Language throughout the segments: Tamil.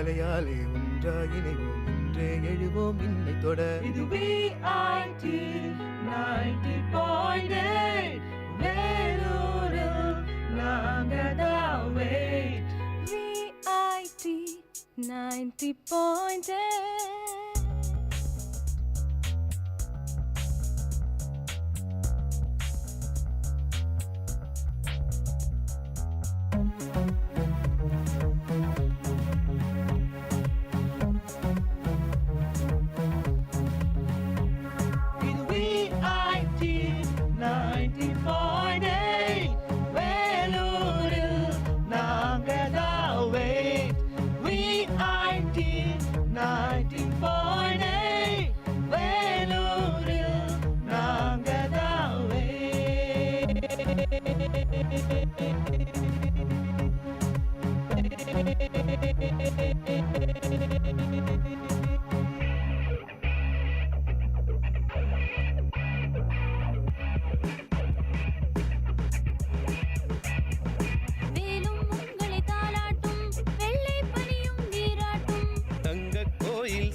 அலையாலே ஒன்றாயினைவோம் இன்றே எழுவோம் இன்னை தொட. இது VIT 90.8 வேலூரில் நாங்கதான் wait. VIT 90.8.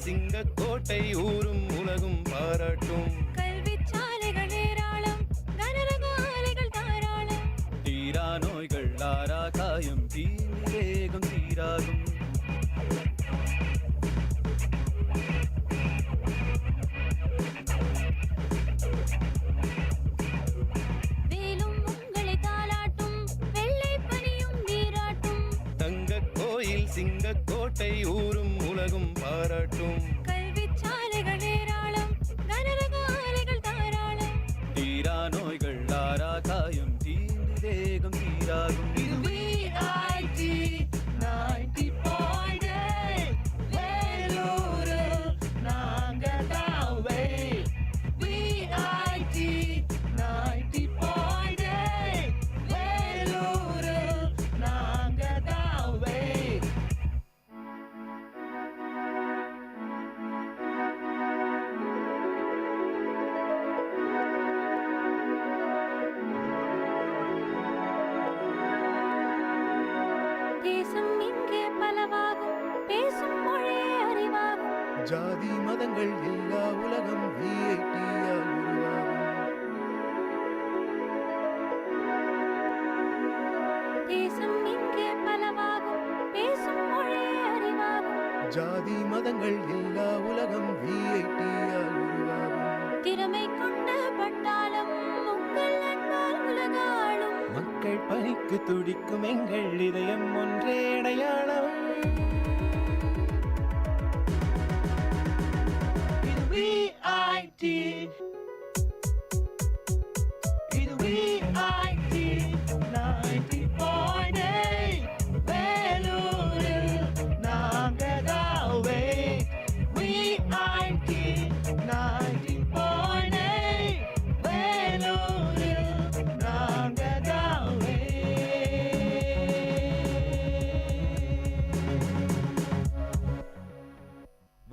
சிங்கக்கோட்டை ஊரும் உலகும் பாராட்டும். கல்வி சாலைகள் ஏராளம், கனரகாலைகள் தாராளம். தீரா நோய்கள் ஆரா காயம், தீவேகம் தீராகும். வேலும் உங்களை தாளாட்டும், வெள்ளை பனியும் நீராட்டும். தங்க கோயில் சிங்கக்கோட்டை ஊரும் உலகும் பாராட்டும். கல்வி சாலைகள் ஏராளம், கனரகாலைகள் தாராளம். தீரா நோய்கள் ஆரா காயம், தீவேகம் தீராகும். இது VIT 90.8 வேலூரில் நாங்கதான் wait. VIT 90.8 வேலூரில் நாங்கதான் wait. தேசம் இங்கே பலவாகும், பேசும் மொழியே அறிவாகும். ஜாதி மதங்கள் எல்லா உலகம் VIT-யால் உருவாகும். தேசம் இங்கே பலவாகும், பேசும் மொழியே அறிவாகும். ஜாதி மதங்கள் எல்லா உலகம் VIT-யால் உருவாகும். திறமை கொண்ட பட்டாளம் உங்கள் அன்பால் உலகாளும். மக்கள் பணிக்கு துடிக்கும் எங்கள் இதயம் ஒன்றே அடையாளம். இது VIT 90.8 வேலூரில் நாங்கதான் wait. VIT 90.8 வேலூரில் நாங்கதான் wait.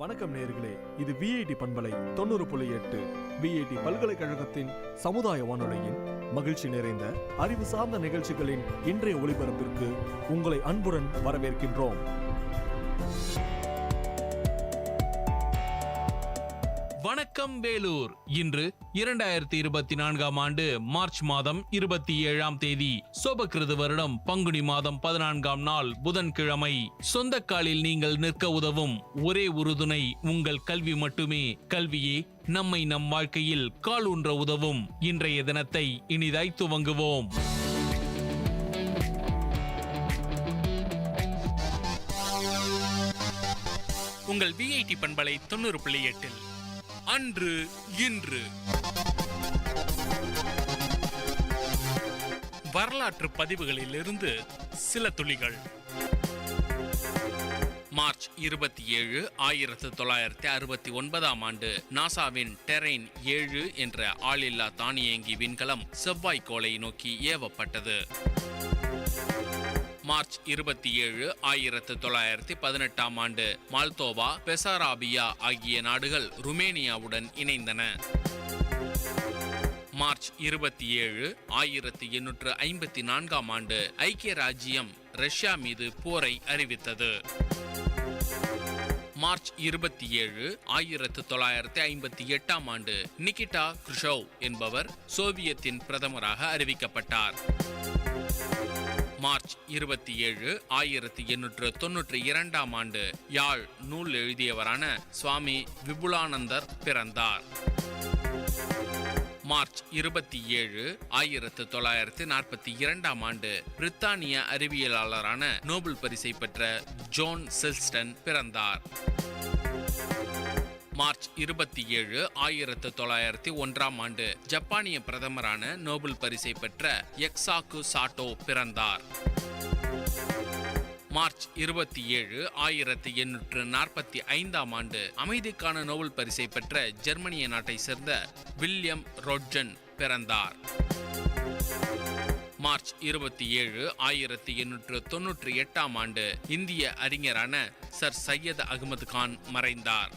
வணக்கம் நேயர்களே, இது VIT பண்பலை 90.8 VIT பல்கலைக்கழகத்தின் சமுதாய வானொலியின் மகிழ்ச்சி நிறைந்த அறிவு சார்ந்த நிகழ்ச்சிகளின் இன்றைய ஒளிபரப்பிற்கு உங்களை அன்புடன் வரவேற்கின்றோம். வணக்கம் வேலூர். இன்று 2024 ஆண்டு மார்ச் மாதம் 27ஆம் தேதி, சோபகிருது வருடம் பங்குனி மாதம் 14ஆம் நாள் புதன்கிழமை. சொந்த காலில் நீங்கள் நிற்க உதவும் ஒரே உறுதுணை உங்கள் கல்வி மட்டுமே. கல்வியே நம்மை நம் வாழ்க்கையில் கால் ஊன்ற உதவும். இன்றைய தினத்தை இனிதாய் துவங்குவோம். உங்கள் VIT பண்பலை 90.8 அன்று இன்று வரலாற்று பதிவுகளிலிருந்து சில துளிகள். மார்ச் 27, 1969ஆம் ஆண்டு நாசாவின் டெரெயின் 7 என்ற ஆளில்லா தானியங்கி விண்கலம் செவ்வாய் கோளை நோக்கி ஏவப்பட்டது. மார்ச் 27, 1918ஆம் ஆண்டு மால்தோவா, பெசாராபியா ஆகிய நாடுகள் ருமேனியாவுடன் இணைந்தன. மார்ச் 27, 1854ஆம் ஆண்டு ஐக்கிய ராஜ்யம் ரஷ்யா மீது போரை அறிவித்தது. மார்ச் 27, 1958 ஆண்டு நிகிட்டா குருஷோவ் என்பவர் சோவியத்தின் பிரதமராக அறிவிக்கப்பட்டார். மார்ச் 27, 1892 ஆண்டு யாழ் நூல் எழுதியவரான சுவாமி விபுலானந்தர் பிறந்தார். மார்ச் 27, 1942 ஆண்டு பிரித்தானிய அறிவியலாளரான நோபல் பரிசை பெற்ற ஜோன் செல்ஸ்டன் பிறந்தார். மார்ச் 27, 1901 ஆண்டு ஜப்பானிய பிரதமரான நோபல் பரிசை பெற்ற எக்ஸாக்கு சாட்டோ பிறந்தார். மார்ச் 27, 1845 ஆண்டு அமைதிக்கான நோபல் பரிசை பெற்ற ஜெர்மனிய நாட்டை சேர்ந்த வில்லியம் ரோட்ஜன் பிறந்தார். மார்ச் 27, 1898 ஆண்டு இந்திய அறிஞரான சர் சையத் அகமது கான் மறைந்தார்.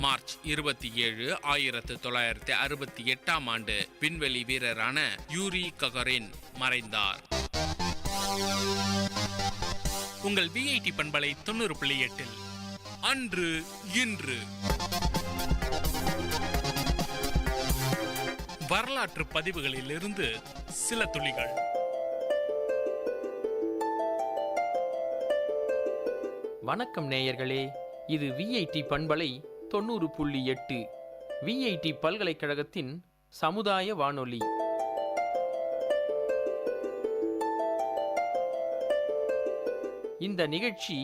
மார்ச் 27, 1968 ஆண்டு விண்வெளி வீரரான யூரி ககரின் மறைந்தார். உங்கள் விஐடி பண்பலை 90.8 அன்று இன்று வரலாற்று பதிவுகளிலிருந்து சில துளிகள். வணக்கம் நேயர்களே, இது விஐடி பண்பலை 90.8 விஐடி பல்கலைக்கழகத்தின் சமுதாய வானொலி. இந்த நிகழ்ச்சி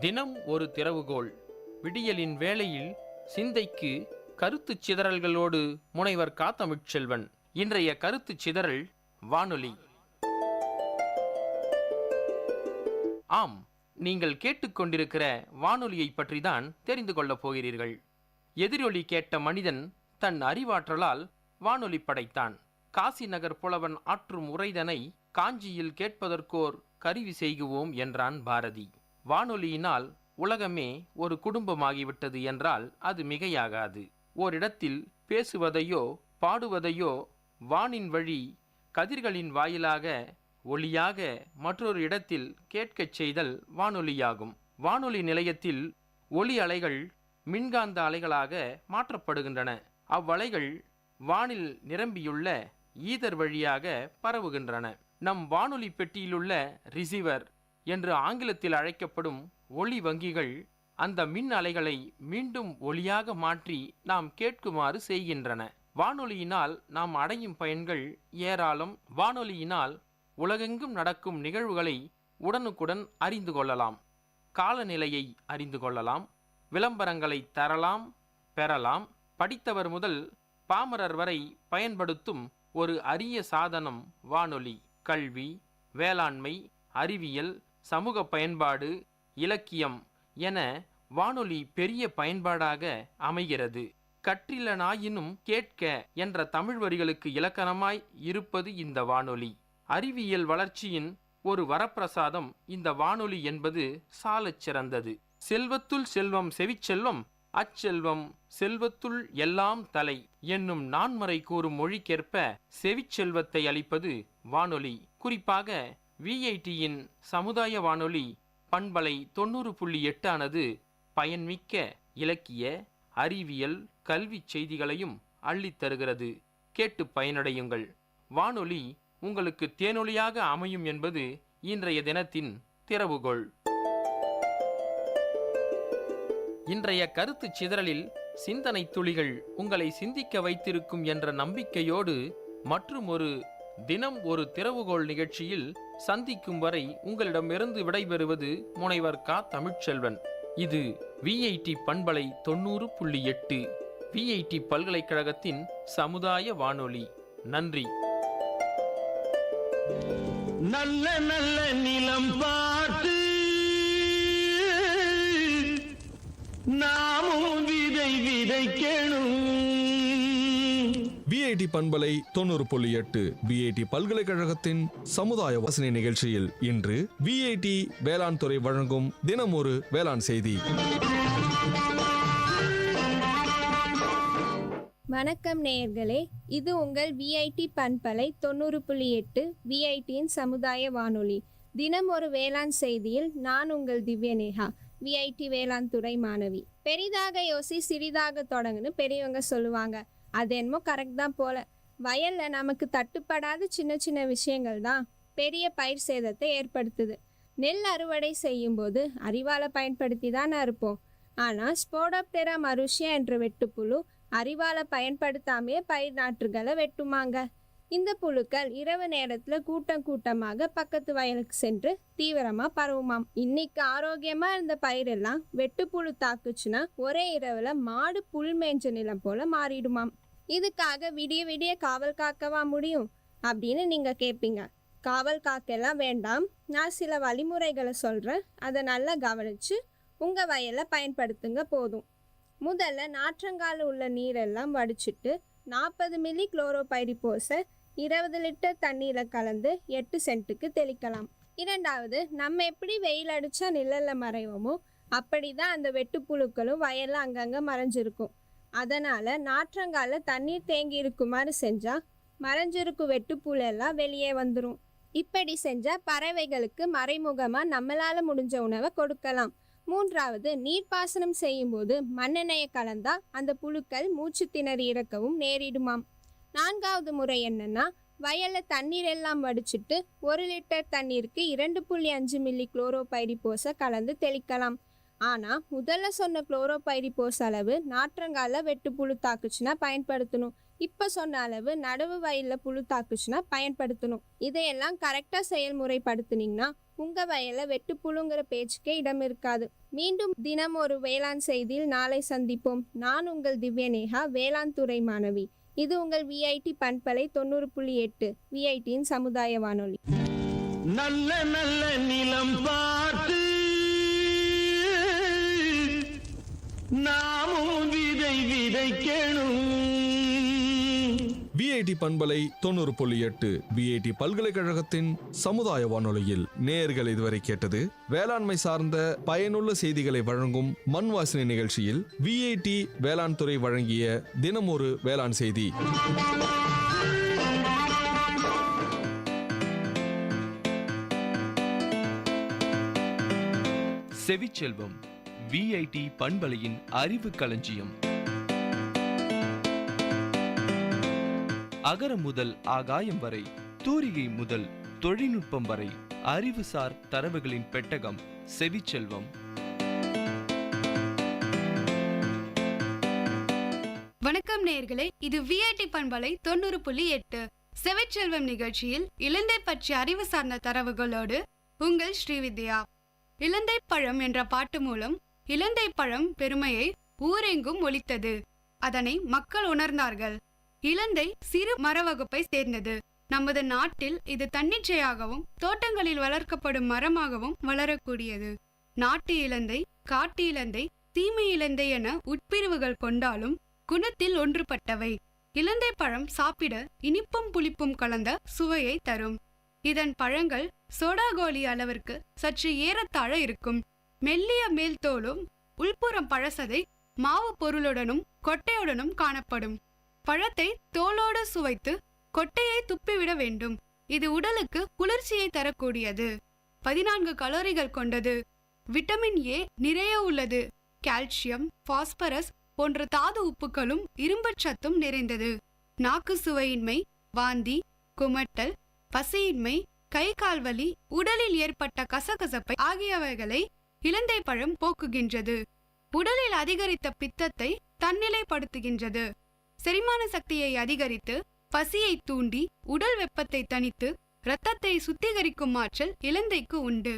தினம் ஒரு திறவுகோல். விடியலின் வேளையில் சிந்தைக்கு கருத்துச் சிதறல்களோடு முனைவர் கா. தமிழ்ச்செல்வன். இன்றைய கருத்துச் சிதறல் வானொலி. ஆம், நீங்கள் கேட்டுக்கொண்டிருக்கிற வானொலியை பற்றிதான் தெரிந்து கொள்ளப் போகிறீர்கள். எதிரொலி கேட்ட மனிதன் தன் அறிவாற்றலால் வானொலி படைத்தான். காசி நகர் புலவன் ஆற்றும் உரைதனை காஞ்சியில் கேட்பதற்கோர் கருவி செய்குவோம் என்றான் பாரதி. வானொலியினால் உலகமே ஒரு குடும்பமாகிவிட்டது என்றால் அது மிகையாகாது. ஓரிடத்தில் பேசுவதையோ பாடுவதையோ வானின் வழி கதிர்களின் வாயிலாக ஒளியாக மற்றொரு இடத்தில் கேட்கச் செய்தல் வானொலியாகும். வானொலி நிலையத்தில் ஒலி அலைகள் மின்காந்த அலைகளாக மாற்றப்படுகின்றன. அவ்வலைகள் வானில் நிரம்பியுள்ள ஈதர் வழியாக பரவுகின்றன. நம் வானொலி பெட்டியிலுள்ள ரிசீவர் என்று ஆங்கிலத்தில் அழைக்கப்படும் ஒளி வங்கிகள் அந்த மின் அலைகளை மீண்டும் ஒளியாக மாற்றி நாம் கேட்குமாறு செய்கின்றன. வானொலியினால் நாம் அடையும் பயன்கள் ஏராளம். வானொலியினால் உலகெங்கும் நடக்கும் நிகழ்வுகளை உடனுக்குடன் அறிந்து கொள்ளலாம். காலநிலையை அறிந்து கொள்ளலாம். விளம்பரங்களை தரலாம், பெறலாம். படித்தவர் முதல் பாமரர் வரை பயன்படுத்தும் ஒரு அரிய சாதனம் வானொலி. கல்வி, வேளாண்மை, அறிவியல், சமூக பயன்பாடு, இலக்கியம் என வானொலி பெரிய பயன்பாடாக அமைகிறது. கற்றிலனாயினும் கேட்க என்ற தமிழ் வரிகளுக்கு இலக்கணமாய் இருப்பது இந்த வானொலி. அறிவியல் வளர்ச்சியின் ஒரு வரப்பிரசாதம் இந்த வானொலி என்பது சாலச் சிறந்தது. செல்வத்துள் செல்வம் செவிச்செல்வம், அச்செல்வம் செல்வத்துள் எல்லாம் தலை என்னும் நான்மறை கூறும் மொழிக்கேற்ப செவிச்செல்வத்தை அளிப்பது வானொலி. குறிப்பாக விஐடியின் சமுதாய வானொலி பண்பலை 90.8 ஆனது பயன்மிக்க இலக்கிய, அறிவியல், கல்வி செய்திகளையும் அள்ளித்தருகிறது. கேட்டு பயனடையுங்கள். வானொலி உங்களுக்கு தேனொலியாக அமையும் என்பது இன்றைய தினத்தின் திறவுகோள். இன்றைய கருத்து சிதறலில் சிந்தனை துளிகள் உங்களை சிந்திக்க வைத்திருக்கும் என்ற நம்பிக்கையோடு மற்றும் ஒரு தினம் ஒரு திறவுகோள் நிகழ்ச்சியில் சந்திக்கும் வரை உங்களிடமிருந்து விடைபெறுவது முனைவர் கா. தமிழ்ச்செல்வன். இது விஐடி பண்பலை 90.8 விஐடி பல்கலைக்கழகத்தின் சமுதாய வானொலி. நன்றி. நல்ல நல்ல நிலம் பார்த்து நாமும் விதை விதைக்கணும். விஐடி பண்பலை 90.8 விஐடி பல்கலைக்கழகத்தின் சமுதாய வாசனை நிகழ்ச்சியில் இன்று விஐடி வேளாண் துறை வழங்கும் தினம் ஒரு வேளாண் செய்தி. வணக்கம் நேயர்களே, இது உங்கள் விஐடி பண்பலை 90.8 விஐடியின் சமுதாய வானொலி. தினம் ஒரு வேளாண் செய்தியில் நான் உங்கள் திவ்யநேகா. விஐடி வேளாண் துறை மாணவி. பெரிதாக யோசி சிறிதாக தொடங்குன்னு பெரியவங்க சொல்லுவாங்க. அது என்னமோ கரெக்ட் தான் போல. வயல்ல நமக்கு தட்டுப்படாத சின்ன சின்ன விஷயங்கள் தான் பெரிய பயிர் சேதத்தை ஏற்படுத்துது. நெல் அறுவடை செய்யும்போது அரிவாளை பயன்படுத்தி தான் அறுப்போம். ஆனால் ஸ்போடோப்டெரா மருஷியா என்ற வெட்டுப்புழு அரிவாளை பயன்படுத்தாமையே பயிர் நாற்றுகளை வெட்டுமாங்க. இந்த புழுக்கள் இரவு நேரத்தில் கூட்டம் கூட்டமாக பக்கத்து வயலுக்கு சென்று தீவிரமாக பரவுமாம். இன்னைக்கு ஆரோக்கியமாக இருந்த பயிரெல்லாம் வெட்டுப்புழு தாக்குச்சுன்னா ஒரே இரவில் மாடு புல் மேய்ஞ்ச நிலம் போல மாறிடுமாம். இதுக்காக விடிய விடிய காவல் காக்கவா முடியும் அப்படின்னு நீங்கள் கேட்பீங்க. காவல் காக்கெல்லாம் வேண்டாம், நான் சில வழிமுறைகளை சொல்கிறேன், அதை நல்லா கவனித்து உங்கள் வயலில் பயன்படுத்துங்க போதும். முதல்ல நாற்றங்கால் உள்ள நீரெல்லாம் வடிச்சிட்டு 40 மில்லி குளோரோபைரிபோஸை 20 லிட்டர் தண்ணீரில் கலந்து 8 சென்ட்டுக்கு தெளிக்கலாம். இரண்டாவது, நம்ம எப்படி வெயில் அடித்தா நிழலில் மறைவோமோ அப்படி தான் அந்த வெட்டுப்புழுக்களும் வயலில் அங்கங்கே மறைஞ்சிருக்கும். அதனால் நாற்றங்கால தண்ணீர் தேங்கி இருக்குமாறு செஞ்சால் மறைஞ்சிருக்கும் வெட்டுப்புழு எல்லாம் வெளியே வந்துடும். இப்படி செஞ்சால் பறவைகளுக்கு மறைமுகமாக நம்மளால் முடிஞ்ச உணவை கொடுக்கலாம். மூன்றாவது, நீர்ப்பாசனம் செய்யும்போது மண்ணெண்ணெயை கலந்தால் அந்த புழுக்கள் மூச்சு திணறி இறக்கவும் நேரிடுமாம். நான்காவது முறை என்னன்னா, வயலில் தண்ணீர் எல்லாம் வடிச்சிட்டு 1 லிட்டர் தண்ணீருக்கு 2.5 மில்லி குளோரோபைரிபோஸை கலந்து தெளிக்கலாம். ஆனால் முதல்ல சொன்ன குளோரோபைரிபோஸ் அளவு நாற்றங்கால வெட்டு புழு தாக்குச்சுன்னா பயன்படுத்தணும். இப்போ சொன்ன அளவு நடவு வயலில் புழு தாக்குச்சுன்னா பயன்படுத்தணும். இதையெல்லாம் கரெக்டாக செயல்முறைப்படுத்தினீங்கன்னா உங்கள் வயலில் வெட்டுப்புழுங்கிற பேச்சுக்கே இடம் இருக்காது. மீண்டும் தினம் ஒரு வேளாண் செய்தியில் நாளை சந்திப்போம். நான் உங்கள் திவ்யநேகா, வேளாண் துறை மாணவி. இது உங்கள் விஐடி பண்பலை 90.8 விஐடியின் சமுதாய வானொலி. நல்ல நல்ல நிலம் பார்த்து நாமும் விதை விதைக்கணும். விஐடி பண்பலை 90.8 விஐடி பல்கலைக்கழகத்தின் சமுதாய வானொலியில் நேயர்கள் இதுவரை கேட்டது வேளாண்மை சார்ந்த பயனுள்ள செய்திகளை வழங்கும் மண் வாசனை நிகழ்ச்சியில் விஐடி வேளாண் துறை வழங்கிய தினம் ஒரு வேளாண் செய்தி. செவிச்செல்வம் விஐடி பண்பலையின் அறிவு களஞ்சியம். அகரம் முதல் ஆகாயம் வரை, தூரிகை முதல் தொழில்நுட்பம் வரை அறிவுசார் தரவுகளின் பெட்டகம் செவிச்செல்வம். வணக்கம் நேயர்களே, இது விஐடி பண்பலை 90.8 செவிச்செல்வம் நிகழ்ச்சியில் இலந்தை பற்றிய அறிவு சார்ந்த தரவுகளோடு உங்கள் ஸ்ரீவித்யா. இலந்தை பழம் என்ற பாட்டு மூலம் இலந்தை பழம் பெருமையை ஊரெங்கும் ஒலித்தது. அதனை மக்கள் உணர்ந்தார்கள். இலந்தை சிறு மர வகுப்பை சேர்ந்தது. நமது நாட்டில் இது தன்னிச்சையாகவும் தோட்டங்களில் வளர்க்கப்படும் மரமாகவும் வளரக்கூடியது. நாட்டு இலந்தை, காட்டு இலந்தை, சீமை இலந்தை என உட்பிரிவுகள் கொண்டாலும் குணத்தில் ஒன்றுபட்டவை. இலந்தை பழம் சாப்பிட இனிப்பும் புளிப்பும் கலந்த சுவையை தரும். இதன் பழங்கள் சோடாகோலி அளவிற்கு சற்று ஏறத்தாழ இருக்கும். மெல்லிய மேல் தோலும் உள்புறம் பழசதை மாவு பொருளுடனும் கொட்டையுடனும் காணப்படும். பழத்தை தோலோடு சுவைத்து கொட்டையை துப்பிவிட வேண்டும். இது உடலுக்கு குளிர்ச்சியை தரக்கூடியது. 14 கலோரிகள் கொண்டது. விட்டமின் ஏ நிறைய உள்ளது. கால்சியம், பாஸ்பரஸ் போன்ற தாது உப்புகளும் இரும்புச்சத்தும் நிறைந்தது. நாக்கு சுவையின்மை, வாந்தி, குமட்டல், பசியின்மை, கை கால் வலி, உடலில் ஏற்பட்ட கசகசப்பை ஆகியவைகளை இலந்தை பழம் போக்குகின்றது. உடலில் அதிகரித்த பித்தத்தை தன்னிலைப்படுத்துகின்றது. செரிமான சக்தியை அதிகரித்து பசியை தூண்டி உடல் வெப்பத்தை தணித்து இரத்தத்தை சுத்திகரிக்கும் ஆற்றல் இலந்தைக்கு உண்டு.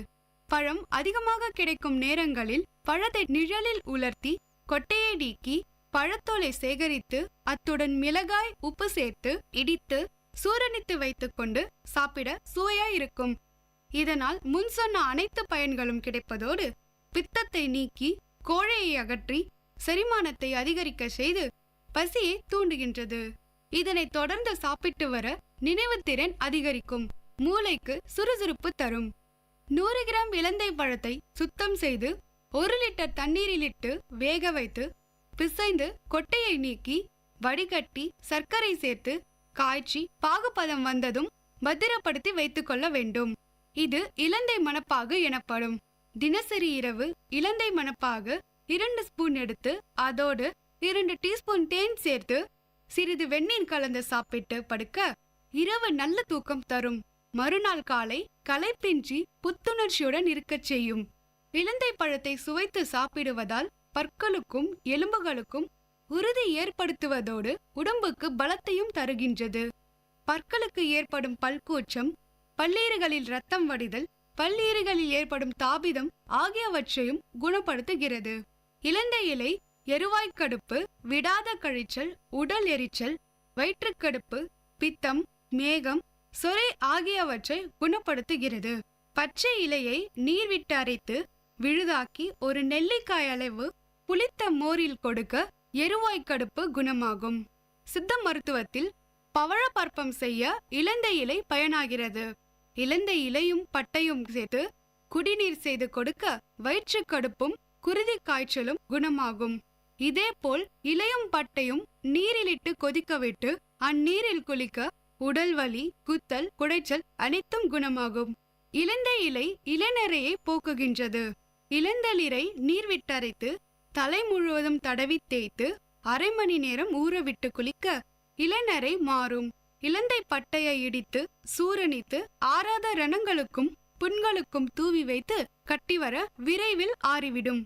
பழம் அதிகமாக கிடைக்கும் நேரங்களில் பழத்தை நிழலில் உலர்த்தி கொட்டையை நீக்கி பழத்தோலை சேகரித்து அத்துடன் மிளகாய், உப்பு சேர்த்து இடித்து சூரணித்து வைத்துக் கொண்டு சாப்பிட சுவையாய் இருக்கும். இதனால் முன் சொன்ன அனைத்து பயன்களும் கிடைப்பதோடு பித்தத்தை நீக்கி கோழையை அகற்றி செரிமானத்தை அதிகரிக்க செய்து பசியை தூண்டுகின்றது. இதனை தொடர்ந்து சாப்பிட்டு வர நினைவுத்திறன் அதிகரிக்கும். மூளைக்கு சுறுசுறுப்பு தரும். 100 கிராம் இலந்தை பழத்தை சுத்தம் செய்து 1 லிட்டர் தண்ணீரிலிட்டு வேக வைத்து பிசைந்து கொட்டையை நீக்கி வடிகட்டி சர்க்கரை சேர்த்து காய்ச்சி பாகுபதம் வந்ததும் பத்திரப்படுத்தி வைத்துக் கொள்ள வேண்டும். இது இலந்தை மணப்பாகு எனப்படும். தினசரி இரவு இலந்தை மணப்பாக 2 ஸ்பூன் எடுத்து அதோடு 2 டீஸ்பூன் தேன் சேர்த்து சிறிது வெந்நீர் கலந்து சாப்பிட்டு படுக்க இரவு நல்ல தூக்கம் தரும். மறுநாள் காலை களைப்பின்றி புத்துணர்ச்சியுடன் இருக்கச் செய்யும். இலந்தை பழத்தை சுவைத்து சாப்பிடுவதால் பற்களுக்கும் எலும்புகளுக்கும் உறுதி ஏற்படுத்துவதோடு உடம்புக்கு பலத்தையும் தருகின்றது. பற்களுக்கு ஏற்படும் பல்கூச்சம், பல்லீறுகளில் இரத்தம் வடிதல், பல்லீறுகளில் ஏற்படும் தாபிதம் ஆகியவற்றையும் குணப்படுத்துகிறது. இலந்தை இலை எருவாய்க்கடுப்பு, விடாத கழிச்சல், உடல் எரிச்சல், வயிற்றுக்கடுப்பு, பித்தம், மேகம், சொரை ஆகியவற்றை குணப்படுத்துகிறது. பச்சை இலையை நீர் விட்டு அரைத்து விழுதாக்கி ஒரு நெல்லிக்காய் அளவு புளித்த மோரில் கொடுக்க எருவாய்க்கடுப்பு குணமாகும். சித்த மருத்துவத்தில் பவழப்பற்பம் செய்ய இலந்தை இலை பயனாகிறது. இலந்தை இலையும் பட்டையும் சேர்த்து குடிநீர் செய்து கொடுக்க வயிற்றுக்கடுப்பும் குருதி காய்ச்சலும் குணமாகும். இதேபோல் இலையும் பட்டையும் நீரிலிட்டு கொதிக்க விட்டு அந்நீரில் குளிக்க உடல் வலி, குத்தல், குடைச்சல் அனைத்தும் குணமாகும். இலந்தை இலை இளநரையை போக்குகின்றது. இளந்தளிரை நீர் விட்டரைத்து தலை முழுவதும் தடவி தேய்த்து அரை மணி நேரம் ஊறவிட்டு குளிக்க இளநரை மாறும். இலந்தை பட்டையை இடித்து சூரணித்து ஆறாத ரணங்களுக்கும் புண்களுக்கும் தூவி வைத்து கட்டிவர விரைவில் ஆறிவிடும்.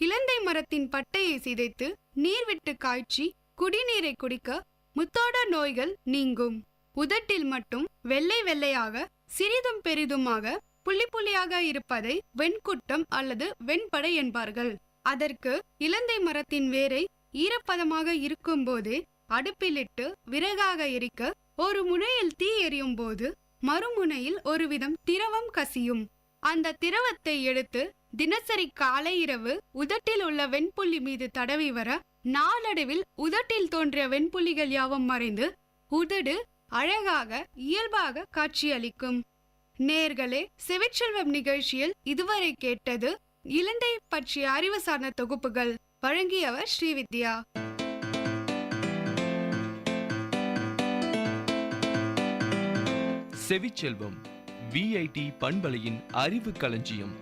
இலந்தை மரத்தின் பட்டையை சிதைத்து நீர் விட்டு காய்ச்சி குடிநீரை குடிக்க முத்தோட நோய்கள் நீங்கும். உதட்டில் மட்டும் வெள்ளை வெள்ளையாக சிறிதும் பெரிதுமாக புள்ளி புள்ளியாக இருப்பதை வெண்குட்டம் அல்லது வெண்படை என்பார்கள். அதற்கு இலந்தை மரத்தின் வேரை ஈரப்பதமாக இருக்கும் போதே அடுப்பிலிட்டு விறகாக எரிக்க ஒரு முனையில் தீ எரியும் போது மறுமுனையில் ஒருவிதம் திரவம் கசியும். அந்த திரவத்தை எடுத்து தினசரி காலை இரவு உதட்டில் உள்ள வெண்புள்ளி மீது தடவி வர நாளடைவில் உதட்டில் தோன்றிய வெண்புள்ளிகள் யாவும் மறைந்து உதடு அழகாக இயல்பாக காட்சியளிக்கும். நேர்களே, செவிச்செல்வம் நிகழ்ச்சியில் இதுவரை கேட்டது இலந்தை பற்றிய அறிவு சார்ந்த தொகுப்புகள். வழங்கியவர் ஸ்ரீவித்யா. செவிச்செல்வம் VIT பண்பலையின் அறிவு களஞ்சியம்.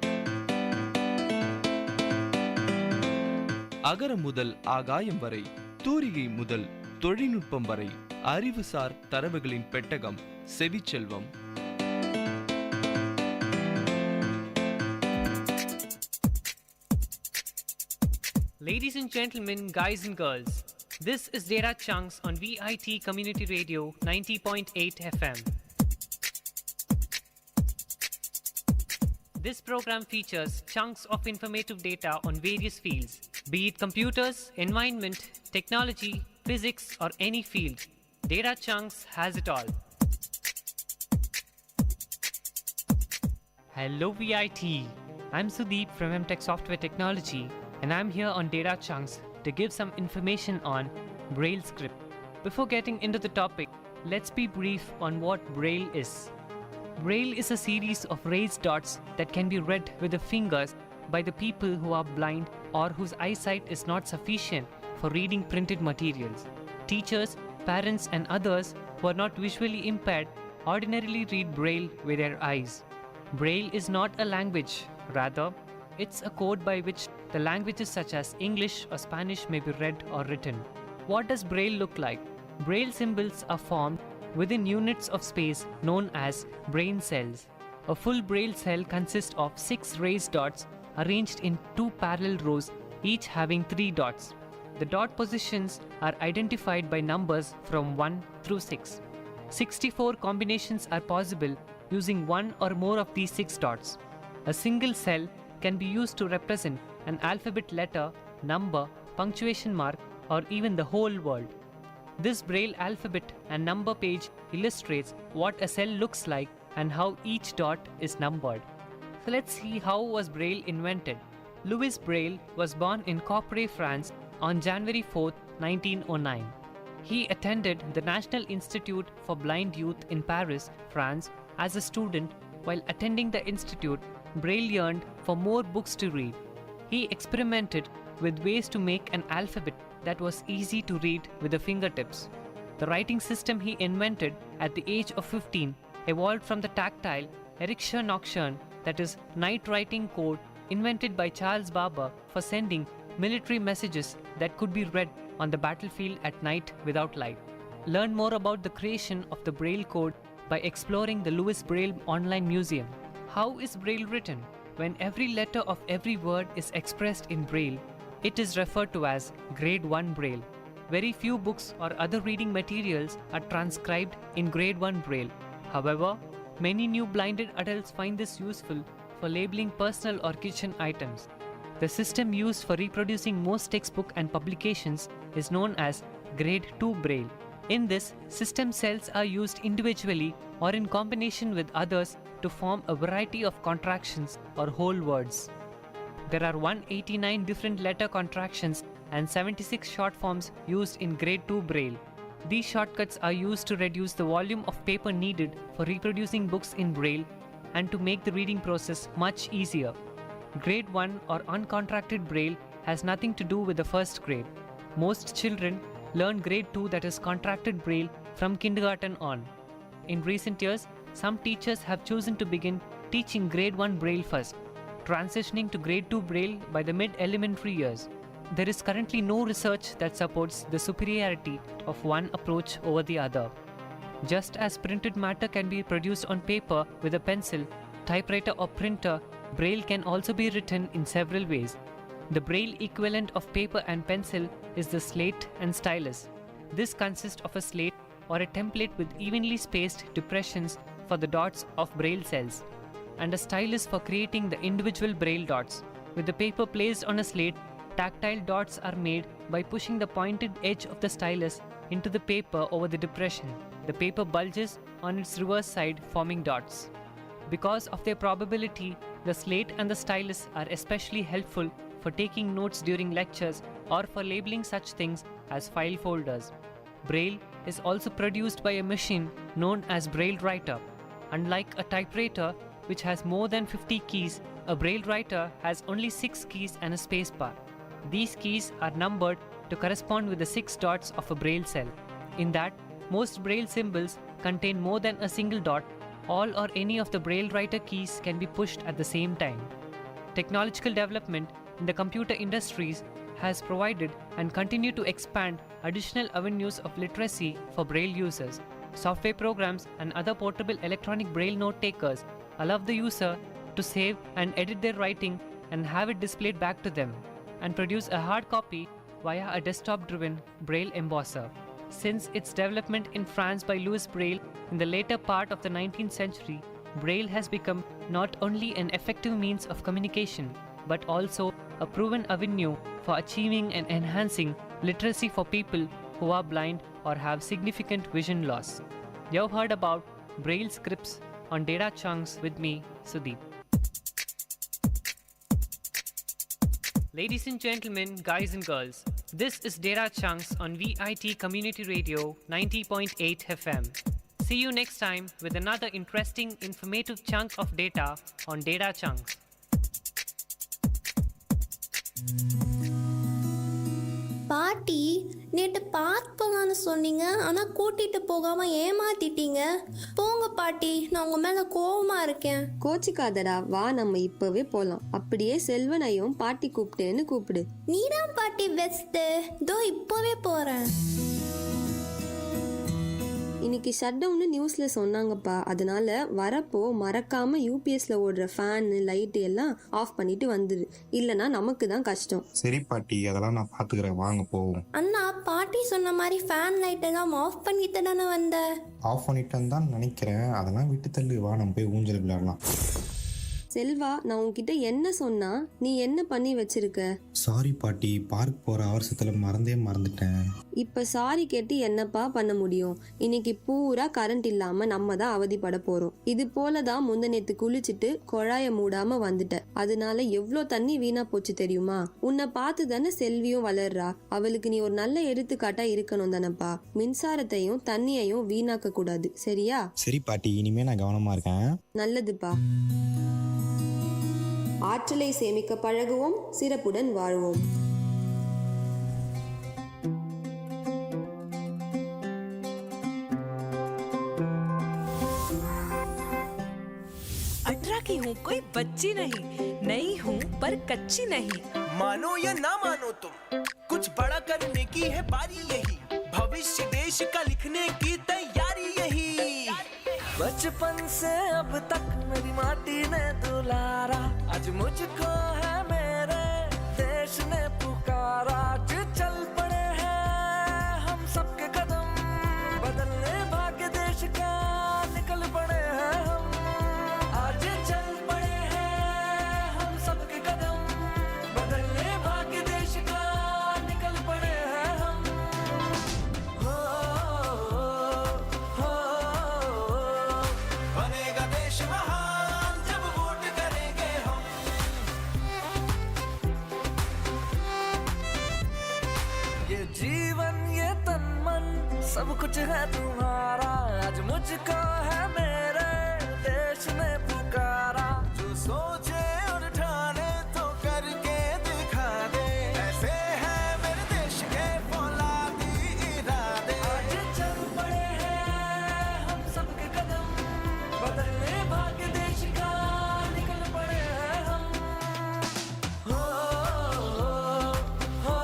அகரம் முதல் ஆகாயம் வரை, தூரிகை முதல் தொழில்நுட்பம் வரை, அறிவுசார் தரவுகளின் பெட்டகம் செவிச்செல்வம். Ladies and gentlemen, guys and girls, this is Data Chunks on VIT Community Radio 90.8 FM. This program features chunks of informative data on various fields, be it computers, environment, technology, physics, or any field. Data Chunks has it all. Hello VIT, I'm Sudeep from MTech Software Technology, and I'm here on Data Chunks to give some information on Braille script. Before getting into the topic, let's be brief on what Braille is. Braille is a series of raised dots that can be read with the fingers by the people who are blind or whose eyesight is not sufficient for reading printed materials. Teachers, parents, and others who are not visually impaired ordinarily read Braille with their eyes. Braille is not a language, rather, it's a code by which the languages such as English or Spanish may be read or written. What does Braille look like? Braille symbols are formed within units of space known as brain cells. A full Braille cell consists of 6 raised dots arranged in 2 parallel rows, each having 3 dots. The dot positions are identified by numbers from 1 through 6. 64 combinations are possible using one or more of these 6 dots. A single cell can be used to represent an alphabet letter, number, punctuation mark, or even the whole world. This Braille alphabet and number page illustrates what a cell looks like and how each dot is numbered. So let's see how was Braille invented. Louis Braille was born in Copperet, France on January 4th, 1909. He attended the National Institute for Blind Youth in Paris, France as a student. While attending the institute, Braille yearned for more books to read. He experimented with ways to make an alphabet that was easy to read with the fingertips. The writing system he invented at the age of 15 evolved from the tactile Ericsson Noction, that is, night writing code invented by Charles Babbage for sending military messages that could be read on the battlefield at night without light. Learn more about the creation of the Braille code by exploring the Louis Braille Online Museum. How is Braille written? When every letter of every word is expressed in Braille, it is referred to as Grade 1 Braille. Very few books or other reading materials are transcribed in Grade 1 Braille. However, many new blinded adults find this useful for labeling personal or kitchen items. The system used for reproducing most textbook and publications is known as Grade 2 Braille. In this, system cells are used individually or in combination with others to form a variety of contractions or whole words. There are 189 different letter contractions and 76 short forms used in Grade 2 Braille. These shortcuts are used to reduce the volume of paper needed for reproducing books in Braille and to make the reading process much easier. Grade 1 or uncontracted Braille has nothing to do with the first grade. Most children learn Grade 2, that is contracted Braille, from kindergarten on. In recent years, some teachers have chosen to begin teaching Grade 1 Braille first, transitioning to Grade 2 Braille by the mid-elementary years. There is currently no research that supports the superiority of one approach over the other. Just as printed matter can be produced on paper with a pencil, typewriter or printer, Braille can also be written in several ways. The Braille equivalent of paper and pencil is the slate and stylus. This consists of a slate or a template with evenly spaced depressions for the dots of Braille cells, and a stylus for creating the individual Braille dots. With the paper placed on a slate, tactile dots are made by pushing the pointed edge of the stylus into the paper over the depression. The paper bulges on its reverse side, forming dots. Because of their probability, the slate and the stylus are especially helpful for taking notes during lectures or for labeling such things as file folders. Braille is also produced by a machine known as Braille writer. Unlike a typewriter, which has more than 50 keys, a Braille writer has only 6 keys and a spacebar. These keys are numbered to correspond with the 6 dots of a Braille cell. In that, most Braille symbols contain more than a single dot. All or any of the Braille writer keys can be pushed at the same time. Technological development in the computer industries has provided and continue to expand additional avenues of literacy for Braille users. Software programs and other portable electronic Braille note takers allow the user to save and edit their writing and have it displayed back to them, and produce a hard copy via a desktop-driven Braille embosser. Since its development in France by Louis Braille in the later part of the 19th century, Braille has become not only an effective means of communication, but also a proven avenue for achieving and enhancing literacy for people who are blind or have significant vision loss. You've heard about Braille scripts on Data Chunks with me, Sudeep. Ladies and gentlemen, guys and girls, this is Data Chunks on VIT Community Radio 90.8 FM. See you next time with another interesting, informative chunk of data on Data Chunks. பாட்டி நேற்று பார்க் போகலான்னு சொன்னீங்க, ஆனால் கூட்டிகிட்டு போகாமல் ஏமாத்திட்டீங்க. போங்க பாட்டி, நான் உங்கள் மேலே கோவமாக இருக்கேன். கோச்சிக்காதடா, வா நம்ம இப்போவே போகலாம். அப்படியே செல்வனையும் பாட்டி கூப்பிட்டேன்னு கூப்பிடு. நீதான் பாட்டி பெஸ்ட்டு, இதோ இப்போவே போகிறேன். இன்னைக்கு ஷட் டவுன்னு நியூஸ்ல சொன்னாங்கப்பா. அதனால வரப்போ மறக்காம யூபிஎஸ்ல ஓடுற ஃபேன் லைட் எல்லாம் ஆஃப் பண்ணிட்டு வந்துரு, இல்லனா நமக்கு தான் கஷ்டம். சரி பாட்டி, அதெல்லாம் நான் பாத்துக்கிறேன், வாங்க போவோம். அண்ணா, பாட்டி சொன்ன மாதிரி ஃபேன் லைட் எல்லாம் ஆஃப் பண்ணிட்டு தானே வந்த? ஆஃப் பண்ணிட்டேன்னு தான் நினைக்கிறேன். அதெல்லாம் விட்டு தள்ளு, வா நம்ம போய் ஊஞ்சல் விளையாடலாம். செல்வா, நான் உன்கிட்ட என்ன சொன்னா நீ என்ன பண்ணி வச்சிருக்க? சாரி பாட்டி, பார்க் போற அவசரத்துல மறந்துட்டேன். இப்ப சாரி கேட்டு என்னப்பா பண்ண முடியும்? இன்னைக்கு பூரா கரண்ட் இல்லாம நம்ம தான் அவதிப்பட போறோம். இது போலதான் முந்த நேத்து குளிச்சுட்டு குழாய மூடாம வந்துட்ட. அதனால எவ்வளோ தண்ணி வீணா போச்சு தெரியுமா? உன்னை பார்த்து தானே செல்வியும் வளர்றா. அவளுக்கு நீ ஒரு நல்ல எடுத்துக்காட்டா இருக்கணும் தானப்பா. மின்சாரத்தையும் தண்ணியையும் வீணாக்க கூடாது, சரியா? சரி பாட்டி, இனிமே நான் கவனமா இருக்கேன். நல்லதுப்பா. ஆற்றலை சேமிக்க பழகுவோம், சிறப்புடன் வாழ்வோம். अल्ट्रा की रही हूँ कोई बच्ची नहीं, नई हूँ पर कच्ची नहीं। मानो या ना मानो तुम, कुछ बड़ा करने की है बारी यही, भविष्य देश का लिखने की तैयारी यही। बचपन से अब तक मेरी माटी ने दुलारा, आज मुझको है मेरे देश ने पुकारा। आज चल पड़े हैं हम सबके कदम, बदलने भाग्य देश का निकल पड़े हैं हम। आज चल पड़े हैं हम सबके कदम, बदलने भाग्य देश का निकल पड़े हैं हम। हो बनेगा देश महान जब वोट करेंगे हम। ये जीवन ये तन मन सब कुछ है तुम्हारा, आज मुझको है मेरे देश ने पुकारा। जो सोचे और ठाने तो करके दिखा दे, ऐसे है मेरे देश के फौलादी इरादे। आज चल पड़े हैं हम सबके कदम, बदलने भाग्य देश का निकल पड़े हैं हम। हो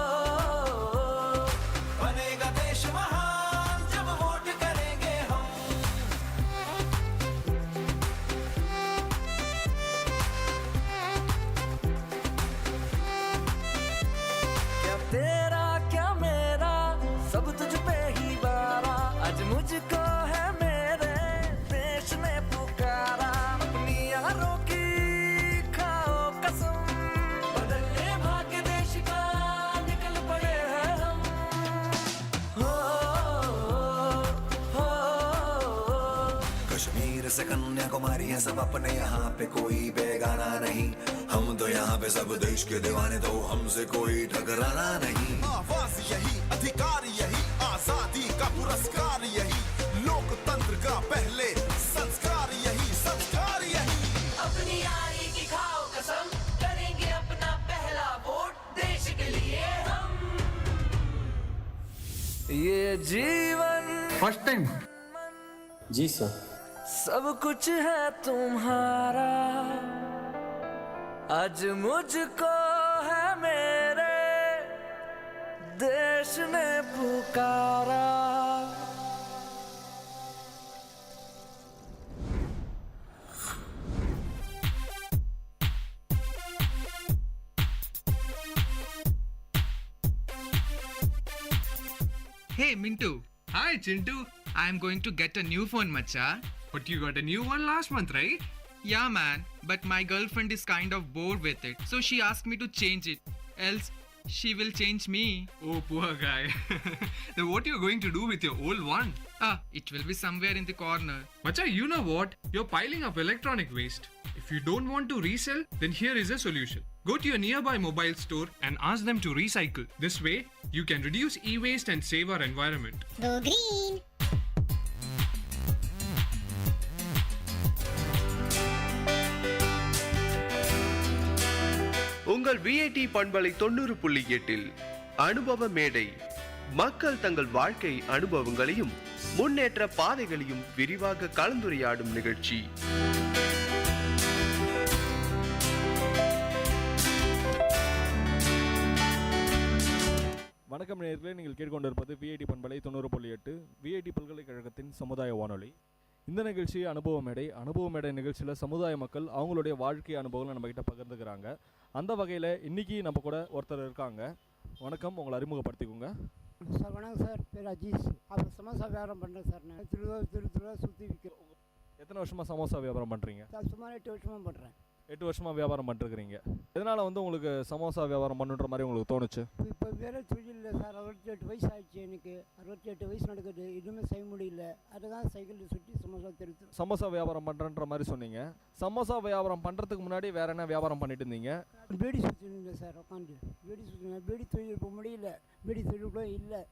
बनेगा देश महान जब वोट करेंगे हम। क्या तेरा क्या मेरा सब तुझ पे ही बारा, आज मुझको है मेरे देश ने पुकारा। अपनी यारों की खाओ कसम, बदलने भाग्य देश का निकल पड़े हैं हम। हो कश्मीर से कन्याकुमारी है सब अपने, यहाँ पे कोई बेगाना नहीं। हम तो यहाँ पे सब देश के दीवाने, तो हमसे कोई टकराना नहीं। आवाज यही, अधिकार यही, आजादी का पुरस्कार यही, लोकतंत्र का पहले संस्कार यही, संस्कार यही। अपनी यारी की खाओ कसम, करेंगे अपना पहला वोट देश के लिए हम। ये जीवन फर्स्ट टाइम जी सर, सब कुछ है तुम्हारा, आज मुझको है मेरे देश ने पुकारा। Hey Mintu. Hi Chintu. I'm going to get a new phone, macha. But you got a new one last month, right? Yeah man, but my girlfriend is kind of bored with it. So she asked me to change it. Else she will change me. Oh poor guy. Then what are you going to do with your old one? It will be somewhere in the corner. Macha, you know what? You're piling up electronic waste. If you don't want to resell, then here is a solution. Go to your nearby mobile store and ask them to recycle. This way, you can reduce e-waste and save our environment. Go green! உங்கள் விஐடி பண்பலை 90.8 அனுபவ மேடை. மக்கள் தங்கள் வாழ்க்கை அனுபவங்களையும் முன்னேற்ற பாதைகளையும் விரிவாக கலந்துரையாடும் நிகழ்ச்சி. வணக்கம் நேயர்களே, நீங்கள் கேட்டுக்கொண்டிருப்பது விஐடி பண்பலை 90.8 விஐடி பல்கலைக்கழகத்தின் சமுதாய வானொலி. இந்த நிகழ்ச்சி அனுபவ மேடை நிகழ்ச்சியில் சமுதாய மக்கள் அவங்களுடைய வாழ்க்கை அனுபவங்களை நம்மக்கிட்ட பகிர்ந்துக்கிறாங்க. அந்த வகையில் இன்றைக்கி நம்ம கூட ஒருத்தர் இருக்காங்க. வணக்கம், உங்களை அறிமுகப்படுத்திக்கோங்க. சார் வணக்கம் சார், பேர் அஜீஸ். அப்புறம் சமோசா வியாபாரம் பண்ணுறேன் சார். நான் திருவள்ளூர் சுற்றி விற்கிறேன். எத்தனை வருஷமாக சமோசா வியாபாரம் பண்ணுறீங்க? சார் சுமார் 8 வருஷமாக பண்ணுறேன். 8 வருஷமாக வியாபாரம் பண்ணிருக்கிறீங்க. எதனால் உங்களுக்கு சமோசா வியாபாரம் பண்ணுன்ற மாதிரி உங்களுக்கு தோணுச்சு? இப்போ வேறு தொழில் இல்லை சார். 68 வயசு ஆயிடுச்சு எனக்கு. 68 வயசு நடக்குது, எதுவுமே செய்ய முடியல. அதுதான் சைக்கிளில் சுற்றி சமோசா தெரிவித்து சமோசா வியாபாரம் பண்ணுறன்ற மாதிரி சொன்னீங்க. சமோசா வியாபாரம் பண்ணுறதுக்கு முன்னாடி வேறு என்ன வியாபாரம் பண்ணிட்டு இருந்தீங்க? பீடி சுற்றிருந்தேன் சார். உட்காந்து பீடி சுற்றினேன். பீடி தொழில் இப்போ முடியல. பீடி தொழில் கூட இல்லை,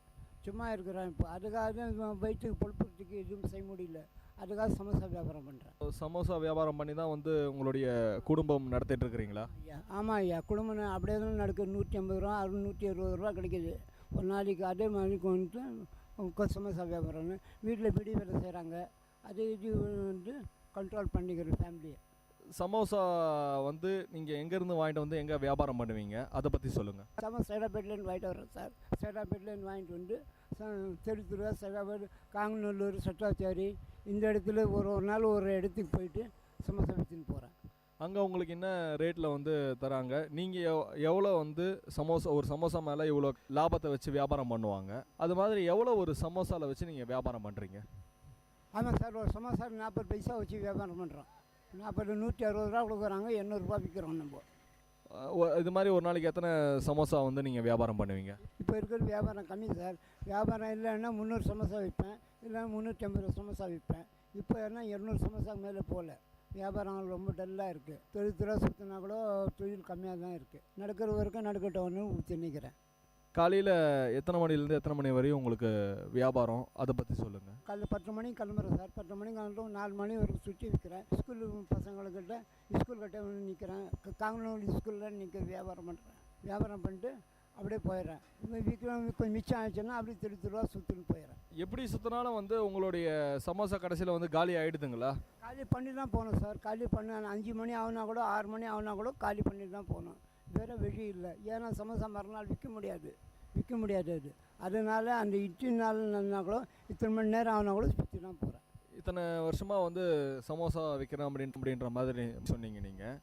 சும்மா இருக்கிறேன். இப்போ அதுக்காக வயிற்றுக்கு பொழுப்புறதுக்கு எதுவும் செய்ய முடியல. அதுக்காக சமோசா வியாபாரம் பண்ணுறேன். சமோசா வியாபாரம் பண்ணி தான் உங்களுடைய குடும்பம் நடத்திட்டு இருக்கிறீங்களா? ஐயா ஆமாம் ஐயா, குடும்பம் அப்படியே தான் நடக்குது. 150 ரூபா 160 ரூபா கிடைக்கிது ஒரு நாளைக்கு. அதே மாதிரி வந்து சமோசா வியாபாரம் வீட்டில் பிடி வேலை செய்கிறாங்க. அது இது வந்து கண்ட்ரோல் பண்ணிக்கிற ஃபேமிலியை. சமோசா வந்து நீங்கள் எங்கேருந்து வாங்கிட்டு வந்து எங்கே வியாபாரம் பண்ணுவீங்க அதை பற்றி சொல்லுங்கள். சைதாப்பேட்லேருந்து வாங்கிட்டு வரோம் சார். சைதாப்பேட்லேருந்து வாங்கிட்டு வந்து தெருத்துருவா, சைதாப்பேட், காங்கநல்லூர், சட்டாச்சாரி இந்த இடத்துல ஒரு நாள் ஒரு இடத்துக்கு போயிட்டு சமோசா விற்றுன்னு போகிறேன். அங்கே உங்களுக்கு என்ன ரேட்டில் வந்து தராங்க? நீங்கள் எவ்வளோ வந்து சமோசா, ஒரு சமோசா மேலே இவ்வளோ லாபத்தை வச்சு வியாபாரம் பண்ணுவாங்க, அது மாதிரி எவ்வளோ ஒரு சமோசாவில் வச்சு நீங்கள் வியாபாரம் பண்ணுறீங்க? ஆமாம் சார், ஒரு சமோசா 40 பைசா வச்சு வியாபாரம் பண்ணுறோம். 160 ரூபா கொடுக்குறாங்க, 800 ரூபா விற்கிறோம் நம்ம. இது மாதிரி ஒரு நாளைக்கு எத்தனை சமோசா வந்து நீங்கள் வியாபாரம் பண்ணுவீங்க? இப்போ இருக்கிற வியாபாரம் கம்மி சார். வியாபாரம் இல்லைன்னா 300 சமோசா விற்பேன், இல்லைன்னா 350 சமோசா விற்பேன். இப்போ என்ன 200 சமோசாக்கு மேலே போகல. வியாபாரம் ரொம்ப டல்லாக இருக்குது. தொழில் சுற்றினா கூட தொழில் கம்மியாக தான் இருக்குது. நடக்கிற வரைக்கும் நடக்கட்டோன்னு நினைக்கிறேன். காலையில் எத்தனை மணிலேருந்து எத்தனை மணி வரையும் உங்களுக்கு வியாபாரம், அதை பற்றி சொல்லுங்கள். காலையில் 10 மணிக்கு கிளம்புறேன் சார். 10 மணிக்கு கிளம்புறோம், 4 மணி வரைக்கும் சுற்றி விற்கிறேன். ஸ்கூலு பசங்களுக்கிட்ட ஸ்கூல் கிட்ட நிற்கிறேன். காங்கநல்லூர் ஸ்கூலில் வியாபாரம் பண்ணுறேன். வியாபாரம் பண்ணிட்டு அப்படியே போயிடுறேன். விற்கிறோம், கொஞ்சம் மிச்சம் ஆயிடுச்சுன்னா அப்படியே திருவா சுற்றுன்னு போயிடுறேன். எப்படி சுற்றினாலும் வந்து உங்களுடைய சமோசா கடைசியில் வந்து காலி ஆகிடுதுங்களா? காலி பண்ணி தான் போகணும் சார். காலி பண்ண 5 மணி ஆகுனா கூட 6 மணி ஆகுனா கூட காலி பண்ணி தான் போகணும். வேறு வழி இல்லை. ஏன்னா சமோசா மறுநாள் விற்க முடியாது அது. அதனால் அந்த இட்லி நாள்னா கூட இத்தனை மணி நேரம் ஆகுனா கூட சுற்றி தான் போகிறேன். இத்தனை வருஷமாக வந்து சமோசா விற்கிறேன் அப்படின்ற மாதிரி சொன்னீங்க. நீங்கள்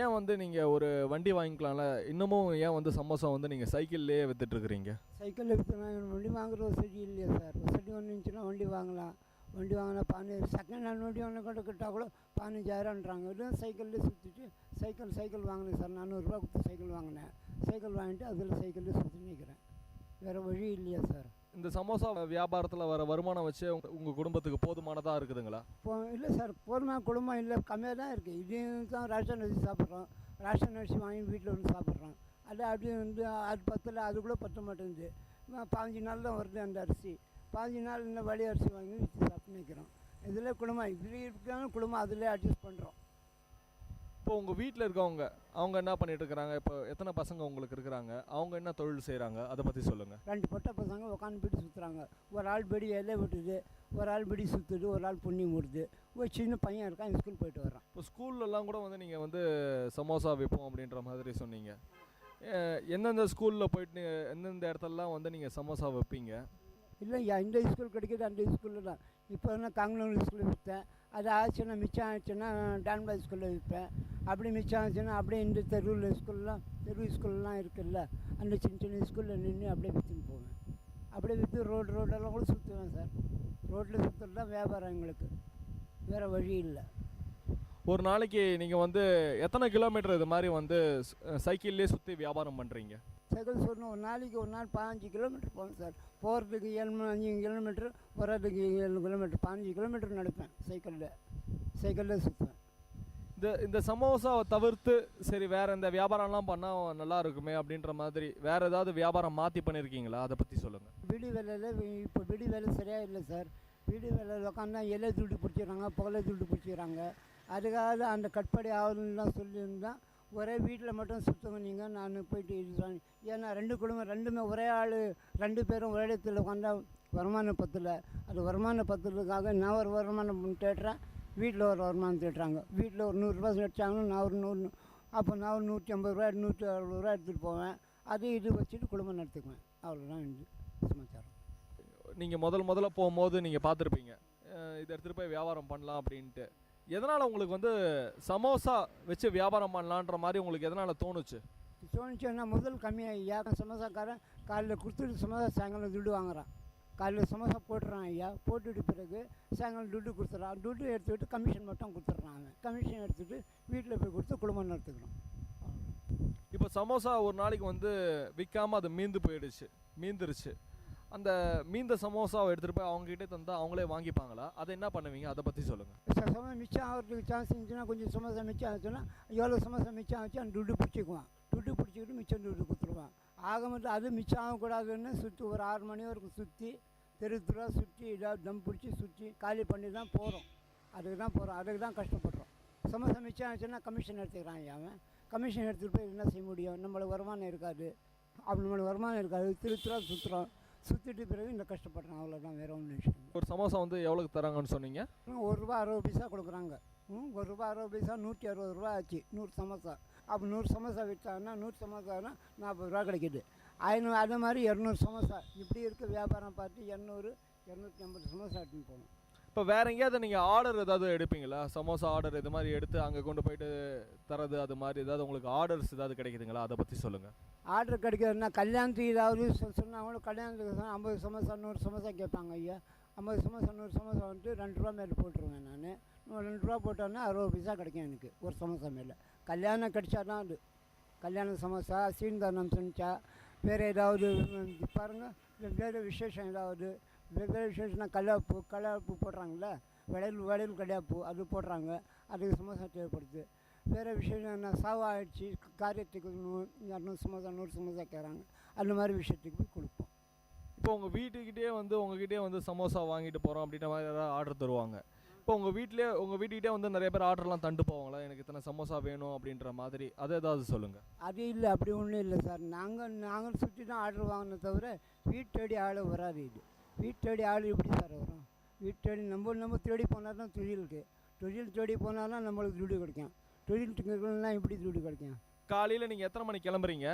ஏன் வந்து நீங்கள் ஒரு வண்டி வாங்கிக்கலாம்ல, இன்னமும் ஏன் வந்து சமோசா வந்து நீங்கள் சைக்கிள்லேயே விற்றுட்ருக்குறீங்க? சைக்கிளில் விற்றுனா வண்டி வாங்குற வசதி இல்லையா சார்? வசதி ஒன்று இருந்துச்சுன்னா வண்டி வாங்கலாம். வண்டி வாங்கினா 15 செகண்ட் ஹேண்ட் வண்டி ஒன்று கூட கிட்டால் கூட 15,000ன்றாங்க. இதுவும் சைக்கிள்லேயே சுற்றிட்டு சைக்கிள் வாங்கினேன் சார். 400 ரூபா கொடுத்து சைக்கிள் வாங்கினேன். சைக்கிள் வாங்கிட்டு அதில் சைக்கிளில் சுற்றி நிற்கிறேன். வேறு வழி இல்லையா சார்? இந்த சமோசா வியாபாரத்தில் வர வருமானம் வச்சு உங்கள் குடும்பத்துக்கு போதுமானதாக இருக்குதுங்களா? இல்லை சார், போதுமான குடும்பம் இல்லை, கம்மியாக தான் இருக்குது. இதையும் தான் ரேஷன் அரிசி சாப்பிட்றோம். ரேஷன் அரிசி வாங்கி வீட்டில் வந்து சாப்பிட்றோம். அது அப்படியே வந்து அது பத்தில் அது கூட பற்ற மாட்டேங்குது. 15 நாள் தான் வருது அந்த அரிசி. 15 நாள் இந்த வழி அரிசி வாங்கி வச்சு சாப்பிட்டு நிற்கிறோம். இதில் குடும்பம் இப்படி இருக்கான குடும்பம் அதிலே அட்ஜஸ்ட் பண்ணுறோம். இப்போ உங்கள் வீட்டில் இருக்கவங்க அவங்க என்ன பண்ணிட்டு இருக்கிறாங்க? இப்போ எத்தனை பசங்க உங்களுக்கு இருக்கிறாங்க? அவங்க என்ன தொழில் செய்கிறாங்க, அதை பற்றி சொல்லுங்கள். 2 பொட்டை பசங்க உட்காந்து பீடி சுற்றுறாங்க. ஒரு ஆள் பீடி இலை விட்டுது, ஒரு ஆள் பீடி சுற்றுது, ஒரு ஆள் புண்ணி மூடுது. ஒரு சின்ன பையன் இருக்கான், ஸ்கூல் போயிட்டு வரான். இப்போ ஸ்கூல்லலாம் கூட வந்து நீங்கள் வந்து சமோசா விற்போம் அப்படின்ற மாதிரி சொன்னீங்க. எந்தெந்த ஸ்கூலில் போயிட்டு எந்தெந்த இடத்துலலாம் வந்து நீங்கள் சமோசா வைப்பீங்க? இல்லையா, இந்த ஸ்கூல் கிடைக்கிது அந்த ஸ்கூலில் தான். இப்போ என்ன காங்கநல்லூர் ஸ்கூலில் விற்பேன். அது ஆச்சுன்னா மிச்சம் ஆச்சுன்னா டான்பாய் ஸ்கூலில் விற்பேன். அப்படி மிச்சம் ஆச்சுன்னா அப்படியே இந்த தெரு ஸ்கூல்லாம் இருக்குல்ல, அந்த சின்ன ஸ்கூலில் நின்று அப்படியே விற்றுன்னு போவேன். அப்படியே விற்று ரோடெல்லாம் கூட சுற்றுவேன் சார். ரோட்டில் சுற்றுறது தான் வியாபாரம் எங்களுக்கு, வேறு வழி இல்லை. ஒரு நாளைக்கு நீங்கள் வந்து எத்தனை கிலோமீட்டர் இது மாதிரி வந்து சைக்கிள்லேயே சுற்றி வியாபாரம் பண்ணுறீங்க? சைக்கிள் சொல்லணும், ஒரு நாளைக்கு 15 கிலோமீட்டர் போவேன் சார். போகிறதுக்கு 5 கிலோமீட்டர், வர்றதுக்கு 7 கிலோமீட்டர், 15 கிலோமீட்டர் நடப்பேன் சைக்கிளில் சுற்றுவேன். இந்த சமோசாவை தவிர்த்து சரி வேறு இந்த வியாபாரம்லாம் பண்ணால் நல்லா இருக்குமே அப்படின்ற மாதிரி வேறு ஏதாவது வியாபாரம் மாற்றி பண்ணியிருக்கீங்களா? அதை பற்றி சொல்லுங்கள். பீடி வேலையில் இப்போ பீடி வேலை சரியாக இல்லை சார். பீடி வேலையில் உட்காந்தா இலை துண்டு பிடிச்சிக்கிறாங்க, புகலை துண்டு பிடிச்சிக்கிறாங்க. அதுக்காக அந்த கட்படி ஆகணும்லாம் சொல்லியிருந்தால் ஒரே வீட்டில் மட்டும் சுற்றுங்க நீங்கள், நான் போயிட்டு இது. ஏன்னா 2 குடும்பம் ரெண்டுமே ஒரே ஆள், 2 பேரும் ஒரே இடத்துல உட்காந்தா வருமானம் பத்தலை. அது வருமானம் பத்துறதுக்காக நான் ஒரு வருமானம் தேடுறேன், வீட்டில் ஒரு வருமானம் தேடுறாங்க. வீட்டில் ஒரு 100 ரூபா வச்சாங்கன்னா நான் ஒரு 100, அப்போ நான் ஒரு 150 ரூபா 160 ரூபா எடுத்துகிட்டு போவேன். அது இது வச்சுட்டு குடும்பம் நடத்துக்குவேன். அவ்வளோதான் இது சமாச்சாரம். நீங்கள் முதல்ல போகும்போது நீங்கள் பார்த்துருப்பீங்க இதை எடுத்துகிட்டு போய் வியாபாரம் பண்ணலாம் அப்படின்ட்டு. எதனால் உங்களுக்கு வந்து சமோசா வச்சு வியாபாரம் பண்ணலான்ற மாதிரி உங்களுக்கு எதனால் தோணுச்சுன்னா முதல் கம்மியாக ஐயா, சமோசாக்காரன் காலையில் கொடுத்துட்டு சமோசா சாயங்காலம் துட்டு வாங்குறான். காலையில் சமோசா போட்டுறான் ஐயா, போட்டுட்டு பிறகு சாயங்காலம் துட்டு கொடுத்துட்றான். துட்டு எடுத்துக்கிட்டு கமிஷன் மட்டும் கொடுத்துட்றான். அவன் கமிஷன் எடுத்துகிட்டு வீட்டில் போய் கொடுத்து குடும்பம் நடத்துக்கிறோம். இப்போ சமோசா ஒரு நாளைக்கு வந்து விற்காமல் அது மீந்துருச்சு. அந்த மீந்த சமோசாவை எடுத்துகிட்டு போய் அவங்ககிட்ட தந்தால் அவங்களே வாங்கிப்பாங்களா? அதை என்ன பண்ணுவீங்க, அதை பற்றி சொல்லுங்கள். சமோசா மிச்சம் ஆகிறதுக்கு சான்ஸ் இருந்துச்சுன்னா கொஞ்சம் சமோசா மிச்சம் ஆச்சுன்னா எவ்வளோ சமோசா மிச்சம் ஆச்சு அந்த துட்டு பிடிச்சிக்குவான். துட்டு பிடிச்சிக்கிட்டு மிச்சம் துட்டு கொடுத்துருவான். ஆக மட்டும் அது மிச்சம் ஆகக்கூடாதுன்னு சுற்றி ஒரு 6 மணி வரைக்கும் சுற்றி தெருத்துறா சுற்றி ஏதாவது தம் பிடிச்சி சுற்றி காலி பண்ணி தான் போகிறோம். அதுக்கு தான் கஷ்டப்படுறோம். சமோசா மிச்சம் ஆச்சுன்னா கமிஷன் எடுத்துக்கிறான் அவன். கமிஷன் எடுத்துகிட்டு போய் என்ன செய்ய முடியும்? நம்மளுக்கு வருமானம் இருக்காது. திருத்துறா சுற்றிட்டு பிறகு இந்த கஷ்டப்படுறான். அவ்வளோதான், வேறு ஒன்றும் விஷயம். ஒரு சமோசா வந்து எவ்வளோக்கு தராங்கன்னு சொன்னீங்க? 1 ரூபா 60 பைசா கொடுக்குறாங்க. ரூபா 60 பைசா 160 ரூபா ஆச்சு 100 சமோசா. அப்போ 100 சமோசா விற்றாங்கன்னா 100 சமோசானா 40 ரூபா கிடைக்கிது. 500 அதே மாதிரி 200 சமோசா இப்படி இருக்க வியாபாரம் பார்த்து 200 250 சமோசா எடுத்துன்னு போகணும். இப்போ வேற எங்கேயாவது நீங்கள் ஆர்டர் ஏதாவது எடுப்பீங்களா? சமோசா ஆர்டர் இது மாதிரி எடுத்து அங்கே கொண்டு போயிட்டு தரது அது மாதிரி ஏதாவது உங்களுக்கு ஆர்டர்ஸ் ஏதாவது கிடைக்குதுங்களா? அதை பற்றி சொல்லுங்கள். ஆர்டர் கிடைக்கிறதுனா கல்யாணத்துக்கு ஏதாவது சொன்னாலும் கல்யாணத்துக்கு சொன்னால் 50 சமோசா 100 சமோசா கேட்பாங்க. ஐயா 50 சமோசா 100 சமோசா வந்துட்டு 2 ரூபா மேலே போட்டுருவேன். நான் 2 ரூபா போட்டோன்னா 60 பைசா கிடைக்கும் எனக்கு ஒரு சமோசா மேலே. கல்யாணம் கிடைச்சா தான் அது கல்யாண சமோசா. சீன்தானம் செஞ்சா வேறு ஏதாவது பாருங்கள், வேறு விசேஷம் ஏதாவது வேறு விசேஷம்னா கல்யாணப்பூ போடுறாங்களே, வளையல் கல்யாணப்பூ அது போடுறாங்க, அதுக்கு சமோசா தேவைப்படுது. வேறு விஷயம் என்ன சாவா ஆகிடுச்சு காரியத்துக்கு 200 சமோசா 100 சமோசா கேட்குறாங்க, அந்த மாதிரி விஷயத்துக்கு போய் கொடுப்போம். இப்போ உங்கள் உங்ககிட்டே வந்து சமோசா வாங்கிட்டு போகிறோம் அப்படின்ற மாதிரி ஏதாவது ஆர்டர் தருவாங்க. இப்போ உங்கள் வீட்டுக்கிட்டே வந்து நிறைய பேர் ஆர்டர்லாம் தண்டு போவாங்களா, எனக்கு இத்தனை சமோசா வேணும் அப்படின்ற மாதிரி, அதை ஏதாவது சொல்லுங்கள். அது இல்லை, அப்படி ஒன்றும் இல்லை சார். நாங்கள் சுற்றி தான் ஆர்டர் வாங்கினே தவிர வீட்டு தேடி ஆள் வராது. இது வீட்டு தேடி ஆள் எப்படி சார் வரும்? வீட்டு தேடி நம்ம தேடி போனால் தான் தொழில் தேடி போனால் தான் நம்மளுக்கு துடி கிடைக்கும். தொழில் இருக்கணும்னா எப்படி துடி கிடைக்கும்? காலையில் நீங்கள் எத்தனை மணிக்கு கிளம்புறீங்க?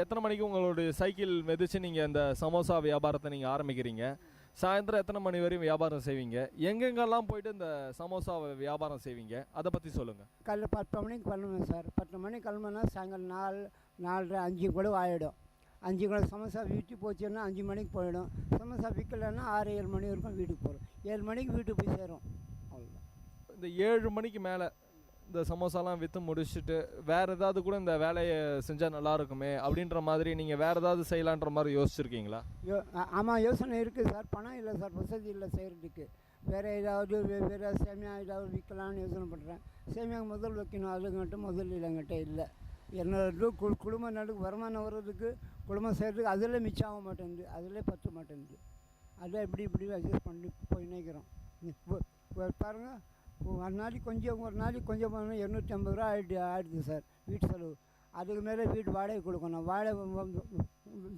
எத்தனை மணிக்கு உங்களுடைய சைக்கிள் மிதித்து நீங்கள் இந்த சமோசா வியாபாரத்தை நீங்கள் ஆரம்பிக்கிறீங்க? சாயந்தரம் எத்தனை மணி வரையும் வியாபாரம் செய்வீங்க? எங்கெங்கெல்லாம் போயிட்டு இந்த சமோசா வியாபாரம் செய்வீங்க? அதை பற்றி சொல்லுங்கள். காலையில் 10 மணிக்கு கிளம்புவேன் சார். 10 மணிக்கு கிளம்புனா சாயங்காலம் 4, 4:30, 5 கூட ஆகிடும். 5 கூட சமோசா வீட்டுக்கு போச்சுன்னா 5 மணிக்கு போயிடும். சமோசா விற்கலைன்னா 6, 7 மணி வரைக்கும் வீட்டுக்கு போகிறோம். 7 மணிக்கு வீட்டுக்கு போய் சேரும். அவ்வளோதான். இந்த 7 மணிக்கு மேலே இந்த சமோசாலாம் விற்று முடிச்சுட்டு வேறு ஏதாவது கூட இந்த வேலையை செஞ்சால் நல்லா இருக்குமே அப்படின்ற மாதிரி நீங்கள் வேறு ஏதாவது செய்யலான்ற மாதிரி யோசிச்சுருக்கீங்களா? ஆமாம், யோசனை இருக்குது சார். பணம் இல்லை சார், வசதி இல்லை செய்கிறதுக்கு. வேறு ஏதாவது வேறு சேமியா ஏதாவது விற்கலான்னு யோசனை பண்ணுறேன். சேமியாவுக்கு முதல் வைக்கணும், அதுங்கிட்ட முதல் இல்லைங்கிட்ட இல்லை. என்னோட குடும்பம் வருமானம் வர்றதுக்கு குடும்பம் செய்கிறதுக்கு அதில் மிச்சம் ஆக மாட்டேங்குது, அதில் பற்ற மாட்டேங்குது. அதை இப்படி அட்ஜஸ்ட் பண்ணி போய் நினைக்கிறோம். பாருங்கள், ஒரு நாளைக்கு கொஞ்சம் போனால் 250 ரூபா ஆகிடுது சார் வீட்டு செலவு. அதுக்கு மேலே வீட்டு வாடகை கொடுக்கணும்.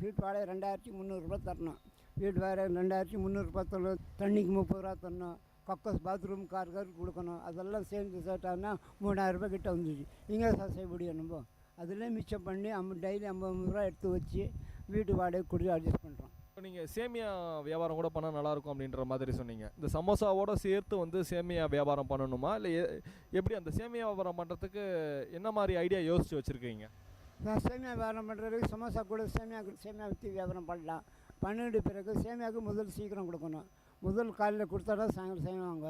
வீட்டு வாடகை 2300 ரூபா தரணும். வீட்டு வாடகை 2300 ரூபா தரணும். தண்ணிக்கு 30 ரூபா தரணும். கக்கஸ் பாத்ரூம் கார் கொடுக்கணும். அதெல்லாம் சேர்ந்து சேர்த்தாங்கன்னா 3000 ரூபாய் கிட்ட வந்துச்சு. இங்கே சார் செய்ய முடியும் நம்ம. அதில் மிச்சம் பண்ணி டெய்லி 50 ரூபா எடுத்து வச்சு வீட்டு வாடகை கொடுத்து அட்ஜஸ்ட் பண்ணுறோம். இப்போ நீங்கள் சேமியா வியாபாரம் கூட பண்ணால் நல்லாயிருக்கும் அப்படின்ற மாதிரி சொன்னீங்க. இந்த சமோசாவோட சேர்த்து வந்து சேமியா வியாபாரம் பண்ணணுமா, இல்லை எப்படி அந்த சேமியா வியாபாரம் பண்ணுறதுக்கு என்ன மாதிரி ஐடியா யோசித்து வச்சுருக்கீங்க? நான் சேமியா வியாபாரம் பண்ணுறதுக்கு சமோசா கூட சேமியா விற்று வியாபாரம் பண்ணலாம். பண்ணிட்டு பிறகு சேமியாவுக்கு முதல் சீக்கிரம் கொடுக்கணும். முதல் காலையில் கொடுத்தா தான் சாயங்காலம் செய்வாங்க.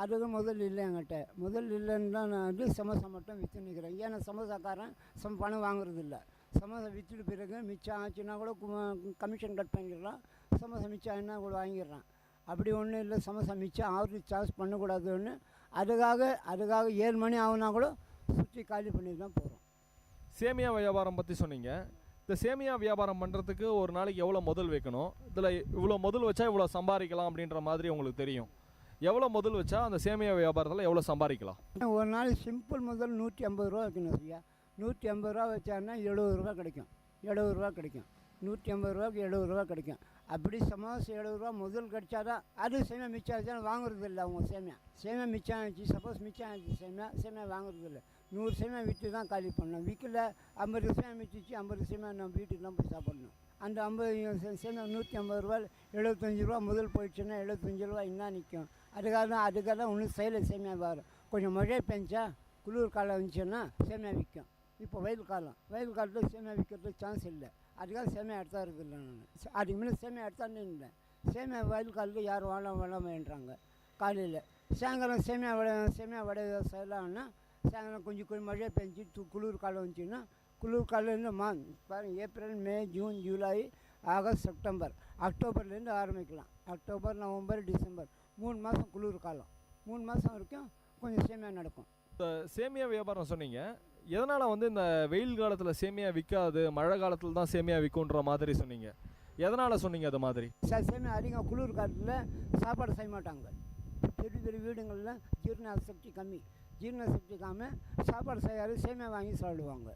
அதுக்கு முதல் இல்லை என்கிட்ட. முதல் இல்லைன்னு தான் நான் வந்து சமோசா மட்டும் விற்று நிற்கிறேன். ஏன்னா சமோசாக்காரன் பணம் வாங்குறது இல்லை. சமோசா விற்றுட்டு பிறகு மிச்சம் ஆச்சுன்னா கூட கமிஷன் கட் பண்ணிடலாம். சமோசா மிச்சம் ஆச்சுன்னா கூட வாங்கிடுறான். அப்படி ஒன்றும் இல்லை. சமோசா மிச்சம் அவருக்கு சார்ஜ் பண்ணக்கூடாதுன்னு அதுக்காக 7 மணி ஆகுனா கூட சுற்றி காலி பண்ணி தான் போகிறோம். சேமியா வியாபாரம் பற்றி சொன்னீங்க. இந்த சேமியா வியாபாரம் பண்ணுறதுக்கு ஒரு நாளைக்கு எவ்வளோ முதல் வைக்கணும், இதில் இவ்வளோ முதல் வச்சா இவ்வளோ சம்பாதிக்கலாம் அப்படின்ற மாதிரி உங்களுக்கு தெரியும். எவ்வளோ முதல் வச்சா அந்த சேமியா வியாபாரத்தில் எவ்வளோ சம்பாதிக்கலாம்? ஒரு நாளைக்கு சிம்பிள் முதல் 150 ரூபா வைக்கணும் ஐயா. 150 ரூபா வச்சாருன்னா 70 ரூபா கிடைக்கும். 70 ரூபா கிடைக்கும். 150 ரூபாய்க்கு 70 ரூபா கிடைக்கும். அப்படி சமோசா 70 ரூபா முதல் கிடைச்சாதான் அது சேமியா மிச்சம் ஆச்சுன்னா வாங்குறது இல்லை. அவங்க சேமியா மிச்சம் ஆச்சு. சப்போஸ் மிச்சம் ஆச்சு சேமியா வாங்குறது இல்லை. 100 சேமியா விற்று தான் காலி பண்ணணும். விற்கல 50 சேமியா மிச்சிச்சு 50 சேமியா நம்ம வீட்டுக்குலாம் போய் சாப்பிடணும். அந்த 50 சேமியா 150 ரூபா 75 ரூபா முதல் போயிடுச்சுன்னா 75 ரூபா இன்னும் நிற்கும். அதுக்காக தான் ஒன்றும் செய்யலை. சேமியா வரும். கொஞ்சம் மழை பெஞ்சா குளிர் காலம் வந்துச்சுன்னா சேமியா விற்கும். இப்போ வெயில் காலத்தில் சேமியா விற்கிறதுக்கு சான்ஸ் இல்லை. அதுக்காக சேமியா எடுத்தா இருக்குல்ல. நான் அதுக்கு முன்னே சேமியா எடுத்தான்னு இருந்தேன். சேமியா வெயில் காலத்தில் யார் வேண்டாமேன்றாங்க. காலையில் சாயங்காலம் சேமியா வடை செய்யலாம்னா சாயங்காலம் கொஞ்சம் மழை பெஞ்சு குளிர் காலம் வந்துச்சுன்னா குளிர் காலையில் பாருங்கள், ஏப்ரல், மே, ஜூன், ஜூலை, ஆகஸ்ட், செப்டம்பர், அக்டோபர்லேருந்து ஆரம்பிக்கலாம். அக்டோபர், நவம்பர், டிசம்பர் 3 மாதம் குளிர் காலம். 3 மாதம் வரைக்கும் கொஞ்சம் சேமியா நடக்கும். இந்த சேமியா வியாபாரம் சொன்னீங்க. எதனால் வந்து இந்த வெயில் காலத்தில் சேமியா விற்காது, மழை காலத்தில் தான் சேமியா விற்குன்ற மாதிரி சொன்னீங்க. எதனால் சொன்னீங்க அது மாதிரி? சேமியா அதிகம் குளிர் காலத்தில் சாப்பாடு செய்ய மாட்டாங்க. பெரிய பெரிய வீடுங்களில் ஜீரண சக்தி கம்மி. சாப்பாடு செய்யாது சேமியா வாங்கி சாப்பிடுவாங்க.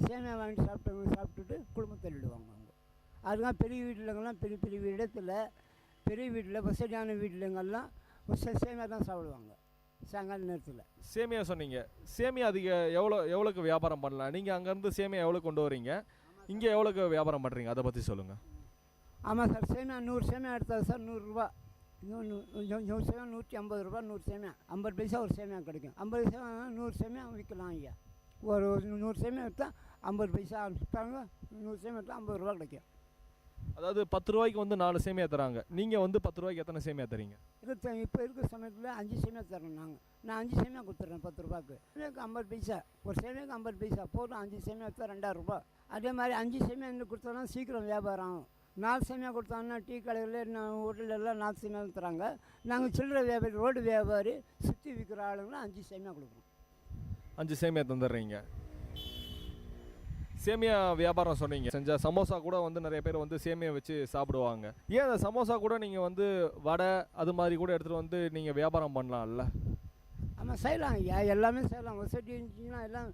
சேமியா வாங்கி சாப்பிட்டுட்டு குடும்பம் தள்ளிடுவாங்க அவங்க. அதுதான் பெரிய வீட்டிலங்கள்லாம் பெரிய பெரிய இடத்துல பெரிய வீட்டில் வசதியான வீட்டிலங்கள்லாம் சேமியா தான் சாப்பிடுவாங்க. சாயங்கால நேரத்தில். சேமியா சொன்னீங்க, சேமியா அதிக எவ்வளோக்கு வியாபாரம் பண்ணலாம்? நீங்கள் அங்கேருந்து சேமியா எவ்வளோ கொண்டு வரீங்க, இங்கே எவ்வளோக்கு வியாபாரம் பண்ணுறீங்க, அதை பற்றி சொல்லுங்கள். ஆமாம் சார், சேமியா 100 சேமியா எடுத்தால் சார் 100 ரூபா. 100 சேமியா 150 ரூபா. 100 சேமியா 50 பைசா ஒரு சேமியா கிடைக்கும். 50 சேமியா 100 சேமியா விற்கலாம் ஐயா. ஒரு 100 சேமியா எடுத்தால் 50 பைசா விற்பாங்க. 100 சேமியா எடுத்தால் 50 ரூபா கிடைக்கும். அதாவது 10 ரூபாய்க்கு வந்து 4 சேமியா தராங்க. நீங்கள் வந்து 10 ரூபாய்க்கு எத்தனை சேமியா தரீங்க? இப்போ இருக்கிற சமயத்தில் 5 சேமியா தரோம் நாங்கள். நான் 5 சேமியா கொடுத்துட்றேன் 10 ரூபாய்க்கு. சேமியாவுக்கு 50 பைசா, ஒரு சேமியாவுக்கு 50 பைசா போதும். 5 சேமியா எடுத்தால் 2000 ரூபா. அதே மாதிரி 5 சேமியா இன்னும் கொடுத்தோன்னா சீக்கிரம் வியாபாரம் ஆகும். 4 சேமியா கொடுத்தாங்கன்னா டீ கடையில் ஹோட்டலெல்லாம் 4 சேமியா தராங்க. நாங்கள் சில்லறை வியாபாரி, ரோடு வியாபாரி, சுற்றி விற்கிற ஆளுங்களும் 5 சேமியா கொடுக்குறோம். 5 சேமியா தந்துடுறீங்க. சேமியா வியாபாரம் சொன்னீங்க, செஞ்ச சமோசா கூட வந்து நிறைய பேர் வந்து சேமியா வச்சு சாப்பிடுவாங்க. ஏன் அந்த சமோசா கூட நீங்கள் வந்து வடை அது மாதிரி கூட எடுத்துகிட்டு வந்து நீங்கள் வியாபாரம் பண்ணலாம்ல? ஆமாம், செய்யலாம் ஐயா, எல்லாமே செய்யலாம். வசதி இருந்துச்சுன்னா எல்லாம்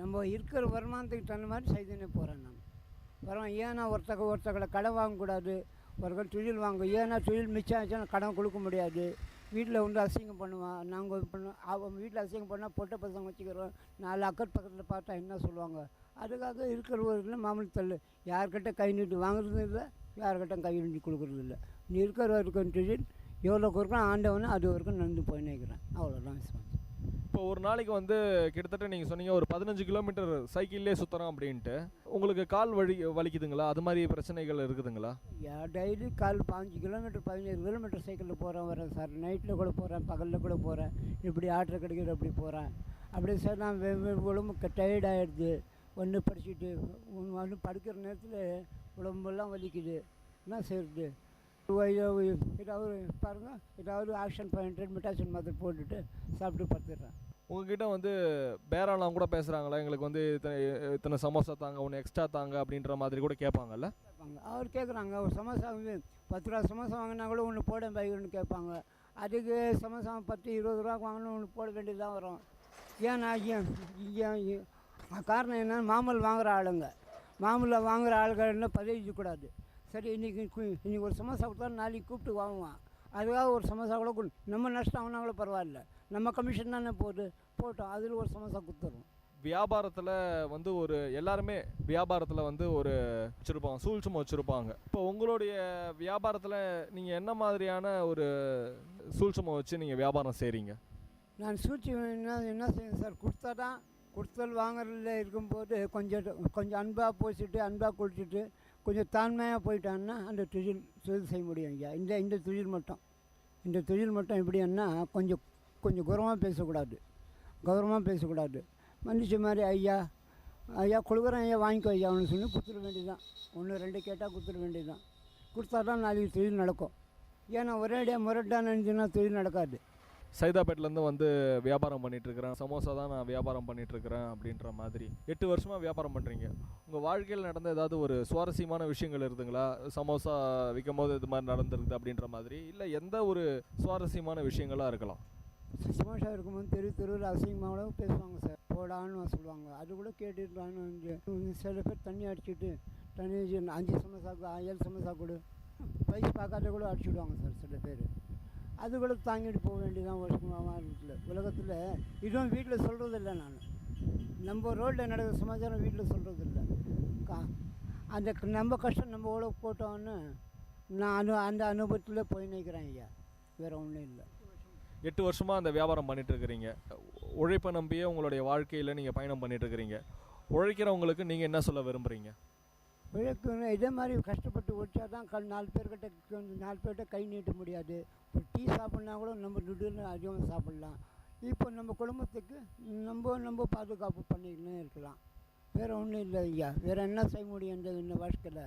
நம்ம இருக்கிற வருமானத்துக்கு தகுந்த மாதிரி செய்துன்னு போகிறேன் நான். வரோம். ஏன்னா ஒருத்தங்களை கடன் வாங்கக்கூடாது, ஒருத்தர் தொழில் வாங்க. ஏன்னா தொழில் மிச்சம் ஆச்சுன்னா கடன் கொடுக்க முடியாது. வீட்டில் வந்து அசிங்கம் பண்ணுவான். நாங்கள் பண்ணுவோம், அவங்க வீட்டில் அசிங்கம் பண்ணால் பொட்டை பசங்க வச்சுக்கிறோம். 4 அக்கட் பக்கத்தில் பார்த்தா என்ன சொல்லுவாங்க? அதுக்காக இருக்கிற ஒரு மாமூல் தள்ளு. யார்கிட்ட கை நீட்டு வாங்குறது இல்லை, யார்கிட்ட கை நீட்டி கொடுக்குறது இல்லை. நீ இருக்கிற தொழில் எவ்வளோ கொடுக்குறோம் ஆண்டவனே அது வரைக்கும் நடந்து போய் நிற்கிறேன். அவ்வளோதான் விசுவாசம். இப்போ ஒரு நாளைக்கு வந்து கிட்டத்தட்ட நீங்கள் சொன்னீங்க ஒரு 15 கிலோமீட்டர் சைக்கிள்லே சுற்றுறோம் அப்படின்ட்டு. உங்களுக்கு கால் வலிக்குதுங்களா? அது மாதிரி பிரச்சனைகள் இருக்குதுங்களா? டெய்லி கால் 5 கிலோமீட்டர் 17 கிலோமீட்டர் சைக்கிளில் போகிறேன் வரேன் சார். நைட்டில் கூட போகிறேன், பகலில் கூட போகிறேன். இப்படி ஆட்டோ கிடைக்கிற அப்படி போகிறேன். அப்படி சார் நான் உடம்புக்கு டயர்ட் ஆகிடுது. ஒன்று படிச்சுட்டு ஒன்று படுக்கிற நேரத்தில் உடம்பெல்லாம் வலிக்குது. என்ன செய்யுது? ஏதாவது பாருங்கள், ஏதாவது ஆக்ஷன் பாயிண்ட் மெட்டாக்ஷன் மாத்திரை போட்டுட்டு சாப்பிட்டு படுத்துடுறேன். உங்ககிட்ட வந்து பேரெல்லாம் கூட பேசுகிறாங்களா? எங்களுக்கு வந்து இத்தனை சமோசா தாங்க, ஒன்று எக்ஸ்ட்ரா தாங்க அப்படின்ற மாதிரி கூட கேட்பாங்கல்ல? அவர் கேட்குறாங்க. ஒரு சமோசா 10 ரூபா சமோசா வாங்கினா கூட ஒன்று போட பைக்குன்னு கேட்பாங்க. அதுக்கு சமோசா 10-20 ரூபாய்க்கு வாங்கணும், ஒன்று போட வேண்டியதாக வரும். ஏன்னா காரணம் என்னென்னா மாமல் வாங்குகிற ஆளுங்க, மாமூலில் வாங்குகிற ஆளுங்க என்ன பதிவிக்கக்கூடாது. சரி, இன்றைக்கி ஒரு சமோசா கொடுத்தா நாளைக்கு கூப்பிட்டு வாங்குவான். அதுக்காக ஒரு சமோசா கூட நம்ம நஷ்டம் ஆகுனா கூட பரவாயில்ல, நம்ம கமிஷன் தானே போட்டோம், அதில் ஒரு சமோசா கொடுத்துருவோம். வியாபாரத்தில் வந்து ஒரு எல்லாருமே வியாபாரத்தில் வந்து ஒரு வச்சுருப்பாங்க, சூழ்ச்சிமை வச்சுருப்பாங்க. இப்போ உங்களுடைய வியாபாரத்தில் நீங்கள் என்ன மாதிரியான ஒரு சூழ்ச்சிமை வச்சு நீங்கள் வியாபாரம் செய்கிறீங்க? நான் சூழ்ச்சி என்ன செய்வேன் சார், கொடுத்தல் வாங்குறதுல இருக்கும்போது கொஞ்சம் அன்பாக போச்சுட்டு, அன்பாக கொடுத்துட்டு, கொஞ்சம் தாழ்மையாக போயிட்டான்னா அந்த தொழில் செய்ய முடியும் ஐயா. இந்த தொழில் மட்டும் எப்படின்னா கொஞ்சம் கௌரவமாக பேசக்கூடாது. மன்னிச்ச மாதிரி ஐயா கொடுக்குறேன் ஐயா, வாங்கிக்கோ ஐயா அவனு சொல்லி கொடுத்துட வேண்டியதுதான். 1-2 கேட்டால் கொடுத்துட வேண்டியதுதான். கொடுத்தா தான் நாளைக்கு தொழில் நடக்கும். ஏன்னா ஒரேடியாக முரட்டான்னு நினச்சுன்னா தொழில் நடக்காது. சைதாப்பேட்டிலேருந்து வந்து வியாபாரம் பண்ணிகிட்ருக்கிறேன், சமோசா தான் நான் வியாபாரம் பண்ணிகிட்ருக்கிறேன் அப்படின்ற மாதிரி 8 வருஷமாக வியாபாரம் பண்ணுறீங்க. உங்கள் வாழ்க்கையில் நடந்த ஏதாவது ஒரு சுவாரஸ்யமான விஷயங்கள் இருக்குதுங்களா? சமோசா விற்கும் போது இது மாதிரி நடந்துருக்குது அப்படின்ற மாதிரி, இல்லை எந்த ஒரு சுவாரஸ்யமான விஷயங்களாக இருக்கலாம்? சமோசா இருக்கும்போது தெருவில் அசிங்கமாக பேசுவாங்க சார், போடான்னு சொல்லுவாங்க. அது கூட கேட்டுட்டான்னு சில பேர் தண்ணி அடிச்சுட்டு 5 சமோசாவுக்கு 7 சமோசா கொடு, வயசு பார்க்காத கூட அடிச்சுடுவாங்க சார் சில பேர். அது கூட தாங்கிட்டு போக வேண்டியதான் உலகத்தில். இதுவும் வீட்டில் சொல்கிறதில்ல. நான் நம்ம ரோட்டில் நடக்கிற சமாச்சாரம் வீட்டில் சொல்கிறதில்ல. அந்த நம்ம கஷ்டம் நம்ம எவ்வளோ போட்டோன்னு நான் அந்த அனுபவத்தில் போய் நிற்கிறேன் ஐயா, வேறு ஒன்றும் இல்லை. 8 வருஷமாக அந்த வியாபாரம் பண்ணிகிட்ருக்கிறீங்க. உழைப்பை நம்பியே உங்களுடைய வாழ்க்கையில் நீங்கள் பயணம் பண்ணிகிட்ருக்கிறீங்க. உழைக்கிறவங்களுக்கு நீங்கள் என்ன சொல்ல விரும்புகிறீங்க? உழைக்கணும், இதே மாதிரி கஷ்டப்பட்டு உழைச்சா தான் 4 பேர்கிட்ட கை நீட்ட முடியாது. இப்போ டீ சாப்பிட்னா கூட நம்ம துட்டு அதிகமாக சாப்பிட்லாம். இப்போ நம்ம குடும்பத்துக்கு நம்ம பாதுகாப்பு பண்ணிக்கினே இருக்கலாம். வேறு ஒன்றும் இல்லை ஐயா, வேறு என்ன செய்ய முடியும் இந்த வருஷத்தில்?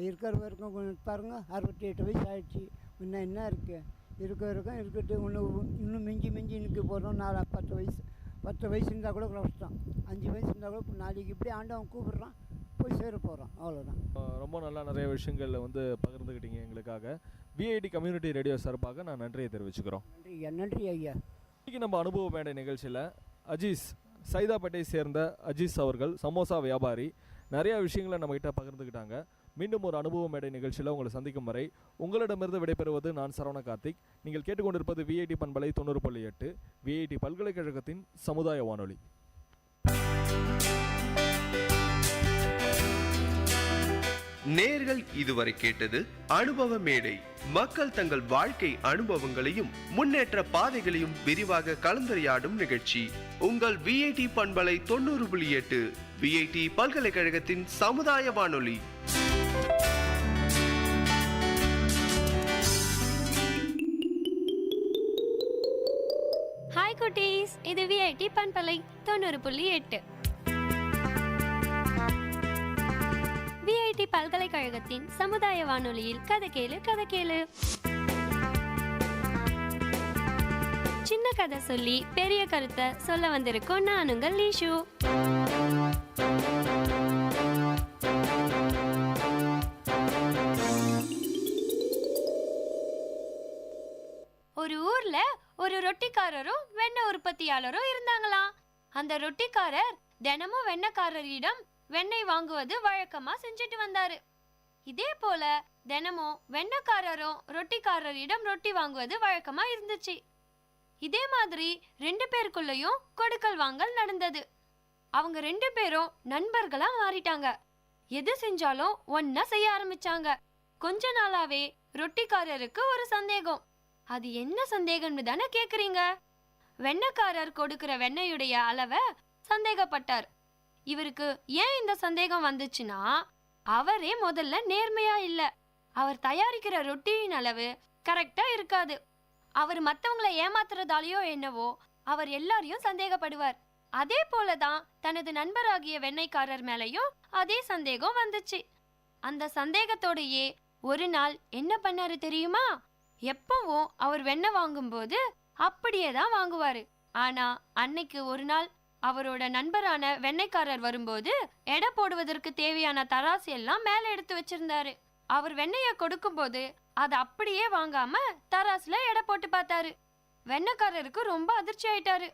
இருக்கிற வரைக்கும் கொஞ்சம் பாருங்கள், 68 வயசு ஆகிடுச்சு. இன்னும் என்ன இருக்குது? இருக்கட்டு இன்னும் மிஞ்சி நிற்க போகிறோம். 10 வயசு இருந்தால் கூட கஷ்டம், 5 வயசு இருந்தால் கூட இப்போ நாளைக்கு இப்படி ஆண்டவன் கூப்பிட்றான், போய் சேர போகிறோம், அவ்வளோதான். ரொம்ப நல்லா நிறைய விஷயங்கள் வந்து பகிர்ந்துக்கிட்டீங்க எங்களுக்காக. விஐடி கம்யூனிட்டி ரேடியோ சார்பாக நான் நன்றியை தெரிவிச்சுக்கிறோம். நன்றி ஐயா. இன்றைக்கி நம்ம அனுபவ மேடை நிகழ்ச்சியில் அஜீஸ், சைதாப்பேட்டை சேர்ந்த அஜீஸ் அவர்கள் சமோசா வியாபாரி, நிறையா விஷயங்களை நம்மகிட்ட பகிர்ந்துக்கிட்டாங்க. மீண்டும் ஒரு அனுபவ மேடை நிகழ்ச்சியில் உங்களை சந்திக்கும் வரை உங்களிடமிருந்து விடைபெறுவது நான் சரவண கார்த்திக். நீங்கள் கேட்டுக்கொண்டிருப்பது விஐடி பண்பலை 90.8 விஐடி பல்கலைக்கழகத்தின் சமுதாய வானொலி. நேர்கள் இதுவரை கேட்டது அனுபவ மேடை. மக்கள் தங்கள் வாழ்க்கை அனுபவங்களையும் முன்னேற்ற பாதைகளையும் விரிவாக கலந்துரையாடும் நிகழ்ச்சி. உங்கள் விஐடி பண்பலை 90.8 விஐடி பல்கலைக்கழகத்தின் சமுதாய வானொலி. ஹாய் குட்டீஸ், இது விஐடி பண்பலை 90.8 விஐடி பல்கலைக்கழகத்தின் சமுதாய வானொலியில் கதை கேளு. சின்ன கதை சொல்லி பெரிய கருத்தை சொல்ல வந்திருக்கோம். நான் உங்கள் லீஷு. ஒரு ஊர்ல ஒரு ரொட்டிக்காரரும் வெண்ணெய் உற்பத்தியாளரும் இருந்தாங்களாம். அந்த ரொட்டிக்காரர் தினமும் வெண்ணெய்க்காரரிடம் வெண்ணெய் வாங்குவது வழக்கமா செஞ்சுட்டு வந்தாரு. இதே போல தினமும் வெண்ணெய்க்காரரும் ரொட்டிக்காரரிடம் ரொட்டி வாங்குவது வழக்கமா இருந்துச்சு. இதே மாதிரி 2 பேருக்குள்ளயும் கொடுக்கல் வாங்கல் நடந்தது. அவங்க 2 பேரும் நண்பர்களா மாறிட்டாங்க. எது செஞ்சாலும் ஒன்னா செய்ய ஆரம்பிச்சாங்க. கொஞ்ச நாளாவே ரொட்டிக்காரருக்கு ஒரு சந்தேகம். அது என்ன சந்தேகம்னு தானே கேக்குறீங்க? வெண்ணெய்க்காரர் கொடுக்கிற வெண்ணெயுடைய அளவை சந்தேகப்பட்டார். இவருக்கு ஏன் இந்த சந்தேகம் வந்துச்சுன்னா, அவரே முதல்ல நேர்மையா இல்ல. அவர் தயாரிக்கிற ரொட்டியின் அளவு கரெக்டா இருக்காது. அவர் மத்தவங்களை ஏமாத்துறதாலேயோ என்னவோ அவர் எல்லாரையும் சந்தேகப்படுவார். அதே போலதான் தனது நண்பராகிய வெண்ணெய்க்காரர் மேலையும் அதே சந்தேகம் வந்துச்சு. அந்த சந்தேகத்தோடையே ஒரு நாள் என்ன பண்ணாரு தெரியுமா? எப்பவும் அவர் வெண்ணெய் வாங்கும்போது அப்படியே தான் வாங்குவாரு. ஆனா அன்னைக்கு ஒரு நாள் அவரோட நண்பரான வெண்ணெய்க்காரர் வரும்போது எடை போடுவதற்கு தேவையான தராசு எல்லாம் மேல எடுத்து வச்சிருந்தாரு. அவர் வெண்ணெய கொடுக்கும்போது அதை அப்படியே வாங்காம தராசுல எடை போட்டு பார்த்தாரு. வெண்ணெய்க்காரருக்கு ரொம்ப அதிர்ச்சி ஆயிட்டாரு.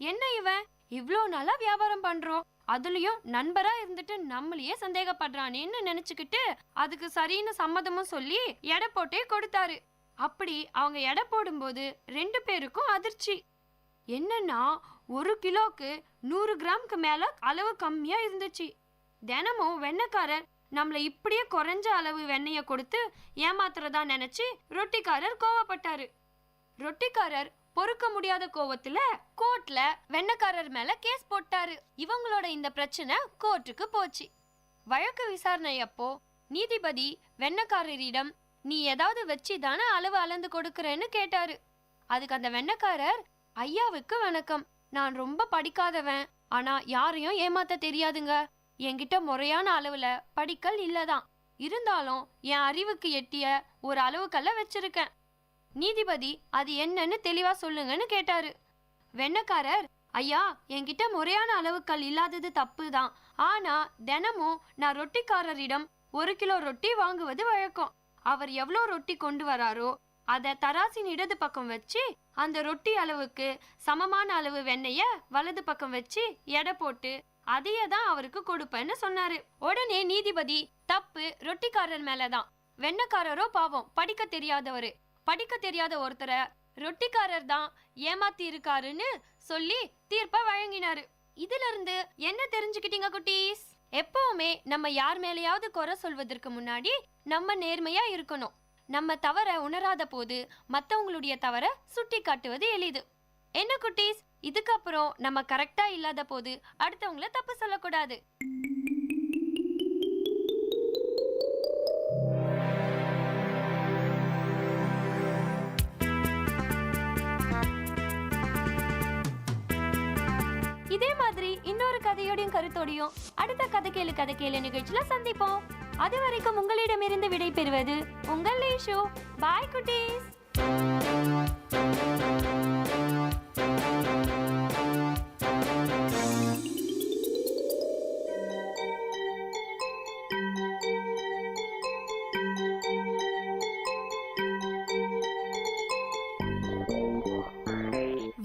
என்ன இவன் இவ்ளோ நாளா வியாபாரம் பண்றோம், அதுலயும் நண்பரா இருந்துட்டு நம்மளையே சந்தேகப்படுறானேன்னு நினைச்சுக்கிட்டு அதுக்கு சரின்னு சம்மதமும் சொல்லி எடை போட்டே கொடுத்தாரு. அப்படி அவங்க எடை போடும்போது 2 பேருக்கும் அதிர்ச்சி. என்னன்னா 1 கிலோக்கு 100 கிராம்க்கு மேல அளவு கம்மியா இருந்துச்சு. தினமும் வெண்ணெய்க்காரர் நம்மள இப்படியே குறைஞ்ச அளவு வெண்ணெய கொடுத்து ஏமாத்துறதா நினைச்சு ரொட்டிக்காரர் கோவப்பட்டாரு. ரொட்டிக்காரர் பொறுக்க முடியாத கோவத்துல கோர்ட்ல வெண்ணெய்க்காரர் மேல கேஸ் போட்டாரு. இவங்களோட இந்த பிரச்சனை கோர்ட்டுக்கு போச்சு. வழக்கு விசாரணை அப்போ நீதிபதி வெண்ணெய்க்காரரிடம் நீ ஏதாவது வச்சு தானே அளவு அளந்து கொடுக்கறேன்னு கேட்டாரு. அதுக்கு அந்த வெண்ணெய்க்காரர், ஐயாவுக்கு வணக்கம், நான் ரொம்ப படிக்காதவன், ஆனா யாரையும் ஏமாத்த தெரியாதுங்க. என்கிட்ட முறையான அளவுல படிக்கல் இல்லதான், இருந்தாலும் என் அறிவுக்கு எட்டிய ஒரு அளவுக்கல்ல வச்சிருக்கேன். நீதிபதி அது என்னன்னு தெளிவா சொல்லுங்கன்னு கேட்டாரு. வெண்ணெய்க்காரர், ஐயா என்கிட்ட முறையான அளவுக்கல் இல்லாதது தப்பு தான், ஆனா தினமும் நான் ரொட்டிக்காரரிடம் 1 கிலோ ரொட்டி வாங்குவது வழக்கம். அவர் எவ்வளோ ரொட்டி கொண்டு வராரோ அதை தராசின் இடது பக்கம் வச்சு அந்த ரொட்டி அளவுக்கு சமமான அளவு வெண்ணெய வலது பக்கம் வச்சு எடை போட்டு அதையே தான் அவருக்கு கொடுப்பேன்னு சொன்னாரு. உடனே நீதிபதி, தப்பு ரொட்டிக்காரர் மேலதான், வெண்ணெய்க்காரரோ பாவம் படிக்க தெரியாதவரு, படிக்க தெரியாத ஒருத்தரை ரொட்டிக்காரர் தான் ஏமாத்தி இருக்காருன்னு சொல்லி தீர்ப்பை வழங்கினாரு. இதுல இருந்து என்ன தெரிஞ்சுக்கிட்டீங்க குட்டீஸ்? எப்பவுமே நம்ம யார் மேலேயாவது குறை சொல்வதற்கு முன்னாடி நம்ம நேர்மையா இருக்கணும். நம்ம தவற உணராத போது மற்றவங்களுடைய தவற சுட்டி காட்டுவது எளிது. என்ன குட்டீஸ், இதுக்கப்புறம் நம்ம கரெக்டா இல்லாத போது அடுத்தவங்கள தப்பு சொல்லக்கூடாது. இதே மாதிரி இன்னொரு கதையோடையும் கருத்தோடையும் அடுத்த கதை கேளு நிகழ்ச்சியில சந்திப்போம். அது வரைக்கும் உங்களிடமிருந்து விடை பெறுவது உங்கள் லேஷு. பாய் குட்டீஸ்.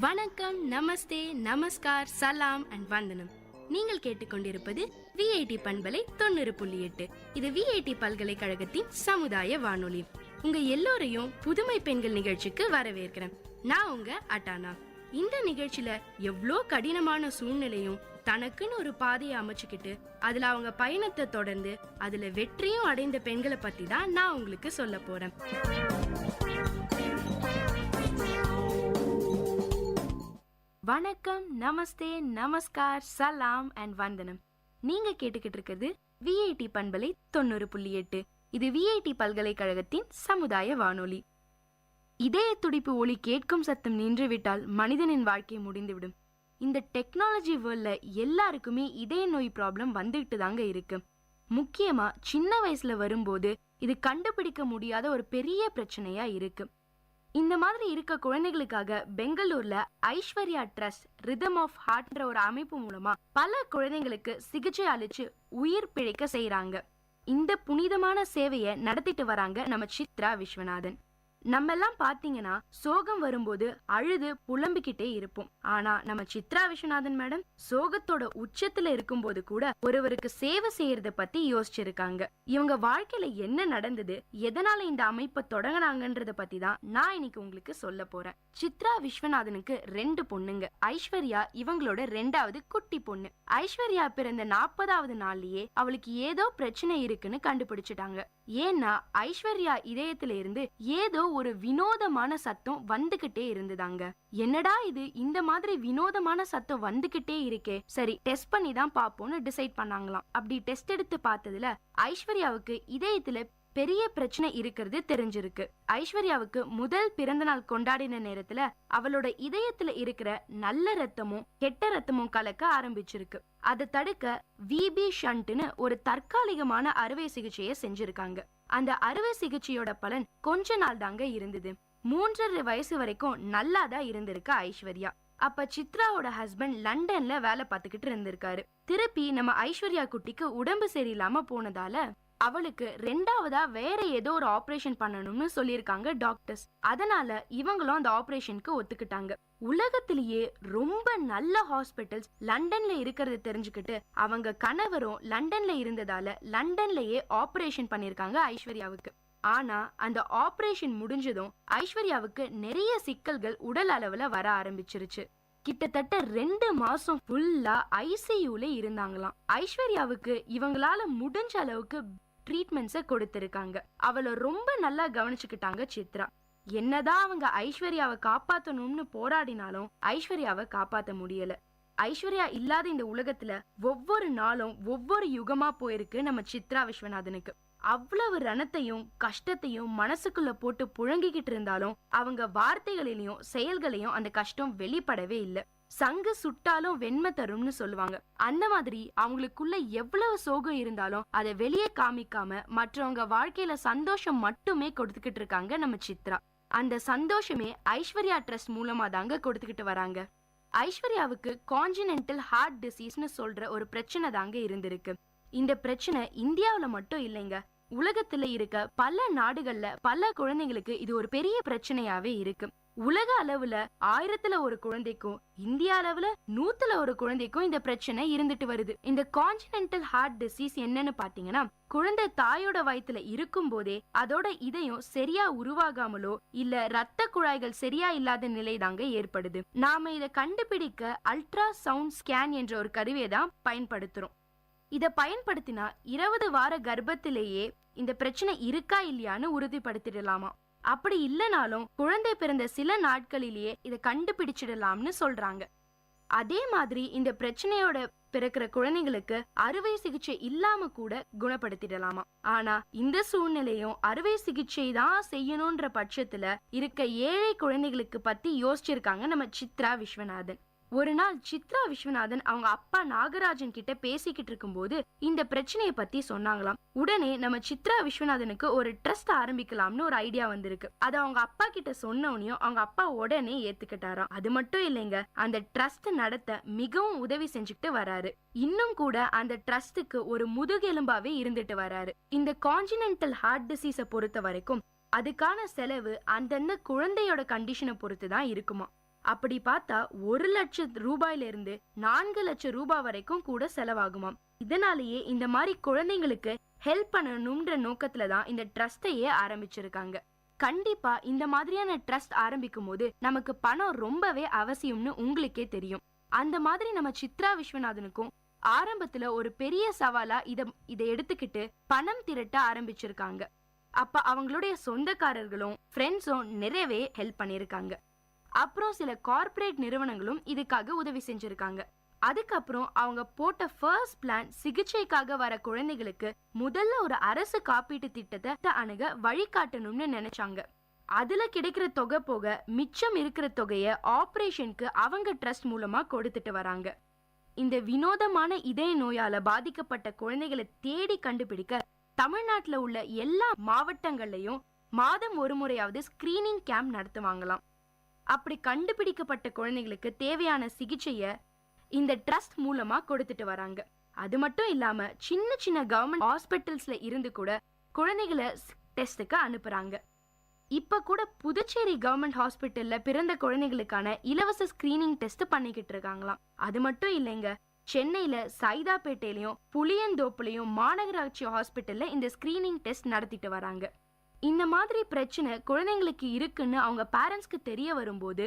வணக்கம், நமஸ்தே, நமஸ்கார், சலாம் அண்ட் வந்தனம். நீங்கள் கேட்டுக்கொண்டிருப்பது விஐடி பண்பலை 90.8. இது விஐடி பல்கலைக்கழகத்தின் சமுதாய வானொலி. உங்க எல்லோரையும் புதுமை பெண்கள் நிகழ்ச்சிக்கு வரவேற்கிறேன். நான் உங்க அட்டானா. இந்த நிகழ்ச்சியில எவ்வளோ கடினமான சூழ்நிலையும் தனக்குன்னு ஒரு பாதையை அமைச்சுக்கிட்டு அதுல அவங்க பயணத்தை தொடர்ந்து அதுல வெற்றியும் அடைந்த பெண்களை பத்தி தான் நான் உங்களுக்கு சொல்ல போறேன். வணக்கம், நமஸ்தே, நமஸ்கார், சலாம் அண்ட் வந்தனம். நீங்க கேட்டுக்கிட்டு இருக்கிறது விஐடி பண்பலை 90.8. இது விஐடி பல்கலைக்கழகத்தின் சமுதாய வானொலி. இதய துடிப்பு ஒலி கேட்கும் சத்தம் நின்றுவிட்டால் மனிதனின் வாழ்க்கை முடிந்துவிடும். இந்த டெக்னாலஜி வேர்ல்ட்ல எல்லாருக்குமே இதய நோய் ப்ராப்ளம் வந்துகிட்டு தாங்க இருக்கு. முக்கியமா சின்ன வயசுல வரும்போது இது கண்டுபிடிக்க முடியாத ஒரு பெரிய பிரச்சனையா இருக்கு. இந்த மாதிரி இருக்க குழந்தைகளுக்காக பெங்களூர்ல ஐஸ்வர்யா ட்ரஸ்ட் ரிதம் ஆஃப் ஹார்ட்ன்ற ஒரு அமைப்பு மூலமா பல குழந்தைங்களுக்கு சிகிச்சை அளிச்சு உயிர் பிழைக்க செய்யறாங்க. இந்த புனிதமான சேவையை நடத்திட்டு வராங்க நம்ம சித்ரா விஸ்வநாதன். நம்ம எல்லாம் பாத்தீங்கன்னா சோகம் வரும்போது அழுது புலம்பிக்கிட்டே இருப்போம். ஆனா நம்ம சித்ரா விஸ்வநாதன் மேடம் சோகத்தோட உச்சத்துல இருக்கும்போது கூட ஒருவருக்கு சேவை செய்யறத பத்தி யோசிச்சிருக்காங்க. இவங்க வாழ்க்கையில என்ன நடந்தது, எதனால இந்த அமைப்பை தொடங்கினாங்கன்றத பத்தி தான் நான் இன்னைக்கு உங்களுக்கு சொல்ல போறேன். சித்ரா விஸ்வநாதனுக்கு 2 பொண்ணுங்க. ஐஸ்வர்யா இவங்களோட 2வது குட்டி பொண்ணு. ஐஸ்வர்யா பிறந்த 40வது நாள்லயே அவளுக்கு ஏதோ பிரச்சனை இருக்குன்னு கண்டுபிடிச்சிட்டாங்க. ஏன்னா ஐஸ்வர்யா இதயத்துல இருந்து ஏதோ ஒரு வினோதமான சத்தம் வந்துகிட்டே இருந்துதாங்க. என்னடா இது, இந்த மாதிரி வினோதமான சத்தம் வந்துகிட்டே இருக்கே, சரி டெஸ்ட் பண்ணி தான் பாப்போம்னு டிசைட் பண்ணாங்களாம். அப்படி டெஸ்ட் எடுத்து பார்த்ததுல ஐஸ்வர்யாவுக்கு இதயத்துல பெரிய பிரச்சனை இருக்கிறது தெரிஞ்சிருக்கு. ஐஸ்வர்யாவுக்கு முதல் பிறந்த நாள் கொண்டாடின நேரத்துல அவளோட இதயத்துல இருக்கிற நல்ல ரத்தமும் கெட்ட ரத்தமும் கலக்க ஆரம்பிச்சிருக்கு. அதை தடுக்க விபி ஷண்ட்னு ஒரு தற்காலிகமான அறுவை சிகிச்சையை செஞ்சிருக்காங்க. அந்த அறுவை சிகிச்சையோட பலன் கொஞ்ச நாள் தாங்க இருந்தது. 3.5 வயசு வரைக்கும் நல்லாதான் இருந்திருக்கு ஐஸ்வர்யா. அப்ப சித்ராவோட ஹஸ்பண்ட் லண்டன்ல வேலை பார்த்துக்கிட்டு இருந்திருக்காரு. திருப்பி நம்ம ஐஸ்வர்யா குட்டிக்கு உடம்பு சரியில்லாம போனதால அவளுக்கு 2வதா வேற ஏதோ ஒரு ஆபரேஷன் பண்ணணும்னு சொல்லியிருக்காங்க டாக்டர்ஸ். அதனால இவங்களும் அந்த ஆபரேஷனுக்கு ஒத்துக்கிட்டாங்க. உலகத்திலேயே ரொம்ப நல்ல ஹாஸ்பிட்டல்ஸ் லண்டன்ல இருக்கிறது தெரிஞ்சுக்கிட்டு அவங்க கணவரும் லண்டன்ல இருந்ததால லண்டன்லயே ஆபரேஷன் பண்ணிருக்காங்க ஐஸ்வர்யாவுக்கு. ஆனா அந்த ஆபரேஷன் முடிஞ்சதும் ஐஸ்வர்யாவுக்கு நிறைய சிக்கல்கள் உடல் அளவுல வர ஆரம்பிச்சிருச்சு. கிட்டத்தட்ட 2 மாசம் ஃபுல்லா ஐசியூல இருந்தாங்களாம். ஐஸ்வர்யாவுக்கு இவங்களால முடிஞ்ச அளவுக்கு ட்ரீட்மெண்ட்ஸை கொடுத்திருக்காங்க. அவளை ரொம்ப நல்லா கவனிச்சுக்கிட்டாங்க சித்ரா. என்னதான் அவங்க ஐஸ்வர்யாவை காப்பாத்தணும்னு போராடினாலும் ஐஸ்வர்யாவை காப்பாத்த முடியல. ஐஸ்வர்யா இல்லாத இந்த உலகத்துல ஒவ்வொரு நாளும் ஒவ்வொரு யுகமா போயிருக்கு நம்ம சித்ரா விஸ்வநாதனுக்கு. அவ்வளவு ரணத்தையும் கஷ்டத்தையும் மனசுக்குள்ள போட்டு புழங்கிக்கிட்டு இருந்தாலும் அவங்க வார்த்தைகளிலையும் செயல்களையும் அந்த கஷ்டம் வெளிப்படவே இல்லை. சங்கு சுட்டாலும் வெண்மை தரும்னு சொல்லுவாங்க. அந்த மாதிரி அவங்களுக்குள்ள எவ்வளவு சோகம் இருந்தாலும் அதை வெளியே காமிக்காம மற்றவங்க வாழ்க்கையில சந்தோஷம் மட்டுமே கொடுத்துக்கிட்டு இருக்காங்க நம்ம சித்ரா. அந்த சந்தோஷமே ஐஸ்வர்யா ட்ரஸ்ட் மூலமா தாங்க கொடுத்துக்கிட்டு வராங்க. ஐஸ்வர்யாவுக்கு கான்ஜினென்டல் ஹார்ட் டிசீஸ்னு சொல்ற ஒரு பிரச்சனை தாங்க இருந்திருக்கு. இந்த பிரச்சனை இந்தியாவில மட்டும் இல்லைங்க, உலகத்துல இருக்க பல நாடுகள்ல பல குழந்தைங்களுக்கு இது ஒரு பெரிய பிரச்சனையாவே இருக்கு. உலக அளவுல 1000ல ஒரு குழந்தைக்கும் இந்தியா அளவுல 100ல ஒரு குழந்தைக்கும் இந்த பிரச்சனை இருந்துட்டு வருது. இந்த கான்ஜினென்டல் ஹார்ட் டிசீஸ் என்னன்னு பாத்தீங்கன்னா, குழந்தை தாயோட வயித்துல இருக்கும் போதே அதோட இதயம் சரியா உருவாகாமலோ இல்ல ரத்த குழாய்கள் சரியா இல்லாத நிலை தாங்க ஏற்படுது. நாம இதை கண்டுபிடிக்க அல்ட்ரா சவுண்ட் ஸ்கேன் என்ற ஒரு கருவியை தான் பயன்படுத்துறோம். இத பயன்படுத்தினா 20 வார கர்ப்பத்திலேயே இந்த பிரச்சனை இருக்கா இல்லையான்னு உறுதிப்படுத்திடலாமா. அப்படி இல்லைனாலும் குழந்தை பிறந்த சில நாட்களிலேயே இதை கண்டுபிடிச்சிடலாம்னு சொல்றாங்க. அதே மாதிரி இந்த பிரச்சனையோட பிறக்கிற குழந்தைங்களுக்கு அறுவை சிகிச்சை இல்லாம கூட குணப்படுத்திடலாமா. ஆனா இந்த சூழ்நிலையும் அறுவை சிகிச்சை தான் செய்யணும்ன்ற பட்சத்துல இருக்க ஏழை குழந்தைகளுக்கு பத்தி யோசிச்சிருக்காங்க நம்ம சித்ரா விஸ்வநாதன். ஒரு நாள் சித்ரா விஸ்வநாதன் அவங்க அப்பா நாகராஜன் கிட்ட பேசிக்கிட்டு இருக்கும்போது இந்த பிரச்சனையை பத்தி சொன்னாங்களாம். உடனே நம்ம சித்ரா விஸ்வநாதனுக்கு ஒரு ட்ரஸ்ட் ஆரம்பிக்கலாம்னு ஒரு ஐடியா வந்திருக்கு. அதை அவங்க அப்பா கிட்ட சொன்னோனையும் அவங்க அப்பா உடனே ஏத்துக்கிட்டாராம். அது மட்டும் இல்லைங்க, அந்த ட்ரஸ்ட் நடத்த மிகவும் உதவி செஞ்சுக்கிட்டு வராரு. இன்னும் கூட அந்த ட்ரஸ்டுக்கு ஒரு முதுகெலும்பாவே இருந்துட்டு வராரு. இந்த கான்ஜினென்டல் ஹார்ட் டிசீஸை பொறுத்த வரைக்கும் அதுக்கான செலவு அந்தந்த குழந்தையோட கண்டிஷனை பொறுத்து தான் இருக்குமா. அப்படி பார்த்தா 1 லட்சம் ரூபாயில இருந்து 4 லட்சம் ரூபாய் வரைக்கும் கூட செலவாகுமாம். இதனாலேயே இந்த மாதிரி குழந்தைங்களுக்கு ஹெல்ப் பண்ணணும்ன்ற நோக்கத்துல தான் இந்த ட்ரஸ்டையே ஆரம்பிச்சிருக்காங்க. கண்டிப்பா இந்த மாதிரியான ட்ரஸ்ட் ஆரம்பிக்கும் போது நமக்கு பணம் ரொம்பவே அவசியம்னு உங்களுக்கே தெரியும். அந்த மாதிரி நம்ம சித்ரா விஸ்வநாதனுக்கும் ஆரம்பத்துல ஒரு பெரிய சவாலா இதை எடுத்துக்கிட்டு பணம் திரட்ட ஆரம்பிச்சிருக்காங்க. அப்ப அவங்களுடைய சொந்தக்காரர்களும் ஃப்ரெண்ட்ஸும் நிறையவே ஹெல்ப் பண்ணிருக்காங்க. அப்புறம் சில கார்ப்பரேட் நிறுவனங்களும் இதுக்காக உதவி செஞ்சிருக்காங்க. அதுக்கப்புறம் அவங்க போட்ட ஃபர்ஸ்ட் பிளான் சிகிச்சைக்காக வர குழந்தைகளுக்கு முதல்ல ஒரு அரசு காப்பீட்டு திட்டத்தை அணுக வழிகாட்டணும்னு நினைச்சாங்க. அதுல கிடைக்கிற தொகை போக மிச்சம் இருக்கிற தொகையை ஆபரேஷனுக்கு அவங்க ட்ரஸ்ட் மூலமா கொடுத்துட்டு வராங்க. இந்த வினோதமான இதய நோயால பாதிக்கப்பட்ட குழந்தைகளை தேடி கண்டுபிடிக்க தமிழ்நாட்டுல உள்ள எல்லா மாவட்டங்கள்லயும் மாதம் ஒரு முறையாவது ஸ்கிரீனிங் கேம்ப் நடத்துவாங்களாம். அப்படி கண்டுபிடிக்கப்பட்ட குழந்தைகளுக்கு தேவையான சிகிச்சைய இந்த ட்ரஸ்ட் மூலமா கொடுத்துட்டு வராங்க. அது மட்டும் இல்லாம சின்ன சின்ன கவர்மெண்ட் ஹாஸ்பிட்டல்ஸ்ல இருந்து கூட குழந்தைகளை டெஸ்டுக்கு அனுப்புறாங்க. இப்ப கூட புதுச்சேரி கவர்மெண்ட் ஹாஸ்பிட்டல்ல பிறந்த குழந்தைகளுக்கான இலவச ஸ்கிரீனிங் டெஸ்ட் பண்ணிக்கிட்டு இருக்காங்களாம். அது மட்டும் இல்லைங்க, சென்னையில சைதாப்பேட்டையிலயும் புளியந்தோப்புலயும் மாநகராட்சி ஹாஸ்பிட்டல்ல இந்த ஸ்கிரீனிங் டெஸ்ட் நடத்திட்டு வராங்க. இந்த மாதிரி பிரச்சனை குழந்தைங்களுக்கு இருக்குன்னு அவங்க பேரண்ட்ஸ்க்கு தெரிய வரும்போது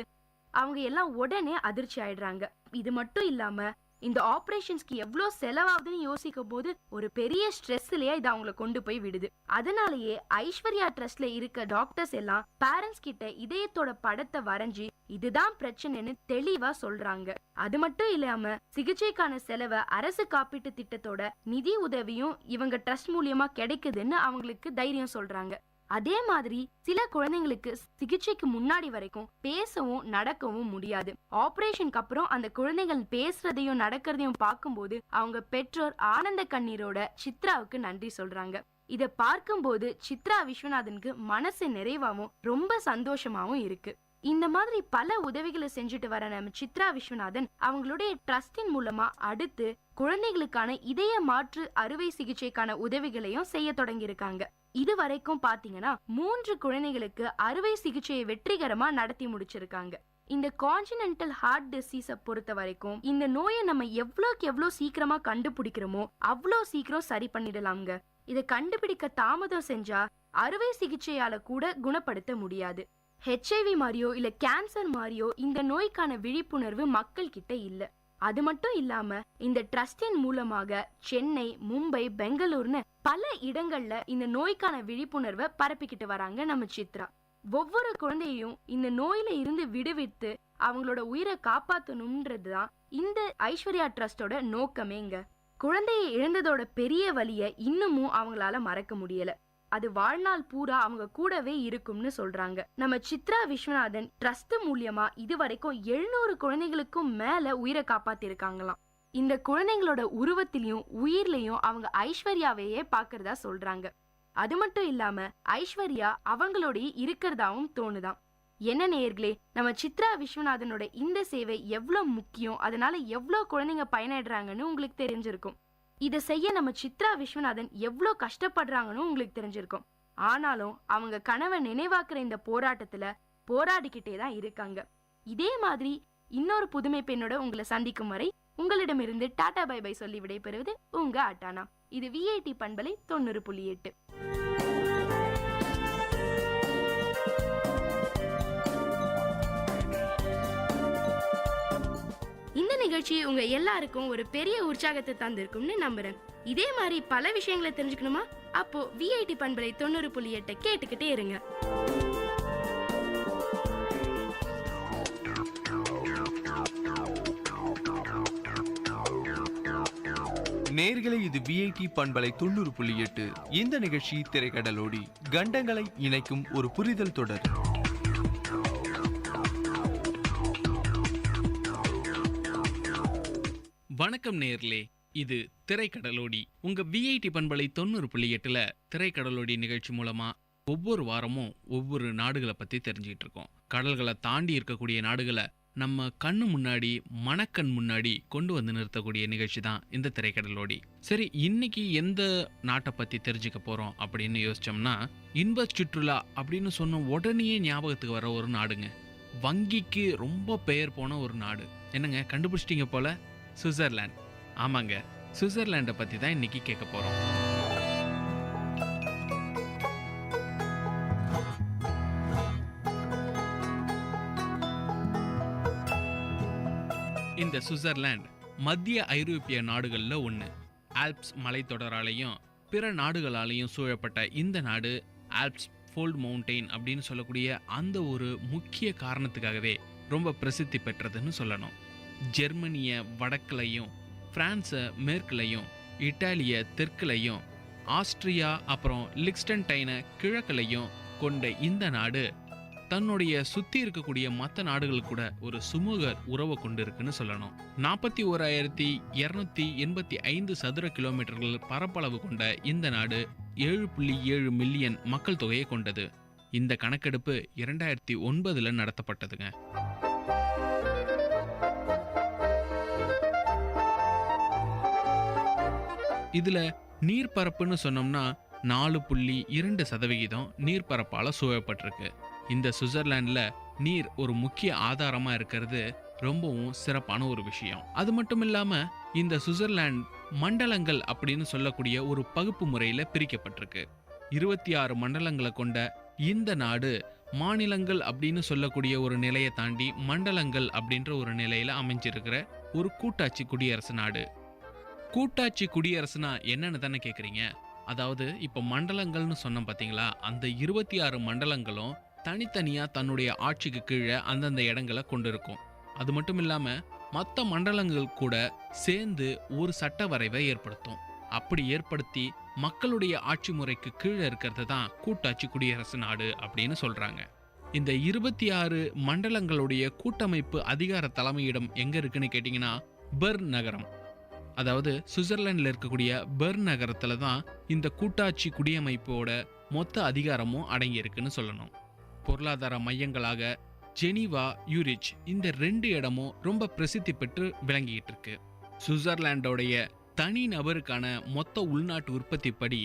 அவங்க எல்லாம் உடனே அதிர்ச்சி ஆயிடுறாங்க. இது மட்டும் இல்லாம இந்த ஆபரேஷன்ஸ்க்கு எவ்வளோ செலவாகுதுன்னு யோசிக்கும் போது ஒரு பெரிய ஸ்ட்ரெஸ்லயே இது அவங்களை கொண்டு போய் விடுது. அதனாலேயே ஐஸ்வர்யா ட்ரஸ்ட்ல இருக்க டாக்டர்ஸ் எல்லாம் பேரண்ட்ஸ் கிட்ட இதயத்தோட படத்தை வரைஞ்சி இதுதான் பிரச்சனைன்னு தெளிவா சொல்றாங்க. அது மட்டும் இல்லாம சிகிச்சைக்கான செலவை அரசு காப்பீட்டு திட்டத்தோட நிதி உதவியும் இவங்க ட்ரஸ்ட் மூலியமா கிடைக்குதுன்னு அவங்களுக்கு தைரியம் சொல்றாங்க. அதே மாதிரி சில குழந்தைங்களுக்கு சிகிச்சைக்கு முன்னாடி வரைக்கும் பேசவும் நடக்கவும் முடியாது. ஆபரேஷனுக்கு அப்புறம் அந்த குழந்தைகள் பேசுறதையும் நடக்கிறதையும் பார்க்கும்போது அவங்க பெற்றோர் ஆனந்த கண்ணீரோட சித்ராவுக்கு நன்றி சொல்றாங்க. இத பார்க்கும்போது சித்ரா விஸ்வநாதனுக்கு மனசு நிறைவாவும் ரொம்ப சந்தோஷமாவும் இருக்கு. இந்த மாதிரி பல உதவிகளை செஞ்சுட்டு வர நம்ம சித்ரா விஸ்வநாதன் அவங்களுடைய ட்ரஸ்டின் மூலமா அடுத்து குழந்தைகளுக்கான இதய மாற்று அறுவை சிகிச்சைக்கான உதவிகளையும் செய்ய தொடங்கி இருக்காங்க. இது வரைக்கும் பாத்தீங்கன்னா 3 குழந்தைகளுக்கு அறுவை சிகிச்சையை வெற்றிகரமா நடத்தி முடிச்சிருக்காங்க. இந்த கான்ஜினென்டல் ஹார்ட் டிசீஸை பொறுத்த வரைக்கும் இந்த நோயை நம்ம எவ்வளோக்கு எவ்வளோ சீக்கிரமா கண்டுபிடிக்கிறோமோ அவ்வளோ சீக்கிரம் சரி பண்ணிடலாம்ங்க. இதை கண்டுபிடிக்க தாமதம் செஞ்சா அறுவை சிகிச்சையால கூட குணப்படுத்த முடியாது. HIV மாதிரியோ இல்ல கேன்சர் மாதிரியோ இந்த நோய்க்கான விழிப்புணர்வு மக்கள் கிட்ட இல்ல. அது மட்டும் இல்லாம இந்த ட்ரஸ்டின் மூலமாக சென்னை, மும்பை, பெங்களூர்னு பல இடங்கள்ல இந்த நோய்க்கான விழிப்புணர்வை பரப்பிக்கிட்டு வராங்க நம்ம சித்ரா. ஒவ்வொரு குழந்தையும் இந்த நோயில இருந்து விடுவித்து அவங்களோட உயிரை காப்பாற்றணும்ன்றதுதான் இந்த ஐஸ்வர்யா ட்ரஸ்டோட நோக்கமேங்க. குழந்தையை இழந்ததோட பெரிய வலிய இன்னமும் அவங்களால மறக்க முடியல. அது வாழ்நாள் பூரா அவங்க கூடவே இருக்கும்னு சொல்றாங்க. நம்ம சித்ரா விஸ்வநாதன் ட்ரஸ்ட் மூலியமா இதுவரைக்கும் 700 குழந்தைகளுக்கும் மேல உயிரை காப்பாத்திருக்காங்களாம். இந்த குழந்தைங்களோட உருவத்திலையும் உயிர்லயும் அவங்க ஐஸ்வர்யாவையே பாக்குறதா சொல்றாங்க. அது மட்டும் இல்லாம ஐஸ்வர்யா அவங்களோட இருக்கிறதாவும் தோணுதான். என்ன நேயர்களே, நம்ம சித்ரா விஸ்வநாதனோட இந்த சேவை எவ்வளவு முக்கியம், அதனால எவ்வளவு குழந்தைங்க பயனடைறாங்கன்னு உங்களுக்கு தெரிஞ்சிருக்கும். இதை செய்ய நம்ம சித்ரா விஸ்வநாதன் எவ்வளோ கஷ்டப்படுறாங்கன்னு உங்களுக்கு தெரிஞ்சிருக்கும். ஆனாலும் அவங்க கனவை நினைவாக்குற இந்த போராட்டத்துல போராடிக்கிட்டே தான் இருக்காங்க. இதே மாதிரி இன்னொரு புதுமை பெண்ணோட உங்களை சந்திக்கும் வரை உங்களிடமிருந்து டாடா பை பை சொல்லி விடைபெறுவது உங்க அட்டானா. இது VIT பண்பலை 90.8. இந்த நிகழ்ச்சி உங்க எல்லாருக்கும் ஒரு பெரிய உற்சாகத்தை தந்திருக்கும்னு நம்புறேன். இதே மாதிரி பல விஷயங்களை தெரிஞ்சுக்கணுமா? அப்போ VIT பண்பலை 90.8 கேட்டுக்கிட்டே இருங்க. நேர்களை இது VIT பண்பலை 90.8. இந்த நிகழ்ச்சி திரைக்கடலோடி கண்டங்களை இணைக்கும் ஒரு புரிதல் தொடர். வணக்கம் நேர்களே, இது திரைக்கடலோடி. உங்க VIT பண்பலை 90.8ல திரைக்கடலோடி நிகழ்ச்சி மூலமா ஒவ்வொரு வாரமும் ஒவ்வொரு நாடுகளை பத்தி தெரிஞ்சுக்கிட்டு இருக்கோம். கடல்களை தாண்டி இருக்கக்கூடிய நாடுகளை நம்ம கண்ணு முன்னாடி, மனக்கண் முன்னாடி கொண்டு வந்து நிறுத்தக்கூடிய நிகழ்ச்சி தான் இந்த திரைக்கடலோடி. சரி, இன்னைக்கு எந்த நாட்டை பத்தி தெரிஞ்சுக்க போறோம் அப்படின்னு யோசிச்சோம்னா, இன்ப சுற்றுலா அப்படின்னு சொன்ன உடனே ஞாபகத்துக்கு வர ஒரு நாடுங்க. வங்கிக்கு ரொம்ப பெயர் போன ஒரு நாடு. என்னங்க, கண்டுபிடிச்சிட்டீங்க போல? சுவிட்சர்லாந்து. ஆமாங்க, சுவிட்சர்லாண்டை பத்தி தான் இன்னைக்கு கேட்க போறோம். இந்த சுவிட்சர்லாந்து மத்திய ஐரோப்பிய நாடுகள்ல ஒண்ணு. ஆல்ப்ஸ் மலைத்தொடராலையும் பிற நாடுகளாலையும் சூழப்பட்ட இந்த நாடு ஆல்ப்ஸ் ஃபோல்ட் மவுண்டெயின் அப்படின்னு சொல்லக்கூடிய அந்த ஒரு முக்கிய காரணத்துக்காகவே ரொம்ப பிரசித்தி பெற்றதுன்னு சொல்லணும். ஜெர்மனிய வடக்குலையும், பிரான்ஸை மேற்குலையும், இட்டாலிய தெற்குலையும், ஆஸ்திரியா அப்புறம் லிக்ஸ்டன்டைனை கிழக்குலையும் கொண்ட இந்த நாடு தன்னுடைய சுத்தி இருக்கக்கூடிய மற்ற நாடுகள் கூட ஒரு சுமூக உறவை கொண்டு இருக்குன்னு சொல்லணும். 41,285 சதுர கிலோமீட்டர்கள் பரப்பளவு கொண்ட இந்த நாடு 7.7 மில்லியன் மக்கள் தொகையை கொண்டது. இந்த கணக்கெடுப்பு 2009 நடத்தப்பட்டதுங்க. இதுல நீர்ப்பரப்புன்னு சொன்னோம்னா 4.2% நீர்ப்பரப்பால சூழப்பட்டிருக்கு. இந்த சுவிட்சர்லாந்துல நீர் ஒரு முக்கிய ஆதாரமா இருக்கிறது ரொம்பவும் சிறப்பான ஒரு விஷயம். அது மட்டும் இல்லாம இந்த சுவிட்சர்லாந்து மண்டலங்கள் அப்படின்னு சொல்லக்கூடிய ஒரு பகுப்பு முறையில பிரிக்கப்பட்டிருக்கு. 26 மண்டலங்களை கொண்ட இந்த நாடு மாநிலங்கள் அப்படின்னு சொல்லக்கூடிய ஒரு நிலையை தாண்டி மண்டலங்கள் அப்படின்ற ஒரு நிலையில அமைஞ்சிருக்கிற ஒரு கூட்டாட்சி குடியரசு நாடு. கூட்டாட்சி குடியரசுனா என்னன்னு தானே கேக்குறீங்க? அதாவது இப்ப மண்டலங்கள்னு சொன்னோம் பாத்தீங்களா, அந்த 26 மண்டலங்களும் தனித்தனியா தன்னுடைய ஆட்சிக்கு கீழே அந்தந்த இடங்களை கொண்டிருக்கும். அது மட்டும் இல்லாம மற்ற மண்டலங்கள் கூட சேர்ந்து ஒரு சட்ட வரைவை ஏற்படுத்தும். அப்படி ஏற்படுத்தி மக்களுடைய ஆட்சி முறைக்கு கீழே இருக்கிறது தான் கூட்டாட்சி குடியரசு நாடு அப்படின்னு சொல்றாங்க. இந்த 26 மண்டலங்களுடைய கூட்டமைப்பு அதிகார தலைமையிடம் எங்க இருக்குன்னு கேட்டீங்கன்னா பெர்ன் நகரம். அதாவது சுவிட்சர்லாந்துல இருக்கக்கூடிய பெர்ன் நகரத்துல தான் இந்த கூட்டாட்சி குடியமைப்போட மொத்த அதிகாரமும் அடங்கி இருக்குன்னு சொல்லணும். பொருளாதார மையங்களாக ஜெனீவா, யூரிச் இந்த 2 இடமும் ரொம்ப பிரசித்தி பெற்று விளங்கிட்டு இருக்கு. சுவிட்சர்லாண்டோடைய தனி நபருக்கான மொத்த உள்நாட்டு உற்பத்தி படி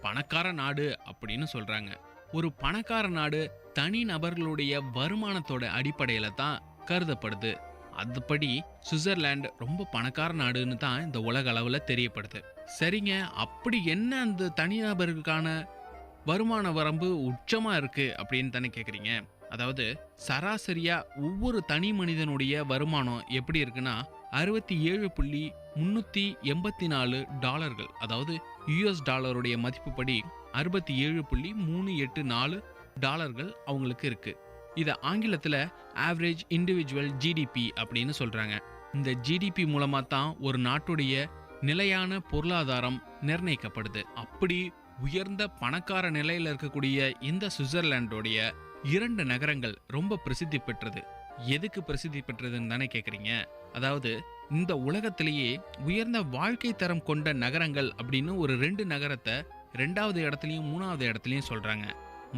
பணக்கார நாடு அப்படின்னு சொல்றாங்க. ஒரு பணக்கார நாடு தனி நபர்களுடைய வருமானத்தோட அடிப்படையில தான் கருதப்படுது. அதுபடி சுவிட்சர்லாந்து ரொம்ப பணக்கார நாடுன்னு தான் இந்த உலக அளவுல தெரியப்படுது. சரிங்க, அப்படி என்ன அந்த தனிநபருக்கான வருமான வரம்பு உச்சமா இருக்கு அப்படின்னு தானே கேக்குறீங்க? அதாவது சராசரியா ஒவ்வொரு தனி மனிதனுடைய வருமானம் எப்படி இருக்குன்னா $67.384, அதாவது யுஎஸ் டாலருடைய மதிப்புப்படி $67.384 அவங்களுக்கு இருக்கு. இத ஆங்கிலத்துல ஆவரேஜ் இண்டிவிஜுவல் ஜிடிபி அப்படின்னு சொல்றாங்க. இந்த ஜிடிபி மூலமா தான் ஒரு நாட்டுடைய நிலையான பொருளாதாரம் நிர்ணயிக்கப்படுது. அப்படி உயர்ந்த பணக்கார நிலையில இருக்கக்கூடிய இந்த சுவிட்சர்லாண்டோடைய 2 நகரங்கள் ரொம்ப பிரசித்தி பெற்றது. எதுக்கு பிரசித்தி பெற்றதுன்னு தானே கேக்குறீங்க? அதாவது இந்த உலகத்திலேயே உயர்ந்த வாழ்க்கை தரம் கொண்ட நகரங்கள் அப்படின்னு ஒரு 2 நகரத்தை 2வது இடத்துலயும் 3வது இடத்துலயும் சொல்றாங்க.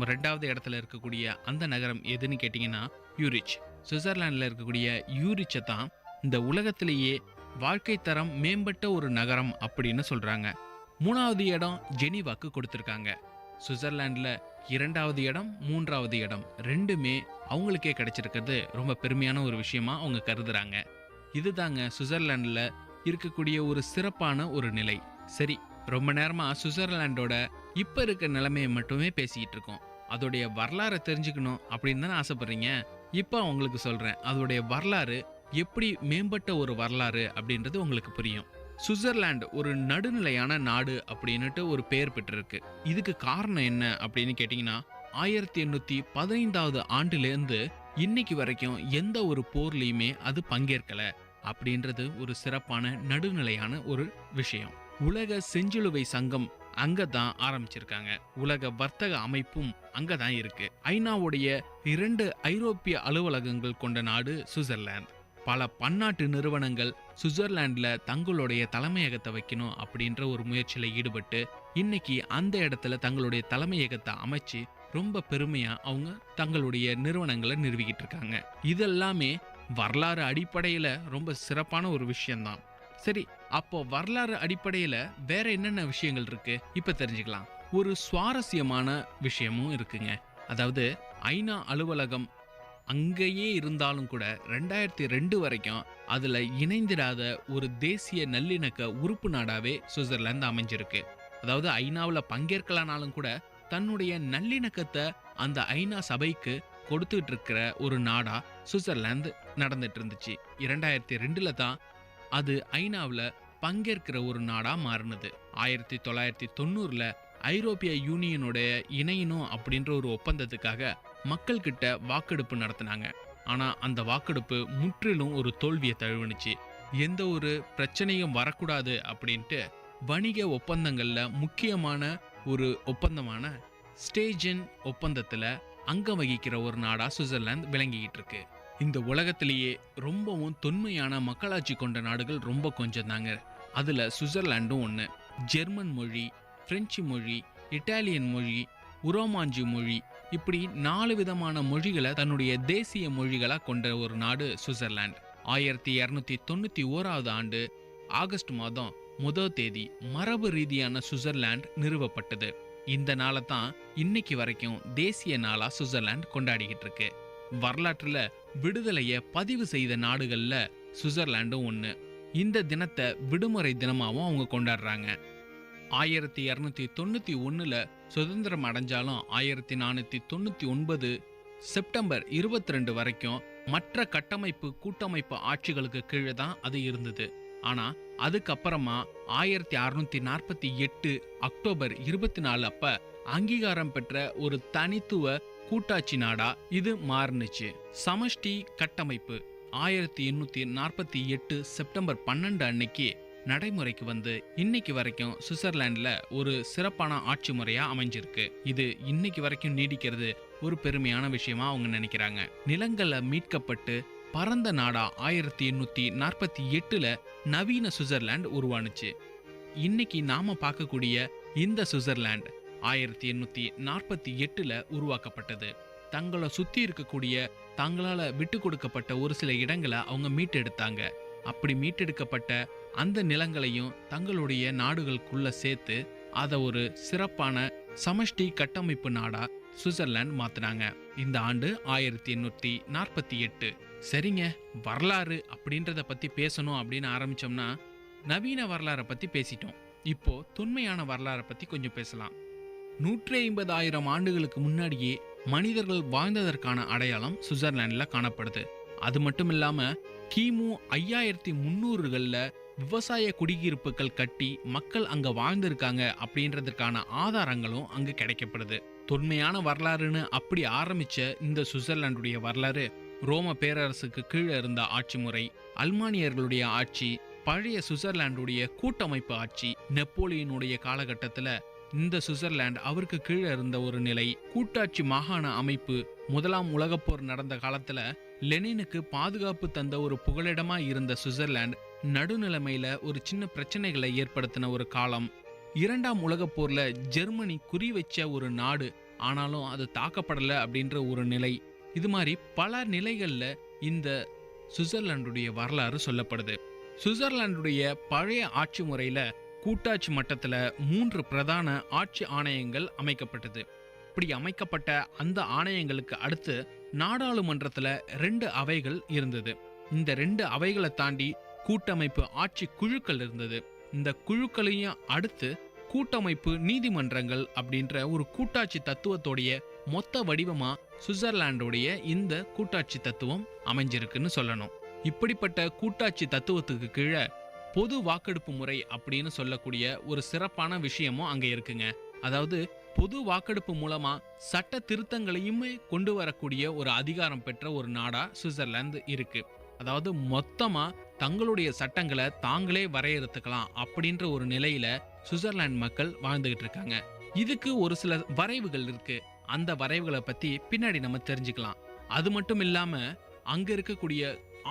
2வது இடத்துல இருக்கக்கூடிய அந்த நகரம் எதுன்னு கேட்டீங்கன்னா யூரிச். சுவிட்சர்லாந்துல இருக்கக்கூடிய யூரிச்சை தான் இந்த உலகத்திலேயே வாழ்க்கை தரம் மேம்பட்ட ஒரு நகரம் அப்படின்னு சொல்றாங்க. 3வது இடம் ஜெனீவாக்கு கொடுத்திருக்காங்க. சுவிட்சர்லாந்துல 2வது இடம் 3வது இடம் 2மே அவங்களுக்கே கிடைச்சிருக்கிறது ரொம்ப பெருமையான ஒரு விஷயமா அவங்க கருதுறாங்க. இதுதாங்க சுவிட்சர்லாந்துல இருக்கக்கூடிய ஒரு சிறப்பான ஒரு நிலை. சரி, ரொம்ப நேரமா சுவிட்சர்லாண்டோட இப்ப இருக்க நிலைமையை மட்டுமே பேசிக்கிட்டு இருக்கோம். அதோடைய வரலாறை தெரிஞ்சுக்கணும் அப்படின்னு தானே ஆசைப்படுறீங்க. இப்ப உங்களுக்கு சொல்றேன், அதோடைய வரலாறு எப்படி மேம்பட்ட ஒரு வரலாறு அப்படின்றது உங்களுக்கு புரியும். சுவிட்சர்லாந்து ஒரு நடுநிலையான நாடு அப்படின்னுட்டு ஒரு பெயர் பெற்றிருக்கு. இதுக்கு காரணம் என்ன அப்படின்னு கேட்டீங்கன்னா 1815வது ஆண்டுலேருந்து இன்னைக்கு வரைக்கும் எந்த ஒரு போர்லயுமே அது பங்கேற்கல அப்படின்றது ஒரு சிறப்பான நடுநிலையான ஒரு விஷயம். உலக செஞ்சிலுவை சங்கம் அங்கதான் ஆரம்பிச்சிருக்காங்க. உலக வர்த்தக அமைப்பும் அங்கதான் இருக்கு. ஐநாவுடைய 2 ஐரோப்பிய அலுவலகங்கள் கொண்ட நாடு சுவிட்சர்லாந்து. பல பன்னாட்டு நிறுவனங்கள் சுவிட்சர்லாந்துல தங்களுடைய தலைமையகத்தை வைக்கணும் அப்படின்ற ஒரு முயற்சியில ஈடுபட்டு இன்னைக்கு அந்த இடத்துல தங்களுடைய தலைமையகத்தை அமைச்சு ரொம்ப பெருமையா அவங்க தங்களுடைய நிறுவனங்களை நிறுவிக்கிட்டு இருக்காங்க. இதெல்லாமே வரலாறு அடிப்படையில ரொம்ப சிறப்பான ஒரு விஷயம்தான். சரி, அப்போ வரலாறு அடிப்படையில வேற என்னென்ன விஷயங்கள் இருக்கு இப்ப தெரிஞ்சுக்கலாம். ஒரு சுவாரஸ்யமான விஷயமும் இருக்குங்க. அதாவது ஐநா அலுவலகம் அங்கேயே இருந்தாலும் கூட 2002 வரைக்கும் அதுல இணைந்திடாத ஒரு தேசிய நல்லிணக்க உறுப்பு நாடாவே சுவிட்சர்லாந்து அமைஞ்சிருக்கு. அதாவது ஐநாவில் பங்கேற்கலானாலும் கூட தன்னுடைய நல்லிணக்கத்தை அந்த ஐநா சபைக்கு கொடுத்துட்டு இருக்கிற ஒரு நாடா சுவிட்சர்லாந்து நடந்துட்டு இருந்துச்சு. 2002 தான் அது ஐநாவில் பங்கேற்கிற ஒரு நாடா மாறினது. 1990 ஐரோப்பிய யூனியனுடைய இணையணும் அப்படின்ற ஒரு ஒப்பந்தத்துக்காக மக்கள் கிட்ட வாக்கெடுப்பு நடத்தினாங்க. ஆனா அந்த வாக்கெடுப்பு முற்றிலும் ஒரு தோல்வியை தழுவுனுச்சு. எந்த ஒரு பிரச்சனையும் வரக்கூடாது அப்படின்ட்டு வணிக ஒப்பந்தங்கள்ல முக்கியமான ஒரு ஒப்பந்தமான ஸ்டேஜன் ஒப்பந்தத்துல அங்கம் வகிக்கிற ஒரு நாடா சுவிட்சர்லாந்து விளங்கிக்கிட்டு இருக்கு. இந்த உலகத்திலேயே ரொம்பவும் தொன்மையான மக்களாட்சி கொண்ட நாடுகள் ரொம்ப கொஞ்சம் தாங்க. அதுல சுவிட்சர்லாண்டும் ஒன்று. ஜெர்மன் மொழி, பிரெஞ்சு மொழி, இட்டாலியன் மொழி, உரோமாஞ்சி மொழி, இப்படி 4 விதமான மொழிகளை தன்னுடைய தேசிய மொழிகளா கொண்ட ஒரு நாடு சுவிட்சர்லாந்து. 1291 ஆண்டு ஆகஸ்ட் மாதம் 1 தேதி மரபு ரீதியான சுவிட்சர்லாந்து நிறுவப்பட்டது. இந்த நாளை தான் இன்னைக்கு வரைக்கும் தேசிய நாளா சுவிட்சர்லாந்து கொண்டாடிக்கிட்டு இருக்கு. வரலாற்றுல விடுதலையை பதிவு செய்த நாடுகள்ல சுவிட்சர்லாண்டும் ஒன்று. இந்த தினத்தை விடுமுறை தினமாவும் அவங்க கொண்டாடுறாங்க. 1291 சுதந்திரம் அடைஞ்சாலும் 1499 செப்டம்பர் 22 வரைக்கும் மற்ற கட்டமைப்பு கூட்டமைப்பு ஆட்சிகளுக்கு கீழே தான் அது இருந்தது. ஆனா அதுக்கப்புறமா 1648 அக்டோபர் 24 அப்ப அங்கீகாரம் பெற்ற ஒரு தனித்துவ கூட்டாட்சி நாடா இது மாறுனுச்சு. சமஷ்டி கட்டமைப்பு 1848 செப்டம்பர் 12 அன்னைக்கு நடைமுறைக்கு வந்து இன்னைக்கு வரைக்கும் சுவிட்சர்லாந்துல ஒரு சிறப்பான ஆட்சி முறையா அமைஞ்சிருக்கு. இது இன்னைக்கு வரைக்கும் நீடிக்கிறது ஒரு பெருமையான விஷயமா அவங்க நினைக்கிறாங்க. நிலங்களை மீட்கப்பட்டு பரந்த நாடா 1848 நவீன சுவிட்சர்லாந்து உருவானுச்சு. இன்னைக்கு நாம பார்க்கக்கூடிய இந்த சுவிட்சர்லாந்து 1848 உருவாக்கப்பட்டது. தங்களை சுத்தி இருக்கக்கூடிய தங்களால விட்டு கொடுக்கப்பட்ட ஒரு சில இடங்களை அவங்க மீட்டெடுத்தாங்க. அப்படி மீட்டெடுக்கப்பட்ட அந்த நிலங்களையும் தங்களுடைய நாடுகளுக்குள்ள சேர்த்து அதை ஒரு சிறப்பான சமஷ்டி கட்டமைப்பு நாடா சுவிட்சர்லாந்து மாத்தினாங்க. இந்த ஆண்டு 1848. சரிங்க, வரலாறு அப்படின்றத பத்தி பேசணும் அப்படின்னு ஆரம்பிச்சோம்னா நவீன வரலாறை பத்தி பேசிட்டோம். இப்போ தொன்மையான வரலாறை பத்தி கொஞ்சம் பேசலாம். 150,000 ஆண்டுகளுக்கு முன்னாடியே மனிதர்கள் வாழ்ந்ததற்கான அடையாளம் சுவிட்சர்லாந்துல காணப்படுது. அது மட்டும் இல்லாம கிமு 5300களில் விவசாய குடியிருப்புகள் கட்டி மக்கள் அங்க வாழ்ந்திருக்காங்க அப்படின்றதுக்கான ஆதாரங்களும் அங்க கிடைக்கப்படுது. தொன்மையான வரலாறுன்னு அப்படி ஆரம்பிச்ச இந்த சுவிட்சர்லாந்துடைய வரலாறு ரோம பேரரசுக்கு கீழே இருந்த ஆட்சி முறை, அல்மானியர்களுடைய ஆட்சி, பழைய சுவிட்சர்லாந்துடைய கூட்டமைப்பு ஆட்சி, நெப்போலியனுடைய காலகட்டத்துல இந்த சுவிட்சர்லாந்து அவருக்கு கீழே இருந்த ஒரு நிலை, கூட்டாட்சி மாகாண அமைப்பு, முதலாம் உலகப்போர் நடந்த காலத்துல லெனினுக்கு பாதுகாப்பு தந்த ஒரு புகலிடமா இருந்த சுவிட்சர்லாந்து நடுநிலைமையில ஒரு சின்ன பிரச்சனைகளை ஏற்படுத்தின ஒரு காலம், 2ஆம் உலகப்போர்ல ஜெர்மனி குறி வச்ச ஒரு நாடு ஆனாலும் அது தாக்கப்படலை அப்படின்ற ஒரு நிலை, இது மாதிரி பல நிலைகள்ல இந்த சுவிட்சர்லாந்துடைய வரலாறு சொல்லப்படுது. சுவிட்சர்லாந்துடைய பழைய ஆட்சி முறையில கூட்டாட்சி மட்டத்துல 3 பிரதான ஆட்சி ஆணையங்கள் அமைக்கப்பட்டது. இப்படி அமைக்கப்பட்ட அந்த ஆணையங்களுக்கு அடுத்து நாடாளுமன்றத்துல 2 அவைகள் இருந்தது. இந்த 2 அவைகளை தாண்டி கூட்டமைப்பு ஆட்சி குழுக்கள் இருந்தது. இந்த குழுக்களையும் அடுத்து கூட்டமைப்பு நீதிமன்றங்கள் அப்படின்ற ஒரு கூட்டாட்சி தத்துவத்தோடைய மொத்த வடிவமா சுவிட்சர்லாந்துடைய இந்த கூட்டாட்சி தத்துவம் அமைஞ்சிருக்குன்னு சொல்லணும். இப்படிப்பட்ட கூட்டாட்சி தத்துவத்துக்கு கீழே பொது வாக்கெடுப்பு முறை அப்படின்னு சொல்லக்கூடிய ஒரு சிறப்பான விஷயமும் அங்க இருக்குங்க. அதாவது பொது வாக்கெடுப்பு மூலமா சட்ட திருத்தங்களையுமே கொண்டு வரக்கூடிய ஒரு அதிகாரம் பெற்ற ஒரு நாடா சுவிட்சர்லாந்து இருக்கு. அதாவது மொத்தமா தங்களுடைய சட்டங்களை தாங்களே வரையறுத்துக்கலாம் அப்படின்ற ஒரு நிலையில சுவிட்சர்லாந்து மக்கள் வாழ்ந்துகிட்டு இருக்காங்க. இதுக்கு ஒரு சில வரைவுகள் இருக்கு. அந்த வரைவுகளை பத்தி பின்னாடி நம்ம தெரிஞ்சுக்கலாம். அது மட்டும் இல்லாம அங்க இருக்கக்கூடிய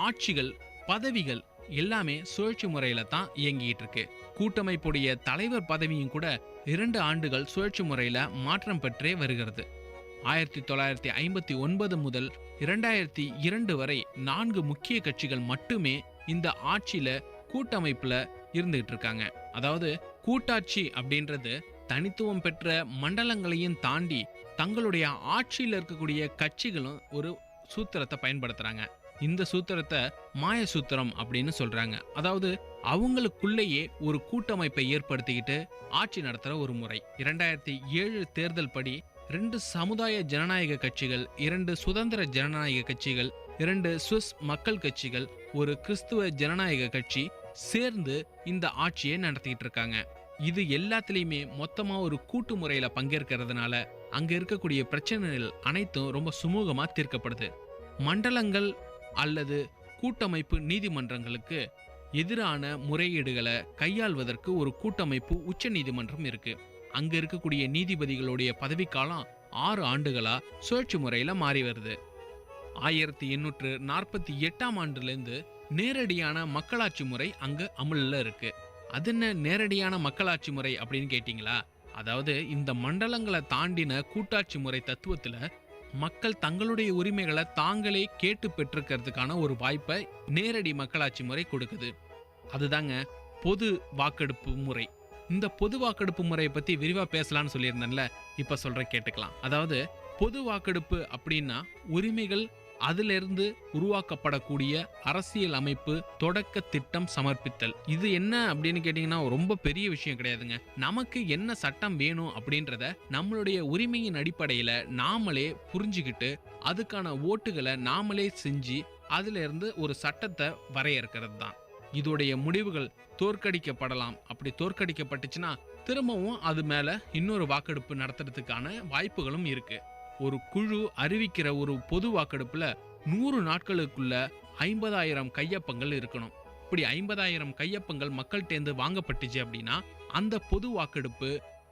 ஆட்சிகள், பதவிகள் எல்லாமே சுழற்சி முறையில தான் இயங்கிட்டு இருக்கு. கூட்டமைப்புடைய தலைவர் பதவியும் கூட 2 ஆண்டுகள் சுழற்சி முறையில மாற்றம் பெற்றே வருகிறது. 1959 முதல் 2002 வரை 4 முக்கிய கட்சிகள் மட்டுமே இந்த ஆட்சியில கூட்டமைப்புல இருந்துகிட்டு இருக்காங்க. அதாவது கூட்டாட்சி அப்படின்றது தனித்துவம் பெற்ற மண்டலங்களையும் தாண்டி தங்களுடைய ஆட்சியில் இருக்கக்கூடிய கட்சிகளும் ஒரு சூத்திரத்தை பயன்படுத்துறாங்க. இந்த சூத்திரத்தை மாய சூத்திரம் அப்படின்னு சொல்றாங்க. அதாவது அவங்களுக்குள்ளேயே ஒரு கூட்டமைப்பை ஏற்படுத்திக்கிட்டு ஆட்சி நடத்துற ஒரு முறை. 2007 தேர்தல் படி 2 சமுதாய ஜனநாயக கட்சிகள், 2 சுதந்திர ஜனநாயக கட்சிகள், 2 சுவிஸ் மக்கள் கட்சிகள், ஒரு கிறிஸ்துவ ஜனநாயக கட்சி சேர்ந்து இந்த ஆட்சியை நடத்திட்டு இருக்காங்க. இது எல்லாத்துலயுமே மொத்தமா ஒரு கூட்டு முறையில பங்கேற்கிறதுனால அங்க இருக்கக்கூடிய பிரச்சனைகள் அனைத்தும் ரொம்ப சுமூகமா தீர்க்கப்படுது. மண்டலங்கள் அல்லது கூட்டமைப்பு நீதிமன்றங்களுக்கு எதிரான முறையீடுகளை கையாள்வதற்கு ஒரு கூட்டமைப்பு உச்ச நீதிமன்றம் இருக்கு. அங்க இருக்கக்கூடிய நீதிபதிகளுடைய பதவிக்காலம் 6 ஆண்டுகளா சுழற்சி முறையில மாறி வருது. 1848ஆம் ஆண்டுலேருந்து நேரடியான மக்களாட்சி முறை அங்க அமல்ல இருக்கு. அது என்ன நேரடியான மக்களாட்சி முறை அப்படின்னு கேட்டீங்களா? அதாவது இந்த மண்டலங்களை தாண்டின கூட்டாட்சி முறை தத்துவத்துல மக்கள் தங்களுடைய உரிமைகளை தாங்களே கேட்டு பெற்றுக்கிறதுக்கான ஒரு வாய்ப்பை நேரடி மக்களாட்சி முறை கொடுக்குது. அதுதாங்க பொது வாக்கெடுப்பு முறை. இந்த பொது வாக்கெடுப்பு முறையை பத்தி விரிவா பேசலாம்னு சொல்லியிருந்தேன்ல, இப்ப சொல்ற கேட்டுக்கலாம். அதாவது பொது வாக்கெடுப்பு அப்படின்னா உரிமைகள் அதிலிருந்து உருவாக்கப்படக்கூடிய அரசியல் அமைப்பு தொடக்க திட்டம் சமர்ப்பித்தல். இது என்ன அப்படின்னு கேட்டீங்கன்னா ரொம்ப பெரிய விஷயம் கிடையாதுங்க. நமக்கு என்ன சட்டம் வேணும் அப்படின்றத நம்மளுடைய உரிமையின் அடிப்படையில நாமளே புரிஞ்சுக்கிட்டு அதுக்கான ஓட்டுகளை நாமளே செஞ்சு அதுல இருந்து ஒரு சட்டத்தை வரையறுக்கிறது தான். இதோடைய முடிவுகள் தோற்கடிக்கப்படலாம். அப்படி தோற்கடிக்கப்பட்டுச்சுன்னா திரும்பவும் அது மேல இன்னொரு வாக்கெடுப்பு நடத்துறதுக்கான வாய்ப்புகளும் இருக்கு. ஒரு குழு அறிவிக்கிற ஒரு பொது வாக்கெடுப்புல 100 நாட்களுக்குள்ள 50,000 கையொப்பங்கள் இருக்கணும். இப்படி 50,000 கையொப்பங்கள் மக்கள்கிட்டேருந்து வாங்கப்பட்டுச்சு அப்படின்னா அந்த பொது வாக்கெடுப்பு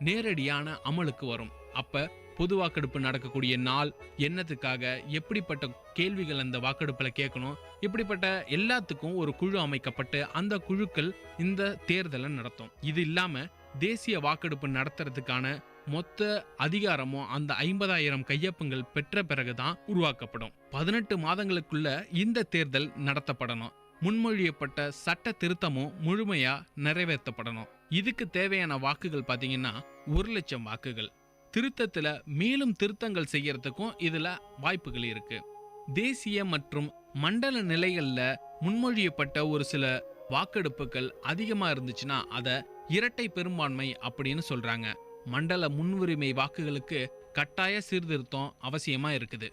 நேரடியான அமலுக்கு வரும். அப்ப பொது வாக்கெடுப்பு நடக்கக்கூடிய நாள், என்னத்துக்காக, எப்படிப்பட்ட கேள்விகள் அந்த வாக்கெடுப்புல கேட்கணும், இப்படிப்பட்ட எல்லாத்துக்கும் ஒரு குழு அமைக்கப்பட்டு அந்த குழுக்கள் இந்த தேர்தலை நடத்தும். இது இல்லாம தேசிய வாக்கெடுப்பு நடத்துறதுக்கான மொத்த அதிகாரமும் அந்த 50,000 கையொப்பங்கள் பெற்ற பிறகுதான் உருவாக்கப்படும். 18 மாதங்களுக்குள்ள இந்த தேர்தல் நடத்தப்படணும். முன்மொழியப்பட்ட சட்ட திருத்தமும் முழுமையா நிறைவேற்றப்படணும். இதுக்கு தேவையான வாக்குகள் பாத்தீங்கன்னா 1,00,000 வாக்குகள். திருத்தத்துல மேலும் திருத்தங்கள் செய்யறதுக்கும் இதுல வாய்ப்புகள் இருக்கு. தேசிய மற்றும் மண்டல நிலைகள்ல முன்மொழியப்பட்ட ஒரு சில வாக்கெடுப்புகள் அதிகமா இருந்துச்சுன்னா அத இரட்டை பெரும்பான்மை அப்படின்னு சொல்றாங்க. மண்டல முன்னுரிமை வாக்குகளுக்கு கட்டாய சீர்திருத்தம் அவசியமா இருக்குது.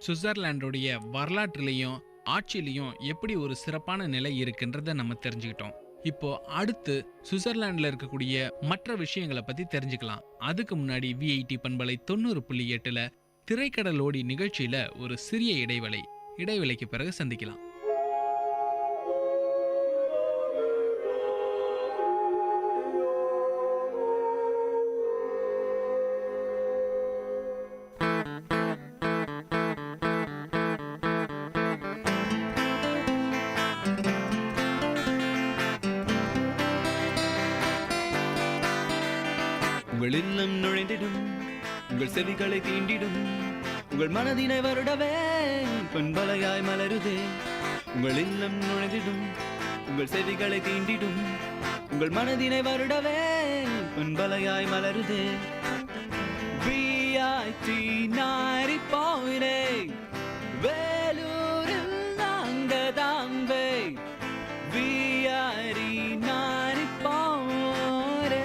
சுவிட்சர்லாண்டுடைய வரலாற்றிலையும் ஆட்சியிலையும் எப்படி ஒரு சிறப்பான நிலை இருக்குன்றத நம்ம தெரிஞ்சுக்கிட்டோம். இப்போ அடுத்து சுவிட்சர்லாந்துல இருக்கக்கூடிய மற்ற விஷயங்களை பத்தி தெரிஞ்சுக்கலாம். அதுக்கு முன்னாடி விஐடி பண்பலை 90.8ல திரைக்கடலோடி நிகழ்ச்சியில ஒரு சிறிய இடைவேளைக்கு பிறகு சந்திக்கலாம். உங்கள் இல்லம் நுழைந்திடும், உங்கள் செவிகளை தீண்டிடும், உங்கள் மனதினை வருடவே பொன்பலையாய் மலருதே. உங்கள் இல்லம் நுழைந்திடும், உங்கள் செவிகளை தீண்டிடும், உங்கள் மனதினை வருடவே பொன்பலையாய் மலருதே. விஐடி 90.8 வேலூரில் நாங்க Tambe. VIT 90.8.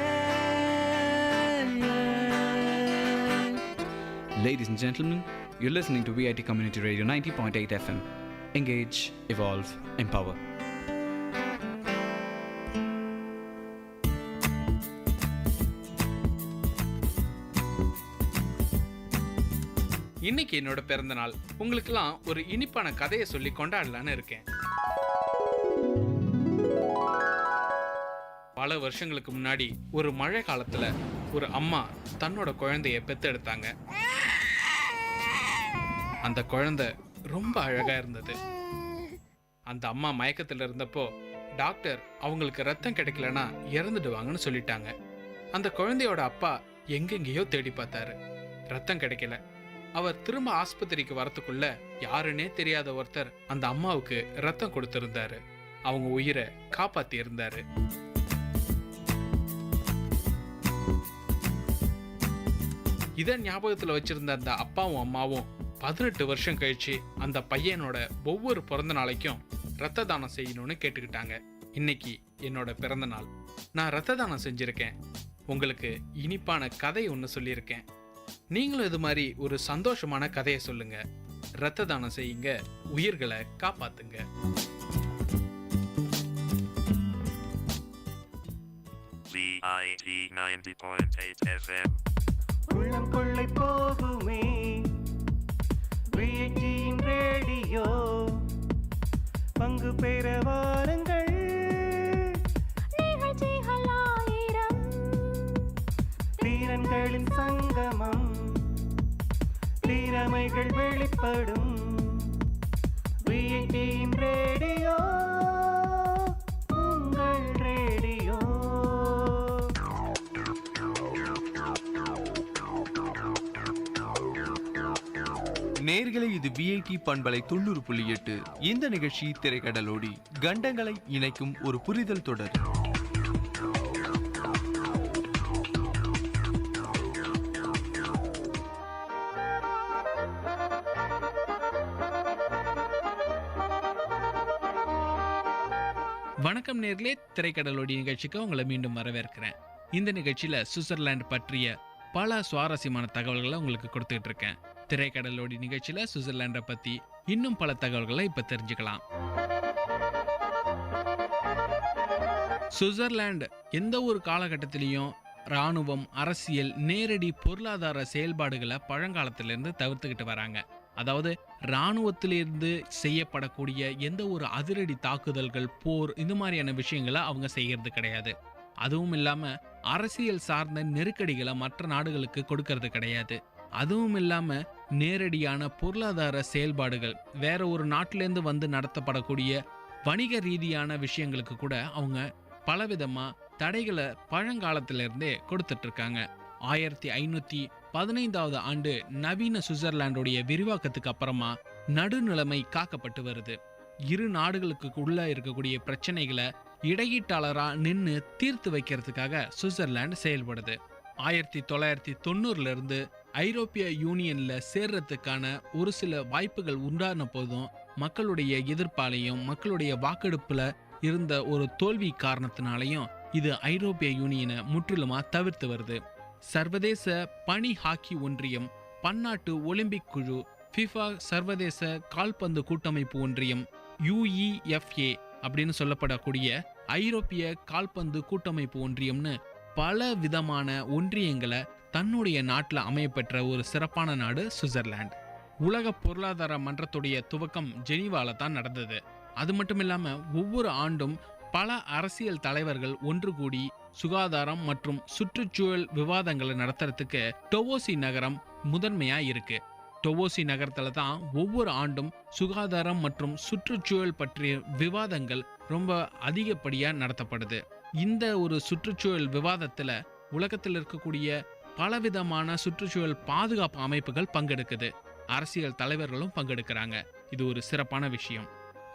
Ladies and gentlemen, you're listening to VIT Community Radio 90.8 FM. Engage, evolve, empower. இன்னைக்கு என்னோட பிறந்த நாள். உங்களுக்கெல்லாம் ஒரு இனிப்பான கதையை சொல்லி கொண்டாடலான்னு இருக்கேன். பல வருஷங்களுக்கு முன்னாடி ஒரு மழை காலத்துல ஒரு அம்மா தன்னோட குழந்தைய பெத்தெடுத்தாங்க. அந்த குழந்தை ரொம்ப அழகா இருந்தது. அந்த அம்மா மயக்கத்துல இருந்தப்போ டாக்டர் அவங்களுக்கு ரத்தம் கிடைக்கலன்னா இறந்துடுவாங்கன்னு சொல்லிட்டாங்க. அந்த குழந்தையோட அப்பா எங்கெங்கேயோ தேடி பார்த்தாரு, ரத்தம் கிடைக்கல. அவர் திரும்ப ஆஸ்பத்திரிக்கு வரத்துக்குள்ள யாருன்னே தெரியாத ஒருத்தர் அந்த அம்மாவுக்கு ரத்தம் கொடுத்திருந்தாரு. அவங்க உயிரை காப்பாத்தி இருந்தாரு. இதை ஞாபகத்துல வச்சிருந்த அந்த அப்பாவும் அம்மாவும் 18 வருஷம் கழிச்சு அந்த பையனோட ஒவ்வொரு பிறந்த நாளைக்கும் ரத்த தானம் செய்யணும்னு கேட்டுக்கிட்டாங்க. இன்னைக்கு என்னோட பிறந்த நாள். நான் ரத்த தானம் செஞ்சிருக்கேன். உங்களுக்கு இனிப்பான கதை ஒன்று சொல்லியிருக்கேன். நீங்களும் இது மாதிரி ஒரு சந்தோஷமான கதையை சொல்லுங்க. ரத்த தானம் செய்யுங்க, உயிர்களை காப்பாத்துங்க. VIT 90.8 FM. உள்ளம் கொள்ளை போகுமே விஐடியின் ரேடியோ, பங்கு பெற வாருங்கள். நிகழ்ச்சிகளாயிரம் தீரன்களின் சங்கமம், திறமைகள் வெளிப்படும். விஐடியின் ரேடியோ, உங்கள் ரேடியோ. நேர்களை இது விஐடி பண்பலை 90.8. இந்த நிகழ்ச்சி திரைக்கடலோடி கண்டங்களை இணைக்கும் ஒரு புரிதல் தொடர். வணக்கம் நேர்களே, திரைக்கடலோடி நிகழ்ச்சிக்கு உங்களை மீண்டும் வரவேற்கிறேன். இந்த நிகழ்ச்சியில சுவிட்சர்லாந்து பற்றிய பல சுவாரஸ்யமான தகவல்களை உங்களுக்கு கொடுத்துட்டு இருக்கேன். திரைக்கடலோடி நிகழ்ச்சியில சுவிட்சர்லாண்டை பத்தி இன்னும் பல தகவல்களை இப்ப தெரிஞ்சுக்கலாம். சுவிட்சர்லாந்து எந்த ஒரு காலகட்டத்திலையும் இராணுவம், அரசியல், நேரடி பொருளாதார செயல்பாடுகளை பழங்காலத்திலிருந்து தவிர்த்துக்கிட்டு வராங்க. அதாவது இராணுவத்திலிருந்து செய்யப்படக்கூடிய எந்த ஒரு அதிரடி தாக்குதல்கள், போர், இந்த மாதிரியான விஷயங்களை அவங்க செய்யறது கிடையாது. அதுவும் இல்லாம அரசியல் சார்ந்த நெருக்கடிகளை மற்ற நாடுகளுக்கு கொடுக்கறது கிடையாது. அதுவும் இல்லாம நேரடியான பொருளாதார செயல்பாடுகள், வேற ஒரு நாட்டிலேருந்து வந்து நடத்தப்படக்கூடிய வணிக ரீதியான விஷயங்களுக்கு கூட அவங்க பலவிதமா தடைகளை பழங்காலத்திலிருந்தே கொடுத்துட்டு இருக்காங்க. 1515 ஆண்டு நவீன சுவிட்சர்லாண்டுடைய விரிவாக்கத்துக்கு அப்புறமா நடுநிலைமை காக்கப்பட்டு வருது. இரு நாடுகளுக்கு உள்ள இருக்கக்கூடிய பிரச்சனைகளை இடையீட்டாளரா நின்று தீர்த்து வைக்கிறதுக்காக சுவிட்சர்லாந்து செயல்படுது. 1990 இருந்து ஐரோப்பிய யூனியன்ல சேர்றதுக்கான ஒரு சில வாய்ப்புகள் உண்டான போதும் மக்களுடைய எதிர்ப்பாலையும் மக்களுடைய வாக்கெடுப்புல இருந்த ஒரு தோல்வி காரணத்தினாலையும் இது ஐரோப்பிய யூனியனை முற்றிலுமா தவிர்த்து வருது. சர்வதேச பனி ஹாக்கி ஒன்றியம், பன்னாட்டு ஒலிம்பிக் குழு, ஃபிஃபா சர்வதேச கால்பந்து கூட்டமைப்பு ஒன்றியம், UEFA அப்படின்னு சொல்லப்படக்கூடிய ஐரோப்பிய கால்பந்து கூட்டமைப்பு ஒன்றியம்னு பல விதமான ஒன்றியங்களை தன்னுடைய நாட்டில் அமையப்பெற்ற ஒரு சிறப்பான நாடு சுவிட்சர்லாந்து. உலக பொருளாதார மன்றத்துடைய துவக்கம் ஜெனீவால தான் நடந்தது. அது மட்டும் இல்லாம ஒவ்வொரு ஆண்டும் பல அரசியல் தலைவர்கள் ஒன்று கூடி சுகாதாரம் மற்றும் சுற்றுச்சூழல் விவாதங்களை நடத்துறதுக்கு டோவோசி நகரம் முதன்மையா இருக்கு. டோவோசி நகரத்துல தான் ஒவ்வொரு ஆண்டும் சுகாதாரம் மற்றும் சுற்றுச்சூழல் பற்றிய விவாதங்கள் ரொம்ப அதிகப்படியா நடத்தப்படுது. இந்த ஒரு சுற்றுச்சூழல் விவாதத்துல உலகத்தில் இருக்கக்கூடிய பலவிதமான சுற்றுச்சூழல் பாதுகாப்பு அமைப்புகள் பங்கெடுக்குது. அரசியல் தலைவர்களும் பங்கெடுக்கிறாங்க. இது ஒரு சிறப்பான விஷயம்.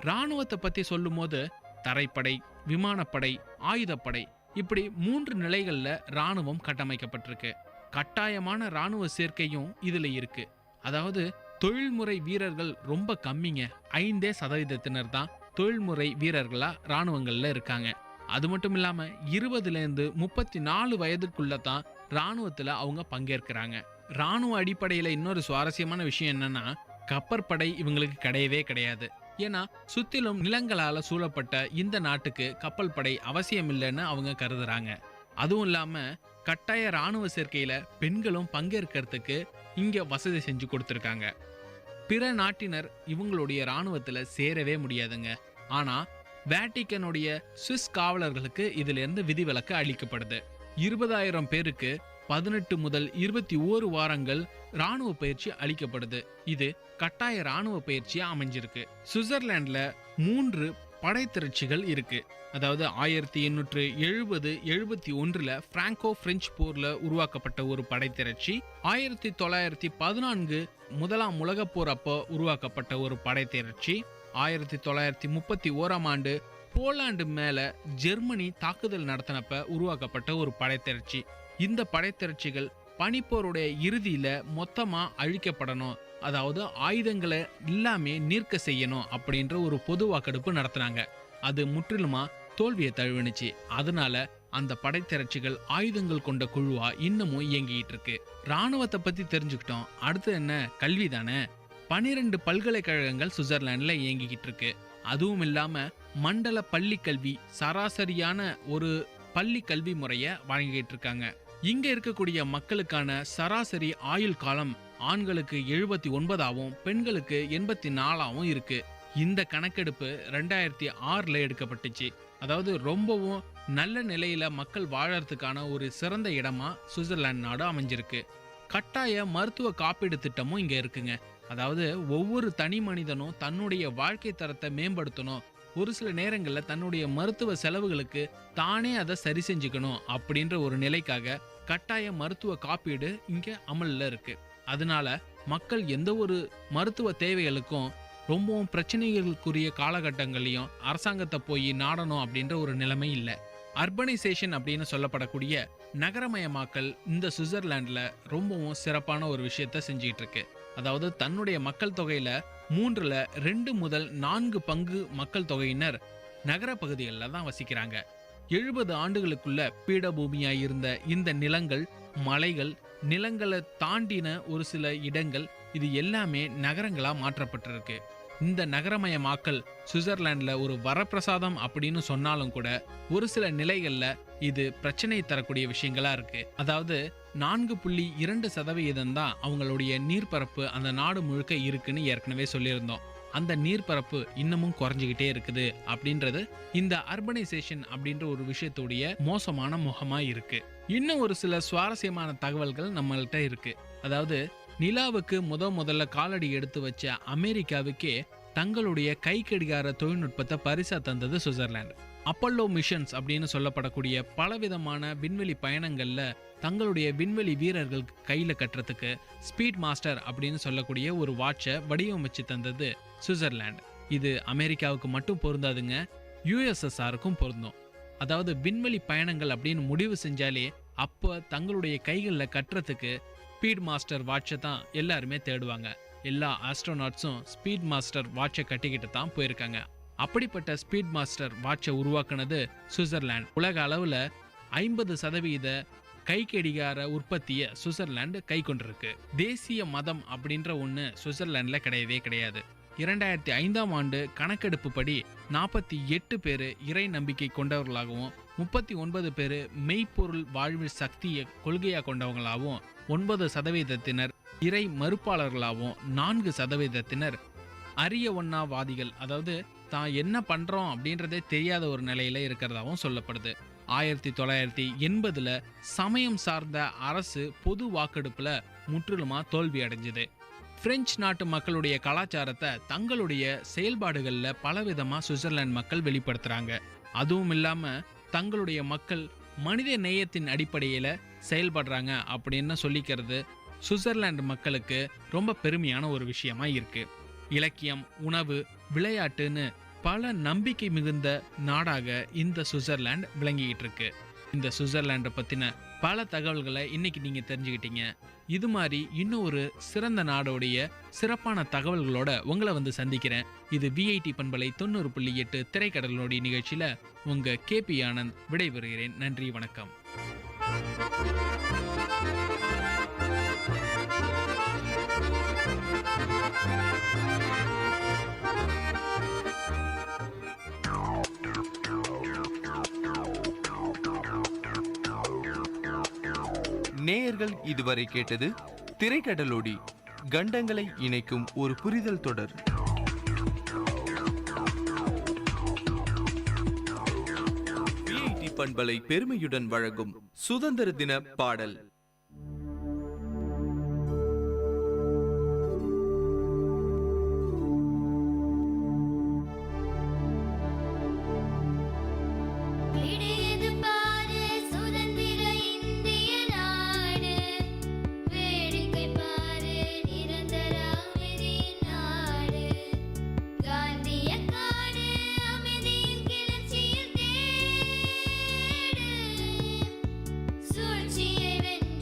இராணுவத்தை பத்தி சொல்லும் போது தரைப்படை, விமானப்படை, ஆயுதப்படை, இப்படி 3 நிலைகள்ல இராணுவம் கட்டமைக்கப்பட்டிருக்கு. கட்டாயமான இராணுவ சேர்க்கையும் இதுல இருக்கு. அதாவது தொழில்முறை வீரர்கள் ரொம்ப கம்மிங்க. 5% தான் தொழில்முறை வீரர்களா இராணுவங்கள்ல இருக்காங்க. அது மட்டும் இல்லாம 20 to 34 வயதுக்குள்ள தான் இராணுவத்துல அவங்க பங்கேற்கிறாங்க. இராணுவ அடிப்படையில இன்னொரு சுவாரஸ்யமான விஷயம் என்னன்னா, கப்பற்படை இவங்களுக்கு கிடையவே கிடையாது. ஏன்னா சுத்திலும் நிலங்களால சூழப்பட்ட இந்த நாட்டுக்கு கப்பல் படை அவசியம் இல்லைன்னு அவங்க கருதுறாங்க. அதுவும் இல்லாம கட்டாய இராணுவ சேர்க்கையில பெண்களும் பங்கேற்கிறதுக்கு இங்க வசதி செஞ்சு கொடுத்துருக்காங்க. பிற நாட்டினர் இவங்களுடைய இராணுவத்துல சேரவே முடியாதுங்க. ஆனா வேட்டிக்கனுடைய சுவிஸ் காவலர்களுக்கு இதுல இருந்து விதிவிலக்கு அளிக்கப்படுது. 20,000 பேருக்கு 18 முதல் 21 வாரங்கள் இராணுவ பயிற்சி அளிக்கப்படுது. இது கட்டாய இராணுவ பயிற்சியா அமைஞ்சிருக்கு. சுவிட்சர்லாந்துல 3 படைத்திறச்சிகள் இருக்கு. அதாவது 1870-71 பிராங்கோ பிரெஞ்சு போர்ல உருவாக்கப்பட்ட ஒரு படைத்திறச்சி, 1914 முதலாம் உலக போர் அப்போ உருவாக்கப்பட்ட ஒரு படைத்திறச்சி, 1931 போலாந்து மேல ஜெர்மனி தாக்குதல் நடத்தினப்ப உருவாக்கப்பட்ட ஒரு படைத்திறச்சி. இந்த படைத்திறச்சிகள் பனிப்போருடைய இறுதியில மொத்தமா அழிக்கப்படணும் அதாவது ஆயுதங்களை எல்லாமே நீர்க்க செய்யணும் அப்படின்ற ஒரு பொது வாக்கெடுப்பு நடத்தினாங்க. அது முற்றிலுமா தோல்வியை தழுவினுச்சு. அதனால அந்த படைத்திரட்சிகள் ஆயுதங்கள் கொண்ட குழுவா இன்னமும் இயங்கிட்டு இருக்கு. ராணுவத்தை பத்தி தெரிஞ்சுக்கிட்டோம். அடுத்து என்ன? கல்வி தானே. 12 பல்கலைக்கழகங்கள் சுவிட்சர்லாந்துல இயங்கிக்கிட்டு இருக்கு. அதுவும் இல்லாம மண்டல பள்ளி கல்வி, சராசரியான ஒரு பள்ளி கல்வி முறைய வழங்கிட்டு இருக்காங்க. இங்க இருக்கக்கூடிய மக்களுக்கான சராசரி ஆயுள் காலம் ஆண்களுக்கு 79ஆவும் பெண்களுக்கு 84ஆவும் இருக்கு. இந்த கணக்கெடுப்பு 2006 எடுக்கப்பட்டுச்சு. அதாவது ரொம்பவும் நல்ல நிலையில மக்கள் வாழறதுக்கான ஒரு சிறந்த இடமா சுவிட்சர்லாந்து நாடு அமைஞ்சிருக்கு. கட்டாய மருத்துவ காப்பீடு திட்டமும் இங்க இருக்குங்க. அதாவது ஒவ்வொரு தனி மனிதனும் தன்னுடைய வாழ்க்கை தரத்தை மேம்படுத்தணும், ஒரு சில நேரங்களில் தன்னுடைய மருத்துவ செலவுகளுக்கு தானே அதை சரி செஞ்சுக்கணும் அப்படின்ற ஒரு நிலைக்காக கட்டாய மருத்துவ காப்பீடு இங்க அமல்ல இருக்கு. அதனால மக்கள் எந்த ஒரு மருத்துவ தேவைகளுக்கும் ரொம்பவும் பிரச்சனைகளுக்குரிய காலகட்டங்களையும் அரசாங்கத்தை போய் நாடணும் அப்படின்ற ஒரு நிலைமை இல்லை. அர்பனைசேஷன் அப்படின்னு சொல்லப்படக்கூடிய நகரமயமாக்கல் இந்த சுவிட்சர்லாந்துல ரொம்பவும் சிறப்பான ஒரு விஷயத்த செஞ்சுட்டு இருக்கு. அதாவது தன்னுடைய மக்கள் தொகையில 2 முதல் 4 பங்கு மக்கள் தொகையினர் நகர பகுதிகளில் தான் வசிக்கிறாங்க. 70 ஆண்டுகளுக்குள்ள பீடபூமியாய் இருந்த இந்த நிலங்கள், மலைகள், நிலங்களை தாண்டின ஒரு சில இடங்கள், இது எல்லாமே நகரங்களா மாற்றப்பட்டிருக்கு. இந்த நகரமயமாக்கல் சுவிட்சர்லாந்துல ஒரு வரப்பிரசாதம் அப்படின்னு சொன்னாலும் கூட ஒரு சில நிலைகள்ல இது பிரச்சனை தரக்கூடிய விஷயங்களா இருக்கு. அதாவது 4.2% தான் அவங்களுடைய நீர்ப்பரப்பு அந்த நாடு முழுக்க இருக்குன்னு ஏற்கனவே சொல்லியிருந்தோம். அந்த நீர்ப்பரப்பு இன்னமும் குறைஞ்சிக்கிட்டே இருக்குது அப்படின்றது இந்த அர்பனைசேஷன் அப்படின்ற ஒரு விஷயத்துடைய மோசமான முகமா இருக்கு. இன்னும் ஒரு சில சுவாரஸ்யமான தகவல்கள் நம்மள்கிட்ட இருக்கு. அதாவது நிலாவுக்கு முதல்ல காலடி எடுத்து வச்ச அமெரிக்காவுக்கே தங்களுடைய கை கடிகார தொழில்நுட்பத்தை பரிசா தந்தது சுவிட்சர்லாந்து. அப்பல்லோ மிஷன்ஸ் அப்படின்னு சொல்லப்படக்கூடிய பலவிதமான விண்வெளி பயணங்கள்ல தங்களுடைய விண்வெளி வீரர்கள் கையில கட்டுறதுக்கு ஸ்பீட் மாஸ்டர் அப்படின்னு சொல்லக்கூடிய ஒரு வாட்சை வடிவமைச்சு தந்தது சுவிட்சர்லாந்து. இது அமெரிக்காவுக்கு மட்டும் பொருந்தாதுங்க, USSRக்கும் பொருந்தும். அதாவது விண்வெளி பயணங்கள் அப்படின்னு முடிவு செஞ்சாலே அப்போ தங்களுடைய கைகளில் கட்டுறதுக்கு ஸ்பீட் மாஸ்டர் வாட்சை தான் எல்லாருமே தேடுவாங்க. எல்லா ஆஸ்ட்ரோநாட்ஸும் ஸ்பீட் மாஸ்டர் வாட்சை கட்டிக்கிட்டு தான் போயிருக்காங்க. அப்படிப்பட்ட ஸ்பீட் மாஸ்டர் வாட்சை உருவாக்குனது சுவிட்சர்லாந்து. உலக அளவில் 50% கை கடிகார உற்பத்தியை சுவிட்சர்லாந்து கை கொண்டிருக்கு. தேசிய மதம் அப்படின்ற ஒன்று சுவிட்சர்லாந்துல கிடையவே கிடையாது. 2005ஆம் ஆண்டு கணக்கெடுப்பு படி 48 பேர் இறை நம்பிக்கை கொண்டவர்களாகவும் 39 பேர் மெய்ப்பொருள் வாழ்வு சக்தியை கொள்கையா கொண்டவங்களாகவும் 9% இறை மறுப்பாளர்களாகவும் 4% அரிய ஒன்னாவாதிகள், அதாவது தான் என்ன பண்றோம் அப்படின்றதே தெரியாத ஒரு நிலையில இருக்கிறதாவும் சொல்லப்படுது. 1980ல் சமயம் சார்ந்த அரசு பொது வாக்கெடுப்புல முற்றிலுமா தோல்வி அடைஞ்சது. பிரெஞ்சு நாட்டு மக்களுடைய கலாச்சாரத்தை தங்களுடைய செயல்பாடுகளில் பலவிதமா சுவிட்சர்லாந்து மக்கள் வெளிப்படுத்துறாங்க. அதுவும் இல்லாம தங்களுடைய மக்கள் மனித நேயத்தின் அடிப்படையில செயல்படுறாங்க அப்படின்னு சொல்லிக்கிறது சுவிட்சர்லாந்து மக்களுக்கு ரொம்ப பெருமையான ஒரு விஷயமா இருக்கு. இலக்கியம், உணவு, விளையாட்டுன்னு பல நம்பிக்கை மிகுந்த நாடாக இந்த சுவிட்சர்லாந்து விளங்கிக்கிட்டு இருக்கு. இந்த சுவிட்சர்லாண்டை பத்தின பல தகவல்களை இன்னைக்கு நீங்க தெரிஞ்சுக்கிட்டீங்க. இது மாதிரி இன்னும் ஒரு சிறந்த நாடோடைய சிறப்பான தகவல்களோட உங்களை வந்து சந்திக்கிறேன். இது VIT பண்பலை 90.8 திரைக்கடலோடி நிகழ்ச்சியில உங்க KP ஆனந்த் விடைபெறுகிறேன். நன்றி, வணக்கம். நேயர்கள் இதுவரை கேட்டது திரைக்கடலோடி, கண்டங்களை இணைக்கும் ஒரு புரிதல் தொடர். VIT பண்பலை பெருமையுடன் வழங்கும் சுதந்திர தின பாடல். சூழ்ச்சியை வென்று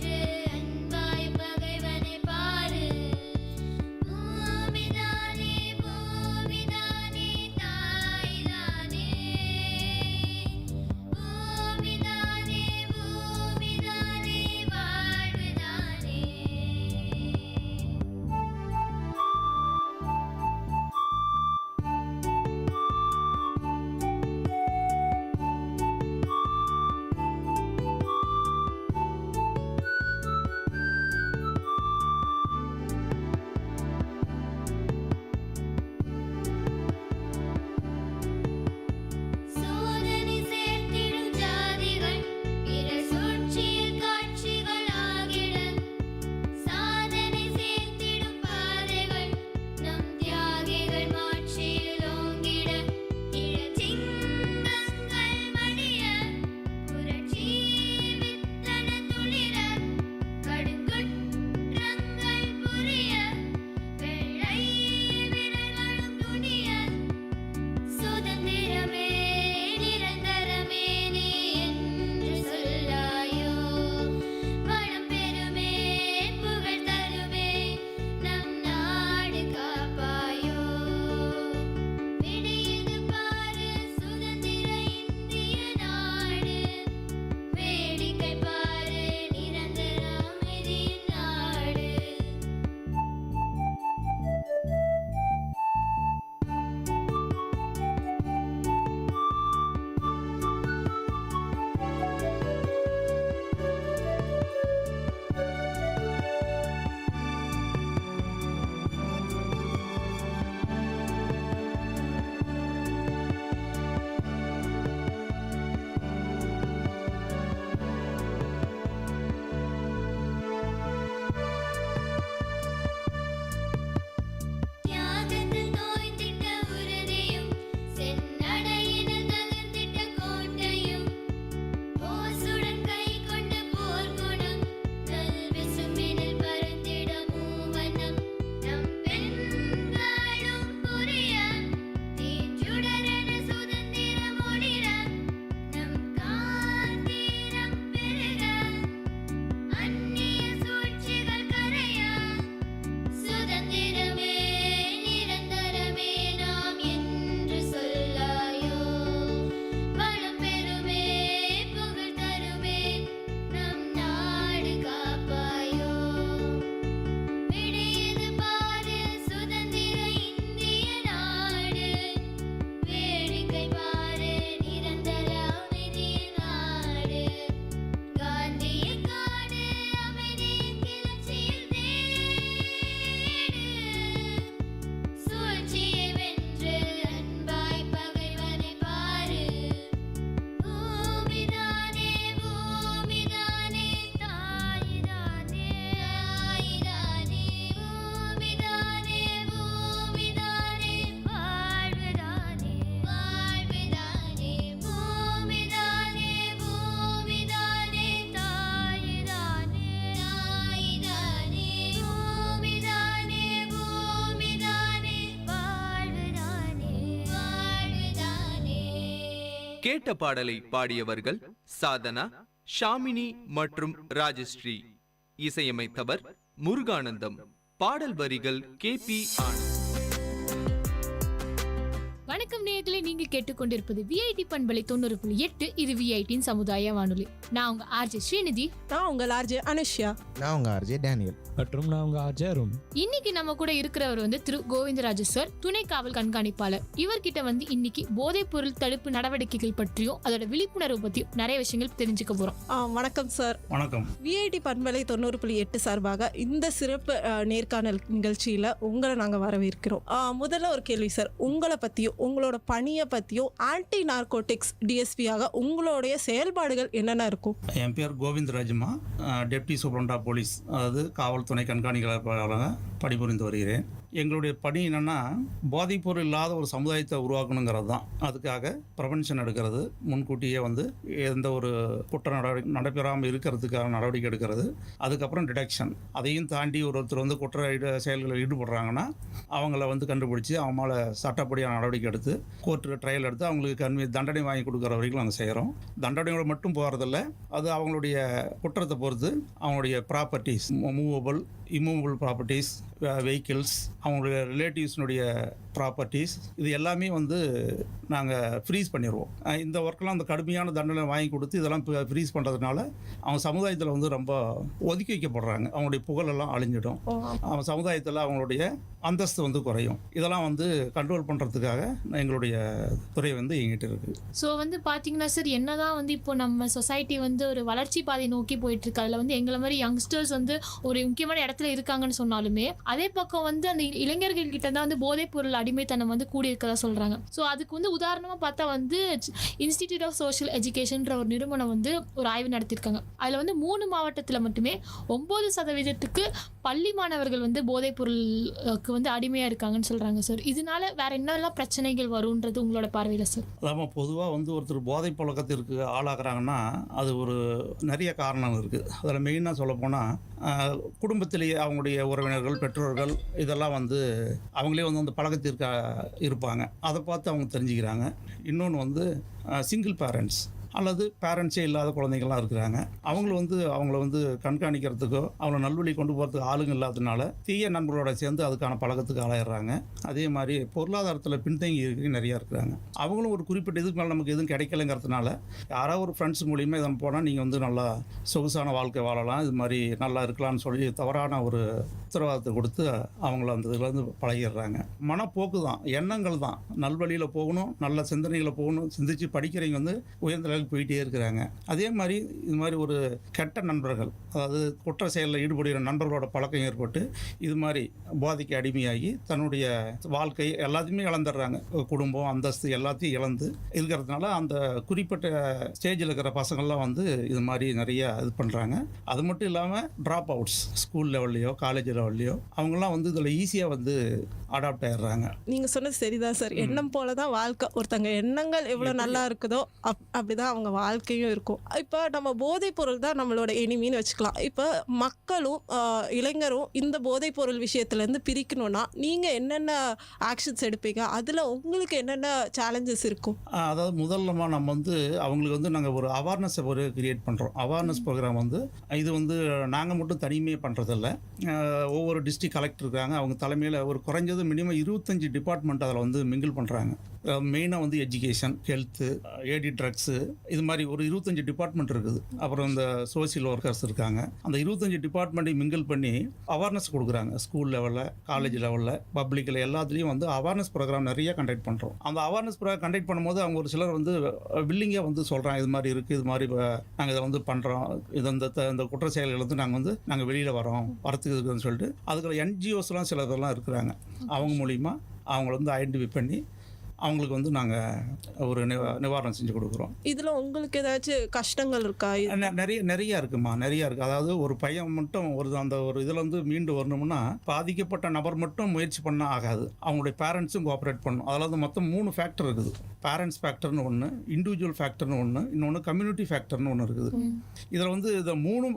கேட்ட பாடலை பாடியவர்கள் சாதனா, ஷாமினி மற்றும் ராஜஸ்ரீ. இசையமைத்தவர் முருகானந்தம். பாடல் வரிகள் KP ஆனந்த். வணக்கம் நேயர்களே, நீங்க கேட்டுக்கொண்டிருப்பது விஐடி பண்பலை 90.8. இது விஐடியின் சமுதாய வானொலி. நான் உங்க ஆர்ஜே ஸ்ரீநிதி. நான் உங்க ஆர்ஜே அனுஷ்யா. நான் உங்க ஆர்ஜே டேனியல். மற்றும் நான் உங்க ஆர்ஜே அருண். இன்னைக்கு நம்ம கூட இருக்கிறவர் வந்து திரு கோவிந்தராஜு சார், துணை காவல் கண்காணிப்பாளர். இவர்கிட்ட வந்து இன்னைக்கு போதைப் பொருள் தடுப்பு நடவடிக்கைகள் பற்றியும் அதோட விழிப்புணர்வு பற்றியும் நிறைய விஷயங்கள் தெரிஞ்சுக்க போறோம். வணக்கம் சார். வணக்கம். விஐடி பண்பலை 90.8 சார்பாக இந்த சிறப்பு நேர்காணல் நிகழ்ச்சியில உங்களை நாங்க வரவேற்கிறோம். முதல்ல ஒரு கேள்வி சார், உங்களை பத்தியும் உங்களோட பணியை பத்தியும் ஆன்டி நார்கோட்டிக்ஸ் டிஎஸ்பியாக உங்களுடைய செயல்பாடுகள் என்னென்ன இருக்கும்? என் பேர் கோவிந்தராஜுமா, டெப்டி சூப்பரண்ட் ஆஃப் போலீஸ், அதாவது காவல்துறை கண்காணிப்பாளராக பணிபுரிந்து வருகிறேன். எங்களுடைய பணி என்னென்னா, போதைப்பொருள் இல்லாத ஒரு சமுதாயத்தை உருவாக்கணுங்கிறது தான். அதுக்காக ப்ரிவென்ஷன் எடுக்கிறது, முன்கூட்டியே வந்து எந்த ஒரு குற்ற நடவடிக்கை நடைபெறாமல் இருக்கிறதுக்கான நடவடிக்கை எடுக்கிறது. அதுக்கப்புறம் டிடெக்ஷன். அதையும் தாண்டி ஒருத்தர் வந்து குற்ற செயல்களில் ஈடுபடுறாங்கன்னா அவங்கள வந்து கண்டுபிடிச்சி அவங்க மேலே சட்டப்படியான நடவடிக்கை எடுத்து கோர்ட்டு ட்ரையல் எடுத்து அவங்களுக்கு தண்டனை வாங்கி கொடுக்குற வரைக்கும் நாங்கள் செய்கிறோம். தண்டனையோடு மட்டும் போகிறதில்ல, அது அவங்களுடைய குற்றத்தை பொறுத்து அவங்களுடைய properties, movable immovable properties, vehicles, அவங்களுடைய ரிலேட்டிவ்ஸ்னுடைய ப்ராப்பர்ட்டிஸ், இது எல்லாமே வந்து நாங்கள் ஃப்ரீஸ் பண்ணிடுவோம். இந்த ஒர்க்கெலாம் அந்த கடுமையான தண்டனை வாங்கி கொடுத்து இதெல்லாம் ஃப்ரீஸ் பண்ணுறதுனால அவங்க சமுதாயத்தில் வந்து ரொம்ப ஒதுக்கி வைக்கப்படுறாங்க. அவங்களுடைய புகழெல்லாம் அழிஞ்சிடும். அவங்க சமுதாயத்தில் அவங்களுடைய அந்தஸ்து வந்து குறையும். இதெல்லாம் வந்து கண்ட்ரோல் பண்ணுறதுக்காக எங்களுடைய துறை வந்து எங்கிட்ட இருக்குது. ஸோ வந்து பார்த்தீங்கன்னா சார், என்னதான் வந்து இப்போ நம்ம சொசைட்டி வந்து ஒரு வளர்ச்சி பாதை நோக்கி போயிட்டு இருக்கு. அதில் வந்து எங்களை மாதிரி யங்ஸ்டர்ஸ் வந்து ஒரு முக்கியமான இடத்துல இருக்காங்கன்னு சொன்னாலுமே, அதே பக்கம் வந்து அந்த இளைஞர்கள் கிட்ட தான் வந்து போதைப் பொருள் அடிமைத்தனம் வந்து கூடி இருக்கிறதா சொல்றாங்க. ஸோ அதுக்கு வந்து உதாரணமாக பார்த்தா வந்து இன்ஸ்டிடியூட் ஆஃப் சோஷியல் எஜுகேஷன்ற ஒரு நிறுவனம் வந்து ஒரு ஆய்வு நடத்தியிருக்காங்க. அதில் வந்து 3 மாவட்டத்தில் மட்டுமே 9% பள்ளி மாணவர்கள் வந்து போதைப் பொருளுக்கு வந்து அடிமையாக இருக்காங்கன்னு சொல்கிறாங்க சார். இதனால வேற என்னெல்லாம் பிரச்சனைகள் வரும்ன்றது உங்களோட பார்வையில் சார்? அதாவது பொதுவாக வந்து ஒருத்தர் போதை பழக்கத்திற்கு ஆளாகிறாங்கன்னா அது ஒரு நிறைய காரணம் இருக்குது. அதில் மெயினாக சொல்லப்போனால் குடும்பத்திலேயே அவங்களுடைய உறவினர்கள், பெற்றோர்கள் இதெல்லாம் வந்து அவங்களே வந்து அந்த பழக்கத்திற்கு இருப்பாங்க. அதை பார்த்து அவங்க தெரிஞ்சுக்கிறாங்க. இன்னொன்று வந்து சிங்கிள் பேரண்ட்ஸ் அல்லது பேரண்ட்ஸே இல்லாத குழந்தைங்கள்லாம் இருக்கிறாங்க. அவங்கள வந்து கண்காணிக்கிறதுக்கோ அவங்கள நல்வழி கொண்டு போகிறதுக்கு ஆளுங்க இல்லாததுனால தீய நண்பர்களோட சேர்ந்து அதுக்கான பழக்கத்துக்கு ஆளாயிடுறாங்க. அதே மாதிரி பொருளாதாரத்தில் பின்தங்கி நிறையா இருக்கிறாங்க. அவங்களும் ஒரு குறிப்பிட்ட இதுக்கு மேலே நமக்கு எதுவும் கிடைக்கலைங்கிறதுனால யாராவது ஒரு ஃப்ரெண்ட்ஸ் மூலிமா இதை போனால் நீங்கள் வந்து நல்லா சொகுசான வாழ்க்கை வாழலாம், இது மாதிரி நல்லா இருக்கலாம்னு சொல்லி தவறான ஒரு உத்தரவாதத்தை கொடுத்து அவங்கள அந்த இதுலேருந்து பழகிடுறாங்க. மனப்போக்கு தான், எண்ணங்கள் தான். நல்வழியில் போகணும், நல்ல சிந்தனைகளை போகணும், சிந்திச்சு படிக்கிறவங்க வந்து உயர்ந்த போயிட்டே இருக்கிறாங்க. அதே மாதிரி இது மாதிரி ஒரு கெட்ட நண்பர்கள், அதாவது குற்ற செயலில் ஈடுபடுகிற நண்பர்களோட பழக்கம் ஏற்பட்டு இது மாதிரி போதைக்கு அடிமையாகி தன்னுடைய வாழ்க்கை எல்லாத்தையுமே இழந்துடுறாங்க. குடும்பம், அந்தஸ்து எல்லாத்தையும் இழந்து இருக்கிறதுனால அந்த குறிப்பிட்ட ஸ்டேஜில் இருக்கிற பசங்கள்லாம் வந்து இது மாதிரி நிறைய இது பண்ணுறாங்க. அது மட்டும் இல்லாமல் ட்ராப் அவுட்ஸ், ஸ்கூல் லெவல்லையோ காலேஜ் லெவல்லையோ அவங்களாம் வந்து இதில் ஈஸியாக வந்து அடாப்ட் ஆயிடுறாங்க. நீங்கள் சொன்னது சரிதான் சார். எண்ணம் போல தான் வாழ்க்கை. ஒருத்தங்க எண்ணங்கள் எவ்வளோ நல்லா இருக்குதோ அப்படிதான் அவங்க வாழ்க்கையும் இருக்கும். இப்போ நம்ம போதைப் பொருள் தான் நம்மளோட எனிமின்னு வச்சுக்கலாம். இப்போ மக்களும் இளைஞரும் இந்த போதைப் பொருள் விஷயத்துலேருந்து பிரிக்கணும்னா நீங்கள் என்னென்ன ஆக்ஷன்ஸ் எடுப்பீங்க? அதில் உங்களுக்கு என்னென்ன சேலஞ்சஸ் இருக்கும்? அதாவது முதல்லமா நம்ம வந்து அவங்களுக்கு வந்து நாங்கள் ஒரு அவேர்னஸ் ஒரு கிரியேட் பண்ணுறோம். அவேர்னஸ் ப்ரோக்ராம் வந்து இது வந்து நாங்கள் மட்டும் தனிமையாக பண்ணுறதில்ல. ஒவ்வொரு டிஸ்ட்ரிக்ட் கலெக்டர் இருக்காங்க, அவங்க தலைமையில் ஒரு குறைஞ்சது மினிமம் 25 டிபார்ட்மெண்ட் அதில் வந்து மிங்கிள் பண்ணுறாங்க. மெயினாக வந்து எஜுகேஷன், ஹெல்த்து, ஏடி ட்ரக்ஸு, இது மாதிரி ஒரு 25 டிபார்ட்மெண்ட் இருக்குது. அப்புறம் இந்த சோசியல் ஒர்க்கர்ஸ் இருக்காங்க. அந்த 25 டிபார்ட்மெண்ட்டையும் மிங்கிள் பண்ணி அவேர்னஸ் கொடுக்குறாங்க. ஸ்கூல் லெவலில், காலேஜ் லெவலில், பப்ளிக்கில் எல்லாத்துலேயும் வந்து அவேர்னஸ் ப்ரோக்ராம் நிறைய கண்டக்ட் பண்ணுறோம். அந்த அவேர்னஸ் ப்ரோக்ராம் கண்டக்ட் பண்ணும்போது அவங்க ஒரு சிலர் வந்து வில்லிங்காக வந்து சொல்கிறாங்க, இது மாதிரி இருக்குது, இது மாதிரி நாங்கள் இதை வந்து பண்ணுறோம், இது இந்த குற்ற செயல்கள் வந்து நாங்கள் வெளியில் வரத்துக்கு இருக்குதுன்னு சொல்லிட்டு அதுக்குள்ள NGOஸ்லாம் சில இதெல்லாம் இருக்கிறாங்க. அவங்க மூலிமா அவங்கள வந்து ஐடென்டிஃபை பண்ணி அவங்களுக்கு வந்து நாங்கள் ஒரு நிவாரணம் செஞ்சு கொடுக்குறோம். இதில் உங்களுக்கு ஏதாச்சும் கஷ்டங்கள் இருக்கா? நிறையா இருக்குமா, நிறையா இருக்குது. அதாவது ஒரு பையன் மட்டும் அந்த ஒரு இதில் வந்து மீண்டு வரணும்னா பாதிக்கப்பட்ட நபர் மட்டும் முயற்சி பண்ணால் ஆகாது. அவங்களுடைய பேரண்ட்ஸும் கோஆப்ரேட் பண்ணணும். அதில் வந்து மொத்தம் 3 ஃபேக்டர் இருக்குது. பேரண்ட்ஸ் ஃபேக்டர்னு ஒன்று, இண்டிவிஜுவல் ஃபேக்டர்னு ஒன்று, இன்னொன்று கம்யூனிட்டி ஃபேக்டர்னு ஒன்று இருக்குது. இதில் வந்து இதை 3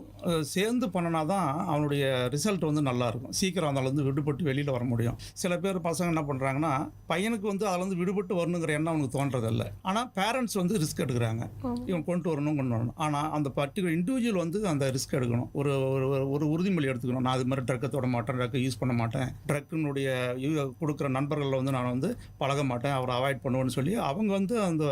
சேர்ந்து பண்ணினா தான் அவனுடைய ரிசல்ட் வந்து நல்லாயிருக்கும். சீக்கிரம் அதில் வந்து விடுபட்டு வெளியில் வர முடியும். சில பேர் பசங்க என்ன பண்ணுறாங்கன்னா, பையனுக்கு வந்து அதில் வந்து விடுபட்டு வரணுங்கிற எண்ணம் அவனுக்கு தோன்றதில்லை. ஆனால் பேரண்ட்ஸ் வந்து ரிஸ்க் எடுக்கிறாங்க, இவன் கொண்டு வரணும். ஆனால் அந்த பர்டிகுலர் இண்டிவிஜுவல் வந்து அந்த ரிஸ்க் எடுக்கணும். ஒரு ஒரு உறுதிமொழி எடுத்துக்கணும். நான் அது மாதிரி ட்ரக்கை தொட மாட்டேன், ட்ரக்கை யூஸ் பண்ண மாட்டேன், ட்ரக்கினுடைய கொடுக்குற நண்பர்களில் வந்து நான் வந்து பழக மாட்டேன், அவரை அவாய்ட் பண்ணுவேன்னு சொல்லி அவங்க வந்து அந்த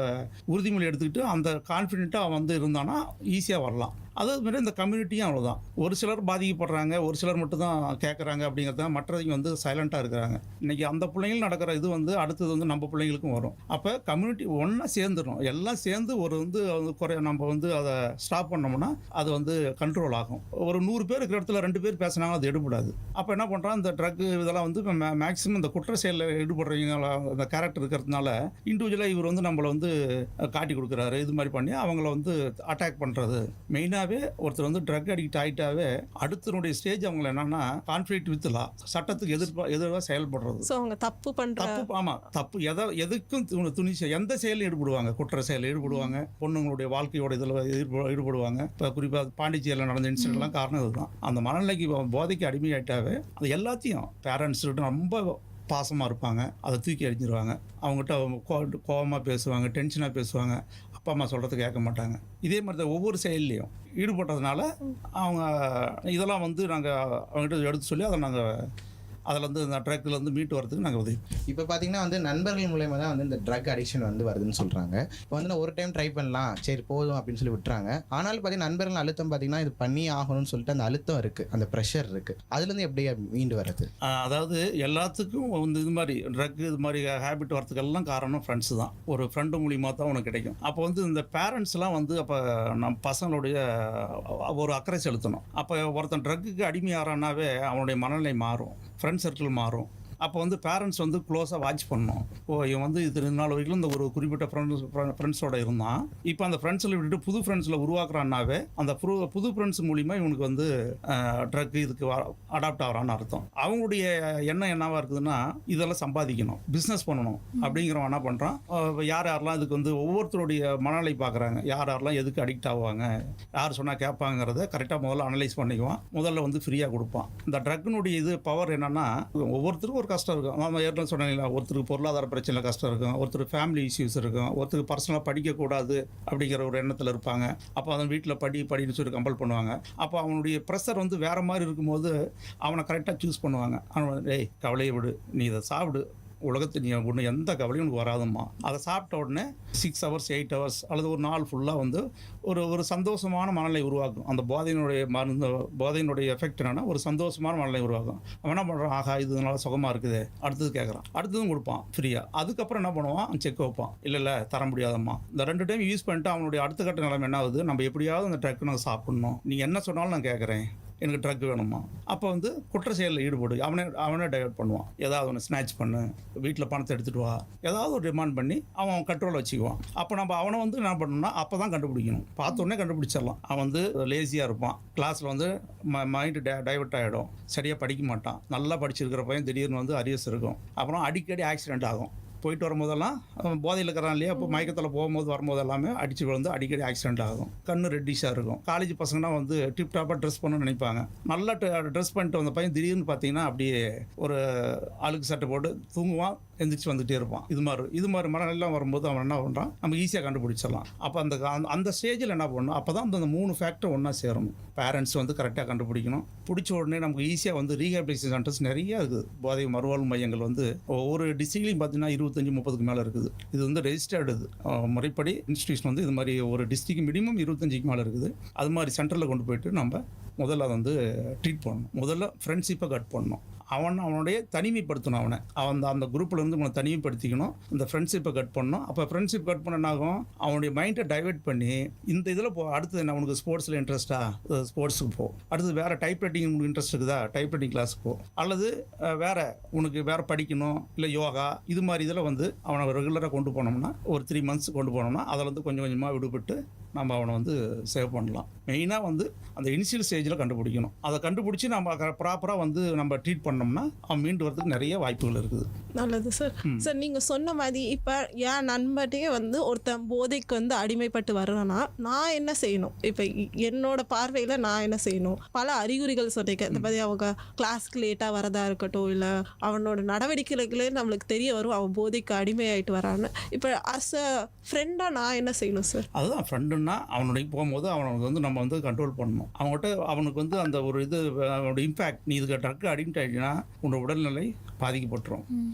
உறுதிமொழி எடுத்துக்கிட்டு அந்த கான்ஃபிடென்ட்டாக வந்து இருந்தானா ஈஸியாக வரலாம். அதே மாதிரி இந்த கம்யூனிட்டியும் அவ்வளோதான். ஒரு சிலர் பாதிக்கப்படுறாங்க, ஒரு சிலர் மட்டும் தான் கேட்குறாங்க அப்படிங்கிறத, மற்றவங்க வந்து சைலண்ட்டாக இருக்கிறாங்க. இன்றைக்கி அந்த பிள்ளைங்கள் நடக்கிற இது வந்து அடுத்தது வந்து நம்ம பிள்ளைங்களுக்கும் வரும். அப்போ கம்யூனிட்டி ஒன்றா சேர்ந்துடும், எல்லாம் சேர்ந்து ஒரு வந்து நம்ம வந்து அதை ஸ்டாப் பண்ணோம்னா அது வந்து கண்ட்ரோல் ஆகும். ஒரு 100 பேர் இருக்கிற இடத்துல 2 பேர் பேசினாங்க, அது எடுபடாது. அப்போ என்ன பண்ணுறான், இந்த ட்ரக்கு இதெல்லாம் வந்து மேக்ஸிமம் இந்த குற்ற செயலில் ஈடுபடுறவங்க அந்த கேரக்டர் இருக்கிறதுனால இண்டிவிஜுவலாக இவர் வந்து நம்மளை வந்து காட்டி கொடுக்குறாரு, இது மாதிரி பண்ணி அவங்கள வந்து அட்டாக் பண்ணுறது. மெயினாக ஒருத்தர் வந்து ட்ரக் அடிக்ட் ஆகிட்டாவே அடுத்தனுடைய ஸ்டேஜ் அவங்களை என்னன்னா கான்ஃப்ளிக்ட் வித் லா, சட்டத்துக்கு எதிராக செயல்படுறது. ஸோ அவங்க தப்பு பண்ணுறாங்க. ஆமாம், தப்பு எதுக்கும் எந்த செயலில் ஈடுபடுவாங்க, குற்ற செயலில் ஈடுபடுவாங்க, பொண்ணுங்களுடைய வாழ்க்கையோட இதில் ஈடுபடுவாங்க. இப்போ குறிப்பாக பாண்டிச்சேரியில் நடந்த இன்சிடென்ட்லாம் காரணம் இதுதான். அந்த மனநிலைக்கு போதைக்கு அடிமையாயிட்டாவே அது எல்லாத்தையும் பேரண்ட்ஸ்கிட்ட ரொம்ப பாசமாக இருப்பாங்க, அதை தூக்கி அடிஞ்சிருவாங்க. அவங்ககிட்ட கோபமாக பேசுவாங்க, டென்ஷனாக பேசுவாங்க, அப்பா அம்மா சொல்கிறது கேட்க மாட்டாங்க. இதே மாதிரி தான் ஒவ்வொரு செயல்லையும் ஈடுபட்டதுனால அவங்க இதெல்லாம் வந்து நாங்கள் அவங்ககிட்ட எடுத்து சொல்லி அதை நாங்கள் அதில் வந்து இந்த ட்ரக்கில் வந்து மீட்டு வரதுக்கு நாங்கள் உதவி. இப்போ பார்த்தீங்கன்னா வந்து நண்பர்கள் மூலயமா தான் வந்து இந்த ட்ரக் அடிக்ஷன் வந்து வருதுன்னு சொல்கிறாங்க. இப்போ வந்து ஒரு டைம் ட்ரை பண்ணலாம், சரி போதும் அப்படின்னு சொல்லி விட்டுறாங்க. ஆனாலும் பார்த்தீங்கன்னா நண்பர்கள் அழுத்தம் பார்த்தீங்கன்னா இது பண்ணி ஆகணும்னு சொல்லிட்டு அந்த அழுத்தம் இருக்குது, அந்த ப்ரெஷர் இருக்குது, அதுலேருந்து எப்படி மீண்டு வர்றது? அதாவது எல்லாத்துக்கும் வந்து இது மாதிரி ட்ரக்கு இது மாதிரி ஹேபிட் வரதுக்கெல்லாம் காரணம் ஃப்ரெண்ட்ஸு தான். ஒரு ஃப்ரெண்டு மூலியமாக தான் உனக்கு கிடைக்கும். அப்போ வந்து இந்த பேரண்ட்ஸ்லாம் வந்து அப்போ நம்ம பசங்களுடைய ஒரு அக்கறை செலுத்தணும். அப்போ ஒருத்தன் ட்ரக்குக்கு அடிமையாகிறானாவே அவனுடைய மனநிலை மாறும், ஃப்ரெண்ட் சர்க்கிள் மாறும். அப்போ வந்து பேரண்ட்ஸ் வந்து க்ளோஸாக வாட்ச் பண்ணணும். இவன் வந்து இது 2 நாள் வரைக்கும் இந்த ஒரு குறிப்பிட்ட ஃப்ரெண்ட்ஸோட இருந்தான், இப்போ அந்த ஃப்ரெண்ட்ஸில் விட்டுட்டு புது ஃப்ரெண்ட்ஸில் உருவாக்குறான்னாவே அந்த புது ஃப்ரெண்ட்ஸ் மூலிமா இவனுக்கு வந்து ட்ரக் இதுக்கு அடாப்ட் ஆகிறான்னு அர்த்தம். அவங்களுடைய எண்ணம் என்னவா இருக்குதுன்னா இதெல்லாம் சம்பாதிக்கணும், பிஸ்னஸ் பண்ணணும் அப்படிங்கிறவன் என்ன பண்ணுறான், யாரெல்லாம் இதுக்கு வந்து ஒவ்வொருத்தருடைய மனநிலை பார்க்குறாங்க, யாரெல்லாம் எதுக்கு அடிக்ட் ஆகுவாங்க, யார் சொன்னால் கேட்பாங்கிறத கரெக்டாக முதல்ல அனலைஸ் பண்ணிக்குவான். முதல்ல வந்து ஃப்ரீயாக கொடுப்பான். இந்த ட்ரக்கினுடைய இது பவர் என்னென்னா ஒவ்வொருத்தருக்கும் ஒரு கஷ்டம் இருக்கும். நம்ம ஏற்கனவே சொன்னீங்களா, ஒருத்தருக்கு பொருளாதார பிரச்சனை கஷ்டம் இருக்கும், ஒருத்தருக்கு ஃபேமிலி இஷ்யூஸ் இருக்கும், ஒருத்தருக்கு பர்சனலாக படிக்கக்கூடாது அப்படிங்கிற ஒரு எண்ணத்தில் இருப்பாங்க. அப்போ அவன் வீட்டில் படின்னு சொல்லி கம்பல் பண்ணுவாங்க. அப்போ அவனுடைய ப்ரெஷர் வந்து வேறு மாதிரி இருக்கும்போது அவனை கரெக்டாக சூஸ் பண்ணுவாங்க. அவன் டேய் கவலையை விடு, நீ இதை சாப்பிடு, உலகத்தை நீ ஒன்று எந்த கவலையும் உனக்கு வராதும்மா. அதை சாப்பிட்ட உடனே 6 hours 8 hours அல்லது ஒரு நாள் ஃபுல்லாக வந்து ஒரு சந்தோஷமான மனநிலை உருவாக்கும். அந்த போதையினுடைய எஃபெக்ட் என்னன்னா ஒரு சந்தோஷமான மனநிலை உருவாக்கும். அவன் என்ன பண்ணுறான், ஆகா இதனால சுகமாக இருக்குது, அடுத்தது கேட்குறான், அடுத்ததும் கொடுப்பான் ஃப்ரீயாக. அதுக்கப்புறம் என்ன பண்ணுவான், செக் வைப்பான், இல்லை தர முடியாதம்மா. இந்த 2 டைம் யூஸ் பண்ணிட்டு அவனுடைய அடுத்த கட்ட நிலைமை என்ன ஆகுது, நம்ம எப்படியாவது அந்த ட்ரக் நான் சாப்பிட்ணும், நீ என்ன சொன்னாலும் நான் கேட்குறேன், எனக்கு ட்ரக் வேணுமா. அப்போ வந்து குற்ற செயலில் ஈடுபடு, அவனே டைவர்ட் பண்ணுவான். ஏதாவது ஒன்று ஸ்நாச் பண்ணு, வீட்டில் பணத்தை எடுத்துகிட்டு வா, ஏதாவது ஒரு டிமாண்ட் பண்ணி அவன் கண்ட்ரோல் வச்சுக்குவான். அப்போ நம்ம அவனை வந்து என்ன பண்ணணும்னா அப்போ தான் கண்டுபிடிக்கணும். பார்த்தோன்னே கண்டுபிடிச்சிடலாம். அவன் வந்து லேசியாக இருப்பான், கிளாஸில் வந்து மைண்டு டைவர்ட் ஆகிடும், சரியாக படிக்க மாட்டான். நல்லா படிச்சிருக்கிற பையன் திடீர்னு வந்து அரியர்ஸ் இருக்கும். அப்புறம் அடிக்கடி ஆக்சிடென்ட் ஆகும். போயிட்டு வரும்போதெல்லாம் போதையில் இருக்கிறான் இல்லையா, இப்போ மயக்கத்தில் போகும்போது வரும்போது எல்லாமே அடிச்சு விழுந்து அடிக்கடி ஆக்சிடென்ட் ஆகும். கண்ணு ரெட்டிஷாக இருக்கும். காலேஜ் பசங்கன்னா வந்து டிப்டாப்பாக ட்ரெஸ் பண்ணணும்னு நினைப்பாங்க. நல்லா ட்ரெஸ் பண்ணிட்டு வந்த பையன் திடீர்னு பார்த்தீங்கன்னா அப்படியே ஒரு அழுக்கு சட்டை போட்டு தூங்குவான், எந்திரிச்சு வந்துகிட்டே இருப்பான். இது மாதிரி மனநிலாம் வரும்போது அவன் என்ன பண்ணுறான், நம்ம ஈஸியாக கண்டுபிடிச்சிடலாம். அப்போ அந்த ஸ்டேஜில் என்ன பண்ணணும், அப்போ தான் அந்த 3 ஃபேக்டர் ஒன்றா சேரணும். பேரண்ட்ஸ் வந்து கரெக்டாக கண்டுபிடிக்கணும். பிடிச்ச உடனே நமக்கு ஈஸியாக வந்து ரீஹாபிலிட்டேஷன் சென்டர்ஸ் நிறையா இருக்குது. போதை மறுவாழ்வு மையங்கள் வந்து ஒவ்வொரு டிஸ்ட்ரிக்ட்லையும் பார்த்தீங்கன்னா 25-30க்கு மேலே இருக்குது. இது வந்து ரெஜிஸ்டர்டு முறைப்படி இன்ஸ்டியூஷன் வந்து இது மாதிரி ஒரு டிஸ்ட்ரிக்ட் மினிமம் 25க்கு மேலே இருக்குது. அது மாதிரி சென்டரில் கொண்டு போயிட்டு நம்ம முதல்ல அதை வந்து ட்ரீட் பண்ணணும். முதல்ல ஃப்ரெண்ட்ஷிப்பை கட் பண்ணணும். அவனுடைய தனிமைப்படுத்தணும். அந்த குரூப்லேருந்து அவனை தனிமைப்படுத்திக்கணும். இந்த ஃப்ரெண்ட்ஷிப்பை கட் பண்ணணும். அப்போ ஃப்ரெண்ட்ஷிப் கட் பண்ணனாகும் அவனுடைய மைண்டை டைவெர்ட் பண்ணி இந்த இதில் அடுத்தது என்ன, உனக்கு ஸ்போர்ட்ஸில் இன்ட்ரெஸ்ட்டா, ஸ்போர்ட்ஸுக்கு போ. அடுத்தது வேறு டைப் ரைட்டிங் உனக்கு இன்ட்ரெஸ்ட் இருக்குதா, டைப் ரைட்டிங் கிளாஸுக்கு போ. அல்லது உனக்கு வேறு படிக்கணும், இல்லை யோகா, இது மாதிரி இதில் வந்து அவனை ரெகுலராக கொண்டு போனோம்னா ஒரு 3 months கொண்டு போனோம்னா அதில் வந்து கொஞ்சம் கொஞ்சமாக விடுபட்டு நம்ம அவனை வந்து சேவ் பண்ணலாம். மெயினாக வந்து அந்த இனிஷியல் ஸ்டேஜில் கண்டுபிடிக்கணும். அதை கண்டுபிடிச்சி நம்ம ப்ராப்பராக வந்து நம்ம ட்ரீட் பண்ணோம்னா அவன் மீண்டு வரதுக்கு நிறைய வாய்ப்புகள் இருக்குது. நல்லது சார். சார் நீங்கள் சொன்ன மாதிரி இப்போ என் நண்பர்கிட்டே வந்து ஒருத்தன் போதைக்கு வந்து அடிமைப்பட்டு வர்றான்னா நான் என்ன செய்யணும்? இப்போ என்னோட பார்வையில் நான் என்ன செய்யணும்? பல அறிகுறிகள் சொன்னீங்க. இந்த மாதிரி அவங்க கிளாஸ்க்கு லேட்டாக வரதா இருக்கட்டும், இல்லை அவனோட நடவடிக்கைகளே நம்மளுக்கு தெரிய வரும் அவன் போதைக்கு அடிமையாயிட்டு வரான்னு. இப்போ அஸ் அ ஃப்ரெண்டாக நான் என்ன செய்யணும் சார்? அதுதான் ஃப்ரெண்டுன்னா அவனுடைய போகும்போது அவனுக்கு வந்து நம்ம வந்து கண்ட்ரோல் பண்ணணும். அவங்ககிட்ட அவனுக்கு வந்து அந்த ஒரு இது அவனோட இம்பேக்ட், நீ இதுக்கு ட்ரக் அடிக்ட் ஆகிடுனா உன்னோட உடல்நிலை பாதிக்கப்பட்டுரும்.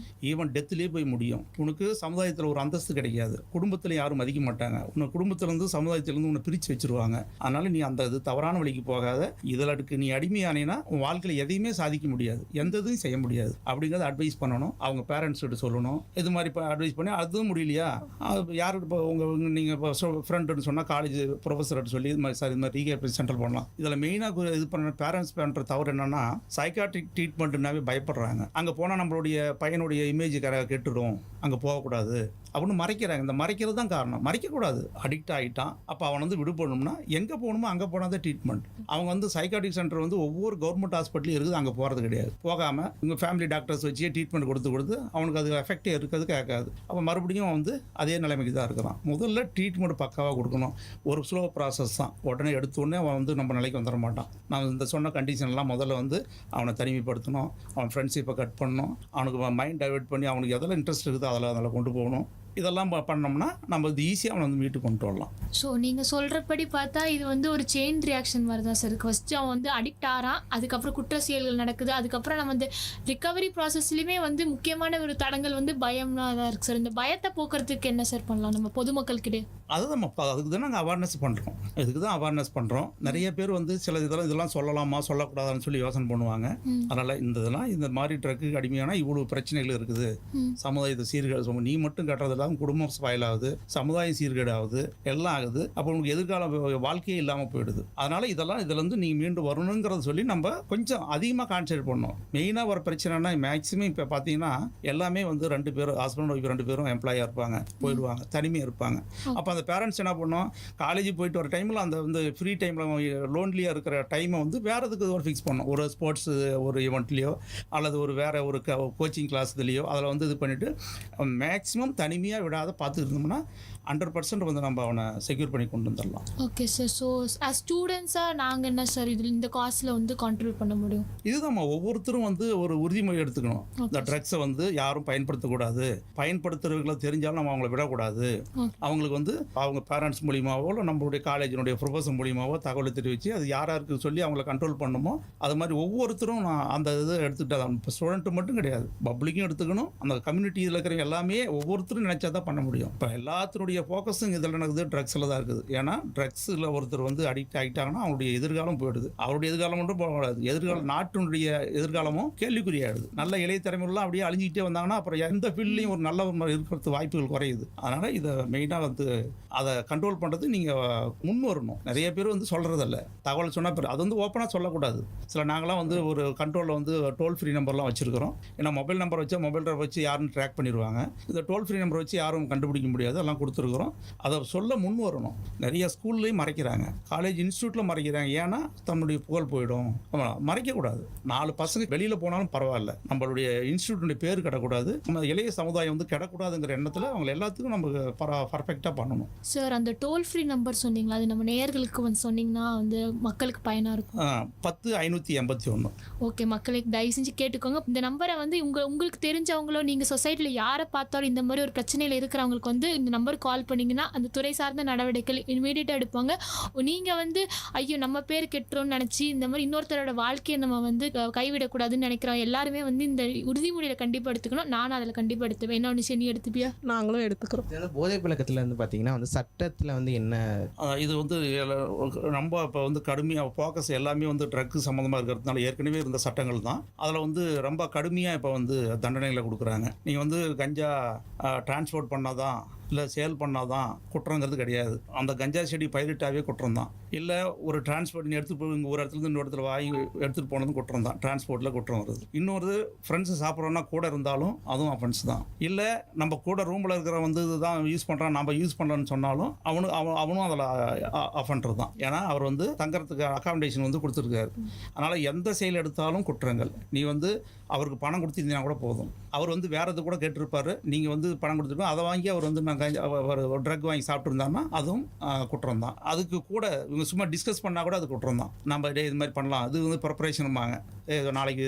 ஈவன் டெத்துலேயே போய் முடியும். உனக்கு சமுதாயத்தில் ஒரு அந்தஸ்து கிடைக்காது, குடும்பத்தில் யாரும் மதிக்க மாட்டாங்க, உன்னை குடும்பத்திலேருந்து சமுதாயத்திலேருந்து உன்னை பிரித்து வச்சுருவாங்க. அதனால் நீ அந்த இது தவறான வழிக்கு போகாத. இதில் நீ அடிமையானேன்னா உன் வாழ்க்கையில் எதையுமே சாதிக்க முடியாது, எந்த இதையும் செய்ய முடியாது. அப்படிங்கிறத அட்வைஸ் பண்ணணும். அவங்க பேரண்ட்ஸ் கிட்ட சொல்லணும். இது மாதிரி இப்போ அட்வைஸ் பண்ணி அதுவும் முடியலையா யாருக்கு இப்போ நீங்கள் இப்போ ஃப்ரெண்டுன்னு சொன்னால் காலேஜ் ப்ரொஃபஸர்கிட்ட சொல்லி இது மாதிரி சார் இது மாதிரி ரீகேப் சென்டர் பண்ணலாம். இதில் மெயினாக இது பண்ண பேரண்ட்ஸ் பண்ணுற தவறு என்னென்னா சைக்காட்ரிக் ட்ரீட்மெண்ட்னாவே பயப்படுறாங்க. அங்கே போனால் நம்மளுடைய பையனுடைய இமேஜ் கெட்டுடும், அங்கே போகக்கூடாது அப்படின்னு மறைக்கிறாங்க. இந்த மறைக்கிறது தான் காரணம். மறைக்கக்கூடாது. அடிக்ட் ஆகிட்டான், அப்போ அவன் வந்து விடுபடணும்னா எங்கே போகணுமோ அங்கே போனால் தான் ட்ரீட்மெண்ட். அவங்க வந்து சைக்காட்ரிக் சென்டர் வந்து ஒவ்வொரு கவர்மெண்ட் ஹாஸ்பிட்டலும் இருக்குது, அங்கே போகிறது கிடையாது. போகாமல் உங்கள் ஃபேமிலி டாக்டர்ஸ் வச்சே ட்ரீட்மெண்ட் கொடுத்து அவனுக்கு அது எஃபெக்டே இருக்கிறது கேட்காது. அப்போ மறுபடியும் வந்து அதே நிலைமைக்கு தான் இருக்கிறான். முதல்ல ட்ரீட்மெண்ட் பக்காவாக கொடுக்கணும். ஒரு ஸ்லோ ப்ராசஸ் தான். உடனே எடுத்தோடனே அவன் வந்து நம்ம நிலைக்கு வந்துட மாட்டான். நான் இந்த சொன்ன கண்டிஷன்லாம் முதல்ல வந்து அவனை தனிமைப்படுத்தணும், அவன் ஃப்ரெண்ட்ஷிப்பை கட் பண்ணணும், அவனுக்கு மைண்ட் டைவெர்ட் பண்ணி அவனுக்கு எதில் இன்ட்ரெஸ்ட் இருக்குதோ அதில் கொண்டு போகணும். இதெல்லாம் பண்ணோம்னா நம்ம இது ஈஸியாக அவனை வந்து வீட்டுக்கு கொண்டு வரலாம். ஸோ நீங்கள் சொல்கிறபடி பார்த்தா இது வந்து ஒரு செயின் ரியாக்ஷன் மாதிரி தான் சார். ஃபஸ்ட்டு அவன் வந்து அடிக்ட் ஆகிறான், அதுக்கப்புறம் குற்ற செயல்கள் நடக்குது, அதுக்கப்புறம் நம்ம வந்து ரிகவரி ப்ராசஸ்லையுமே வந்து முக்கியமான ஒரு தடங்கள் வந்து பயம்னா தான் இருக்குது சார். இந்த பயத்தை போக்குறதுக்கு என்ன சார் பண்ணலாம் நம்ம பொதுமக்கள்கிட்ட? அதுதான் அதுக்கு தான் நாங்கள் அவேர்னஸ் பண்ணுறோம். இதுக்கு தான் அவேர்னஸ் பண்ணுறோம். நிறைய பேர் வந்து சில இதெல்லாம் சொல்லலாமா சொல்லக்கூடாதான்னு சொல்லி யோசனை பண்ணுவாங்க. அதனால் இந்த மாதிரி ட்ரக்கு அடிமையான இவ்வளோ பிரச்சனைகள் இருக்குது. சமுதாயத்தை சீர்கேடு நீ மட்டும் கட்டுறதில்ல, குடும்பம் ஸ்பாயில் ஆகுது, சமுதாயம் சீர்கேடு ஆகுது, எல்லாம் ஆகுது. அப்போ உங்களுக்கு எதிர்கால வாழ்க்கையே இல்லாமல் போயிடுது. அதனால் இதில் வந்து நீங்கள் மீண்டும் வரணுங்கிறத சொல்லி நம்ம கொஞ்சம் அதிகமாக கான்சன்ட்ரேட் பண்ணோம். மெயினாக ஒரு பிரச்சனைனா மேக்ஸிமம் இப்போ பார்த்தீங்கன்னா எல்லாமே வந்து 2 பேரும் ஹஸ்பண்ட் ஒய்ஃப் 2 பேரும் எம்ப்ளாயாக இருப்பாங்க, போயிடுவாங்க, தனிமையாக இருப்பாங்க. அப்போ அந்த பேரண்ட்ஸ் என்ன பண்ணோம், காலேஜ் போயிட்டு வர டைமில் அந்த வந்து ஃப்ரீ டைமில் லோன்லியாக இருக்கிற டைமை வந்து வேறு எதுக்கு ஒரு ஃபிக்ஸ் பண்ணோம். ஒரு ஸ்போர்ட்ஸு ஒரு ஈவெண்ட்லேயோ அல்லது ஒரு வேறு ஒரு கோச்சிங் கிளாஸ்லேயோ அதில் வந்து இது பண்ணிவிட்டு மேக்ஸிமம் தனிமையாக விடாத பார்த்துட்டு இருந்தோம்னா 100% வந்து நம்ம அவனை செக்யூர் பண்ணி கொண்டு வந்துடலாம். Okay sir. ஸோ ஸ்டூடெண்ட்ஸாக நாங்கள் என்ன சார் இதில் இந்த காஸ்ட்டில் வந்து கான்ட்ரிபியூட் பண்ண முடியும்? இதுதான் ஒவ்வொருத்தரும் வந்து ஒரு உறுதிமொழி எடுத்துக்கணும். இந்த ட்ரக்ஸை வந்து யாரும் பயன்படுத்தக்கூடாது, பயன்படுத்துறவங்களை தெரிஞ்சாலும் நம்ம அவங்கள விடக்கூடாது. அவங்களுக்கு வந்து அவங்க பேரண்ட்ஸ் மூலியமாவோ இல்லை நம்மளுடைய காலேஜினுடைய ப்ரொஃபஸர் மூலியமாவோ தகவலை தெரிவித்து அது யாருக்கு சொல்லி அவங்கள கண்ட்ரோல் பண்ணணுமோ அது மாதிரி ஒவ்வொருத்தரும் அந்த இதை எடுத்துக்கிட்டா. இப்போ ஸ்டூடெண்ட்டு மட்டும் கிடையாது, பப்ளிக்கும் எடுத்துக்கணும். அந்த கம்யூனிட்டியில் இருக்கிற எல்லாமே ஒவ்வொருத்தரும் நினைச்சா தான் பண்ண முடியும். இப்போ எல்லாத்தினுடைய ஃபோக்கஸும் இதில் நடக்குது, ட்ரக்ஸில் தான் இருக்குது. ஏன்னா ட்ரக்ஸில் ஒருத்தர் வந்து அடிக்ட் ஆகிட்டாங்கன்னா அவருடைய எதிர்காலம் போயிடுது. அவருடைய எதிர்காலம் மட்டும் போகக்கூடாது, எதிர்காலம் நாட்டினுடைய எதிர்காலமும் கேள்விக்குறியாயிடுது. நல்ல இளைய தலைமுறைலாம் அப்படியே அழிஞ்சிக்கிட்டே வந்தாங்கன்னா அப்புறம் எந்த ஃபீல்ட்லையும் ஒரு நல்ல இருக்கிறது வாய்ப்புகள் குறையுது. அதனால் இதை மெயினாக வந்து அதை கண்ட்ரோல் பண்ணுறது நீங்கள் முன் வரணும். நிறைய பேர் வந்து சொல்கிறதில்ல, தகவல் சொன்னால் அது வந்து ஓப்பனாக சொல்லக்கூடாது. சில நாங்களாம் வந்து ஒரு கண்ட்ரோலில் வந்து டோல் ஃப்ரீ நம்பர்லாம் வச்சுருக்கிறோம். ஏன்னா மொபைல் நம்பர் வச்சு மொபைல் நம்பர் வச்சு யாருன்னு ட்ராக் பண்ணிடுவாங்க. இந்த டோல் ஃப்ரீ நம்பர் வச்சு யாரும் கண்டுபிடிக்க முடியாது, அதெல்லாம் கொடுத்துருக்குறோம். அதை சொல்ல முன் வரணும். நிறைய ஸ்கூல்லையும் மறைக்கிறாங்க, காலேஜ் இன்ஸ்டியூட்டில் மறைக்கிறாங்க. ஏன்னா தன்னுடைய புகழ் போயிடும். மறைக்கக்கூடாது. 4 பசங்க வெளியில் போனாலும் பரவாயில்ல, நம்மளுடைய இன்ஸ்டியூட்டினுடைய பேர் கிடக்கூடாது, நம்ம இளைய சமுதாயம் வந்து கிடக்கூடாதுங்கிற எண்ணத்தில் அவங்க எல்லாத்துக்கும் நம்ம பர்ஃபெக்டாக பண்ணணும். சார் அந்த டோல் ஃப்ரீ நம்பர் சொன்னீங்களா, அது நம்ம நேயர்களுக்கு வந்து சொன்னீங்கன்னா வந்து மக்களுக்கு பயனாக இருக்கும். 10-581. ஓகே, மக்களுக்கு தயவு செஞ்சு கேட்டுக்கோங்க. இந்த நம்பரை வந்து உங்களுக்கு தெரிஞ்சவங்களோ நீங்கள் சொசைட்டியில் யாரை பார்த்தாலும் இந்த மாதிரி ஒரு பிரச்சனையில் இருக்கிறவங்களுக்கு வந்து இந்த நம்பருக்கு கால் பண்ணிங்கன்னா அந்த துறை சார்ந்த நடவடிக்கைகள் இமீடியட்டாக எடுப்பாங்க. நீங்கள் வந்து ஐயோ நம்ம பேர் கெட்டுறோம்னு நினச்சி இந்த மாதிரி இன்னொருத்தரோட வாழ்க்கையை நம்ம வந்து கைவிடக்கூடாதுன்னு நினைக்கிறோம். எல்லாருமே வந்து இந்த உறுதிமொழியில் கண்டிப்பாக எடுத்துக்கணும். நானும் அதில் கண்டிப்பாக எடுத்துவேன். என்ன ஒன்று நீ எடுத்துப்பியா? நாங்களும் எடுத்துக்கிறோம். போதை பழக்கத்தில் வந்து பார்த்தீங்கன்னா வந்து சட்டத்தில் வந்து என்ன இது வந்து ரொம்ப இப்போ வந்து கடுமையாக ஃபோக்கஸ் எல்லாமே வந்து ட்ரக்கு சம்மந்தமாக இருக்கிறதுனால ஏற்கனவே இருந்த சட்டங்கள் தான் அதில் வந்து ரொம்ப கடுமையாக இப்போ வந்து தண்டனைகளை கொடுக்குறாங்க. நீங்கள் வந்து கஞ்சா டிரான்ஸ்போர்ட் டிரான்ஸ்போர்ட் பண்ணாதான் இல்லை சேல் பண்ணாதான் குற்றங்கிறது கிடையாது. அந்த கஞ்சா செடி பயிரிட்டாவே குற்றம் தான். இல்லை ஒரு டிரான்ஸ்போர்ட் எடுத்துகிட்டு போய் இங்கே ஒரு இடத்துலேருந்து இன்னொரு இடத்துல வாங்கி எடுத்துகிட்டு போனதும் குற்றம் தான். டிரான்ஸ்போர்ட்டில் குற்றம் வருது. இன்னொரு ஃப்ரெண்ட்ஸு சாப்பிட்றோன்னா கூட இருந்தாலும் அதுவும் அஃபென்ஸ் தான். இல்லை நம்ம கூட ரூமில் இருக்கிற வந்து இதுதான் யூஸ் பண்ணுறான் நம்ம யூஸ் பண்ணலன்னு சொன்னாலும் அவனும் அதில் அஃபெண்டர் தான். ஏன்னா அவர் வந்து தங்கறதுக்கு அகாமடேஷன் வந்து கொடுத்துருக்காரு. அதனால் எந்த செயல் எடுத்தாலும் குற்றங்கள். நீ வந்து அவருக்கு பணம் கொடுத்திருந்தீங்கன்னா கூட போதும். அவர் வந்து வேறு எது கூட கேட்டிருப்பாரு, நீங்கள் வந்து பணம் கொடுத்துருப்போம், அதை வாங்கி அவர் வந்து ஒரு ட்ரக் வாங்கி சாப்பிட்ருந்தாருன்னா அதுவும் குற்றம் தான். அதுக்கு கூட இவங்க சும்மா டிஸ்கஸ் பண்ணால் கூட அது குற்றம் தான். நம்ம இது மாதிரி பண்ணலாம், அது வந்து ப்ரிப்பரேஷனுமாங்க, நாளைக்கு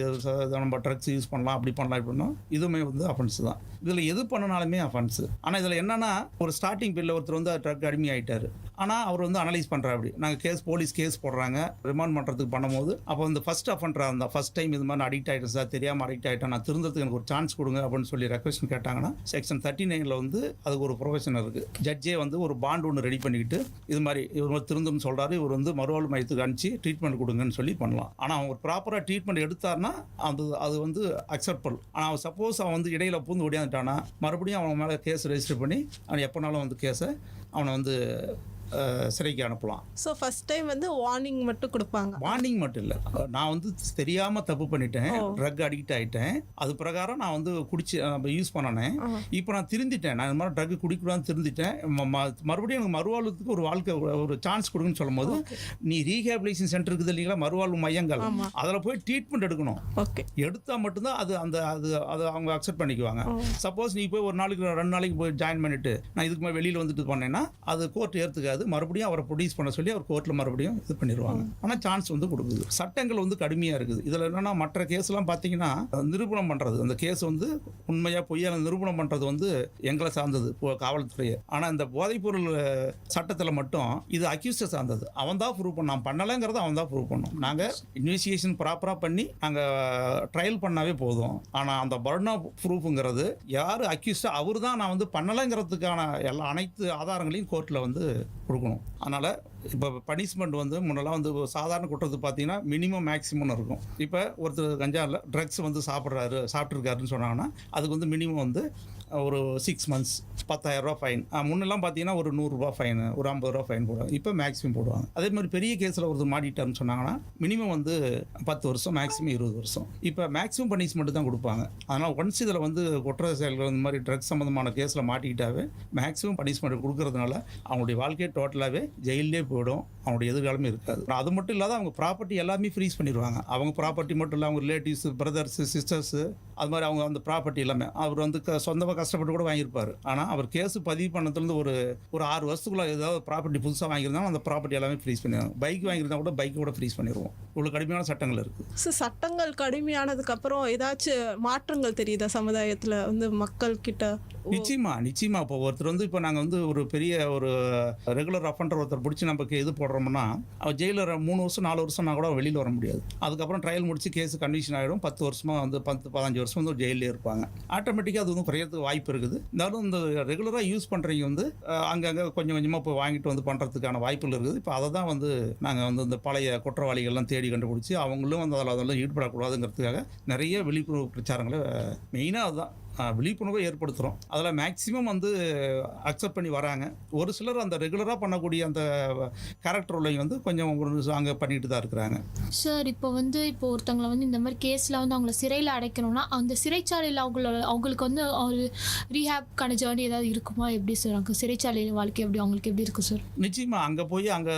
நம்ம ட்ரக்ஸ் யூஸ் பண்ணலாம், அப்படி பண்ணலாம், இப்படின்னா இதுவுமே வந்து அஃபென்ஸ் தான். இதில் எது பண்ணனாலுமே அஃபென்ஸு. ஆனால் இதில் என்னென்னா ஒரு ஸ்டார்டிங் பீரியடில் ஒருத்தர் வந்து ட்ரக் அடிமை ஆகிட்டார். ஆனால் அவர் வந்து அனலைஸ் பண்ணுறா, அப்படி நாங்கள் போலீஸ் கேஸ் போடுறாங்க, ரிமாண்ட் பண்ணுறதுக்கு பண்ணும்போது அப்போ வந்து ஃபஸ்ட் அஃபெண்டராக இருந்தால் ஃபஸ்ட் டைம் இது மாதிரி அடிக்ட் ஆகிட்டேன் சார், தெரியாமல் அடிக்ட் ஆகிட்டேன், நான் திருந்ததுக்கு எனக்கு ஒரு சான்ஸ் கொடுங்க அப்படின்னு சொல்லி ரெக்வஸ்ட் கேட்டாங்கன்னா செக்ஷன் 39 வந்து அதுக்கு ஒரு ப்ரொஃபஷன் இருக்குது. ஜட்ஜே வந்து ஒரு பாண்ட் ஒன்று ரெடி பண்ணிக்கிட்டு இது மாதிரி இவர் திருந்தும்னு சொல்கிறாரு, இவர் வந்து மறுவாழ்வு மையத்துக்கு அனுப்பிச்சு ட்ரீட்மெண்ட் கொடுங்கன்னு சொல்லி பண்ணலாம். ஆனால் அவங்க ஒரு ப்ராப்பராக ட்ரீட்மெண்ட் எடுத்தார்னா அது வந்து அக்செப்டபிள். ஆனால் அவன் சப்போஸ் அவன் வந்து இடையில பூந்து ஓடியாந்துட்டானா மறுபடியும் அவன் மேலே கேஸ் ரெஜிஸ்டர் பண்ணி அவன் எப்போனாலும் வந்து கேஸை அவனை வந்து சிறைக்கு அனுப்பலாம். ஸோ ஃபர்ஸ்ட் டைம் வந்து வார்னிங் மட்டும் கொடுப்பாங்க. வார்னிங் மட்டும் இல்லை, நான் வந்து தெரியாமல் தப்பு பண்ணிட்டேன், ட்ரக் அடிக்ட் ஆகிட்டேன், அது பிரகாரம் நான் வந்து குடிச்சு யூஸ் பண்ணினேன், இப்போ நான் திருந்திட்டேன், நான் இந்த மாதிரி ட்ரக் குடிக்கூடாதுன்னு திருந்திட்டேன், மறுபடியும் எனக்கு மறுவாழ்வுக்கு ஒரு வாழ்க்கை ஒரு சான்ஸ் கொடுக்குன்னு சொல்லும் போது நீ ரீஹேபிலேஷன் சென்டர் இருக்குது இல்லைங்களா, மறுவாழ்வு மையங்கள், அதில் போய் ட்ரீட்மெண்ட் எடுக்கணும். எடுத்தால் மட்டும்தான் அது அவங்க அக்செப்ட் பண்ணிக்குவாங்க. சப்போஸ் நீ போய் ஒரு நாளைக்கு 2 நாளைக்கு போய் ஜாயின் பண்ணிட்டு நான் இதுக்கு மேலே வெளியில் வந்துட்டு பண்ணேன்னா அது கோர்ட் ஏற்றுக்காது. மறுபடியும் அவரை ப்ரொடியூஸ் பண்ண சொல்லி அவர் கோர்ட்டில் மறுபடியும் இது பண்ணிடுவாங்க. ஆனால் சான்ஸ் வந்து கொடுக்குது. சட்டங்கள் வந்து கடுமையாக இருக்குது. இதில் என்னென்னா மற்ற கேஸ்லாம் பார்த்தீங்கன்னா நிரூபணம் பண்ணுறது, அந்த கேஸ் வந்து உண்மையாக பொய்யான நிரூபணம் பண்ணுறது வந்து எங்களை சார்ந்தது காவல்துறையை. ஆனால் இந்த போதைப்பொருள் சட்டத்தில் மட்டும் இது அக்யூஸ்டை சார்ந்தது. அவன் தான் ப்ரூவ் பண்ண, நான் பண்ணலைங்கிறத அவன் தான் ப்ரூவ் பண்ணோம். நாங்கள் இன்வெஸ்டிகேஷன் ப்ராப்பராக பண்ணி நாங்கள் ட்ரையல் பண்ணாவே போதும். ஆனால் அந்த பர்டன் ஆஃப் ப்ரூஃபுங்கிறது யார் அக்யூஸ்டா அவர் தான் நான் வந்து பண்ணலைங்கிறதுக்கான எல்லா அனைத்து ஆதாரங்களையும் கோர்ட்டில் வந்து கொடுக்கணும். அதனால் இப்போ பனிஷ்மெண்ட் வந்து முன்னெல்லாம் வந்து சாதாரண குற்றத்துக்கு பார்த்தீங்கன்னா மினிமம் மேக்ஸிமம்னு இருக்கும். இப்போ ஒருத்தர் கஞ்சாவில் ட்ரக்ஸ் வந்து சாப்பிட்ருக்காருன்னு சொன்னாங்கன்னா அதுக்கு வந்து மினிமம் வந்து ஒரு 6 months 10,000 ரூபா ஃபைன். முன்னெல்லாம் பார்த்தீங்கன்னா ஒரு 100 ரூபா ஃபைனு, ஒரு 50 ரூபா ஃபைன் போடுவாங்க. இப்போ மேக்ஸிமம் போடுவாங்க. அதே மாதிரி பெரிய கேஸில் ஒருத்தர் மாட்டிட்டாருன்னு சொன்னாங்கன்னா மினிமம் வந்து 10 வருஷம், மேக்ஸிமம் 20 வருஷம். இப்போ மேக்ஸிமம் பனிஷ்மெண்ட் தான் கொடுப்பாங்க. அதனால் ஒன்ஸ் இதில் வந்து குற்ற செயல்கள் இந்த மாதிரி ட்ரக்ஸ் சம்மந்தமான கேஸில் மாட்டிக்கிட்டாவே மேக்ஸிமம் பனிஷ்மெண்ட் கொடுக்கறதுனால அவங்களுடைய வாழ்க்கையை டோட்டலாகவே ஜெயிலே போயிடும், அவங்களுடைய எதிர்காலமே இருக்காது. அது மட்டும் இல்லாத அவங்க ப்ராப்பர்ட்டி எல்லாமே ஃப்ரீஸ் பண்ணிடுவாங்க. அவங்க ப்ராப்பர்ட்டி மட்டும் இல்லை, அவங்க ரிலேட்டிவ்ஸ், பிரதர்ஸு, சிஸ்டர்ஸு, அது மாதிரி அவங்க அந்த ப்ராப்பர்ட்டி எல்லாமே அவர் வந்து சொந்தமாக கஷ்டப்பட்டு கூட வாங்கியிருப்பார். ஆனால் அவர் கேஸு பதிவு பண்ணதுலேருந்து ஒரு 6 வருஷத்துக்குள்ள ஏதாவது ப்ராப்பர்ட்டி புதுசாக வாங்கியிருந்தாலும் அந்த ப்ராப்பர்ட்டி எல்லாமே ஃப்ரீஸ் பண்ணிடுவாங்க. பைக் வாங்கியிருந்தா கூட பைக்கை கூட ஃப்ரீஸ் பண்ணிடுவோம். இவ்வளோ கடுமையான சட்டங்கள் இருக்குது. ஸோ சட்டங்கள் கடுமையானதுக்கப்புறம் ஏதாச்சும் மாற்றங்கள் தெரியுதா சமுதாயத்தில் வந்து மக்கள் கிட்ட? நிச்சயமா இப்போ ஒருத்தர் வந்து இப்போ நாங்கள் வந்து ஒரு பெரிய ஒரு ரெகுலர் அஃபெண்டர் ஒருத்தர் பிடிச்சி நமக்கு இது போடுறோம்னா அவர் ஜெயிலில் 3 வருஷம் 4 வருஷம்னா கூட வெளியில் வர முடியாது. அதுக்கப்புறம் ட்ரையல் முடிச்சு கேஸ் கன்விக்ஷன் ஆகிடும். 10 வருஷமாக வந்து 10-15 வருஷம் வந்து ஜெயிலே இருப்பாங்க. ஆட்டோமேட்டிக்காக அது வந்து குறையிறதுக்கு வாய்ப்பு இருக்குது. இருந்தாலும் இந்த ரெகுலராக யூஸ் பண்ணுறவங்க வந்து அங்கங்கே கொஞ்சம் கொஞ்சமாக போய் வாங்கிட்டு வந்து பண்ணுறதுக்கான வாய்ப்புகள் இருக்குது. இப்போ அதை தான் வந்து நாங்கள் வந்து இந்த பழைய குற்றவாளிகள்லாம் தேடி கண்டுபிடிச்சி அவங்களும் வந்து அதெல்லாம் ஈடுபடக்கூடாதுங்கிறதுக்காக நிறைய விழிப்புணர்வு பிரச்சாரங்களை மெயினாக அதுதான் விழிப்புணர்வை ஏற்படுத்துகிறோம். அதில் மேக்ஸிமம் வந்து அக்செப்ட் பண்ணி வராங்க. ஒரு சிலர் அந்த ரெகுலராக பண்ணக்கூடிய அந்த கேரக்டர் உள்ளவங்க வந்து கொஞ்சம் அங்கே பண்ணிட்டு தான் இருக்கிறாங்க. சார் இப்போ ஒருத்தவங்களை வந்து இந்த மாதிரி கேஸில் வந்து அவங்கள சிறையில் அடைக்கணும்னா அந்த சிறைச்சாலையில் அவங்களுக்கு வந்து ஒரு ரீஹேப்கான ஜேர்னி ஏதாவது இருக்குமா? எப்படி சார் அங்கே சிறைச்சாலையில் வாழ்க்கை அவங்களுக்கு எப்படி இருக்கும் சார்? நிச்சயமாக அங்கே போய் அங்கே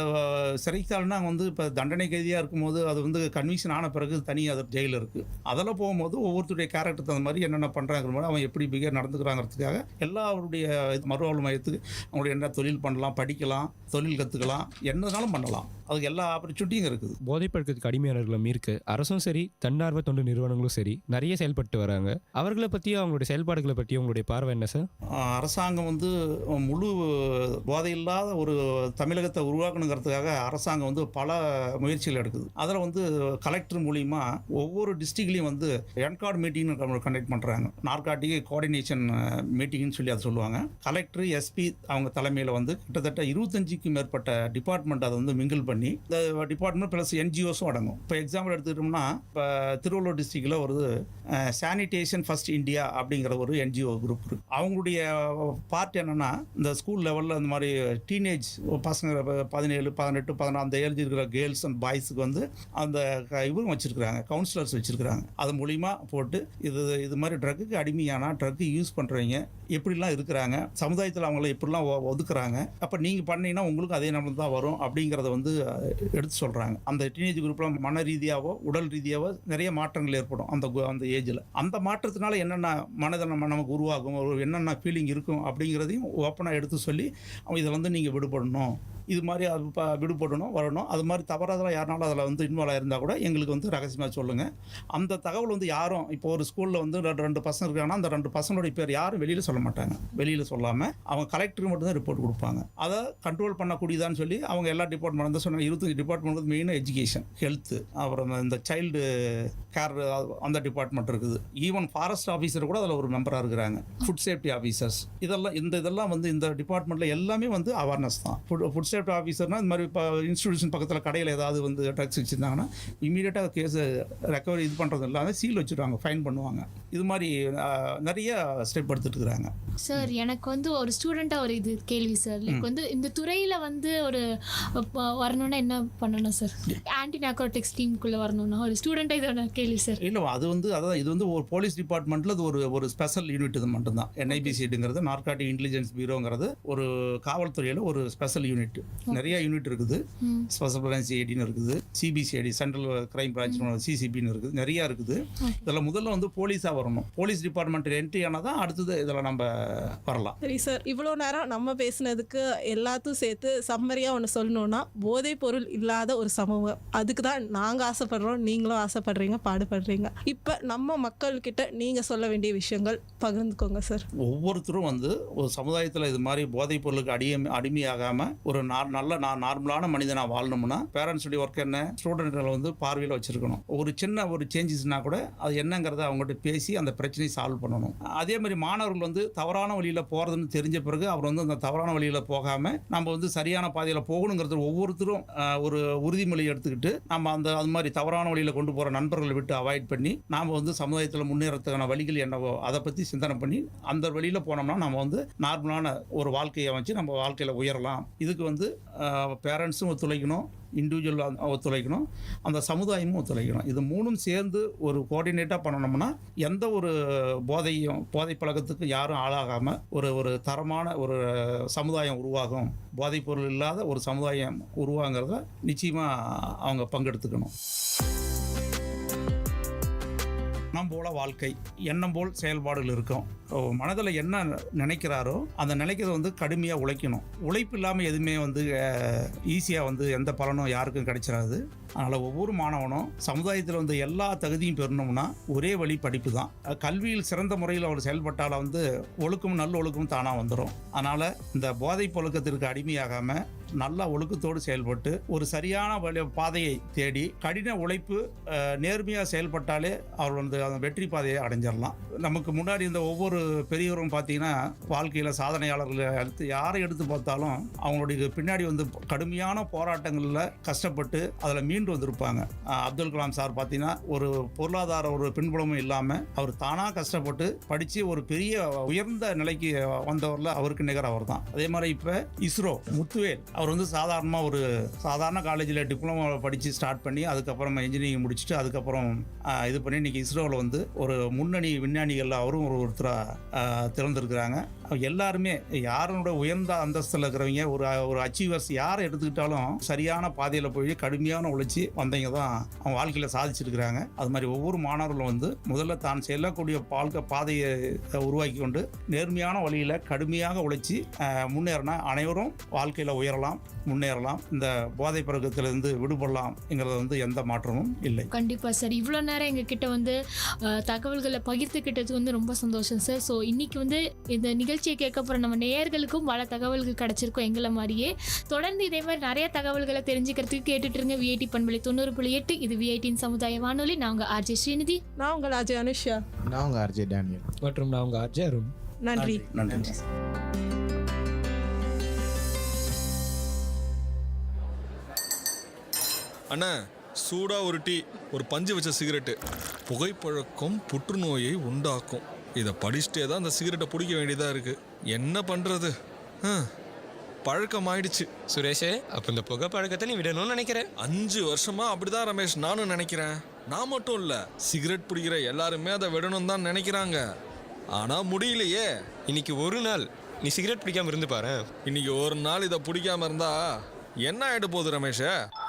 சிறைச்சாலைன்னா அங்கே வந்து இப்போ தண்டனை கைதியாக இருக்கும்போது அது வந்து கன்விக்ஷன் ஆன பிறகு தனி அது ஜெயில் இருக்குது. அதில் போகும்போது ஒவ்வொருத்தருடைய கேரக்டர் தகுந்த மாதிரி என்னென்ன பண்ணுறாங்க, அவன் எப்படி பிகேர் நடந்துக்கிறாங்கிறதுக்காக எல்லாருடைய மறுவாழ்வு மையத்துக்கு அவங்களுடைய என்ன தொழில் பண்ணலாம், படிக்கலாம், தொழில் கற்றுக்கலாம், என்னன்னாலும் பண்ணலாம். அதுக்கு எல்லா ஆப்பர்ச்சுனிட்டியும் இருக்குது. போதைப்பழக்கத்துக்கு அடிமையாளர்களும் இருக்குது. அரசும் சரி, தன்னார்வ தொண்டு நிறுவனங்களும் சரி நிறைய செயல்பட்டு வராங்க. அவர்களை பற்றியும் அவங்களுடைய செயல்பாடுகளை பற்றியும் உங்களுடைய பார்வை என்ன சார்? அரசாங்கம் வந்து முழு போதையில்லாத ஒரு தமிழகத்தை உருவாக்கணுங்கிறதுக்காக அரசாங்கம் வந்து பல முயற்சிகள் எடுக்குது. அதில் வந்து கலெக்டர் மூலிமா ஒவ்வொரு டிஸ்ட்ரிக்ட்லேயும் வந்து என்கார்டு மீட்டிங் கண்டக்ட் பண்ணுறாங்க. நார்காட்டிக் நார்காட்டிக் கோஆர்டினேஷன் மீட்டிங்னு சொல்லி அதை சொல்லுவாங்க. கலெக்டர், எஸ்பி அவங்க தலைமையில் வந்து கிட்டத்தட்ட 25க்கும் மேற்பட்ட டிபார்ட்மெண்ட் அதை வந்து மிங்கிள் பண்ணி இந்த டிபார்ட்மெண்ட் ப்ளஸ் என்ஜிஓஸும் அடங்கும். இப்போ எக்ஸாம்பிள் எடுத்துக்கிட்டோம்னா இப்போ திருவள்ளூர் டிஸ்ட்ரிக்டில் ஒரு சானிடேஷன் ஃபர்ஸ்ட் இந்தியா அப்படிங்கிற ஒரு என்ஜிஓ குரூப் இருக்குது. அவங்களுடைய பார்ட் என்னென்னா இந்த ஸ்கூல் லெவலில் இந்த மாதிரி டீனேஜ் பசங்க 17, 18, 16 அந்த ஏஜ் இருக்கிற கேர்ள்ஸ் அண்ட் பாய்ஸுக்கு வந்து அந்த இவரும் வச்சுருக்குறாங்க, கவுன்சிலர்ஸ் வச்சுருக்குறாங்க. அது மூலிமா போட்டு இது மாதிரி ட்ரக்குக்கு அடிமையானா ட்ரக்கு யூஸ் பண்ணுறவங்க எப்படிலாம் இருக்கிறாங்க, சமுதாயத்தில் அவங்கள எப்படிலாம் ஒதுக்குறாங்க, அப்போ நீங்கள் பண்ணீங்கன்னா உங்களுக்கு அதே நம்பர் தான் வரும் அப்படிங்கிறத வந்து எடுத்து சொல்கிறாங்க. அந்த டீனேஜ் குரூப்பில் மன ரீதியாகவோ உடல் ரீதியாகவோ நிறைய மாற்றங்கள் ஏற்படும் அந்த ஏஜில். அந்த மாற்றத்தினால என்னென்ன மனதில் நமக்கு உருவாகும், என்னென்ன ஃபீலிங் இருக்கும் அப்படிங்கிறதையும் ஓப்பனாக எடுத்து சொல்லி இதை வந்து நீங்கள் விடுபடணும், இது மாதிரி அது விடுபடணும் வரணும். அது மாதிரி தவறாதெல்லாம் யாருனாலும் அதில் வந்து இன்வால்வ் ஆயிருந்தால் கூட எங்களுக்கு வந்து ரகசியமாக சொல்லுங்கள். அந்த தகவல் வந்து யாரும் இப்போ ஒரு ஸ்கூலில் வந்து 2 பசங்க இருக்காங்கன்னா அந்த 2 பசங்களுடைய பேர் யாரும் வெளியில் சொல்ல மாட்டாங்க. வெளியில் சொல்லாமல் அவங்க கலெக்டருக்கு மட்டும்தான் ரிப்போர்ட் கொடுப்பாங்க. அதை கண்ட்ரோல் பண்ணக்கூடியதான்னு சொல்லி அவங்க எல்லா டிபார்ட்மெண்ட் வந்து சொன்னாங்க. 25 டிபார்ட்மெண்ட் வந்து மெயினாக எஜுகேஷன், ஹெல்த்து, அப்புறம் இந்த சைல்டு கேர் அந்த டிபார்ட்மெண்ட் இருக்குது. ஈவன் ஃபாரஸ்ட் ஆஃபீஸர் கூட அதில் ஒரு மெம்பராக இருக்கிறாங்க, ஃபுட் சேஃப்டி ஆஃபீஸர்ஸ். இதெல்லாம் வந்து இந்த டிபார்ட்மெண்ட்டில் எல்லாமே வந்து அவேர்னஸ் தான். ஃபுட் சேஃப்டி ஆஃபீஸர்னால் இந்த மாதிரி இப்போ இன்ஸ்டிடியூஷன் பக்கத்தில் கடையில் ஏதாவது வந்து ட்ரக்ஸ் வச்சுருந்தாங்கன்னா இமீடியட்டாக கேஸ் ரெக்கவரி இது பண்ணுறது இல்லாமல் சீல் வச்சுருவாங்க, ஃபைன் பண்ணுவாங்க. இது மாதிரி நிறைய ஸ்டெப் எடுத்துட்டு இருக்கிறாங்க. சார் எனக்கு வந்து ஒரு ஸ்டூடெண்ட்டாக ஒரு இது கேள்வி சார். லைக் வந்து இந்த துறையில் வந்து ஒரு வரணும்னா என்ன பண்ணணும் சார்? ஆன்டி நார்கோட்டிக்ஸ் டீமுக்குள்ளே வரணும்னா ஒரு ஸ்டூடெண்ட்டாக இதோட கேள்வி சார். இல்லை, அது வந்து அதான் இது வந்து ஒரு போலீஸ் டிபார்ட்மெண்ட்டில் அது ஒரு ஸ்பெஷல் யூனிட் இது மட்டும்தான். NIBCங்கிறது நார்காட்டிக் இன்டெலிஜென்ஸ் பியூரோங்கிறது ஒரு காவல்துறையில் ஒரு ஸ்பெஷல் யூனிட். நிறைய யூனிட் இருக்குது. ஸ்பெஷல் பிரான்ச் CIDன்னு இருக்குது, CBCID சென்ட்ரல் கிரைம் பிரான்ச் CCBன்னு இருக்குது, நிறையா இருக்குது. இதில் முதல்ல வந்து போலீஸாக வரணும். போலீஸ் டிபார்ட்மெண்ட் என்ட்ரி ஆனால் தான் அடுத்தது இதில் நம்ம வரலாம். சரி சார், இவ்வளோ நேரம் நம்ம பேசுனதுக்கு எல்லாத்தையும் சேர்த்து சம்மரியாக ஒன்று சொல்லணும்னா போதைப் பொருள் இல்லாத ஒரு சமூகம், அதுக்கு தான் நாங்கள் ஆசைப்படுறோம், நீங்களும் ஆசைப்படுறீங்க, பாடுபடுறீங்க. இப்போ நம்ம மக்கள்கிட்ட நீங்கள் சொல்ல வேண்டிய விஷயங்கள் பகிர்ந்துக்கோங்க சார். ஒவ்வொருத்தரும் வந்து ஒரு சமுதாயத்தில் இது மாதிரி போதைப் பொருளுக்கு அடிமையாகாமல் ஒரு நல்ல நார்மலான மனிதனாக வாழணும்னா பேரண்ட்ஸுடைய ஒர்க் என்ன, ஸ்டூடெண்ட்களை வந்து பார்வையில் வச்சுருக்கணும். ஒரு சின்ன ஒரு சேஞ்சஸ்னா கூட அது என்னங்கிறத அவங்ககிட்ட பேசி அந்த பிரச்சனையை சால்வ் பண்ணணும். அதே மாதிரி மாணவர்கள் வந்து தவறான வழியில் போகிறதுன்னு தெரிஞ்ச பிறகு அவர் வந்து அந்த தவறான வழியில் போகாமல் நம்ம வந்து சரியான பாதையில் போகணுங்கிறது ஒவ்வொருத்தரும் ஒரு உறுதிமொழி எடுத்துக்கிட்டு நம்ம அது மாதிரி தவறான வழியில் கொண்டு போகிற நண்பர்களை விட்டு அவாய்ட் பண்ணி நாம் வந்து சமுதாயத்தில் முன்னேறதுக்கான வழிகள் என்னவோ அதை பற்றி சிந்தனை பண்ணி அந்த வழியில் போனோம்னா நம்ம வந்து நார்மலான ஒரு வாழ்க்கையை வச்சு நம்ம வாழ்க்கையில் உயரலாம். இதுக்கு வந்து பேரண்ட்ஸும் ஒத்துழைக்கணும், இண்டிவிஜுவல் ஒத்துழைக்கணும், அந்த சமுதாயமும் ஒத்துழைக்கணும். இது மூணும் சேர்ந்து ஒரு கோஆர்டினேட்டாக பண்ணணும்னா எந்த ஒரு போதை பழக்கத்துக்கு யாரும் ஆளாகாமல் ஒரு தரமான ஒரு சமுதாயம் உருவாகும். போதைப் பொருள் இல்லாத ஒரு சமுதாயம் உருவாங்கிறத நிச்சயமாக அவங்க பங்கெடுத்துக்கணும். எண்ணம் போல வாழ்க்கை, எண்ணம் போல் செயல்பாடுகள் இருக்கும். மனதில் என்ன நினைக்கிறாரோ அந்த நினைக்கிறத வந்து கடுமையாக உழைக்கணும். உழைப்பு இல்லாமல் எதுவுமே வந்து ஈஸியாக வந்து எந்த பலனும் யாருக்கும் கிடைச்சிடாது. அதனால் ஒவ்வொரு மாணவனும் சமுதாயத்தில் வந்து எல்லா தகுதியும் பெறணும்னா ஒரே வழி படிப்பு தான். கல்வியில் சிறந்த முறையில் அவர் செயல்பட்டால் வந்து ஒழுக்கமும் நல்ல ஒழுக்கமும் தானாக வந்துடும். அதனால் இந்த போதைப் பழக்கத்திற்கு அடிமையாகாமல் நல்ல ஒழுக்கத்தோடு செயல்பட்டு ஒரு சரியான பாதையை தேடி கடின உழைப்பு நேர்மையாக செயல்பட்டாலே அவர் வந்து அந்த வெற்றி பாதையை அடைஞ்சிடலாம். நமக்கு முன்னாடி இந்த ஒவ்வொரு பெரியவரும் பார்த்தீங்கன்னா வாழ்க்கையில் சாதனையாளர்களை யாரை எடுத்து பார்த்தாலும் அவங்களுடைய பின்னாடி வந்து கடுமையான போராட்டங்களில் கஷ்டப்பட்டு அதில் மீண்டு வந்திருப்பாங்க. அப்துல் கலாம் சார் பார்த்தீங்கன்னா ஒரு பொருளாதார ஒரு பின்புலமும் இல்லாமல் அவர் தானாக கஷ்டப்பட்டு படித்து ஒரு பெரிய உயர்ந்த நிலைக்கு வந்தவரில் அவருக்கு நிகர் அவர் தான். அதே மாதிரி இப்போ இஸ்ரோ முத்துவேல் அவர் வந்து ஒரு சாதாரண காலேஜில் டிப்ளமோ படித்து ஸ்டார்ட் பண்ணி அதுக்கப்புறம் இன்ஜினியரிங் முடிச்சுட்டு அதுக்கப்புறம் இது பண்ணி இன்றைக்கி இஸ்ரோவில் வந்து ஒரு முன்னணி விஞ்ஞானிகள் அவரும் ஒருத்தராக திறந்திருக்கிறாங்க. எல்லாருமே யாரோட உயர்ந்த அந்தஸ்தில் இருக்கிறவங்க ஒரு அச்சீவர்ஸ் யாரை எடுத்துக்கிட்டாலும் சரியான பாதையில் போய் கடுமையான உழைச்சி வந்தவங்க தான் அவங்க வாழ்க்கையில் சாதிச்சிருக்கிறாங்க. அது மாதிரி ஒவ்வொரு மாணவர்களும் வந்து முதல்ல தான் செல்லக்கூடிய பாதையை உருவாக்கி கொண்டு நேர்மையான வழியில் கடுமையாக உழைச்சி முன்னேறினா அனைவரும் வாழ்க்கையில் உயரலாம், முன்னேறலாம், இந்த போதை பழக்கத்திலிருந்து விடுபடலாம்ங்கிறது வந்து எந்த மாற்றமும் இல்லை. கண்டிப்பாக சார், இவ்வளோ நேரம் எங்ககிட்ட வந்து தகவல்களை பகிர்ந்துக்கிட்டது வந்து ரொம்ப சந்தோஷம் சார். ஸோ இன்னைக்கு வந்து இந்த நிகழ்ச்சி நிகழ்ச்சியை கேட்க போகிற நம்ம நேயர்களுக்கும் பல தகவல்கள் கிடைச்சிருக்கும் எங்களை மாதிரியே. தொடர்ந்து இதே மாதிரி நிறைய தகவல்களை தெரிஞ்சுக்கிறதுக்கு கேட்டுட்டு இருங்க விஐடி பண்பலை 90.8. இது விஐடியின் சமுதாய வானொலி. நான் உங்கள் ஆர்ஜே ஸ்ரீநிதி. நான் உங்கள் ஆர்ஜே அனுஷா. நான் உங்கள் ஆர்ஜே டேனியல். மற்றும் நான் உங்கள் ஆர்ஜே அருண். நன்றி. நன்றி. அண்ணா, சூடா ஒரு டீ, ஒரு பஞ்சு வச்ச சிகரெட்டு. புகைப்பழக்கம் புற்றுநோயை உண்டாக்கும். இதை படிச்சுட்டே தான் அந்த சிகரெட்டை பிடிக்க வேண்டியதா இருக்கு. என்ன பண்றது? பழக்கம் ஆயிடுச்சு. சுரேஷே, அப்போ இந்த புகை பழக்கத்தை நீ விடணும்னு நினைக்கிறேன். 5 வருஷமா அப்படிதான் ரமேஷ் நானும் நினைக்கிறேன். நான் மட்டும் இல்ல, சிகரெட் பிடிக்கிற எல்லாருமே அதை விடணும் தான் நினைக்கிறாங்க. ஆனா முடியலையே. இன்னைக்கு ஒரு நாள் நீ சிகரெட் பிடிக்காம இருந்து பாரு. இன்னைக்கு ஒரு நாள் இதை பிடிக்காம இருந்தா என்ன ஆயிட போகுது ரமேஷ்?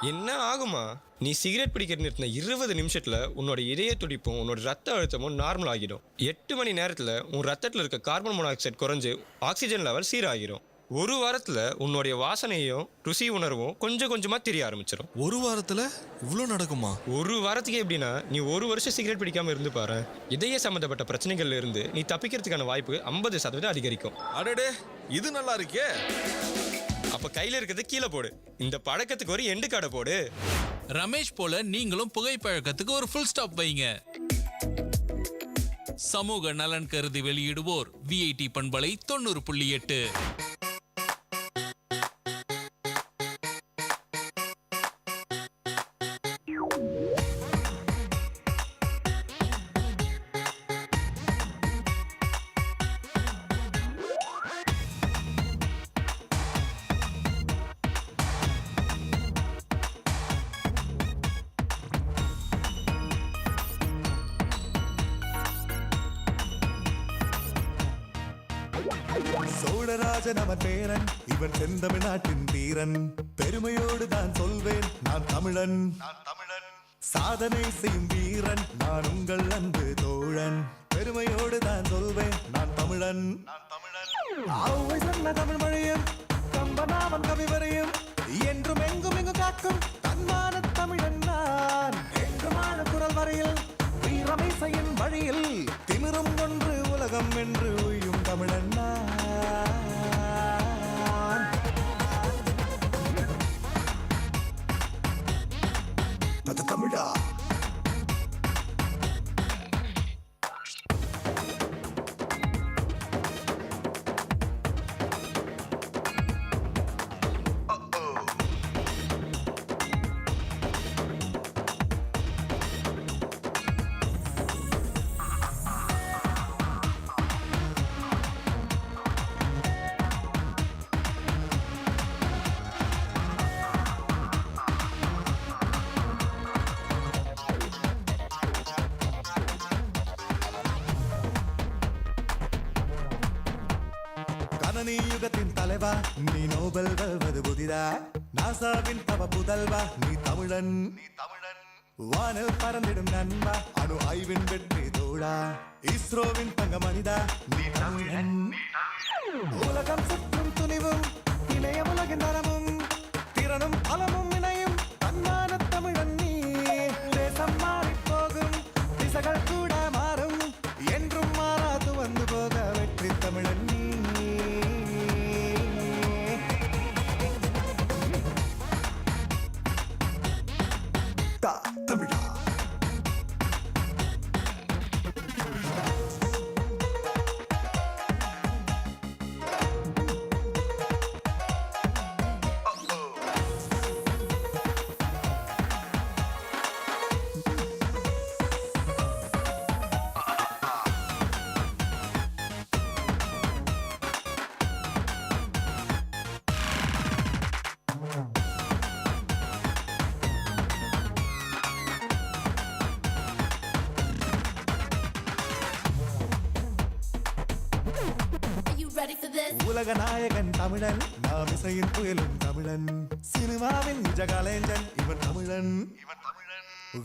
என்ன ஆகுமா? நீ சிகரெட் பிடிக்கிற நிறுத்தின 20 நிமிஷத்துல உன்னோட இதய துடிப்பும் உன்னோட ரத்த அழுத்தமும் நார்மல் ஆகிடும். 8 மணி நேரத்துல உன் ரத்தத்தில் இருக்க கார்பன் மோனாக்சைடு குறைஞ்சு ஆக்சிஜன் லெவல் சீராகிடும். ஒரு வாரத்துல உன்னுடைய வாசனையும் ருசி உணர்வும் கொஞ்சம் கொஞ்சமா தெரிய ஆரம்பிச்சிடும். ஒரு வாரத்துல இவ்வளோ நடக்குமா? ஒரு வாரத்துக்கு எப்படின்னா நீ 1 வருஷம் சிகரெட் பிடிக்காம இருந்து பாரு. இதய சம்பந்தப்பட்ட பிரச்சனைகள்ல இருந்து நீ தப்பிக்கிறதுக்கான வாய்ப்பு 50% அதிகரிக்கும். அடடே, இது நல்லா இருக்கே. அப்ப கையில இருக்கிறது கீழே போடு. இந்த பழக்கத்துக்கு ஒரு எண்டு காடை போடு. ரமேஷ் போல நீங்களும் புகைப்பழக்கத்துக்கு ஒரு ஃபுல் ஸ்டாப் வைங்க. சமூக நலன் கருதி வெளியிடுவோர் விஐடி பண்பலை 90.8. சோழராஜன் அவன் பேரன், இவன் செந்தமிழ்நாட்டின் வீரன். பெருமையோடு தான் சொல்வேன், நான் தமிழன். சாதனை செய்யும் வீரன், நான் உங்கள் அன்பு தோழன். பெருமையோடு தான் சொல்வேன், நான் தமிழன். ஆவை சொன்ன தமிழ் மொழியும் கம்பனாவன் கவி வரையும் என்றும் எங்கும் எங்கும் காக்கும் தன்மான தமிழன் நான். எங்குமான குரல் வரையில் வீரமை செய்யும் வழியில் திமிரும் ஒன்று உலகம் என்று உயும் தமிழன் நான். தமிழா யுகத்தின் தலைவா, நீ நோபல் வெல்வது புதிதா. நாசாவின் தவ புதல்வா, நீ தமிழன். வானில் பறந்திடும் நண்பா, அணு ஆய்வின் வெற்றி தோழா. இஸ்ரோவின் தங்க மனிதா, நீ தமிழன். உலகம் சுற்றும் துணிவும் இணைய உலகின் தரமும் திறனும் பலமும் இணையும் தன்மான தமிழன் நீ. தேசம் மாறி போகும், திசைகள் கூட மாறும், என்றும் மாறாது வந்து போக வெற்றி தமிழன் நீ. தமிழா உலக நாயகன் தமிழன், நாம் இசையின் புயலும் தமிழன். சினிமாவின் நிஜ கலைஞன் இவன் தமிழன்.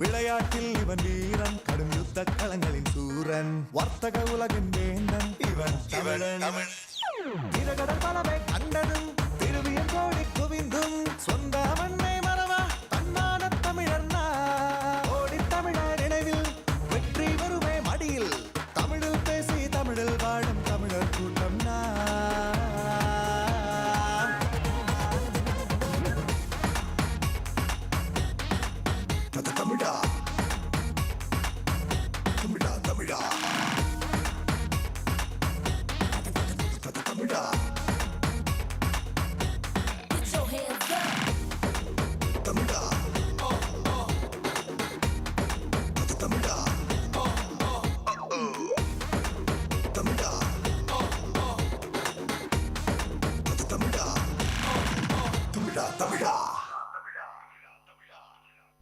விளையாட்டில் இவன் வீரன், கடும் யுத்த களங்களின் சூரன். வர்த்தக உலகின் வேந்தன் இவன் தமிழன். திரகடல் பலவை கண்டதும் திருவியன் கோடி குவிந்தும் சொந்த மண்ணை மறவா தன்மான தமிழர். ஓடி தமிழர் நினைவில் வெற்றி வருவே மடியில் தமிழில் பேசி தமிழில் வாழும் தமிழர் கூட்டம் நான்.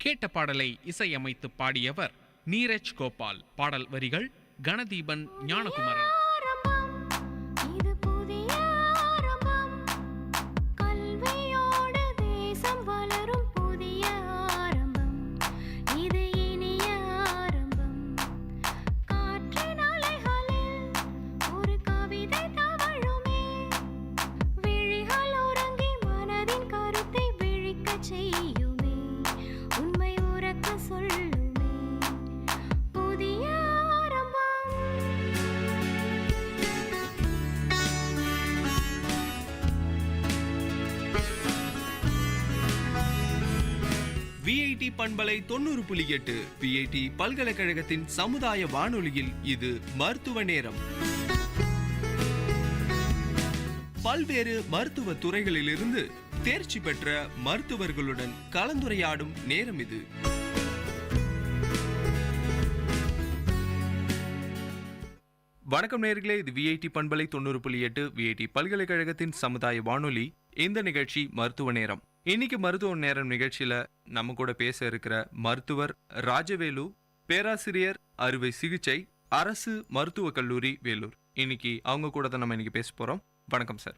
கேட்ட பாடலை இசையமைத்து பாடியவர் நீரஜ் கோபால். பாடல் வரிகள் கணதீபன் ஞானகுமரன். VIT பண்பலை 90.8 VIT பல்கலைக்கழகத்தின் சமுதாய வானொலியில் இது மருத்துவ நேரம். பல்வேறு மருத்துவ துறைகளிலிருந்து தேர்ச்சி பெற்ற மருத்துவர்களுடன் கலந்துரையாடும் நேரம் இது. வணக்கம் நேயர்களே, இது VIT பண்பலை 90.8 VIT பல்கலைக்கழகத்தின் சமுதாய வானொலி. இந்த நிகழ்ச்சி மருத்துவ நேரம். இன்னைக்கு மருத்துவ நேரம் நிகழ்ச்சியில நம்ம கூட பேச இருக்கிற மருத்துவர் ராஜவேலு, பேராசிரியர் அறுவை சிகிச்சை, அரசு மருத்துவக் கல்லூரி வேலூர். இன்னைக்கு அவங்க கூட தான் நம்ம இன்னைக்கு பேச போறோம். வணக்கம் சார்.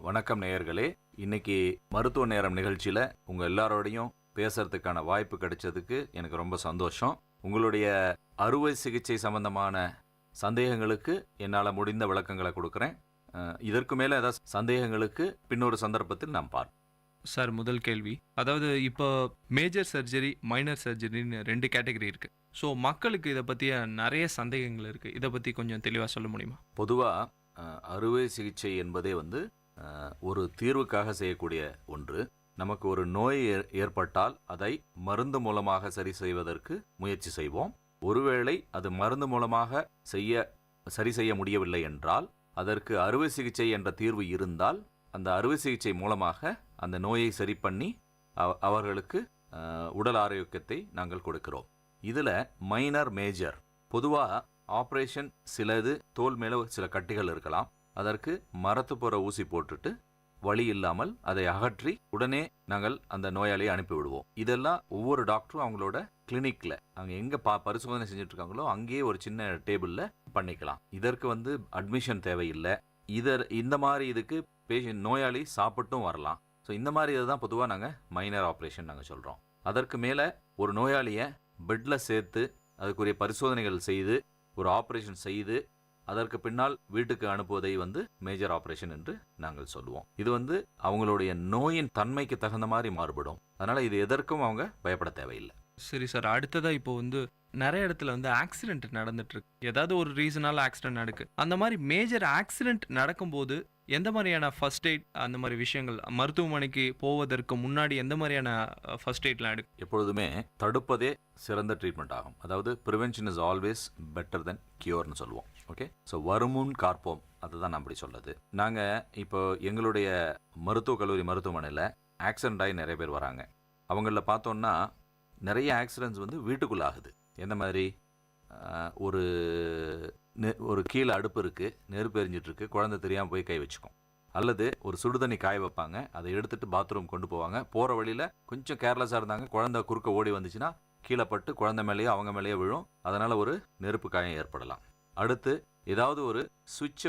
வணக்கம் நேயர்களே. இன்னைக்கு மருத்துவ நேரம் நிகழ்ச்சியில உங்க எல்லாரோடையும் பேசுறதுக்கான வாய்ப்பு கிடைச்சதுக்கு எனக்கு ரொம்ப சந்தோஷம். உங்களுடைய அறுவை சிகிச்சை சம்பந்தமான சந்தேகங்களுக்கு என்னால் முடிந்த விளக்கங்களை கொடுக்குறேன். இதற்கு மேலே ஏதாவது சந்தேகங்களுக்கு பின்னொரு சந்தர்ப்பத்தில் நாம் பார்ப்போம். சார், முதல் கேள்வி, அதாவது இப்போ மேஜர் சர்ஜரி, மைனர் சர்ஜரின்னு 2 கேட்டகரி இருக்கு. ஸோ மக்களுக்கு இதை பற்றிய நிறைய சந்தேகங்கள் இருக்கு. இதை பற்றி கொஞ்சம் தெளிவாக சொல்ல முடியுமா? பொதுவாக அறுவை சிகிச்சை என்பதே ஒரு தீர்வுக்காக செய்யக்கூடிய ஒன்று. நமக்கு ஒரு நோய் ஏற்பட்டால் அதை மருந்து மூலமாக சரி செய்வதற்கு முயற்சி செய்வோம். ஒருவேளை அது மருந்து மூலமாக சரி செய்ய முடியவில்லை என்றால் அதற்கு அறுவை சிகிச்சை என்ற தீர்வு இருந்தால் அந்த அறுவை சிகிச்சை மூலமாக அந்த நோயை சரி பண்ணி அவர்களுக்கு உடல் ஆரோக்கியத்தை நாங்கள் கொடுக்கிறோம். இதில் மைனர், மேஜர், பொதுவாக ஆப்ரேஷன் சிலது தோல் மேலே சில கட்டிகள் இருக்கலாம். அதற்கு மரத்துப்புற ஊசி போட்டுட்டு வலி இல்லாமல் அதை அகற்றி உடனே நாங்கள் அந்த நோயாளியை அனுப்பிவிடுவோம். இதெல்லாம் ஒவ்வொரு டாக்டரும் அவங்களோட கிளினிக்கில் அவங்க எங்கே பரிசோதனை செஞ்சுட்டு இருக்காங்களோ அங்கேயே ஒரு சின்ன டேபிளில் பண்ணிக்கலாம். இதற்கு அட்மிஷன் தேவையில்லை. இந்த மாதிரி இதுக்கு நோயாளி சாப்பிட்டும் வரலாம். ஸோ இந்த மாதிரி இதுதான் பொதுவாக நாங்கள் மைனர் ஆப்ரேஷன் நாங்கள் சொல்கிறோம். அதற்கு மேலே ஒரு நோயாளியை பெட்டில் சேர்த்து அதுக்குரிய பரிசோதனைகள் செய்து ஒரு ஆப்ரேஷன் செய்து அதற்கு பின்னால் வீட்டுக்கு அனுப்புவதை மேஜர் ஆப்ரேஷன் என்று நாங்கள் சொல்லுவோம். இது அவங்களுடைய நோயின் தன்மைக்கு தகுந்த மாதிரி மாறுபடும். அதனால் இது எதற்கும் அவங்க பயப்பட தேவையில்லை. சரி சார், அடுத்ததாக இப்போ நிறைய இடத்துல ஆக்சிடென்ட் நடந்துட்டு இருக்கு. ஏதாவது ஒரு ரீசனால ஆக்சிடென்ட் நடக்கு. அந்த மாதிரி மேஜர் ஆக்சிடென்ட் நடக்கும்போது எந்த மாதிரியான ஃபர்ஸ்ட் எய்ட், அந்த மாதிரி விஷயங்கள் மருத்துவமனைக்கு போவதற்கு முன்னாடி எந்த மாதிரியான ஃபர்ஸ்ட் எய்ட்லாம் எடுக்கும்? எப்பொழுதுமே தடுப்பதே சிறந்த ட்ரீட்மெண்ட் ஆகும். அதாவது ப்ரிவென்ஷன் இஸ் ஆல்வேஸ் பெட்டர் தென் கியூர்னு சொல்லுவோம். ஓகே, ஸோ வருமுன் காப்போம், அதுதான் நான் அப்படி சொல்றது. நாங்கள் இப்போ எங்களுடைய மருத்துவக் கல்லூரி மருத்துவமனையில் ஆக்சிடென்ட் ஆகி நிறைய பேர் வராங்க. அவங்களில் பார்த்தோன்னா நிறைய ஆக்சிடென்ட்ஸ் வீட்டுக்குள்ள ஆகுது. எந்த மாதிரி, ஒரு கீழே அடுப்பு இருக்குது, நெருப்பு எரிஞ்சிட்ருக்கு, குழந்தை தெரியாமல் போய் கை வச்சுக்கும். அல்லது ஒரு சுடுதண்ணி காய வைப்பாங்க, அதை எடுத்துகிட்டு பாத்ரூம் கொண்டு போவாங்க. போகிற வழியில் கொஞ்சம் கேர்லெஸ்ஸாக இருந்தாங்க, குழந்தை குறுக்க ஓடி வந்துச்சுன்னா கீழே பட்டு குழந்தை மேலேயோ அவங்க மேலேயோ விழும். அதனால் ஒரு நெருப்பு காயம் ஏற்படலாம். அடுத்து ஏதாவது ஒரு சுவிட்சை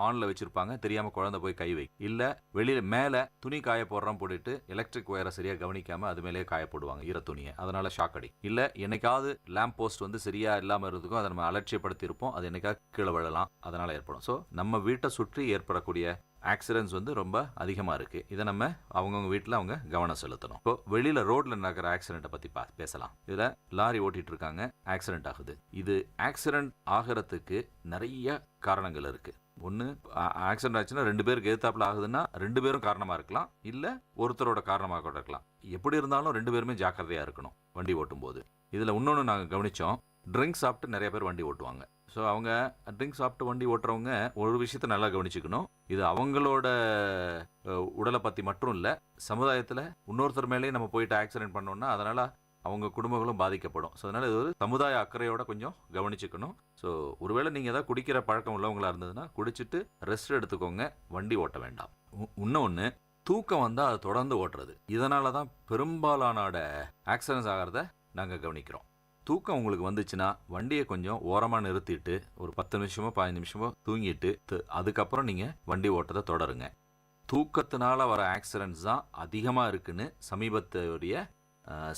ஆனில் வச்சுருப்பாங்க, தெரியாமல் குழந்தை போய் கை வை. இல்லை வெளியில் மேலே துணி காய போடுறோம் போட்டுட்டு எலக்ட்ரிக் ஒயரை சரியாக கவனிக்காமல் அது மேலேயே காய போடுவாங்க ஈர துணியை. அதனால் ஷாக் அடி. இல்லை என்னைக்காவது லேம்ப் போஸ்ட் சரியாக இல்லாமல் இருந்துக்கும், அதை நம்ம அலட்சியப்படுத்தி இருப்போம், அது என்னைக்காவது கீழே விழலாம், அதனால் ஏற்படும். ஸோ நம்ம வீட்டை சுற்றி ஏற்படக்கூடிய ஆக்சிடென்ட்ஸ் ரொம்ப அதிகமாக இருக்குது. இதை நம்ம அவங்கவுங்க வீட்டில் அவங்க கவனம் செலுத்தணும். இப்போ வெளியில் ரோட்டில் நடக்கிற ஆக்சிடென்ட்டை பற்றி பேசலாம். இதில் லாரி ஓட்டிகிட்டு இருக்காங்க, ஆக்சிடென்ட் ஆகுது. இது ஆக்சிடென்ட் ஆகிறதுக்கு நிறைய காரணங்கள் இருக்குது. ஒன்று, ஆக்சிடென்ட் ஆச்சுன்னா 2 பேருக்கு எதிர்த்தாப்புல ஆகுதுன்னா 2 பேரும் காரணமாக இருக்கலாம், இல்லை ஒருத்தரோட காரணமாக கூட இருக்கலாம். எப்படி இருந்தாலும் 2 பேருமே ஜாக்கிரதையாக இருக்கணும் வண்டி ஓட்டும் போது. இதில் இன்னொன்று நாங்கள் கவனித்தோம், ட்ரிங்க்ஸ் சாப்பிட்டு நிறைய பேர் வண்டி ஓட்டுவாங்க. ஸோ அவங்க ட்ரிங்க்ஸ் சாப்பிட்டு வண்டி ஓட்டுறவங்க ஒரு விஷயத்தை நல்லா கவனிச்சுக்கணும். இது அவங்களோட உடலை பற்றி மட்டும் இல்லை, சமுதாயத்தில் இன்னொருத்தர் மேலேயே நம்ம போயிட்டு ஆக்சிடென்ட் பண்ணோம்னா அதனால் அவங்க குடும்பங்களும் பாதிக்கப்படும். ஸோ அதனால் இது ஒரு சமுதாய அக்கறையோட கொஞ்சம் கவனிச்சுக்கணும். ஸோ ஒருவேளை நீங்கள் ஏதாவது குடிக்கிற பழக்கம் உள்ளவங்களாக இருந்ததுன்னா குடிச்சிட்டு ரெஸ்ட் எடுத்துக்கோங்க, வண்டி ஓட்ட வேண்டாம். இன்னொன்று, தூக்கம் வந்தால் அது தொடர்ந்து ஓட்டுறது. இதனால தான் பெரும்பாலானோட ஆக்சிடென்ட்ஸ் ஆகிறத நாங்கள் கவனிக்கிறோம். தூக்கம் உங்களுக்கு வந்துச்சுன்னா வண்டியை கொஞ்சம் ஓரமாக நிறுத்திட்டு ஒரு 10 நிமிஷமோ 15 நிமிஷமோ தூங்கிட்டு அதுக்கப்புறம் நீங்கள் வண்டி ஓட்டத்தை தொடருங்க. தூக்கத்தினால வர ஆக்சிடென்ட்ஸ் தான் அதிகமாக இருக்குன்னு சமீபத்துடைய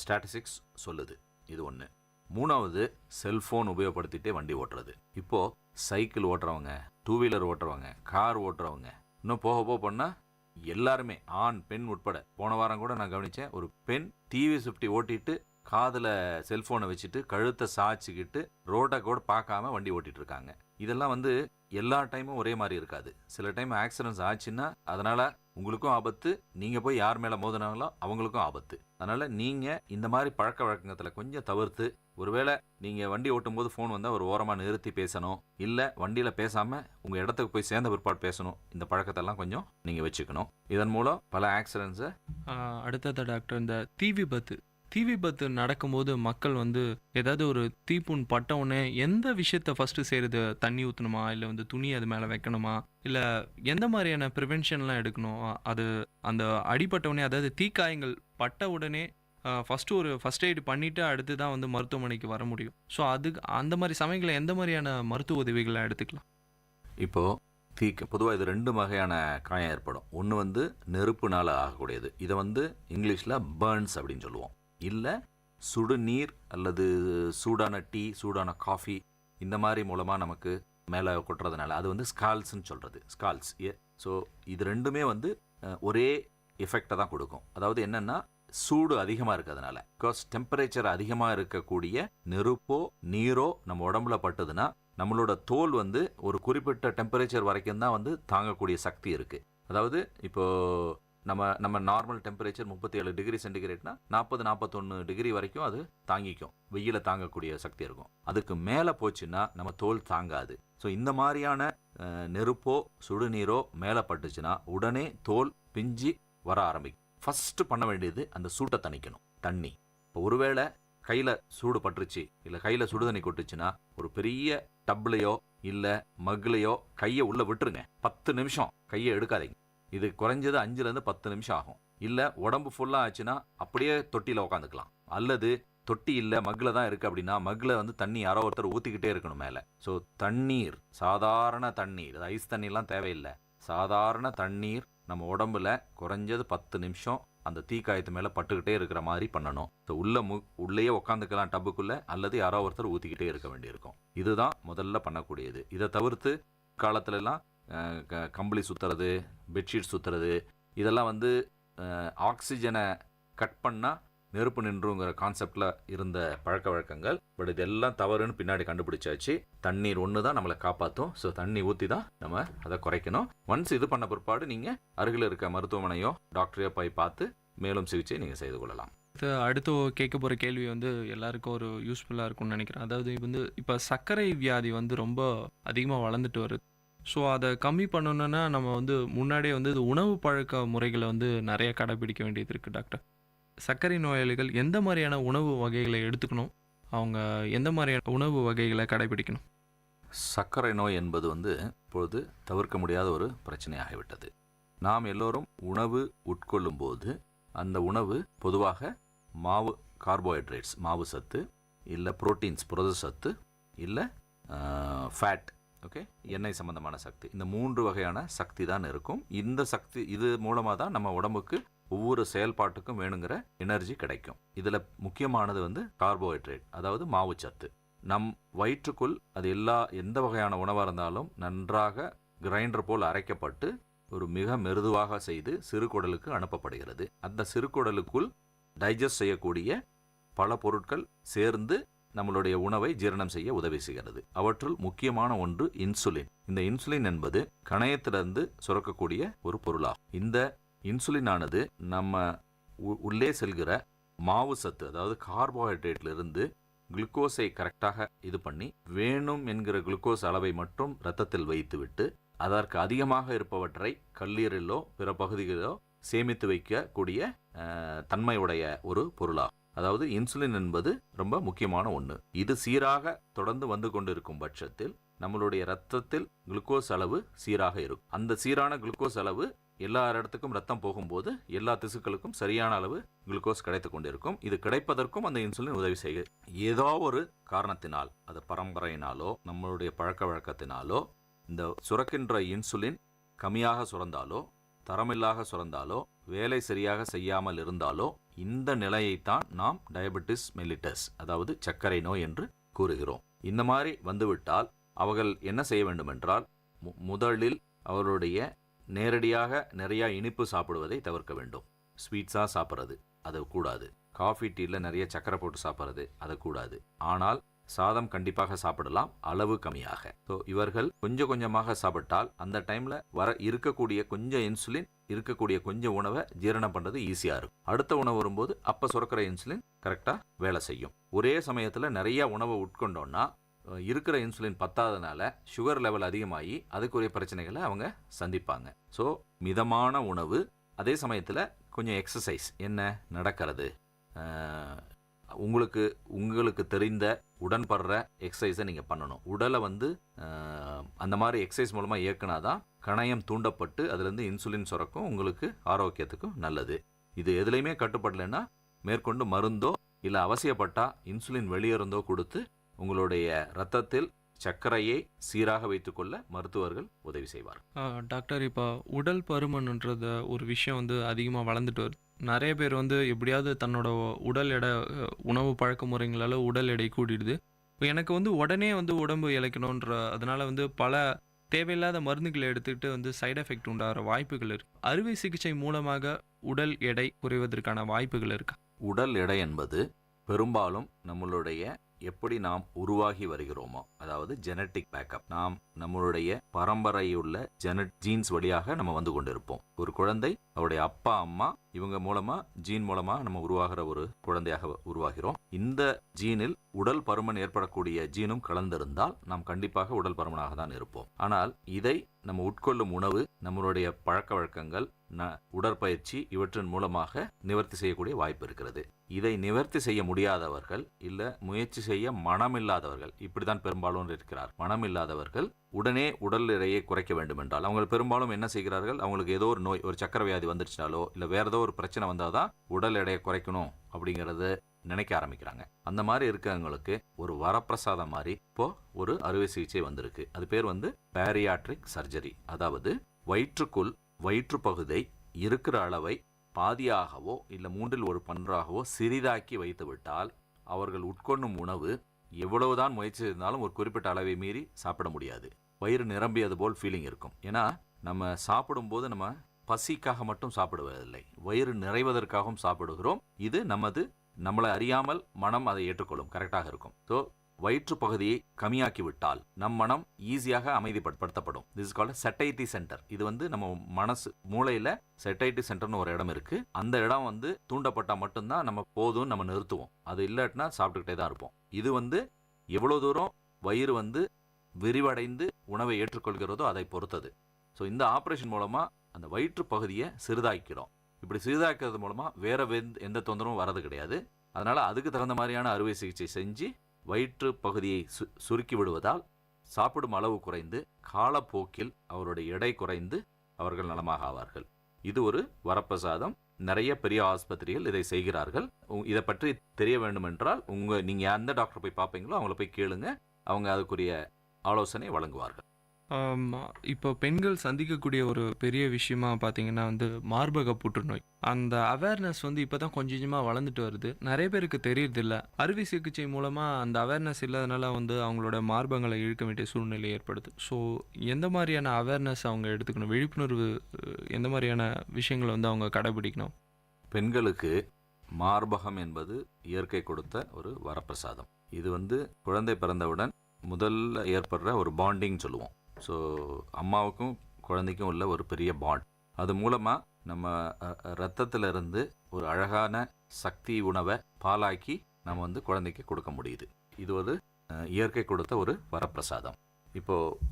ஸ்டாட்டிஸ்டிக்ஸ் சொல்லுது. இது ஒன்று. 3வது, செல்ஃபோன் உபயோகப்படுத்திட்டே வண்டி ஓட்டுறது. இப்போது சைக்கிள் ஓட்டுறவங்க, 2 வீலர் ஓட்டுறவங்க, கார் ஓட்டுறவங்க, இன்னும் போக போனால் எல்லாருமே ஆண் பெண் உட்பட. போன வாரம் கூட நான் கவனித்தேன், ஒரு பெண் டிவிஎஸ் 50 ஓட்டிட்டு காதில் செல்ஃபோனை வச்சுட்டு கழுத்தை சாய்ச்சிக்கிட்டு ரோட்டை கூட பார்க்காம வண்டி ஓட்டிகிட்டு இருக்காங்க. இதெல்லாம் எல்லா டைமும் ஒரே மாதிரி இருக்காது. சில டைம் ஆக்சிடென்ட்ஸ் ஆச்சுன்னா அதனால் உங்களுக்கும் ஆபத்து, நீங்கள் போய் யார் மேலே மோதினாங்களோ அவங்களுக்கும் ஆபத்து. அதனால் நீங்கள் இந்த மாதிரி பழக்க வழக்கத்தில் கொஞ்சம் தவிர்த்து, ஒருவேளை நீங்கள் வண்டி ஓட்டும்போது ஃபோன் வந்தால் ஒரு ஓரமாக நிறுத்தி பேசணும், இல்லை வண்டியில் பேசாமல் உங்கள் இடத்துக்கு போய் சேர்ந்த பிற்பாடு பேசணும். இந்த பழக்கத்தெல்லாம் கொஞ்சம் நீங்கள் வச்சுக்கணும். இதன் மூலம் பல ஆக்சிடென்ட்ஸை. அடுத்தது டாக்டர், இந்த தீ விபத்து நடக்கும்போது மக்கள் ஏதாவது ஒரு தீப்புண் பட்ட உடனே எந்த விஷயத்த ஃபஸ்ட்டு செய்கிறது? தண்ணி ஊற்றணுமா, இல்லை துணி அது மேலே வைக்கணுமா, இல்லை எந்த மாதிரியான ப்ரிவென்ஷன்லாம் எடுக்கணும்? அது அந்த அடிப்பட்ட உடனே, அதாவது தீக்காயங்கள் பட்ட உடனே ஃபஸ்ட் எய்டு பண்ணிவிட்டு அடுத்து தான் மருத்துவமனைக்கு வர முடியும். ஸோ அந்த மாதிரி சமயங்களில் எந்த மாதிரியான மருத்துவ உதவிகளை எடுத்துக்கலாம்? இப்போது பொதுவாக இது 2 வகையான காயம் ஏற்படும். ஒன்று நெருப்புனால் ஆகக்கூடியது. இதை இங்கிலீஷில் பர்ன்ஸ் அப்படின்னு சொல்லுவோம். இல்லை சுடுநீர் அல்லது சூடான டீ, சூடான காஃபி இந்த மாதிரி மூலமாக நமக்கு மேலே கொட்டுறதுனால அது ஸ்கால்ஸ்ன்னு சொல்கிறது. ஸ்கால்ஸ். ஸோ இது ரெண்டுமே ஒரே எஃபெக்டை தான் கொடுக்கும். அதாவது என்னென்னா, சூடு அதிகமாக இருக்கிறதுனால, பிகாஸ் டெம்பரேச்சர் அதிகமாக இருக்கக்கூடிய நெருப்போ நீரோ நம்ம உடம்புல பட்டுதுன்னா நம்மளோட தோல் ஒரு குறிப்பிட்ட டெம்பரேச்சர் வரைக்கும் தான் தாங்கக்கூடிய சக்தி இருக்குது. அதாவது இப்போது நம்ம நார்மல் டெம்பரேச்சர் 37 டிகிரி சென்டிகிரேட்னா 40-41 டிகிரி வரைக்கும் அது தாங்கிக்கும், வெயில தாங்கக்கூடிய சக்தி இருக்கும். அதுக்கு மேலே போச்சுன்னா நம்ம தோல் தாங்காது. ஸோ இந்த மாதிரியான நெருப்போ சுடுநீரோ மேலே பட்டுச்சுன்னா உடனே தோல் பிஞ்சி வர ஆரம்பிக்கும். ஃபஸ்ட்டு பண்ண வேண்டியது அந்த சூட்டை தணிக்கணும். தண்ணி. இப்போ ஒருவேளை கையில் சூடு பட்டுருச்சு, இல்லை கையில் சுடுதண்ணி கொட்டுச்சுன்னா ஒரு பெரிய டப்லையோ இல்லை மக்லையோ கையை உள்ளே விட்டுருங்க. 10 நிமிஷம் கையை எடுக்காதீங்க. இது குறைஞ்சது 5லேருந்து 10 நிமிஷம் ஆகும். இல்லை உடம்பு ஃபுல்லாக ஆச்சுன்னா அப்படியே தொட்டியில் உட்காந்துக்கலாம். அல்லது தொட்டி இல்லை மக்கில் தான் இருக்குது அப்படின்னா மக்கில் தண்ணி யாரோ ஒருத்தர் ஊற்றிக்கிட்டே இருக்கணும் மேலே. ஸோ தண்ணீர், சாதாரண தண்ணீர், ஐஸ் தண்ணிலாம் தேவையில்லை, சாதாரண தண்ணீர் நம்ம உடம்புல குறைஞ்சது 10 நிமிஷம் அந்த தீக்காயத்து மேலே பட்டுக்கிட்டே இருக்கிற மாதிரி பண்ணணும். ஸோ உள்ளேயே உட்காந்துக்கலாம் டப்புக்குள்ளே, அல்லது யாரோ ஒருத்தர் ஊற்றிக்கிட்டே இருக்க வேண்டியிருக்கும். இதுதான் முதல்ல பண்ணக்கூடியது. இதை தவிர்த்து காலத்துலலாம் கம்பளி சுற்றுறது, பெட்ஷீட் சுற்றுறது, இதெல்லாம் ஆக்சிஜனை கட் பண்ணால் நெருப்பு நின்றுங்கிற கான்செப்டில் இருந்த பழக்க வழக்கங்கள். பட் இதெல்லாம் தவறுன்னு பின்னாடி கண்டுபிடிச்சாச்சு. தண்ணீர் ஒன்று தான் நம்மளை காப்பாற்றும். ஸோ தண்ணி ஊற்றி தான் நம்ம அதை குறைக்கணும். ஒன்ஸ் இது பண்ண பிற்பாடு நீங்கள் அருகில் இருக்க மருத்துவமனையோ டாக்டரையோ போய் பார்த்து மேலும் சிகிச்சை நீங்கள் செய்து கொள்ளலாம். அடுத்து கேட்க போகிற கேள்வி எல்லாருக்கும் ஒரு யூஸ்ஃபுல்லாக இருக்கும்னு நினைக்கிறேன். அதாவது இப்போ சர்க்கரை வியாதி ரொம்ப அதிகமாக வளர்ந்துட்டு வருது. ஸோ அதை கம்மி பண்ணணுன்னா நம்ம முன்னாடியே இது உணவு பழக்க முறைகளை நிறைய கடைபிடிக்க வேண்டியது இருக்குது டாக்டர். சர்க்கரை நோயாளிகள் எந்த மாதிரியான உணவு வகைகளை எடுத்துக்கணும், அவங்க எந்த மாதிரியான உணவு வகைகளை கடைபிடிக்கணும்? சர்க்கரை நோய் என்பது இப்பொழுது தவிர்க்க முடியாத ஒரு பிரச்சனையாகிவிட்டது. நாம் எல்லோரும் உணவு உட்கொள்ளும் போது அந்த உணவு பொதுவாக மாவு, கார்போஹைட்ரேட்ஸ், மாவு சத்து, இல்லை புரோட்டீன்ஸ், புரத சத்து, இல்லை ஃபேட், ஓகே, எண்ணெய் சம்பந்தமான சக்தி, இந்த 3 வகையான சக்தி தான் இருக்கும். இந்த சக்தி இது மூலமாக தான் நம்ம உடம்புக்கு ஒவ்வொரு செயல்பாட்டுக்கும் வேணுங்கிற எனர்ஜி கிடைக்கும். இதில் முக்கியமானது கார்போஹைட்ரேட், அதாவது மாவுச்சத்து. நம் வயிற்றுக்குள் அது எந்த வகையான உணவாக இருந்தாலும் நன்றாக கிரைண்டர் போல் அரைக்கப்பட்டு ஒரு மிக மெருதுவாக செய்து சிறுகுடலுக்கு அனுப்பப்படுகிறது. அந்த சிறுகுடலுக்குள் டைஜஸ்ட் செய்யக்கூடிய பல பொருட்கள் சேர்ந்து நம்மளுடைய உணவை ஜீரணம் செய்ய உதவி செய்கிறது. அவற்றுள் முக்கியமான ஒன்று இன்சுலின். இந்த இன்சுலின் என்பது கணையத்திலிருந்து சுரக்கக்கூடிய ஒரு பொருளாகும். இந்த இன்சுலினானது நம்ம உள்ளே செல்கிற மாவு சத்து, அதாவது கார்போஹைட்ரேட்லிருந்து குளுக்கோஸை கரெக்டாக இது பண்ணி வேணும் என்கிற குளுக்கோஸ் அளவை மட்டும் இரத்தத்தில் வைத்துவிட்டு அதற்கு அதிகமாக இருப்பவற்றை கல்லீரலோ பிற பகுதிகளிலோ சேமித்து வைக்கக்கூடிய தன்மையுடைய ஒரு பொருளாகும். அதாவது இன்சுலின் என்பது ரொம்ப முக்கியமான ஒன்று. இது சீராக தொடர்ந்து வந்து கொண்டிருக்கும் பட்சத்தில் நம்மளுடைய ரத்தத்தில் குளுக்கோஸ் அளவு சீராக இருக்கும். அந்த சீரான குளுக்கோஸ் அளவு எல்லா இடத்துக்கும் ரத்தம் போகும்போது எல்லா திசுக்களுக்கும் சரியான அளவு குளுக்கோஸ் கிடைத்து கொண்டிருக்கும். இது கிடைப்பதற்கும் அந்த இன்சுலின் உதவி செய்கிறது. ஏதோ ஒரு காரணத்தினால், அது பரம்பரையினாலோ நம்மளுடைய பழக்க வழக்கத்தினாலோ இந்த சுரக்கின்ற இன்சுலின் கம்மியாக சுரந்தாலோ, தரமில்லாக சுரந்தாலோ, வேலை சரியாக செய்யாமல் இருந்தாலோ இந்த நிலையைத்தான் நாம் டயபெட்டிஸ் மெல்லிட்டஸ், அதாவது சர்க்கரை நோய் என்று கூறுகிறோம். இந்த மாதிரி வந்துவிட்டால் அவர்கள் என்ன செய்ய வேண்டும் என்றால், முதலில் அவருடைய நேரடியாக நிறையா இனிப்பு சாப்பிடுவதை தவிர்க்க வேண்டும். ஸ்வீட்ஸாக சாப்பிட்றது அது கூடாது. காஃபி டீயில் நிறைய சக்கரை போட்டு சாப்பிட்றது அது கூடாது. ஆனால் சாதம் கண்டிப்பாக சாப்பிடலாம், அளவு கம்மியாக. ஸோ இவர்கள் கொஞ்சம் கொஞ்சமாக சாப்பிட்டால் அந்த டைமில் இருக்கக்கூடிய கொஞ்சம் இன்சுலின், இருக்கக்கூடிய கொஞ்சம் உணவை ஜீரணம் பண்ணுறது ஈஸியாக இருக்கும். அடுத்த உணவு வரும்போது அப்போ சுரக்கிற இன்சுலின் கரெக்டாக வேலை செய்யும். ஒரே சமயத்தில் நிறைய உணவை உட்கொண்டோன்னா இருக்கிற இன்சுலின் பத்தாதனால சுகர் லெவல் அதிகமாகி அதுக்குரிய பிரச்சனைகளை அவங்க சந்திப்பாங்க. ஸோ மிதமான உணவு, அதே சமயத்தில் கொஞ்சம் எக்ஸசைஸ், என்ன நடக்கிறது, உங்களுக்கு தெரிந்த உடன்படுற எக்ஸசைஸை நீங்கள் பண்ணணும். உடலை அந்த மாதிரி எக்ஸசைஸ் மூலமாக இயக்குனாதான் கணையம் தூண்டப்பட்டு அதுலேருந்து இன்சுலின் சுரக்கும், உங்களுக்கு ஆரோக்கியத்துக்கும் நல்லது. இது எதுலையுமே கட்டுப்படலைன்னா மேற்கொண்டு மருந்தோ இல்லை அவசியப்பட்டா இன்சுலின் வெளியேறந்தோ கொடுத்து உங்களுடைய ரத்தத்தில் சர்க்கரையை சீராக வைத்துக்கொள்ள மருத்துவர்கள் உதவி செய்வார். டாக்டர், இப்போ உடல் பருமன்ன்றத ஒரு விஷயம் அதிகமாக வளர்ந்துட்டு வருது. நிறைய பேர் எப்படியாவது தன்னோட உடல் எடை, உணவு பழக்க முறைங்களால் உடல் எடை கூடிடுது. எனக்கு உடனே உடம்பு இழைக்கணுன்ற அதனால பல தேவையில்லாத மருந்துகளை எடுத்துக்கிட்டு சைடு எஃபெக்ட் உண்டாகிற வாய்ப்புகள் இருக்கு. அறுவை சிகிச்சை மூலமாக உடல் எடை குறைவதற்கான வாய்ப்புகள் இருக்கா? உடல் எடை என்பது பெரும்பாலும் நம்மளுடைய எப்படி நாம் உருவாகி வருகிறோமோ, அதாவது ஜெனட்டிக் பேக்கப், நாம் நம்மளுடைய பரம்பரையுள்ள ஜீன்ஸ் வழியாக நம்ம வந்து கொண்டிருப்போம். ஒரு குழந்தை அவருடைய அப்பா அம்மா இவங்க மூலமா, ஜீன் மூலமா நம்ம உருவாகிற ஒரு குழந்தையாக உருவாகிறோம். இந்த ஜீனில் உடல் பருமன் ஏற்படக்கூடிய ஜீனும் கலந்திருந்தால் நாம் கண்டிப்பாக உடல் பருமனாக தான் இருப்போம். ஆனால் இதை நம்ம உட்கொள்ளும் உணவு, நம்மளுடைய பழக்க வழக்கங்கள், உடற்பயிற்சி இவற்றின் மூலமாக நிவர்த்தி செய்யக்கூடிய வாய்ப்பு இருக்கிறது. இதை நிவர்த்தி செய்ய முடியாதவர்கள், இல்ல முயற்சி செய்ய மனமில்லாதவர்கள், இப்படிதான் பெரும்பாலும் இருக்கிறார். மனமில்லாதவர்கள் உடனே உடல் எடையை குறைக்க வேண்டும் என்றால் அவங்க பெரும்பாலும் என்ன செய்கிறார்கள், அவங்களுக்கு ஏதோ ஒரு நோய், ஒரு சக்கரை வியாதி வந்துருச்சுனாலோ இல்ல வேற ஏதோ ஒரு பிரச்சனை வந்தாதான் உடல் எடையை குறைக்கணும் அப்படிங்கறது நினைக்க ஆரம்பிக்கிறாங்க. அந்த மாதிரி இருக்கவங்களுக்கு ஒரு வரப்பிரசாதம் மாதிரி இப்போ ஒரு அறுவை சிகிச்சை வந்திருக்கு. அது பேர் பேரியாட்ரிக் சர்ஜரி. அதாவது வயிற்றுக்குள் வயிற்று பகுதியை இருக்கிற அளவை பாதியாகவோ இல்லை 1/3 சிறிதாக்கி வைத்து விட்டால் அவர்கள் உட்கொள்ளும் உணவு எவ்வளவுதான் முயற்சி இருந்தாலும் ஒரு குறிப்பிட்ட அளவை மீறி சாப்பிட முடியாது. வயிறு நிரம்பியது போல் ஃபீலிங் இருக்கும். ஏன்னா நம்ம சாப்பிடும்போது நம்ம பசிக்காக மட்டும் சாப்பிடுவதில்லை, வயிறு நிறைவதற்காகவும் சாப்பிடுகிறோம். இது நம்மளை அறியாமல் மனம் அதை ஏற்றுக்கொள்ளும், கரெக்டாக இருக்கும். ஸோ வயிற்று பகுதியை கம்மியாக்கி விட்டால் நம் மனம் ஈஸியாக அமைதிப்படுத்தப்படும். This is called satiety centre. இது நம்ம மனசு மூளையில சட்டைட்டி சென்டர்னு ஒரு இடம் இருக்கு. அந்த இடம் தூண்டப்பட்டால் மட்டும்தான் நம்ம போதும் நம்ம நிறுத்துவோம். அது இல்லாட்டினா சாப்பிட்டுக்கிட்டே தான் இருப்போம். இது எவ்வளவு தூரம் வயிறு விரிவடைந்து உணவை ஏற்றுக்கொள்கிறதோ அதை பொறுத்தது. ஸோ இந்த ஆப்ரேஷன் மூலமா அந்த வயிற்று பகுதியை சிறிதாக்கிறோம். இப்படி சிறிதாக்கிறது மூலமா வேற எந்த தொந்தரவும் வரது கிடையாது. அதனால அதுக்கு தகுந்த மாதிரியான அறுவை சிகிச்சை செஞ்சு வயிற்று பகுதியை சுருக்கி விடுவதால் சாப்பிடும் அளவு குறைந்து காலப்போக்கில் அவருடைய எடை குறைந்து அவர்கள் நலமாக ஆவார்கள். இது ஒரு வரப்பிரசாதம். நிறைய பெரிய ஆஸ்பத்திரிகள் இதை செய்கிறார்கள். இதை பற்றி தெரிய வேண்டும் என்றால் நீங்க எந்த டாக்டர் போய் பார்ப்பீங்களோ அவங்கள போய் கேளுங்க, அவங்க அதுக்குரிய ஆலோசனை வழங்குவார்கள். இப்போ பெண்கள் சந்திக்கக்கூடிய ஒரு பெரிய விஷயமா பார்த்தீங்கன்னா மார்பக புற்றுநோய். அந்த அவேர்னஸ் இப்போ தான் கொஞ்சம் கொஞ்சமாக வளர்ந்துட்டு வருது. நிறைய பேருக்கு தெரியறதில்ல. அறுவை சிகிச்சை மூலமாக அந்த அவேர்னஸ் இல்லாதனால அவங்களோட மார்பகங்களை இழுக்க வேண்டிய சூழ்நிலை ஏற்படுது. ஸோ எந்த மாதிரியான அவேர்னஸ் அவங்க எடுத்துக்கணும், விழிப்புணர்வு எந்த மாதிரியான விஷயங்களை அவங்க கடைபிடிக்கணும்? பெண்களுக்கு மார்பகம் என்பது இயற்கை கொடுத்த ஒரு வரப்பிரசாதம். இது குழந்தை பிறந்தவுடன் முதல்ல ஏற்படுற ஒரு பாண்டிங் சொல்லுவோம். ஸோ அம்மாவுக்கும் குழந்தைக்கும் உள்ள ஒரு பெரிய பாண்ட். அது மூலமாக நம்ம ரத்தத்திலிருந்து ஒரு அழகான சக்தி உணவை பாலாக்கி நம்ம குழந்தைக்கு கொடுக்க முடியுது. இது ஒரு இயற்கை கொடுத்த ஒரு வரப்பிரசாதம்.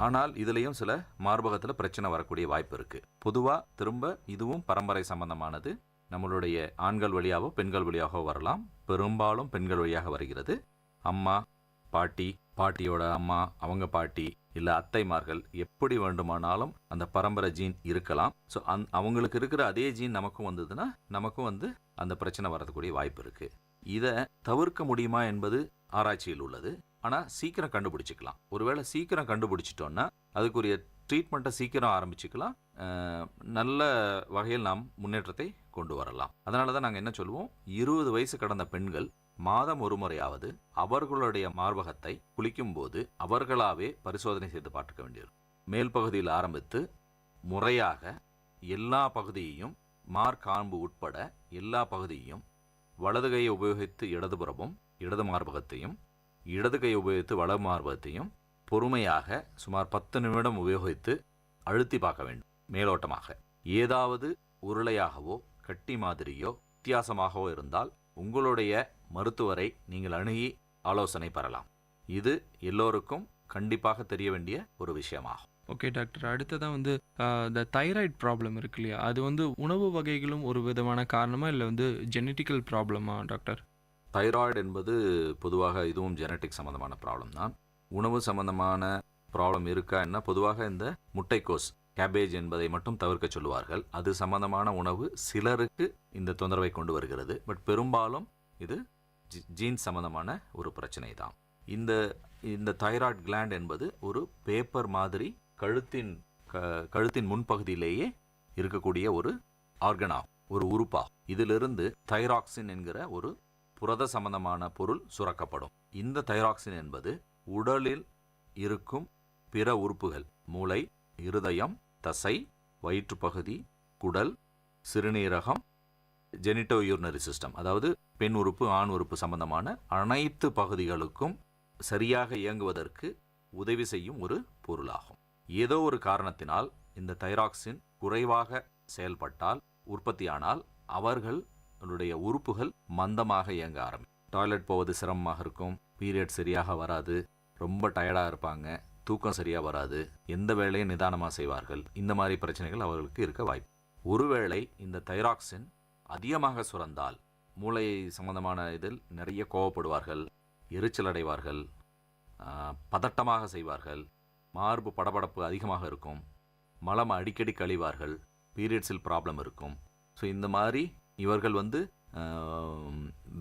ஆனால் இதுலேயும் சில மார்பகத்தில் பிரச்சனை வரக்கூடிய வாய்ப்பு இருக்குது. பொதுவாக திரும்ப இதுவும் பரம்பரை சம்பந்தமானது. நம்மளுடைய ஆண்கள் வழியாகவோ பெண்கள் வழியாகவோ வரலாம். பெரும்பாலும் பெண்கள் வழியாக வருகிறது. அம்மா, பாட்டி, பாட்டியோட அம்மா, அவங்க பாட்டி, இல்லை அத்தைமார்கள், எப்படி வேண்டுமானாலும் அந்த பரம்பரை ஜீன் இருக்கலாம். ஸோ அவங்களுக்கு இருக்கிற அதே ஜீன் நமக்கும் வந்ததுன்னா நமக்கும் வந்து அந்த பிரச்சனை வரதுக்கூடிய வாய்ப்பு இருக்குது. இதை தவிர்க்க முடியுமா என்பது ஆராய்ச்சியில் உள்ளது. ஆனால் சீக்கிரம் கண்டுபிடிச்சிக்கலாம். ஒருவேளை சீக்கிரம் கண்டுபிடிச்சிட்டோன்னா அதுக்குரிய ட்ரீட்மெண்ட்டை சீக்கிரம் ஆரம்பிச்சுக்கலாம். நல்ல வகையில் நாம் முன்னேற்றத்தை கொண்டு வரலாம். அதனால தான் நாங்கள் என்ன சொல்லுவோம், 20 வயசு கடந்த பெண்கள் மாதம் ஒரு முறையாவது அவர்களுடைய மார்பகத்தை குளிக்கும்போது அவர்களாவே பரிசோதனை செய்து பார்க்க வேண்டியிருக்கும். மேல் பகுதியில் ஆரம்பித்து முறையாக எல்லா பகுதியையும், மார்காம்பு உட்பட எல்லா பகுதியையும், வலது கையை உபயோகித்து இடதுபுறமும் இடது மார்பகத்தையும், இடது கையை உபயோகித்து வலது மார்பகத்தையும் பொறுமையாக சுமார் 10 நிமிடம் உபயோகித்து அழுத்தி பார்க்க வேண்டும். மேலோட்டமாக ஏதாவது உருளையாகவோ கட்டி மாதிரியோ வித்தியாசமாகவோ இருந்தால் உங்களுடைய மருத்துவரை நீங்கள் அணுகி ஆலோசனை பெறலாம். இது எல்லோருக்கும் கண்டிப்பாக தெரிய வேண்டிய ஒரு விஷயமாகும். ஓகே டாக்டர், அடுத்ததான் வந்து இந்த தைராய்டு ப்ராப்ளம் இருக்கு இல்லையா, அது வந்து உணவு வகைகளும் ஒரு விதமான காரணமா இல்லை வந்து ஜெனட்டிக்கல் ப்ராப்ளமா டாக்டர்? தைராய்டு என்பது பொதுவாக இதுவும் ஜெனட்டிக் சம்மந்தமான ப்ராப்ளம் தான். உணவு சம்மந்தமான ப்ராப்ளம் இருக்கா என்ன, பொதுவாக இந்த முட்டைக்கோஸ், கேபேஜ் என்பதை மட்டும் தவிர்க்க சொல்லுவார்கள். அது சம்பந்தமான உணவு சிலருக்கு இந்த தொந்தரவை கொண்டு வருகிறது. பட் பெரும்பாலும் இது ஜீன் சம்பந்தமான ஒரு பிரச்சனை தான். இந்த தைராய்டு கிளாண்ட் என்பது ஒரு பேப்பர் மாதிரி கழுத்தின் முன்பகுதியிலேயே இருக்கக்கூடிய ஒரு ஆர்கனாகும், ஒரு உறுப்பாகும். இதிலிருந்து தைராக்சின் என்கிற ஒரு புரத சம்பந்தமான பொருள் சுரக்கப்படும். இந்த தைராக்சின் என்பது உடலில் இருக்கும் பிற உறுப்புகள், மூளை, இருதயம், தசை, வயிற்றுப்பகுதி, குடல், சிறுநீரகம், ஜெனிட்டோ யூரினரி சிஸ்டம், அதாவது பெண் உறுப்பு, ஆண் உறுப்பு சம்பந்தமான அனைத்து பகுதிகளுக்கும் சரியாக இயங்குவதற்கு உதவி செய்யும் ஒரு பொருளாகும். ஏதோ ஒரு காரணத்தினால் இந்த தைராக்சின் குறைவாக செயல்பட்டால், உற்பத்தியானால், அவர்களுடைய உறுப்புகள் மந்தமாக இயங்க ஆரம்பிக்கும். டாய்லெட் போவது சிரமமாக இருக்கும், பீரியட் சரியாக வராது, ரொம்ப டயர்டாக இருப்பாங்க, தூக்கம் சரியாக வராது, எந்த வேலையும் நிதானமாக செய்வார்கள். இந்த மாதிரி பிரச்சனைகள் அவர்களுக்கு இருக்க வாய்ப்பு. ஒருவேளை இந்த தைராக்சின் அதிகமாக சுரந்தால் மூளை சம்பந்தமான இதில் நிறைய கோவப்படுவார்கள், எரிச்சல் அடைவார்கள், பதட்டமாக செய்வார்கள், மார்பு படபடப்பு அதிகமாக இருக்கும், மலம் அடிக்கடி கழிவார்கள், பீரியட்ஸில் ப்ராப்ளம் இருக்கும். ஸோ இந்த மாதிரி இவர்கள் வந்து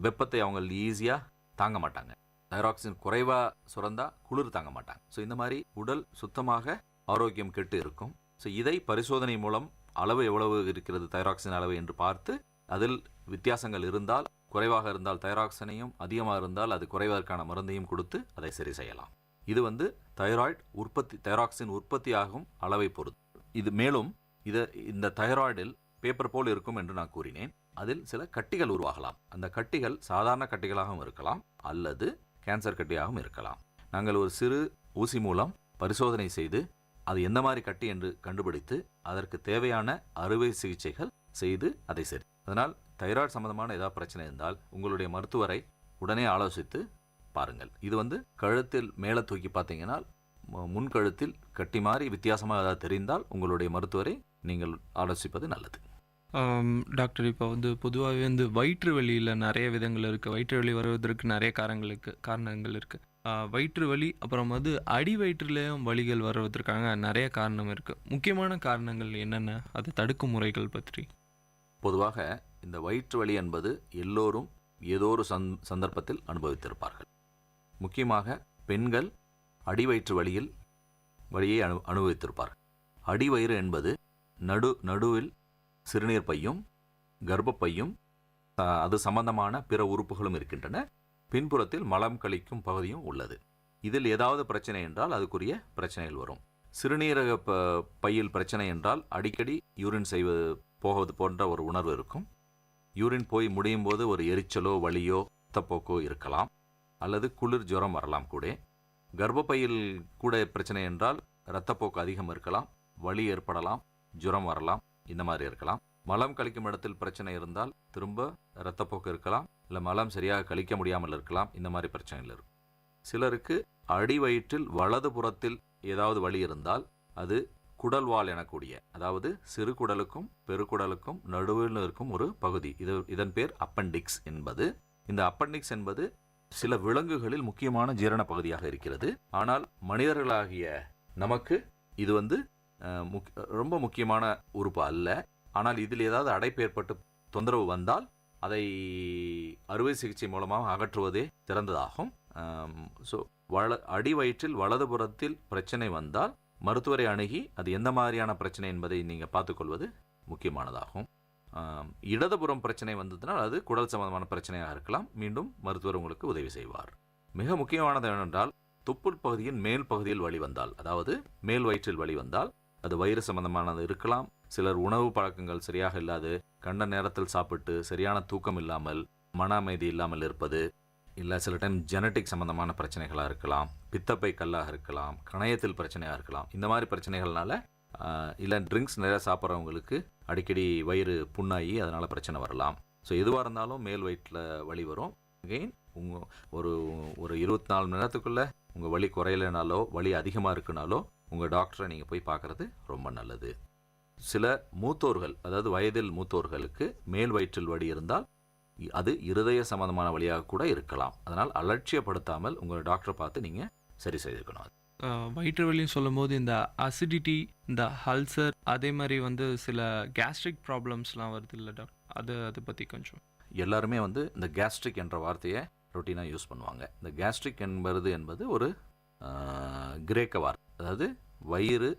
வெப்பத்தை அவங்க ஈஸியாக தாங்க மாட்டாங்க. தைராக்சின் குறைவாக சுரந்தா குளிர் தாங்க மாட்டாங்க. ஸோ இந்த மாதிரி உடல் சுத்தமாக ஆரோக்கியம் கெட்டு இருக்கும். ஸோ இதை பரிசோதனை மூலம் அளவு எவ்வளவு இருக்கிறது தைராக்சின் அளவு என்று பார்த்து அதில் வித்தியாசங்கள் இருந்தால், குறைவாக இருந்தால் தைராக்சினையும், அதிகமாக இருந்தால் அது குறைவதற்கான மருந்தையும் கொடுத்து அதை சரி செய்யலாம். இது வந்து தைராக்சின் உற்பத்தி ஆகும் அளவை பொறுத்து. இது மேலும் இந்த தைராய்டில் பேப்பர் போல் இருக்கும் என்று நான் கூறினேன். அதில் சில கட்டிகள் உருவாகலாம். அந்த கட்டிகள் சாதாரண கட்டிகளாகவும் இருக்கலாம், அல்லது கேன்சர் கட்டியாகவும் இருக்கலாம். நாங்கள் ஒரு சிறு ஊசி மூலம் பரிசோதனை செய்து அது எந்த மாதிரி கட்டி என்று கண்டுபிடித்து அதற்கு தேவையான அறுவை சிகிச்சைகள் செய்து அதை சரி. அதனால் தைராய்டு சம்பந்தமான ஏதாவது பிரச்சனை இருந்தால் உங்களுடைய மருத்துவரை உடனே ஆலோசித்து பாருங்கள். இது வந்து கழுத்தில் மேலே தூக்கி பார்த்தீங்கன்னா முன்கழுத்தில் கட்டி மாதிரி வித்தியாசமாக ஏதாவது தெரிந்தால் உங்களுடைய மருத்துவரை நீங்கள் ஆலோசிப்பது நல்லது. டாக்டர், இப்போ வந்து பொதுவாகவே வந்து வயிற்று வலியில் நிறைய விதங்கள் இருக்குது. வயிற்று வலி வருவதற்கு நிறைய காரணங்கள் இருக்குது. வயிற்று வலி, அப்புறம் வந்து அடி வயிற்றுலேயும் வலிகள் வருவதற்காக நிறைய காரணம் இருக்குது. முக்கியமான காரணங்கள் என்னென்ன, அதை தடுக்கும் முறைகள் பற்றி? பொதுவாக இந்த வயிற்று வலி என்பது எல்லோரும் ஏதோ ஒரு சந்தர்ப்பத்தில் அனுபவித்திருப்பார்கள். முக்கியமாக பெண்கள் அடி வயிற்று வலியை அனுபவித்திருப்பார்கள். அடிவயிறு என்பது நடுவில் சிறுநீர் பையும் கர்ப்பப்பையும் அது சம்பந்தமான பிற உறுப்புகளும் இருக்கின்றன. பின்புறத்தில் மலம் கழிக்கும் பகுதியும் உள்ளது. இதில் ஏதாவது பிரச்சனை என்றால் அதுக்குரிய பிரச்சனைகள் வரும். சிறுநீரக பையில் பிரச்சனை என்றால் அடிக்கடி யூரின் போவது போன்ற ஒரு உணர்வு இருக்கும். யூரின் போய் முடியும் போது ஒரு எரிச்சலோ வலியோ ரத்தப்போக்கோ இருக்கலாம், அல்லது குளிர் ஜுரம் வரலாம். கூட கர்ப்பப்பையில் கூட பிரச்சனை என்றால் இரத்தப்போக்கு அதிகம் இருக்கலாம், வலி ஏற்படலாம், ஜுரம் வரலாம், இந்த மாதிரி இருக்கலாம். மலம் கழிக்கும் இடத்தில் பிரச்சனை இருந்தால் திரும்ப இரத்தப்போக்கு இருக்கலாம், இல்லை மலம் சரியாக கழிக்க முடியாமல் இருக்கலாம். இந்த மாதிரி பிரச்சனைகள் இருக்கும். சிலருக்கு அடி வயிற்றில் வலது புறத்தில் ஏதாவது வலி இருந்தால் அது குடல்வால் எனக்கூடிய, அதாவது சிறு குடலுக்கும் பெருக்குடலுக்கும் நடுவில் இருக்கும் ஒரு பகுதி, இதன் பேர் அப்பெண்டிக்ஸ் என்பது. இந்த அப்பெண்டிக்ஸ் என்பது சில விலங்குகளில் முக்கியமான ஜீரண பகுதியாக இருக்கிறது. ஆனால் மனிதர்களாகிய நமக்கு இது வந்து ரொம்ப முக்கியமான உறுப்பு அல்ல. ஆனால் இதில் ஏதாவது அடைப்பு ஏற்பட்டு தொந்தரவு வந்தால் அதை அறுவை சிகிச்சை மூலமாக அகற்றுவதே சிறந்ததாகும். ஸோ அடி வயிற்றில் வலதுபுறத்தில் பிரச்சனை வந்தால் மருத்துவரை அணுகி அது எந்த மாதிரியான பிரச்சனை என்பதை நீங்கள் பார்த்துக்கொள்வது முக்கியமானதாகும். இடதுபுறம் பிரச்சனை வந்ததுனால் அது குடல் சம்பந்தமான பிரச்சனையாக இருக்கலாம். மீண்டும் மருத்துவர் உங்களுக்கு உதவி செய்வார். மிக முக்கியமானது என்னென்றால் துப்புள் பகுதியின் மேல் பகுதியில் வலி வந்தால், அதாவது மேல் வயிற்றில் வலி வந்தால், அது வயிறு சம்பந்தமானது இருக்கலாம். சிலர் உணவு பழக்கங்கள் சரியாக இல்லாது, கண்ட நேரத்தில் சாப்பிட்டு சரியான தூக்கம் இல்லாமல், மன அமைதி இல்லாமல் இருப்பது, இல்லை சில டைம் ஜெனட்டிக் சம்பந்தமான பிரச்சனைகளாக இருக்கலாம், பித்தப்பை கல்லாக இருக்கலாம், கணையத்தில் பிரச்சனையாக இருக்கலாம். இந்த மாதிரி பிரச்சனைகள்னால இல்லை ட்ரிங்க்ஸ் நிறையா சாப்பிட்றவங்களுக்கு அடிக்கடி வயிறு புண்ணாகி அதனால் பிரச்சனை வரலாம். ஸோ எதுவாக இருந்தாலும் மேல் வயிற்றில் வலி வரும். அகெயின் ஒரு 24 மணி நேரத்துக்குள்ளே உங்கள் வலி குறையலைனாலோ வலி அதிகமாக இருக்குனாலோ உங்கள் டாக்டரை நீங்கள் போய் பார்க்குறது ரொம்ப நல்லது. சில மூத்தோர்கள், அதாவது வயதில் மூத்தோர்களுக்கு மேல் வயிற்றில் வலி இருந்தால் அது இருதய சம்பந்தமான வழியாக கூட இருக்கலாம். அதனால் அலட்சியப்படுத்தாமல் உங்கள் டாக்டரை பார்த்து நீங்கள் சரி செய்திருக்கணும். வயிற்று வலின்னு சொல்லும் போது இந்த அசிடிட்டி, இந்த அல்சர், அதே மாதிரி வந்து சில கேஸ்ட்ரிக் ப்ராப்ளம்ஸ்லாம் வருது இல்லை டாக்டர், அதை பற்றி கொஞ்சம். எல்லாருமே வந்து இந்த கேஸ்ட்ரிக் என்ற வார்த்தையை ரொட்டீனாக யூஸ் பண்ணுவாங்க. இந்த கேஸ்ட்ரிக் என்பது ஒரு கிரேக்க வார்த்தை. அதாவது வயிறு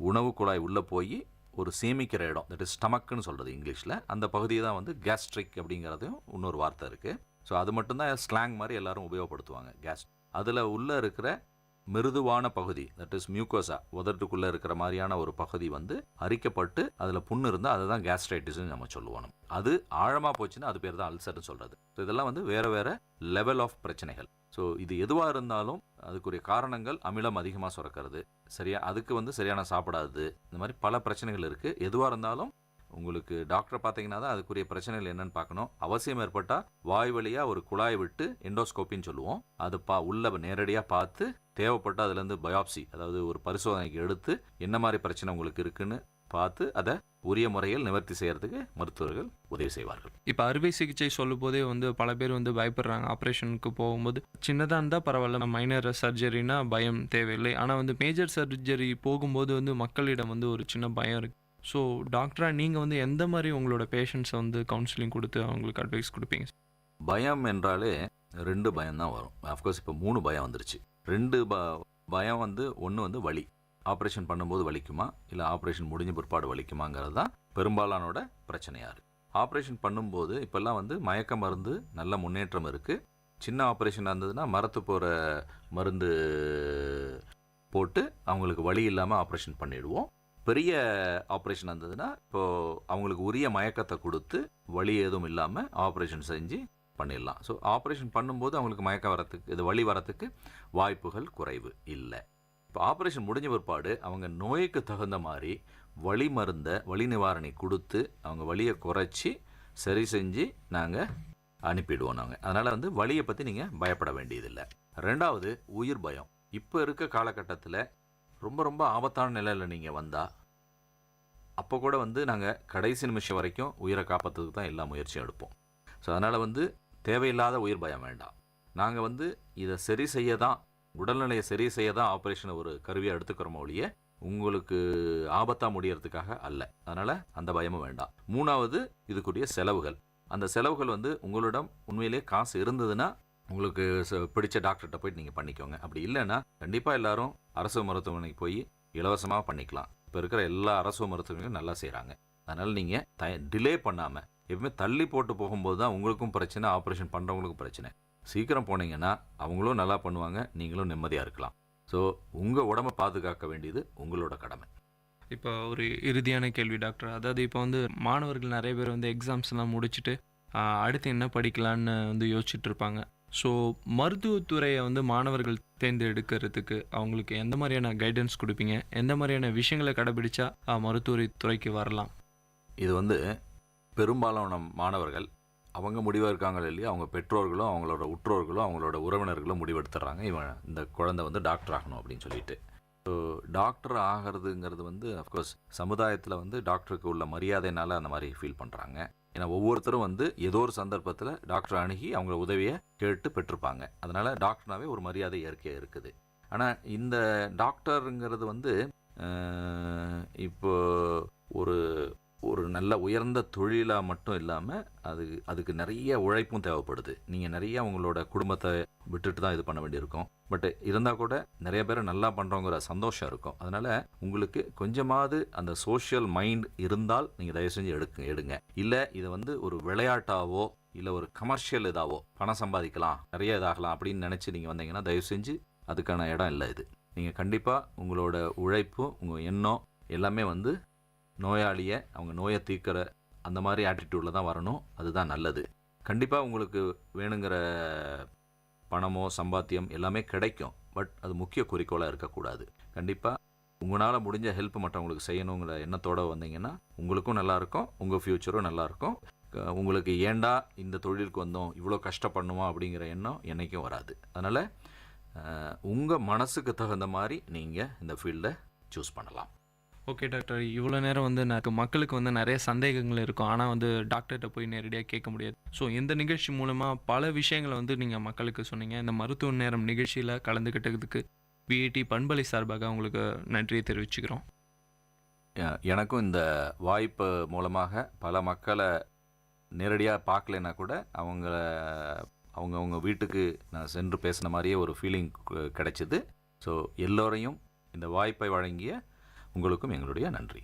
உணவு குழாய் உள்ளே போய் ஒரு சேமிக்கிற இடம், தட் இஸ் ஸ்டமக்குன்னு சொல்கிறது இங்கிலீஷில். அந்த பகுதியை தான் வந்து கேஸ்ட்ரிக் அப்படிங்கிறதையும் இன்னொரு வார்த்தை இருக்குது. ஸோ அது மட்டும்தான் ஸ்லாங் மாதிரி எல்லாரும் உபயோகப்படுத்துவாங்க. அதில் உள்ளே இருக்கிற மிருதுவான பகுதி, தட் இஸ் மியூக்கோசா, உதட்டுக்குள்ளே இருக்கிற மாதிரியான ஒரு பகுதி வந்து அரிக்கப்பட்டு அதில் புண்ணு இருந்தால் அதுதான் கேஸ்ட்ரைட்டிஸ்ன்னு நம்ம சொல்லுவோம். அது ஆழமாக போச்சுன்னா அது பேர் தான் அல்சர்னு சொல்கிறது. ஸோ இதெல்லாம் வந்து வேறு வேறு லெவல் ஆஃப் பிரச்சனைகள். ஸோ இது எதுவாக இருந்தாலும் அதுக்குரிய காரணங்கள் அமிலம் அதிகமாக சுரக்கிறது, அதுக்கு வந்து சரியான சாப்பிடாது, இந்த மாதிரி பல பிரச்சனைகள் இருக்குது. எதுவாக இருந்தாலும் உங்களுக்கு டாக்டரை பார்த்தீங்கன்னா தான் அதுக்குரிய பிரச்சனைகள் என்னன்னு பார்க்கணும். அவசியம் ஏற்பட்டால் வாய் வழியாக ஒரு குழாய் விட்டு எண்டோஸ்கோப்பின்னு சொல்லுவோம், அது உள்ள நேரடியாக பார்த்து தேவைப்பட்டால் அதுலேருந்து பயாப்சி, அதாவது ஒரு பரிசோதனைக்கு எடுத்து என்ன மாதிரி பிரச்சனை உங்களுக்கு இருக்குன்னு பார்த்து அதை உரிய முறையில் நிவர்த்தி செய்யறதுக்கு மருத்துவர்கள் உதவி செய்வார்கள். இப்போ அறுவை சிகிச்சை சொல்லும் போதே வந்து பல பேர் வந்து பயப்படுறாங்க. ஆப்ரேஷனுக்கு போகும்போது சின்னதாக இருந்தால் பரவாயில்ல, மைனர் சர்ஜரினா பயம் தேவையில்லை. ஆனால் வந்து மேஜர் சர்ஜரி போகும்போது வந்து மக்களிடம் வந்து ஒரு சின்ன பயம் இருக்குது. ஸோ டாக்டராக நீங்கள் வந்து எந்த மாதிரி உங்களோட பேஷண்ட்ஸை வந்து கவுன்சிலிங் கொடுத்து அவங்களுக்கு அட்வைஸ் கொடுப்பீங்க? பயம் என்றாலே 2 பயம் தான் வரும். அஃப்கோர்ஸ் இப்போ 3 பயம் வந்துருச்சு. 2 பயம் வந்து ஒன்று வந்து வலி, ஆப்ரேஷன் பண்ணும்போது வலிக்குமா இல்லை ஆப்ரேஷன் முடிஞ்ச பிற்பாடு வலிக்குமாங்கிறது தான் பெரும்பாலானோட பிரச்சனையாக இருக்குது. ஆப்ரேஷன் பண்ணும்போது இப்போல்லாம் வந்து மயக்க மருந்து நல்ல முன்னேற்றம் இருக்குது. சின்ன ஆப்ரேஷன் இருந்ததுன்னா மரத்து போகிற மருந்து போட்டு அவங்களுக்கு வலி இல்லாமல் ஆப்ரேஷன் பண்ணிவிடுவோம். பெரிய ஆப்ரேஷன் இருந்ததுன்னா இப்போது அவங்களுக்கு உரிய மயக்கத்தை கொடுத்து வலி எதுவும் இல்லாமல் ஆப்ரேஷன் செஞ்சு பண்ணிடலாம். ஸோ ஆப்ரேஷன் பண்ணும்போது அவங்களுக்கு மயக்கம் வரத்துக்கு, இது வலி வரத்துக்கு வாய்ப்புகள் குறைவு இல்லை. இப்போ ஆப்ரேஷன் முடிஞ்ச பிற்பாடு அவங்க நோய்க்கு தகுந்த மாதிரி வலி மருந்தை, வலி நிவாரணி கொடுத்து அவங்க வலியை குறைச்சி சரி செஞ்சு நாங்கள் அனுப்பிடுவோம் நாங்கள். அதனால் வந்து வலியை பற்றி நீங்கள் பயப்பட வேண்டியதில்லை. 2வது உயிர் பயம். இப்போ இருக்க காலகட்டத்தில் ரொம்ப ரொம்ப ஆபத்தான நிலையில் நீங்கள் வந்தால் அப்போ கூட வந்து நாங்கள் கடைசி நிமிஷம் வரைக்கும் உயிரை காப்பாற்றுறதுக்கு தான் எல்லா முயற்சியும் எடுப்போம். ஸோ அதனால் வந்து தேவையில்லாத உயிர் பயம் வேண்டாம். நாங்கள் வந்து இதை சரி செய்ய தான், உடல்நிலையை சரி செய்ய தான் ஆப்ரேஷனை ஒரு கருவியை எடுத்துக்கிறோமோ ஒழிய உங்களுக்கு ஆபத்தாக முடியறதுக்காக அல்ல. அதனால் அந்த பயமும் வேண்டாம். 3வது இதுக்குரிய செலவுகள். அந்த செலவுகள் வந்து உங்களிடம் உண்மையிலே காசு இருந்ததுன்னா உங்களுக்கு பிடிச்ச டாக்டர்கிட்ட போயிட்டு நீங்கள் பண்ணிக்கோங்க. அப்படி இல்லைன்னா கண்டிப்பாக எல்லாரும் அரசு மருத்துவமனைக்கு போய் இலவசமாக பண்ணிக்கலாம். இப்போ இருக்கிற எல்லா அரசு மருத்துவமனையும் நல்லா செய்கிறாங்க. அதனால் நீங்கள் டிலே பண்ணாமல், எப்பவுமே தள்ளி போட்டு போகும்போது தான் உங்களுக்கும் பிரச்சனை, ஆப்ரேஷன் பண்ணுறவங்களுக்கும் பிரச்சனை. சீக்கிரம் போனீங்கன்னா அவங்களும் நல்லா பண்ணுவாங்க, நீங்களும் நிம்மதியாக இருக்கலாம். ஸோ உங்கள் உடம்பை பாதுகாக்க வேண்டியது உங்களோட கடமை. இப்போ ஒரு இறுதியான கேள்வி டாக்டர், அதாவது இப்போ வந்து மாணவர்கள் நிறைய பேர் வந்து எக்ஸாம்ஸ்லாம் முடிச்சுட்டு அடுத்து என்ன படிக்கலான்னு வந்து யோசிச்சுட்டு இருப்பாங்க. ஸோ மருத்துவத்துறையை வந்து மாணவர்கள் தேர்ந்தெடுக்கிறதுக்கு அவங்களுக்கு எந்த மாதிரியான கைடன்ஸ் கொடுப்பீங்க? எந்த மாதிரியான விஷயங்களை கடைபிடிச்சா மருத்துவத்துறைக்கு வரலாம்? இது வந்து பெரும்பாலான மாணவர்கள் அவங்க முடிவெடுக்காங்க இல்லையா, அவங்க பெற்றோர்களும் அவங்களோட உற்றோர்களும் அவங்களோட உறவினர்களும் முடிவெடுத்துறாங்க, இவன் இந்த குழந்தை வந்து டாக்டர் ஆகணும் அப்படின்னு சொல்லிட்டு. ஸோ டாக்டர் ஆகிறதுங்கிறது வந்து அஃப்கோர்ஸ் சமுதாயத்தில் வந்து டாக்டருக்கு உள்ள மரியாதைனால அந்த மாதிரி ஃபீல் பண்ணுறாங்க. ஏன்னா ஒவ்வொருத்தரும் வந்து ஏதோ ஒரு சந்தர்ப்பத்தில் டாக்டர் அணுகி அவங்கள உதவியை கேட்டு பெற்றிருப்பாங்க. அதனால் டாக்டர்னாவே ஒரு மரியாதை இயற்கையாக இருக்குது. ஆனால் இந்த டாக்டருங்கிறது வந்து இப்போ ஒரு ஒரு நல்ல உயர்ந்த தொழிலாக மட்டும் இல்லாமல் அதுக்கு நிறைய உழைப்பும் தேவைப்படுது. நீங்கள் நிறைய உங்களோட குடும்பத்தை விட்டுட்டு தான் இது பண்ண வேண்டியிருக்கும். பட் இருந்தால் கூட நிறைய பேர் நல்லா பண்ணுறோங்கிற சந்தோஷம் இருக்கும். அதனால் உங்களுக்கு கொஞ்சமாவது அந்த சோஷியல் மைண்ட் இருந்தால் நீங்கள் தயவு செஞ்சு எடுங்க. இல்லை இதை வந்து ஒரு விளையாட்டாவோ இல்லை ஒரு கமர்ஷியல் இதாவோ பணம் சம்பாதிக்கலாம் நிறைய இதாகலாம் அப்படின்னு நினச்சி நீங்கள் வந்தீங்கன்னா தயவு செஞ்சு அதுக்கான இடம் இல்லை. இது நீங்கள் கண்டிப்பாக உங்களோட உழைப்பும் உங்கள் எண்ணம் எல்லாமே வந்து நோயாளியை அவங்க நோயை தீர்க்கிற அந்த மாதிரி ஆட்டிடியூடில் தான் வரணும். அதுதான் நல்லது. கண்டிப்பாக உங்களுக்கு வேணுங்கிற பணமோ சம்பாத்தியம் எல்லாமே கிடைக்கும். பட் அது முக்கிய குறிக்கோளாக இருக்கக்கூடாது. கண்டிப்பாக உங்களால் முடிஞ்ச ஹெல்ப் மற்றவங்களுக்கு செய்யணுங்கிற எண்ணத்தோடு வந்தீங்கன்னா உங்களுக்கும் நல்லாயிருக்கும், உங்கள் ஃப்யூச்சரும் நல்லாயிருக்கும். உங்களுக்கு ஏண்டா இந்த தொழிலுக்கு வந்தோம் இவ்வளோ கஷ்டப்படணுமா அப்படிங்கிற எண்ணம் என்றைக்கும் வராது. அதனால் உங்கள் மனசுக்கு தகுந்த மாதிரி நீங்கள் இந்த ஃபீல்டை சூஸ் பண்ணலாம். ஓகே டாக்டர், இவ்வளோ நேரம் வந்து மக்களுக்கு வந்து நிறைய சந்தேகங்கள் இருக்கும், ஆனால் வந்து டாக்டர்கிட்ட போய் நேரடியாக கேட்க முடியாது. ஸோ இந்த நிகழ்ச்சி மூலமாக பல விஷயங்களை வந்து நீங்கள் மக்களுக்கு சொன்னீங்க. இந்த மருத்துவ நேரம் நிகழ்ச்சியில் கலந்துக்கிட்டதுக்கு விஐடி பண்பலை சார்பாக உங்களுக்கு நன்றியை தெரிவிச்சுக்கிறோம். எனக்கும் இந்த வாய்ப்பு மூலமாக பல மக்களை நேரடியாக பார்க்கலைன்னா கூட அவங்க வீட்டுக்கு நான் சென்று பேசின மாதிரியே ஒரு ஃபீலிங் கிடைச்சிது. ஸோ எல்லோரையும் இந்த வாய்ப்பை வழங்கிய உங்களுக்கும் எங்களுடைய நன்றி.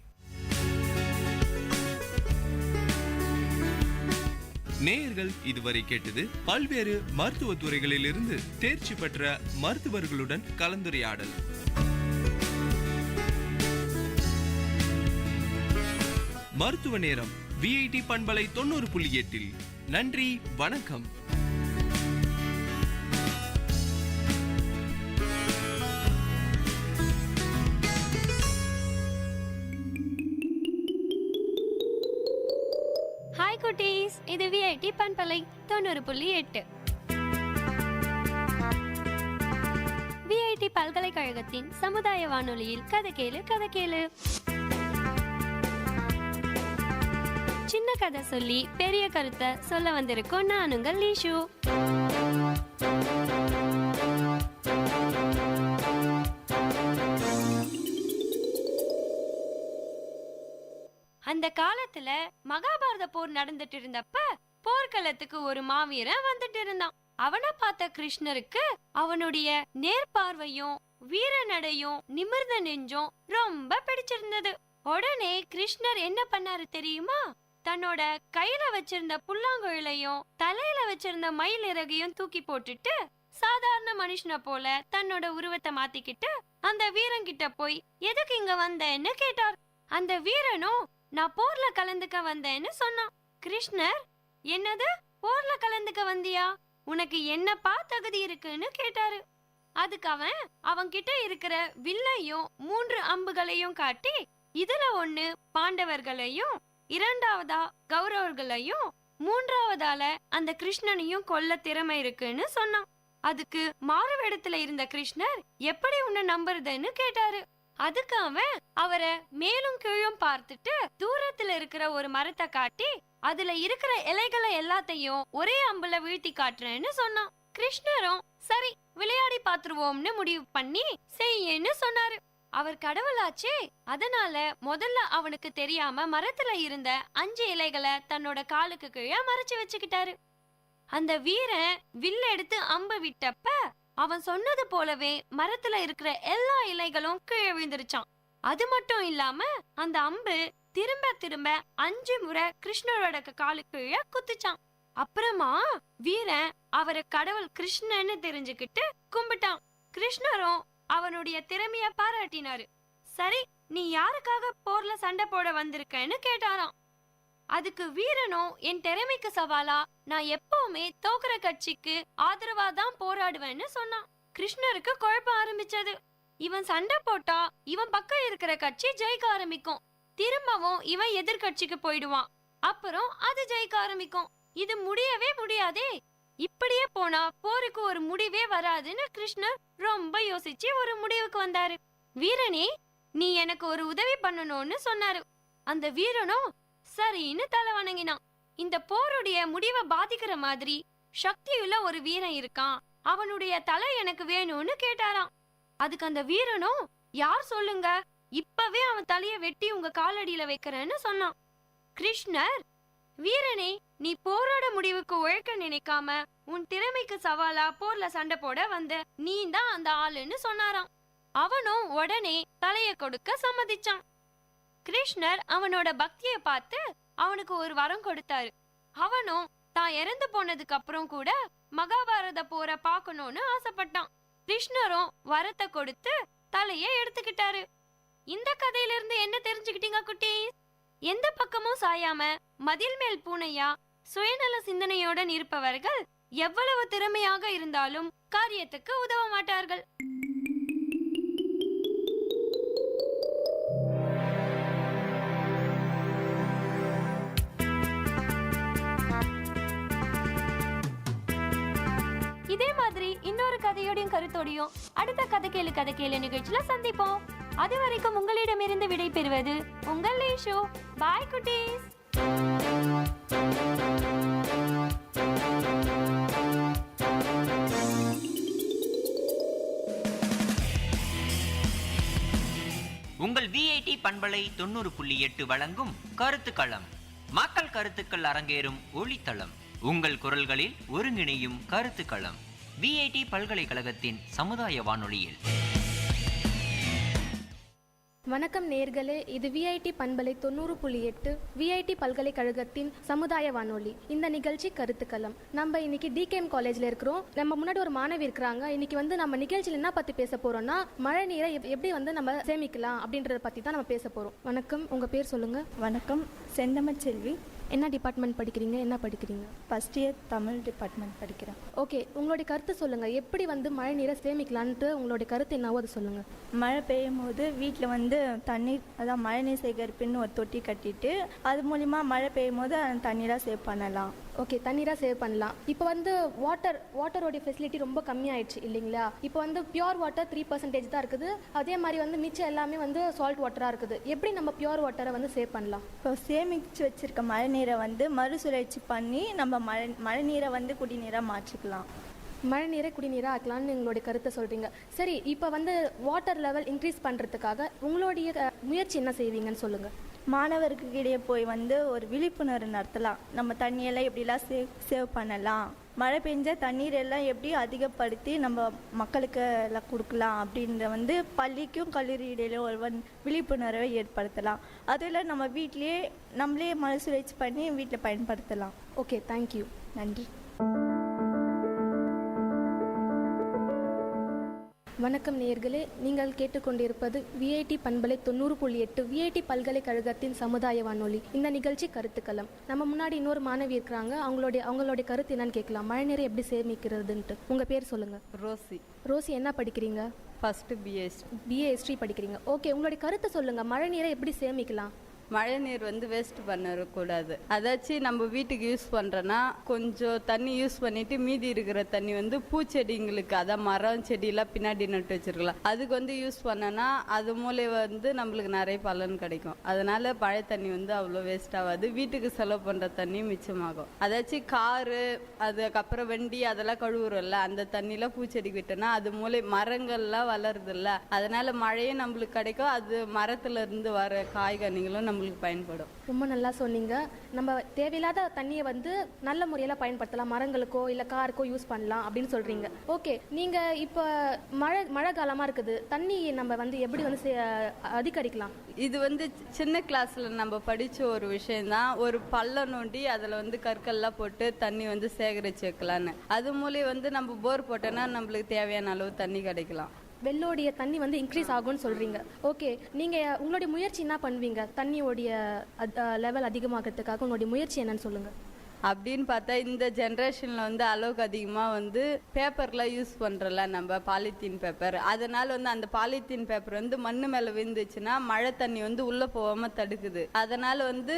நேயர்கள் இதுவரை கேட்டது பல்வேறு மருத்துவ துறைகளிலிருந்து தேர்ச்சி பெற்ற மருத்துவர்களுடன் கலந்துரையாடல். மருத்துவ நேரம் விஐடி பண்பலை 90.8. நன்றி, வணக்கம். ஹாய் குட்டீஸ், இது விஐடி பண்பலை 90.8. விஐடி பல்கலைக்கழகத்தின் சமுதாய வானொலியில் கதை கேளு. சின்ன கதை சொல்லி பெரிய கருத்தை சொல்ல வந்திருக்கோம். நான் உங்கள் லீஷு. அந்த காலத்துல மகாபாரத போர் நடந்துட்டு இருந்தப்ப போர்க்களத்துக்கு ஒரு மாவீரன் வந்துட்டு இருந்தான். அவனை பார்த்த கிருஷ்ணருக்கு அவனுடைய நேர்பார்வையும் வீர நடையும் நிமிர்ந்த நெஞ்சும் ரொம்ப பிடிச்சிருந்தது. உடனே கிருஷ்ணர் என்ன பண்ணாரு தெரியுமா? தன்னோட கையில வச்சிருந்த புல்லாங்குழலையும் தலையில வச்சிருந்த மயில் இறகையும் தூக்கி போட்டுட்டு சாதாரண மனுஷனை போல தன்னோட உருவத்தை மாத்திக்கிட்டு அந்த வீரன் கிட்ட போய் எதுக்கு இங்க வந்தேன்னு கேட்டார். அந்த வீரனும் நான் போர்ல கலந்துக்க வந்தேன்னு சொன்னான். கிருஷ்ணர், என்னது போர்ல கலந்துக்க வந்தியா? உனக்கு என்னப்பா தகுதி இருக்குன்னு கேட்டாரு. அதுக்கு அவன் கிட்ட இருக்கிற வில்லையும் 3 அம்புகளையும் காட்டி இதுல 1 பாண்டவர்களையும் 2வதா கௌரவர்களையும் 3வதால அந்த கிருஷ்ணனையும் கொல்ல திறமை இருக்குன்னு சொன்னான். அதுக்கு மாறுவேடத்துல இருந்த கிருஷ்ணர் எப்படி உன்னை நம்புறதுன்னு கேட்டாரு. அதுக்கு அவரை மேலும் கீழும் பார்த்துட்டு தூரத்துல இருக்கிற ஒரு மரத்தை காட்டி அதுல இருக்கிற இலைகளை எல்லாத்தையும் ஒரே அம்புல வீழ்த்தி காட்டுறேன்னு சொன்னான். கிருஷ்ணரும் சரி விளையாடி பாத்துருவோம்னு முடிவு பண்ணி செய்யன்னு சொன்னாரு. அவர் கடவுளாச்சே, அதனால முதல்ல அவனுக்கு தெரியாம மரத்துல இருந்த 5 இலைகளை தன்னோட காலுக்கு கீழே மறைச்சு வச்சுக்கிட்டாரு. அந்த வீரன் வில்ல எடுத்து அம்பு விட்டப்ப அவன் சொன்னது போலவே மரத்துல இருக்கிற எல்லா இலைகளும் கீழே விழுந்துருச்சான். அது மட்டும் இல்லாம அந்த அம்பு திரும்ப 5 முறை கிருஷ்ணரோட காலுக்கு கீழே குத்துச்சான். அப்புறமா வீரன் அவரை கடவுள் கிருஷ்ணன்னு தெரிஞ்சுக்கிட்டு கும்பிட்டான். கிருஷ்ணரும் அவனுடைய திறமைய பாராட்டினாரு. சரி, நீ யாருக்காக போர்ல சண்டை போட வந்திருக்கன்னு கேட்டாராம். அதுக்கு வீரனும் என் திறமைக்கு சவாலா நான் எப்பவுமே தோக்குற கட்சிக்கு ஆதரவா தான் போராடுவேன்னு சொன்னான். கிருஷ்ணருக்கு குழப்பம் ஆரம்பிச்சது. இவன் சண்டை போட்டா இவன் பக்கம் இருக்கிற கட்சி ஜெயிக்க ஆரம்பிக்கும், திரும்பவும் இவன் எதிர்கட்சிக்கு போயிடுவான், அப்புறம் அது ஜெயிக்க ஆரம்பிக்கும். இது முடியவே முடியாதே, இப்படியே போனா போருக்கு ஒரு முடிவே வராதுன்னு கிருஷ்ணர் ரொம்ப யோசிச்சு ஒரு முடிவுக்கு வந்தாரு. வீரனே, நீ எனக்கு ஒரு உதவி பண்ணணும்னு சொன்னாரு. அந்த வீரனும் சரின்னு தலை வணங்கினான். இந்த போருடைய முடிவை பாதிக்கிற மாதிரி சக்தியுள்ள ஒரு வீரன் இருக்கான், அவனுடைய தலை எனக்கு வேணும்னு கேட்டாராம். அதுக்கு அந்த வீரனும், யார் சொல்லுங்க, இப்பவே அவன் தலைய வெட்டி உங்க காலடியில வைக்கிறேன்னு சொன்னான். கிருஷ்ணர், வீரனே, நீ போரோட முடிவுக்கு உழைக்க நினைக்காம உன் திறமைக்கு சவாலா போர்ல சண்டை போட வந்த நீ தான் அந்த ஆளுன்னு சொன்னாராம். அவனும் உடனே தலைய கொடுக்க சம்மதிச்சான். கிருஷ்ணர் அவனோட பக்தியை பார்த்து அவனுக்கு ஒரு வரம் கொடுத்தாரு. அவனும் தான் இறந்து போனதுக்கு அப்புறம் கூட மகாபாரத போரை பார்க்கணும்னு ஆசைப்பட்டான். கிருஷ்ணரும் வரத்தை கொடுத்து தலைய எடுத்துக்கிட்டாரு. இந்த கதையில இருந்து என்ன தெரிஞ்சுக்கிட்டீங்க குட்டீஸ்? எந்த பக்கமும் சாயாம மதில் மேல் பூனையா சுயநல சிந்தனையோட இருப்பவர்கள் எவ்வளவு திறமையாக இருந்தாலும் காரியத்துக்கு உதவ மாட்டார்கள். இதே மாதிரி இன்னொரு கதையோடையும் கருத்தோடையும் அடுத்த கதை கேளு நிகழ்ச்சியில சந்திப்போம். அது வரைக்கும் உங்களிடமிருந்து விடை பெறுவது உங்கள் லேஷோ. பாய் குட்டீஸ். உங்கள் விஐடி பண்பலை 90.8 வழங்கும் கருத்துக்களம். மக்கள் கருத்துக்கள் அரங்கேறும் ஒளித்தளம். உங்கள் குரல்களில் ஒருங்கிணையும் கருத்துக்களம். விஐடி பல்கலைக்கழகத்தின் சமுதாய வானொலியில். வணக்கம் நேர்களே, இது விஐடி பண்பலை 90.8 விஐடி பல்கலைக்கழகத்தின் சமுதாய வானொலி. இந்த நிகழ்ச்சி கருத்துக்களம். நம்ம இன்னைக்கு டிகேஎம் காலேஜில் இருக்கிறோம். நம்ம முன்னாடி ஒரு மாணவி இருக்கிறாங்க. இன்னைக்கு நம்ம நிகழ்ச்சியில் என்ன பற்றி பேச போகிறோம்னா, மழை நீரை எப்படி நம்ம சேமிக்கலாம் அப்படின்றத பற்றி தான் நம்ம பேச போகிறோம். வணக்கம், உங்கள் பேர் சொல்லுங்கள். வணக்கம், செந்தமிழ் செல்வி. என்ன டிபார்ட்மெண்ட் படிக்கிறீங்க? என்ன படிக்கிறீங்க? ஃபஸ்ட் இயர் தமிழ் டிபார்ட்மெண்ட் படிக்கிறேன். ஓகே, உங்களுடைய கருத்து சொல்லுங்கள். எப்படி மழை நீரை சேமிக்கலான்ட்டு உங்களுடைய கருத்து என்னவோ அதை சொல்லுங்கள். மழை பெய்யும் போது வீட்டில் தண்ணீர், அதான் மழைநீர் சேகரிப்புன்னு ஒரு தொட்டி கட்டிட்டு அது மூலிமா மழை பெய்யும் போது அந்த தண்ணீராக சேவ் பண்ணலாம். ஓகே, தண்ணீராக சேவ் பண்ணலாம். இப்போ வாட்டரோடைய ஃபெசிலிட்டி ரொம்ப கம்மியாயிடுச்சு இல்லைங்களா? இப்போ பியூர் வாட்டர் 3% தான் இருக்குது. அதே மாதிரி மிச்சம் எல்லாமே சால்ட் வாட்டராக இருக்குது. எப்படி நம்ம பியூர் வாட்டரை சேவ் பண்ணலாம்? இப்போ சேமித்து வச்சுருக்க மழை நீரை மறுசுழற்சி பண்ணி நம்ம மழை நீரை குடிநீராக மாற்றிக்கலாம். மழை நீரை குடிநீராக ஆக்கலாம்னு எங்களுடைய கருத்தை சொல்கிறீங்க. சரி, இப்போ வாட்டர் லெவல் இன்க்ரீஸ் பண்ணுறதுக்காக உங்களுடைய முயற்சி என்ன செய்வீங்கன்னு சொல்லுங்கள். மாணவர்களுக்கு இடையே போய் ஒரு விழிப்புணர்வு நடத்தலாம். நம்ம தண்ணியெல்லாம் எப்படிலாம் சேவ் பண்ணலாம், மழை பெஞ்ச தண்ணீர் எல்லாம் எப்படி அதிகப்படுத்தி நம்ம மக்களுக்கு எல்லாம் கொடுக்கலாம் அப்படின்ற பள்ளிக்கும் கல்லூரி இடையிலும் ஒரு விழிப்புணர்வை ஏற்படுத்தலாம். அதில் நம்ம வீட்டிலேயே நம்மளே மறுசுழற்சி பண்ணி வீட்டில் பயன்படுத்தலாம். Okay, thank you. நன்றி. வணக்கம் நேயர்களே, நீங்கள் கேட்டுக்கொண்டிருப்பது விஐடி பண்பலை 90.8 விஐடி பல்கலைக்கழகத்தின் சமுதாய வானொலி. இந்த நிகழ்ச்சி கருத்துக்களம். நம்ம முன்னாடி இன்னொரு மாணவி இருக்கிறாங்க. அவங்களுடைய கருத்து என்னன்னு கேட்கலாம். மழை நீரை எப்படி சேமிக்கிறதுன்ட்டு. உங்கள் பேர் சொல்லுங்கள். ரோசி. ரோசி, என்ன படிக்கிறீங்க? ஃபஸ்ட்டு பிஏ ஹிஸ்ட்ரி படிக்கிறீங்க. ஓகே, உங்களுடைய கருத்தை சொல்லுங்கள். மழை நீரை எப்படி சேமிக்கலாம்? மழை நீர் வேஸ்ட் பண்ணக்கூடாது. அதாச்சும் நம்ம வீட்டுக்கு யூஸ் பண்ணுறோன்னா கொஞ்சம் தண்ணி யூஸ் பண்ணிட்டு மீதி இருக்கிற தண்ணி பூச்செடிங்களுக்கு, அதான் மரம் செடியெல்லாம் பின்னாடி நட்டு வச்சிருக்கலாம், அதுக்கு யூஸ் பண்ணனா அது மூலம் நம்மளுக்கு நிறைய பலன் கிடைக்கும். அதனால மழை தண்ணி அவ்வளோ வேஸ்ட் ஆகாது. வீட்டுக்கு செலவு பண்ணுற தண்ணி மிச்சமாகும். அதாச்சும் காரு, அதுக்கப்புறம் வண்டி அதெல்லாம் கழுவுறோம்ல, அந்த தண்ணியெலாம் பூச்செடிக்கு விட்டோன்னா அது மூலம் மரங்கள்லாம் வளருதில்ல, அதனால மழையும் நம்மளுக்கு கிடைக்கும். அது மரத்துல இருந்து வர காய்கனிகளும் நம்மளுக்கு பயன்படும். ரொம்ப நல்லா சொன்னீங்க. நம்ம தேவையில்லாத தண்ணியை நல்ல முறையில் பயன்படுத்தலாம். மரங்களுக்கோ இல்லை காருக்கோ யூஸ் பண்ணலாம் அப்படின்னு சொல்றீங்க. ஓகே, நீங்க இப்போ மழை காலமா இருக்குது, தண்ணி நம்ம எப்படி அதிகரிக்கலாம்? இது சின்ன கிளாஸ்ல நம்ம படிச்ச ஒரு விஷயம்தான். ஒரு பள்ளம் நோண்டி அதில் கற்கள்லாம் போட்டு தண்ணி சேகரிச்சு வைக்கலான்னு. அது மூலம் நம்ம போர் போட்டோன்னா நம்மளுக்கு தேவையான அளவு தண்ணி கிடைக்கலாம். வெள்ளோடைய தண்ணி இன்க்ரீஸ் ஆகும்னு சொல்கிறீங்க. ஓகே, நீங்கள் உங்களுடைய முயற்சி என்ன பண்ணுவீங்க? தண்ணியோடைய லெவல் அதிகமாகிறதுக்காக உங்களுடைய முயற்சி என்னன்னு சொல்லுங்கள். அப்படின்னு பார்த்தா இந்த ஜென்ரேஷனில் வந்து அளவுக்கு அதிகமாக வந்து பேப்பர்லாம் யூஸ் பண்ணுறல நம்ம பாலித்தீன் பேப்பர். அதனால் வந்து அந்த பாலித்தீன் பேப்பர் வந்து மண்ணு மேலே விழுந்துச்சுன்னா மழை தண்ணி வந்து உள்ளே போகாமல் தடுக்குது. அதனால் வந்து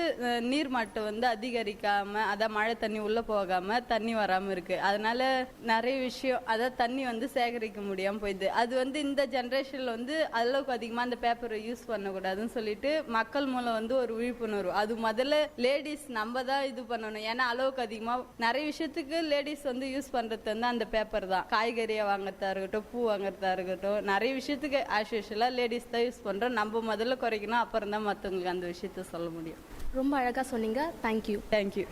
நீர்மட்டம் வந்து அதிகரிக்காமல், அதான் மழை தண்ணி உள்ளே போகாமல் தண்ணி வராமல் இருக்குது. அதனால் நிறைய விஷயம், அதான் தண்ணி வந்து சேகரிக்க முடியாமல் போயிடுது. அது வந்து இந்த ஜென்ரேஷனில் வந்து அளவுக்கு அதிகமாக அந்த பேப்பரை யூஸ் பண்ணக்கூடாதுன்னு சொல்லிட்டு மக்கள் மூலம் வந்து ஒரு விழிப்புணர்வு. அது முதல்ல லேடிஸ் நம்ம தான் இது பண்ணணும். ஏன்னா அளவுக்கு அதிகமாக நிறைய விஷயத்துக்கு லேடிஸ் வந்து யூஸ் பண்ணுறது வந்து அந்த பேப்பர் தான். காய்கறியை வாங்குறதா இருக்கட்டும், பூ வாங்குறதா இருக்கட்டும், நிறைய விஷயத்துக்கு ஆஸ் யூஷுவலாக லேடிஸ் தான் யூஸ் பண்ணுறோம். நம்ம முதல்ல குறைக்கணும், அப்புறம் தான் மற்றவங்களுக்கு அந்த விஷயத்த சொல்ல முடியும். ரொம்ப அழகாக சொன்னீங்க. தேங்க்யூ. தேங்க்யூ.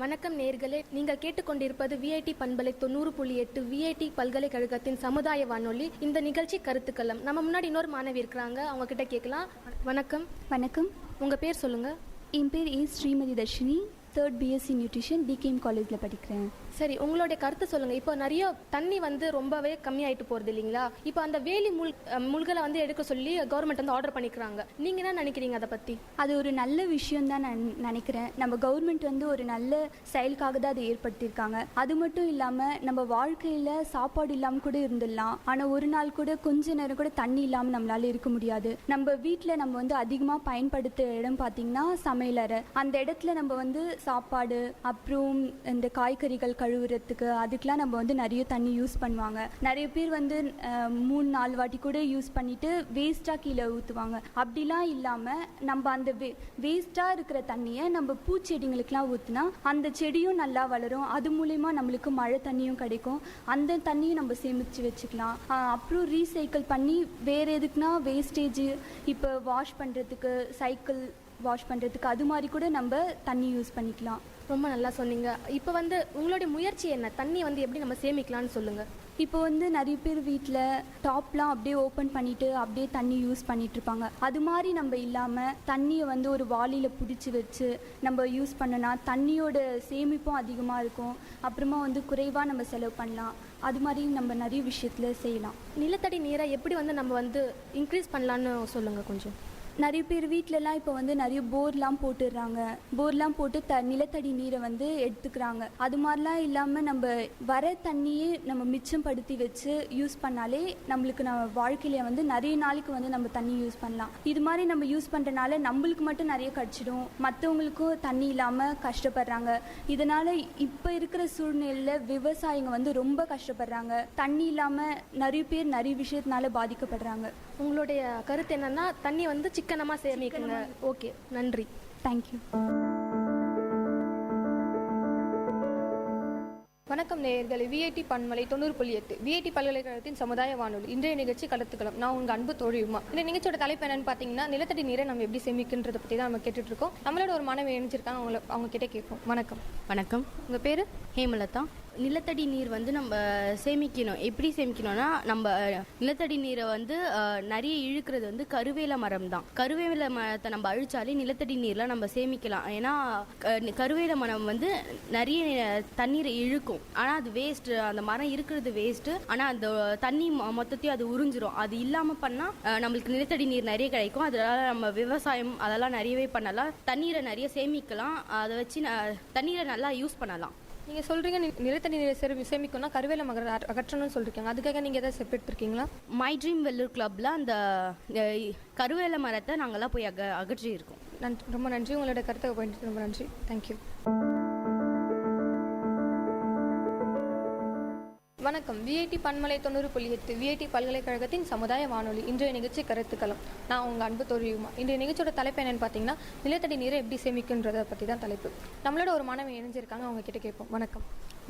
வணக்கம் நேர்களே, நீங்கள் கேட்டுக்கொண்டிருப்பது விஐடி பண்பலை 90.8 விஐடி பல்கலைக்கழகத்தின் சமுதாய வானொலி. இந்த நிகழ்ச்சி கருத்துக்களம். நம்ம முன்னாடி இன்னொரு மாணவி இருக்கிறாங்க, அவங்க கிட்ட கேட்கலாம். வணக்கம். வணக்கம். உங்கள் பேர் சொல்லுங்கள். என் பேர் Srimathi Dharshini, 3rd BSc nutrition TKM காலேஜில் படிக்கிறேன். சரி, உங்களுடைய கருத்து சொல்லுங்கள். இப்போ நிறைய தண்ணி வந்து ரொம்பவே கம்மியாயிட்டு போகிறது இல்லைங்களா? இப்போ அந்த வேலி முள்களை வந்து எடுக்க சொல்லி கவர்மெண்ட் வந்து ஆர்டர் பண்ணிக்கிறாங்க. நீங்கள் என்ன நினைக்கிறீங்க அதை பற்றி? அது ஒரு நல்ல விஷயம் தான் நான் நினைக்கிறேன். நம்ம கவர்மெண்ட் வந்து ஒரு நல்ல செயலுக்காக தான் அதை ஏற்படுத்தியிருக்காங்க. அது மட்டும் இல்லாமல் நம்ம வாழ்க்கையில் சாப்பாடு இல்லாமல் கூட இருந்துடலாம், ஆனால் ஒரு நாள் கூட கொஞ்ச நேரம் கூட தண்ணி இல்லாமல் நம்மளால இருக்க முடியாது. நம்ம வீட்டில் நம்ம வந்து அதிகமாக பயன்படுத்த இடம் பார்த்திங்கன்னா சமையலறை. அந்த இடத்துல நம்ம வந்து சாப்பாடு, அப்புறம் இந்த காய்கறிகள் கழுவுறதுக்கு, அதுக்கெலாம் நம்ம வந்து நிறைய தண்ணி யூஸ் பண்ணுவாங்க. நிறைய பேர் வந்து 3-4 வாட்டி கூட யூஸ் பண்ணிவிட்டு வேஸ்ட்டாக கீழே ஊற்றுவாங்க. அப்படிலாம் இல்லாமல் நம்ம அந்த வேஸ்ட்டாக இருக்கிற தண்ணியை நம்ம பூச்செடிங்களுக்கெலாம் ஊற்றுனா அந்த செடியும் நல்லா வளரும். அது மூலயமா நம்மளுக்கு மழை தண்ணியும் கிடைக்கும். அந்த தண்ணியும் நம்ம சேமித்து வச்சுக்கலாம். அப்புறம் ரீசைக்கிள் பண்ணி வேறு எதுக்குன்னா வேஸ்டேஜ், இப்போ வாஷ் பண்ணுறதுக்கு, சைக்கிள் வாஷ் பண்ணுறதுக்கு, அது மாதிரி கூட நம்ம தண்ணி யூஸ் பண்ணிக்கலாம். ரொம்ப நல்லா சொன்னீங்க. இப்போ வந்து உங்களுடைய முயற்சி என்ன? தண்ணி வந்து எப்படி நம்ம சேமிக்கலாம்னு சொல்லுங்கள். இப்போ வந்து நிறைய பேர் வீட்டில் டாப்லாம் அப்படியே ஓப்பன் பண்ணிவிட்டு அப்படியே தண்ணி யூஸ் பண்ணிகிட்ருப்பாங்க. அது மாதிரி நம்ம இல்லாமல் தண்ணியை வந்து ஒரு வாளியில் பிடிச்சி வச்சு நம்ம யூஸ் பண்ணோன்னா தண்ணியோட சேமிப்பும் அதிகமாக இருக்கும். அப்புறமா வந்து குறைவாக நம்ம செலவு பண்ணலாம். அது மாதிரி நம்ம நிறைய விஷயத்தில் செய்யலாம். நிலத்தடி நீரை எப்படி வந்து நம்ம வந்து இன்க்ரீஸ் பண்ணலான்னு சொல்லுங்கள் கொஞ்சம். நிறைய பேர் வீட்டிலலாம் இப்போ வந்து நிறைய போர்லாம் போட்டுடுறாங்க. போர்லாம் போட்டு நிலத்தடி நீரை வந்து எடுத்துக்கிறாங்க. அது மாதிரிலாம் இல்லாமல் நம்ம வர தண்ணியே நம்ம மிச்சப்படுத்தி வச்சு யூஸ் பண்ணாலே நம்மளுக்கு நம்ம வாழ்க்கையில வந்து நிறைய நாளைக்கு வந்து நம்ம தண்ணி யூஸ் பண்ணலாம். இது மாதிரி நம்ம யூஸ் பண்ணுறனால நம்மளுக்கு மட்டும் நிறைய கிடச்சிடும், மற்றவங்களுக்கும் தண்ணி இல்லாமல் கஷ்டப்படுறாங்க. இதனால் இப்போ இருக்கிற சூழ்நிலையில் விவசாயிங்க வந்து ரொம்ப கஷ்டப்படுறாங்க. தண்ணி இல்லாமல் நிறைய பேர் நிறைய விஷயத்தினால பாதிக்கப்படுறாங்க. உங்களுடைய கருத்து என்னன்னா தண்ணி வந்து சிக்கனமாக சேமிக்குங்க. ஓகே, நன்றி. தேங்க்யூ. வணக்கம் நேயர்களே, விஐடி பண்பலை 90.8 விஐடி பல்கலைக்கழகத்தின் சமுதாய வானொலி. இன்றைய நிகழ்ச்சி கருத்துக்களம். நான் உங்கள் அன்பு தோழியுமா. இந்த நிகழ்ச்சியோட தலைப்பு என்னன்னு பார்த்தீங்கன்னா நிலத்தடி நீரை நம்ம எப்படி சேமிக்கின்றதை பற்றி தான் நம்ம கேட்டுட்டு இருக்கோம். நம்மளோட ஒரு மாணவி இணைஞ்சிருக்காங்க, அவங்க கிட்டே கேட்போம். வணக்கம். வணக்கம். உங்கள் பேர்? ஹேமலதா. நிலத்தடி நீர் வந்து நம்ம சேமிக்கணும். எப்படி சேமிக்கணும்னா, நம்ம நிலத்தடி நீரை வந்து நிறைய இழுக்கிறது வந்து கருவேல மரம் தான். கருவேல மரத்தை நம்ம அழிச்சாலே நிலத்தடி நீர்லாம் நம்ம சேமிக்கலாம். ஏன்னா கருவேல மரம் வந்து நிறைய தண்ணீரை இழுக்கும், ஆனால் அது வேஸ்ட்டு. அந்த மரம் இருக்கிறது வேஸ்ட்டு, ஆனால் அந்த தண்ணி மொத்தத்தையும் அது உறிஞ்சிரும். அது இல்லாமல் பண்ணால் நம்மளுக்கு நிலத்தடி நீர் நிறைய கிடைக்கும். அதனால் நம்ம விவசாயம் அதெல்லாம் நிறையவே பண்ணலாம். தண்ணீரை நிறைய சேமிக்கலாம். அதை வச்சு தண்ணீரை நல்லா யூஸ் பண்ணலாம். நீங்கள் சொல்கிறீங்க நிலத்தடி நீரை சேமிக்கணும்னா கருவேல மரம் அகற்றணும்னு சொல்லியிருக்காங்க. அதுக்காக நீங்கள் எதாவது ஸ்டெப் எடுத்துருக்கீங்களா? மை ட்ரீம் வெல்லூர் கிளப்பில் அந்த கருவேல மரத்தை நாங்கள்லாம் போய் அகற்றி இருக்கோம். நன்றி, ரொம்ப நன்றி. உங்களோட கருத்தை போயிட்டு ரொம்ப நன்றி. தேங்க்யூ. வணக்கம். விஐடி பண்பலை 90.8 விஐடி பல்கலைக்கழகத்தின் சமுதாய வானொலி. இன்றைய நிகழ்ச்சி கருத்துக்களம். நான் உங்கள் அன்பு தோழியுமா. இன்றைய நிகழ்ச்சியோட தலைப்பு என்னென்னு பார்த்தீங்கன்னா நிலத்தடி நீரை எப்படி சேமிக்குன்றதை பற்றி தான் தலைப்பு. நம்மளோட ஒரு மாணவி இணைஞ்சிருக்காங்க, அவங்க கிட்ட கேட்போம். வணக்கம்.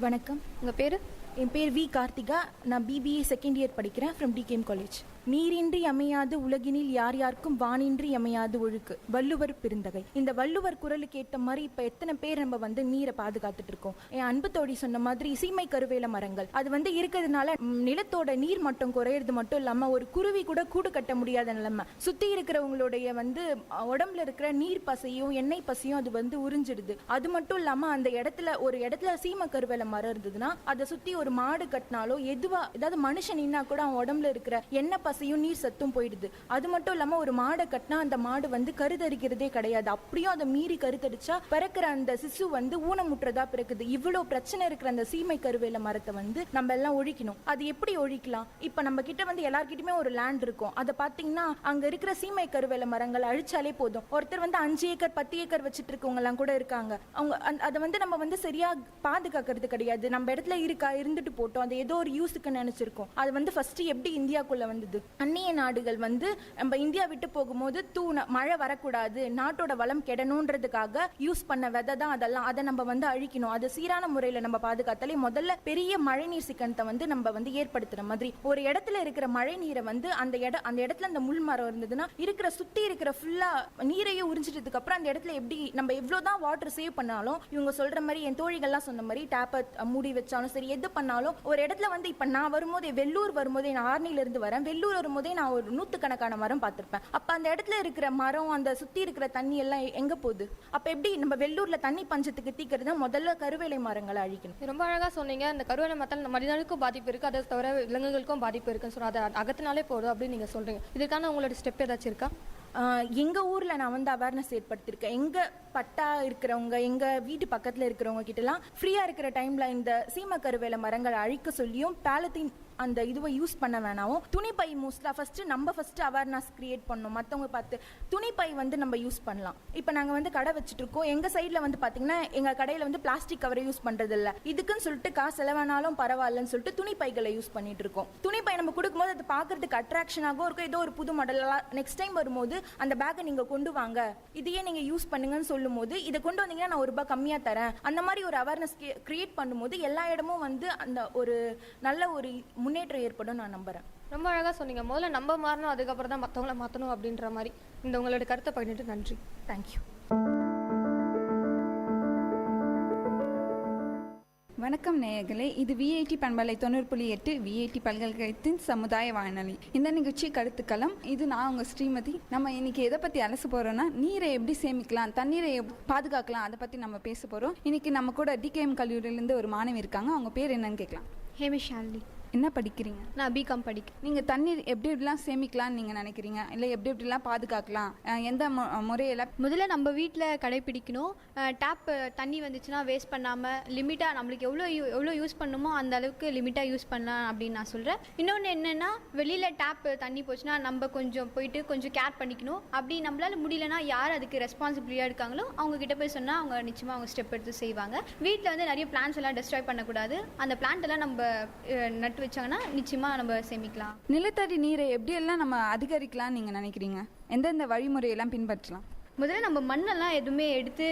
வணக்கம். உங்கள் பேர்? என் பேர் வி கார்த்திகா. நான் பிபிஏ செகண்ட் இயர் படிக்கிறேன் ஃப்ரம் டிகேஎம் காலேஜ். நீரின்றி அமையாது உலகினில் யார் யாருக்கும் வானின்றி அமையாது ஒழுக்கு, வள்ளுவர் பெருந்தகை. இந்த வள்ளுவர் குரலுக்கு ஏற்ற மாதிரி இப்போ எத்தனை பேர் நம்ம வந்து நீரை பாதுகாத்துட்டு இருக்கோம். என் அன்பு தோழி சொன்ன மாதிரி சீமை கருவேல மரங்கள் அது வந்து இருக்கிறதுனால நிலத்தோட நீர் மட்டம் குறையிறது மட்டும் இல்லாமல் ஒரு குருவி கூட கூடு கட்ட முடியாத நிலைமை. சுற்றி இருக்கிறவங்களுடைய வந்து உடம்புல இருக்கிற நீர் பசையும் எண்ணெய் பசையும் அது வந்து உறிஞ்சிடுது. அது மட்டும் இல்லாமல் அந்த ஒரு இடத்துல சீமை கருவேல மரம் இருந்ததுன்னா அதை சுற்றி ஒரு மாடு கட்டினாலோ எதுவா ஏதாவது மனுஷன் நின்னா கூட அவன் உடம்புல இருக்கிற எண்ணெய் பசையும் நீர் சத்தும் போயிடுது. அது மட்டும் இல்லாமல் ஒரு மாடை கட்டினா அந்த மாடு வந்து கருத்தரிக்கிறதே கிடையாது. அப்படியும் அதை மீறி கருத்தரிச்சா பிறக்கிற அந்த சிசு வந்து ஊனமுற்றதா பிறக்குது. இவ்வளோ பிரச்சனை இருக்கிற அந்த சீமை கருவேல மரத்தை வந்து நம்ம எல்லாம் ஒழிக்கணும். அது எப்படி ஒழிக்கலாம்? இப்போ நம்ம கிட்ட வந்து எல்லார்கிட்டயுமே ஒரு லேண்ட் இருக்கும். அதை பார்த்தீங்கன்னா அங்கே இருக்கிற சீமை கருவேல மரங்களை அழிச்சாலே போதும். ஒருத்தர் வந்து 5 ஏக்கர் 10 ஏக்கர் வச்சுட்டு இருக்கவங்க எல்லாம் கூட இருக்காங்க. அவங்க அதை வந்து நம்ம வந்து சரியா பாதுகாக்கிறது கிடையாது. நம்ம இடத்துல இருந்துட்டு போட்டோம், அது ஏதோ ஒரு யூஸுக்கு நினைச்சிருக்கோம். அது வந்து ஃபர்ஸ்ட் எப்படி இந்தியாக்குள்ள வந்தது? அந்நிய நாடுகள் வந்து நம்ம இந்தியா விட்டு போகும்போது மழை வரக்கூடாது, நாட்டோட வளம் கெடணுன்றதுக்காக யூஸ் பண்ண விதை தான் அதெல்லாம். அதை நம்ம வந்து அழிக்கணும். அது சீரான முறையில் நம்ம பாதுகாத்தாலே முதல்ல பெரிய மழைநீர் சிக்கனத்தை வந்து நம்ம வந்து ஏற்படுத்துற மாதிரி ஒரு இடத்துல இருக்கிற மழை நீரை வந்து அந்த இடத்துல அந்த முள் மரம் இருந்ததுன்னா இருக்கிற சுத்தி இருக்கிற ஃபுல்லா நீரையே உறிஞ்சிட்டதுக்கு அப்புறம் அந்த இடத்துல எப்படி நம்ம எவ்வளவுதான் வாட்டர் சேவ் பண்ணாலும், இவங்க சொல்ற மாதிரி என் தோழிகள்லாம் சொன்ன மாதிரி டேப்பை மூடி வச்சாலும் சரி, எது பண்ணாலும் ஒரு இடத்துல வந்து இப்ப நான் வரும்போதே வெள்ளூர் வரும்போதே நான் ஆர்னில இருந்து வரேன், வெள்ளூர் வரும்போதே நான் ஒரு 100கணக்கான மரம் பார்த்திருப்பேன். அப்ப அந்த இடத்துல இருக்கிற மரம் அந்த சுத்தி இருக்கிற தண்ணி எல்லாம் எங்க போகுது? அப்ப எப்படி நம்ம வெள்ளூர்ல தண்ணி பஞ்சத்துக்கு தீக்கிறது? முதல்ல கருவேலை மரங்களை அழிக்கணும். ரொம்ப அழகா சொன்னீங்க. அந்த கருவேலை மரத்தால் மனிதனுக்கும் பாதிப்பு இருக்கு, அதை தவிர விலங்குகளுக்கும் பாதிப்பு இருக்குன்னு சொன்னா அதை அகத்தினாலே போதும் அப்படின்னு நீங்க சொல்றீங்க. இதுக்கான உங்களோட ஸ்டெப் ஏதாச்சும் இருக்கா? எங்கள் ஊரில் நான் வந்து அவேர்னஸ் ஏற்படுத்தியிருக்கேன். எங்கள் பட்டா இருக்கிறவங்க, எங்கள் வீட்டு பக்கத்தில் இருக்கிறவங்க கிட்டலாம் ஃப்ரீயாக இருக்கிற டைமில் இந்த சீம கருவேல மரங்களை அழிக்க சொல்லியும் பாலித்தீன் அந்த இதுவை யூஸ் பண்ண வேணாவும் துணிப்பை மோஸ்ட்லாக ஃபஸ்ட்டு அவேர்னஸ் கிரியேட் பண்ணணும். மற்றவங்க பார்த்து துணிப்பை வந்து நம்ம யூஸ் பண்ணலாம். இப்போ நாங்கள் வந்து கடை வச்சுட்டு இருக்கோம். எங்கள் சைடில் வந்து பார்த்தீங்கன்னா எங்கள் கடையில் வந்து பிளாஸ்டிக் கவரை யூஸ் பண்ணுறது இல்லை. இதுக்குன்னு சொல்லிட்டு காசு செலவானாலும் பரவாயில்லன்னு சொல்லிட்டு துணிப்பைகளை யூஸ் பண்ணிட்டு இருக்கோம். துணிப்பை நம்ம கொடுக்கும்போது அது பார்க்கறதுக்கு அட்ராக்ஷனாகவும் இருக்கும். ஏதோ ஒரு புது மாடலாக நெக்ஸ்ட் டைம் வரும்போது அந்த பேக்கை நீங்க கொண்டு வாங்க, இதையே நீங்க யூஸ் பண்ணுங்கன்னு சொல்லும் போது இதை கொண்டு வந்தீங்கன்னா நான் ₹1 கம்மியா தரேன், அந்த மாதிரி ஒரு அவேர்னஸ் கிரியேட் பண்ணும்போது எல்லா இடமும் வந்து அந்த ஒரு நல்ல ஒரு முன்னேற்றம் ஏற்படும் நான் நம்புறேன். ரொம்ப அழகா சொன்னீங்க. முதல்ல நம்ம மாறணும், அதுக்கப்புறம் தான் மற்றவங்கள மாற்றணும் அப்படின்ற மாதிரி. இந்த உங்களோட கருத்தை பகிர்ந்துட்டு நன்றி. தேங்க்யூ. வணக்கம் நேயர்களே, இது விஐடி பண்பலை 90.8 விஐடி பல்கலைக்கழகத்தின் சமுதாய வானொலி. இந்த நிகழ்ச்சி கருத்துக்களம். இது நான் உங்கள் ஸ்ரீமதி. நம்ம இன்னைக்கு எதை பற்றி அலச போகிறோன்னா, நீரை எப்படி சேமிக்கலாம், தண்ணீரை பாதுகாக்கலாம், அதை பற்றி நம்ம பேச போகிறோம். இன்னைக்கு நம்ம கூட டிகேஎம் கல்லூரியிலேருந்து ஒரு மாணவி இருக்காங்க. அவங்க பேர் என்னன்னு கேட்கலாம். ஹேமிஷாலினி. என்ன படிக்கிறீங்க? நான் பிகாம் படிக்கிறேன். நீங்கள் தண்ணீர் எப்படி எப்படிலாம் சேமிக்கலாம்னு நீங்கள் நினைக்கிறீங்க, இல்லை எப்படி எப்படிலாம் பாதுகாக்கலாம், எந்த முறையெல்லாம்? முதல்ல நம்ம வீட்டில் கடைப்பிடிக்கணும். டேப் தண்ணி வந்துச்சுன்னா வேஸ்ட் பண்ணாமல் லிமிட்டாக நம்மளுக்கு எவ்வளோ யூஸ் பண்ணணுமோ அந்த அளவுக்கு லிமிட்டாக யூஸ் பண்ணலாம் அப்படின்னு நான் சொல்கிறேன். இன்னொன்று என்னென்னா, வெளியில் டேப் தண்ணி போச்சுன்னா நம்ம கொஞ்சம் போயிட்டு கொஞ்சம் கேர் பண்ணிக்கணும். அப்படி நம்மளால் முடியலன்னா யார் அதுக்கு ரெஸ்பான்சிபிலிட்டியாக இருக்காங்களோ அவங்கக்கிட்ட போய் சொன்னால் அவங்க நிச்சயமாக அவங்க ஸ்டெப் எடுத்து செய்வாங்க. வீட்டில் வந்து நிறைய பிளான்ஸ் எல்லாம் டெஸ்ட்ராய் பண்ணக்கூடாது. அந்த பிளான்ட் எல்லாம் நம்ம நட்டு வச்சாங்கன்னா நிச்சயமா நம்ம சேமிக்கலாம். நிலத்தடி நீரை எப்படியெல்லாம் நம்ம அதிகரிக்கலாம்னு நீங்கள் நினைக்கிறீங்க? எந்தெந்த வழிமுறையெல்லாம் பின்பற்றலாம்? முதல்ல நம்ம மண்ணெல்லாம் எதுவுமே எடுத்து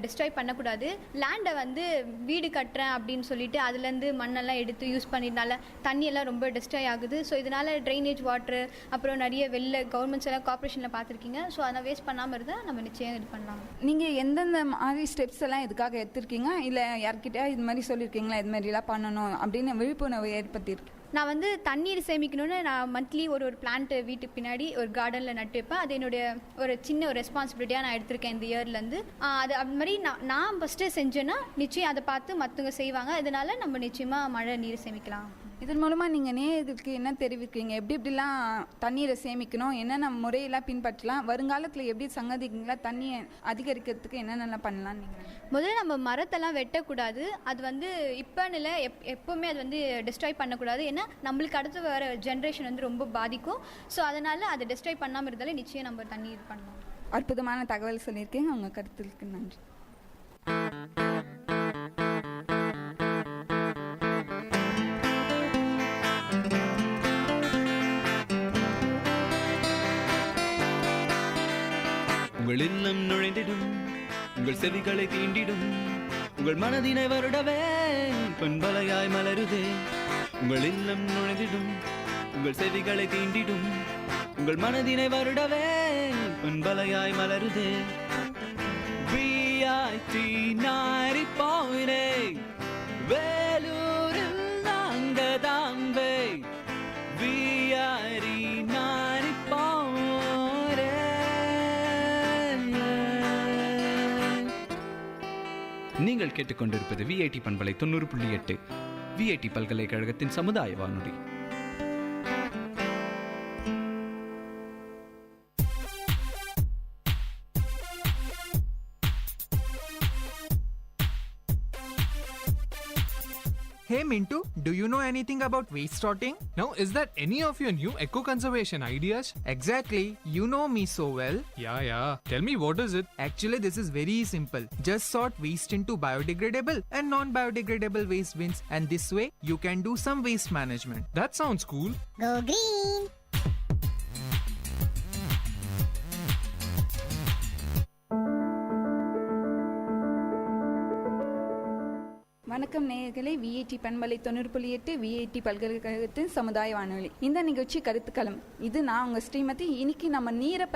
டிஸ்ட்ராய் பண்ணக்கூடாது. லேண்டை வந்து வீடு கட்டுறேன் அப்படின்னு சொல்லிட்டு அதுலேருந்து மண்ணெல்லாம் எடுத்து யூஸ் பண்ணினால தண்ணியெல்லாம் ரொம்ப டிஸ்ட்ராய் ஆகுது. ஸோ இதனால் ட்ரைனேஜ் வாட்ரு அப்புறம் நிறைய கவர்மெண்ட்ஸ் எல்லாம் கார்பரேஷனில் பார்த்துருக்கீங்க. ஸோ அதை வேஸ்ட் பண்ணாமல் இருந்தால் நம்ம நிச்சயம் இது பண்ணலாம். நீங்கள் எந்தெந்த மாதிரி ஸ்டெப்ஸ் எல்லாம் இதுக்காக எடுத்திருக்கீங்க, இல்லை யார்கிட்ட இது மாதிரி சொல்லியிருக்கீங்களா இது மாதிரிலாம் பண்ணணும் அப்படின்னு விழிப்புணர்வு ஏற்படுத்தியிருக்கு? நான் வந்து தண்ணீர் சேமிக்கணும்னு நான் மந்த்லி ஒரு பிளான்ட்டு வீட்டுக்கு பின்னாடி ஒரு கார்டனில் நட்டு வைப்பேன். அது என்னுடைய ஒரு சின்ன ஒரு ரெஸ்பான்சிபிலிட்டியாக நான் எடுத்திருக்கேன் இந்த இயர்லேருந்து. அது அது மாதிரி நான் ஃபஸ்ட்டு செஞ்சேன்னா நிச்சயம் அதை பார்த்து மற்றவங்க செய்வாங்க. இதனால் நம்ம நிச்சயமாக மழை நீர் சேமிக்கலாம். இதன் மூலமாக நீங்கள் நேயர்களுக்கு என்ன தெரிவிக்கிறீங்க? எப்படி எப்படிலாம் தண்ணீரை சேமிக்கணும், என்னென்ன முறையெல்லாம் பின்பற்றலாம், வருங்காலத்தில் எப்படி சங்கதிங்களா தண்ணியை அதிகரிக்கிறதுக்கு என்னென்னலாம் பண்ணலாம்? நீங்கள் முதல்ல நம்ம மரத்தெல்லாம் வெட்டக்கூடாது. அது வந்து இப்போன்னு இல்லை, எப்போவுமே அது வந்து டிஸ்ட்ராய் பண்ணக்கூடாது. ஏன்னா நம்மளுக்கு அடுத்து வர ஜென்ரேஷன் வந்து ரொம்ப பாதிக்கும். ஸோ அதனால் அதை டிஸ்ட்ராய் பண்ணாமல் இருந்தாலே நிச்சயம் நம்ம தண்ணி இது பண்ணலாம். அற்புதமான தகவல் சொல்லியிருக்கீங்க. உங்கள் கருத்துக்கு நன்றி. உங்கள் இல்லம் நுழைந்திடும், உங்கள் செவிகளை தீண்டிடும், உங்கள் மனதினை வருடவே பண்பலையாய் மலருதே. உங்கள் இல்லம் நுழைந்திடும், உங்கள் செவிகளை தீண்டிடும், உங்கள் மனதினை வருடவே பண்பலையாய் மலருதே. விஐடி 90.8 வேலூரில் நாங்கதாம்பே. விஐடி 90.8. நீங்கள் கேட்டுக்கொண்டிருப்பது விஐடி பண்பலை 90.8 விஐடி பல்கலைக்கழகத்தின் சமுதாய வானொலி. Hey Mintu, do you know anything about waste sorting? Now, is that any of your new eco-conservation ideas? Exactly, you know me so well. Yeah. Tell me, what is it? Actually, this is very simple. Just sort waste into biodegradable and non-biodegradable waste bins, and this way you can do some waste management. That sounds cool. Go green! வணக்கம் நேயர்களே, விஐடி பண்பலை 90.8 விஐடி பல்கலைக்கழகத்தின் சமுதாய வானொலி. இந்த நிகழ்ச்சி கருத்துக்களம். இது நான் உங்கள் ஸ்ரீமதி. இன்னைக்கு நம்ம நீரை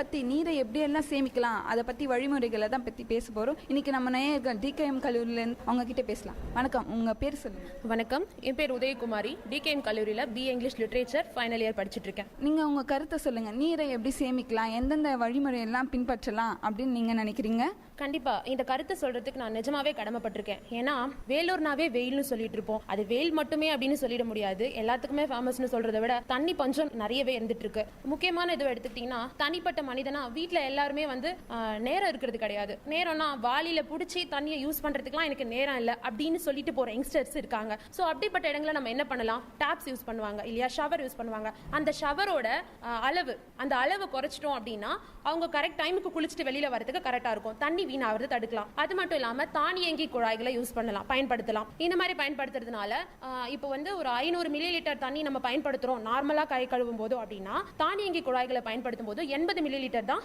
எப்படியெல்லாம் சேமிக்கலாம் அதை பற்றி வழிமுறைகளை தான் பற்றி பேச போகிறோம். இன்னைக்கு நம்ம நேயர்கள் டிகேஎம் கல்லூரியிலேருந்து அவங்க கிட்டே பேசலாம். வணக்கம், உங்கள் பேர் சொல்லுங்கள். வணக்கம், என் பேர் உதயகுமாரி. டிகேஎம் கல்லூரியில் BA English literature final year படிச்சுட்டு இருக்கேன். நீங்கள் உங்கள் கருத்தை சொல்லுங்கள். நீரை எப்படி சேமிக்கலாம், எந்தெந்த வழிமுறையெல்லாம் பின்பற்றலாம் அப்படின்னு நீங்கள் நினைக்கிறீங்க? கண்டிப்பாக இந்த கருத்தை சொல்கிறதுக்கு நான் நிஜமாவே கடமைப்பட்டிருக்கேன். ஏன்னா வேலூர்னாவே வெயில்னு சொல்லிட்டு இருப்போம். அது வெயில் மட்டுமே அப்படின்னு சொல்லிட முடியாது. எல்லாத்துக்குமே ஃபேமஸ்னு சொல்கிறத விட தண்ணி பஞ்சம் நிறையவே இருந்துட்டு இருக்கு. முக்கியமான இது எடுத்துக்கிட்டிங்கன்னா, தனிப்பட்ட மனிதனா வீட்டில் எல்லாருமே நேரம் இருக்கிறது கிடையாது. நேரம்னா வாளியில் பிடிச்சி தண்ணியை யூஸ் பண்ணுறதுக்குலாம் எனக்கு நேரம் இல்லை அப்படின்னு சொல்லிட்டு போகிற யங்ஸ்டர்ஸ் இருக்காங்க. ஸோ அப்படிப்பட்ட இடங்களில் நம்ம என்ன பண்ணலாம்? டேப்ஸ் யூஸ் பண்ணுவாங்க இல்லையா, ஷவர் யூஸ் பண்ணுவாங்க. அந்த ஷவரோட அளவு குறைச்சிட்டோம் அப்படின்னா அவங்க கரெக்ட் டைமுக்கு குளிச்சுட்டு வெளியில் வரதுக்கு கரெக்டாக இருக்கும். தண்ணி வீணாகிறது தடுக்கலாம். அது மட்டும் இல்லாமல் தானியங்கி குழாய்களை யூஸ் பண்ணலாம், பயன்படுத்தலாம். இந்த மாதிரி பயன்படுத்துறதுனால இப்போ ஒரு 500 மில்லி லிட்டர் தண்ணி நம்ம பயன்படுத்துறோம் நார்மலாக கை கழுவும் போது அப்படின்னா, தானியங்கி குழாய்களை பயன்படுத்தும் போது 80 மில்லி லிட்டர் தான்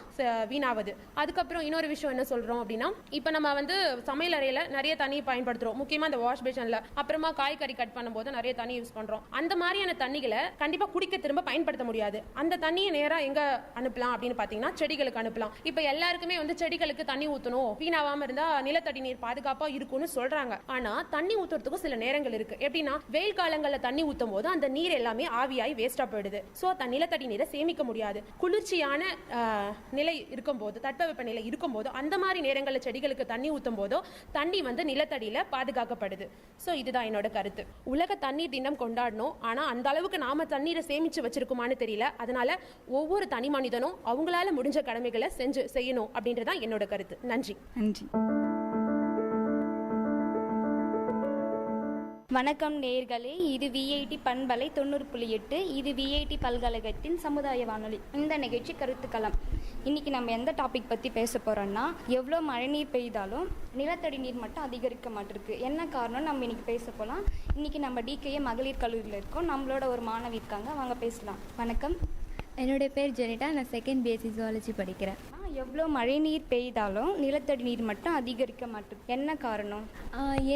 வீணாவது. அதுக்கப்புறம் இன்னொரு விஷயம் என்ன சொல்றோம் அப்படின்னா, இப்போ நம்ம சமையல் அறையில் நிறைய தண்ணி பயன்படுத்துறோம், முக்கியமாக இந்த வாஷ் பேஷன்ல. அப்புறமா காய்கறி கட் பண்ணும்போது நிறைய தண்ணி யூஸ் பண்றோம். அந்த மாதிரியான தண்ணிகளை கண்டிப்பா குடிக்க திரும்ப பயன்படுத்த முடியாது. அந்த தண்ணியை நேராக எங்க அனுப்பலாம் அப்படின்னு பார்த்தீங்கன்னா, செடிகளுக்கு அனுப்பலாம். இப்போ எல்லாருக்குமே செடிகளுக்கு தண்ணி ஊற்றணும், வீணாவாம இருந்தா நிலத்தடி நீர் பாதுகாப்பா இருக்கும்னு சொல்றாங்க. ஆனா தண்ணி ஊத்துறதுக்கும் சில நேரங்கள் இருக்கு. எப்படின்னா, வெயில் காலங்கள்ல தண்ணி ஊத்தும் போது அந்த நீர் எல்லாமே ஆவியாய் வேஸ்டா போயிடுது. சோ நிலத்தடி நீரை சேமிக்க முடியாது. குளிர்ச்சியான நிலை இருக்கும்போது, தட்பவெப்ப நிலை இருக்கும்போது, அந்த மாதிரி நேரங்களில் செடிகளுக்கு தண்ணி ஊத்தும் போதோ தண்ணி நிலத்தடியில பாதுகாக்கப்படுது. சோ இதுதான் என்னோட கருத்து. உலக தண்ணீர் தினம் கொண்டாடணும், ஆனா அந்த அளவுக்கு நாம தண்ணீரை சேமிச்சு வச்சிருக்குமான்னு தெரியல. அதனால ஒவ்வொரு தனி மனிதனும் அவங்களால முடிஞ்ச கடமைகளை செய்யணும் அப்படின்றதான் என்னோட கருத்து. நன்றி. வணக்கம் நேயர்களே, இது விஐடி பண்பலை 90.8 இது விஐடி பல்கலைக்கழகத்தின் சமுதாய வானொலி. இந்த நிகழ்ச்சி கருத்துக்களம். இன்னைக்கு நம்ம எந்த டாபிக் பற்றி பேச போகிறோம்னா, எவ்வளோ மழை நீர் பெய்தாலும் நிலத்தடி நீர் மட்டும் அதிகரிக்க மாட்டிருக்கு. என்ன காரணம் நம்ம இன்னைக்கு பேச போகலாம். இன்னைக்கு நம்ம டிகேஏ மகளிர் கல்லூரியில் இருக்கோம். நம்மளோட ஒரு மாணவி இருக்காங்க, வாங்க பேசலாம். வணக்கம், என்னுடைய பேர் ஜெனிட்டா. நான் செகண்ட் பிஎஸ்சி ஜுவாலஜி படிக்கிறேன். எவ்வளோ மழை நீர் பெய்தாலும் நிலத்தடி நீர் மட்டும் அதிகரிக்க மாட்டேங்குது. என்ன காரணம்?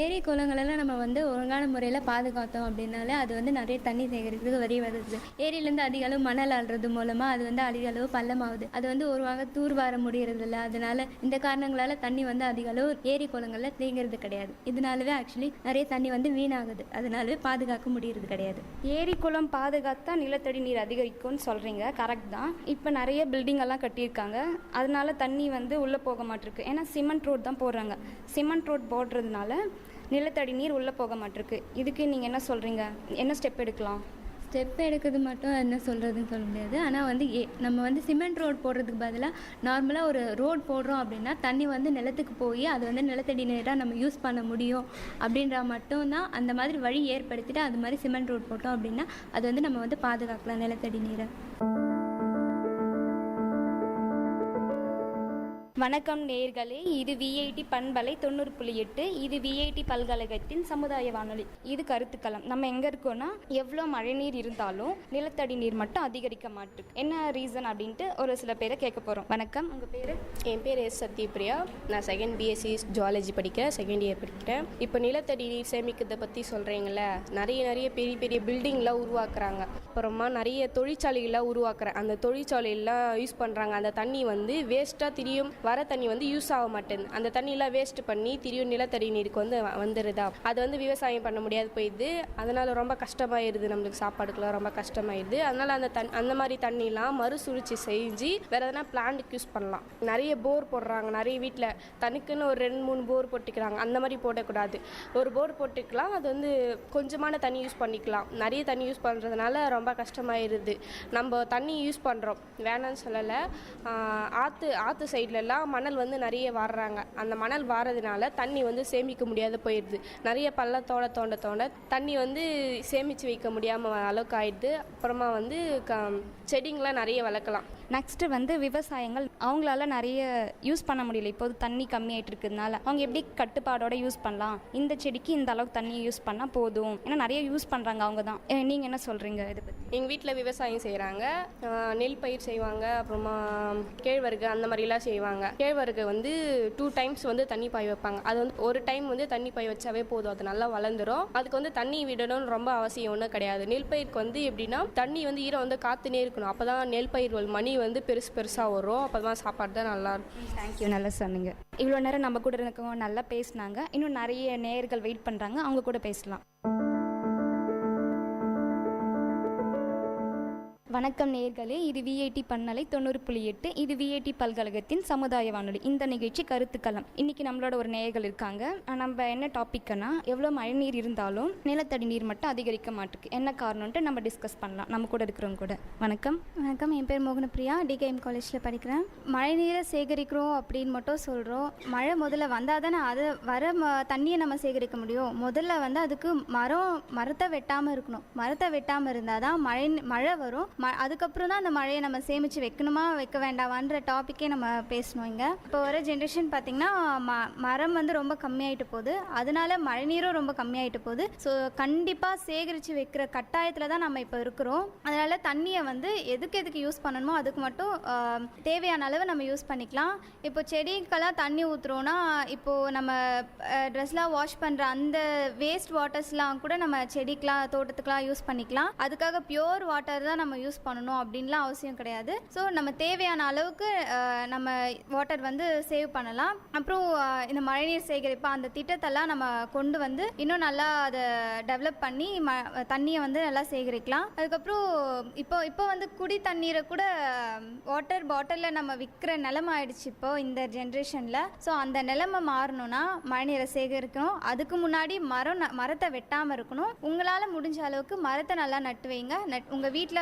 ஏரி குளங்களெல்லாம் நம்ம ஒழுங்கான முறையில் பாதுகாத்தோம் அப்படின்னாலே அது நிறைய தண்ணி சேகரிக்கிறது வரி வருது. ஏரியிலேருந்து அதிக அளவு மணல் அள்ளுறது மூலமாக அது அதிக அளவு பள்ளமாகுது. அது ஒரு தூர்வார முடியறதில்ல. அதனால இந்த காரணங்களால் தண்ணி அதிக அளவு ஏரி குளங்களில் தேங்கிறது கிடையாது. இதனாலவே ஆக்சுவலி நிறைய தண்ணி வீணாகுது. அதனாலவே பாதுகாக்க முடியறது கிடையாது. ஏரி குளம் பாதுகாத்தா நிலத்தடி நீர் அதிகரிக்கும்னு சொல்கிறீங்க, கரெக்ட் தான். இப்போ நிறைய பில்டிங் எல்லாம் கட்டியிருக்காங்க, அதனால தண்ணி உள்ளே போக மாட்டிருக்கு. ஏன்னா சிமெண்ட் ரோட் தான் போடுறாங்க. சிமெண்ட் ரோட் போடுறதுனால நிலத்தடி நீர் உள்ளே போக மாட்டிருக்கு. இதுக்கு நீங்கள் என்ன சொல்கிறீங்க? என்ன ஸ்டெப் எடுக்கலாம்? ஸ்டெப் எடுக்கிறது மட்டும் என்ன சொல்கிறதுன்னு சொல்ல முடியாது. ஆனால் நம்ம சிமெண்ட் ரோட் போடுறதுக்கு பதிலாக நார்மலாக ஒரு ரோட் போடுறோம் அப்படின்னா தண்ணி நிலத்துக்கு போய் அது நிலத்தடி நீராக நம்ம யூஸ் பண்ண முடியும் அப்படின்ற மட்டும்தான் அந்த மாதிரி வழி ஏற்படுத்திட்டு அது மாதிரி சிமெண்ட் ரோட் போட்டோம் அப்படின்னா அது நம்ம பாதுகாக்கலாம் நிலத்தடி நீரை. வணக்கம் நேயர்களே, இது விஐடி பண்பலை 90.8 இது விஐடி பல்கலைக்கழகத்தின் சமுதாய வானொலி. இது கருத்துக்களம். நம்ம எங்கே இருக்கோம்னா, எவ்வளோ மழை நீர் இருந்தாலும் நிலத்தடி நீர் மட்டும் அதிகரிக்க மாட்டேங்குது. என்ன ரீசன் அப்படின்ட்டு ஒரு சில பேரை கேட்க போகிறோம். வணக்கம், உங்கள் பேர்? என் பேர் எஸ் சத்யபிரியா. நான் செகண்ட் பிஎஸ்சி ஜுவாலஜி படிக்கிறேன், செகண்ட் இயர் படிக்கிறேன். இப்போ நிலத்தடி நீர் சேமிக்கிறதை பற்றி சொல்கிறீங்கள, நிறைய பெரிய பெரிய பில்டிங்லாம் உருவாக்குறாங்க. அப்புறமா நிறைய தொழிற்சாலைகள்லாம் உருவாக்குறேன். அந்த தொழிற்சாலையெல்லாம் யூஸ் பண்ணுறாங்க. அந்த தண்ணி வேஸ்ட்டாக திரியும் வர தண்ணி யூஸ் ஆக மாட்டேங்குது. அந்த தண்ணியெல்லாம் வேஸ்ட் பண்ணி திரியும் நிலத்தடி நீருக்கு வந்துடுதா. அது விவசாயம் பண்ண முடியாது போயிடுது. அதனால் ரொம்ப கஷ்டமாயிருது, நம்மளுக்கு சாப்பாடுக்கெல்லாம் ரொம்ப கஷ்டமாயிருது. அதனால் அந்த மாதிரி தண்ணிலாம் மறுசுழற்சி செஞ்சு வேறு எதனா பிளான்ட்டுக்கு யூஸ் பண்ணலாம். நிறைய போர் போடுறாங்க, நிறைய வீட்டில் தனிக்குன்னு ஒரு 2-3 போர் போட்டுக்கிறாங்க. அந்த மாதிரி போடக்கூடாது. ஒரு போர் போட்டுக்கலாம், அது கொஞ்சமான தண்ணி யூஸ் பண்ணிக்கலாம். நிறைய தண்ணி யூஸ் பண்ணுறதுனால ரொம்ப கஷ்டமாயிருது. நம்ம தண்ணி யூஸ் பண்ணுறோம், வேணான்னு சொல்லலை. ஆற்று சைட்லலாம் தான் மணல் வந்து நிறைய வாடுறாங்க. அந்த மணல் வாரதுனால தண்ணி வந்து சேமிக்க முடியாத போயிடுது. நிறைய பள்ளத்தோட தோண்ட தோண்ட தண்ணி வந்து சேமித்து வைக்க முடியாமல் அளவுக்கு ஆயிடுது. அப்புறமா வந்து செடிங்களாம் நிறைய வளர்க்கலாம். நெக்ஸ்ட்டு வந்து விவசாயங்கள் அவங்களால நிறைய யூஸ் பண்ண முடியல. இப்போது தண்ணி கம்மியாயிட்டு இருக்கிறதுனால அவங்க எப்படி கட்டுப்பாடோட யூஸ் பண்ணலாம், இந்த செடிக்கு இந்த அளவுக்கு தண்ணியை யூஸ் பண்ணால் போதும், ஏன்னா நிறைய யூஸ் பண்ணுறாங்க அவங்க தான். நீங்கள் என்ன சொல்கிறீங்க இதை பற்றி? எங்கள் வீட்டில் விவசாயம் செய்கிறாங்க, நெல் பயிர் செய்வாங்க, அப்புறமா கேழ்வரகு அந்த மாதிரிலாம் செய்வாங்க. கேழ்வரகு வந்து 2 times வந்து தண்ணி பாய் வைப்பாங்க. அது வந்து ஒரு டைம் வந்து தண்ணி பாய் வச்சாவே போதும், அது நல்லா வளர்ந்துடும். அதுக்கு வந்து தண்ணி விடணும்னு ரொம்ப அவசியம் ஒன்றும் கிடையாது. நெல் பயிருக்கு வந்து எப்படின்னா தண்ணி வந்து ஈரம் வந்து காத்துனே இருக்கணும். அப்போ தான் நெல் பயிர் மணி வந்து பெருசாக வரும். அப்போ தான் சாப்பாடு தான் நல்லாயிருக்கும். தேங்க்யூ, நல்லா சொன்னீங்க. இவ்வளோ நேரம் நம்ம கூட இருக்கவங்க நல்லா பேசினாங்க. இன்னும் நிறைய நேயர்கள் வெயிட் பண்ணுறாங்க, அவங்க கூட பேசலாம். வணக்கம் நேயர்களே, இது விஐடி பண்பலை 90.8. இது விஐடி பல்கலைக்கழகத்தின் சமுதாய வானொலி. இந்த நிகழ்ச்சி கருத்துக்களம். இன்னைக்கு நம்மளோட ஒரு நேயர்கள் இருக்காங்க. நம்ம என்ன டாபிக்னா, எவ்வளோ மழை நீர் இருந்தாலும் நிலத்தடி நீர் மட்டும் அதிகரிக்க மாட்டேங்குது, என்ன காரணம்ன்ட்டு நம்ம டிஸ்கஸ் பண்ணலாம் நம்ம கூட இருக்கிறவங்க கூட. வணக்கம். வணக்கம், என் பேர் மோகனப்பிரியா, டிகேஎம் காலேஜில் படிக்கிறேன். மழை நீரை சேகரிக்கிறோம் அப்படின்னு மட்டும் சொல்கிறோம். மழை முதல்ல வந்தால் தானே அது வர தண்ணியை நம்ம சேகரிக்க முடியும். முதல்ல வந்து அதுக்கு மரத்தை வெட்டாமல் இருக்கணும். மரத்தை வெட்டாமல் இருந்தால் தான் மழை வரும். அதுக்கப்புறம் தான் அந்த மழையை நம்ம சேமித்து வைக்கணுமா வைக்க வேண்டாமான்ற டாப்பிக்கே நம்ம பேசணும். இங்கே இப்போ வர ஜென்ரேஷன் பார்த்திங்கன்னா மரம் வந்து ரொம்ப கம்மியாயிட்டு போகுது, அதனால மழைநீரும் ரொம்ப கம்மியாயிட்டு போகுது. ஸோ கண்டிப்பாக சேகரித்து வைக்கிற கட்டாயத்தில் தான் நம்ம இப்போ இருக்கிறோம். அதனால் தண்ணியை வந்து எதுக்கு யூஸ் பண்ணணுமோ அதுக்கு மட்டும் தேவையான அளவு நம்ம யூஸ் பண்ணிக்கலாம். இப்போ செடிக்கெல்லாம் தண்ணி ஊற்றுறோன்னா, இப்போது நம்ம ட்ரெஸ்லாம் வாஷ் பண்ணுற அந்த வேஸ்ட் வாட்டர்ஸ்லாம் கூட நம்ம செடிக்கெலாம் தோட்டத்துக்கெலாம் யூஸ் பண்ணிக்கலாம். அதுக்காக பியோர் வாட்டர் தான் நம்ம யூஸ் பண்ணணும் அப்படின்லாம் அவசியம் கிடையாது. ஸோ நம்ம தேவையான அளவுக்கு நம்ம வாட்டர் வந்து சேவ் பண்ணலாம். அப்புறம் இந்த மழைநீர் சேகரிப்பு அந்த திட்டத்தெல்லாம் நம்ம கொண்டு வந்து இன்னும் நல்லா அதை டெவலப் பண்ணி தண்ணியை வந்து நல்லா சேகரிக்கலாம். அதுக்கப்புறம் இப்போ வந்து குடி தண்ணீரை கூட வாட்டர் பாட்டிலில் நம்ம விற்கிற நிலைமை ஆயிடுச்சு இப்போ இந்த ஜென்ரேஷனில். ஸோ அந்த நிலைமை மாறணும்னா மழைநீரை சேகரிக்கணும். அதுக்கு முன்னாடி மரத்தை வெட்டாமல் இருக்கணும். உங்களால் முடிஞ்ச அளவுக்கு மரத்தை நல்லா நட்டு வைங்க. உங்கள்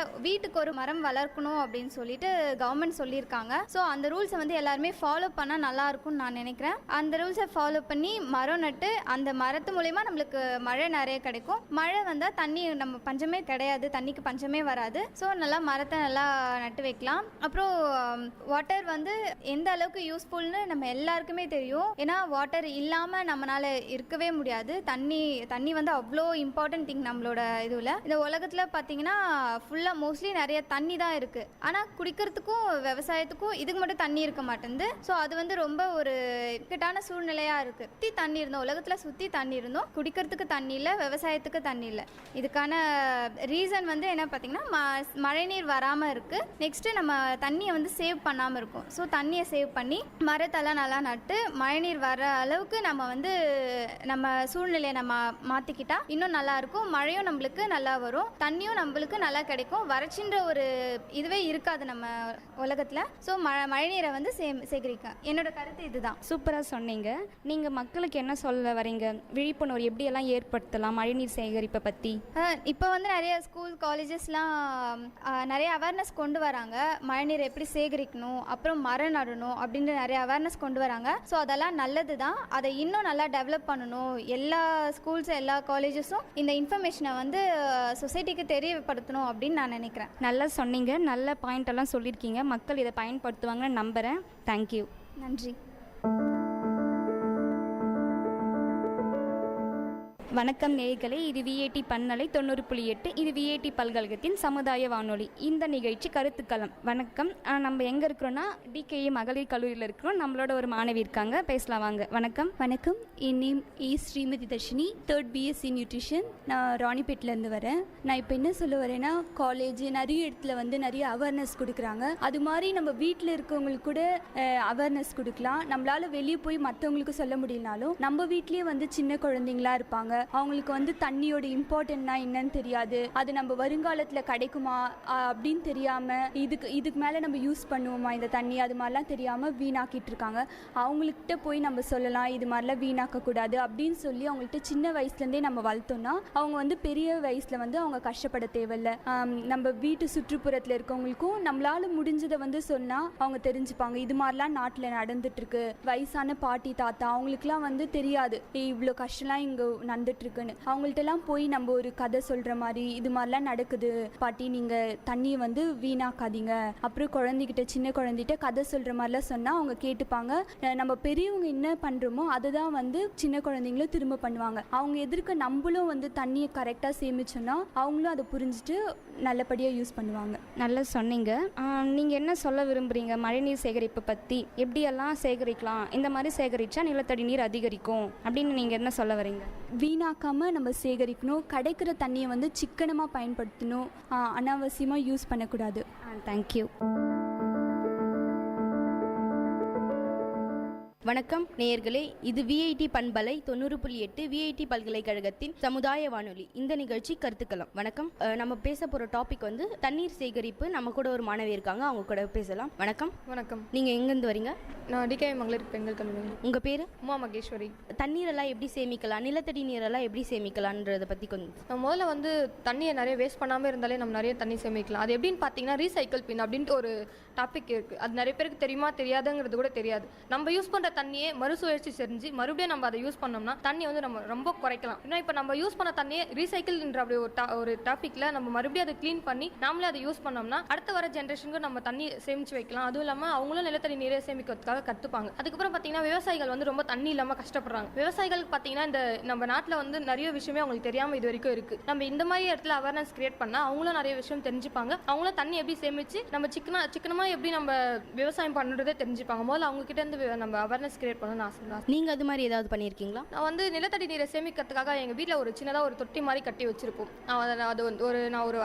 வீட்டுக்கு ஒரு மரம் வளர்க்கணும் அப்படின்னு சொல்லிட்டு கவர்மெண்ட் சொல்லியிருக்காங்க. ஸோ அந்த ரூல்ஸை வந்து எல்லாருமே ஃபாலோ பண்ணால் நல்லா இருக்கும்னு நான் நினைக்கிறேன். அந்த ரூல்ஸை ஃபாலோ பண்ணி மரம் நட்டு அந்த மரத்து மூலயமா நம்மளுக்கு மழை நிறைய கிடைக்கும். மழை வந்தால் தண்ணி நம்ம பஞ்சமே கிடையாது, தண்ணிக்கு பஞ்சமே வராது. ஸோ நல்லா மரத்தை நல்லா நட்டு வைக்கலாம். அப்புறம் வாட்டர் வந்து எந்த அளவுக்கு யூஸ்ஃபுல்னு நம்ம எல்லாருக்குமே தெரியும். ஏன்னா வாட்டர் இல்லாமல் நம்மளால இருக்கவே முடியாது. தண்ணி வந்து அவ்வளோ இம்பார்ட்டன்ட் திங் நம்மளோட இதுவில். இந்த உலகத்தில் பார்த்தீங்கன்னா ஃபுல்லாக மோஸ்ட்லி நிறைய தண்ணி தான் இருக்குது. ஆனால் குடிக்கிறதுக்கும் விவசாயத்துக்கும் இதுக்கு மட்டும் தண்ணி இருக்க மாட்டேங்குது. ஸோ அது வந்து ரொம்ப ஒரு இக்கட்டான சூழ்நிலையாக இருக்குது. சுற்றி தண்ணி இருந்தோம், உலகத்தில் சுற்றி தண்ணி இருந்தோம், குடிக்கிறதுக்கு தண்ணி இல்லை, விவசாயத்துக்கு தண்ணி இல்லை. இதுக்கான ரீசன் வந்து என்ன பார்த்தீங்கன்னா மழைநீர் வராமல் இருக்குது. நெக்ஸ்ட்டு நம்ம தண்ணியை வந்து சேவ் பண்ணாமல் இருக்கும். ஸோ தண்ணியை சேவ் பண்ணி மரத்தெல்லாம் நல்லா நட்டு மழைநீர் வர அளவுக்கு நம்ம வந்து நம்ம சூழ்நிலையை நம்ம மாற்றிக்கிட்டா இன்னும் நல்லாயிருக்கும். மழையும் நம்மளுக்கு நல்லா வரும், தண்ணியும் நம்மளுக்கு நல்லா கிடைக்கும். வறட்சின்ற ஒரு இதுவே இருக்காது நம்ம உலகத்தில். ஸோ மழைநீரை வந்து சேகரிக்க என்னோட கருத்து இதுதான். சூப்பராக சொன்னீங்க. நீங்கள் மக்களுக்கு என்ன சொல்ல வரீங்க? விழிப்புணர்வு எப்படியெல்லாம் ஏற்படுத்தலாம் மழைநீர் சேகரிப்பை பற்றி? இப்போ வந்து நிறைய ஸ்கூல் காலேஜஸ்லாம் நிறைய அவேர்னஸ் கொண்டு வராங்க. மழைநீரை எப்படி சேகரிக்கணும், அப்புறம் மரம் நடணும் அப்படின்ற நிறைய அவேர்னஸ் கொண்டு வராங்க. ஸோ அதெல்லாம் நல்லது தான். அதை இன்னும் நல்லா டெவலப் பண்ணணும். எல்லா ஸ்கூல்ஸ் எல்லா காலேஜஸும் இந்த இன்ஃபர்மேஷனை வந்து சொசைட்டிக்கு தெரியப்படுத்தணும் அப்படின்னு நான் நினைக்கிறேன். நல்லா சொன்னீங்க, நல்ல பாயிண்ட் எல்லாம் சொல்லியிருக்கீங்க. மக்கள் இதை பயன்படுத்துவாங்கன்னு நம்புகிறேன். தேங்க்யூ. நன்றி. வணக்கம் நேயர்களே, இது விஐடி பண்பலை 90.8. இது விஐடி பல்கலைக்கழகத்தின் சமுதாய வானொலி. இந்த நிகழ்ச்சி கருத்துக்களம். வணக்கம். நம்ம எங்கே இருக்கிறோன்னா டிகேஏ மகளிர் கல்லூரியில் இருக்கிறோம். நம்மளோட ஒரு மாணவி இருக்காங்க, பேசலாம் வாங்க. வணக்கம். வணக்கம், என் name Srimathi Dharshini, 3rd BSc nutrition. நான் ராணிப்பேட்டிலேருந்து வரேன். நான் இப்போ என்ன சொல்ல வரேன்னா, காலேஜ் நிறைய இடத்துல வந்து நிறைய அவேர்னஸ் கொடுக்குறாங்க. அது மாதிரி நம்ம வீட்டில் இருக்கவங்களுக்கு கூட அவேர்னஸ் கொடுக்கலாம். நம்மளால் வெளியே போய் மற்றவங்களுக்கு சொல்ல முடியலனாலும் நம்ம வீட்லேயே வந்து சின்ன குழந்தைங்களா இருப்பாங்க, அவங்களுக்கு வந்து தண்ணியோட இம்பார்ட்டன்ட்னா என்னன்னு தெரியாது, அது நம்ம வருங்காலத்தில் கிடைக்குமா அப்படின்னு தெரியாமல் இதுக்கு மேலே நம்ம யூஸ் பண்ணுவோமா இந்த தண்ணி, அது மாதிரிலாம் தெரியாமல் வீணாக்கிட்டு இருக்காங்க. அவங்கக்கிட்ட போய் நம்ம சொல்லலாம் இது மாதிரிலாம் வீணாக்கக்கூடாது அப்படின்னு சொல்லி அவங்கள்ட்ட சின்ன வயசுலேருந்தே நம்ம வளர்த்தோம்னா அவங்க வந்து பெரிய வயசில் வந்து அவங்க கஷ்டப்பட தேவையில்லை. நம்ம வீட்டு சுற்றுப்புறத்தில் இருக்கவங்களுக்கும் நம்மளால் முடிஞ்சதை வந்து சொன்னால் அவங்க தெரிஞ்சுப்பாங்க. இது மாதிரிலாம் நாட்டில் நடந்துட்டுருக்கு. வயசான பாட்டி தாத்தா அவங்களுக்குலாம் வந்து தெரியாது இவ்வளோ கஷ்டம்லாம் இங்கே நடந்துட்டுருக்குன்னு. அவங்கள்ட்டலாம் போய் நம்ம ஒரு கதை சொல்கிற மாதிரி இது மாதிரிலாம் நடக்குது பாட்டி, நீங்கள் தண்ணியை வந்து வீணாக்காதீங்க, அப்புறம் குழந்தைகிட்ட சின்ன குழந்தைகிட்ட கதை சொல்கிற மாதிரிலாம் சொன்னால் அவங்க கேட்டுப்பாங்க. நம்ம பெரியவங்க என்ன பண்ணுறோமோ அதை தான் வந்து சின்ன குழந்தைங்களும் திரும்ப பண்ணுவாங்க. அவங்க எதிர்க்க நம்மளும் வந்து தண்ணியை கரெக்டாக சேமிச்சோன்னா அவங்களும் அதை புரிஞ்சுட்டு நல்லபடியாக யூஸ் பண்ணுவாங்க. நல்லா சொன்னீங்க. நீங்கள் என்ன சொல்ல விரும்புகிறீங்க மழைநீர் சேகரிப்பு பற்றி? எப்படியெல்லாம் சேகரிக்கலாம், இந்த மாதிரி சேகரித்தா நிலத்தடி நீர் அதிகரிக்கும் அப்படின்னு நீங்கள் என்ன சொல்ல வரீங்க? வீணாக்காமல் நம்ம சேகரிக்கணும், கிடைக்கிற தண்ணியை வந்து சிக்கனமாக பயன்படுத்தணும், அனாவசியமாக யூஸ் பண்ணக்கூடாது. தேங்க்யூ. வணக்கம் நேயர்களே, இது விஐடி பண்பலை 90.8 விஐடி பல்கலைக்கழகத்தின் சமுதாய வானொலி. இந்த நிகழ்ச்சி கருத்துக்களம். வணக்கம். நம்ம பேச போகிற டாபிக் வந்து தண்ணீர் சேகரிப்பு. நம்ம கூட ஒரு மாணவி இருக்காங்க, அவங்க கூட பேசலாம். வணக்கம். வணக்கம். நீங்கள் எங்கேருந்து வரீங்க? நான் டிகேஎம் மகளிர் பெண்கள் கல்லூரி. உங்கள் பேர்? உமா மகேஸ்வரி. தண்ணீரெல்லாம் எப்படி சேமிக்கலாம், நிலத்தடி நீரெல்லாம் எப்படி சேமிக்கலான்றதை பற்றி கொஞ்சம். நம்ம முதல்ல வந்து தண்ணியை நிறைய வேஸ்ட் பண்ணாமல் இருந்தாலே நம்ம நிறைய தண்ணி சேமிக்கலாம். அது எப்படின்னு பார்த்தீங்கன்னா ரீசைக்கிள் பின் அப்படின்ட்டு ஒரு டாபிக் இருக்குது. அது நிறைய பேருக்கு தெரியுமா தெரியாதுங்கிறது கூட தெரியாது. நம்ம யூஸ் பண்ணுற தண்ணியை மறுசுழற்சி செஞ்சு மறுபடியும் நம்ம அதை யூஸ் பண்ணோம்னா தண்ணி வந்து நம்ம ரொம்ப குறைக்கலாம். ஏன்னா இப்போ நம்ம யூஸ் பண்ண தண்ணியை ரீசைக்கிள்ன்ற அப்படி ஒரு டாப்பிக்கில் நம்ம மறுபடியும் அதை க்ளீன் பண்ணி நாமளே அதை யூஸ் பண்ணோம்னா அடுத்த வர ஜென்ரேஷனுக்கு நம்ம தண்ணி சேமிச்சு வைக்கலாம். அதுவும் இல்லாமல் அவங்களும் நிலத்தடி நீரை சேமிக்கிறதுக்காக கற்றுப்பாங்க. அதுக்கப்புறம் பார்த்தீங்கன்னா விவசாயிகள் வந்து ரொம்ப தண்ணி இல்லாமல் கஷ்டப்படுறாங்க. விவசாயிகளுக்கு பார்த்தீங்கன்னா இந்த நம்ம நாட்டில் வந்து நிறைய விஷயமே அவங்களுக்கு தெரியாமல் இது வரைக்கும் இருக்குது. நம்ம இந்த மாதிரி இடத்துல அவேர்னஸ் கிரியேட் பண்ணால் அவங்களும் நிறைய விஷயம் தெரிஞ்சுப்பாங்க. அவங்களும் தண்ணி எப்படி சேமிச்சு நம்ம சிக்கனமாக எப்படி நம்ம விவசாயம் பண்ணுறதே தெரிஞ்சுப்பாங்க. முதல்ல அவங்க கிட்ட இருந்து நம்ம அவேர்னஸ் கிரியேட் பண்ணணும்னு ஆசை. நீங்கள் அது மாதிரி ஏதாவது பண்ணியிருக்கீங்களா? நான் வந்து நிலத்தடி நீரை சேமிக்கிறதுக்காக எங்கள் வீட்டில் ஒரு சின்னதாக ஒரு தொட்டி மாதிரி கட்டி வச்சிருக்கோம். அது வந்து நான் ஒரு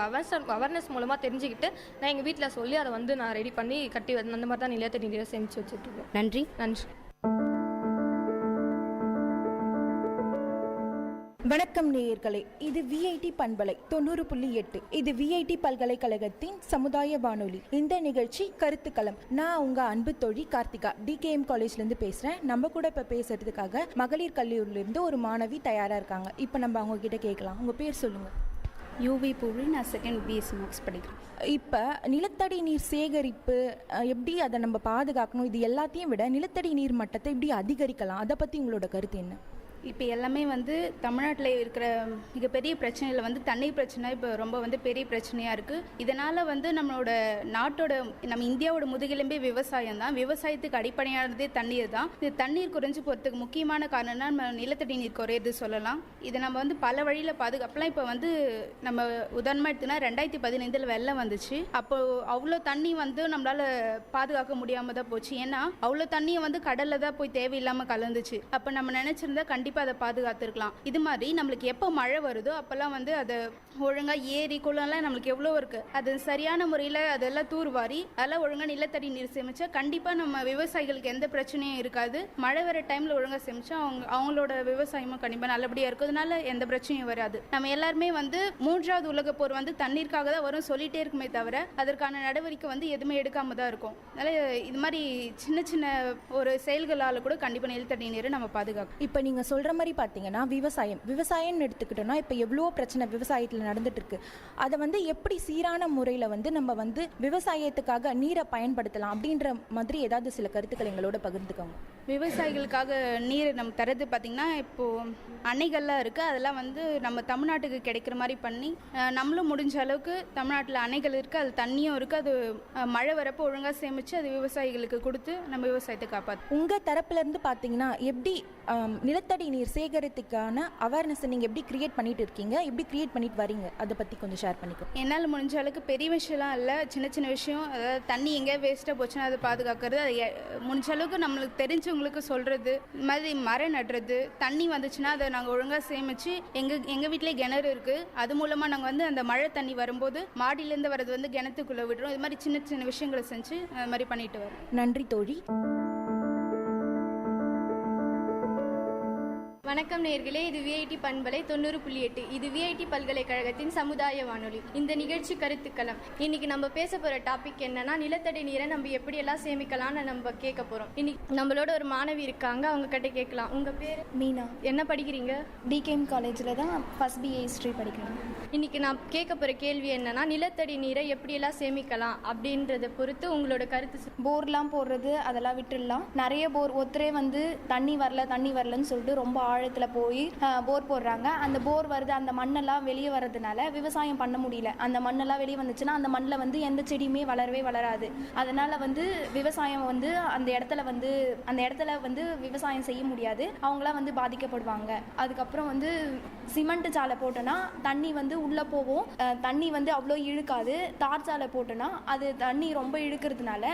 அவேர்னஸ் மூலமாக தெரிஞ்சுக்கிட்டு நான் எங்கள் வீட்டில் சொல்லி அதை வந்து நான் ரெடி பண்ணி கட்டி அந்த மாதிரி தான் நிலத்தடி நீரை சேமித்து வச்சுட்ருக்கோம். நன்றி. நன்றி. வணக்கம் நேயர்களே, இது விஐடி பண்பலை 90.8. இது விஐடி பல்கலைக்கழகத்தின் சமுதாய வானொலி. இந்த நிகழ்ச்சி கருத்துக்களம். நான் உங்க அன்பு தோழி கார்த்திகா, டிகேஎம் காலேஜ்லேருந்து பேசுகிறேன். நம்ம கூட இப்போ பேசுறதுக்காக மகளிர் கல்லூரியிலேருந்து ஒரு மாணவி தயாராக இருக்காங்க. இப்போ நம்ம அவங்க கிட்ட கேட்கலாம். உங்கள் பேர் சொல்லுங்கள். யூவி பூவி. நான் செகண்ட் பிஎஸ்சி மேக்ஸ் படிக்கிறேன். இப்போ நிலத்தடி நீர் சேகரிப்பு எப்படி அதை நம்ம பாதுகாக்கணும், இது எல்லாத்தையும் விட நிலத்தடி நீர் மட்டத்தை எப்படி அதிகரிக்கலாம், அதை பற்றி உங்களோட கருத்து என்ன? இப்போ எல்லாமே வந்து தமிழ்நாட்டில் இருக்கிற மிகப்பெரிய பிரச்சனையில் வந்து தண்ணீர் பிரச்சனை இப்போ ரொம்ப வந்து பெரிய பிரச்சனையாக இருக்குது. இதனால் வந்து நம்மளோட நாட்டோட நம்ம இந்தியாவோட முதுகெலும்பே விவசாயம் தான். விவசாயத்துக்கு அடிப்படையானதே தண்ணீர் தான். இது தண்ணீர் குறைஞ்சி போகிறதுக்கு முக்கியமான காரணம்னா நம்ம நிலத்தடி நீர் குறையிறது சொல்லலாம். இதை நம்ம வந்து பல வழியில் பாதுகாப்பலாம். இப்போ வந்து நம்ம உதாரணமாக எடுத்துனா 2015 வெள்ளம் வந்துச்சு. அப்போது அவ்வளோ தண்ணி வந்து நம்மளால் பாதுகாக்க முடியாமல் தான் போச்சு. ஏன்னா அவ்வளோ தண்ணியை வந்து கடலில் தான் போய் தேவையில்லாமல் கலந்துச்சு. அப்போ நம்ம நினச்சிருந்தா கண்டிப்பாக அதை பாதுகாத்துருக்கலாம். இது மாதிரி நம்மளுக்கு எப்போ மழை வருதோ அப்போல்லாம் வந்து அதை ஒழுங்காக ஏரி குளம்லாம் நம்மளுக்கு எவ்வளோ இருக்குது அது சரியான முறையில் அதெல்லாம் தூர்வாரி அதெல்லாம் ஒழுங்காக நிலத்தடி நீர் சேமிச்சா கண்டிப்பாக நம்ம விவசாயிகளுக்கு எந்த பிரச்சனையும் இருக்காது. மழை வர டைமில் ஒழுங்காக சேமிச்சா அவங்களோட விவசாயமும் கண்டிப்பாக நல்லபடியாக இருக்கும். அதனால எந்த பிரச்சனையும் வராது. நம்ம எல்லாருமே வந்து 3வது உலகப் போர் வந்து தண்ணீருக்காக தான் வரும் சொல்லிட்டே இருக்குமே தவிர அதற்கான நடவடிக்கை வந்து எதுவுமே எடுக்காம தான் இருக்கும். அதனால் இது மாதிரி சின்ன சின்ன ஒரு செயல்களால் கூட கண்டிப்பாக நிலத்தடி நீரை நம்ம பாதுகாக்கும். இப்போ நீங்கள் சொல்கிற மாதிரி பார்த்தீங்கன்னா விவசாயம்னு எடுத்துக்கிட்டோன்னா இப்போ எவ்வளோ பிரச்சனை விவசாயத்தில் நடந்துட்டு இருக்கு. அதை வந்து எப்படி சீரான முறையில் வந்து நம்ம வந்து விவசாயத்துக்காக நீரை பயன்படுத்தலாம் அப்படின்ற மாதிரி ஏதாவது சில கருத்துக்கள் எங்களோட பகிர்ந்துக்கோங்க. விவசாயிகளுக்காக நீர் நம்ம தரது பார்த்திங்கன்னா இப்போது அணைகள்லாம் இருக்குது. அதெல்லாம் வந்து நம்ம தமிழ்நாட்டுக்கு கிடைக்கிற மாதிரி பண்ணி நம்மளும் முடிஞ்ச அளவுக்கு தமிழ்நாட்டில் அணைகள் இருக்குது, அது தண்ணியும் இருக்குது, அது மழை வரப்போ ஒழுங்காக சேமித்து அது விவசாயிகளுக்கு கொடுத்து நம்ம விவசாயத்தை காப்பாற்று. உங்கள் தரப்புலேருந்து பார்த்தீங்கன்னா எப்படி நிலத்தடி நீர் சேகரித்துக்கான அவேர்னஸ் நீங்கள் எப்படி கிரியேட் பண்ணிட்டு இருக்கீங்க, எப்படி கிரியேட் பண்ணிட்டு வரீங்க, அதை பற்றி கொஞ்சம் ஷேர் பண்ணிக்கோ. என்னால் முடிஞ்ச அளவுக்கு பெரிய விஷயம்லாம் இல்லை, சின்ன சின்ன விஷயம். அதாவது தண்ணி எங்கே வேஸ்ட்டாக போச்சுன்னா அதை பாதுகாக்கிறது, அதை முடிஞ்ச அளவுக்கு நம்மளுக்கு தெரிஞ்சவங்களுக்கு சொல்கிறது, இது மாதிரி மரம் நடுறது, தண்ணி வந்துச்சுன்னா அதை நாங்கள் ஒழுங்காக சேமித்து எங்கள் வீட்டிலே கிணறு இருக்குது, அது மூலமாக நாங்கள் வந்து அந்த மழை தண்ணி வரும்போது மாடியிலேருந்து வரது வந்து கிணத்துக்குள்ளே விடுறோம். இது மாதிரி சின்ன சின்ன விஷயங்களை செஞ்சு அது மாதிரி பண்ணிட்டு வரோம். நன்றி தோழி. வணக்கம் நேயர்களே, இது விஐடி பண்பலை 90.8. இது விஐடி பல்கலைக்கழகத்தின் சமுதாய வானொலி. இந்த நிகழ்ச்சி கருத்துக்களம். இன்னைக்கு நம்ம பேச போற டாபிக் என்னன்னா, நிலத்தடி நீரை நம்ம எப்படியெல்லாம் சேமிக்கலாம்னு நம்ம கேட்க போறோம். இன்னைக்கு நம்மளோட ஒரு மாணவி இருக்காங்க, அவங்க கிட்ட கேட்கலாம். உங்க பேர்? மீனா. என்ன படிக்கிறீங்க? டிகேஎம் காலேஜில் தான் ஃபர்ஸ்ட் பிஏ ஹிஸ்ட்ரி படிக்கிறேன். இன்னைக்கு நான் கேட்க போற கேள்வி என்னன்னா, நிலத்தடி நீரை எப்படியெல்லாம் சேமிக்கலாம் அப்படின்றத பொறுத்து உங்களோட கருத்து. போர்லாம் போடுறது அதெல்லாம் விட்டுடலாம். நிறைய போர் ஒருத்தரே வந்து தண்ணி வரலன்னு சொல்லிட்டு ரொம்ப ஆழத்தில் போய் போர் போடுறாங்க. அந்த போர் வருது, அந்த மண்ணெல்லாம் வெளியே வர்றதுனால விவசாயம் பண்ண முடியல. அந்த மண்ணெல்லாம் வெளியே வந்துச்சுன்னா அந்த மண்ணில் வந்து எந்த செடியுமே வளரவே வளராது. அதனால வந்து விவசாயம் வந்து அந்த இடத்துல வந்து விவசாயம் செய்ய முடியாது. அவங்களாம் வந்து பாதிக்கப்படுவாங்க. அதுக்கப்புறம் வந்து சிமெண்ட் சாலை போட்டோன்னா தண்ணி வந்து உள்ளே போகும். தண்ணி வந்து அவ்வளோ இழுக்காது. தார் சாலை போட்டோன்னா அது தண்ணி ரொம்ப இழுக்கிறதுனால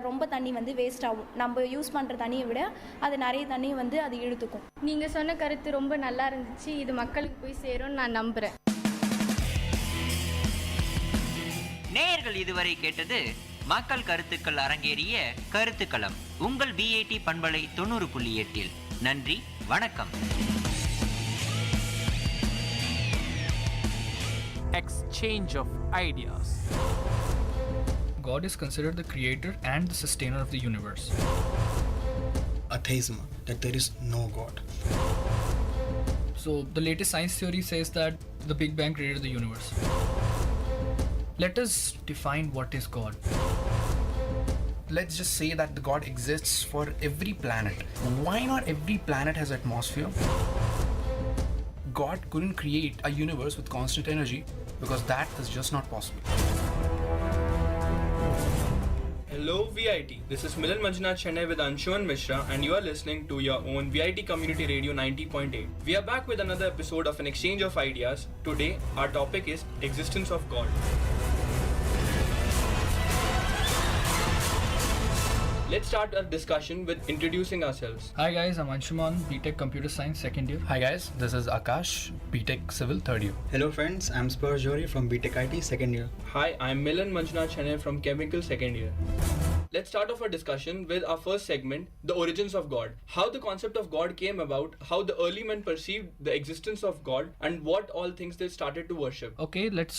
ரொம்ப தண்ணி வந்து வேஸ்ட் ஆகும். நம்ம யூஸ் பண்ணுற தண்ணியை விட அது நிறைய தண்ணி வந்து அது இழுத்துக்கும். நீங்க சொன்ன கருத்து ரொம்ப நல்லா இருந்துச்சு. இது மக்களுக்கு போய் சேரும்னு நான் நம்புறேன். நேயர்கள் இதுவரை கேட்டது மக்கள் கருத்துக்கள் அரங்கேறிய கருத்துக்களம் உங்கள் விஐடி பண்பலை 90.8. நன்றி, வணக்கம். Exchange of ideas. God is considered the creator and the sustainer of the universe. Atheism, that there is no God. So the latest science theory says that the Big Bang created the universe. Let us define what is God. Let's just say that the God exists for every planet. Why not every planet has atmosphere? God couldn't create a universe with constant energy because that is just not possible. Hello VIT, this is Milan Manjunath Chennai with Anshuman Mishra and you are listening to your own VIT Community Radio 90.8. We are back with another episode of an exchange of ideas. Today our topic is existence of God. Let's start our discussion with introducing ourselves. Hi guys, I'm Anshuman, BTech Computer Science 2nd year. Hi guys, this is Akash, BTech Civil 3rd year. Hello friends, I'm Spurs Jory from BTech IT 2nd year. Hi, I'm Milan Manjunath Chennai from Chemical 2nd year. Let's start off our discussion with our first segment, the origins of God. How the concept of God came about, how the early men perceived the existence of God, and what all things they started to worship. Okay, let's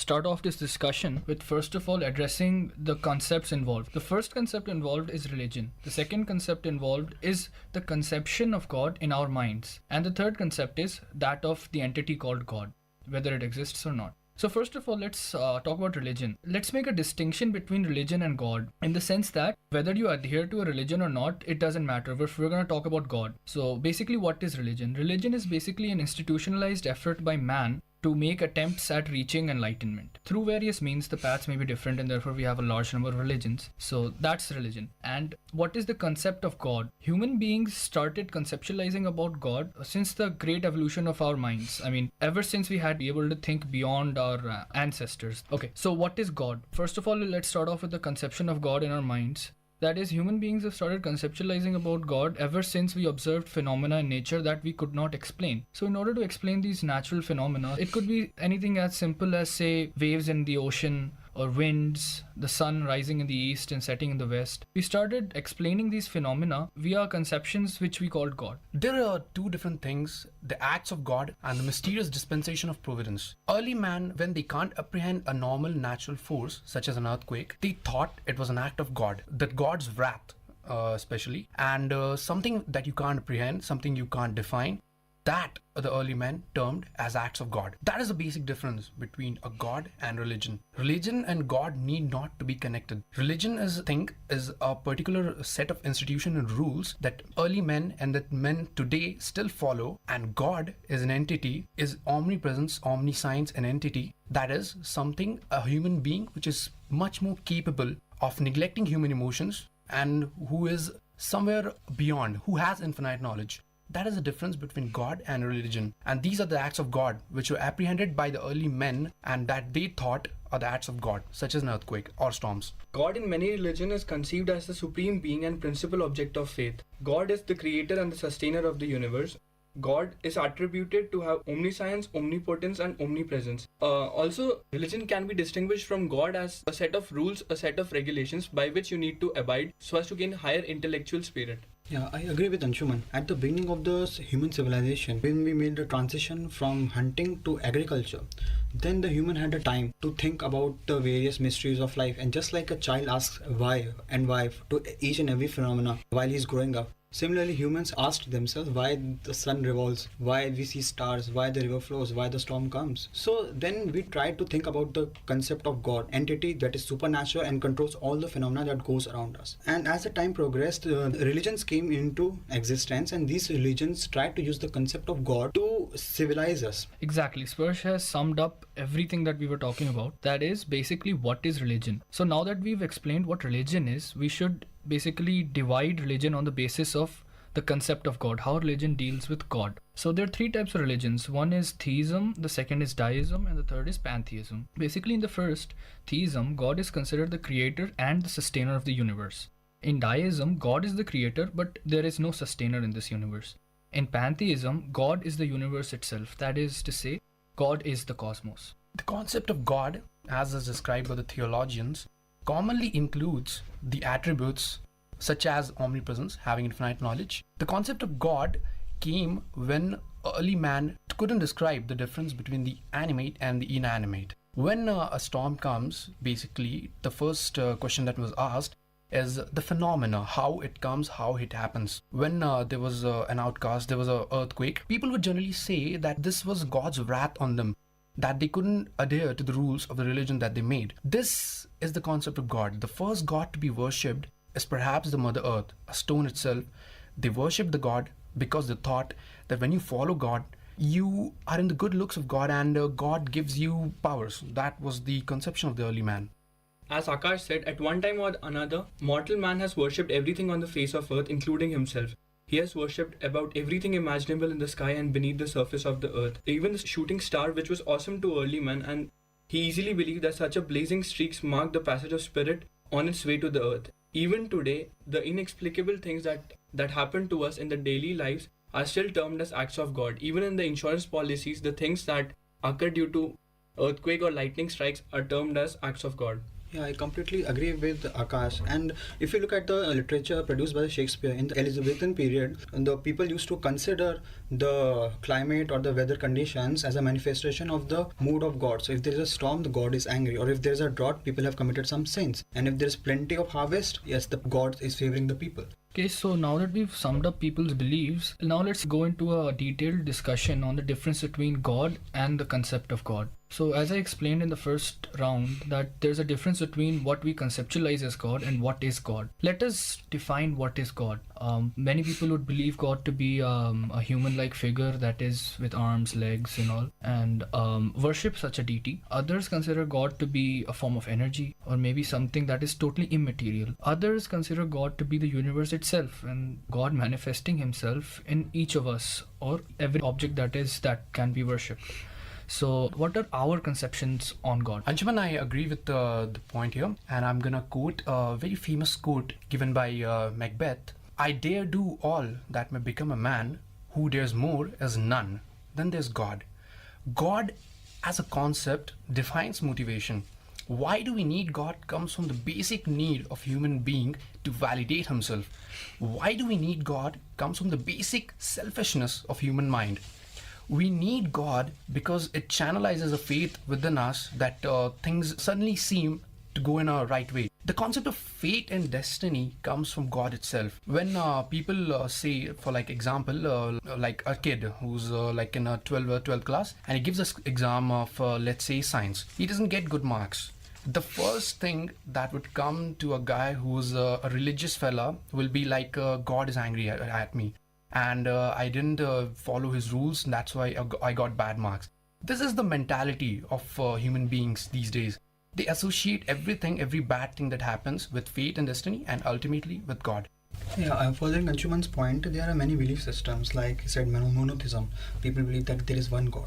start off this discussion with first of all addressing the concepts involved. The first concept involved is religion. The second concept involved is the conception of God in our minds. And the third concept is that of the entity called God, whether it exists or not. So first of all, let's talk about religion. Let's make a distinction between religion and God in the sense that whether you adhere to a religion or not, it doesn't matter. We're going to talk about God. So basically, what is religion? Religion is basically an institutionalized effort by man to make attempts at reaching enlightenment. Through various means, the paths may be different and therefore we have a large number of religions. So that's religion. And what is the concept of God? Human beings started conceptualizing about God since the great evolution of our minds. I mean, ever since we had been able to think beyond our ancestors. Okay, so what is God? First of all, let's start off with the conception of God in our minds. That is, human beings have started conceptualizing about God ever since we observed phenomena in nature that we could not explain. So in order to explain these natural phenomena, it could be anything as simple as, say, waves in the ocean, or winds, the sun rising in the east and setting in the west. We started explaining these phenomena via conceptions which we called God. There are two different things, the acts of God and the mysterious dispensation of providence. Early man, when they can't apprehend a normal natural force, such as an earthquake, they thought it was an act of God, that God's wrath especially, and something that you can't apprehend, something you can't define, that the early men termed as acts of God. That is the basic difference between a God and religion. Religion and God need not to be connected. Religion is a particular set of institutions and rules that early men and that men today still follow, and God is an entity, is omnipresence, omniscience, an entity that is something, a human being which is much more capable of neglecting human emotions and who is somewhere beyond, who has infinite knowledge. That is the difference between God and religion. And these are the acts of God which were apprehended by the early men and that they thought are the acts of God, such as an earthquake or storms. God in many religions is conceived as the supreme being and principal object of faith. God is the creator and the sustainer of the universe. God is attributed to have omniscience, omnipotence and omnipresence. Also, religion can be distinguished from God as a set of rules, a set of regulations by which you need to abide so as to gain higher intellectual spirit. Yeah, I agree with Anshuman. At the beginning of the human civilization, when we made the transition from hunting to agriculture, then the human had a time to think about the various mysteries of life. And just like a child asks why and why to each and every phenomena while he's growing up, similarly, humans asked themselves why the sun revolves, why we see stars, why the river flows, why the storm comes. So then we tried to think about the concept of God, entity that is supernatural and controls all the phenomena that goes around us. And as the time progressed, religions came into existence, and these religions tried to use the concept of God to civilize us. Exactly. Spursh has summed up everything that we were talking about. That is basically what is religion. So now that we've explained what religion is, we should basically divide religion on the basis of the concept of God, how religion deals with God. So there are three types of religions. One is theism, the second is deism, and the third is pantheism. Basically, in the first, theism, God is considered the creator and the sustainer of the universe. In deism, God is the creator, but there is no sustainer in this universe. In pantheism, God is the universe itself. That is to say, God is the cosmos. The concept of God, as is described by the theologians, commonly includes the attributes such as omnipresence, having infinite knowledge. The concept of God came when early man couldn't describe the difference between the animate and the inanimate. When a storm comes, basically, the first question that was asked is the phenomena, how it comes, how it happens. When there was an outcast, there was an earthquake, people would generally say that this was God's wrath on them, that they couldn't adhere to the rules of the religion that they made. This is the concept of God. The first God to be worshipped is perhaps the Mother Earth, a stone itself. They worshipped the God because they thought that when you follow God, you are in the good looks of God, and God gives you powers. That was the conception of the early man. As Akash said, at one time or another, mortal man has worshipped everything on the face of earth, including himself. He has worshipped about everything imaginable in the sky and beneath the surface of the earth. Even the shooting star, which was awesome to early man, and he easily believed that such a blazing streaks marked the passage of spirit on its way to the earth. Even today, the inexplicable things that happen to us in the daily lives are still termed as acts of God. Even in the insurance policies, the things that occur due to earthquake or lightning strikes are termed as acts of God. Yeah, I completely agree with Akash. And if you look at the literature produced by Shakespeare in the Elizabethan period, the people used to consider the climate or the weather conditions as a manifestation of the mood of God. So if there is a storm, the God is angry. Or if there is a drought, people have committed some sins. And if there is plenty of harvest, yes, the God is favoring the people. Okay, so now that we've summed up people's beliefs, now let's go into a detailed discussion on the difference between God and the concept of God. So as I explained in the first round, that there's a difference between what we conceptualize as God and what is God. Let us define what is God. Many people would believe God to be a human-like figure that is with arms, legs and all, and worship such a deity. Others consider God to be a form of energy, or maybe something that is totally immaterial. Others consider God to be the universe itself, and God manifesting himself in each of us, or every object that can be worshipped. So what are our conceptions on God? Anshuman, I agree with the point here, and I'm gonna quote a very famous quote given by Macbeth. I dare do all that may become a man, who dares more as none. Then there's God. God as a concept defines motivation. Why do we need God comes from the basic need of human being to validate himself. Why do we need God comes from the basic selfishness of human mind. We need God because it channelizes a faith within us that things suddenly seem to go in a right way. The concept of fate and destiny comes from God itself. When people say, for like example, like a kid who's like in a 12th class, and he gives us exam of let's say science, he doesn't get good marks. The first thing that would come to a guy who's a religious fella will be like, God is angry at me. And I didn't follow his rules, and that's why I got bad marks. This is the mentality of human beings these days. They associate everything, every bad thing that happens with fate and destiny, and ultimately with God. Yeah, furthering Anshuman's point, there are many belief systems, like he said, monotheism. People believe that there is one God.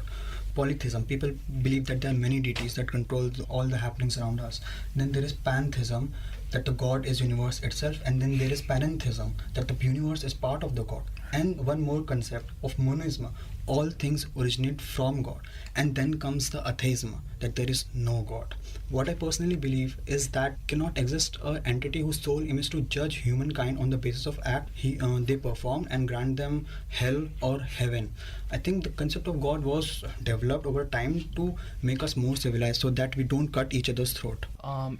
Polytheism, people believe that there are many deities that control all the happenings around us. Then there is pantheism, that the God is universe itself, and then there is panentheism, that the universe is part of the God. And one more concept of monism, all things originate from God. And then comes the atheism, that there is no God. What I personally believe is that cannot exist an entity whose sole aim is to judge humankind on the basis of act they perform and grant them hell or heaven. I think the concept of God was developed over time to make us more civilized so that we don't cut each other's throat.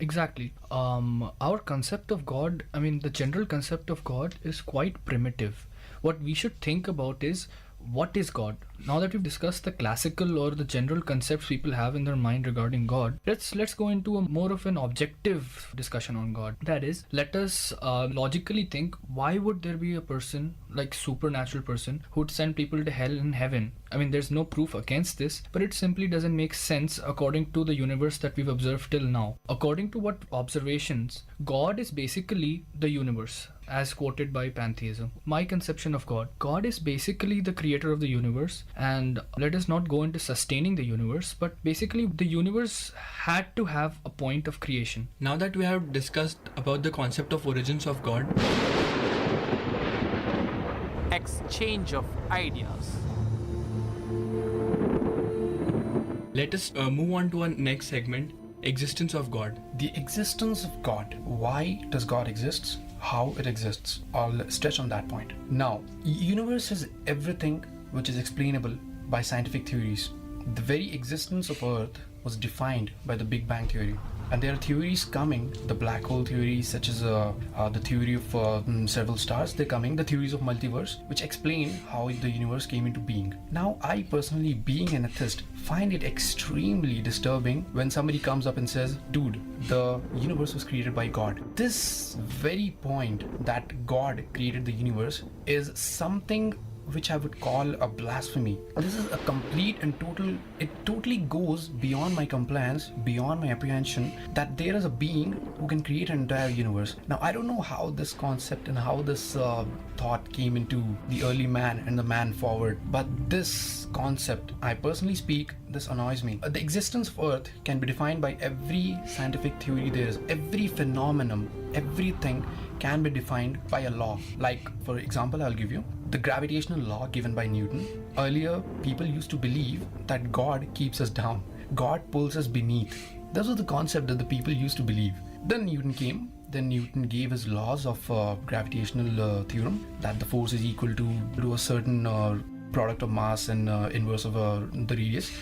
Exactly. Our concept of God, I mean, the general concept of God is quite primitive. What we should think about is, what is God? Now that we've discussed the classical or the general concepts people have in their mind regarding God, let's go into a more of an objective discussion on God. That is, let us logically think, why would there be a person, like supernatural person, who would send people to hell and heaven? I mean, there's no proof against this, but it simply doesn't make sense according to the universe that we've observed till now. According to what observations, God is basically the universe, as quoted by pantheism. My conception of God is basically the creator of the universe, and let us not go into sustaining the universe, but basically the universe had to have a point of creation. Now that we have discussed about the concept of origins of God, Exchange of ideas. let us move on to our next segment, existence of God. The existence of God. Why does God exist? How it exists? I'll stretch on that point. Now, universe is everything which is explainable by scientific theories. The very existence of Earth was defined by the Big Bang theory. And there are theories coming, the black hole theory, such as the theory of several stars, they're coming, the theories of multiverse, which explain how the universe came into being. Now, I personally, being an atheist, find it extremely disturbing when somebody comes up and says, dude, the universe was created by God. This very point that God created the universe is something which I would call a blasphemy. This is a complete and total, it totally goes beyond my compliance, beyond my apprehension that there is a being who can create an entire universe. Now, I don't know how this concept and how this thought came into the early man and the man forward, but this concept, I personally speak, this annoys me. The existence of Earth can be defined by every scientific theory there is. Every phenomenon, everything can be defined by a law. Like, for example, I'll give you the gravitational law given by Newton. Earlier, people used to believe that God keeps us down. God pulls us beneath. This was the concept that the people used to believe. Then Newton came. Then Newton gave his laws of gravitational theorem that the force is equal to a certain product of mass and inverse of the radius.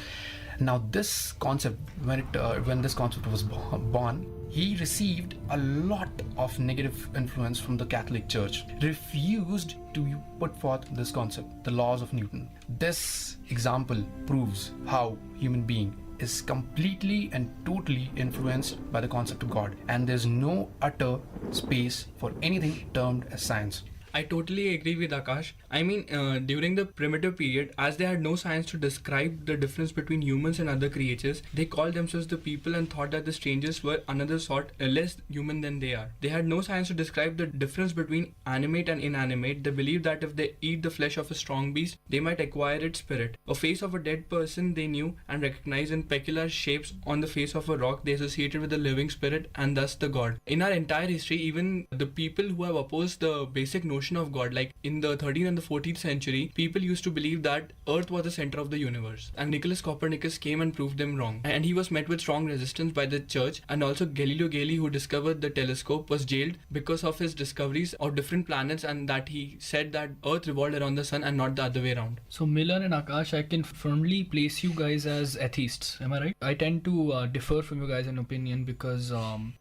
Now, this concept, when this concept was born, he received a lot of negative influence from the Catholic Church. Refused to put forth this concept, the laws of Newton. This example proves how human being is completely and totally influenced by the concept of God, and there's no utter space for anything termed as science. I totally agree with Akash. I mean, during the primitive period, as they had no science to describe the difference between humans and other creatures, they called themselves the people and thought that the strangers were another sort, less human than they are. They had no science to describe the difference between animate and inanimate. They believed that if they eat the flesh of a strong beast, they might acquire its spirit. A face of a dead person they knew and recognized in peculiar shapes on the face of a rock they associated with the living spirit and thus the god. In our entire history, even the people who have opposed the basic notion of God, like in the 13th and the 14th century, people used to believe that Earth was the center of the universe, and Nicholas Copernicus came and proved them wrong, and he was met with strong resistance by the church. And also Galileo Galilei, who discovered the telescope, was jailed because of his discoveries of different planets, and that he said that Earth revolved around the sun and not the other way around. So Milan and Akash, I can firmly place you guys as atheists, am I right? I tend to differ from you guys in opinion because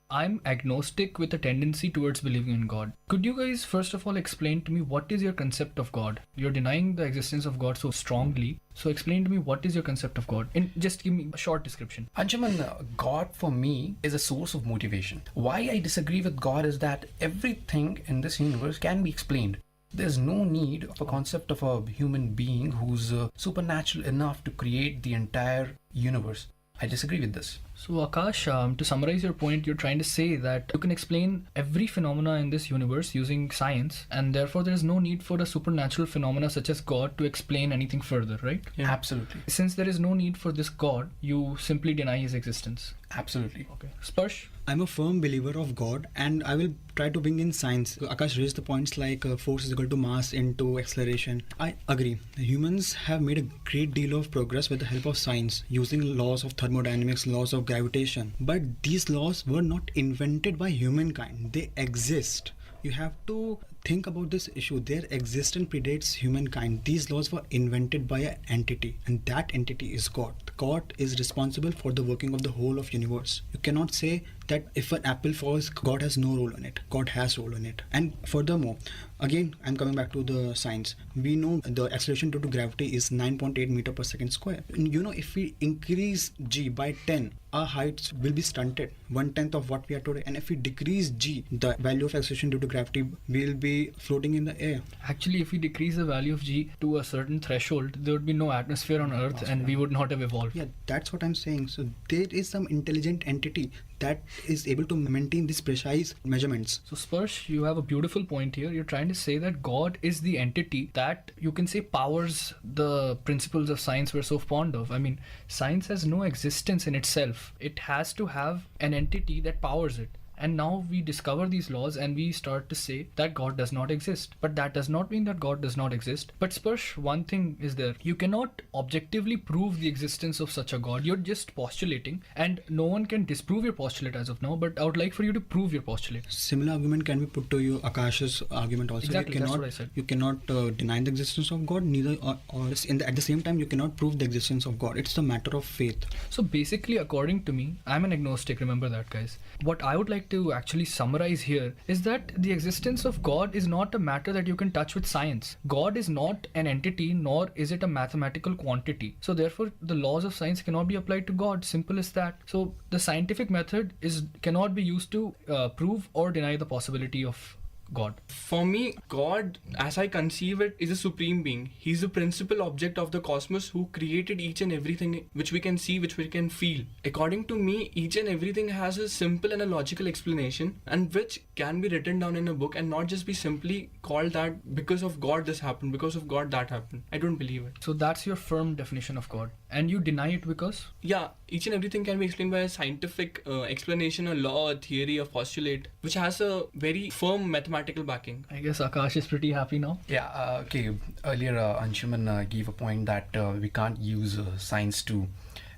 I'm agnostic with a tendency towards believing in God. Could you guys first of all explain to me what is your concept of God? You're denying the existence of God so strongly. So explain to me what is your concept of God? And just give me a short description. Anjuman, God for me is a source of motivation. Why I disagree with God is that everything in this universe can be explained. There's no need of a concept of a human being who's supernatural enough to create the entire universe. I disagree with this. So Akash, to summarize your point, you're trying to say that you can explain every phenomena in this universe using science, and therefore there is no need for a supernatural phenomena such as God to explain anything further, right? Yeah. Absolutely. Since there is no need for this God, you simply deny his existence. Absolutely. Okay. Sparsh? I'm a firm believer of God, and I will try to bring in science. Akash raised the points like force is equal to mass into acceleration. I agree. Humans have made a great deal of progress with the help of science, using laws of thermodynamics, laws of gravitation. But these laws were not invented by humankind. They exist. You have to think about this issue. Their existence predates humankind. These laws were invented by an entity, and that entity is God. God is responsible for the working of the whole of universe. You cannot say that if an apple falls, God has no role in it. God has role in it. And furthermore, again, I'm coming back to the science. We know the acceleration due to gravity is 9.8 meter per second square. You know, if we increase g by 10, our heights will be stunted, 1/10 of what we are today. And if we decrease g, the value of acceleration due to gravity will be floating in the air. Actually, if we decrease the value of g to a certain threshold, there would be no atmosphere on Earth, and we would not have evolved. Yeah, that's what I'm saying. So there is some intelligent entity that is able to maintain these precise measurements. So Sparsh, you have a beautiful point here. You're trying to say that God is the entity that you can say powers the principles of science we're so fond of. I mean, science has no existence in itself. It has to have an entity that powers it. And now we discover these laws and we start to say that God does not exist. But that does not mean that God does not exist. But Sparsh, one thing is there. You cannot objectively prove the existence of such a God. You're just postulating, and no one can disprove your postulate as of now. But I would like for you to prove your postulate. Similar argument can be put to you, Akash's argument also. Exactly, that's what I said. You cannot deny the existence of God, neither at the same time you cannot prove the existence of God. It's a matter of faith. So basically, according to me, I'm an agnostic, remember that, guys. What I would like to actually summarize here is that the existence of God is not a matter that you can touch with science. God is not an entity, nor is it a mathematical quantity. So therefore, the laws of science cannot be applied to God. Simple as that. So the scientific method cannot be used to prove or deny the possibility of God. For me, God, as I conceive it, is a supreme being. He's the principal object of the cosmos who created each and everything which we can see, which we can feel. According to me, each and everything has a simple and a logical explanation, and which can be written down in a book and not just be simply called that because of God this happened, because of God that happened. I don't believe it. So that's your firm definition of God. And you deny it because? Yeah, each and everything can be explained by a scientific explanation, a law, a theory, a postulate, which has a very firm mathematical backing. I guess Akash is pretty happy now. Yeah, okay. Earlier, Anshuman gave a point that we can't use science to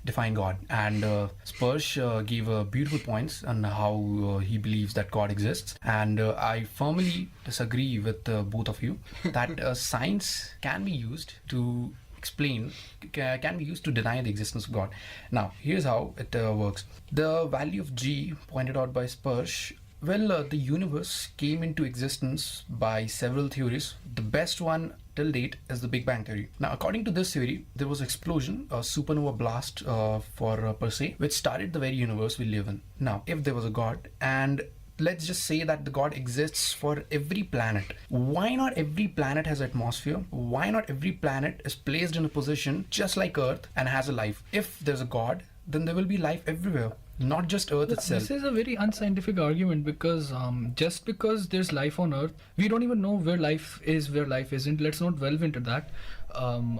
define God. And Sparsh gave beautiful points on how he believes that God exists. And I firmly disagree with both of you that science can be used to explain, can be used to deny the existence of God. Now, here's how it works. The value of G pointed out by Sparsh. Well, the universe came into existence by several theories. The best one till date is the Big Bang Theory. Now, according to this theory, there was an explosion, a supernova blast per se, which started the very universe we live in. Now, if there was a God, and let's just say that the God exists for every planet, why not every planet has atmosphere? Why not every planet is placed in a position just like Earth and has a life? If there's a God, then there will be life everywhere. Not just Earth itself. This is a very unscientific argument because just because there's life on Earth, we don't even know where life is, where life isn't. Let's not delve into that.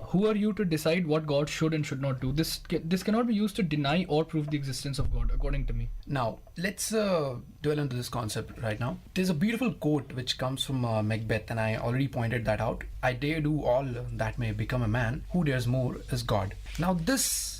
Who are you to decide what God should and should not do? This cannot be used to deny or prove the existence of God, according to me. Now, let's dwell into this concept right now. There's a beautiful quote which comes from Macbeth, and I already pointed that out. I dare do all that may become a man. Who dares more is God. Now, this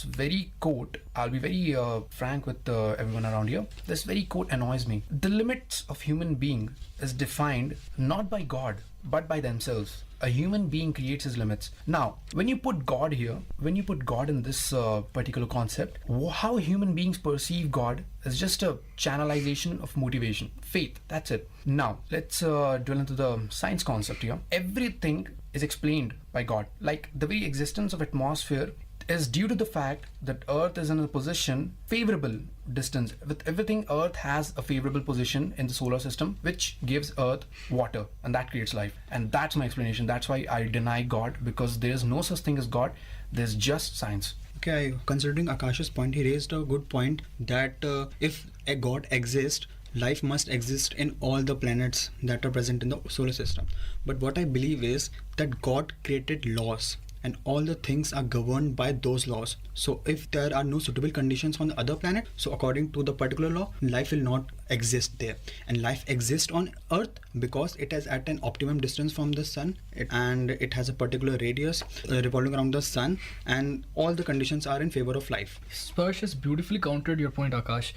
very quote, I'll be very frank with everyone around here. This very quote annoys me. The limits of human being is defined not by God, but by themselves. A human being creates his limits. Now, when you put God here, when you put God in this particular concept, how human beings perceive God is just a channelization of motivation, faith, that's it. Now, let's dwell into the science concept here. Everything is explained by God. Like the very existence of atmosphere is due to the fact that Earth is in a position favorable distance. With everything, Earth has a favorable position in the solar system, which gives Earth water, and that creates life. And that's my explanation. That's why I deny God, because there's no such thing as God. There's just science. Okay, considering Akash's point, he raised a good point that if a god exists, life must exist in all the planets that are present in the solar system. But what I believe is that God created laws and all the things are governed by those laws. So if there are no suitable conditions on the other planet, so according to the particular law, life will not exist there. And life exists on Earth because it is at an optimum distance from the sun and it has a particular radius revolving around the sun, and all the conditions are in favor of life. Sparsh has beautifully countered your point, Akash.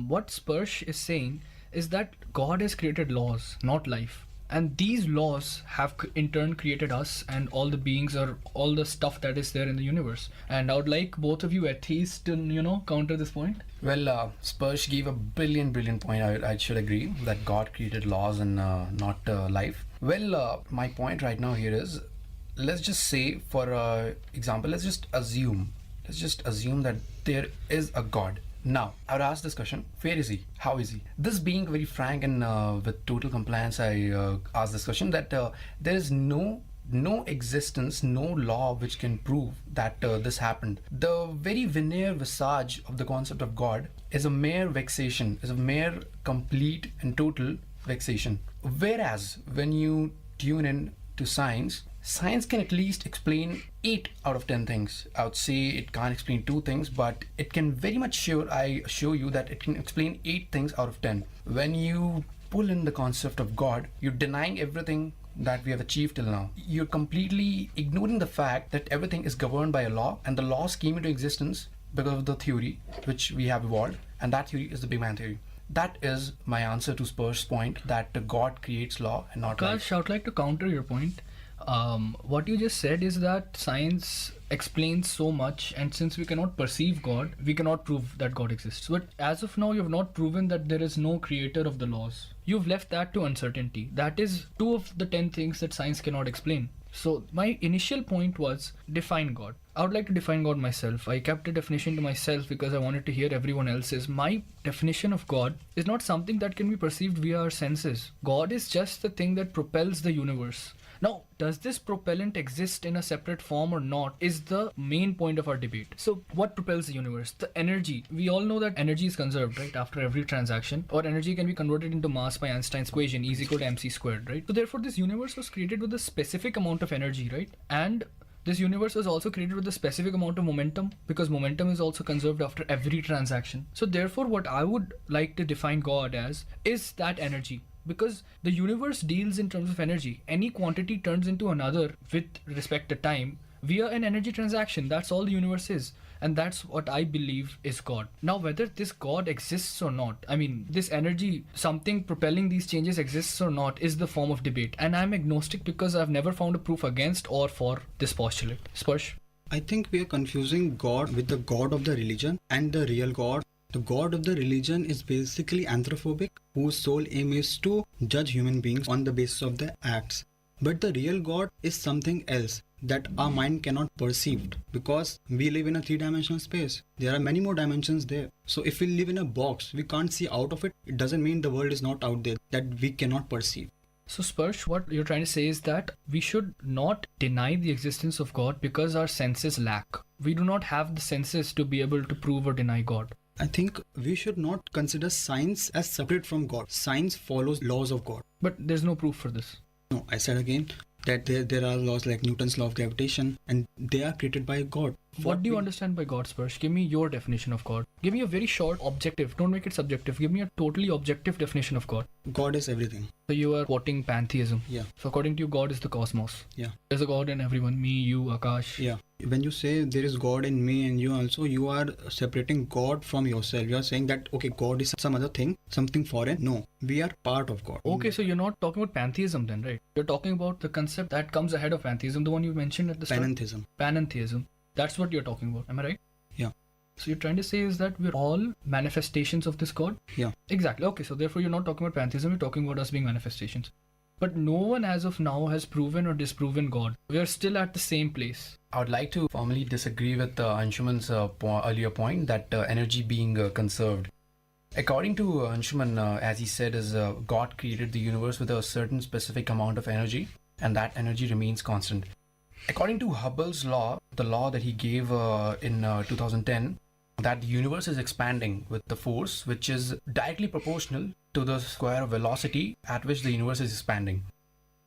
What Sparsh is saying is that God has created laws, not life. And these laws have in turn created us and all the beings or all the stuff that is there in the universe. And I would like both of you atheists to, counter this point. Well, Sparsh gave a brilliant point. I should agree that God created laws and not life. Well, my point right now here is, let's just say, for example, let's just assume that there is a God. Now, I would ask this question, where is he? How is he? This being very frank and with total compliance, I ask this question that there is no existence, no law which can prove that this happened. The very veneer visage of the concept of God is a mere vexation, is a mere complete and total vexation. Whereas when you tune in to science can at least explain 8 out of 10 things. I would say it can't explain 2 things, but it can very much I assure you that it can explain 8 things out of 10. When you pull in the concept of God, you're denying everything that we have achieved till now. You're completely ignoring the fact that everything is governed by a law, and the laws came into existence because of the theory which we have evolved, and that theory is the Big Bang theory. That is my answer to Sparsh's point that God creates law and not life. Akash, I would like to counter your point. What you just said is that science explains so much, and since we cannot perceive God, we cannot prove that God exists. But as of now, you have not proven that there is no creator of the laws. You've left that to uncertainty. That is 2 of the 10 things that science cannot explain. So my initial point was define God. I would like to define God myself. I kept a definition to myself because I wanted to hear everyone else's. My definition of God is not something that can be perceived via our senses. God is just the thing that propels the universe. Now, does this propellant exist in a separate form or not is the main point of our debate. So what propels the universe? The energy. We all know that energy is conserved, right, after every transaction, or energy can be converted into mass by Einstein's equation, E is equal to mc squared, right? So therefore this universe was created with a specific amount of energy, right? And this universe was also created with a specific amount of momentum, because momentum is also conserved after every transaction. So therefore what I would like to define God as is that energy. Because the universe deals in terms of energy. Any quantity turns into another with respect to time via an energy transaction. That's all the universe is. And that's what I believe is God. Now, whether this God exists or not, I mean, this energy, something propelling these changes exists or not, is the form of debate. And I'm agnostic because I've never found a proof against or for this postulate. Sparsh? I think we are confusing God with the God of the religion and the real God. The God of the religion is basically anthropophobic, whose sole aim is to judge human beings on the basis of their acts. But the real God is something else that our mind cannot perceive, because we live in a 3-dimensional space. There are many more dimensions there. So if we live in a box, we can't see out of it. It doesn't mean the world is not out there, that we cannot perceive. So Sparsh, what you're trying to say is that we should not deny the existence of God because our senses lack. We do not have the senses to be able to prove or deny God. I think we should not consider science as separate from God. Science follows laws of God. But there's no proof for this. No, I said again that there are laws like Newton's law of gravitation, and they are created by God. What do you understand by God, Sparsh? Give me your definition of God. Give me a very short, objective. Don't make it subjective. Give me a totally objective definition of God. God is everything. So you are quoting pantheism. Yeah. So according to you, God is the cosmos. Yeah. There's a God in everyone. Me, you, Akash. Yeah. When you say there is God in me and you also, you are separating God from yourself. You are saying that, okay, God is some other thing, something foreign. No, we are part of God. Okay, so you're not talking about pantheism then, right? You're talking about the concept that comes ahead of pantheism, the one you mentioned at the start. Panentheism. Panentheism. That's what you're talking about. Am I right? Yeah. So you're trying to say is that we're all manifestations of this God? Yeah. Exactly. Okay, so therefore you're not talking about pantheism, you're talking about us being manifestations. But no one as of now has proven or disproven God. We are still at the same place. I would like to formally disagree with Anshuman's earlier point that energy being conserved. According to Anshuman, as he said, is God created the universe with a certain specific amount of energy, and that energy remains constant. According to Hubble's law, the law that he gave in 2010, that the universe is expanding with the force which is directly proportional to the square velocity at which the universe is expanding.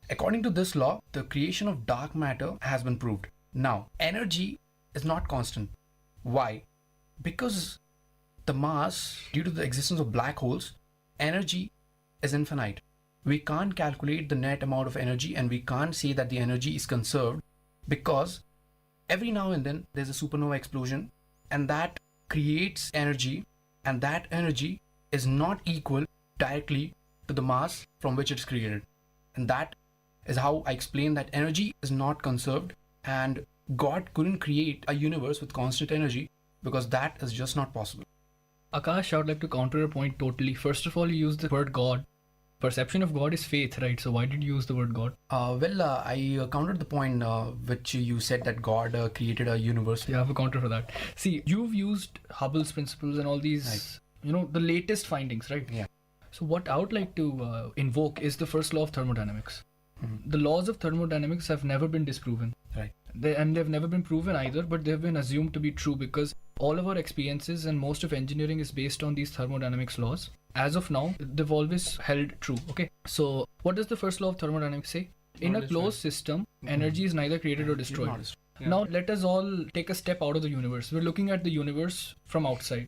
According to this law, the creation of dark matter has been proved. Now, energy is not constant. Why? Because the mass, due to the existence of black holes, energy is infinite. We can't calculate the net amount of energy, and we can't say that the energy is conserved, because every now and then there's a supernova explosion, and that creates energy, and that energy is not equal directly to the mass from which it's created. And that is how I explain that energy is not conserved, and God couldn't create a universe with constant energy because that is just not possible. Akash, I would like to counter your point totally. First of all, you used the word God. Perception of God is faith, right? So why did you use the word God? I countered the point which you said that God created a universe. Yeah, I have a counter for that. See, you've used Hubble's principles and all these, the latest findings, right? Yeah. So what I would like to invoke is the first law of thermodynamics. The laws of thermodynamics have never been disproven. Right. They've never been proven either, but they've been assumed to be true because all of our experiences and most of engineering is based on these thermodynamics laws. As of now, they've always held true. Okay. So what does the first law of thermodynamics say? In a closed system, energy is neither created or destroyed. Now let us all take a step out of the universe. We're looking at the universe from outside.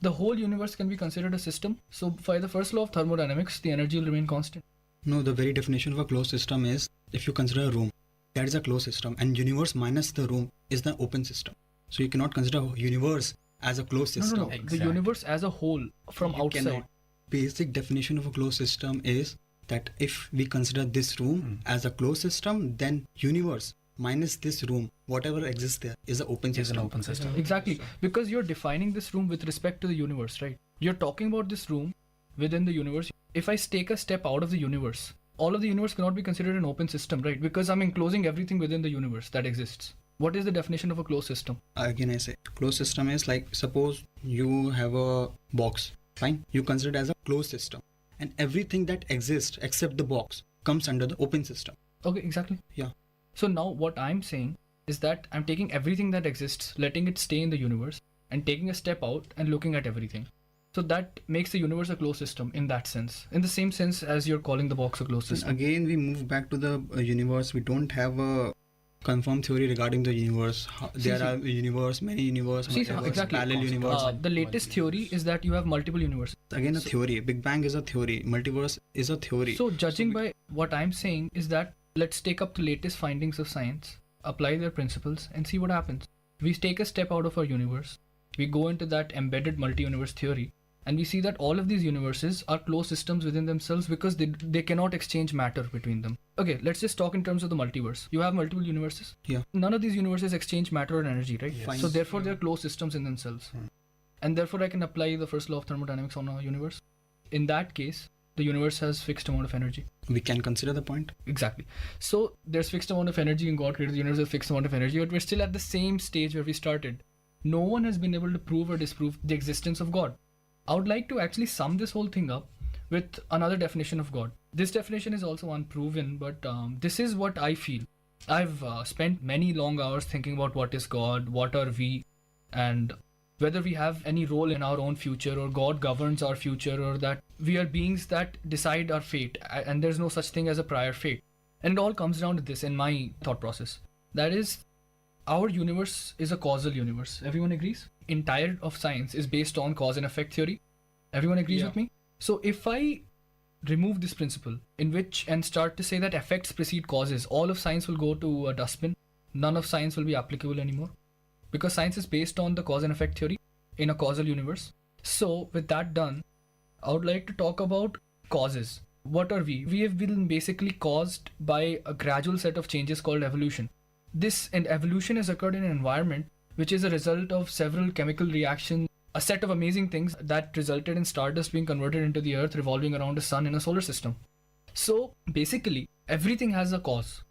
The whole universe can be considered a system. So by the first law of thermodynamics, the energy will remain constant. No, the very definition of a closed system is, if you consider a room, that is a closed system, and universe minus the room is the open system. So you cannot consider universe as a closed system. No. Exactly. The universe as a whole from outside. Cannot. Basic definition of a closed system is that if we consider this room as a closed system, then universe minus this room, whatever exists there, is an open system. Exactly. Because you're defining this room with respect to the universe, right? You're talking about this room within the universe. If I take a step out of the universe, all of the universe cannot be considered an open system, right? Because I'm enclosing everything within the universe that exists. What is the definition of a closed system? Again, I say closed system is like, suppose you have a box, fine? You consider it as a closed system, and everything that exists except the box comes under the open system. Okay, exactly. Yeah. So now what I'm saying is that I'm taking everything that exists, letting it stay in the universe, and taking a step out and looking at everything. So that makes the universe a closed system in that sense, in the same sense as you're calling the box a closed system. Again, we move back to the universe. We don't have a confirmed theory regarding the universe. There are universe, many universe, exactly. parallel universe. The latest theory is that you have multiple universes. Again, a theory. Big Bang is a theory. Multiverse is a theory. So judging by what I'm saying is that let's take up the latest findings of science, apply their principles, and see what happens. We take a step out of our universe. We go into that embedded multi-universe theory. And we see that all of these universes are closed systems within themselves because they cannot exchange matter between them. Okay, let's just talk in terms of the multiverse. You have multiple universes. Yeah. None of these universes exchange matter or energy, right? Yes. So therefore, they're closed systems in themselves. And therefore, I can apply the first law of thermodynamics on a universe. In that case, the universe has fixed amount of energy. We can consider the point. Exactly. So there's fixed amount of energy, and God created the universe with fixed amount of energy, but we're still at the same stage where we started. No one has been able to prove or disprove the existence of God. I would like to actually sum this whole thing up with another definition of God. This definition is also unproven, but this is what I feel. I've spent many long hours thinking about what is God, what are we, and whether we have any role in our own future, or God governs our future, or that we are beings that decide our fate, and there's no such thing as a prior fate. And it all comes down to this in my thought process. That is, our universe is a causal universe. Everyone agrees? Entire of science is based on cause and effect theory. Everyone agrees with me? So if I remove this principle and start to say that effects precede causes, all of science will go to a dustbin. None of science will be applicable anymore, because science is based on the cause and effect theory in a causal universe. So with that done, I would like to talk about causes. What are we? We have been basically caused by a gradual set of changes called evolution. This evolution has occurred in an environment which is a result of several chemical reactions, a set of amazing things that resulted in stardust being converted into the earth revolving around a sun in a solar system. So basically, everything has a cause.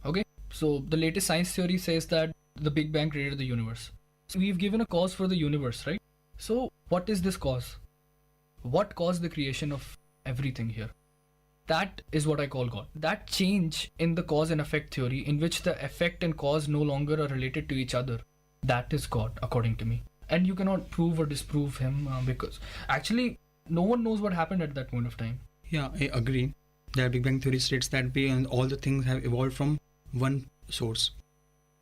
Okay? So the latest science theory says that the Big Bang created the universe. So we've given a cause for the universe, right? So what is this cause? What caused the creation of everything here? That is what I call God. That change in the cause and effect theory, in which the effect and cause no longer are related to each other, that is God, according to me. And you cannot prove or disprove him because actually no one knows what happened at that point of time. Yeah, I agree. The Big Bang Theory states that we and all the things have evolved from one source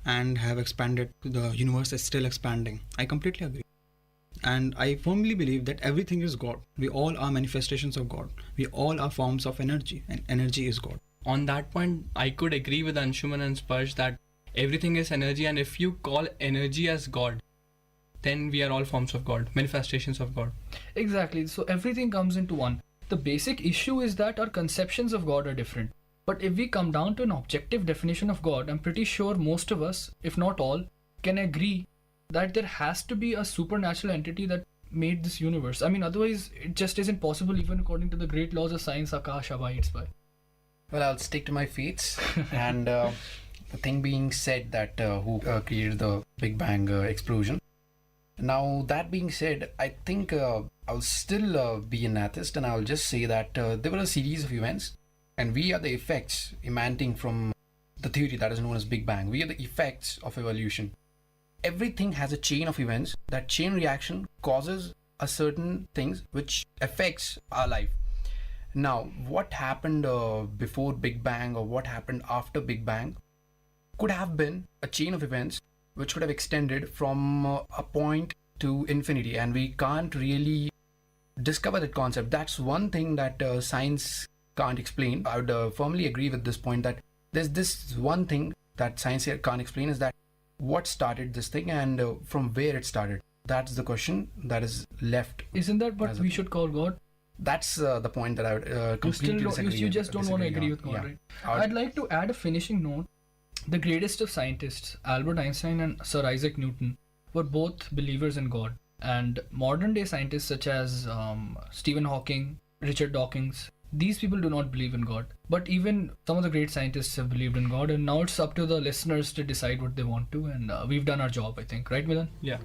and have expanded. The universe is still expanding. I completely agree. And I firmly believe that everything is God. We all are manifestations of God. We all are forms of energy, and energy is God. On that point, I could agree with Anshuman and Sparsh that everything is energy, and if you call energy as God, then we are all forms of God, manifestations of God. Exactly. So everything comes into one. The basic issue is that our conceptions of God are different. But if we come down to an objective definition of God, I'm pretty sure most of us, if not all, can agree that there has to be a supernatural entity that made this universe. I mean, otherwise it just isn't possible, even according to the great laws of science Akash abides by. Well, I'll stick to my faiths. And the thing being said that who created the Big Bang explosion. Now, that being said, I think I'll still be an atheist, and I'll just say that there were a series of events, and we are the effects emanating from the theory that is known as Big Bang. We are the effects of evolution. Everything has a chain of events. That chain reaction causes a certain things which affects our life. Now, what happened before Big Bang or what happened after Big Bang could have been a chain of events which could have extended from a point to infinity, and we can't really discover that concept. That's one thing that science can't explain. I would firmly agree with this point that there's this one thing that science here can't explain, is that what started this thing and from where it started. That's the question that is left. Isn't that what we should call God? That's the point that I would completely disagree. You just don't want to agree with God, yeah. right? I'd like to add a finishing note. The greatest of scientists, Albert Einstein and Sir Isaac Newton, were both believers in God. And modern day scientists such as Stephen Hawking, Richard Dawkins, these people do not believe in God. But even some of the great scientists have believed in God, and now it's up to the listeners to decide what they want to, and we've done our job, I think. Right, Milan? Yeah.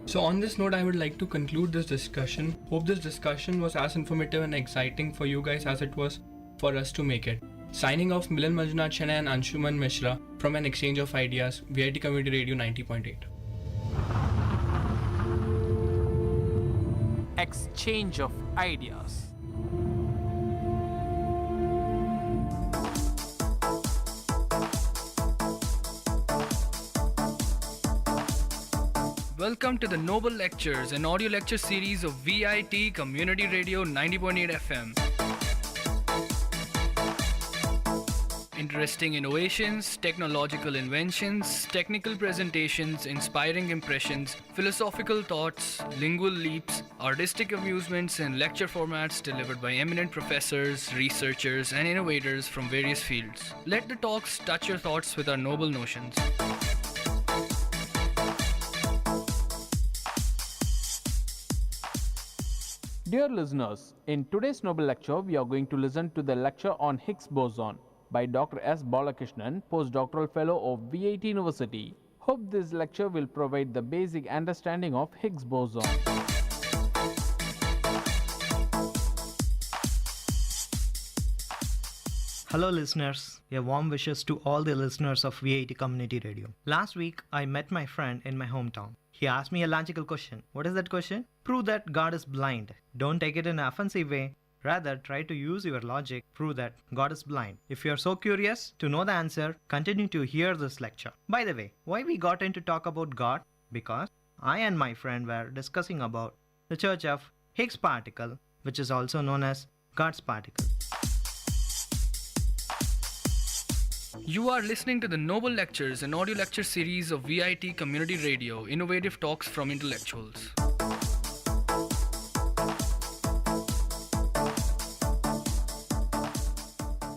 So on this note, I would like to conclude this discussion. Hope this discussion was as informative and exciting for you guys as it was for us to make it. Signing off, Milan Manjunath Chennai and Anshuman Mishra from an exchange of ideas, VIT Community Radio 90.8. Exchange of ideas. Welcome to the Noble Lectures, an audio lecture series of VIT Community Radio 90.8 FM. Interesting innovations, technological inventions, technical presentations, inspiring impressions, philosophical thoughts, lingual leaps, artistic amusements, and lecture formats delivered by eminent professors, researchers, and innovators from various fields. Let the talks touch your thoughts with our noble notions. Dear listeners, in today's Noble Lecture, we are going to listen to the lecture on Higgs boson by Dr. S. Balakrishnan, Postdoctoral Fellow of VIT University. Hope this lecture will provide the basic understanding of Higgs boson. Hello listeners, a warm wishes to all the listeners of VIT Community Radio. Last week, I met my friend in my hometown. He asked me a logical question. What is that question? Prove that God is blind. Don't take it in an offensive way. Rather, try to use your logic, prove that God is blind. If you are so curious to know the answer, continue to hear this lecture. By the way, why we got into talk about God? Because I and my friend were discussing about the Church of Higgs particle, which is also known as God's particle. You are listening to the Noble Lectures, an audio lecture series of VIT Community Radio, innovative talks from intellectuals.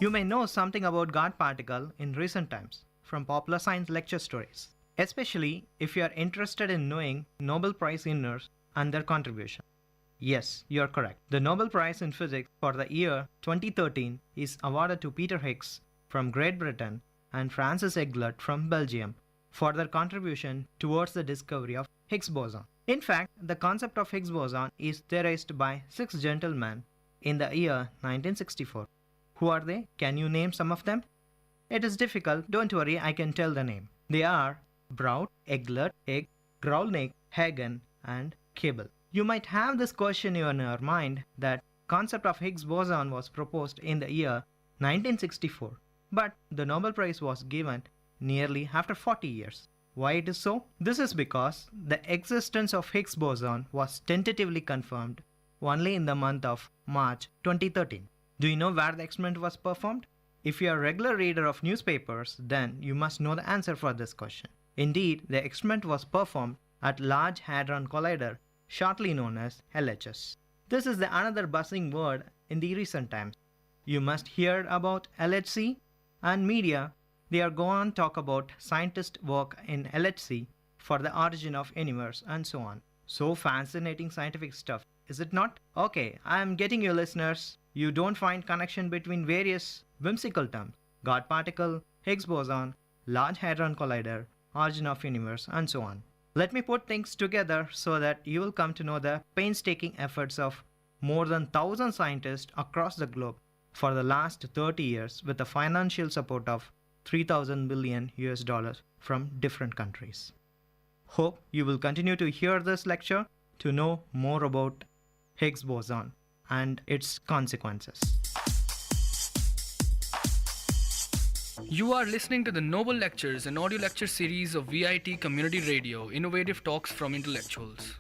You may know something about God particle in recent times from popular science lecture stories, especially if you are interested in knowing Nobel Prize winners and their contribution. Yes, you are correct. The Nobel Prize in Physics for the year 2013 is awarded to Peter Higgs from Great Britain and Francis Eglert from Belgium for their contribution towards the discovery of Higgs boson. In fact, the concept of Higgs boson is theorized by 6 gentlemen in the year 1964. Who are they? Can you name some of them? It is difficult. Don't worry, I can tell the name. They are Brout, Eglert, Egg, Grolnick, Hagen, and Cable. You might have this question in your mind that concept of Higgs boson was proposed in the year 1964, but the Nobel Prize was given nearly after 40 years. Why it is so? This is because the existence of Higgs boson was tentatively confirmed only in the month of March 2013. Do you know where the experiment was performed? If you are a regular reader of newspapers, then you must know the answer for this question. Indeed, the experiment was performed at Large Hadron Collider, shortly known as LHS. This is the another buzzing word in the recent times. You must hear about LHC and media. They are going to talk about scientists' work in LHC for the origin of universe and so on. So fascinating scientific stuff, is it not? Okay, I am getting you listeners. You don't find connection between various whimsical terms: God particle, Higgs boson, Large Hadron Collider, origin of universe, and so on. Let me put things together so that you will come to know the painstaking efforts of more than 1,000 scientists across the globe for the last 30 years with the financial support of $3,000 billion from different countries. Hope you will continue to hear this lecture to know more about Higgs boson and its consequences. You are listening to the Noble Lectures, an audio lecture series of VIT Community Radio, innovative talks from intellectuals.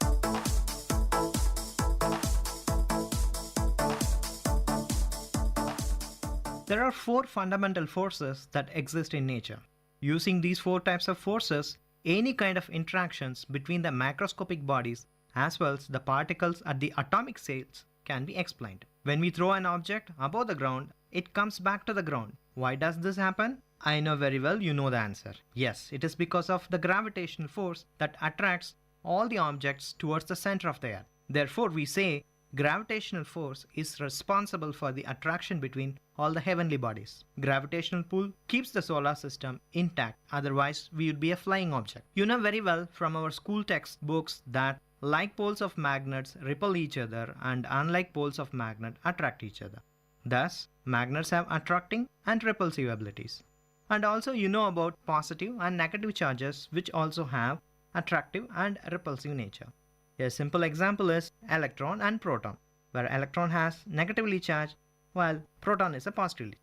There are 4 fundamental forces that exist in nature. Using these 4 types of forces, any kind of interactions between the macroscopic bodies as well as the particles at the atomic scales can be explained. When we throw an object above the ground, it comes back to the ground. Why does this happen? I know very well you know the answer. Yes, it is because of the gravitational force that attracts all the objects towards the center of the earth. Therefore, we say gravitational force is responsible for the attraction between all the heavenly bodies. Gravitational pull keeps the solar system intact, otherwise we would be a flying object. You know very well from our school textbooks that like poles of magnets repel each other and unlike poles of magnet attract each other. Thus, magnets have attracting and repulsive abilities. And also you know about positive and negative charges which also have attractive and repulsive nature. A simple example is electron and proton, where electron has negatively charged while proton is a positively.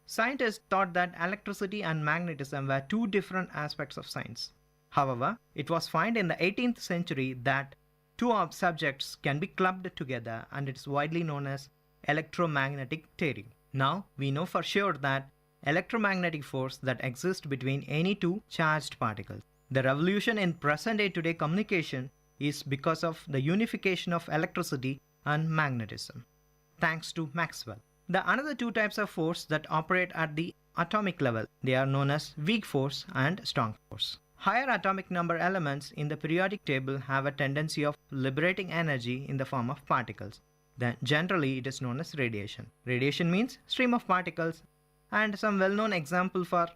Scientists thought that electricity and magnetism were 2 different aspects of science. However, it was found in the 18th century that 2 subjects can be clubbed together, and it is widely known as electromagnetic tearing. Now we know for sure that electromagnetic force that exists between any 2 charged particles. The revolution in present day today communication is because of the unification of electricity and magnetism, thanks to Maxwell. The another 2 types of force that operate at the atomic level, they are known as weak force and strong force. Higher atomic number elements in the periodic table have a tendency of liberating energy in the form of particles. Then generally it is known as radiation. Radiation means stream of particles, and some well-known example for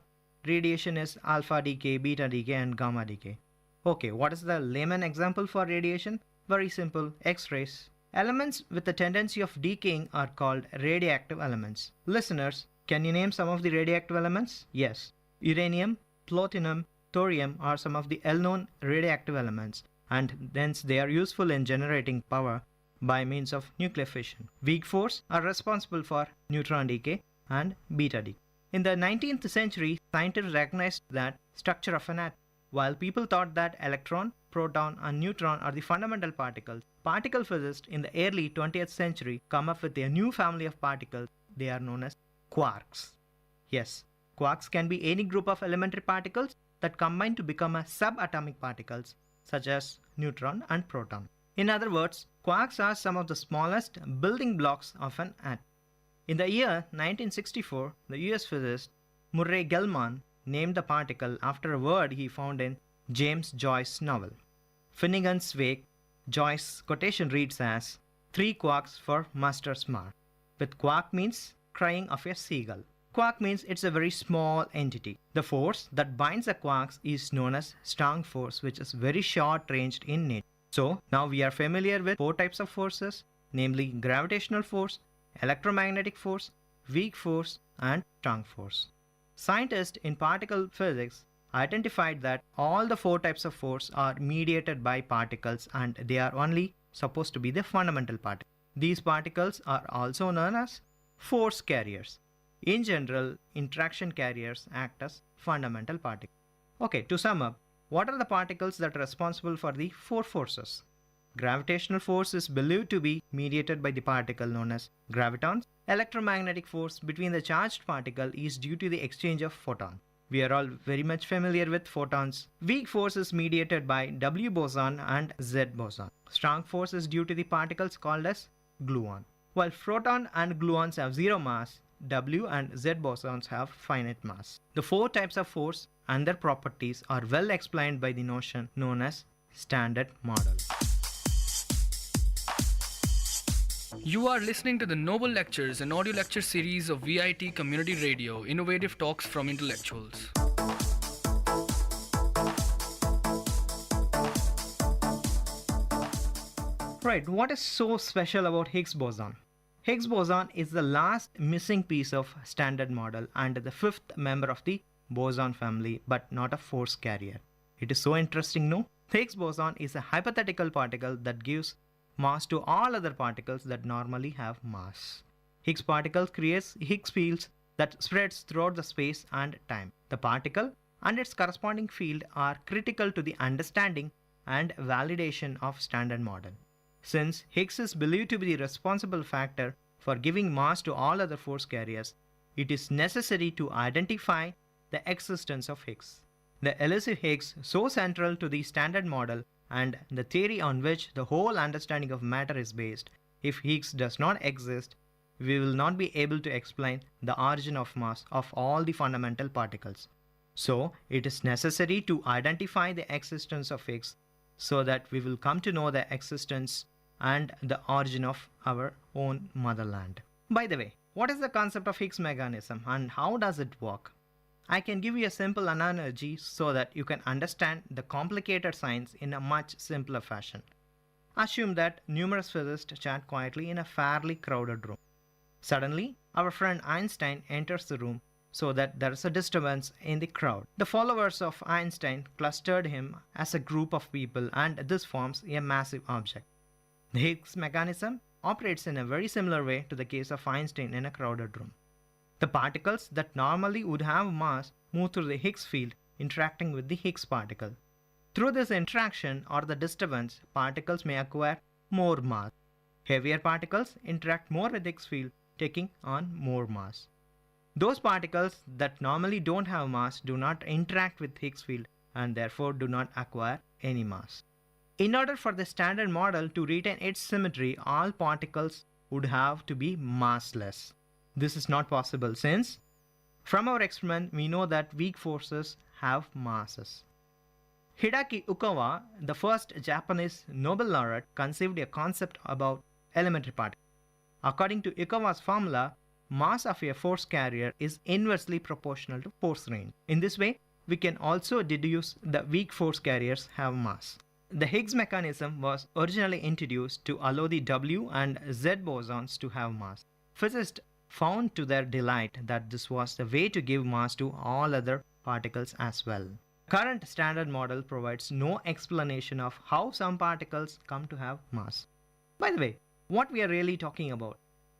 radiation is alpha decay, beta decay, and gamma decay. Okay, what is the layman example for radiation? Very simple, X-rays. Elements with the tendency of decaying are called radioactive elements. Listeners, can you name some of the radioactive elements? Yes. Uranium, plutonium, thorium are some of the well-known radioactive elements, and hence they are useful in generating power by means of nuclear fission. Weak force are responsible for neutron decay and beta decay. In the 19th century, scientists recognized that structure of an atom. While people thought that electron, proton, and neutron are the fundamental particles, particle physicists in the early 20th century come up with a new family of particles. They are known as quarks. Yes, quarks can be any group of elementary particles that combine to become a subatomic particles such as neutron and proton. In other words, quarks are some of the smallest building blocks of an atom. In the year 1964, the US physicist Murray Gell-Mann named the particle after a word he found in James Joyce's novel. Finnegan's Wake, Joyce's quotation reads as 3 quarks for Master Smart, with quark means crying of a seagull. Quark means it's a very small entity. The force that binds the quarks is known as strong force, which is very short-ranged in nature. So now we are familiar with 4 types of forces, namely gravitational force, electromagnetic force, weak force, and strong force. Scientists in particle physics identified that all the 4 types of force are mediated by particles and they are only supposed to be the fundamental particles. These particles are also known as force carriers. In general, interaction carriers act as fundamental particles. Okay, to sum up, what are the particles that are responsible for the 4 forces? Gravitational force is believed to be mediated by the particle known as gravitons. Electromagnetic force between the charged particle is due to the exchange of photons. We are all very much familiar with photons. Weak force is mediated by W boson and Z boson. Strong force is due to the particles called as gluon. While proton and gluons have 0 mass, W and Z bosons have finite mass. The 4 types of force and their properties are well explained by the notion known as Standard Model. You are listening to the Noble Lectures, an audio lecture series of VIT Community Radio, innovative talks from intellectuals. Right, what is so special about Higgs boson? Higgs boson is the last missing piece of Standard Model and the 5th member of the boson family, but not a force carrier. It is so interesting, no? The Higgs boson is a hypothetical particle that gives mass to all other particles that normally have mass. Higgs particle creates Higgs fields that spreads throughout the space and time. The particle and its corresponding field are critical to the understanding and validation of Standard Model. Since Higgs is believed to be the responsible factor for giving mass to all other force carriers, it is necessary to identify the existence of Higgs. The elusive Higgs, so central to the Standard Model and the theory on which the whole understanding of matter is based, if Higgs does not exist, we will not be able to explain the origin of mass of all the fundamental particles. So, it is necessary to identify the existence of Higgs so that we will come to know the existence and the origin of our own motherland. By the way, what is the concept of Higgs mechanism and how does it work? I can give you a simple analogy so that you can understand the complicated science in a much simpler fashion. Assume that numerous physicists chat quietly in a fairly crowded room. Suddenly, our friend Einstein enters the room so that there is a disturbance in the crowd. The followers of Einstein clustered him as a group of people and this forms a massive object. The Higgs mechanism operates in a very similar way to the case of Einstein in a crowded room. The particles that normally would have mass move through the Higgs field interacting with the Higgs particle. Through this interaction or the disturbance, particles may acquire more mass. Heavier particles interact more with Higgs field, taking on more mass. Those particles that normally don't have mass do not interact with Higgs field and therefore do not acquire any mass. In order for the Standard Model to retain its symmetry, all particles would have to be massless. This is not possible since, from our experiment, we know that weak forces have masses. Hideaki Ukawa, the first Japanese Nobel laureate, conceived a concept about elementary particles. According to Ukawa's formula, mass of a force carrier is inversely proportional to force range. In this way, we can also deduce that weak force carriers have mass. The Higgs mechanism was originally introduced to allow the W and Z bosons to have mass. Physicists found to their delight that this was the way to give mass to all other particles as well. Current Standard Model provides no explanation of how some particles come to have mass. By the way, what we are really talking about?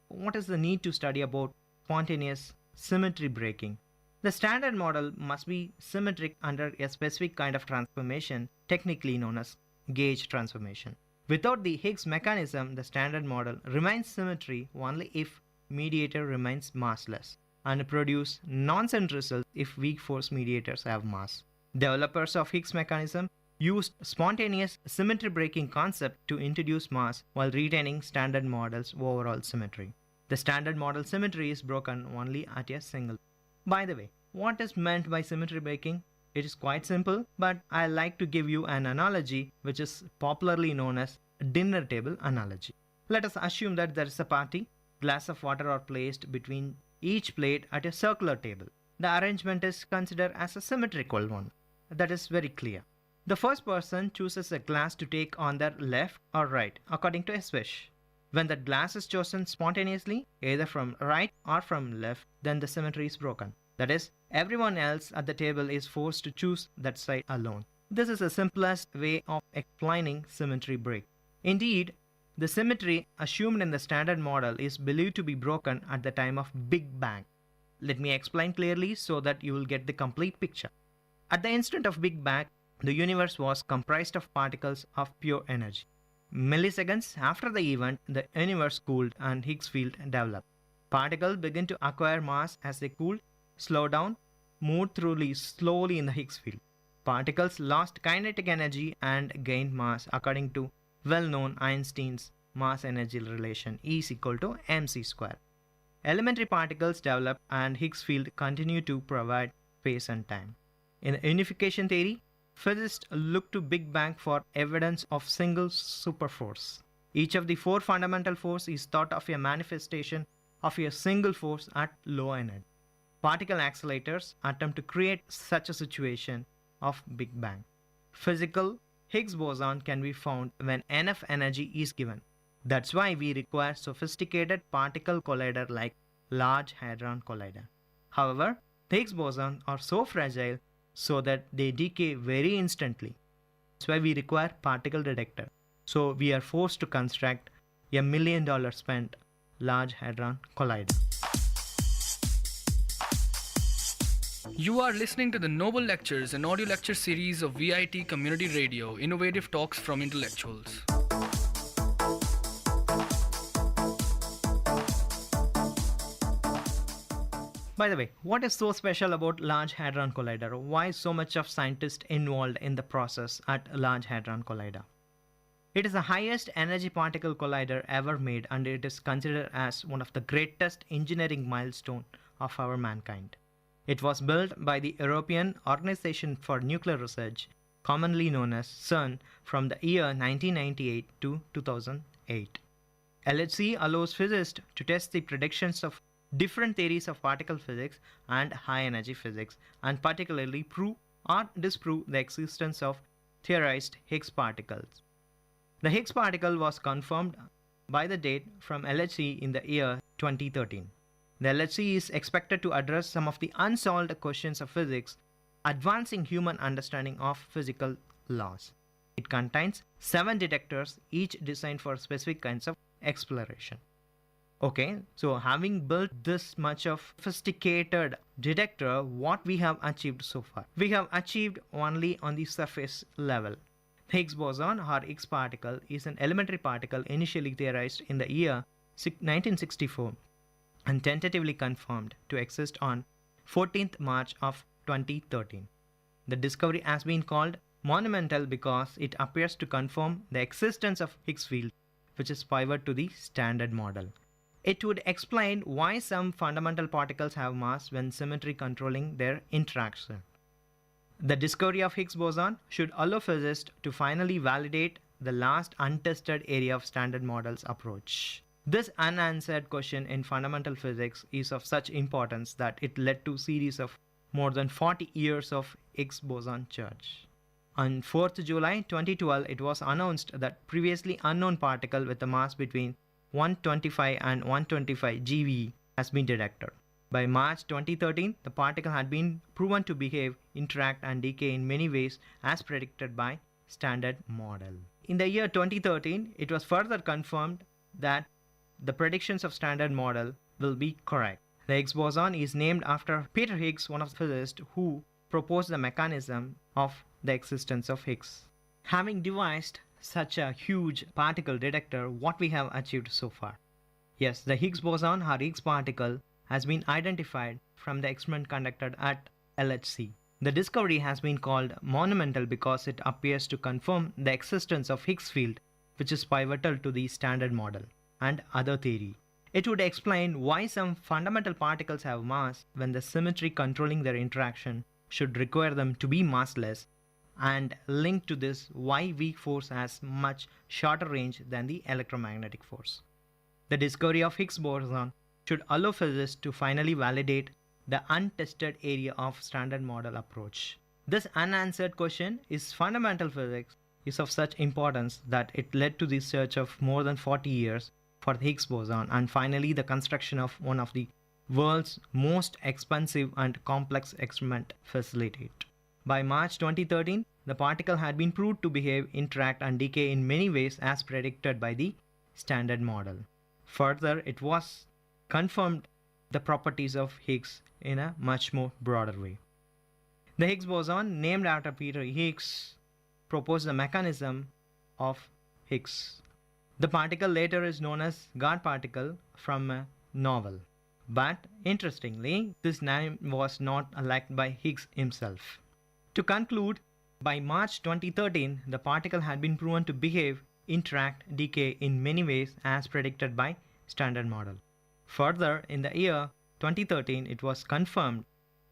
What is the need to study about spontaneous symmetry breaking? The Standard Model must be symmetric under a specific kind of transformation, technically known as gauge transformation. Without the Higgs mechanism, the Standard Model remains symmetry only if mediator remains massless and produce nonsense results if weak force mediators have mass. Developers of Higgs mechanism used spontaneous symmetry breaking concept to introduce mass while retaining Standard Model's overall symmetry. The Standard Model symmetry is broken only at a single. By the way, what is meant by symmetry breaking? It is quite simple, but I like to give you an analogy which is popularly known as dinner table analogy. Let us assume that there is a party. Glass of water are placed between each plate at a circular table. The arrangement is considered as a symmetrical one. That is very clear. The first person chooses a glass to take on their left or right according to his wish. When the glass is chosen spontaneously, either from right or from left, then the symmetry is broken. That is, everyone else at the table is forced to choose that side alone. This is the simplest way of explaining symmetry break. Indeed, the symmetry assumed in the standard model is believed to be broken at the time of Big Bang. Let me explain clearly so that you will get the complete picture. At the instant of Big Bang, the universe was comprised of particles of pure energy. Milliseconds after the event, the universe cooled and Higgs field developed. Particles begin to acquire mass as they cooled, slow down, moved through slowly in the Higgs field. Particles lost kinetic energy and gained mass according to well-known Einstein's mass-energy relation E is equal to mc square. Elementary particles develop and Higgs field continue to provide space and time. In the unification theory, physicists look to Big Bang for evidence of single superforce. Each of the four fundamental forces is thought of a manifestation of a single force at low energy. Particle accelerators attempt to create such a situation of Big Bang. Physical Higgs boson can be found when enough energy is given. That's why we require sophisticated particle collider like Large Hadron Collider. However, the Higgs boson are so fragile so that they decay very instantly. That's why we require particle detector. So we are forced to construct a $1 million spent Large Hadron Collider. You are listening to the Noble Lectures, an audio lecture series of VIT Community Radio, innovative talks from intellectuals. By the way, what is so special about Large Hadron Collider? Why is so much of scientists involved in the process at Large Hadron Collider? It is the highest energy particle collider ever made, and it is considered as one of the greatest engineering milestones of our mankind. It was built by the European Organization for Nuclear Research, commonly known as CERN, from the year 1998 to 2008. LHC allows physicists to test the predictions of different theories of particle physics and high energy physics, and particularly prove or disprove the existence of theorized Higgs particles. The Higgs particle was confirmed by the date from LHC in the year 2013. The LHC is expected to address some of the unsolved questions of physics, advancing human understanding of physical laws. It contains 7 detectors, each designed for specific kinds of exploration. Okay, so having built this much of sophisticated detector, what we have achieved so far? We have achieved only on the surface level. Higgs boson or Higgs particle is an elementary particle initially theorized in the year 1964 and tentatively confirmed to exist on 14th March of 2013. The discovery has been called monumental because it appears to confirm the existence of Higgs field, which is pivot to the standard model. It would explain why some fundamental particles have mass when symmetry controlling their interaction. The discovery of Higgs boson should allow physicists to finally validate the last untested area of standard models approach. This unanswered question in fundamental physics is of such importance that it led to a series of more than 40 years of Higgs boson search. On 4th July 2012, it was announced that previously unknown particle with a mass between 125 and 125 GeV has been detected. By March 2013, the particle had been proven to behave, interact and decay in many ways as predicted by standard model. In the year 2013, it was further confirmed that the predictions of standard model will be correct. The Higgs boson is named after Peter Higgs, one of the physicists who proposed the mechanism of the existence of Higgs. Having devised such a huge particle detector, what we have achieved so far? Yes, the Higgs boson or Higgs particle has been identified from the experiment conducted at LHC. The discovery has been called monumental because it appears to confirm the existence of Higgs field, which is pivotal to the standard model and other theory. It would explain why some fundamental particles have mass when the symmetry controlling their interaction should require them to be massless, and linked to this why weak force has much shorter range than the electromagnetic force. The discovery of Higgs boson should allow physicists to finally validate the untested area of standard model approach. This unanswered question is fundamental physics is of such importance that it led to the search of more than 40 years for the Higgs boson, and finally the construction of one of the world's most expensive and complex experiment facilitated. By March 2013, the particle had been proved to behave, interact and decay in many ways as predicted by the Standard Model. Further, it was confirmed the properties of Higgs in a much more broader way. The Higgs boson, named after Peter Higgs, proposed the mechanism of Higgs. The particle later is known as God particle from a novel. But interestingly, this name was not elected by Higgs himself. To conclude, by March 2013, the particle had been proven to behave, interact, decay in many ways as predicted by Standard Model. Further, in the year 2013, it was confirmed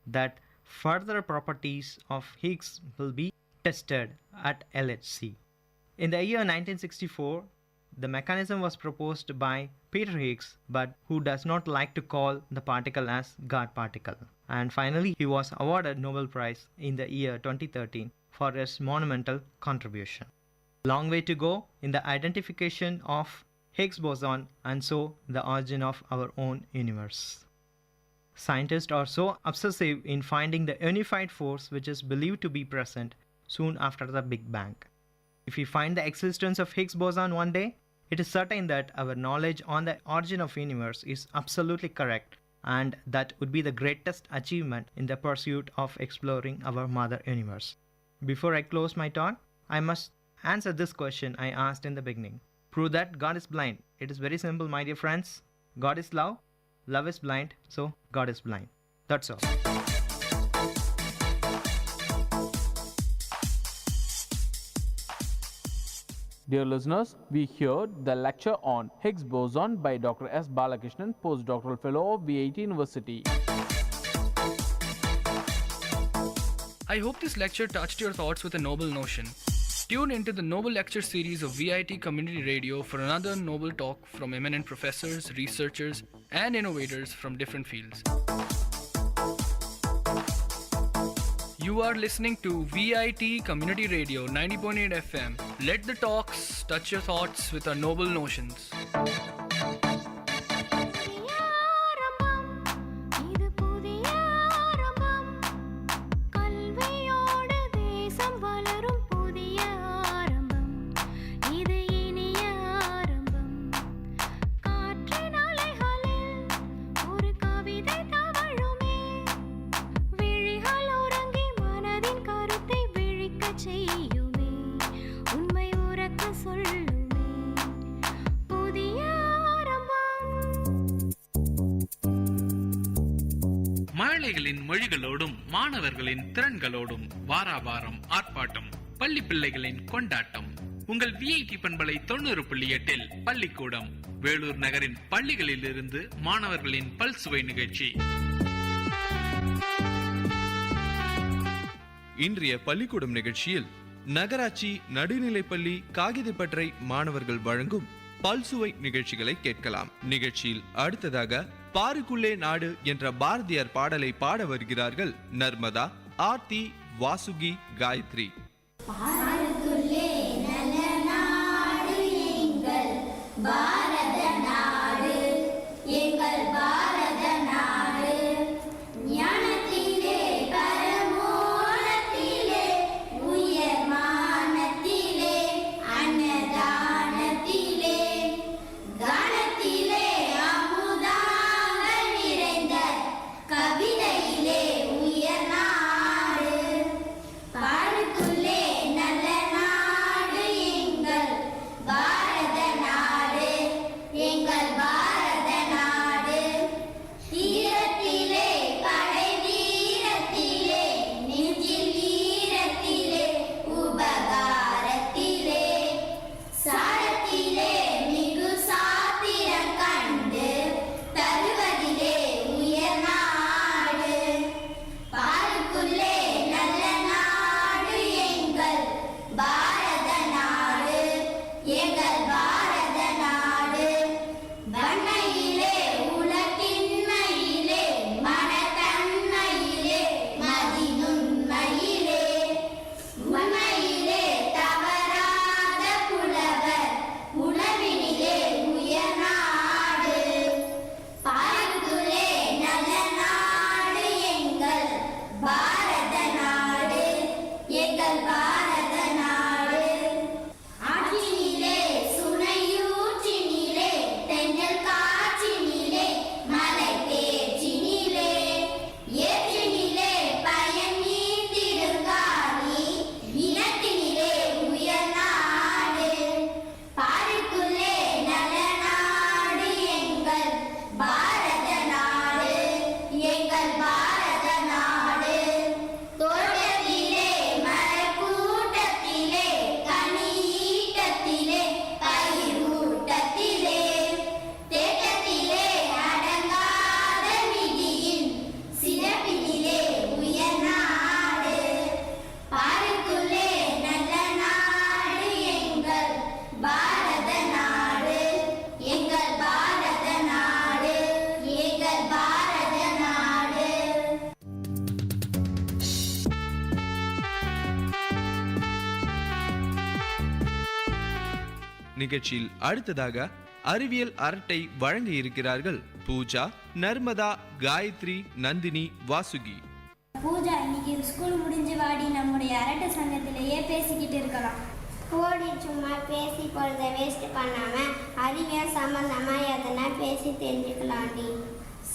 that further properties of Higgs will be tested at LHC. In the year 1964, the mechanism was proposed by Peter Higgs, but who does not like to call the particle as God particle. And finally, he was awarded Nobel Prize in the year 2013 for his monumental contribution. Long way to go in the identification of Higgs boson and so the origin of our own universe. Scientists are so obsessive in finding the unified force which is believed to be present soon after the Big Bang. If we find the existence of Higgs boson one day, it is certain that our knowledge on the origin of universe is absolutely correct, and that would be the greatest achievement in the pursuit of exploring our mother universe. Before I close my talk, I must answer this question I asked in the beginning. Prove that God is blind. It is very simple, my dear friends. God is love. Love is blind, so God is blind. That's all. Dear listeners, we heard the lecture on Higgs boson by Dr. S. Balakrishnan, Postdoctoral Fellow of VIT University. I hope this lecture touched your thoughts with a noble notion. Tune into the Noble Lecture series of VIT Community Radio for another noble talk from eminent professors, researchers, and innovators from different fields. You are listening to VIT Community Radio 90.8 FM. Let the talks touch your thoughts with our noble notions. மாணவிகளின் மொழிகளோடும் மாணவர்களின் திறன்களோடும் வாராவாரம் ஆர்ப்பாட்டம், பள்ளி பிள்ளைகளின் கொண்டாட்டம். உங்கள் VIT பண்பலை 90.8 பள்ளிக்கூடம், வேலூர் நகரின் பள்ளிகளில் இருந்து மாணவர்களின் பல்சுவை நிகழ்ச்சி. இன்றைய பள்ளிக்கூடம் நிகழ்ச்சியில் நகராட்சி நடுநிலைப்பள்ளி காகிதப்பற்றை மாணவர்கள் வழங்கும் பல்சுவை நிகழ்ச்சிகளை கேட்கலாம். நிகழ்ச்சியில் அடுத்ததாக பாருக்குள்ளே நாடு என்ற பாரதியார் பாடலை பாட வருகிறார்கள் நர்மதா, ஆர்த்தி, வாசுகி, காயத்ரி. பாருக்குள்ளே நல்ல நாடு எங்கள் பாரத நாடு. நிகழ்ச்சியில் அடுத்ததாக அறிவியல் அரட்டை வழங்க இருக்கிறார்கள் பூஜா, நர்மதா, காயத்ரி, நந்தினி, வாசுகி. பூஜா, இன்னைக்கு ஸ்கூல் முடிஞ்சு வாடி, நம்முடைய அரட்டை சங்கத்திலேயே பேசிக்கிட்டு இருக்கலாம். ஓடி சும்மா பேசி பொழுத வேஸ்ட் பண்ணாம அறிவியல் சம்பந்தமா எதனா பேசி தெரிஞ்சுக்கலாண்டி.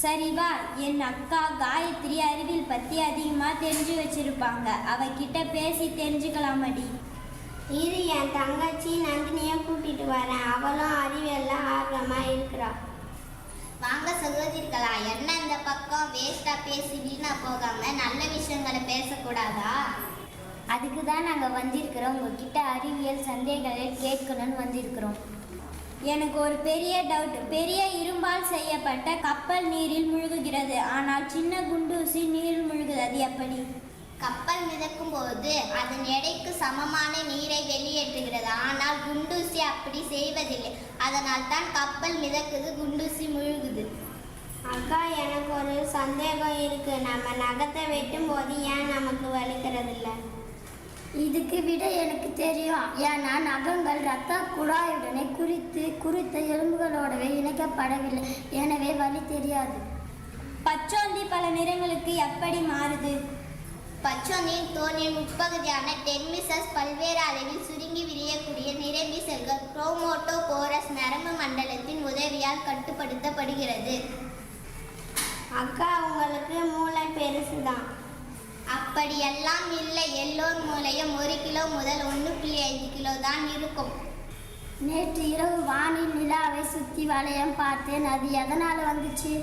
சரி வா, என் அக்கா காயத்ரி அறிவியல் பத்தி அதிகமா தெரிஞ்சு வச்சிருப்பாங்க, அவகிட்ட பேசி தெரிஞ்சுக்கலாமடி. இது என் தங்கச்சி நந்தினியை கூட்டிட்டு வரேன், அவளும் அறிவியல்ல ஆர்வமா இருக்கிறா. வாங்க சகோதரிகளா, என்ன இந்த பக்கம் வேஸ்டா பேசி வீணா போகாம நல்ல விஷயங்களை பேசக்கூடாதா? அதுக்கு தான் நாங்கள் வந்திருக்கிறோம், உங்ககிட்ட அறிவியல் சந்தேகங்களை கேட்கணும்னு வந்திருக்கிறோம். எனக்கு ஒரு பெரிய டவுட். பெரிய இரும்பால் செய்யப்பட்ட கப்பல் நீரில் முழுகுகிறது, ஆனால் சின்ன குண்டூசி நீரில் முழுகுது எப்படி? கப்பல் மிதக்கும் போது அதன் எடைக்கு சமமான நீரை வெளியேற்றுகிறது, ஆனால் குண்டூசி அப்படி செய்வதில்லை. அதனால் தான் கப்பல் மிதக்குது, குண்டூசி முழுகுது. அக்கா, எனக்கு ஒரு சந்தேகம் இருக்கு. நம்ம நகத்தை வெட்டும் போது ஏன் நமக்கு வலிக்கிறதில்ல? இதுக்கு விட எனக்கு தெரியும். ஏன்னா நகங்கள் இரத்த குழாயுடனே குறித்த எலும்புகளோடவே இணைக்கப்படவில்லை, எனவே வலி தெரியாது. பச்சோந்தி பல நிறங்களுக்கு எப்படி மாறுது? பச்சோந்தியின் தோலின் உட்பகுதியான டெர்மிசஸ் பல்வேறு அளவில் சுருங்கி விரியக்கூடிய நிரம்பி செல்கள் குரோமோட்டோபோரஸ் நரம்பு மண்டலத்தின் உதவியால் கட்டுப்படுத்தப்படுகிறது. அக்கா, உங்களுக்கு மூளை பெருசுதான். அப்படியெல்லாம் இல்லை, எல்லோர் மூளையும் 1 கிலோ முதல் 1.5 கிலோ தான் இருக்கும். நேற்று இரவு வானில் நிலாவை சுற்றி வளையம் பார்த்தேன், அது எதனால் வந்துச்சு?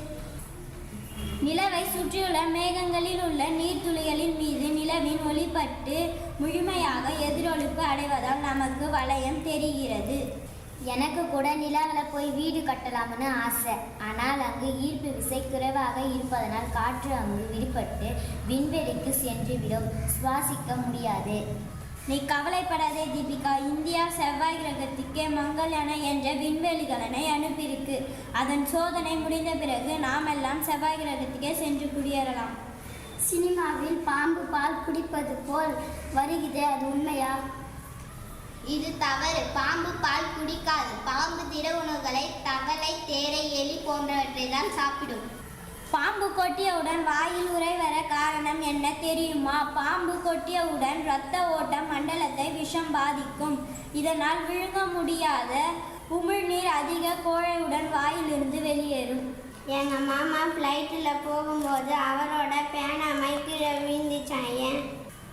நிலவை சுற்றியுள்ள மேகங்களில் உள்ள நீர்த்துளிகளின் மீது நிலவின் ஒளிப்பட்டு முழுமையாக எதிரொலிப்பு அடைவதால் நமக்கு வளையம் தெரிகிறது. எனக்கு கூட நிலாவில் போய் வீடு கட்டலாம்னு ஆசை. ஆனால் அங்கு ஈர்ப்பு விசை குறைவாக இருப்பதனால் காற்று அங்கு விடுபட்டு விண்வெளிக்கு சென்றுவிடும், சுவாசிக்க முடியாது. நீ கவலைப்படாதே தீபிகா, இந்தியா செவ்வாய் கிரகத்துக்கே மங்கள்யான் என்ற விண்வெளிகலனை அனுப்பியிருக்கு. அதன் சோதனை முடிந்த பிறகு நாமெல்லாம் செவ்வாய் கிரகத்துக்கே சென்று குடியேறலாம். சினிமாவில் பாம்பு பால் குடிப்பது போல் வருகிறதே, அது உண்மையா? இது தவறு. பாம்பு பால் குடிக்காது. பாம்பு திட உணவுகளை, தவளை, தேரை, எலி போன்றவற்றை தான் சாப்பிடும். பாம்பு கொட்டியவுடன் வாயில் உறை வர காரணம் என்ன தெரியுமா? பாம்பு கொட்டியவுடன் இரத்த ஓட்ட மண்டலத்தை விஷம் பாதிக்கும். இதனால் விழுங்க முடியாத உமிழ்நீர் அதிக கோழையுடன் வாயிலிருந்து வெளியேறும். எங்கள் மாமா ஃப்ளைட்டில் போகும்போது அவரோட பேனாமை கீழே விழுந்துச்சான். ஏன்?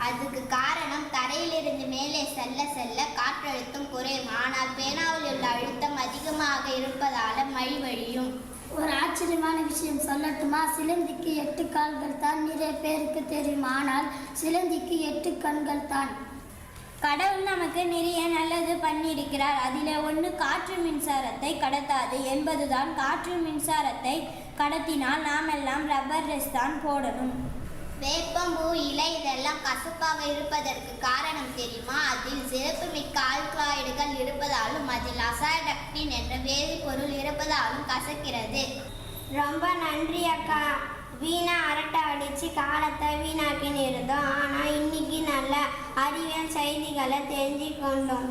அதுக்கு காரணம் தரையிலிருந்து மேலே செல்ல செல்ல காற்றழுத்தம் குறையும். ஆனால் பேனாவில் உள்ள அழுத்தம் அதிகமாக இருப்பதால் மழை வழியும். ஒரு ஆச்சரியமான விஷயம் சொல்லட்டுமா? சிலந்திக்கு 8 கால்கள் தான் நிறைய பேருக்கு தெரியும், ஆனால் சிலந்திக்கு 8 கண்கள் தான். கடவுள் நமக்கு நிறைய நல்லது பண்ணியிருக்கிறார். அதில் ஒன்று காற்று மின்சாரத்தை கடத்தாது என்பதுதான். காற்று மின்சாரத்தை கடத்தினால் நாமெல்லாம் ரப்பர் ட்ரெஸ் தான் போடணும். வேப்பம்பூ, இலை இதெல்லாம் கசப்பாக இருப்பதற்கு காரணம் தெரியுமா? அதில் சிறப்பு மிக்க ஆல்கலாய்டுகள் இருப்பதாலும் அதில் அசாடக்டின் என்ற வேதிப்பொருள் இருப்பதாலும் கசக்கிறது. ரொம்ப நன்றி அக்கா. வீணா அரட்டை அடித்து காலத்தை வீணாக்கின்னு இருந்தோம், ஆனால் இன்னைக்கு நல்ல அறிவியல் செய்திகளை தெரிஞ்சு கொண்டோம்.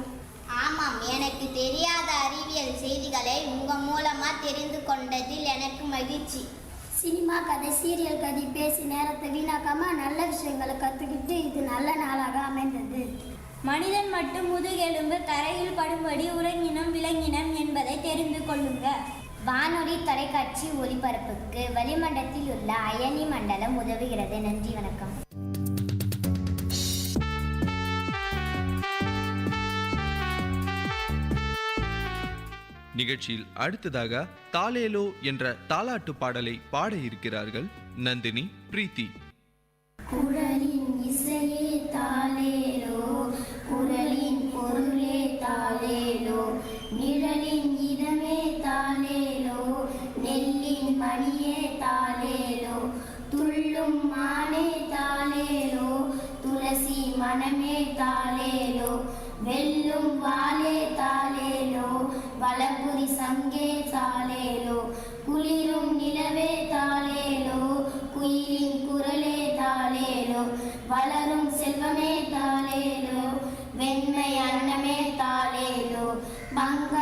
ஆமாம், எனக்கு தெரியாத அறிவியல் செய்திகளை உங்கள் மூலமாக தெரிந்து கொண்டதில் எனக்கு மகிழ்ச்சி. சினிமா கதை, சீரியல் கதை பேசி நேரத்தை வீணாக்காம நல்ல விஷயங்களை கற்றுக்கிட்டு இது நல்ல நாளாக அமைந்தது. மனிதன் மட்டும் முதுகெலும்பு தரையில் படும்படி உறங்கினம் விளங்கினம் என்பதை தெரிந்து கொள்ளுங்க. வானொலி தொலைக்காட்சி ஒளிபரப்புக்கு வளிமண்டலத்தில் உள்ள அயனி மண்டலம் உதவுகிறது. நன்றி, வணக்கம். நிகழ்ச்சியில் அடுத்ததாக தாலேலோ என்ற தாலாட்டு பாடலை பாட இருக்கிறார்கள் நந்தினி, பிரீத்தி. குரலின் இசையே தாலேலோ, குரலின் பொருளே தாலேலோ, நிழலின் இதமே தாலேலோ, நெல்லின் மணியே தாலேலோ, துள்ளும் மானே தாலேலோ, துளசி மனமே தாலேலோ, வெல்லும் வாலே தாலேலோ, வளபுரி சங்கே தாலேலோ, குளிரும் நிலவே தாலேலோ, குயிலின் குரலே தாலேலோ, வளரும் செல்வமே தாலேலோ, வெண்மை அன்னமே தாலேலோ, மங்க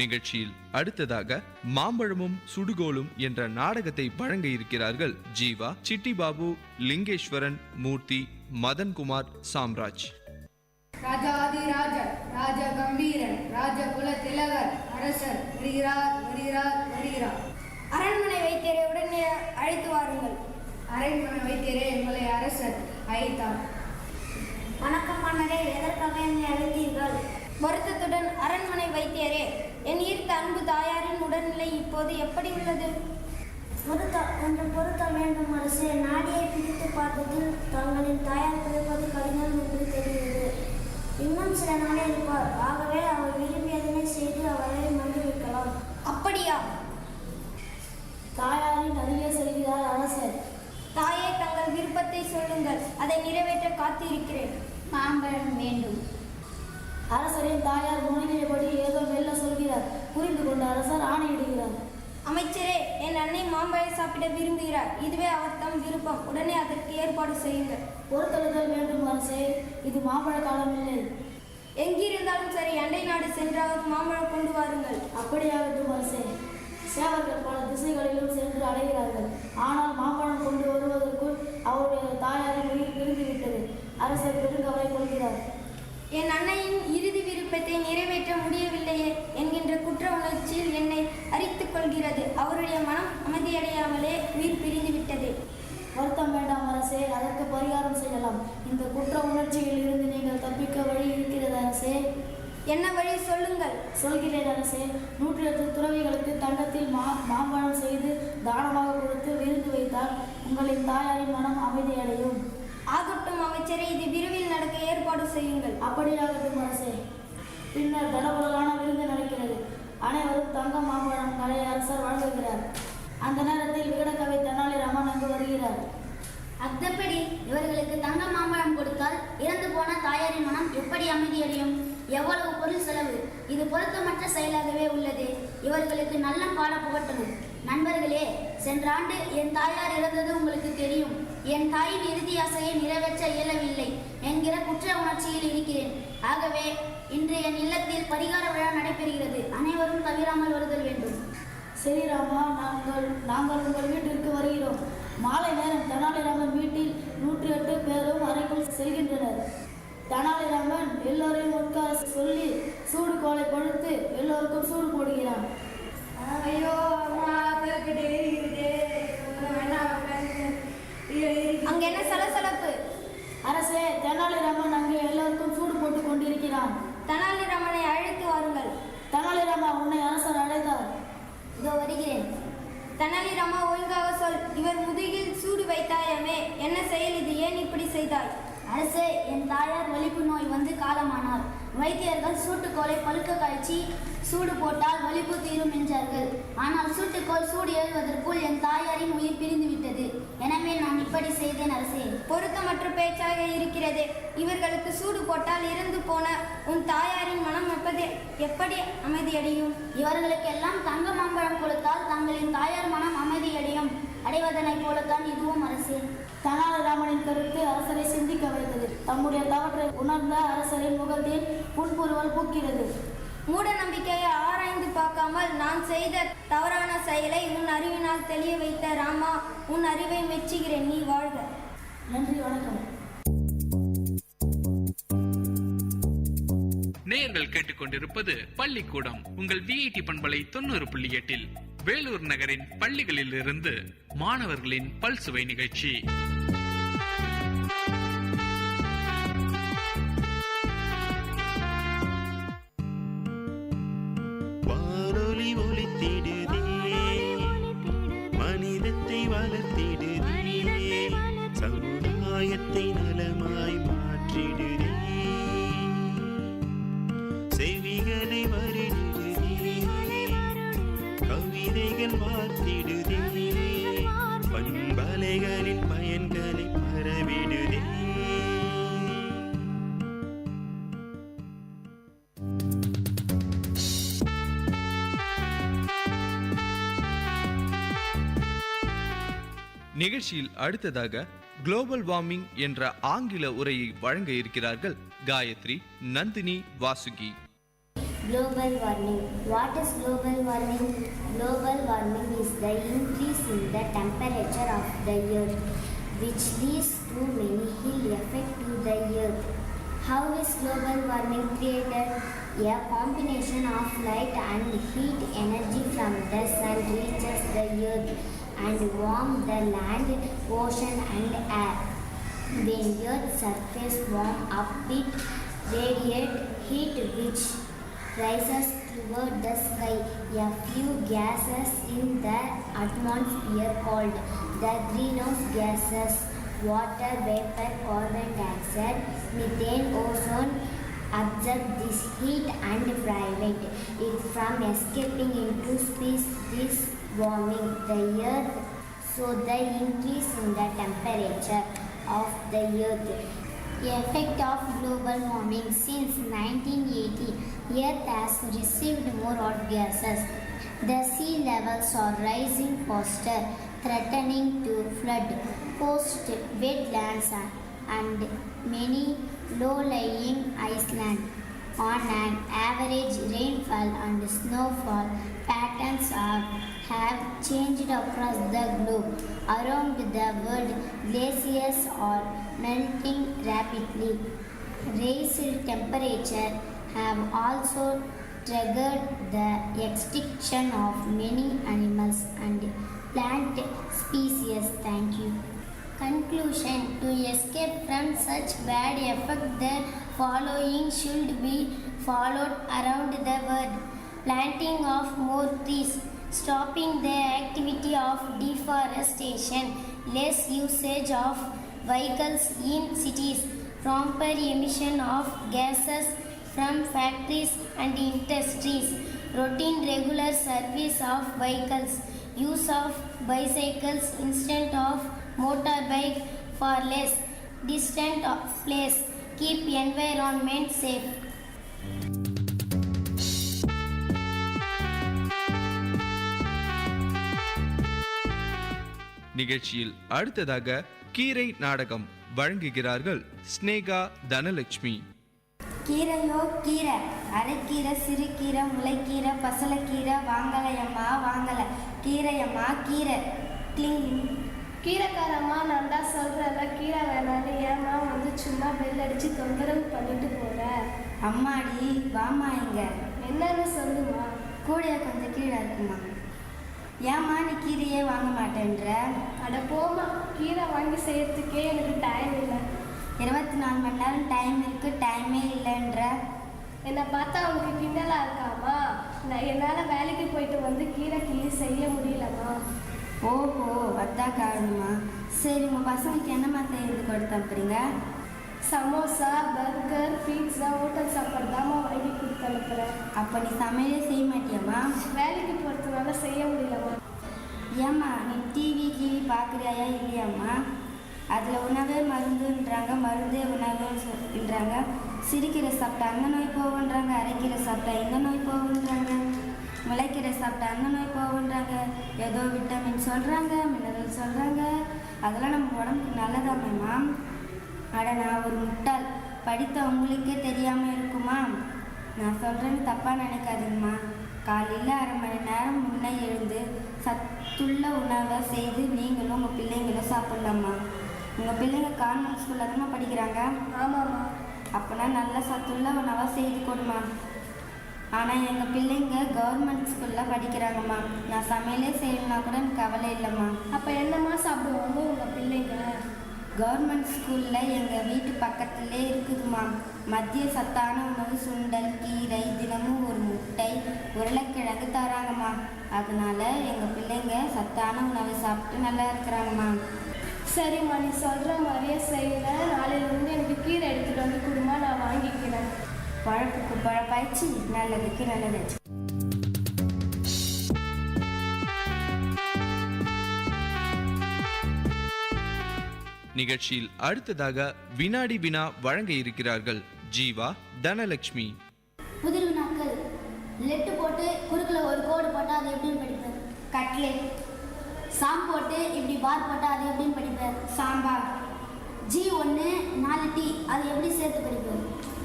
நிகழ்ச்சியில் அடுத்ததாக மாம்பழமும் சுடுகோலும் என்ற நாடகத்தை வழங்க இருக்கிறார்கள் ஜீவா, சிட்டி பாபு, லிங்கேஸ்வரன், மூர்த்தி, மதன்குமார், சாம்ராஜ். ராஜாதிராஜர், ராஜ கம்பீரன், ராஜகுல திலகர், அரசர் வருகிறார் வருகிறார் வருகிறார். அரண்மனை வைத்தியரை உடனே அழைத்து வாருங்கள். அரண்மனை வைத்தியரே, எங்களை அரசர் அழைத்தார். வணக்கம் மன்னரே, எதற்காக என்னை அழைத்தீர்கள்? வருத்தத்துடன் அரண்மனை வைத்தியரே, என் ஈர்த்த அன்பு தாயாரின் உடல்நிலை இப்போது எப்படி உள்ளது? கொஞ்சம் பொருத்த வேண்டும் அரசே. நாடியை பிடித்து பார்த்ததில் தங்களின் தாயார் பிறப்பது கடினம் என்று தெரிகிறது. இன்னும் சில நாளே இருப்பார். ஆகவே அவர் விரும்பியதனை செய்து அவரை மன்னிக்கலாம். அப்படியா? தாயாரின் அருகே செல்கிறார் அரசர். தாயே, தங்கள் விருப்பத்தை சொல்லுங்கள், அதை நிறைவேற்ற காத்திருக்கிறேன். மாம்பழம் வேண்டும். அரசரின் தாயார் முழுகியபடி ஏதோ மெல்ல சொல்கிறார். புரிந்து கொண்ட அரசர் ஆணையிடுகிறார். அமைச்சரே, என் அன்னை மாம்பழம் சாப்பிட விரும்புகிறார். இதுவே அவர் தம் விருப்பம். உடனே அதற்கு ஏற்பாடு செய்யுங்கள். பொறுத்தொழுதல் வேண்டும் அரசே. இது மாம்பழ காலம் இல்லை. எங்கிருந்தாலும் சரி, அண்டை நாடு சென்றாவது மாம்பழம் கொண்டு வாருங்கள். அப்படியாகட்டும் அரசே. சேவர்கள் பல திசைகளிலும் சென்று அடைகிறார்கள். ஆனால் மாம்பழம் கொண்டு வருவதற்குள் அவருடைய தாயாரின் உயிர் பிரிந்துவிட்டது. அரசர் பெருங்கவலை கொள்கிறார். என் அன்னையின் இறுதி விருப்பத்தை நிறைவேற்ற முடியவில்லையே என்கின்ற குற்ற உணர்ச்சியில் என்னை அரித்துக் கொள்கிறது. அவருடைய மனம் அமைதியடையாமலே உயிர் பிரிந்துவிட்டது. வருத்தம் வேண்டாம் அரசே, அதற்கு பரிகாரம் செய்யலாம். இந்த குற்ற உணர்ச்சியில் இருந்து நீங்கள் தப்பிக்க வழி இருக்கிறது அரசே. என்ன வழி சொல்லுங்கள். சொல்கிறேன் அரசே. 108 துறவிகளுக்கு தங்கத்தில் மாம்பழம் செய்து தானமாக கொடுத்து விருந்து வைத்தால் உங்களின் தாயாரின் மனம் அமைதியடையும். ஆகட்டும் அமைச்சரே, இது விரைவில் நடக்க ஏற்பாடு செய்யுங்கள். அப்படியாகட்டும் அரசே. பின்னர் தடபுடலான விருந்து நடக்கிறது. அனைவரும் தங்க மாம்பழங்களை அரசர் வழங்குகிறார். அந்த நேரத்தில் விகடகவி தெனாலிராமன் அங்கு வருகிறார். அத்தப்படி இவர்களுக்கு தங்க மாம்பழம் கொடுத்தால் இறந்து போன தாயாரின் மனம் எப்படி அமைதியடையும்? எவ்வளவு பொருள் செலவு! இது பொருத்தமற்ற செயலாகவே உள்ளது. இவர்களுக்கு நல்ல பாட புகட்டணும். நண்பர்களே, சென்ற ஆண்டு என் தாயார் இறந்தது உங்களுக்கு தெரியும். என் தாயின் இறுதி ஆசையை நிறைவேற்ற இயலவில்லை என்கிற குற்ற உணர்ச்சியில் இருக்கிறேன். ஆகவே இன்று என் இல்லத்தில் பரிகார விழா நடைபெறுகிறது. அனைவரும் தவிராமல் வருதல் வேண்டும். சரி ராமா, நாங்கள் உங்கள் வீட்டிற்கு வருகிறோம். மாலை நேரம் தெனாலிராமன் வீட்டில் 108 பேரும் அறைக்குள் செல்கின்றனர். தெனாலிராமன் எல்லோரையும் உட்கார சொல்லி சூடு கோலை கொடுத்து எல்லோருக்கும் சூடு போடுகிறான். ஐயோ, அங்க என்ன சலசலப்பு? அரசே, தெனாலிராமன் அங்கே எல்லோருக்கும் சூடு போட்டு கொண்டிருக்கிறான். தெனாலிராமனை அழைத்து வாருங்கள். தெனாலிராமா, உன்னை அரசர் அழைத்தார். இதோ வருகிறேன். தெனாலிராமா, ஒழுங்காக சொல். இவர் முதுகில் சூடு வைத்தாயமே, என்ன செயல் இது? ஏன் இப்படி செய்தாய்? அரசே, என் தாயார் வலிப்பு நோய் வந்து காலமானார். வைத்தியர்கள் சூட்டுக்கோலை பழுக்க காய்ச்சி சூடு போட்டால் வலிப்பு தீரும் என்றார்கள். ஆனால் சூட்டுக்கோள் சூடு எழுவதற்குள் என் தாயாரின் உயிர் பிரிந்து விட்டது. எனவே நான் இப்படி செய்தேன் அரசே. பொருத்தமற்ற பேச்சாக இருக்கிறது. இவர்களுக்கு சூடு போட்டால் இறந்து போன உன் தாயாரின் மனம் எப்படி அமைதியடையும்? இவர்களுக்கெல்லாம் தங்க மாம்பழம் கொடுத்தால் தங்களின் தாயார் மனம் அமைதியடையும். அடைவதனைப் போலத்தான் இதுவும் அரசே. தெனாலிராமனின் கருத்து அரசரை சிந்திக்க வைத்தது. தம்முடைய தவற்றை உணர்ந்த அரசரின் முகத்தில் புன்புருவல் பூக்கிறது. மூட நம்பிக்கையை ஆராய்ந்து பார்க்காமல் நான் செய்த தவறான செயலை உன் அறிவினால் தெளிய வைத்த ராமா, உன் அறிவை மெச்சுகிறேன். நீ வாழ்க. நன்றி, வணக்கம். நேயர்கள் கேட்டுக்கொண்டிருப்பது பள்ளிக்கூடம் உங்கள் விஐடி பண்பலை 90.8 வேலூர் நகரின் பள்ளிகளில் இருந்து மாணவர்களின் பல்சுவை நிகழ்ச்சி. வானொலி ஒலித்திடுதே, மனிதத்தை வளர்த்திடுதே, சமுதாயத்தை நலமாய் மாற்றிடுதே, செவிகளை வருடுதே, கவிதைகள் வார்த்திடுதே, பண்பலைகளின் பயன்களை பரவிடுதே. நிகழ்ச்சியில் அடுத்ததாக குளோபல் வார்மிங் என்ற ஆங்கில உரையை வழங்க இருக்கிறார்கள் Gayatri, Nandini, Vasuki. Global warming. What is global warming? Global warming is the increase in the temperature of the earth, which leads to many ill effects to the earth. How is global warming created? A combination of light and heat energy from the sun reaches the earth and warms the land, ocean and air. When earth's surface warms up, it radiates heat which rises toward the sky. A few gases in the atmosphere called the greenhouse gases, water vapor, carbon dioxide, methane, ozone, absorb this heat and prevent it from escaping into space. This warming the earth, so the increase in the temperature of the earth. Effect of global warming. Since 1980, earth has received more hot gases. The sea levels are rising faster, threatening to flood coast, wetlands and many low-lying islands. On an average, rainfall and snowfall patterns have changed across the globe. Around the world, glaciers are melting rapidly. Raised temperature have also triggered the extinction of many animals and plant species. Thank you. Conclusion. To escape from such bad effects, the following should be followed around the world. Planting of more trees, stopping the activity of deforestation, less usage of vehicles in cities, proper emission of gases from factories and industries, routine regular service of vehicles, use of bicycles instead of motorbike for less distant place, keep environment safe. நிகழ்ச்சியில் அடுத்ததாக கீரை நாடகம் வழங்குகிறார்கள் ஸ்னேகா தனலட்சுமி. கீரையோ கீரை, அரைக்கீரை, சிறுகீரை, முளைக்கீரை, பசலைக்கீரை, வாங்கலையம்மா வாங்கல, கீரையம்மா கீரை. கிளிங். கீரைக்காரம்மா, நான் தான் சொல்கிறேன்ல கீரை வேணான்னு ஏமா வந்து சும்மா பெல் அடித்து தொந்தரவு பண்ணிட்டு போகிற? அம்மாடி வாமா இங்க. என்னன்னு சொல்லுமா. கூடைய கொஞ்சம் கீழே இருக்குமா. ஏம்மா நீ கீரையே வாங்க மாட்டேன்ற? அட போமா, கீரை வாங்கி செய்யறதுக்கே எனக்கு டைம் இல்லை. 24 மணி நேரம் டைம் இருக்கு, டைமே இல்லைன்ற. என்னை பார்த்தா அவனுக்கு கிண்டலாக இருக்காமா? நான் என்னால் வேலைக்கு போயிட்டு வந்து கீரை கிள்ளி செய்ய முடியலம்மா. ஓஹோ, அதான் காரணமா? சரி, உங்கள் பசங்களுக்கு என்னம்மா செய்து கொடுத்து அனுப்புறீங்க? சமோசா, பர்கர், பீட்சா, ஹோட்டல் சாப்பாடு தாம்மா வாங்கி கொடுத்து அனுப்புகிறேன். அப்போ நீ சமையலே செய்ய மாட்டியாம்மா? வேலைக்கு போகிறதுனால செய்ய முடியலம்மா. ஏம்மா நீ டிவி பார்க்குறியா இல்லையாம்மா? அதில் உணவே மருந்துன்றாங்க, மருந்தே உணவுன்றாங்க. சிறுகீரை சாப்பிட்டா அந்த நோய் போகுன்றாங்க, அரைக்கீரை சாப்பிட்டா இந்த நோய் போகுன்றாங்க, முளைக்கீரை சாப்பிட்டா அந்த நோய் போகுன்றாங்க, ஏதோ விட்டமின் சொல்கிறாங்க, மினரல் சொல்கிறாங்க. அதெல்லாம் நம்ம உடம்புக்கு நல்லதாமேம்மா? அட நான் ஒரு முட்டாள், படித்த உங்களுக்கே தெரியாமல் இருக்குமா? நான் சொல்கிறேன்னு தப்பாக நினைக்காதீங்கம்மா. காலையில் 1/2 மணி நேரம் முன்னே எழுந்து சத்துள்ள உணவை செய்து நீங்களும் உங்கள் பிள்ளைங்களும் சாப்பிட்லாம்மா. உங்கள் பிள்ளைங்க கான்வென்ட் ஸ்கூலில் தானே படிக்கிறாங்க? ஆமாம்மா. அப்போனா நல்ல சத்துள்ள உணவாக செய்து கொடுமா. ஆனால் எங்கள் பிள்ளைங்க கவர்மெண்ட் ஸ்கூலில் படிக்கிறாங்கம்மா. நான் சமையலே செய்யணுன்னா கூட எனக்கு கவலை இல்லைம்மா. அப்போ என்னம்மா சாப்பிடுவாங்க உங்கள் பிள்ளைங்க? கவர்மெண்ட் ஸ்கூலில் எங்கள் வீட்டு பக்கத்துலே இருக்குதுமா. மதிய சத்தான உணவு, சுண்டல், கீரை, தினமும் ஒரு முட்டை, உருளைக்கிழங்கு தராங்கம்மா. அதனால எங்கள் பிள்ளைங்க சத்தான உணவை சாப்பிட்டு நல்லா இருக்கிறாங்கம்மா. சரிம்மா, நீ சொல்கிற மாதிரியே செய்கிறேன். நாளையிலேருந்து எனக்கு கீரை எடுத்துகிட்டு வந்து கொடுமா, நான் வாங்கிக்கிறேன். பழப்புக்கு பழப்பாய்ச்சி, நல்லதுக்கு நல்லதாச்சு. நிகழ்ச்சியில் அடுத்ததாக வினாடி வினா வழங்க இருக்கிறார்கள் ஜீவா, தனலட்சுமி. புதிர் வினாக்கள். லெட்டு போட்டு குறுக்கில் ஒரு கோடு போட்டால் அது எப்படின்னு படிப்பேன்? கட்லெட். சாம் போட்டு இப்படி பார் போட்டால் அது எப்படின்னு படிப்பேன்? சாம்பார். G1 4 T அது எப்படி சேர்த்து படிப்பேன்?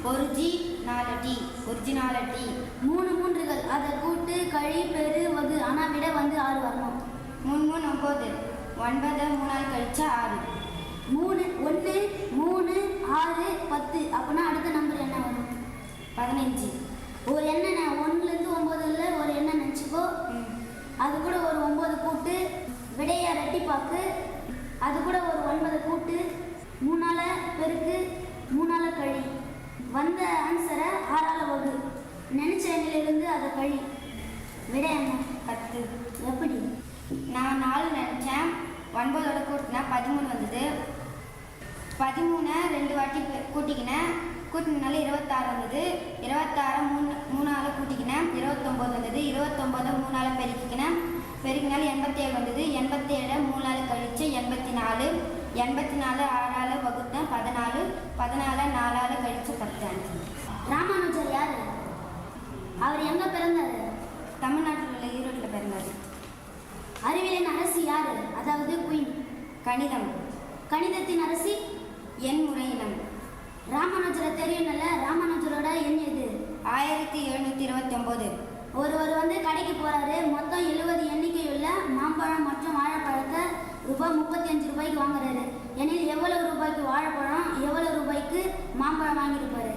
ஒரு G 4 T, ஒரிஜினாலிட்டி. 3 அதை கூட்டு கழி பெரு வகு ஆனால் விட வந்து 6 வரணும். 3 3 9 9 3 கழிச்சா 6. 3 1 3 6 10 அப்படின்னா அடுத்த நம்பர் என்ன வரும்? 15. ஒரு எண்ணெய் 1லேருந்து 9 ஒரு எண்ணெய் நினச்சிக்கோ. அது கூட ஒரு 9 கூட்டு விடைய ரெட்டிப்பாக்கு. அது கூட ஒரு 9 கூட்டு 3 பெருக்கு 3 கழி. வந்த ஆன்சரை 6 வகு. நினச்ச எண்ணிலிருந்து அதை கழி. விட என்ன? 10. எப்படி? நான் 4 நினச்சேன். 9ஓட கூட்டினா 13 வந்தது. 13 2 வாட்டி கூட்டிக்கினேன். கூட்டினால 26 வந்தது. 26 3 கூட்டிக்கினேன். 29 வந்தது. 29 3 பெருக்கிக்கினேன். பெருக்கினால 87 வந்தது. 87 3 கழிச்சு 84. 84 6 வகுத்தேன் 14. 14 4 கழிச்சு 10. ராமானுஜர் யார்? அவர் எங்கே பிறந்தார்? தமிழ்நாட்டில் உள்ள ஈரோட்டில் பிறந்தார். அறிவியலின் அரசி யார்? அதாவது குயின். கணிதம். கணிதத்தின் அரசி? எண் முறையினம். ராமானுஜரை தெரியும்ல, ராமானுஜரோட எண் எது? 1729. ஒருவர் வந்து கடைக்கு போறாரு. மொத்தம் 70 எண்ணிக்கையுள்ள மாம்பழம் மற்றும் வாழைப்பழத்தை ரூபாய் 35 வாங்குறாரு. எனில் எவ்வளவு ரூபாய்க்கு வாழைப்பழம், எவ்வளவு ரூபாய்க்கு மாம்பழம் வாங்கியிருப்பாரு?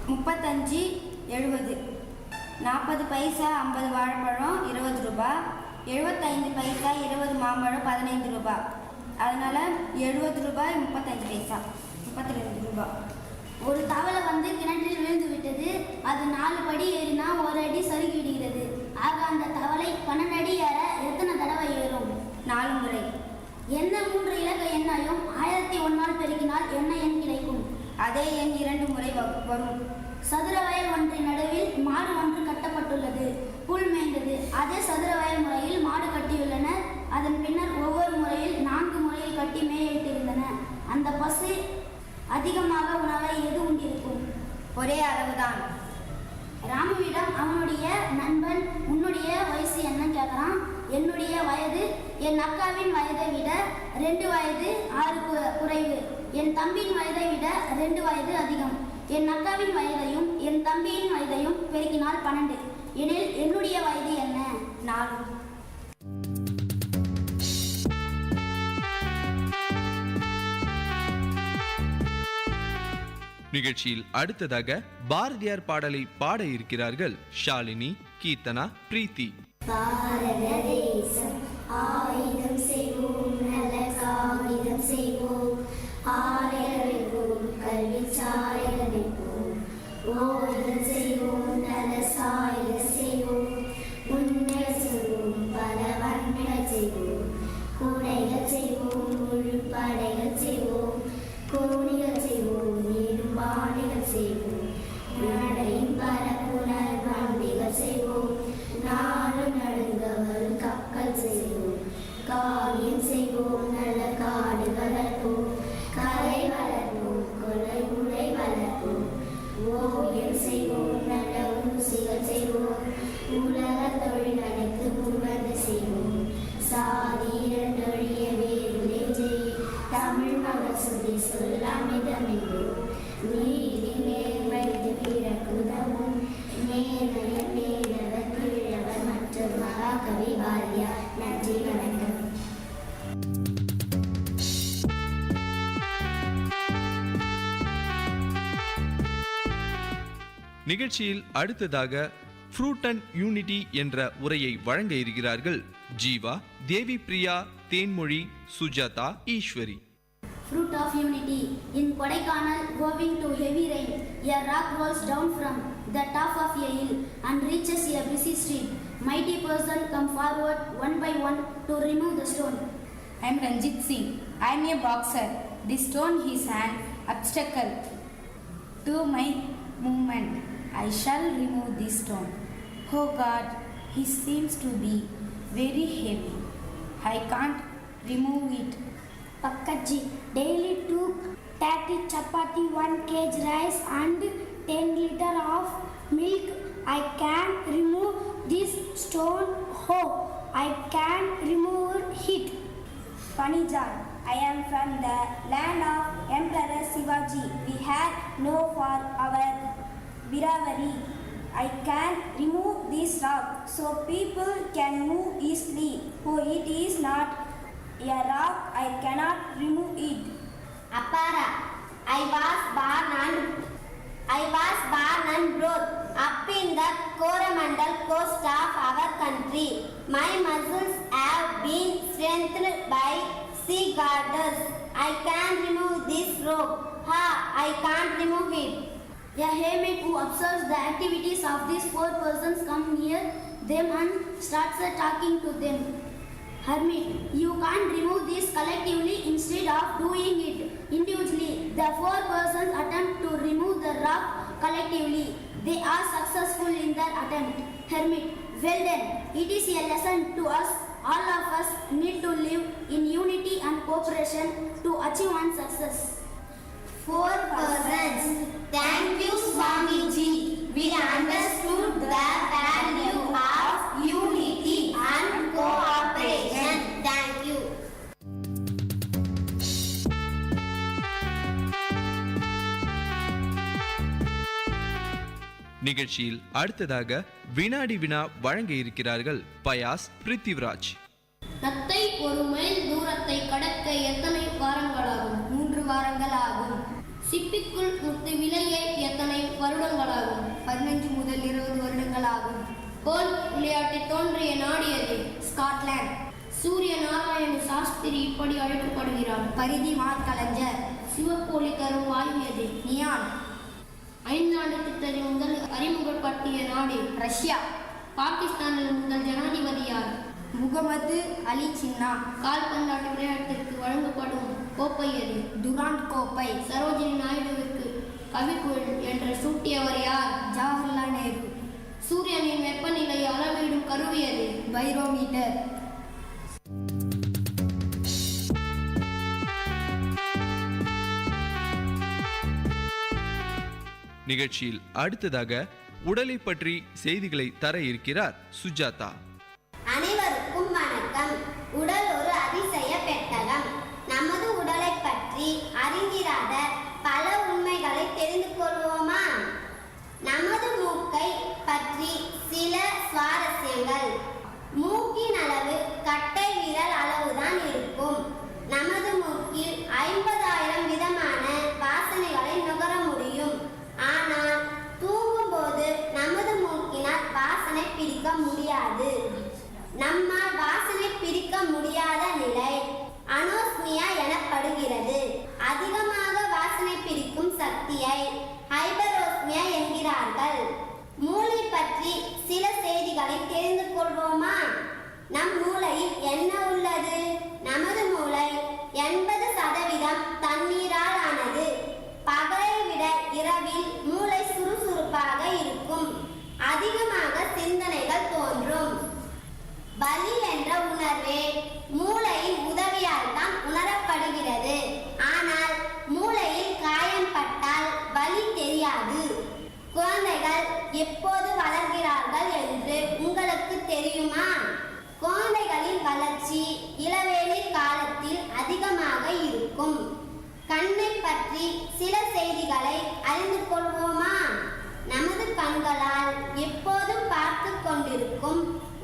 35 70. 40 பைசா 50 வாழைப்பழம் 20 ரூபாய். 75 பைசா 20 மாம்பழம் 15 ரூபாய். அதனால 70 ரூபாய் 35 பைசா 32 ரூபாய். ஒரு தவளை வந்து கிணற்றில் விழுந்து விட்டது. அது 4 படி ஏறினா 1 அடி சறுக்கி விடுகிறது. ஆக அந்த தவளை 12 அடி ஏற எத்தனை தடவை ஏறும்? 4 முறை. எந்த 3 இலக்க எண்ணையும் 1001 பெருக்கினால் என்ன எண் கிடைக்கும்? அதே எண் 2 முறை வரும். சதுர வயல் ஒன்றின் நடுவில் மாடு ஒன்று கட்டப்பட்டுள்ளது. புல் மேய்ந்தது. அதே சதுர வயல் முறையில் மாடு கட்டியுள்ளனர். அதன் பின்னர் ஒவ்வொரு முறையில் 4 முறையில் கட்டி மேயிட்டிருந்தன. அந்த பசு அதிகமாக உணவை எது உண்டிருக்கும்? ஒரே அளவுதான். ராமுவிடம் அவனுடைய நண்பன் உன்னுடைய வயசு என்ன கேட்குறான். என்னுடைய வயது என் அக்காவின் வயதை விட 2 வயது 6 குறைவு. என் தம்பியின் வயதை விட 2 வயது அதிகம். என் அக்காவின் வயதையும் என் தம்பியின் வயதையும் பெருக்கினால் 12. எனில் என்னுடைய வயது என்ன? 4. நிகழ்ச்சியில் அடுத்ததாக பாரதியார் பாடலை பாட இருக்கிறார்கள் ஷாலினி, கீர்த்தனா, பிரீத்தி. பாரத தேசம் ஆயுதம் செய்வோம், நல்ல காகிதம் செய்வோம், ஆலயமைப்போம், கல்வி சாலையமைப்போம், ஓய்தல் செய்வோம், நல்ல சாயுத செய்வோம், உண்மை செய்வோம், பல வன்மைகள் செய்வோம், கூடைகள் செய்வோம், முழு படைகள் செய்வோம், கோணிகள் செய்வோம், நீரும் பாடைகள் செய்வோம், நடையும் பரப்புணர் வண்டிகள் செய்வோம், நாடு நடுங்க வரும் கப்பல் செய்வோம், காரியம் செய்வோம், நல்ல காடு வளர்ப்போம், கலை வளர்ப்போம், கொலை முறை வளர்ப்போம், ஓவியம் செய்வோம், நல்ல ஊசிகள் செய்வோம், உலக தொழில் அனைத்து முன்வந்து செய்வோம், சாதி இரண்டொழிய வேறுலே செய், தமிழ் மகள் சுதி சொல்லாமிதமில்லும், நீதி நேர்மைத்து பிறக்குதவும், நேர்மைய மேலவர் கீழவர் மற்றும் மகாகவி பாரதியார். நன்றி, வணக்கம். நிகழ்ச்சியில் அடுத்ததாக ஃப்ரூட் அண்ட் யூனிட்டி என்ற உரையை வழங்க இருக்கிறார்கள் ஜீவா, தேவி Priya, Thenmozhi, Sujatha, Eswari. Fruit of unity. In Kodaikanal, owing to heavy rain, a rock rolls down from the top of a hill and reaches a busy street. Mighty person come forward one by one to remove the stone. I am Ranjit Singh. I am a boxer. The stone is an obstacle to my movement. I shall remove this stone. Oh God, he seems to be very heavy. I can't remove it. Pakkaji, daily 2 30 chapati, 1 kg rice and 10 liter of milk. I can remove this stone. Oh, I can remove it. Panijar, I am from the land of Emperor Shivaji. We had no for our bravery. I can remove this rock so people can move easily. Oh, it is not a rock, I cannot remove it. Apara, I was born and brought up in the Coromandel coast of our country. My muscles have been strengthened by sea goddess. I can remove this rope. I can't remove it. A hermit who observes the activities of these four persons come near them and starts talking to them. Hermit, you can't remove this collectively instead of doing it individually. The four persons attempt to remove the rock collectively. They are successful in their attempt. Hermit, well then, it is a lesson to us. All of us need to live in unity and cooperation to achieve one success. Four persons. Thank you, Swamiji. We understood the value of unity and cooperation. Thank you. நிகழ்ச்சியில் அடுத்ததாக வினாடி வினா வழங்க இருக்கிறார்கள் பயாஸ் பிருத்திவிராஜ். நத்தை ஒரு மைல் தூரத்தை கடக்க எத்தனை வாரங்களாகும்? 3 வாரங்கள் ஆகும். சிப்பிக்குள் முத்து விளைய எத்தனை வருடங்களாகும்? 15 முதல் 20 வருடங்கள் ஆகும். கோல் விளையாட்டு தோன்றிய நாடு எது? ஸ்காட்லாந்து. சூரிய நாராயண சாஸ்திரி இப்படி அழைக்கப்படுகிறார். பரிதி மாற்கலைஞர். சிவப்பு ஒளி தரும் வாயு எது? நியான். ஐந்தாண்டுக்கு முதல் அறிமுகப்படுத்திய நாடு? ரஷ்யா. பாகிஸ்தானில் முதல் ஜனாதிபதி யார்? முகமது அலி ஜின்னா. கால்பந்தாட்ட விளையாட்டிற்கு வழங்கப்படும் கோப்பை எது? துராண்ட் கோப்பை. சரோஜினி நாயுடுவிற்கு கவிக்குள் என்று சூட்டியவர் யார்? ஜவஹர்லால் நேரு. சூரியனின் வெப்பநிலையை அளவிடும் கருவி எது? பைரோமீட்டர். நிகழ்ச்சியில் அடுத்ததாக உடலை பற்றி செய்திகளை தர இருக்கிறார் சுஜாதா. அனைவருக்கும் வணக்கம். உடல் ஒரு அதிசய பெட்டகம். நமது உடலை பற்றி அறிந்திராத பல உண்மைகளை தெரிந்து கொள்வோமா? நமது மூக்கை பற்றி சில சுவாரஸ்யங்கள். மூக்கின் அளவு கட்டை விரல் அளவுதான் இருக்கும். நமது மூக்கில் 50,000 விதமான வாசனைகளை நுகர முடியும். ஆனால் தூங்கும்போது நமது மூக்கினால் வாசனை பிரிக்க முடியாது. நம்மால் வாசனை பிரிக்க முடியாத நிலை அனோஸ்மியா எனப்படுகிறது. அதிகமாக வாசனை பிரிக்கும் சக்தியை ஹைபரோஸ்மியா என்கிறார்கள். மூளை பற்றி சில செய்திகளை தெரிந்து கொள்வோமா? நம் மூளையில் என்ன உள்ளது? நமது மூளை 80% தண்ணீரால் ஆனது. பகலை விட இரவில் மூளை சுறுசுறுப்பாக இருக்கும். அதிகமாக சிந்தனைகள் தோன்றும். வலி என்ற உணர்வே மூளையின் உதவியால் தான் உணரப்படுகிறது. ஆனால் மூளையில் காயம் பட்டால் வலி தெரியாது. குழந்தைகள் எப்போது வளர்கிறார்கள் என்று உங்களுக்கு தெரியுமா? குழந்தைகளின் வளர்ச்சி இளவேலை காலத்தில் அதிகமாக இருக்கும். கண்ணை பற்றி சில செய்திகளை அறிந்து கொள்வோமா? நமது கண்களால் எப்போதும் பார்த்து கொண்டிருக்கும்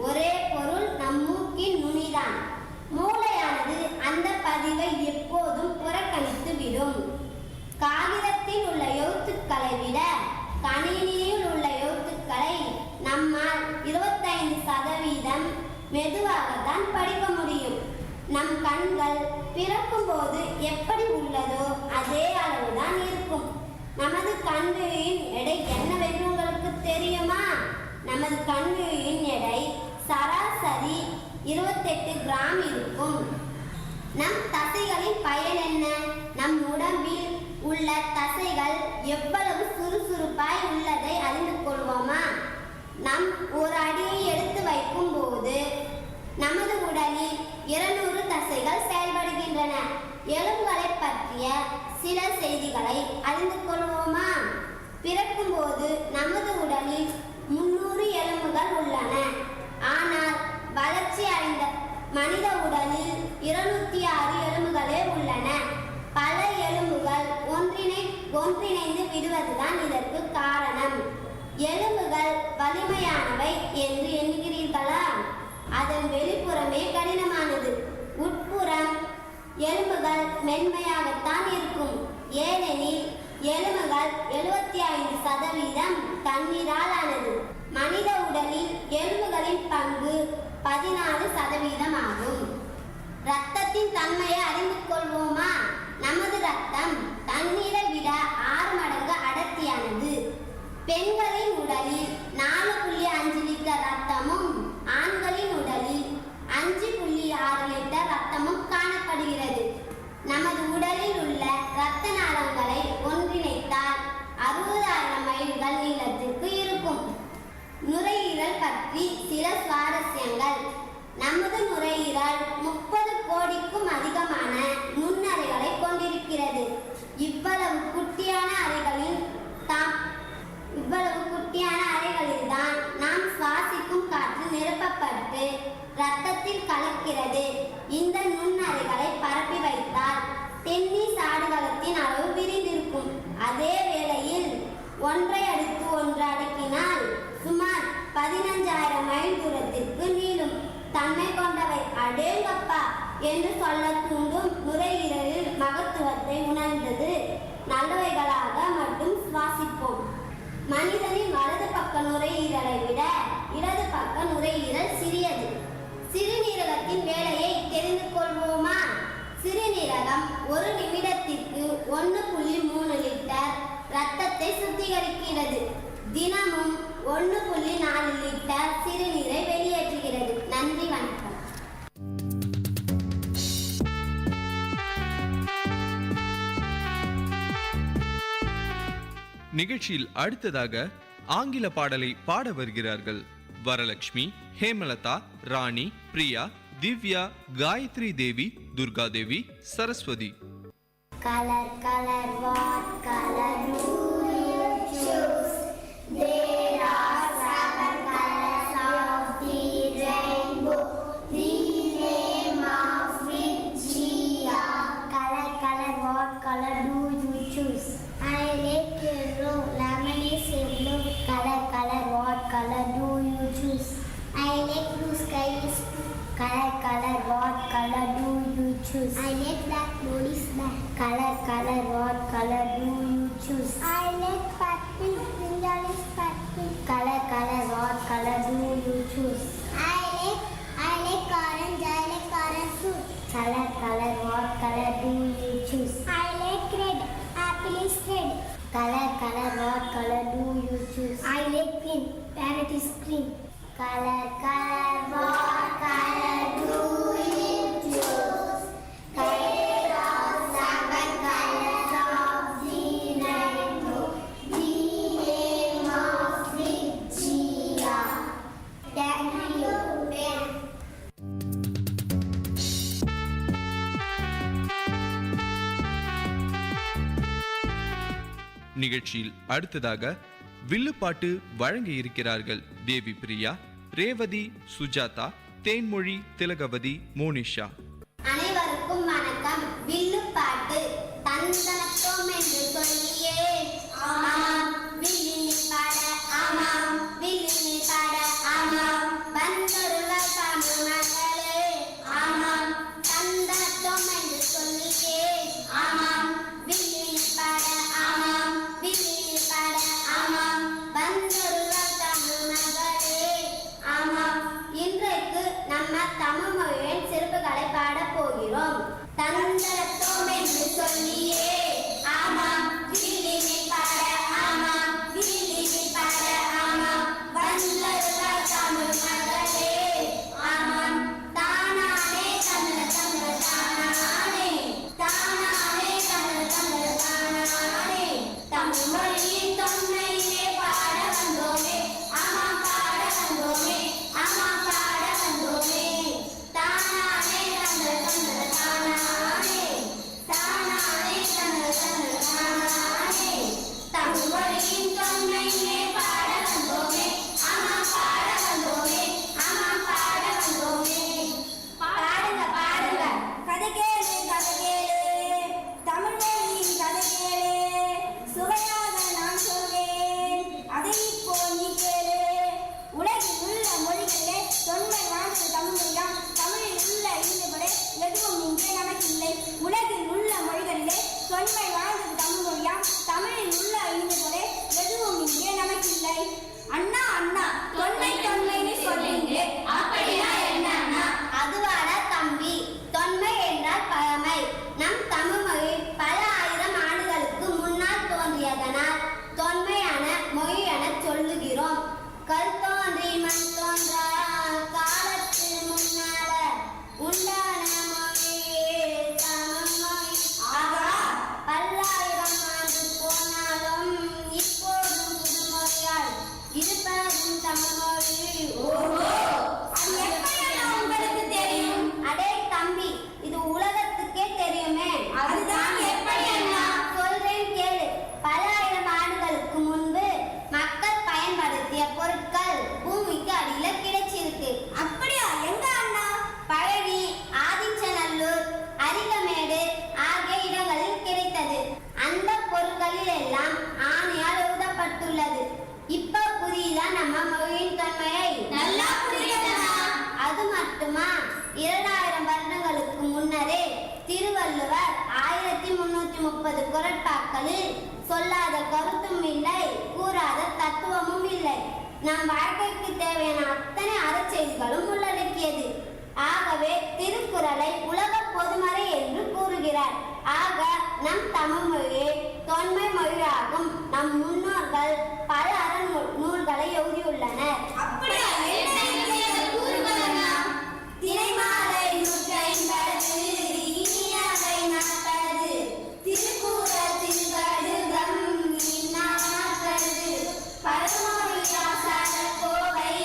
ஒரே பொருள் நம் மூக்கின் நுனிதான். மூளையானது அந்த பதிவை எப்போதும் புறக்கணித்து விடும். காகிதத்தில் உள்ள எழுத்துக்களை விட கணினியில் உள்ள எழுத்துக்களை நம்மால் 25% மெதுவாகத்தான் படிக்க முடியும். நம் கண்கள் பிறக்கும் போது எப்படி உள்ளதோ அதே அளவுதான் இருக்கும். நமது கண்களின் எடை என்னவென்று உங்களுக்கு தெரியுமா? நமது கண்களின் எடை சராசரி 28 கிராம் இருக்கும். நம் தசைகளின் பயன் என்ன? நம் உடம்பில் உள்ள தசைகள் எவ்வளவு சுறுசுறுப்பாய் உள்ளதை அறிந்து கொள்வோமா? நம் ஒரு அடியை எடுத்து வைக்கும் போது நமது உடலில் 200 தசைகள் செயல்படுகின்றன. எலும்புகளை பற்றிய சில செய்திகளை அறிந்து கொள்வோமா? பிறக்கும் போது நமது உடலில் 300 எலும்புகள் உள்ளன. ஆனால் வளர்ச்சி அடைந்த மனித உடலில் 206 எலும்புகளே உள்ளன. பல எலும்புகள் ஒன்றிணைந்து விடுவதுதான் இதற்கு காரணம். எலும்புகள் வலிமையானவை என்று எண்ணுகிறீர்களா? அதன் வெளிப்புறமே கடினமானது. உட்புறம் எலும்புகள் மென்மையாகத்தான் இருக்கும். ஏனெனில் எலும்புகள் 75% தண்ணீரால் ஆனது. மனித உடலில் எலும்புகளின் பங்கு 14% ஆகும். இரத்தத்தின் தன்மையை அறிந்து கொள்வோமா? நமது இரத்தம் தண்ணீரை விட 6 மடங்கு அடர்த்தியானது. பெண்களின் உடலில் 4.5 லிட்டர் ரத்தமும் ஆண்களின் உடலில் 5.6 லிட்டர் ரத்தமும் காணப்படுகிறது. நமது உடலில் உள்ள இரத்த நாளங்களை ஒன்றிணைத்தால் 60,000 மைல்கள் நீளத்திற்கு இருக்கும். நுரையீரல் பற்றி சில சுவாரஸ்யங்கள். நமது நுரையீரல் 30 கோடிக்கும் அதிகமான நுண்ணறைகளை கொண்டிருக்கிறது. இவ்வளவு குட்டியான அறைகளில்தான் நாம் சுவாசிக்கும் காற்று நிரப்பப்பட்டு இரத்தத்தில் கலக்கிறது. இந்த நுண்ணறைகளை பரப்பி வைத்தால் டென்னிஸ் ஆடுகளத்தின் அளவு விரிந்திருக்கும். அதே வேளையில் ஒன்றை அடுத்து ஒன்று அடுக்கினால் சுமார் 15,000 மைல் தூரத்திற்கு நீளும் தன்மை கொண்டவை. அடேங்கப்பா என்று சொல்ல தூண்டும் நுரையீரலில் மகத்துவத்தை உணர்ந்தது நல்லவைகளாக மட்டும் சுவாசிப்போம். மனிதனின் வலது பக்க நுரையீரலை விட இடது பக்க நுரையீரல் சிறியது. சிறுநீரகத்தின் வேலையை தெரிந்து கொள்வோமா? சிறுநீரகம் ஒரு நிமிடத்திற்கு 1.3 லிட்டர் இரத்தத்தை சுத்திகரிக்கிறது. தினமும் 1.4 லிட்டர் சிறுநீரை வெளியேற்றுகிறது. நன்றி, வணக்கம். நிகழ்ச்சியில் அடுத்ததாக ஆங்கில பாடலை பாட வருகிறார்கள் வரலட்சுமி, ஹேமலதா, ராணி, பிரியா, திவ்யா, காயத்ரி தேவி, Durga Devi, Saraswati. Color, color, what color do you choose? There are 7 colors of the rainbow. The name of which are. Color, color, what color do you choose? I like yellow, lemon is yellow. Color, color, what color do you choose? I like blue, sky is blue. Color, color, what color do you choose? I like black, blue is black. Color, color, what color do you choose? I like purple, brinjal is purple. Color, color, what color do you choose? I like orange fruit. Color, color, what color do you choose? I like red, apple is red. Color, color, what color do you choose? I like green, parrot is green. Color, color, what color do you choose? There are 7 colors of the rainbow. The name of which are. Thank you. நிகழ்ச்சியில் அடுத்ததாக வில்லுப்பாட்டு வழங்க இருக்கிறார்கள் தேவி பிரியா, ரேவதி, சுஜாதா, தேன்மொழி, திலகவதி, மோனிஷா. அனைவருக்கும் வணக்கம். வில்லுப்பாட்டு. தந்தனத்தோம் என்று சொல்லியே ஆமாம், வில்லினி பாட ஆமாம், வில்லினி பாட ஆமாம், வந்தொருவர் தமிழ் மக்களே ஆமாம், தந்தனத்தோம் என்று சொல்லியே ஆமாம், வில்லினி பாட ஆமாம், வில்லினி பாட ஆமாம், வந்தொருவர் தமிழ் மக்களே ஆமாம். இன்றைக்கு நம்ம தமிழ் மொழியின் சிறப்புகளை பாடப் போகிறோம். தந்தனத்தோம் என்று சொல்லியே ஆமாம், வில்லினி பாட ஆமாம், வில்லினி பாட ஆமாம், வந்தொருவர் தமிழ் மக்களே ஆமாம். தானானே தமிழ் தமிழ் தானானே, தானானே தமிழ் தமிழ் தானானே, தமிழ் மொழியின் தொன்மையிலே பாட வந்தோமே ஆமாம், பாட வந்தோமே ஆமாம், பாட வந்தோமே. தானானே தமிழ் தமிழ் தானானே, தானானே தமிழ் தமிழ் தானானே, தமிழ் மொழியின் தொன்மையிலே பாட வந்தோமே ஆமாம், பாட வந்தோமே ஆமாம், பாட வந்தோமே. பாடுங்க பாடுங்க. கதை கேளு கதை கேளு, தமிழ் மொழியின் கதை கேளு, சுவையாக நான் சொல்வேன். கல் தோன்றி மண் தோன்றா காலத்து முன்னால உண்டான மொழியே தமிழ்மொழி. ஆகா, பல்லாயிரம் ஆண்டு போனாலும் இப்போதும் புதுமொழியால் இருப்பதும் தமிழ்மொழி. ஓஹோ, அது எப்படியெல்லாம் உங்களுக்கு தெரியும்? அடே தம்பி, இது உலகத்துக்கே தெரியுமே. அதுதான் எப்படி அண்ணா? சொல்றேன் கேளு. பல ஆயிரம் ஆண்டுகளுக்கு முன்பு மக்கள் பயன்படுத்திய பொருட்கள் பூமிக்கு அடியில கிடைச்சிருக்கு. அப்படியா? எங்க அண்ணா? பழனி, ஆதிச்சநல்லூர், அரிகமேடு ஆகிய இடங்களில் கிடைத்தது. அந்த பொருட்களில் எல்லாம் ஆணையால் எழுதப்பட்டுள்ளது. இப்ப புரியுதா நம்ம மொழியின் தன்மையை? நல்லா புரியுதா? அது மட்டுமா, 2000 வருடங்களுக்கு முன்னரே திருவள்ளுவர் 1330 குறட்பாக்களில் சொல்லாத கருத்தும் இல்லை, கூறாத தத்துவமும் இல்லை. நம் வாழ்க்கைக்கு தேவையான அத்தனை அறச்செய்திகளும் உள்ளடக்கியது. ஆகவே திருக்குறளை உலக பொதுமறை என்று கூறுகிறார். ஆக நம் தமிழ் மொழியே தொன்மை மொழியாகும். நம் முன்னோர்கள் பல நூல்களை எழுதியுள்ளனர். திரைமாலை 150 இனியவை 40 திருக்குறள் திருக்கடுகம் இன்னாக்கிறது பழமொழி ஆசார கோவை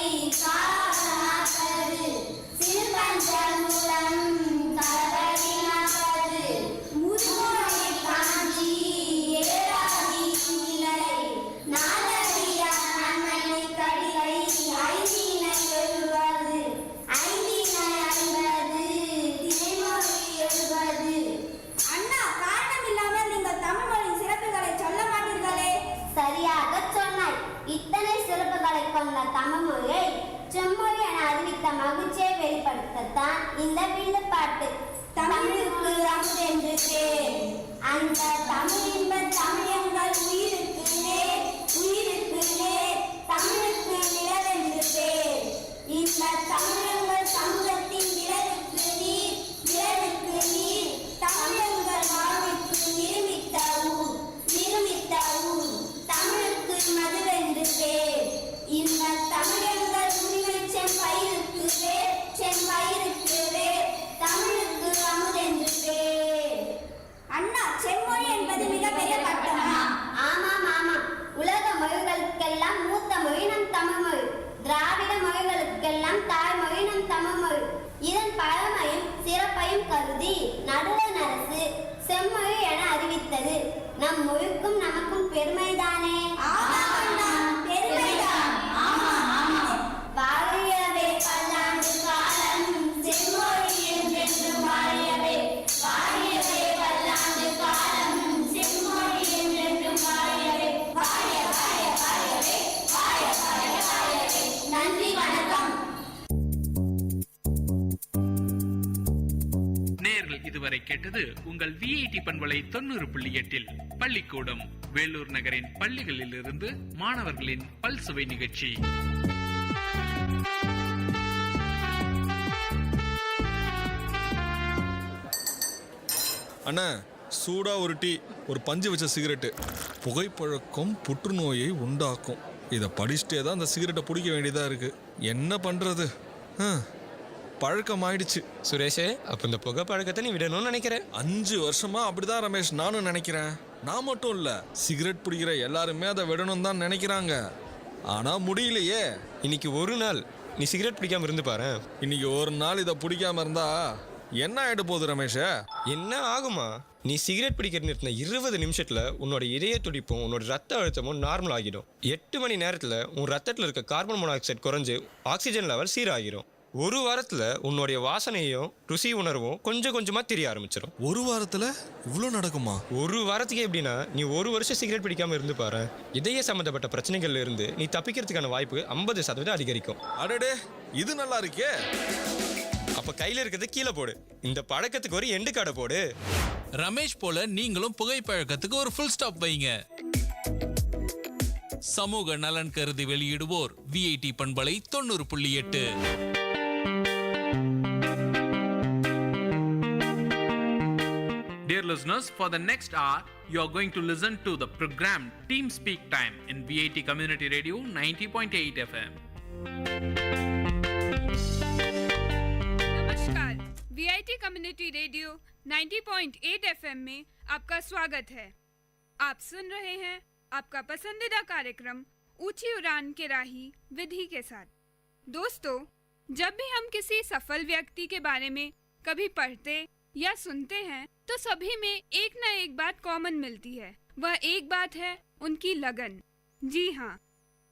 காரணாக்கிறது சிறுபஞ்சமூலம் கரவடினாக்கிறது முதுமொழி காஞ்சி ஏராதி நிலை நாலடியா நன்மை கடிகை ஐந்தினை எழுவது ஐந்தினை 50 திரைமொழி 70. அண்ணா, காரணம் இல்லாமல் நீங்கள் தமிழ் மொழியின் சிறப்புகளை சொல்ல மாட்டீர்களே. சரியாக சொன்னாய். இத்தனை சிறப்புகளை கொண்ட தமிழ் மொழியை செம்மொழி என அறிவித்த மகிழ்ச்சியை வெளிப்படுத்தத்தான் இந்த வில்லுப்பாட்டு. தமிழுக்கு அமுதென்று பேர். அந்த தமிழின்ப தமிழங்கள் உயிருக்கு நேர், உயிருக்கு நேர், தமிழுக்கு நிலவென்று பேர். இந்த தமிழங்கள் சமூகத்தின் விரலுக்கு நீர், விரலுக்கு நீர், தமிழங்கள் வாழ்வுக்கு நிருமித்த ஊர், நிருமித்த ஊர், தமிழுக்கு மதுவென்று பேர். இந்த தமிழங்கள் உரிமை செம்பயிருக்கு வேர், செம்பயிருக்கு வேர், தமிழுக்கு அமுதென்று பேர். அண்ணா, செம்மொழி என்பது மிகப்பெரிய பட்டமா? ஆமாம் ஆமாம். உலக மொழிகளுக்கெல்லாம் மூத்த மொழி நம் தமிழ் மொழி. திராவிட மொழிகளுக்கெல்லாம் தாய்மொழி நம் தமிழ் மொழி. இதன் பழமையும் சிறப்பையும் கருதி நடுவண் அரசு செம்மொழி என அறிவித்தது. நம் மொழிக்கும் நமக்கும் பெருமைதானே? பெருமைதான். வாழியவே பல்லாண்டு காலம் செம்மொழி என்றென்று வாழியவே, வாழியவே பல்லாண்டு காலம் செம்மொழி என்றென்று வாழியவே, வாழிய வாழிய வாழியவே, வாழிய வாழிய வாழியவே. நன்றி, வணக்கம். நேயர்கள் இதுவரை கேட்டது உங்கள் விஐடி பண்பலை 90.8 பள்ளிக்கூடம் வேலூர் நகரின் பள்ளிகளில் இருந்து மாணவர்களின் பல்சுவை நிகழ்ச்சி. அண்ணா, சூடா ஒரு டீ, ஒரு பஞ்சு வச்ச சிகரெட்டு. புகைப்பழக்கம் புற்றுநோயை உண்டாக்கும். இதை படிச்சுட்டே தான் அந்த சிகரெட்டை பிடிக்க வேண்டியதா இருக்கு. என்ன பண்றது? பழக்கம் ஆயிடுச்சு. சுரேஷே, அப்ப இந்த புகை பழக்கத்தை நீ விடணும்னு நினைக்கிறேன். 5 வருஷமா அப்படிதான் ரமேஷ் நானும் நினைக்கிறேன். நான் மட்டும் இல்ல, சிகரெட் பிடிக்கிற எல்லாருமே அதை விடணும் தான் நினைக்கிறாங்க. ஆனா முடியலையே. இன்னைக்கு ஒரு நாள் நீ சிகரெட் பிடிக்காம இருந்து பாரு. இன்னைக்கு ஒரு நாள் இதை பிடிக்காம இருந்தா என்ன ஆயிட போகுது ரமேஷ? என்ன ஆகுமா? நீ சிகரெட் பிடிக்கிற நிறுத்தின 20 நிமிஷத்துல உன்னோட இதய துடிப்பும் உன்னோட ரத்த அழுத்தமும் நார்மல் ஆகிடும். 8 மணி நேரத்துல உன் ரத்தத்துல இருக்க கார்பன் மோனாக்சைடு குறைஞ்சு ஆக்சிஜன் லெவல் சீராகிடும். ஒரு வாரத்துல உன்னுடைய வாசனையும் ருசி உணர்வும் கொஞ்சம் கொஞ்சமா தெரிய ஆரம்பிச்சிடும். ஒரு வாரத்துல இவ்வளோ நடக்குமா? ஒரு வாரத்துக்கு எப்படின்னா, நீ ஒரு வருஷம் சிகரெட் பிடிக்காம இருந்து பாரு. இதய சம்பந்தப்பட்ட பிரச்சனைகள்ல இருந்து நீ தப்பிக்கிறதுக்கான வாய்ப்பு 50% அதிகரிக்கும். அடடே, இது நல்லா இருக்கே. அப்ப கையில இருக்கிறது கீழே போடு. இந்த பழக்கத்துக்கு ஒரு எண்டு காடை போடு. ரமேஷ் போல நீங்களும் புகைப்பழக்கத்துக்கு ஒரு ஃபுல் ஸ்டாப் வைங்க. சமூக நலன் கருதி வெளியிடுவோர் விஐடி பண்பலை 90.8. Dear listeners, for the next hour, you are going to listen to the program Team Speak Time in VIT Community Radio 90.8 FM. नमस्कार, VIT कम्युनिटी रेडियो 90.8 FM में आपका स्वागत है। आप सुन रहे हैं आपका पसंदीदा कार्यक्रम ऊंची उड़ान के राही विधि के साथ। दोस्तों, जब भी हम किसी सफल व्यक्ति के बारे में कभी पढ़ते या सुनते हैं तो सभी में एक ना एक बात कॉमन मिलती है। वह एक बात है उनकी लगन। जी हाँ,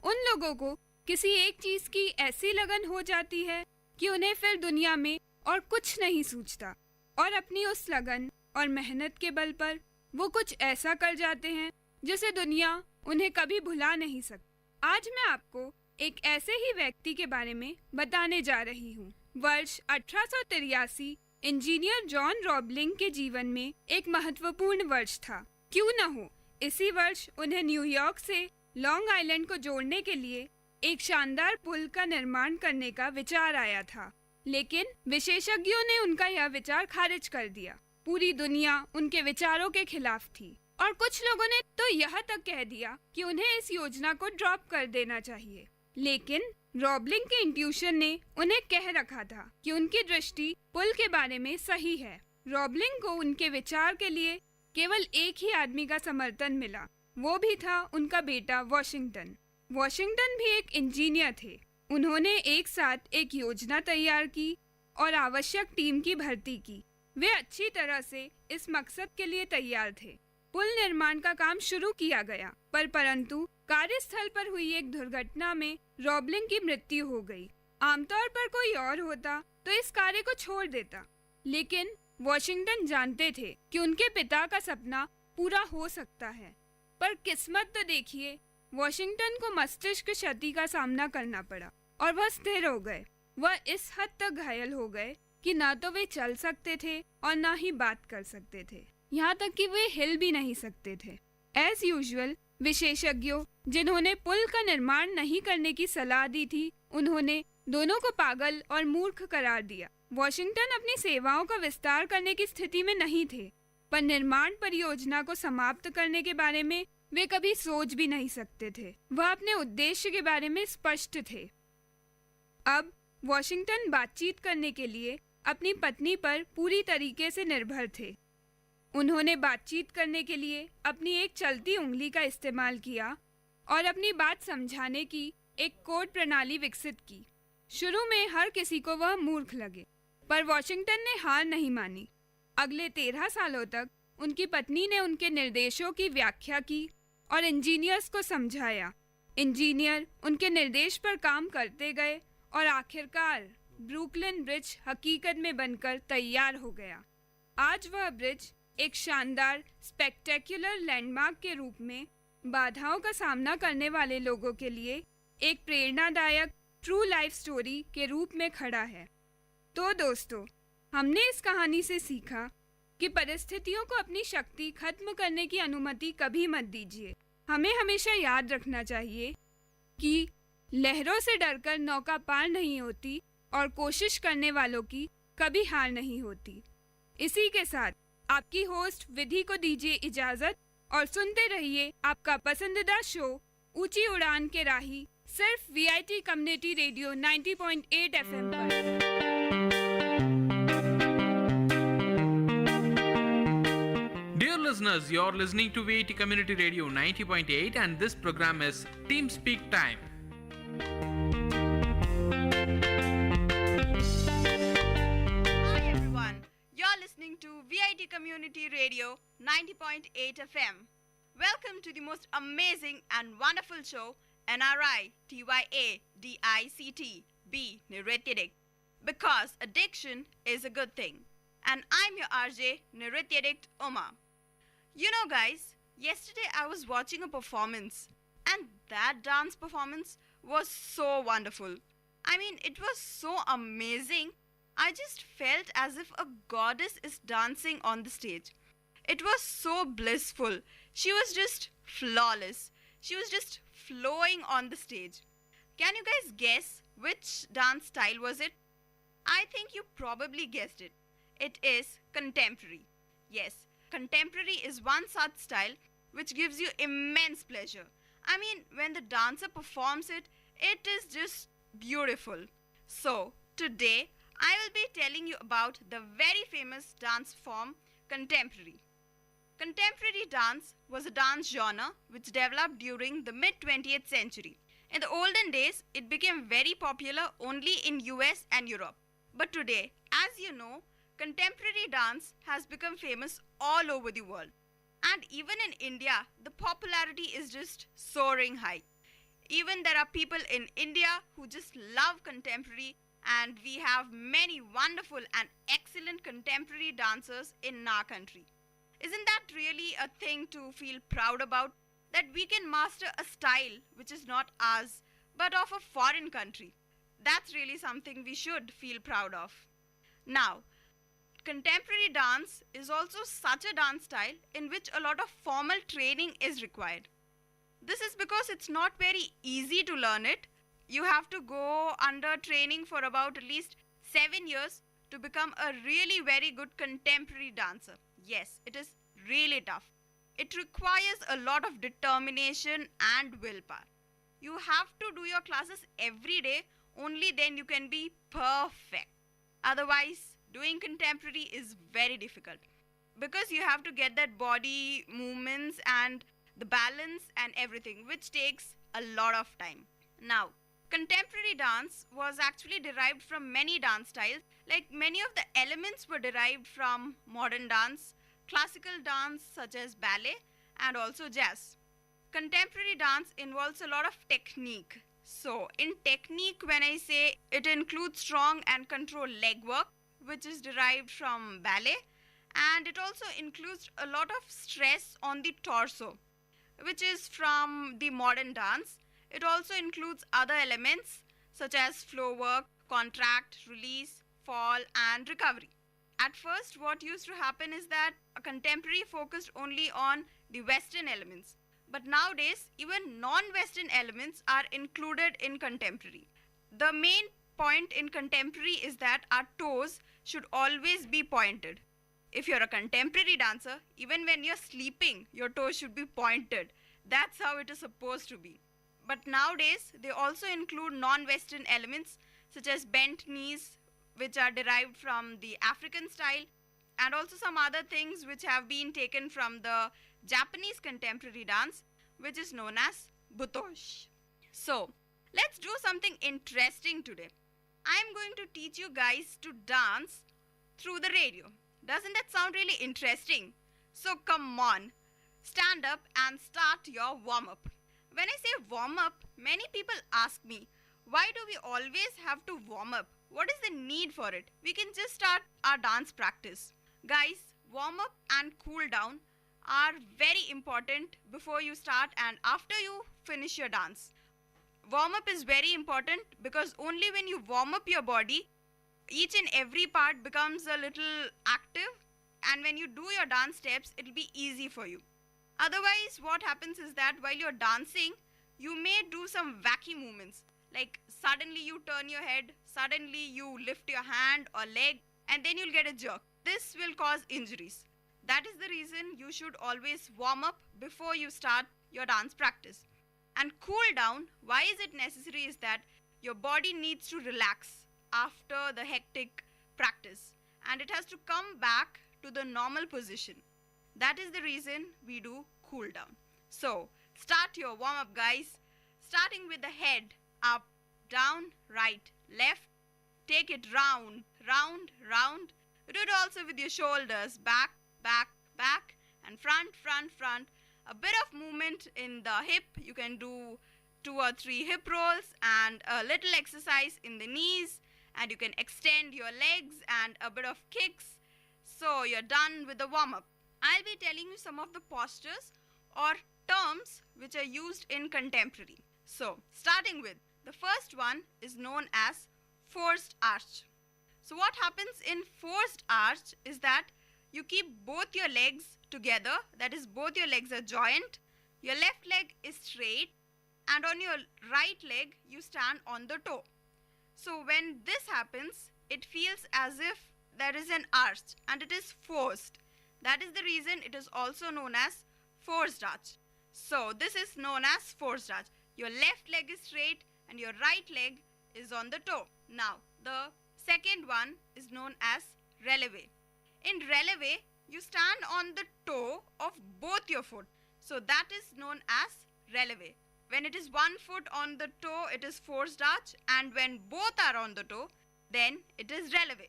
उन लोगों को किसी एक चीज की ऐसी लगन हो जाती है कि उन्हें फिर दुनिया में और कुछ नहीं सूझता और अपनी उस लगन और मेहनत के बल पर वो कुछ ऐसा कर जाते हैं जिसे दुनिया उन्हें कभी भुला नहीं सकती। आज मैं आपको एक ऐसे ही व्यक्ति के बारे में बताने जा रही हूँ। वर्ष 1883 इंजीनियर जॉन रॉबलिंग के जीवन में एक महत्वपूर्ण वर्ष था। क्यों न हो, इसी वर्ष उन्हें न्यूयॉर्क से लॉन्ग आइलैंड को जोड़ने के लिए एक शानदार पुल का निर्माण करने का विचार आया था, लेकिन विशेषज्ञों ने उनका यह विचार खारिज कर दिया। पूरी दुनिया उनके विचारों के खिलाफ थी और कुछ लोगों ने तो यह तक कह दिया कि उन्हें इस योजना को ड्रॉप कर देना चाहिए। लेकिन रॉबलिंग के इंट्यूशन ने उन्हें कह रखा था कि उनकी दृष्टि पुल के बारे में सही है। रॉबलिंग को उनके विचार के लिए केवल एक ही आदमी का समर्थन मिला, वो भी था उनका बेटा वॉशिंगटन। वॉशिंगटन भी एक इंजीनियर थे। उन्होंने एक साथ एक योजना तैयार की और आवश्यक टीम की भर्ती की। वे अच्छी तरह से इस मकसद के लिए तैयार थे। पुल निर्माण का काम शुरू किया गया, परंतु कार्यस्थल पर हुई एक दुर्घटना में रॉबलिंग की मृत्यु हो गई। आमतौर पर कोई और होता तो इस कार्य को छोड़ देता, लेकिन वॉशिंगटन जानते थे कि उनके पिता का सपना पूरा हो सकता है। पर किस्मत तो देखिए, वॉशिंगटन को मस्तिष्क क्षति का सामना करना पड़ा और वह स्थिर हो गए। वह इस हद तक घायल हो गए कि ना तो वे चल सकते थे और ना ही बात कर सकते थे, यहाँ तक कि वे हिल भी नहीं सकते थे। एज यूजुअल, विशेषज्ञों जिन्होंने पुल का निर्माण नहीं करने की सलाह दी थी, उन्होंने दोनों को पागल और मूर्ख करार दिया। वॉशिंगटन अपनी सेवाओं का विस्तार करने की स्थिति में नहीं थे, पर निर्माण परियोजना को समाप्त करने के बारे में वे कभी सोच भी नहीं सकते थे। वह अपने उद्देश्य के बारे में स्पष्ट थे। अब वॉशिंगटन बातचीत करने के लिए अपनी पत्नी पर पूरी तरीके से निर्भर थे। उन्होंने बातचीत करने के लिए अपनी एक चलती उंगली का इस्तेमाल किया और अपनी बात समझाने की एक कोड प्रणाली विकसित की। शुरू में हर किसी को वह मूर्ख लगे, पर वॉशिंगटन ने हार नहीं मानी। अगले 13 सालों तक उनकी पत्नी ने उनके निर्देशों की व्याख्या की और इंजीनियर्स को समझाया। इंजीनियर उनके निर्देश पर काम करते गए और आखिरकार ब्रुकलिन ब्रिज हकीकत में बनकर तैयार हो गया। आज वह ब्रिज एक शानदार स्पेक्टेक्युलर लैंडमार्क के रूप में बाधाओं का सामना करने वाले लोगों के लिए एक प्रेरणादायक ट्रू लाइफ स्टोरी के रूप में खड़ा है। तो दोस्तों, हमने इस कहानी से सीखा कि परिस्थितियों को अपनी शक्ति खत्म करने की अनुमति कभी मत दीजिए। हमें हमेशा याद रखना चाहिए कि लहरों से डरकर नौका पार नहीं होती और कोशिश करने वालों की कभी हार नहीं होती। इसी के साथ आपकी होस्ट विधि को दीजिए इजाजत और सुनते रहिए आपका पसंदीदा शो ऊंची उड़ान के राही, सिर्फ VIT कम्युनिटी रेडियो 90.8 FM पर। Dear listeners, you're listening to VIT Community Radio 90.8 and this program is Team Speak Time. You're listening to VIT Community Radio 90.8 FM. Welcome to the most amazing and wonderful show, NRI TYA DICT B Nrityadik. Because addiction is a good thing. And I'm your RJ Nrityadik Uma. You know guys, yesterday I was watching a performance and that dance performance was so wonderful. I mean, it was so amazing. I just felt as if a goddess is dancing on the stage. It was so blissful. She was just flawless. She was just flowing on the stage. Can you guys guess which dance style was it? I think you probably guessed it. It is contemporary. Yes, contemporary is one such style which gives you immense pleasure. I mean, when the dancer performs it, it is just beautiful. So, today I will be telling you about the very famous dance form, contemporary. Contemporary dance was a dance genre which developed during the mid-20th century. In the olden days, it became very popular only in US and Europe. But today, as you know, contemporary dance has become famous all over the world. And even in India, the popularity is just soaring high. Even there are people in India who just love contemporary, and we have many wonderful and excellent contemporary dancers in our country. Isn't that really a thing to feel proud about? That we can master a style which is not ours, but of a foreign country. That's really something we should feel proud of. Now, contemporary dance is also such a dance style in which a lot of formal training is required. This is because it's not very easy to learn it. You have to go under training for about at least 7 years to become a really very good contemporary dancer. Yes, it is really tough. It requires a lot of determination and willpower. You have to do your classes every day, only then you can be perfect. Otherwise, doing contemporary is very difficult because you have to get that body movements and the balance and everything, which takes a lot of time. Now, contemporary dance was actually derived from many dance styles. Like many of the elements were derived from modern dance, classical dance such as ballet, and also jazz. Contemporary dance involves a lot of technique. So, in technique, when I say it includes strong and controlled leg work, which is derived from ballet, and it also includes a lot of stress on the torso, which is from the modern dance. It also includes other elements such as flow work, contract, release, fall, and recovery. At first, what used to happen is that a contemporary focused only on the Western elements. But nowadays, even non-Western elements are included in contemporary. The main point in contemporary is that our toes should always be pointed. If you're a contemporary dancer, even when you're sleeping, your toes should be pointed. That's how it is supposed to be. But nowadays, they also include non-Western elements such as bent knees, which are derived from the African style, and also some other things which have been taken from the Japanese contemporary dance, which is known as Butosh. So, let's do something interesting today. I'm going to teach you guys to dance through the radio. Doesn't that sound really interesting? So come on, stand up and start your warm-up. When I say warm-up, many people ask me, why do we always have to warm up? What is the need for it? We can just start our dance practice. Guys, warm-up and cool down are very important before you start and after you finish your dance. Warm-up is very important because only when you warm up your body, each and every part becomes a little active, and when you do your dance steps, it will be easy for you. Otherwise, what happens is that while you're dancing, you may do some wacky movements. Like suddenly you turn your head, suddenly you lift your hand or leg, and then you'll get a jerk. This will cause injuries. That is the reason you should always warm up before you start your dance practice. And cool down, why is it necessary is that your body needs to relax after the hectic practice, and it has to come back to the normal position. That is the reason we do cool down. So, start your warm up, guys. Starting with the head, up, down, right, left. Take it round, round, round. Do it also with your shoulders, back, back, back, and front, front, front. A bit of movement in the hip. You can do 2 or 3 hip rolls and a little exercise in the knees, and you can extend your legs and a bit of kicks. So you're done with the warm-up. I'll be telling you some of the postures or terms which are used in contemporary. So, starting with, the first one is known as forced arch. So what happens in forced arch is that you keep both your legs together, that is both your legs are joined, your left leg is straight, and on your right leg you stand on the toe. So when this happens, it feels as if there is an arch and it is forced. That is the reason it is also known as forced arch. So this is known as forced arch. Your left leg is straight and your right leg is on the toe. Now the second one is known as releve. In releve, you stand on the toe of both your foot. So that is known as releve. When it is one foot on the toe, it is forced arch, and when both are on the toe, then it is releve.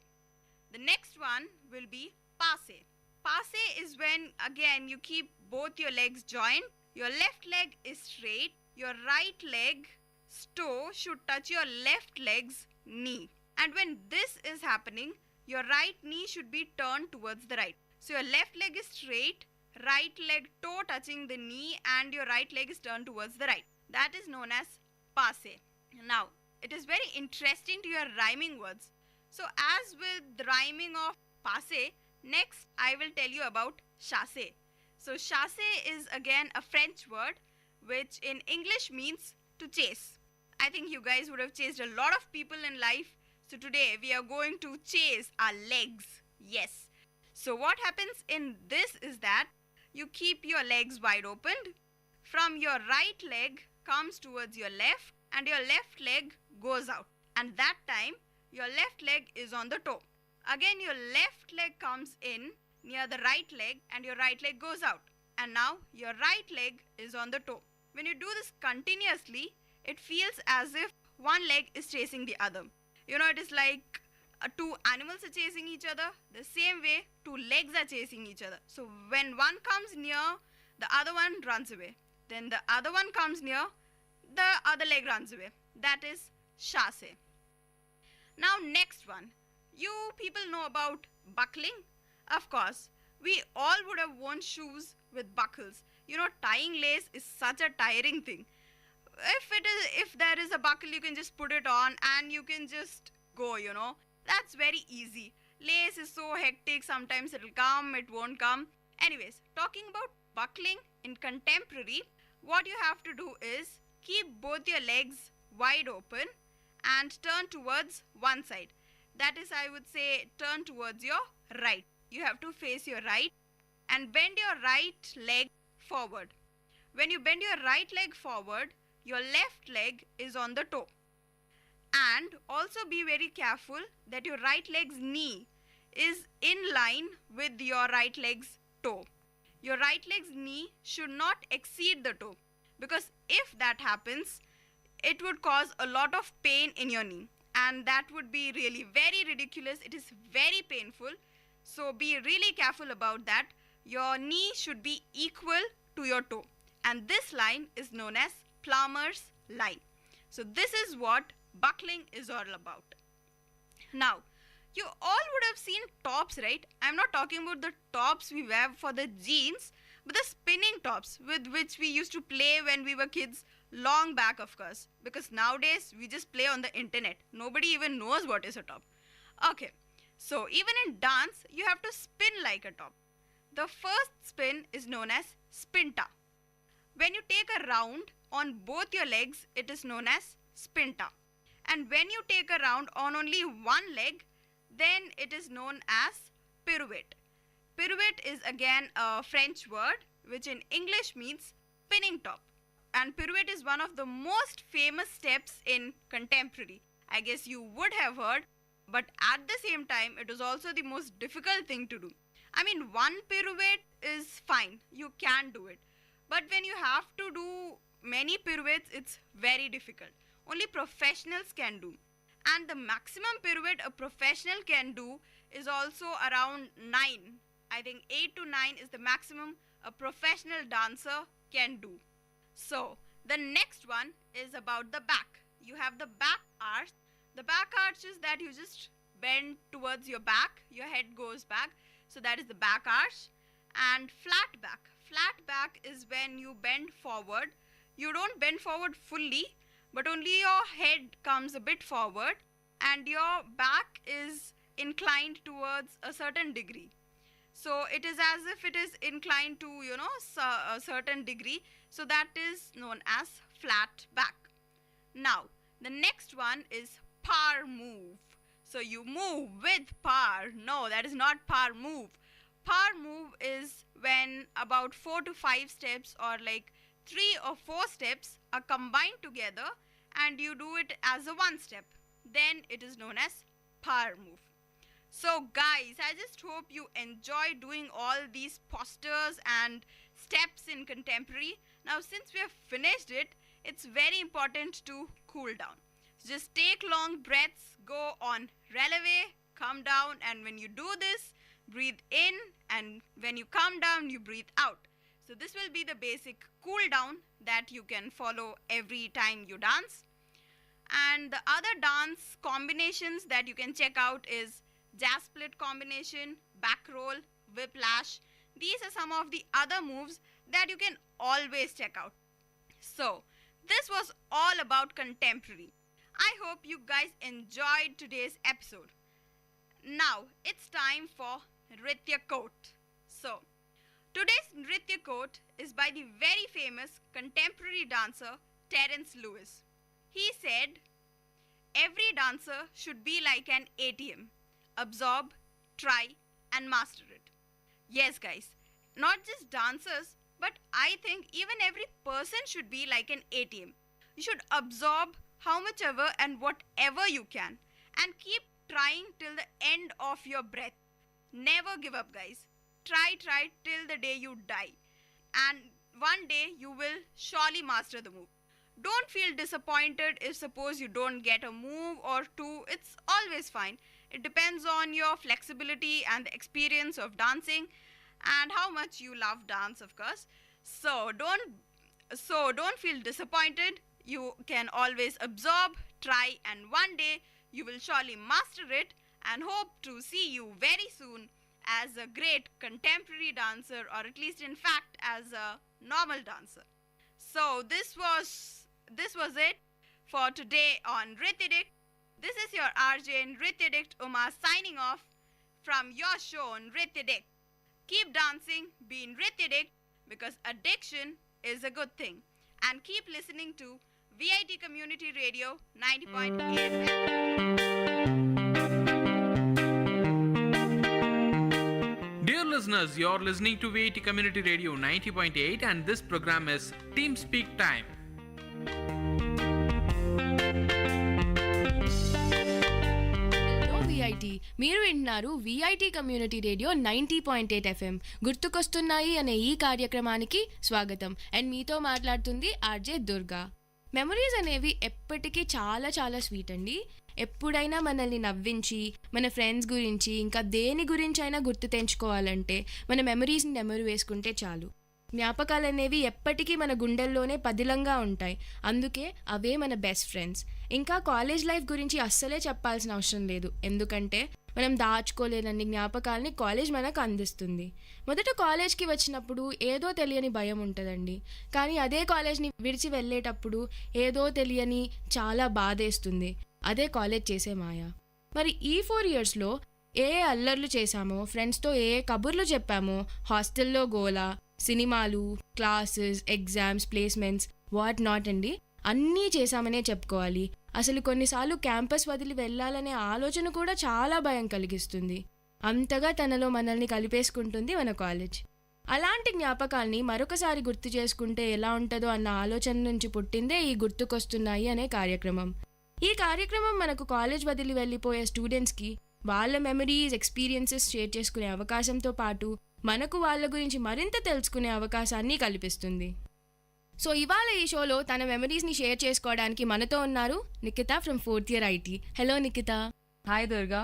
The next one will be passe. Passe is when again you keep both your legs joined. Your left leg is straight. Your right leg's toe should touch your left leg's knee. And when this is happening, your right knee should be turned towards the right. So your left leg is straight, right leg toe touching the knee, and your right leg is turned towards the right. That is known as passe. Now, it is very interesting to hear rhyming words. So as with the rhyming of passe, next I will tell you about chasse. So chasse is again a French word which in English means to chase. I think you guys would have chased a lot of people in life. So today we are going to chase our legs. Yes. So what happens in this is that you keep your legs wide open. From your right leg comes towards your left and your left leg goes out. And that time your left leg is on the toe. Again your left leg comes in near the right leg and your right leg goes out. And now your right leg is on the toe. When you do this continuously, it feels as if one leg is chasing the other. You know, it is like two animals are chasing each other. The same way, two legs are chasing each other. So when one comes near, the other one runs away. Then the other one comes near, the other leg runs away. That is chasse. Now next one. You people know about buckling? Of course, we all would have worn shoes with buckles. You know, tying lace is such a tiring thing. If there is a buckle, you can just put it on and you can just go, you know. That's very easy. Lace is so hectic, sometimes it'll come, it won't come. Anyways, talking about buckling in contemporary, what you have to do is keep both your legs wide open and turn towards one side. That is, I would say, turn towards your right. You have to face your right and bend your right leg forward. When you bend your right leg forward, your left leg is on the toe. And also be very careful that your right leg's knee is in line with your right leg's toe. Your right leg's knee should not exceed the toe, because if that happens, it would cause a lot of pain in your knee, and that would be really very ridiculous. It is very painful. So be really careful about that. Your knee should be equal to your toe, and this line is known as plumber's line. So this is what buckling is all about. Now, you all would have seen tops, right? I'm not talking about the tops we wear for the jeans, but the spinning tops with which we used to play when we were kids long back, of course, because nowadays we just play on the internet. Nobody even knows what is a top. Okay, so even in dance, you have to spin like a top. The first spin is known as spinta. When you take a round on both your legs, it is known as spinta. And when you take a round on only one leg, then it is known as pirouette. Pirouette is again a French word which in English means spinning top. And pirouette is one of the most famous steps in contemporary. I guess you would have heard, but at the same time, it is also the most difficult thing to do. I mean, one pirouette is fine, you can do it. But when you have to do many pirouettes, it's very difficult. Only professionals can do. And the maximum pirouette a professional can do is also around 9. I think 8 to 9 is the maximum a professional dancer can do. So, the next one is about the back. You have the back arch. The back arch is that you just bend towards your back, your head goes back. So that is the back arch. And flat back. Flat back is when you bend forward. You don't bend forward fully, but only your head comes a bit forward and your back is inclined towards a certain degree. So it is as if it is inclined to, a certain degree. So that is known as flat back. Now, the next one is power move. So you move with power. No, that is not power move. power move is when about 4 to 5 steps or like 3 or 4 steps are combined together and you do it as a one step. Then it is known as power move. So guys, I just hope you enjoy doing all these postures and steps in contemporary. Now since we have finished it, it's very important to cool down. So just take long breaths, go on releve, come down, and when you do this, breathe in, and when you come down, you breathe out. So this will be the basic cool down that you can follow every time you dance. And the other dance combinations that you can check out is jazz split combination, back roll, whiplash. These are some of the other moves that you can always check out. So this was all about contemporary. I hope you guys enjoyed today's episode. Now it's time for Nritya Quote. So today's Nritya Quote is by the very famous contemporary dancer Terence Lewis. He said, "Every dancer should be like an ATM. Absorb, try, and master it." Yes guys, not just dancers, but I think even every person should be like an ATM. You should absorb how much ever and whatever you can and keep trying till the end of your breath. Never give up guys. Try till the day you die. And one day you will surely master the move. Don't feel disappointed if suppose you don't get a move or two. It's always fine. It depends on your flexibility and the experience of dancing and how much you love dance, of course. So don't feel disappointed. You can always absorb, try, and one day you will surely master it, and hope to see you very soon as a great contemporary dancer, or at least in fact as a normal dancer. So this was it for today on Nritya. This is your RJ Nritya Uma signing off from your show Nritya. Keep dancing, be Nritya, because addiction is a good thing. And keep listening to VIT Community Radio 90.8 FM. Dear listeners, you're listening to VIT Community Radio 90.8 and this program is Team Speak Time. VIT మీరు వింటున్నారు VIT కమ్యూనిటీ రేడియో 90.8 FM. గుర్తుకొస్తున్నాయి అనే ఈ కార్యక్రమానికి స్వాగతం. అండ్ మీతో మాట్లాడుతుంది ఆర్జే దుర్గా. మెమరీస్ అనేవి ఎప్పటికీ చాలా చాలా స్వీట్ అండి. ఎప్పుడైనా మనల్ని నవ్వించి మన ఫ్రెండ్స్ గురించి ఇంకా దేని గురించి అయినా గుర్తు తెంచుకోవాలంటే మన మెమరీస్ని నెమరు వేసుకుంటే చాలు. జ్ఞాపకాలు అనేవి ఎప్పటికీ మన గుండెల్లోనే పదిలంగా ఉంటాయి. అందుకే అవే మన బెస్ట్ ఫ్రెండ్స్. ఇంకా కాలేజ్ లైఫ్ గురించి అస్సలే చెప్పాల్సిన అవసరం లేదు, ఎందుకంటే మనం దాచుకోలేనన్ని జ్ఞాపకాలని కాలేజ్ మనకు అందిస్తుంది. మొదట కాలేజ్కి వచ్చినప్పుడు ఏదో తెలియని భయం ఉంటుందండి, కానీ అదే కాలేజ్ని విడిచి వెళ్ళేటప్పుడు ఏదో తెలియని చాలా బాధేస్తుంది. అదే కాలేజ్ చేసే మాయ. మరి ఈ 4 yearsలో ఏ అల్లర్లు చేశామో, ఫ్రెండ్స్తో ఏ కబుర్లు చెప్పామో, హాస్టల్లో గోలా, సినిమాలు, classes, exams, placements, what not అండి, అన్నీ చేశామనే చెప్పుకోవాలి. అసలు కొన్నిసార్లు క్యాంపస్ వదిలి వెళ్ళాలనే ఆలోచన కూడా చాలా భయం కలిగిస్తుంది. అంతగా తనలో మనల్ని కలిపేసుకుంటుంది మన కాలేజ్. అలాంటి జ్ఞాపకాల్ని మరొకసారి గుర్తు చేసుకుంటే ఎలా ఉంటుందో అన్న ఆలోచన నుంచి పుట్టిందే ఈ గుర్తుకొస్తున్నాయి అనే కార్యక్రమం. ఈ కార్యక్రమం మనకు కాలేజ్ వదిలి వెళ్ళిపోయే స్టూడెంట్స్కి వాళ్ళ మెమరీస్, ఎక్స్పీరియన్సెస్ షేర్ చేసుకునే అవకాశంతో పాటు మనకు వాళ్ళ గురించి మరింత తెలుసుకునే అవకాశాన్ని కల్పిస్తుంది. సో ఇవాళ ఈ షోలో తన మెమరీస్ని షేర్ చేసుకోవడానికి మనతో ఉన్నారు Nikhita from 4th year IT. Hello Nikhita. Hi Durga.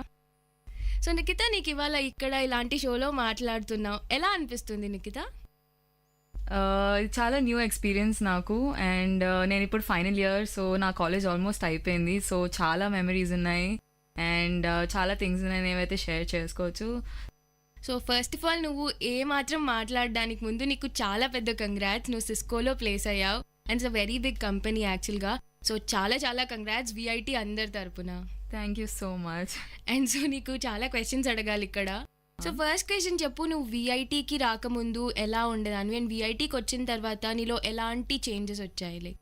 So Nikhita, నీకు ఇవాళ ఇక్కడ ఇలాంటి షోలో మాట్లాడుతున్నావు, ఎలా అనిపిస్తుంది నిఖిత? చాలా న్యూ ఎక్స్పీరియన్స్ నాకు. అండ్ నేను ఇప్పుడు ఫైనల్ ఇయర్, సో నా కాలేజ్ ఆల్మోస్ట్ అయిపోయింది. సో చాలా మెమరీస్ ఉన్నాయి అండ్ చాలా థింగ్స్ ఉన్నాయి ఏవైతే షేర్ చేసుకోవచ్చు. సో ఫస్ట్ ఆఫ్ ఆల్, నువ్వు మాత్రం మాట్లాడడానికి ముందు నీకు చాలా పెద్ద కంగ్రాట్స్. నువ్వు సిస్కోలో ప్లేస్ అయ్యావు and it's a very big company actually. So చాలా చాలా కంగ్రాట్స్ VIT అందరి తరపున. Thank you so much. And so నీకు చాలా క్వశ్చన్స్ అడగాలి ఇక్కడ. సో ఫస్ట్ క్వశ్చన్ చెప్పు, నువ్వు VITకి రాకముందు ఎలా ఉండేదాన్ని అండ్ VITకి వచ్చిన తర్వాత నీలో ఎలాంటి చేంజెస్ వచ్చాయి?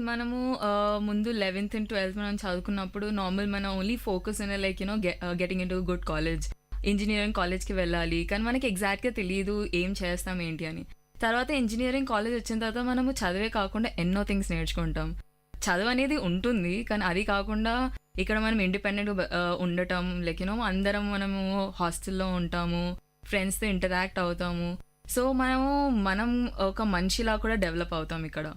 మనము ముందు 11th and 12th మనం చదువుకున్నప్పుడు నార్మల్ మన ఓన్లీ ఫోకస్ అనే like you know getting in to good college. Engineering కాలేజ్కి వెళ్ళాలి, కానీ మనకి ఎగ్జాక్ట్గా తెలియదు ఏం చేస్తాం ఏంటి అని. తర్వాత ఇంజనీరింగ్ కాలేజ్ వచ్చిన తర్వాత మనము చదివే కాకుండా ఎన్నో థింగ్స్ నేర్చుకుంటాం. చదువు అనేది ఉంటుంది, కానీ అది కాకుండా ఇక్కడ మనం ఇండిపెండెంట్ ఉండటం, లైక్ అందరం మనము హాస్టల్లో ఉంటాము, ఫ్రెండ్స్తో ఇంటరాక్ట్ అవుతాము. సో మనం ఒక మనిషిలా కూడా డెవలప్ అవుతాం ఇక్కడ.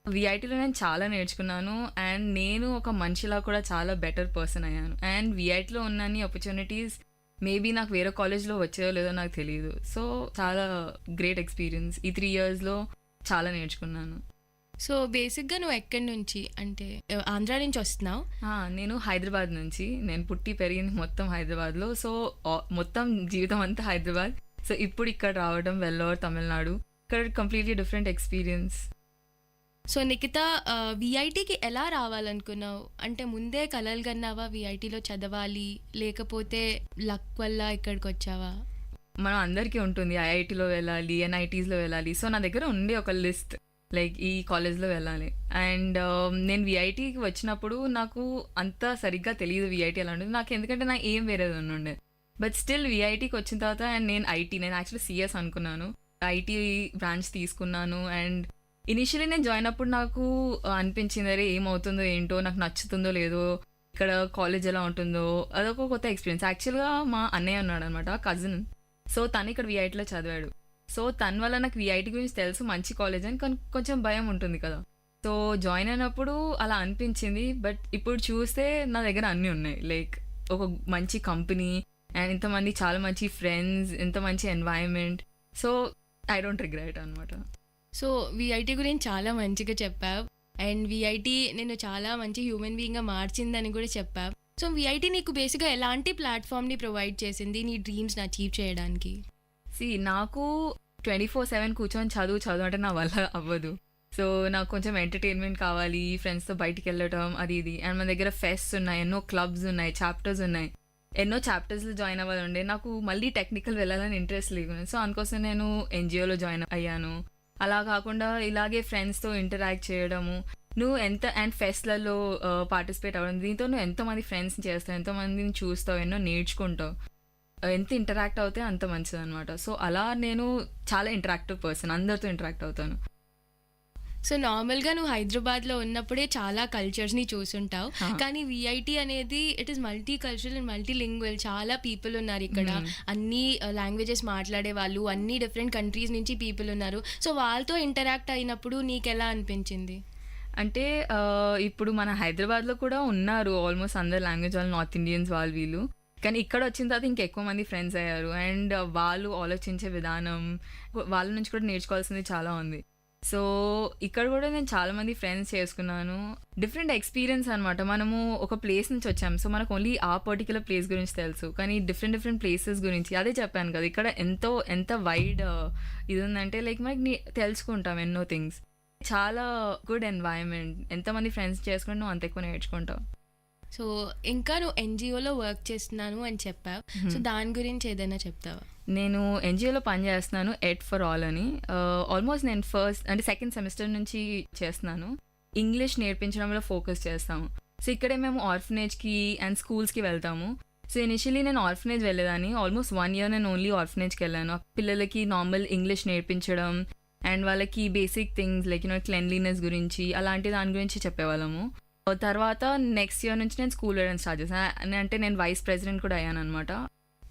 విఐటీలో నేను చాలా నేర్చుకున్నాను అండ్ నేను ఒక మనిషిలా కూడా చాలా బెటర్ పర్సన్ అయ్యాను. అండ్ విఐటీలో ఉన్న ఆపర్చునిటీస్ మేబీ నాకు వేరే కాలేజ్లో వచ్చేదో లేదో నాకు తెలియదు. సో చాలా గ్రేట్ ఎక్స్పీరియన్స్. ఈ 3 yearsలో చాలా నేర్చుకున్నాను. సో బేసిక్గా నువ్వు ఎక్కడి నుంచి, అంటే ఆంధ్ర నుంచి వస్తున్నావు? నేను హైదరాబాద్ నుంచి. నేను పుట్టి పెరిగింది మొత్తం హైదరాబాద్లో. సో మొత్తం జీవితం అంతా హైదరాబాద్. సో ఇప్పుడు ఇక్కడ రావడం వెల్లోర్ తమిళనాడు, ఇక్కడ completely different experience. So Nikhita, విఐటీకి ఎలా రావాలనుకున్నావు? అంటే ముందే కలలు కన్నావా విఐటీలో చదవాలి, లేకపోతే లక్ వల్ల ఇక్కడికి వచ్చావా? మనం అందరికీ ఉంటుంది, ఐఐటీలో వెళ్ళాలి, ఎన్ఐటీస్లో వెళ్ళాలి. సో నా దగ్గర ఉండే ఒక లిస్ట్, లైక్ ఈ కాలేజ్లో వెళ్ళాలి. అండ్ నేను విఐటీకి వచ్చినప్పుడు నాకు అంత సరిగ్గా తెలియదు విఐటీ ఎలా ఉంటుంది నాకు, ఎందుకంటే నాకు ఏం వేరేది ఉండే. బట్ స్టిల్ విఐటీకి వచ్చిన తర్వాత అండ్ నేను యాక్చువల్లీ సిఎస్ అనుకున్నాను, ఐటీ బ్రాంచ్ తీసుకున్నాను. అండ్ ఇనిషియలీ నేను జాయిన్ అప్పుడు నాకు అనిపించింది, అరే ఏమవుతుందో ఏంటో, నాకు నచ్చుతుందో లేదో, ఇక్కడ కాలేజ్ ఎలా ఉంటుందో, అదొక కొత్త ఎక్స్పీరియన్స్. యాక్చువల్గా మా అన్నయ్య ఉన్నాడు అనమాట, కజిన్. సో తను ఇక్కడ విఐటీలో చదివాడు. సో తన వల్ల నాకు విఐటీ గురించి తెలుసు, మంచి కాలేజ్ అని, కొంచెం భయం ఉంటుంది కదా. సో జాయిన్ అయినప్పుడు అలా అనిపించింది. బట్ ఇప్పుడు చూస్తే నా దగ్గర అన్నీ ఉన్నాయి, లైక్ ఒక మంచి కంపెనీ అండ్ ఇంతమంది చాలా మంచి ఫ్రెండ్స్, ఇంత మంచి environment. So I don't regret అనమాట. సో విఐటీ గురించి చాలా మంచిగా చెప్పావు అండ్ విఐటీ నేను చాలా మంచి హ్యూమన్ బీయింగ్గా మార్చిందని కూడా చెప్పావు. సో విఐటీ నీకు బేసిక్గా ఎలాంటి ప్లాట్ఫామ్ని ప్రొవైడ్ చేసింది నీ డ్రీమ్స్ని అచీవ్ చేయడానికి? నాకు 24/7 కూర్చొని చదువు అంటే నా వల్ల అవ్వదు. సో నాకు కొంచెం ఎంటర్టైన్మెంట్ కావాలి, ఫ్రెండ్స్తో బయటికి వెళ్ళటం అది ఇది. అండ్ మన దగ్గర ఫెస్ట్స్ ఉన్నాయి, ఎన్నో క్లబ్స్ ఉన్నాయి, చాప్టర్స్ ఉన్నాయి, ఎన్నో చాప్టర్స్లో జాయిన్ అవ్వాలి ఉండే. నాకు మళ్ళీ టెక్నికల్ వెళ్ళాలని ఇంట్రెస్ట్ లేదు. సో అందుకోసం నేను ఎన్జిఓలో జాయిన్ అయ్యాను. అలా కాకుండా ఇలాగే ఫ్రెండ్స్తో ఇంటరాక్ట్ చేయడము, నువ్వు అండ్ ఫెస్ట్లలో పార్టిసిపేట్ అవ్వడం, దీంతో నువ్వు ఎంతోమంది ఫ్రెండ్స్ని చేస్తావు, ఎంతోమందిని చూస్తావు, ఎన్నో నేర్చుకుంటావు. ఎంత ఇంటరాక్ట్ అవుతే అంత మంచిది అనమాట. సో అలా నేను చాలా ఇంటరాక్టివ్ పర్సన్, అందరితో ఇంటరాక్ట్ అవుతాను. సో నార్మల్గా నువ్వు హైదరాబాద్లో ఉన్నప్పుడే చాలా కల్చర్స్ని చూసుంటావు, కానీ విఐటీ అనేది it is multi cultural and multi lingual. చాలా పీపుల్ ఉన్నారు ఇక్కడ, అన్ని లాంగ్వేజెస్ మాట్లాడే వాళ్ళు, అన్ని డిఫరెంట్ కంట్రీస్ నుంచి పీపుల్ ఉన్నారు. సో వాళ్ళతో ఇంటరాక్ట్ అయినప్పుడు నీకు ఎలా అనిపించింది? అంటే ఇప్పుడు మన హైదరాబాద్లో కూడా ఉన్నారు ఆల్మోస్ట్ అందరు లాంగ్వేజ్ వాళ్ళు, నార్త్ ఇండియన్స్ వాళ్ళు వీళ్ళు. కానీ ఇక్కడ వచ్చిన తర్వాత ఇంకెక్కువ మంది ఫ్రెండ్స్ అయ్యారు. అండ్ వాళ్ళు ఆలోచించే విధానం, వాళ్ళ నుంచి కూడా నేర్చుకోవాల్సింది చాలా ఉంది. సో ఇక్కడ కూడా నేను చాలా మంది ఫ్రెండ్స్ చేసుకున్నాను. డిఫరెంట్ ఎక్స్పీరియన్స్ అనమాట. మనము ఒక ప్లేస్ నుంచి వచ్చాము, సో మనకు ఓన్లీ ఆ పర్టికులర్ ప్లేస్ గురించి తెలుసు, కానీ డిఫరెంట్ ప్లేసెస్ గురించి, అదే చెప్పాను కదా, ఇక్కడ ఎంత వైడ్ ఇది ఉందంటే లైక్ మనకి తెలుసుకుంటాం ఎన్నో థింగ్స్. చాలా గుడ్ ఎన్వైరన్మెంట్, ఎంతమంది ఫ్రెండ్స్ చేసుకుంటే నువ్వు అంత ఎక్కువ నేర్చుకుంటావు. సో ఇంకా నువ్వు ఎన్జిఓలో వర్క్ చేస్తున్నాను అని చెప్పావు, సో దాని గురించి ఏదైనా చెప్తావా? నేను ఎన్జిఓలో పనిచేస్తున్నాను, ఎడ్ ఫర్ ఆల్ అని. ఆల్మోస్ట్ నేను సెకండ్ సెమిస్టర్ నుంచి చేస్తున్నాను. ఇంగ్లీష్ నేర్పించడంలో ఫోకస్ చేస్తాము. సో ఇక్కడే మేము ఆర్ఫనేజ్కి అండ్ స్కూల్స్కి వెళ్తాము. సో ఇనిషియలీ నేను ఆర్ఫనేజ్ వెళ్ళేదాన్ని. ఆల్మోస్ట్ 1 year నేను ఓన్లీ ఆర్ఫనేజ్కి వెళ్ళాను. పిల్లలకి నార్మల్ ఇంగ్లీష్ నేర్పించడం అండ్ వాళ్ళకి బేసిక్ థింగ్స్ లైక్ క్లెన్లీనెస్ గురించి, అలాంటి దాని గురించి చెప్పేవాళ్ళము. తర్వాత నెక్స్ట్ ఇయర్ నుంచి నేను స్కూల్ వెళ్ళడం స్టార్ట్ చేశాను. అంటే నేను వైస్ ప్రెసిడెంట్ కూడా అయ్యాను అనమాట.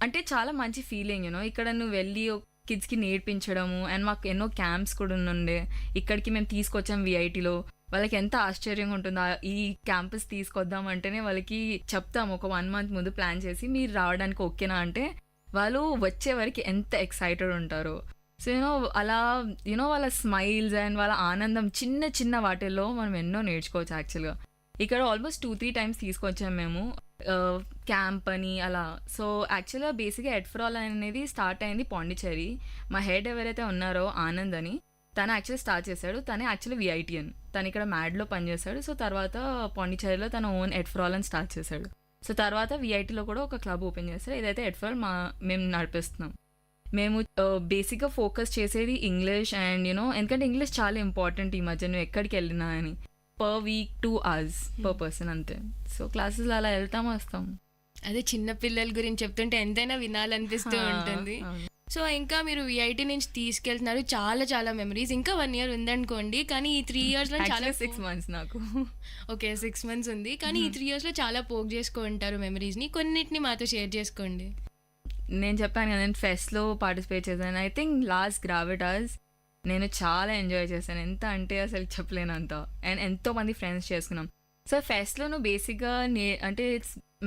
అంటే చాలా మంచి ఫీలింగ్ ఇక్కడ నువ్వు వెళ్ళి కిడ్స్కి నేర్పించడము. అండ్ మాకు ఎన్నో క్యాంప్స్ కూడా ఉండే, ఇక్కడికి మేము తీసుకొచ్చాం విఐటీలో. వాళ్ళకి ఎంత ఆశ్చర్యంగా ఉంటుందో, ఈ క్యాంపస్ తీసుకొద్దాం అంటేనే వాళ్ళకి చెప్తాము ఒక 1 month ముందు ప్లాన్ చేసి, మీరు రావడానికి ఓకేనా అంటే వాళ్ళు వచ్చే వరకు ఎంత ఎక్సైటెడ్ ఉంటారో. సో అలా వాళ్ళ స్మైల్స్ అండ్ వాళ్ళ ఆనందం, చిన్న వాటిల్లో మనం ఎన్నో నేర్చుకోవచ్చు యాక్చువల్గా. ఇక్కడ ఆల్మోస్ట్ 2-3 times తీసుకొచ్చాం మేము క్యాంప్ అని అలా. సో యాక్చువల్గా బేసిక్గా ఎడ్ ఫర్ ఆల్ అనేది స్టార్ట్ అయింది పాండిచ్చేరి. మా హెడ్ ఎవరైతే ఉన్నారో ఆనంద్ అని, తను యాక్చువల్లీ స్టార్ట్ చేశాడు. తనే యాక్చువల్లీ విఐటీ అని, తను ఇక్కడ మ్యాడ్లో పనిచేశాడు. సో తర్వాత పాండిచ్చేరిలో తన ఓన్ ఎడ్ ఫర్ ఆల్ అని స్టార్ట్ చేశాడు. సో తర్వాత విఐటీలో కూడా ఒక క్లబ్ ఓపెన్ చేశారు. ఇదైతే ఎడ్ ఫర్ ఆల్ మేము నడిపిస్తున్నాం. మేము బేసిక్గా ఫోకస్ చేసేది ఇంగ్లీష్ అండ్ ఎందుకంటే ఇంగ్లీష్ చాలా ఇంపార్టెంట్ ఈ మధ్య నువ్వు ఎక్కడికి వెళ్ళినా అని. per week 2 hours per person అంతే. సో క్లాసెస్ అలా వెళ్తాం వస్తాం. అదే చిన్న పిల్లల గురించి చెప్తుంటే ఎంతైనా వినాలనిపిస్తూ ఉంటుంది. సో ఇంకా మీరు విఐటి నుంచి తీసుకెళ్తున్నారు, చాలా చాలా మెమరీస్. ఇంకా 1 year ఉందనుకోండి, కానీ ఈ 3 yearsలో చాలా 6 months నాకు. ఓకే 6 months ఉంది, కానీ ఈ 3 yearsలో చాలా పోక్ చేసుకుంటారు మెమరీస్ని. కొన్నిటిని మాతో షేర్ చేసుకోండి. నేను చెప్పాను కదా, నేను ఫెస్ట్లో పార్టిసిపేట్ చేశాను. ఐ థింక్ లాస్ట్ గ్రావిటాస్ నేను చాలా ఎంజాయ్ చేశాను. ఎంత అంటే అసలు చెప్పలేనంత. అండ్ ఎంతోమంది ఫ్రెండ్స్ చేసుకున్నాం. సో ఫెస్ట్లో నువ్వు బేసిక్గా అంటే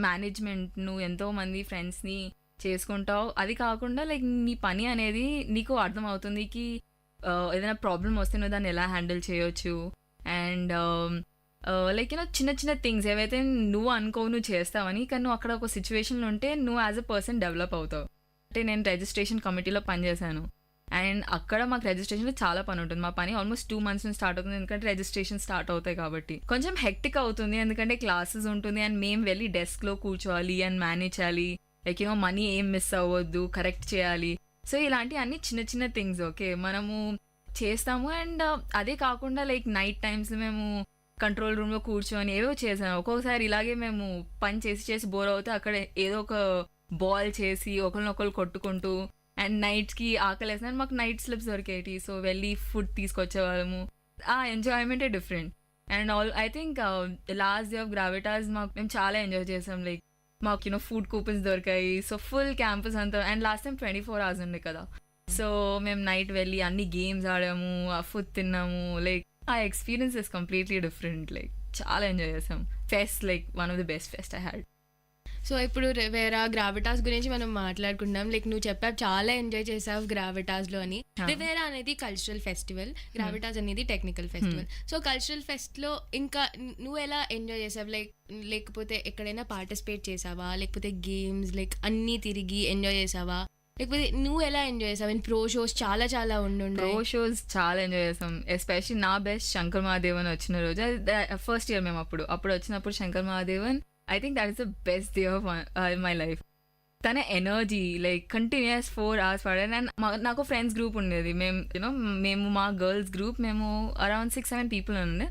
మేనేజ్మెంట్, నువ్వు ఎంతోమంది ఫ్రెండ్స్ని చేసుకుంటావు. అది కాకుండా లైక్ నీ పని అనేది నీకు అర్థమవుతుంది కి ఏదైనా ప్రాబ్లం వస్తే నువ్వు దాన్ని ఎలా హ్యాండిల్ చేయొచ్చు. అండ్ లైక్ చిన్న చిన్న థింగ్స్ ఏవైతే నువ్వు అనుకోవు నువ్వు చేస్తావని, కానీ నువ్వు అక్కడ ఒక సిచ్యువేషన్లో ఉంటే నువ్వు యాజ్ అ పర్సన్ డెవలప్ అవుతావు. అంటే నేను రిజిస్ట్రేషన్ కమిటీలో పనిచేశాను. అండ్ అక్కడ మాకు రిజిస్ట్రేషన్లో చాలా పని ఉంటుంది. మా పని ఆల్మోస్ట్ 2 months నుంచి స్టార్ట్ అవుతుంది, ఎందుకంటే రిజిస్ట్రేషన్ స్టార్ట్ అవుతాయి కాబట్టి. కొంచెం హెక్టిక్ అవుతుంది, ఎందుకంటే క్లాసెస్ ఉంటుంది అండ్ మేము వెళ్ళి డెస్క్లో కూర్చోవాలి అండ్ మేనేజ్ చేయాలి. లైక్ మనీ ఏం మిస్ అవ్వద్దు, కరెక్ట్ చేయాలి. సో ఇలాంటి అన్ని చిన్న చిన్న థింగ్స్ ఓకే మనము చేస్తాము. అండ్ అదే కాకుండా లైక్ నైట్ టైమ్స్ మేము కంట్రోల్ రూమ్లో కూర్చొని ఏవో చేసాము. ఒక్కొక్కసారి ఇలాగే మేము పని చేసి బోర్ అవుతే అక్కడ ఏదో ఒక బాల్ చేసి ఒకరినొకరు కొట్టుకుంటూ, అండ్ నైట్స్కి ఆకలి వేసిన మాకు నైట్ స్లిప్స్ దొరికేటి. సో వెళ్ళి ఫుడ్ తీసుకొచ్చేవాళ్ళము. ఆ ఎంజాయ్మెంటే different. And I think last day of Gravitas మేము చాలా ఎంజాయ్ చేసాం. లైక్ మాకు ఫుడ్ కూపన్స్ దొరికాయి. సో ఫుల్ క్యాంపస్ అంతా. అండ్ లాస్ట్ టైం 24 hours ఉండే కదా. సో మేము నైట్ వెళ్ళి అన్ని గేమ్స్ ఆడాము, ఆ ఫుడ్ తిన్నాము. లైక్ ఆ experience is completely different. Like చాలా ఎంజాయ్ చేసాం. Pest like one of the best pest I had. So ఇప్పుడు రివేరా గ్రావిటాస్ గురించి మనం మాట్లాడుకుంటాం. లైక్ నువ్వు చెప్పావు చాలా ఎంజాయ్ చేసావు గ్రావిటాస్లో అని. రివేరా అనేది కల్చరల్ ఫెస్టివల్, గ్రావిటాస్ అనేది టెక్నికల్ ఫెస్టివల్. సో కల్చరల్ ఫెస్ట్లో ఇంకా నువ్వు ఎలా ఎంజాయ్ చేసావు? లేకపోతే ఎక్కడైనా పార్టిసిపేట్ చేసావా, లేకపోతే గేమ్స్ లైక్ అన్నీ తిరిగి ఎంజాయ్ చేసావా, లేకపోతే నువ్వు ఎలా ఎంజాయ్ చేసావు? అండ్ ప్రో షోస్ చాలా చాలా ఉండుండే. ప్రో షోస్ చాలా ఎంజాయ్ చేసాం. ఎస్పెషల్లీ నా బెస్ట్ శంకర్ మహాదేవన్ వచ్చిన రోజు, ఫస్ట్ ఇయర్ మేము అప్పుడు వచ్చినప్పుడు Shankar Mahadevan, I think that is the best day of my life. తన ఎనర్జీ లైక్ కంటిన్యూస్ 4 hours పడాను. అండ్ నాకు ఫ్రెండ్స్ గ్రూప్ ఉండేది. మేము మా గర్ల్స్ గ్రూప్ మేము అరౌండ్ 6-7 people ఉండే.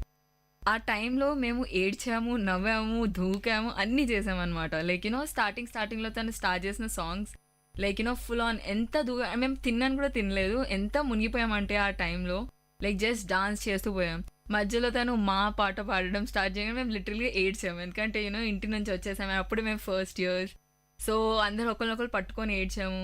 ఆ టైంలో మేము ఏడ్చాము, నవ్వాము, దూకాము, అన్నీ చేసామన్నమాట. లైక్ స్టార్టింగ్లో తను స్టార్ట్ చేసిన సాంగ్స్ లైక్ ఫుల్ ఆన్ ఎంత మేము తిన్నాను కూడా తినలేదు, ఎంత మునిగిపోయామంటే ఆ టైంలో లైక్ జస్ట్ డాన్స్ చేస్తూ పోయాం. మధ్యలో తను మా పాట పాడడం స్టార్ట్ చేయగానే మేము లిటరల్గా ఏడ్చాము. ఎందుకంటే ఇంటి నుంచి వచ్చేసాము, అప్పుడు మేము ఫస్ట్ ఇయర్స్. సో అందరూ ఒకరినొకరు పట్టుకొని ఏడ్చాము.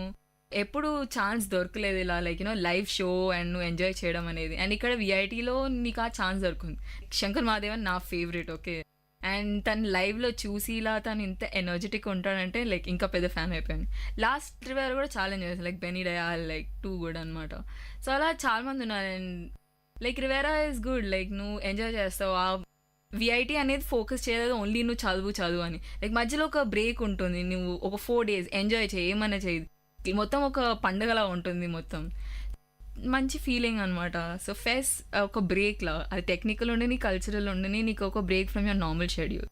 ఎప్పుడు ఛాన్స్ దొరకలేదు ఇలా లైక్ లైవ్ షో అండ్ నువ్వు ఎంజాయ్ చేయడం అనేది. అండ్ ఇక్కడ విఐటీలో నీకు ఆ ఛాన్స్ దొరుకుంది. శంకర్ మహాదేవన్ నా ఫేవరెట్ ఓకే. అండ్ తను లైవ్లో చూసి ఇలా తను ఇంత ఎనర్జెటిక్ ఉంటాడంటే లైక్ ఇంకా పెద్ద ఫ్యాన్ అయిపోయాను. లాస్ట్ రివేర్ కూడా చాలా ఎంజాయ్ చేశాను. లైక్ బెనీ డయాల్ లైక్ 2 కూడా అనమాట. సో అలా చాలా మంది ఉన్నారు. And like Riviera is good. Like నువ్వు ఎంజాయ్ చేస్తావు. ఆ విఐటీ అనేది ఫోకస్ చేయలేదు ఓన్లీ నువ్వు చదువు అని. లైక్ మధ్యలో ఒక బ్రేక్ ఉంటుంది, నువ్వు ఒక 4 days ఎంజాయ్ చేయి, ఏమన్నా చేయి, మొత్తం ఒక పండుగలా ఉంటుంది, మొత్తం మంచి ఫీలింగ్ అనమాట. సో ఫెస్ట్ ఒక బ్రేక్లా, అది టెక్నికల్ ఉండని కల్చరల్ ఉండని నీకు ఒక break from your normal schedule.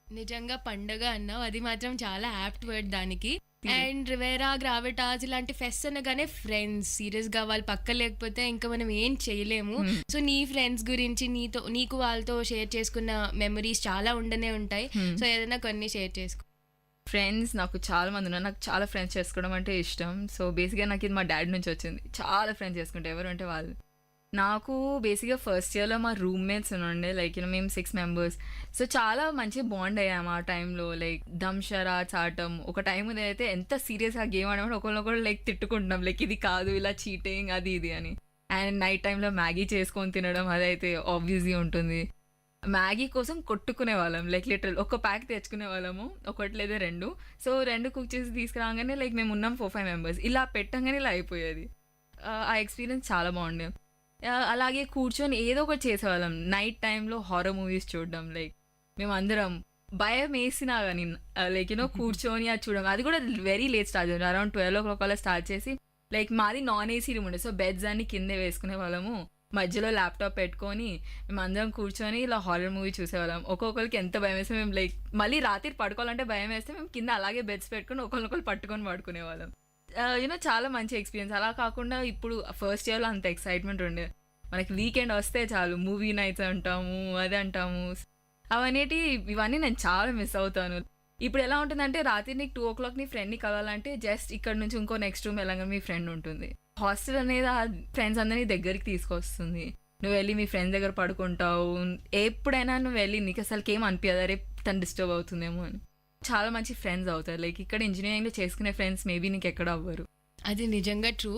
నిజంగా పండగ అన్నావు, అది మాత్రం చాలా యాప్ట్ వర్డ్ దానికి. అండ్ రివేరా గ్రావిటాస్ ఇలాంటి ఫెస్ట్ అనగానే ఫ్రెండ్స్, సీరియస్గా వాళ్ళు పక్క లేకపోతే ఇంకా మనం ఏం చేయలేము. సో నీ ఫ్రెండ్స్ గురించి నీకు వాళ్ళతో షేర్ చేసుకున్న మెమరీస్ చాలా ఉండనే ఉంటాయి. సో ఏదైనా కొన్ని షేర్ చేసుకో. ఫ్రెండ్స్ నాకు చాలా మంది ఉన్నారు. నాకు చాలా ఫ్రెండ్స్ చేసుకోవడం అంటే ఇష్టం. సో బేసిక్గా నాకు ఇది మా డాడీ నుంచి వచ్చింది. చాలా ఫ్రెండ్స్ చేసుకుంటే ఎవరు అంటే వాళ్ళు. నాకు బేసిక్గా ఫస్ట్ ఇయర్లో మా రూమ్మేట్స్ ఉండే లైక్ మేము 6 members. సో చాలా మంచి బాండ్ అయ్యాము ఆ టైంలో. లైక్ దమ్షరాజ్ ఆడటం ఒక టైం అయితే ఎంత సీరియస్గా గేమ్ ఆడమంటే ఒకరినొకరు లైక్ తిట్టుకుంటున్నాం, లైక్ ఇది కాదు, ఇలా చీటింగ్ అది ఇది అని. అండ్ నైట్ టైంలో మ్యాగీ చేసుకొని తినడం అదైతే ఆబ్వియస్లీ ఉంటుంది. మ్యాగీ కోసం కొట్టుకునే వాళ్ళం, లైక్ లిటరల్ ఒక ప్యాక్ తెచ్చుకునే వాళ్ళము, ఒకటి లేదా 2. సో 2 కుక్ చేసి తీసుకురాగానే లైక్ మేము ఉన్నాం 4-5 members, ఇలా పెట్టంగానే ఇలా అయిపోయేది. ఆ ఎక్స్పీరియన్స్ చాలా బాగుండే. అలాగే కూర్చొని ఏదో ఒకటి చేసేవాళ్ళం. నైట్ టైంలో హారర్ మూవీస్ చూడడం, లైక్ మేము అందరం భయం వేసినా కానీ లైక్ కూర్చొని అది చూడడం. అది కూడా వెరీ లేట్ స్టార్ట్ చేయాలి, అరౌండ్ 12 o'clock అలా స్టార్ట్ చేసి లైక్ మాది నాన్ ఏసీ రూమ్ ఉండే. సో బెడ్స్ అన్ని కిందే వేసుకునే వాళ్ళము, మధ్యలో ల్యాప్టాప్ పెట్టుకొని మేము అందరం కూర్చొని ఇలా హారర్ మూవీ చూసేవాళ్ళం. ఒక్కొక్కరికి ఎంత భయం వేస్తే మేము లైక్ మళ్ళీ రాత్రి పడుకోవాలంటే భయం వేస్తే మేము కింద అలాగే బెడ్స్ పెట్టుకొని ఒకరినొకరు పట్టుకొని పడుకునేవాళ్ళం. చాలా మంచి ఎక్స్పీరియన్స్. అలా కాకుండా ఇప్పుడు ఫస్ట్ ఇయర్లో అంత ఎక్సైట్మెంట్ ఉండే, మనకి వీకెండ్ వస్తే చాలు మూవీ నైట్స్ అంటాము, అది అంటాము, ఇవన్నీ నేను చాలా మిస్ అవుతాను. ఇప్పుడు ఎలా ఉంటుందంటే రాత్రి నీకు 2 o'clock నీ ఫ్రెండ్ని కలవాలంటే జస్ట్ ఇక్కడ నుంచి ఇంకో నెక్స్ట్ రూమ్ వెళ్ళగానే మీ ఫ్రెండ్ ఉంటుంది. హాస్టల్ అనేది ఆ ఫ్రెండ్స్ అందరినీ దగ్గరికి తీసుకొస్తుంది. నువ్వు వెళ్ళి మీ ఫ్రెండ్స్ దగ్గర పడుకుంటావు. ఎప్పుడైనా నువ్వు వెళ్ళి నీకు అసలుకి ఏం అనిపించదు, అరే తను డిస్టర్బ్ అవుతుందేమో అని. చాలా మంచి ఫ్రెండ్స్ అవుతారు. లైక్ ఇక్కడ ఇంజనీరింగ్లో చేసుకునే ఫ్రెండ్స్ మేబీ నీకు ఎక్కడ అవ్వరు. అది నిజంగా ట్రూ.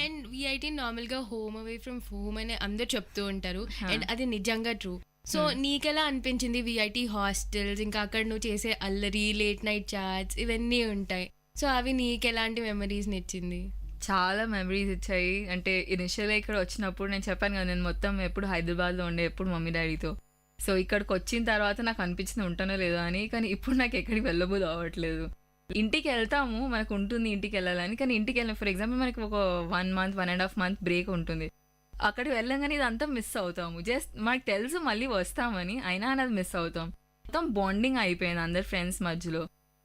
అండ్ విఐటి నార్మల్గా హోమ్ అవే ఫ్రమ్ హోమ్ అని అందరు చెప్తూ ఉంటారు. అండ్ అది నిజంగా ట్రూ. సో నీకెలా అనిపించింది విఐటి హాస్టల్స్, ఇంకా అక్కడ నువ్వు చేసే అల్లరి, లేట్ నైట్ చాట్స్ ఇవన్నీ ఉంటాయి. సో అవి నీకు ఎలాంటి మెమరీస్ని ఇచ్చింది? చాలా మెమరీస్ ఇచ్చాయి. అంటే ఇనిషియల్గా ఇక్కడ వచ్చినప్పుడు నేను చెప్పాను కదా, నేను మొత్తం ఎప్పుడు హైదరాబాద్లో ఉండే, ఎప్పుడు మమ్మీ డాడీతో. సో ఇక్కడికి వచ్చిన తర్వాత నాకు అనిపించింది ఉంటానో లేదో అని. కానీ ఇప్పుడు నాకు ఎక్కడికి వెళ్ళబోదు అవ్వట్లేదు. ఇంటికి వెళ్తాము, మనకు ఉంటుంది ఇంటికి వెళ్ళాలని. కానీ ఇంటికి వెళ్ళిన ఫర్ ఎగ్జాంపుల్ మనకి ఒక 1 month 1.5 month బ్రేక్ ఉంటుంది. అక్కడికి వెళ్ళంగానే ఇదంతా మిస్ అవుతాము. జస్ట్ మనకు తెలుసు మళ్ళీ వస్తామని, అయినా అది మిస్ అవుతాం. మొత్తం బాండింగ్ అయిపోయింది అందరు ఫ్రెండ్స్ మధ్యలో.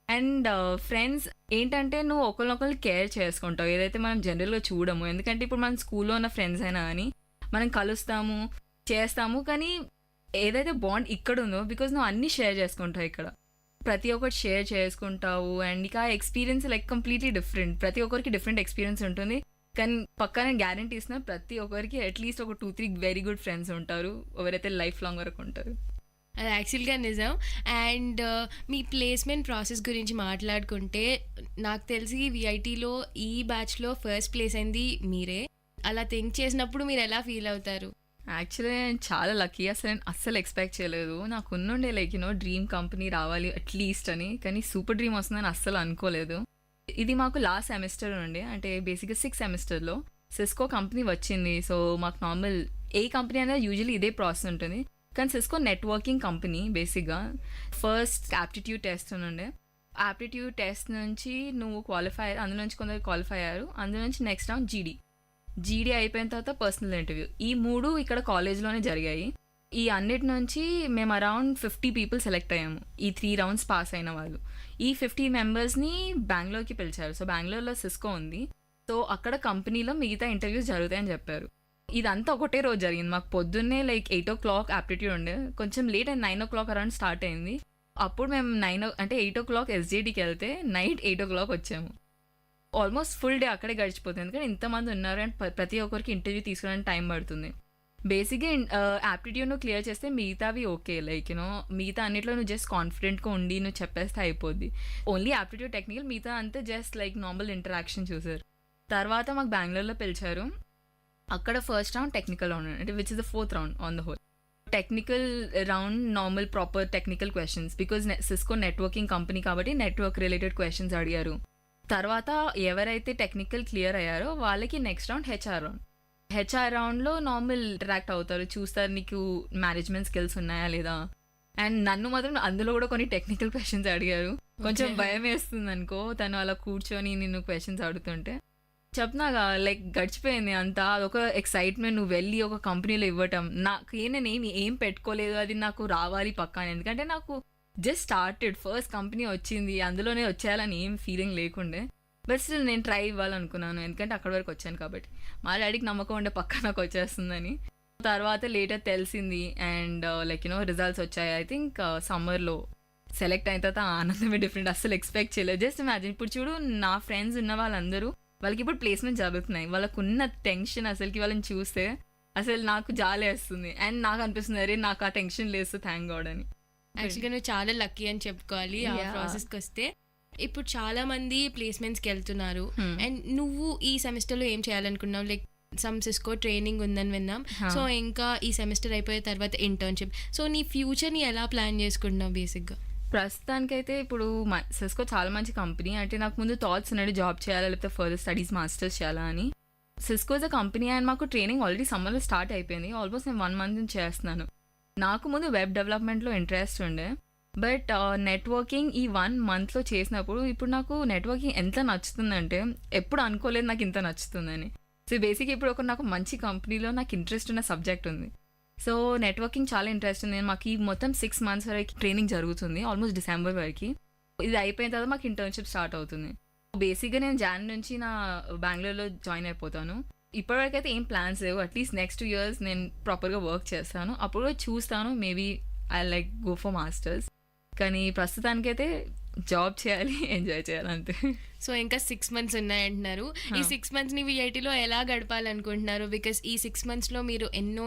అండ్ ఫ్రెండ్స్ ఏంటంటే నువ్వు ఒకరినొకరు కేర్ చేసుకుంటావు, ఏదైతే మనం జనరల్గా చూడము. ఎందుకంటే ఇప్పుడు మనం స్కూల్లో ఉన్న ఫ్రెండ్స్ అయినా కానీ మనం కలుస్తాము, చేస్తాము. కానీ ఏదైతే బాండ్ ఇక్కడ ఉందో, బికాజ్ నువ్వు అన్నీ షేర్ చేసుకుంటావు ఇక్కడ, ప్రతి ఒక్కటి షేర్ చేసుకుంటావు. అండ్ ఇక ఎక్స్పీరియన్స్ లైక్ కంప్లీట్లీ డిఫరెంట్. ప్రతి ఒక్కరికి డిఫరెంట్ ఎక్స్పీరియన్స్ ఉంటుంది. కానీ పక్కనే గ్యారంటీ ఇస్తున్నా ప్రతి ఒక్కరికి అట్లీస్ట్ ఒక 2-3 వెరీ గుడ్ ఫ్రెండ్స్ ఉంటారు, ఎవరైతే లైఫ్ లాంగ్ వరకు ఉంటారు. అది యాక్చువల్గా నిజం. అండ్ మీ ప్లేస్మెంట్ ప్రాసెస్ గురించి మాట్లాడుకుంటే నాకు తెలిసి విఐటీలో ఈ బ్యాచ్లో ఫస్ట్ ప్లేస్ అయింది మీరే. అలా థింక్ చేసినప్పుడు మీరు ఎలా ఫీల్ అవుతారు? యాక్చువల్లీ నేను చాలా లక్కీ. అసలు నేను అస్సలు ఎక్స్పెక్ట్ చేయలేదు. నాకు ఉన్నుండే లైక్ డ్రీమ్ కంపెనీ రావాలి అట్లీస్ట్ అని. కానీ సూపర్ డ్రీమ్ వస్తుందని అస్సలు అనుకోలేదు. ఇది మాకు లాస్ట్ సెమిస్టర్ ఉండే, అంటే బేసిక్గా 6th సెమిస్టర్లో సిస్కో కంపెనీ వచ్చింది. సో మాకు నార్మల్ ఏ కంపెనీ అనేది యూజువల్లీ ఇదే ప్రాసెస్ ఉంటుంది. కానీ సిస్కో నెట్వర్కింగ్ కంపెనీ. బేసిక్గా ఫస్ట్ యాప్టిట్యూడ్ టెస్ట్ ఉండే. యాప్టిట్యూడ్ టెస్ట్ నుంచి నువ్వు క్వాలిఫై అయ్యారు, అందులో నుంచి కొందరు క్వాలిఫై అయ్యారు. అందులో నుంచి నెక్స్ట్ రౌండ్ జీడీ అయిపోయిన తర్వాత పర్సనల్ ఇంటర్వ్యూ. ఈ 3 ఇక్కడ కాలేజ్లోనే జరిగాయి. ఈ అన్నిటి నుంచి మేము అరౌండ్ 50 people సెలెక్ట్ అయ్యాము, ఈ 3 rounds పాస్ అయిన వాళ్ళు. ఈ 50 members-ని బెంగళూరుకి పిలిచారు. సో బెంగళూరులో సిస్కో ఉంది. సో అక్కడ కంపెనీలో మిగతా ఇంటర్వ్యూస్ జరుగుతాయని చెప్పారు. ఇదంతా ఒకటే రోజు జరిగింది. మాకు పొద్దున్నే లైక్ 8 o'clock యాప్టిట్యూడ్ ఉండే, కొంచెం లేట్ అయింది, 9 o'clock అరౌండ్ స్టార్ట్ అయింది. అప్పుడు మేము 8 o'clock ఎస్జేడీకి వెళ్తే నైట్ 8 o'clock వచ్చాము. ఆల్మోస్ట్ ఫుల్ డే అక్కడే గడిచిపోతుంది. ఎందుకంటే ఇంతమంది ఉన్నారు అండ్ ప్రతి ఒక్కరికి ఇంటర్వ్యూ తీసుకోవడానికి టైం పడుతుంది. బేసిక్గా యాప్టిట్యూడ్ నువ్వు క్లియర్ చేస్తే మిగతావి ఓకే, లైక్ మిగతా అన్నిట్లో నువ్వు జస్ట్ కాన్ఫిడెంట్గా ఉండి నువ్వు చెప్పేస్తే అయిపోద్ది. ఓన్లీ యాప్టిట్యూడ్ టెక్నికల్, మిగతా అంతా జస్ట్ లైక్ నార్మల్ ఇంటరాక్షన్ చూసారు. తర్వాత మాకు బెంగళూరులో పిలిచారు. అక్కడ ఫస్ట్ రౌండ్ టెక్నికల్ రౌండ్ అంటే which is the 4th round on the whole. Technical round normal proper technical questions, because Cisco networking company కాబట్టి నెట్వర్క్ రిలేటెడ్ క్వశ్చన్స్ అడిగారు. తర్వాత ఎవరైతే టెక్నికల్ క్లియర్ అయ్యారో వాళ్ళకి నెక్స్ట్ రౌండ్ హెచ్ఆర్ రౌండ్లో నార్మల్ ఇంటరాక్ట్ అవుతారు, చూస్తారు నీకు మేనేజ్మెంట్ స్కిల్స్ ఉన్నాయా లేదా. అండ్ నన్ను మాత్రం అందులో కూడా కొన్ని టెక్నికల్ క్వశ్చన్స్ అడిగారు. కొంచెం భయం వేస్తుంది అనుకో, తను అలా కూర్చొని నిన్ను క్వశ్చన్స్ అడుగుతుంటే. చెప్తున్నాగా లైక్ గడిచిపోయింది అంతా, అదొక ఎక్సైట్మెంట్. నువ్వు వెళ్ళి ఒక కంపెనీలో ఇవ్వటం, నాకు నేను ఏం పెట్టుకోలేదు, అది నాకు రావాలి పక్కాని. ఎందుకంటే నాకు జస్ట్ స్టార్టెడ్, ఫస్ట్ కంపెనీ వచ్చింది, అందులోనే వచ్చేయాలని ఏం ఫీలింగ్ లేకుండే. బట్ స్టిల్ నేను ట్రై ఇవ్వాలనుకున్నాను, ఎందుకంటే అక్కడి వరకు వచ్చాను కాబట్టి. మా డాడీకి నమ్మకం ఉండే పక్క నాకు వచ్చేస్తుందని. తర్వాత లేటర్ తెలిసింది అండ్ లైక్ రిజల్ట్స్ వచ్చాయి. ఐ థింక్ సమ్మర్లో సెలెక్ట్ అయిన తర్వాత ఆనందమే డిఫరెంట్. అసలు ఎక్స్పెక్ట్ చేయలేదు. జస్ట్ ఇమాజిన్, ఇప్పుడు చూడు నా ఫ్రెండ్స్ ఉన్న వాళ్ళందరూ వాళ్ళకి ఇప్పుడు ప్లేస్మెంట్ జరుగుతున్నాయి. వాళ్ళకున్న టెన్షన్ అసలుకి వాళ్ళని చూస్తే అసలు నాకు జాలి వేస్తుంది. అండ్ నాకు అనిపిస్తుంది అరే నాకు ఆ టెన్షన్ లేదు, థ్యాంక్ గాడ్ అని. యాక్చువల్గా నువ్వు చాలా లక్కీ అని చెప్పుకోవాలి ఆ ప్రాసెస్కి వస్తే. ఇప్పుడు చాలా మంది ప్లేస్మెంట్స్కి వెళ్తున్నారు. అండ్ నువ్వు ఈ సెమిస్టర్లో ఏం చేయాలనుకున్నావు? లైక్ సమ్ సిస్కో ట్రైనింగ్ ఉందని విన్నాం. సో ఇంకా ఈ సెమిస్టర్ అయిపోయిన తర్వాత ఇంటర్న్షిప్. సో నీ ఫ్యూచర్ని ఎలా ప్లాన్ చేసుకుంటున్నావు బేసిక్గా? ప్రస్తుతానికైతే ఇప్పుడు సిస్కో చాలా మంచి కంపెనీ. అంటే నాకు ముందు థాట్స్ ఉన్నాయి జాబ్ చేయాలా లేకపోతే ఫర్దర్ స్టడీస్ మాస్టర్స్ చేయాలా అని. Cisco is a company and మాకు ట్రైనింగ్ ఆల్రెడీ సమ్మర్లో స్టార్ట్ అయిపోయింది. ఆల్మోస్ట్ నేను 1 month నుంచి చేస్తున్నాను. నాకు ముందు వెబ్ డెవలప్మెంట్లో ఇంట్రెస్ట్ ఉండే, బట్ నెట్వర్కింగ్ ఈ 1 monthలో చేసినప్పుడు ఇప్పుడు నాకు నెట్వర్కింగ్ ఎంత నచ్చుతుందంటే ఎప్పుడు అనుకోలేదు నాకు ఇంత నచ్చుతుందని. సో బేసిక్ ఇప్పుడు నాకు మంచి కంపెనీలో నాకు ఇంట్రెస్ట్ ఉన్న సబ్జెక్ట్ ఉంది. సో నెట్వర్కింగ్ చాలా ఇంట్రెస్ట్ ఉంది. మాకు ఈ మొత్తం 6 months వరకు ట్రైనింగ్ జరుగుతుంది, ఆల్మోస్ట్ డిసెంబర్ వరకు. ఇది అయిపోయిన తర్వాత మాకు ఇంటర్న్షిప్ స్టార్ట్ అవుతుంది. బేసిక్గా నేను జాన్ నుంచి నా బెంగళూరులో జాయిన్ అయిపోతాను. ఇప్పటివరకు అయితే ఏం ప్లాన్స్ లేవు. అట్లీస్ట్ నెక్స్ట్ 2 years నేను ప్రాపర్గా వర్క్ చేస్తాను, అప్పుడు చూస్తాను maybe I like go for masters. కానీ ప్రస్తుతానికైతే జాబ్ చేయాలి, ఎంజాయ్ చేయాలి అంతే. సో ఇంకా 6 months ఉన్నాయంటున్నారు. ఈ 6 monthsని విఐటీలో ఎలా గడపాలనుకుంటున్నారు? బికాస్ ఈ 6 monthsలో మీరు ఎన్నో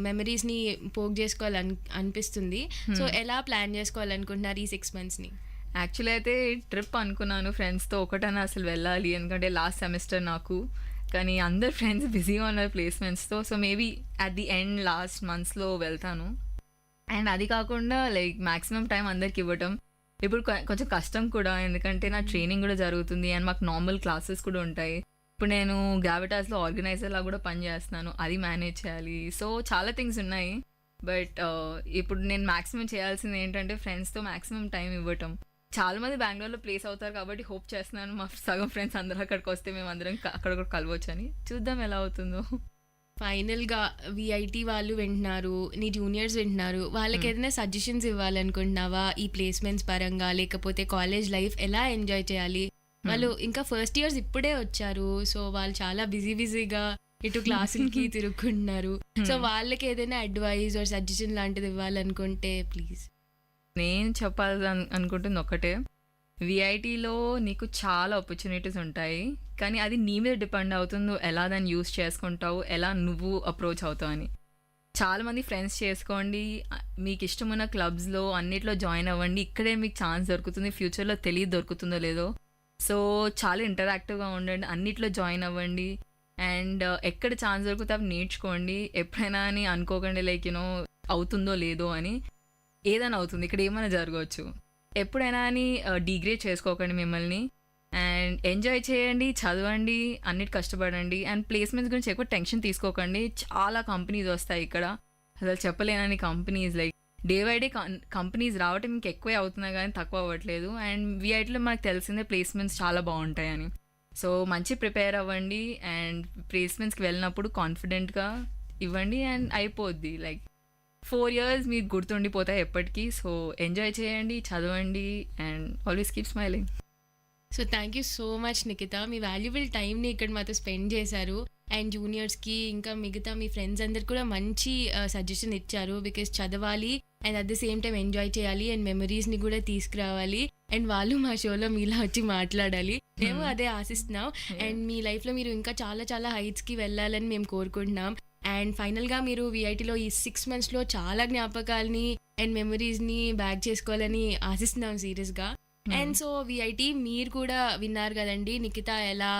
మెమరీస్ని పోగు చేసుకోవాలని అనిపిస్తుంది. సో ఎలా ప్లాన్ చేసుకోవాలనుకుంటున్నారు ఈ 6 monthsని? యాక్చువల్లీ అయితే ట్రిప్ అనుకున్నాను ఫ్రెండ్స్తో, ఒకటైనా అసలు వెళ్ళాలి, ఎందుకంటే లాస్ట్ సెమిస్టర్ నాకు, కానీ అందరు ఫ్రెండ్స్ బిజీగా ఉన్నారు ప్లేస్మెంట్స్తో. So maybe at the end last మంత్స్లో వెళ్తాను. అండ్ అది కాకుండా లైక్ మ్యాక్సిమం టైం అందరికి ఇవ్వటం. ఇప్పుడు కొంచెం కష్టం కూడా, ఎందుకంటే నా ట్రైనింగ్ కూడా జరుగుతుంది అండ్ మాకు నార్మల్ క్లాసెస్ కూడా ఉంటాయి. ఇప్పుడు నేను గ్రావిటాస్లో ఆర్గనైజర్లా కూడా పనిచేస్తున్నాను, అది మేనేజ్ చేయాలి. సో చాలా థింగ్స్ ఉన్నాయి. బట్ ఇప్పుడు నేను మ్యాక్సిమం చేయాల్సింది ఏంటంటే ఫ్రెండ్స్తో మ్యాక్సిమం టైం ఇవ్వటం. చాలామంది బెంగళూరులో ప్లేస్ అవుతారు కాబట్టి హోప్ చేస్తున్నాను మా సగం ఫ్రెండ్స్ అందరూ అక్కడికి వస్తే మేము అందరం అక్కడ కూడా కలవచ్చు అని. చూద్దాం ఎలా అవుతుందో. ఫైనల్గా విఐటీ వాళ్ళు వింటున్నారు, నీ జూనియర్స్ వింటున్నారు, వాళ్ళకి ఏదైనా సజెషన్స్ ఇవ్వాలనుకుంటున్నావా ఈ ప్లేస్మెంట్స్ పరంగా, లేకపోతే కాలేజ్ లైఫ్ ఎలా ఎంజాయ్ చేయాలి? వాళ్ళు ఇంకా ఫస్ట్ ఇయర్స్ ఇప్పుడే వచ్చారు, సో వాళ్ళు చాలా బిజీగా ఇటు క్లాసులకి తిరుగుకుంటున్నారు. సో వాళ్ళకి ఏదైనా అడ్వైస్ ఆర్ సజెషన్ లాంటిది ఇవ్వాలనుకుంటే ప్లీజ్. నేను చెప్పాలి అనుకుంటుంది ఒకటే, విఐటీలో నీకు చాలా ఆపర్చునిటీస్ ఉంటాయి, కానీ అది నీ మీద డిపెండ్ అవుతుందో ఎలా దాన్ని యూస్ చేసుకుంటావు, ఎలా నువ్వు అప్రోచ్ అవుతావు అని. చాలామంది ఫ్రెండ్స్ చేసుకోండి, మీకు ఇష్టమున్న క్లబ్స్లో అన్నిట్లో జాయిన్ అవ్వండి, ఇక్కడే మీకు ఛాన్స్ దొరుకుతుంది, ఫ్యూచర్లో తెలియదు దొరుకుతుందో లేదో. సో చాలా ఇంటరాక్టివ్గా ఉండండి, అన్నిట్లో జాయిన్ అవ్వండి అండ్ ఎక్కడ ఛాన్స్ దొరికితే అవి నేర్చుకోండి. ఎప్పుడైనా అని అనుకోకండి లైక్ అవుతుందో లేదో అని. ఏదైనా అవుతుంది, ఇక్కడ ఏమైనా జరగవచ్చు. ఎప్పుడైనా అని డిగ్రేడ్ చేసుకోకండి మిమ్మల్ని అండ్ ఎంజాయ్ చేయండి, చదవండి, అన్నిటి కష్టపడండి అండ్ ప్లేస్మెంట్స్ గురించి ఎక్కువ టెన్షన్ తీసుకోకండి. చాలా కంపెనీస్ వస్తాయి ఇక్కడ, అసలు చెప్పలేనని companies, like day by day companies రావటం ఇంక ఎక్కువే అవుతున్నాయి కానీ తక్కువ అవ్వట్లేదు. అండ్ విఐటీలో మనకు తెలిసిందే ప్లేస్మెంట్స్ చాలా బాగుంటాయని. సో మంచి ప్రిపేర్ అవ్వండి అండ్ ప్లేస్మెంట్స్కి వెళ్ళినప్పుడు కాన్ఫిడెంట్గా ఇవ్వండి అండ్ అయిపోద్ది. లైక్ 4 years మీకు గుర్తుండిపోతాయి ఎప్పటికీ. సో ఎంజాయ్ చేయండి, చదవండి and always keep smiling. So thank you so much Nikhita, మీ వాల్యుబుల్ టైంని ఇక్కడ మాతో స్పెండ్ చేశారు అండ్ జూనియర్స్కి ఇంకా మిగతా మీ ఫ్రెండ్స్ అందరికి కూడా మంచి సజెషన్ ఇచ్చారు. బికాస్ చదవాలి and at the same time enjoy చేయాలి అండ్ మెమరీస్ని కూడా తీసుకురావాలి అండ్ వాళ్ళు మా షోలో మీలా వచ్చి మాట్లాడాలి. మేము అదే ఆశిస్తున్నాం అండ్ మీ లైఫ్లో మీరు ఇంకా చాలా చాలా హైట్స్కి వెళ్ళాలని మేము కోరుకుంటున్నాం. అండ్ ఫైనల్గా మీరు విఐటీలో ఈ 6 monthsలో చాలా జ్ఞాపకాలని అండ్ మెమరీస్ని బ్యాక్ చేసుకోవాలని ఆశిస్తున్నాం సీరియస్గా. అండ్ సో విఐటీ మీరు కూడా విన్నారు కదండి, నిఖిత ఎలా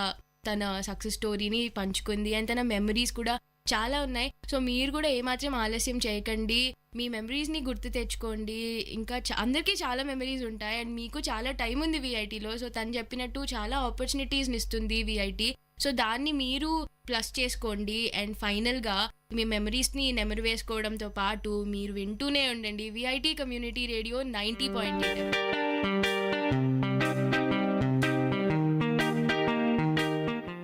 తన సక్సెస్ స్టోరీని పంచుకుంది అండ్ తన మెమరీస్ కూడా చాలా ఉన్నాయి. సో మీరు కూడా ఏమాత్రం ఆలస్యం చేయకండి, మీ మెమరీస్ని గుర్తు తెచ్చుకోండి. ఇంకా అందరికీ చాలా మెమరీస్ ఉంటాయి అండ్ మీకు చాలా టైం ఉంది విఐటీలో. సో తను చెప్పినట్టు చాలా ఆపర్చునిటీస్ని ఇస్తుంది విఐటీ. సో దాన్ని మీరు ప్లస్ చేసుకోండి అండ్ ఫైనల్గా మీ మెమరీస్ని నెమరు వేసుకోవడంతో పాటు మీరు వింటూనే ఉండండి VIT community radio 90.8.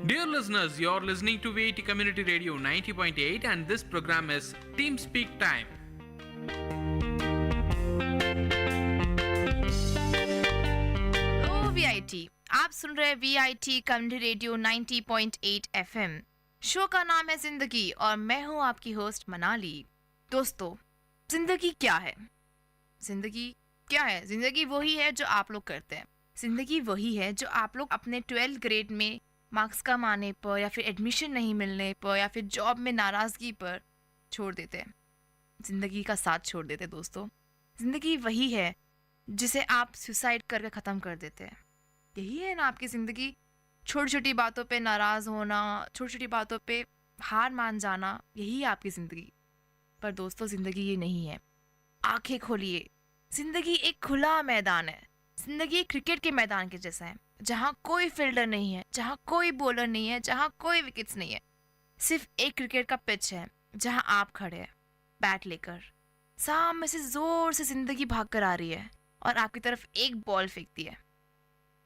Dear listeners, you're listening to VIT Community Radio 90.8 and this program is Team Speak Time. VIT आप सुन रहे VIT community radio 90.8 FM। Show का नाम है जिंदगी और मैं हूं आपकी होस्ट मनाली। दोस्तों, जिंदगी क्या है? जिंदगी वही है जो आप लोग करते हैं। जिंदगी वही है जो आप लोग अपने 12th ग्रेड में मार्क्स कम आने पर या फिर एडमिशन नहीं मिलने पर या फिर जॉब में नाराजगी पर छोड़ देते हैं, जिंदगी का साथ छोड़ देते हैं। दोस्तों, जिंदगी वही है जिसे आप सुसाइड करके ख़त्म कर देते हैं। यही है ना आपकी ज़िंदगी? छोटी छोटी बातों पे नाराज़ होना, छोटी छोटी बातों पे हार मान जाना, यही है आपकी ज़िंदगी। पर दोस्तों, ज़िंदगी ये नहीं है। आंखें खोलिए, ज़िंदगी एक खुला मैदान है। ज़िंदगी क्रिकेट के मैदान के जैसा है, जहाँ कोई फील्डर नहीं है, जहाँ कोई बॉलर नहीं है, जहाँ कोई विकेट्स नहीं है। सिर्फ एक क्रिकेट का पिच है जहाँ आप खड़े हैं बैट लेकर। सामने से ज़ोर से ज़िंदगी भाग कर आ रही है और आपकी तरफ एक बॉल फेंकती है।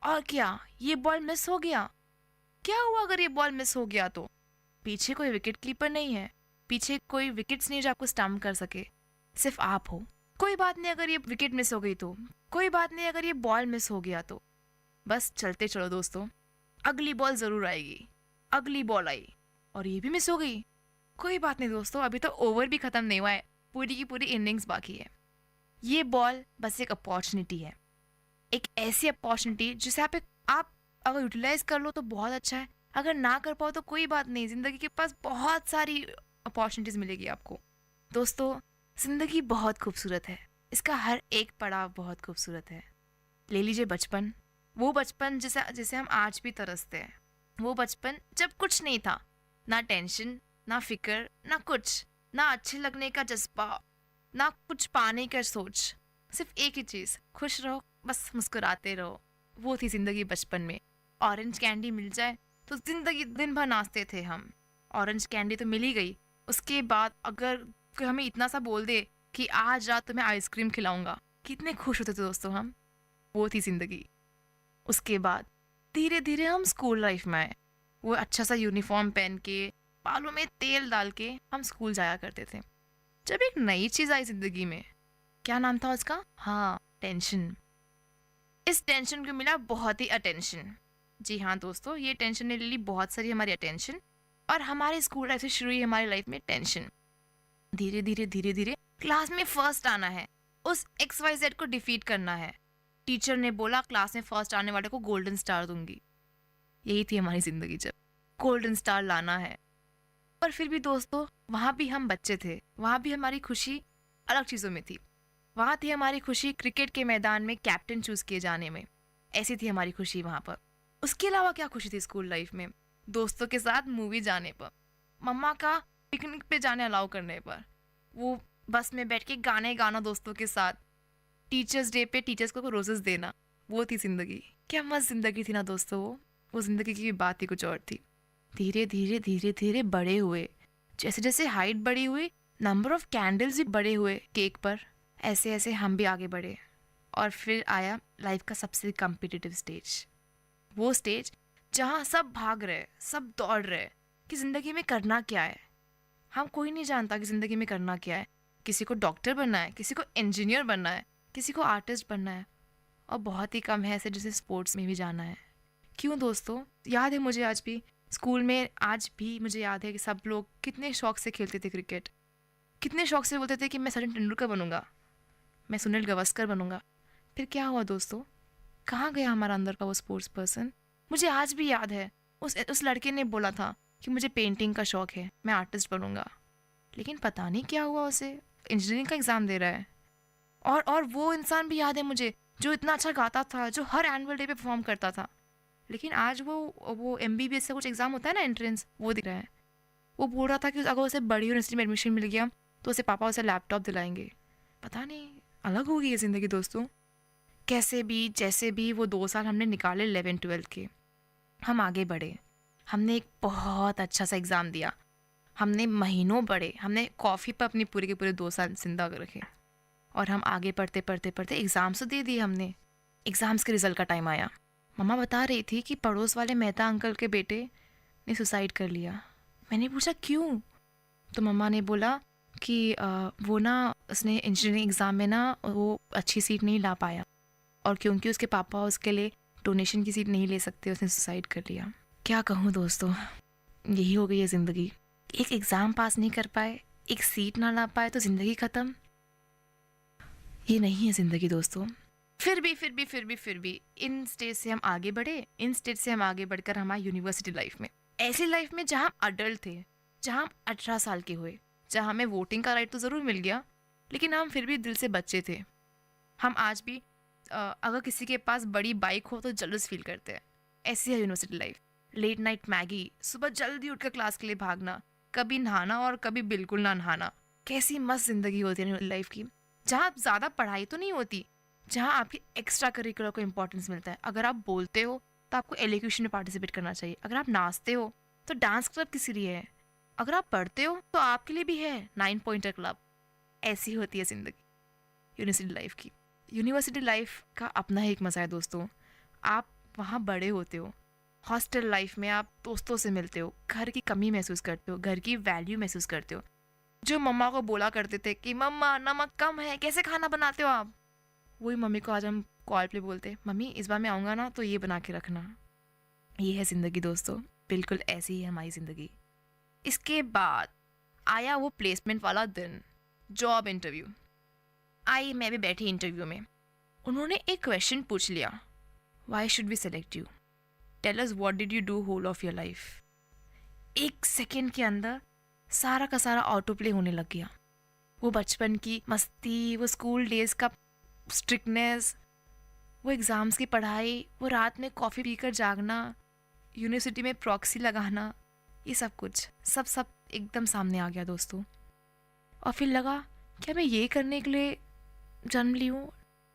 और क्या ये बॉल मिस हो गया? क्या हुआ अगर ये बॉल मिस हो गया? तो पीछे कोई विकेट कीपर नहीं है, पीछे कोई विकेट्स नहीं जो आपको स्टम्प कर सके, सिर्फ आप हो। कोई बात नहीं अगर ये विकेट मिस हो गई तो, कोई बात नहीं अगर ये बॉल मिस हो गया तो, बस चलते चलो दोस्तों, अगली बॉल ज़रूर आएगी। अगली बॉल आई और ये भी मिस हो गई, कोई बात नहीं दोस्तों, अभी तो ओवर भी ख़त्म नहीं हुआ है, पूरी की पूरी इनिंग्स बाकी है। ये बॉल बस एक अपॉर्चुनिटी है, एक ऐसी अपॉर्चुनिटी जिसे आप अगर यूटिलाइज कर लो तो बहुत अच्छा है, अगर ना कर पाओ तो कोई बात नहीं, ज़िंदगी के पास बहुत सारी अपॉर्चुनिटीज़ मिलेगी आपको। दोस्तों, ज़िंदगी बहुत खूबसूरत है, इसका हर एक पड़ाव बहुत खूबसूरत है। ले लीजिए बचपन, वो बचपन जिसे हम आज भी तरसते हैं, वो बचपन जब कुछ नहीं था, ना टेंशन, ना फिक्र, ना कुछ, ना अच्छे लगने का जज्बा, ना कुछ पाने का सोच, सिर्फ एक ही चीज़, खुश रहो, बस मुस्कुराते रहो। वो थी ज़िंदगी बचपन में। ऑरेंज कैंडी मिल जाए तो ज़िंदगी दिन भर नाचते थे हम। ऑरेंज कैंडी तो मिल ही गई, उसके बाद अगर कोई हमें इतना सा बोल दे कि आज रात तुम्हें आइसक्रीम खिलाऊंगा, कितने खुश होते थे दोस्तों हम। वो थी ज़िंदगी। उसके बाद धीरे धीरे हम स्कूल लाइफ में आए। वो अच्छा सा यूनिफॉर्म पहन के, बालों में तेल डाल के हम स्कूल जाया करते थे। जब एक नई चीज़ आई ज़िंदगी में, क्या नाम था उसका? हाँ, टेंशन। इस टेंशन को मिला बहुत ही अटेंशन। जी हाँ दोस्तों, ये टेंशन ने ले ली बहुत सारी हमारी अटेंशन, और हमारे स्कूल लाइफ से शुरू हुई हमारी लाइफ में टेंशन। धीरे धीरे क्लास में फर्स्ट आना है, उस XYZ को डिफीट करना है। टीचर ने बोला क्लास में फर्स्ट आने वाले को गोल्डन स्टार दूंगी। यही थी हमारी ज़िंदगी, जब गोल्डन स्टार लाना है। पर फिर भी दोस्तों, वहाँ भी हम बच्चे थे, वहाँ भी हमारी खुशी अलग चीज़ों में थी। वहाँ थी हमारी खुशी क्रिकेट के मैदान में कैप्टन चूज़ किए जाने में, ऐसी थी हमारी खुशी वहाँ पर। उसके अलावा क्या खुशी थी स्कूल लाइफ में? दोस्तों के साथ मूवी जाने पर, मम्मा का पिकनिक पे जाने अलाउ करने पर, वो बस में बैठ के गाने गाना दोस्तों के साथ, टीचर्स डे पे टीचर्स को रोजेस देना। वो थी ज़िंदगी। क्या मस्त ज़िंदगी थी ना दोस्तों वो ज़िंदगी की बात ही कुछ और थी। धीरे धीरे बड़े हुए, जैसे जैसे हाइट बड़ी हुई, नंबर ऑफ कैंडल्स भी बड़े हुए केक पर, ऐसे ऐसे हम भी आगे बढ़े। और फिर आया लाइफ का सबसे कम्पिटिटिव स्टेज। वो स्टेज जहाँ सब भाग रहे, सब दौड़ रहे कि ज़िंदगी में करना क्या है। हम कोई नहीं जानता कि ज़िंदगी में करना क्या है। किसी को डॉक्टर बनना है, किसी को इंजीनियर बनना है, किसी को आर्टिस्ट बनना है, और बहुत ही कम है ऐसे जिसे स्पोर्ट्स में भी जाना है। क्यों दोस्तों? याद है मुझे आज भी, स्कूल में आज भी मुझे याद है कि सब लोग कितने शौक से खेलते थे क्रिकेट, कितने शौक से बोलते थे कि मैं सचिन तेंदुलकर बनूंगा, मैं सुनील गावस्कर बनूंगा। फिर क्या हुआ दोस्तों? कहाँ गया हमारा अंदर का वो स्पोर्ट्स पर्सन? मुझे आज भी याद है उस लड़के ने बोला था कि मुझे पेंटिंग का शौक है, मैं आर्टिस्ट बनूंगा, लेकिन पता नहीं क्या हुआ, उसे इंजीनियरिंग का एग्ज़ाम दे रहा है। और वो इंसान भी याद है मुझे जो इतना अच्छा गाता था, जो हर एनुअल डे पे परफॉर्म करता था, लेकिन आज वो MBBS से कुछ एग्ज़ाम होता है ना, एंट्रेंस, वो दिख रहा है। वो बोल रहा था कि अगर उसे बड़ी यूनिवर्सिटी में एडमिशन मिल गया तो उसे पापा उसे लैपटॉप दिलाएंगे। पता नहीं, अलग होगी ये ज़िंदगी दोस्तों। कैसे भी जैसे भी वो 2 साल हमने निकाले 11-12 के, हम आगे बढ़े। हमने एक बहुत अच्छा सा एग्ज़ाम दिया, हमने महीनों पढ़े, हमने कॉफ़ी पर अपनी पूरे के पूरे 2 साल जिंदा रखे, और हम आगे पढ़ते एग्ज़ाम्स तो दे दिए हमने। एग्ज़ाम्स के रिज़ल्ट का टाइम आया, मम्मा बता रही थी कि पड़ोस वाले मेहता अंकल के बेटे ने सुसाइड कर लिया। मैंने पूछा क्यों? तो मम्मा ने बोला कि वो ना, उसने इंजीनियरिंग एग्ज़ाम में ना वो अच्छी सीट नहीं ला पाया, और क्योंकि उसके पापा उसके लिए डोनेशन की सीट नहीं ले सकते, उसने सुसाइड कर लिया। क्या कहूँ दोस्तों, यही हो गई है ज़िंदगी। एक एग्ज़ाम पास नहीं कर पाए, एक सीट ना ला पाए तो ज़िंदगी ख़त्म। ये नहीं है ज़िंदगी दोस्तों। फिर भी इन स्टेज से हम आगे बढ़े, इन स्टेज से हम आगे बढ़कर हमारी यूनिवर्सिटी लाइफ में, ऐसी लाइफ में जहाँ हम अडल्ट थे, जहाँ हम 18 साल के हुए, जहाँ हमें वोटिंग का राइट तो ज़रूर मिल गया, लेकिन हम फिर भी दिल से बच्चे थे। हम आज भी अगर किसी के पास बड़ी बाइक हो तो जलस फील करते हैं। ऐसी है university life. Late night Maggi, सुबह जल्दी उठकर क्लास के लिए भागना, कभी नहाना और कभी बिल्कुल ना नहाना। कैसी मस्त ज़िंदगी होती है लाइफ की, जहाँ ज़्यादा पढ़ाई तो नहीं होती, जहाँ आपकी एक्स्ट्रा करिकुलर को इंपॉर्टेंस मिलता है। अगर आप बोलते हो तो आपको एलोक्यूशन में पार्टिसिपेट करना चाहिए, अगर आप नाचते हो तो डांस क्लब किसी लिए है, अगर आप पढ़ते हो तो आपके लिए भी है 9 पॉइंटर क्लब। ऐसी होती है ज़िंदगी यूनिवर्सिटी लाइफ की। यूनिवर्सिटी लाइफ का अपना ही एक मज़ा है दोस्तों। आप वहाँ बड़े होते हो, हॉस्टल लाइफ में आप दोस्तों से मिलते हो, घर की कमी महसूस करते हो, घर की वैल्यू महसूस करते हो। जो मम्मा को बोला करते थे कि मम्मा नमक कम है, कैसे खाना बनाते हो आप, वही मम्मी को आज हम कॉल पे बोलते, मम्मी इस बार मैं आऊँगा ना तो ये बना के रखना। ये है ज़िंदगी दोस्तों, बिल्कुल ऐसी ही है हमारी ज़िंदगी। इसके बाद आया वो प्लेसमेंट वाला दिन, जॉब इंटरव्यू। मैं भी बैठी इंटरव्यू में। उन्होंने एक क्वेश्चन पूछ लिया, why should we select you, tell us what did you do whole of your life. 1 second के अंदर सारा का सारा ऑटो प्ले होने लग गया। वो बचपन की मस्ती, वो स्कूल डेज का स्ट्रिक्टनेस, वो एग्ज़ाम्स की पढ़ाई, वो रात में कॉफ़ी पीकर जागना, यूनिवर्सिटी में प्रॉक्सी लगाना, ये सब कुछ सब एकदम सामने आ गया दोस्तों। और फिर लगा, क्या मैं ये करने के लिए जन्म ली हूँ?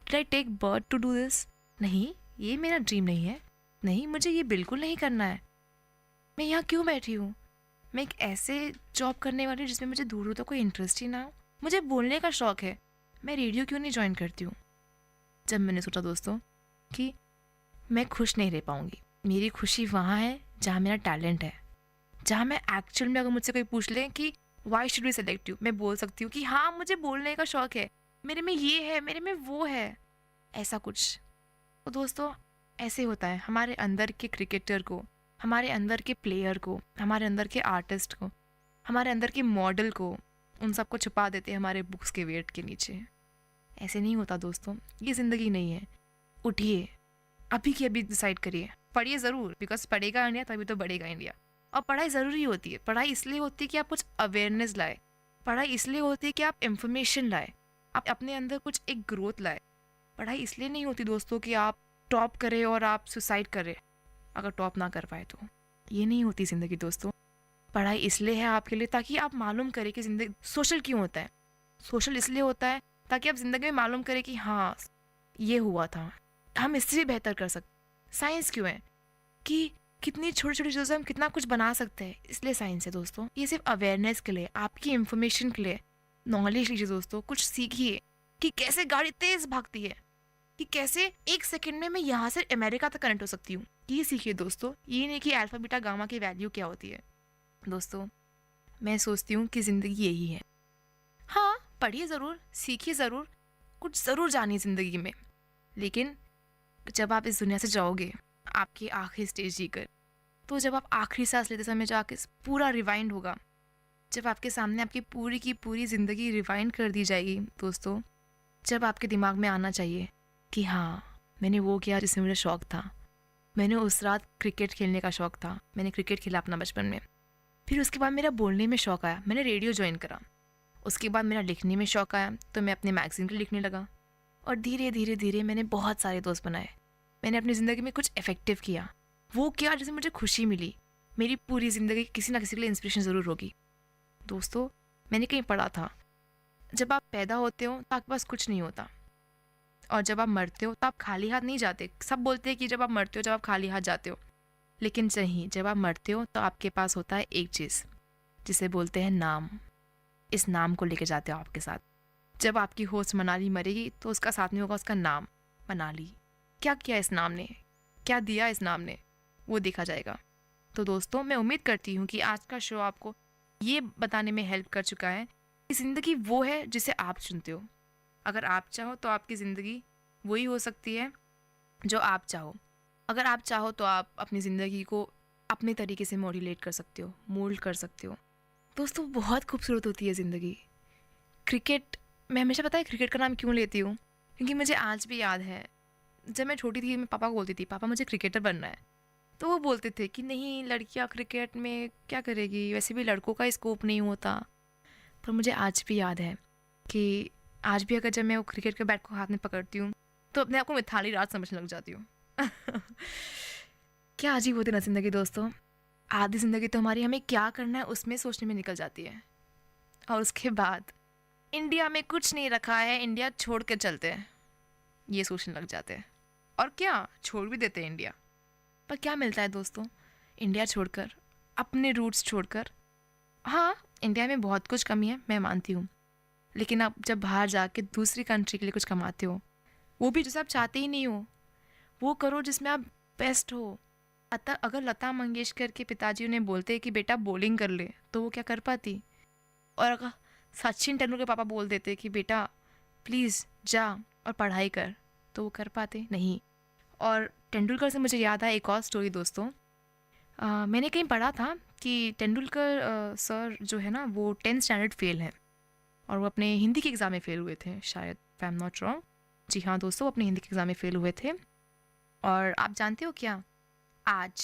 Did I take birth to do this? नहीं, ये मेरा ड्रीम नहीं है। नहीं, मुझे ये बिल्कुल नहीं करना है। मैं यहाँ क्यों बैठी हूँ? मैं एक ऐसे जॉब करने वाली जिसमें मुझे दूर दूर तक कोई इंटरेस्ट ही ना हो। मुझे बोलने का शौक़ है, मैं रेडियो क्यों नहीं ज्वाइन करती हूँ? जब मैंने सोचा दोस्तों कि मैं खुश नहीं रह पाऊँगी, मेरी खुशी वहाँ है जहाँ मेरा टैलेंट है, जहाँ मैं एक्चुअल में, अगर मुझसे कोई पूछ ले कि why should we select you, मैं बोल सकती हूँ कि हाँ, मुझे बोलने का शौक़ है, मेरे में ये है, मेरे में वो है, ऐसा कुछ। तो दोस्तों ऐसे होता है, हमारे अंदर के क्रिकेटर को, हमारे अंदर के प्लेयर को, हमारे अंदर के आर्टिस्ट को, हमारे अंदर के मॉडल को, उन सबको छुपा देते हैं हमारे बुक्स के वेट के नीचे। ऐसे नहीं होता दोस्तों, ये ज़िंदगी नहीं है। उठिए, अभी की अभी डिसाइड करिए, पढ़िए ज़रूर, बिकॉज पढ़ेगा इंडिया तभी तो बढ़ेगा इंडिया। और पढ़ाई ज़रूरी होती है। पढ़ाई इसलिए होती है कि आप कुछ अवेयरनेस लाए, पढ़ाई इसलिए होती है कि आप इंफॉर्मेशन लाए, आप अपने अंदर कुछ एक ग्रोथ लाए। पढ़ाई इसलिए नहीं होती दोस्तों कि आप टॉप करें और आप सुसाइड करें अगर टॉप ना कर पाए तो। ये नहीं होती ज़िंदगी दोस्तों। पढ़ाई इसलिए है आपके लिए ताकि आप मालूम करें कि ज़िंदगी सोशल क्यों होता है। सोशल इसलिए होता है ताकि आप ज़िंदगी में मालूम करें कि हाँ, ये हुआ था, हम इससे भी बेहतर कर सकते। साइंस क्यों है कि कितनी छोटी छोटी चीज़ों से हम कितना कुछ बना सकते हैं, इसलिए साइंस है दोस्तों। ये सिर्फ अवेयरनेस के लिए, आपकी इंफॉर्मेशन के लिए। नॉलेज लीजिए दोस्तों, कुछ सीखिए कि कैसे गाड़ी तेज़ भागती है, कि कैसे 1 सेकंड में मैं यहाँ से अमेरिका तक कनेक्ट हो सकती हूँ। ये सीखिए दोस्तों, ये नहीं कि अल्फा बीटा गामा की वैल्यू क्या होती है। दोस्तों मैं सोचती हूँ कि ज़िंदगी यही है। हाँ, पढ़िए ज़रूर, सीखिए ज़रूर, कुछ ज़रूर जानिए ज़िंदगी में, लेकिन जब आप इस दुनिया से जाओगे आपकी आखिरी स्टेज जीकर, तो जब आप आखिरी सांस लेते समय जाके पूरा रिवाइंड होगा, जब आपके सामने आपकी पूरी की पूरी ज़िंदगी रिवाइंड कर दी जाएगी दोस्तों, जब आपके दिमाग में आना चाहिए कि हाँ, मैंने वो किया जिसमें मुझे शौक़ था, मैंने उस रात क्रिकेट खेलने का शौक़ था, मैंने क्रिकेट खेला अपना बचपन में, फिर उसके बाद मेरा बोलने में शौक़ आया, मैंने रेडियो ज्वाइन करा, उसके बाद मेरा लिखने में शौक़ आया तो मैं अपने मैगज़ीन के लिए लिखने लगा, और धीरे धीरे धीरे मैंने बहुत सारे दोस्त बनाए। मैंने अपनी ज़िंदगी में कुछ इफ़ेक्टिव किया, वो किया जिससे मुझे खुशी मिली। मेरी पूरी ज़िंदगी किसी ना किसी के लिए इंस्पिरेशन ज़रूर होगी। दोस्तों मैंने कहीं पढ़ा था, जब आप पैदा होते हो तो आपके पास कुछ नहीं होता, और जब आप मरते हो तो आप खाली हाथ नहीं जाते। सब बोलते हैं कि जब आप मरते हो जब आप खाली हाथ जाते हो, लेकिन नहीं, जब आप मरते हो तो आपके पास होता है एक चीज़ जिसे बोलते हैं नाम। इस नाम को लेके जाते हो आपके साथ। जब आपकी होस्ट मनाली मरेगी तो उसका साथ में होगा उसका नाम, मनाली। क्या किया इस नाम ने, क्या दिया इस नाम ने, वो देखा जाएगा। तो दोस्तों मैं उम्मीद करती हूँ कि आज का शो आपको ये बताने में हेल्प कर चुका है कि ज़िंदगी वो है जिसे आप चुनते हो। अगर आप चाहो तो आपकी ज़िंदगी वही हो सकती है जो आप चाहो। अगर आप चाहो तो आप अपनी ज़िंदगी को अपने तरीके से मॉड्यूलेट कर सकते हो, मोल्ड कर सकते हो। दोस्तों बहुत खूबसूरत होती है ज़िंदगी। क्रिकेट, मैं हमेशा पता है क्रिकेट का नाम क्यों लेती हूँ, क्योंकि मुझे आज भी याद है जब मैं छोटी थी, मैं पापा को बोलती थी पापा मुझे क्रिकेटर बनना है, तो वो बोलते थे कि नहीं, लड़कियाँ क्रिकेट में क्या करेगी, वैसे भी लड़कों का स्कोप नहीं होता। पर मुझे आज भी याद है कि आज भी अगर जब मैं वो क्रिकेट के बैट को हाथ में पकड़ती हूँ तो अपने आप को मिथाली राज समझने लग जाती हूँ। क्या अजीब होती ना ज़िंदगी दोस्तों। आधी ज़िंदगी तो हमारी हमें क्या करना है उसमें सोचने में निकल जाती है, और उसके बाद इंडिया में कुछ नहीं रखा है, इंडिया छोड़ के चलते हैं, ये सोचने लग जाते हैं। और क्या छोड़ भी देते हैं इंडिया, पर क्या मिलता है दोस्तों इंडिया छोड़कर, अपने रूट्स छोड़कर। हाँ, इंडिया में बहुत कुछ कमी है, मैं मानती हूँ, लेकिन आप जब बाहर जाके दूसरी कंट्री के लिए कुछ कमाते हो, वो भी जैसे आप चाहते ही नहीं हो, वो करो जिसमें आप बेस्ट हो। अगर लता मंगेशकर के पिताजी उन्हें बोलते कि बेटा बॉलिंग कर ले, तो वो क्या कर पाती? और अगर सचिन तेंदुलकर के पापा बोल देते कि बेटा प्लीज़ जा और पढ़ाई कर, तो वो कर पाते? नहीं। और तेंदुलकर से मुझे याद आया एक और स्टोरी दोस्तों। मैंने कहीं पढ़ा था कि तेंदुलकर सर जो है ना, वो 10th स्टैंडर्ड फेल हैं, और वो अपने हिंदी के एग्ज़ाम में फेल हुए थे शायद, if I'm not wrong। जी हाँ दोस्तों, अपने हिंदी के एग्ज़ाम में फ़ेल हुए थे। और आप जानते हो क्या, आज,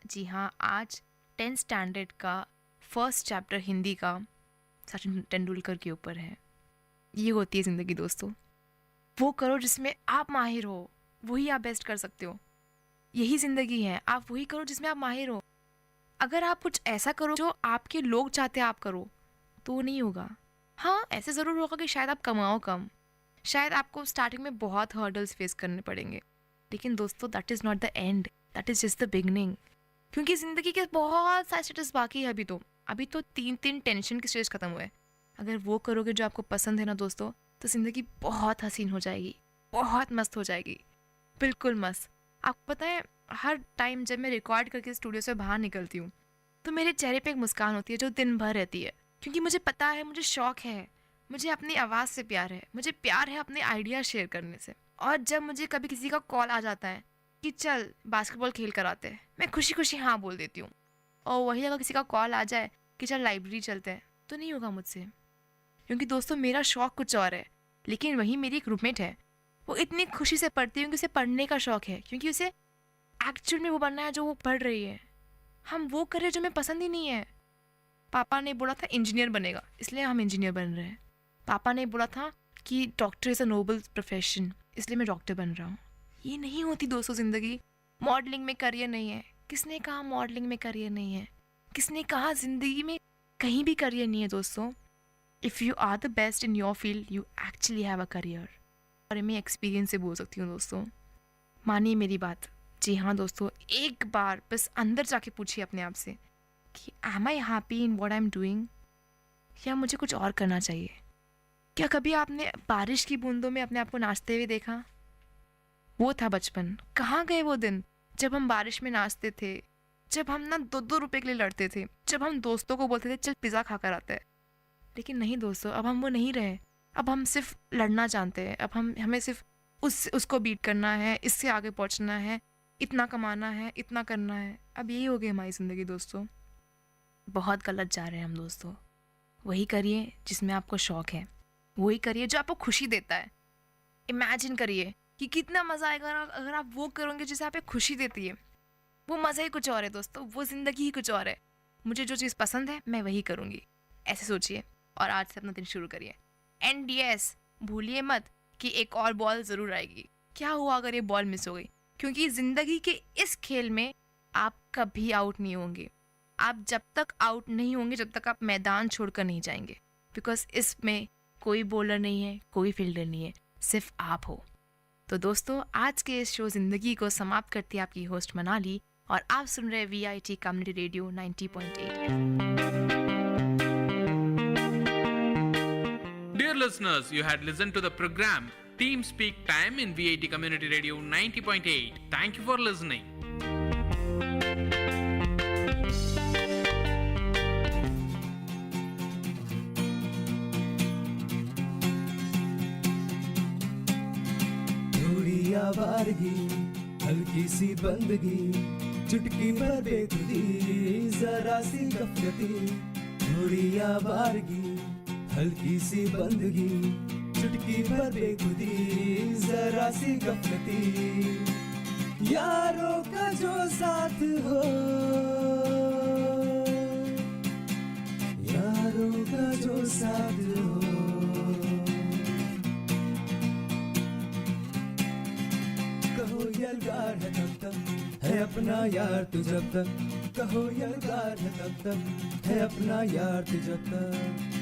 जी हाँ, आज 10th स्टैंडर्ड का फर्स्ट चैप्टर हिंदी का सचिन तेंदुलकर के ऊपर है। ये होती है ज़िंदगी दोस्तों। वो करो जिसमें आप माहिर हो, वही आप बेस्ट कर सकते हो। यही ज़िंदगी है, आप वही करो जिसमें आप माहिर हो। अगर आप कुछ ऐसा करो जो आपके लोग चाहते हैं आप करो, तो वो नहीं होगा। हाँ, ऐसे ज़रूर होगा कि शायद आप कमाओ कम, शायद आपको स्टार्टिंग में बहुत हर्डल्स फेस करने पड़ेंगे, लेकिन दोस्तों that is not the end, that is just the beginning. क्योंकि ज़िंदगी के बहुत सारे स्टेटस बाकी है अभी तो 3 टेंशन के स्टेज खत्म हुए। अगर वो करोगे जो आपको पसंद है ना दोस्तों, तो ज़िंदगी बहुत हसीन हो जाएगी, बहुत मस्त हो जाएगी, बिल्कुल मस्त। आपको पता है, हर टाइम जब मैं रिकॉर्ड करके स्टूडियो से बाहर निकलती हूँ तो मेरे चेहरे पे एक मुस्कान होती है जो दिन भर रहती है, क्योंकि मुझे पता है, मुझे शौक है, मुझे अपनी आवाज़ से प्यार है, मुझे प्यार है अपने आइडिया शेयर करने से। और जब मुझे कभी किसी का कॉल आ जाता है कि चल बास्केटबॉल खेल कर आते हैं, मैं खुशी खुशी हाँ बोल देती हूँ। और वही अगर किसी का कॉल आ जाए कि चल लाइब्रेरी चलते हैं, तो नहीं होगा मुझसे, क्योंकि दोस्तों मेरा शौक़ कुछ और है। लेकिन वही मेरी एक रूममेट है, वो इतनी खुशी से पढ़ती है क्योंकि उसे पढ़ने का शौक़ है, क्योंकि उसे एक्चुअल में वो बनना है जो वो पढ़ रही है। हम वो कर रहे हैं जो हमें पसंद ही नहीं है। पापा ने बोला था इंजीनियर बनेगा, इसलिए हम इंजीनियर बन रहे हैं। पापा ने बोला था कि doctor is a noble profession, इसलिए मैं डॉक्टर बन रहा हूँ। ये नहीं होती दोस्तों ज़िंदगी। मॉडलिंग में करियर नहीं है, किसने कहा मॉडलिंग में करियर नहीं है? किसने कहा ज़िंदगी में कहीं भी करियर नहीं है दोस्तों? If you are the best in your field, you actually have a career. और मैं एक्सपीरियंस से बोल सकती हूँ दोस्तों, मानिए मेरी बात। जी हाँ दोस्तों, एक बार बस अंदर जाके पूछिए अपने आप से कि am I happy in what I am doing, या मुझे कुछ और करना चाहिए? क्या कभी आपने बारिश की बूंदों में अपने आप को नाचते हुए देखा? वो था बचपन। कहाँ गए वो दिन जब हम बारिश में नाचते थे, जब हम ना 2-2 रुपए के लिए लड़ते थे, जब हम दोस्तों को बोलते थे चल पिज़्ज़ा खा कर आते हैं। लेकिन नहीं दोस्तों, अब हम वो नहीं रहे। अब हम सिर्फ लड़ना जानते हैं। अब हमें सिर्फ उसको बीट करना है, इससे आगे पहुंचना है, इतना कमाना है, इतना करना है। अब यही हो गई हमारी ज़िंदगी दोस्तों। बहुत गलत जा रहे हैं हम दोस्तों। वही करिए जिसमें आपको शौक़ है, वही करिए जो आपको खुशी देता है। इमेजिन करिए कि कितना मज़ा आएगा अगर आप वो करोगे जिसे आपको खुशी देती है। वो मज़ा ही कुछ और है दोस्तों, वो ज़िंदगी ही कुछ और है। मुझे जो चीज़ पसंद है मैं वही करूँगी, ऐसे सोचिए और आज से अपना दिन शुरू करिए। एंड यस, भूलिए मत कि एक और बॉल ज़रूर आएगी। क्या हुआ अगर ये बॉल मिस हो गई? क्योंकि ज़िंदगी के इस खेल में आप कभी आउट नहीं होंगे। आप जब तक आउट नहीं होंगे, जब तक आप मैदान छोड़कर नहीं जाएंगे। बिकॉज इसमें कोई बॉलर नहीं है, कोई फील्डर नहीं है, सिर्फ आप हो। तो दोस्तों, आज के इस शो ज़िंदगी को समाप्त करती है आपकी होस्ट मनाली, और आप सुन रहे VIT community radio 90.8। Dear listeners, you had listened to the program Team Speak Time in VIT Community Radio 90.8. Thank you for listening. थोड़ी आवारगी, हल्की सी बंदगी, चुटकी पर बेखुदी, जरा सी गफलती। थोड़ी आवारगी, हल्की सी बंदगी, चुटकी पर बेखुदी, जरा सी गफलती। यारों का जो साथ हो, यारों का जो साथ हो, कहो यलगार है तब तक है अपना यार तू जब तक, कहो यलगार है तब तक है अपना यार तू जब तक।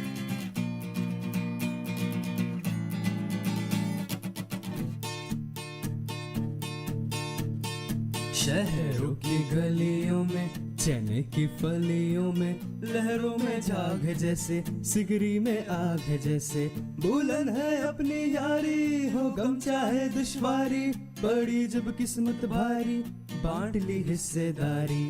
शहरों की गलियों में, चने की फलियों में, लहरों में झाग है जैसे, सिगरी में आग है जैसे। बुलंद है अपनी यारी, हो गम चाहे दुश्वारी, पड़ी जब किस्मत भारी, बांट ली हिस्सेदारी।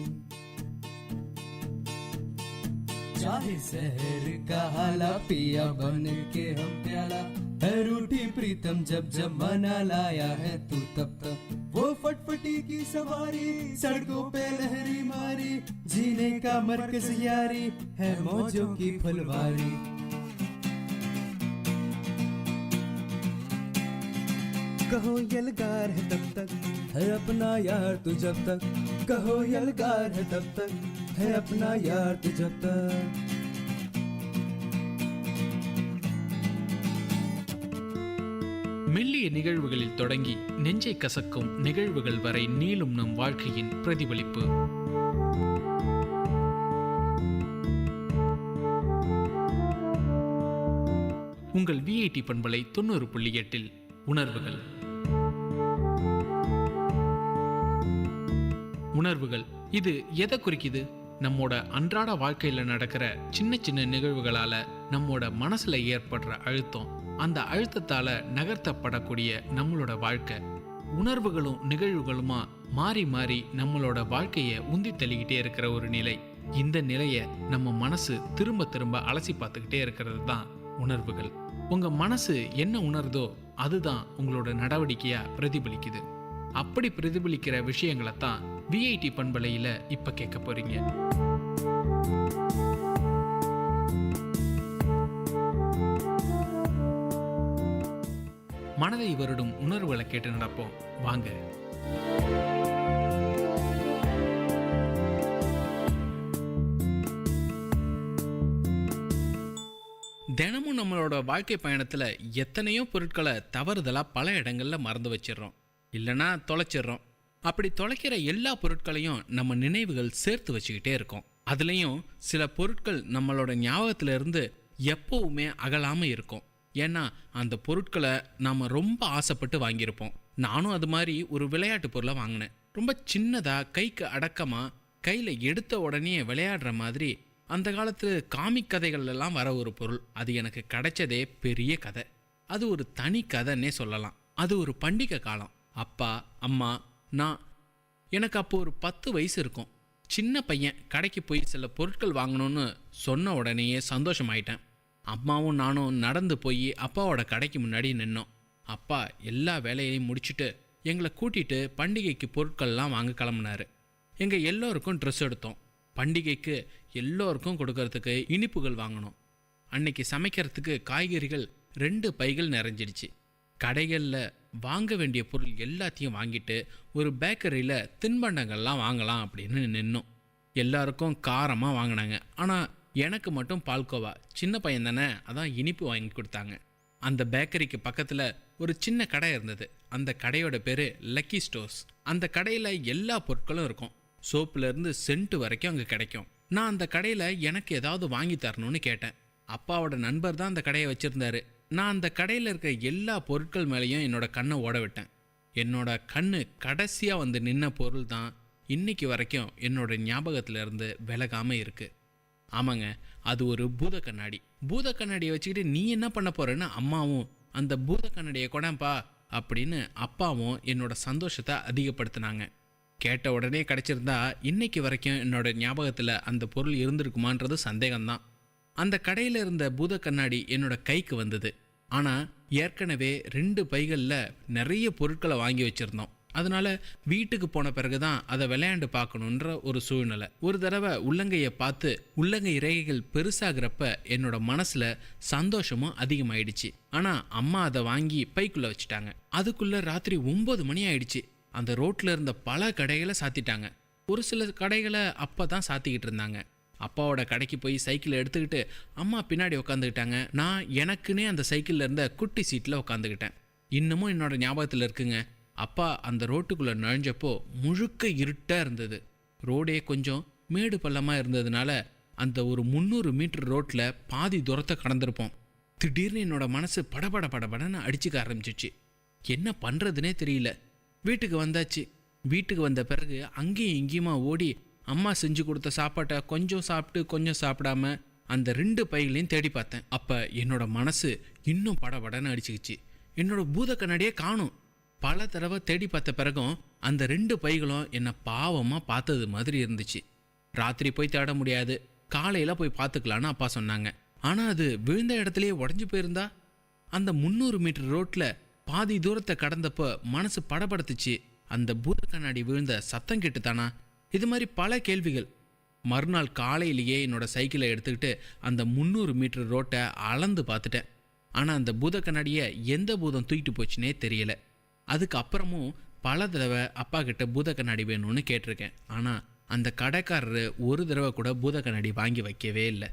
चाहे शहर का हाला, पिया बन के हम प्याला, है रूठी प्रीतम जब जब मना लाया है तू तब तक। वो फटफटी की सवारी, सड़कों पे लहरी मारी, जीने का मरकज यारी, है मौजों की फुलवारी। कहो यलगार है तब तक है अपना यार तू जब तक, कहो यलगार है तब तक है अपना यार तू जब तक। மெல்லிய நிகழ்வுகளில் தொடங்கி நெஞ்சை கசக்கும் நிகழ்வுகள் வரை நீளும் நம் வாழ்க்கையின் பிரதிபலிப்பு. உங்கள் விஐடி பண்பலை 90.8 உணர்வுகள். உணர்வுகள் இது எதை குறிக்குது? நம்மோட அன்றாட வாழ்க்கையில நடக்கிற சின்ன சின்ன நிகழ்வுகளால நம்மோட மனசுல ஏற்படுற அழுத்தம், அந்த அழுத்தத்தால நகர்த்தப்படக்கூடிய நம்மளோட வாழ்க்கை, உணர்வுகளும் நிகழ்வுகளுமா மாறி மாறி நம்மளோட வாழ்க்கையை உந்தி தள்ளிக்கிட்டே இருக்கிற ஒரு நிலை. இந்த நிலையை நம்ம மனசு திரும்ப திரும்ப அலசி பார்த்துக்கிட்டே இருக்கிறது தான் உணர்வுகள். உங்க மனசு என்ன உணர்தோ அதுதான் உங்களோட நடவடிக்கையா பிரதிபலிக்குது. அப்படி பிரதிபலிக்கிற விஷயங்களை தான் விஐடி பண்பலையில இப்ப கேட்க போறீங்க. மனதை வருடும் உணர்வுகளை கேட்டு நடப்போம் வாங்க. தினமும் நம்மளோட வாழ்க்கை பயணத்துல எத்தனையோ பொருட்களை தவறுதலா பல இடங்கள்ல மறந்து வச்சிடறோம், இல்லைன்னா தொலைச்சிடுறோம். அப்படி தொலைக்கிற எல்லா பொருட்களையும் நம்ம நினைவுகள் சேர்த்து வச்சுக்கிட்டே இருக்கோம். அதுலேயும் சில பொருட்கள் நம்மளோட ஞாபகத்துல இருந்து எப்பவுமே அகலாம இருக்கும். ஏன்னா அந்த பொருட்களை நாம் ரொம்ப ஆசைப்பட்டு வாங்கியிருப்போம். நானும் அது மாதிரி ஒரு விளையாட்டு பொருளை வாங்கினேன். ரொம்ப சின்னதாக, கைக்கு அடக்கமாக, கையில் எடுத்த உடனே விளையாடுற மாதிரி அந்த காலத்து காமிக் கதைகள்லாம் வர ஒரு பொருள். அது எனக்கு கிடைச்சதே பெரிய கதை. அது ஒரு தனி கதைன்னே சொல்லலாம். அது ஒரு பண்டிகை காலம். அப்பா, அம்மா, நான். எனக்கு அப்போ ஒரு 10 வயசு இருக்கும். சின்ன பையன் கடைக்கு போய் சில பொருட்கள் வாங்கணும்னு சொன்ன உடனேயே சந்தோஷமாயிட்டேன். அம்மாவும் நானும் நடந்து போய் அப்பாவோட கடைக்கு முன்னாடி நின்னோம். அப்பா எல்லா வேலையையும் முடிச்சுட்டு எங்களை கூட்டிகிட்டு பண்டிகைக்கு பொருட்கள்லாம் வாங்க கிளம்புனாரு. எங்கள் எல்லோருக்கும் ட்ரெஸ் எடுத்தோம். பண்டிகைக்கு எல்லோருக்கும் கொடுக்கறதுக்கு இனிப்புகள் வாங்கினோம். அன்னைக்கு சமைக்கிறதுக்கு காய்கறிகள் 2 பைகள் நிறைஞ்சிடுச்சு. கடைகளில் வாங்க வேண்டிய பொருள் எல்லாத்தையும் வாங்கிட்டு ஒரு பேக்கரியில் தின்பண்டங்கள்லாம் வாங்கலாம் அப்படின்னு நின்னோம். எல்லாருக்கும் காரமாக வாங்கினாங்க. ஆனால் எனக்கு மட்டும் பால்கோவா. சின்ன பையன் தானே, அதான் இனிப்பு வாங்கி கொடுத்தாங்க. அந்த பேக்கரிக்கு பக்கத்தில் ஒரு சின்ன கடை இருந்தது. அந்த கடையோட பேர் லக்கி ஸ்டோர்ஸ். அந்த கடையில் எல்லா பொருட்களும் இருக்கும். சோப்புலேருந்து சென்ட் வரைக்கும் அங்கே கிடைக்கும். நான் அந்த கடையில் எனக்கு ஏதாவது வாங்கி தரணும்னு கேட்டேன். அப்பாவோட நண்பர் தான் அந்த கடையை வச்சுருந்தாரு. நான் அந்த கடையில் இருக்க எல்லா பொருட்கள் மேலேயும் என்னோட கண்ணை ஓட விட்டேன். என்னோட கண்ணு கடைசியாக வந்து நின்ன பொருள் தான் இன்னைக்கு வரைக்கும் என்னோட ஞாபகத்தில் இருந்து விலகாமல் இருக்குது. ஆமாங்க, அது ஒரு பூத கண்ணாடி. பூத கண்ணாடியை வச்சுக்கிட்டு நீ என்ன பண்ண போறேன்னு அம்மாவும், அந்த பூத கண்ணாடியை கொடாம்பா அப்படின்னு அப்பாவும் என்னோட சந்தோஷத்தை அதிகப்படுத்தினாங்க. கேட்ட உடனே கிடைச்சிருந்தா இன்னைக்கு வரைக்கும் என்னோட ஞாபகத்தில் அந்த பொருள் இருந்திருக்குமான்றது சந்தேகம்தான். அந்த கடையில் இருந்த பூத கண்ணாடி என்னோட கைக்கு வந்தது. ஆனால் ஏற்கனவே 2 பைகளில் நிறைய பொருட்களை வாங்கி வச்சுருந்தோம். அதனால வீட்டுக்கு போன பிறகுதான் அதை விளையாண்டு பார்க்கணுன்ற ஒரு சூழ்நிலை. ஒரு தடவை உள்ளங்கையை பார்த்து உள்ளங்கை இறகைகள் பெருசாகிறப்ப என்னோட மனசுல சந்தோஷமும் அதிகமாயிடுச்சு. ஆனா அம்மா அதை வாங்கி பைக்குள்ள வச்சுட்டாங்க. அதுக்குள்ள ராத்திரி 9 மணி ஆயிடுச்சு. அந்த ரோட்ல இருந்த பல கடைகளை சாத்திட்டாங்க. ஒரு சில கடைகளை அப்பதான் சாத்திக்கிட்டு இருந்தாங்க. அப்பாவோட கடைக்கு போய் சைக்கிளை எடுத்துக்கிட்டு அம்மா பின்னாடி உட்காந்துக்கிட்டாங்க. நான் எனக்குன்னே அந்த சைக்கிள்ல இருந்த குட்டி சீட்டில் உட்காந்துக்கிட்டேன். இன்னமும் என்னோட ஞாபகத்தில் இருக்குங்க. அப்பா அந்த ரோட்டுக்குள்ளே நுழைஞ்சப்போ முழுக்க இருட்டாக இருந்தது. ரோடே கொஞ்சம் மேடு பள்ளமாக இருந்ததுனால அந்த ஒரு 300 மீட்டர் ரோட்டில் பாதி தூரத்தை கடந்திருப்போம். திடீர்னு என்னோட மனசு படபட படபடன்னு அடிச்சுக்க ஆரம்பிச்சிச்சு. என்ன பண்ணுறதுனே தெரியல. வீட்டுக்கு வந்தாச்சு. வீட்டுக்கு வந்த பிறகு அங்கேயும் இங்கேயுமா ஓடி அம்மா செஞ்சு கொடுத்த சாப்பாட்டை கொஞ்சம் சாப்பிட்டு கொஞ்சம் சாப்பிடாம அந்த 2 பைகளையும் தேடி பார்த்தேன். அப்போ என்னோட மனசு இன்னும் படபடன்னு அடிச்சுக்கிச்சு. என்னோட பூத கண்ணாடியே காணும். பல தடவை தேடி பார்த்த பிறகும் அந்த 2 பைகளும் என்னை பாவமாக பார்த்தது மாதிரி இருந்துச்சு. ராத்திரி போய் தேட முடியாது, காலையில் போய் பார்த்துக்கலான்னு அப்பா சொன்னாங்க. ஆனால் அது விழுந்த இடத்துலையே உடஞ்சி போயிருந்தா? அந்த 300 மீட்டர் ரோட்டில் பாதி தூரத்தை கடந்தப்போ மனசு படபடுத்துச்சு. அந்த பூத கண்ணாடி விழுந்த சத்தம் கேட்டுத்தானா? இது மாதிரி பல கேள்விகள். மறுநாள் காலையிலேயே என்னோட சைக்கிளை எடுத்துக்கிட்டு அந்த 300 மீட்டர் ரோட்டை அளந்து பார்த்துட்டேன். ஆனால் அந்த பூத கண்ணாடியை எந்த பூதம் தூக்கிட்டு போச்சுன்னே தெரியல. அதுக்கப்புறமும் பல தடவை அப்பா கிட்ட பூத கண்ணாடி வேணும்னு கேட்டிருக்கேன். ஆனால் அந்த கடைக்காரரு ஒரு தடவை கூட பூத கண்ணாடி வாங்கி வைக்கவே இல்லை.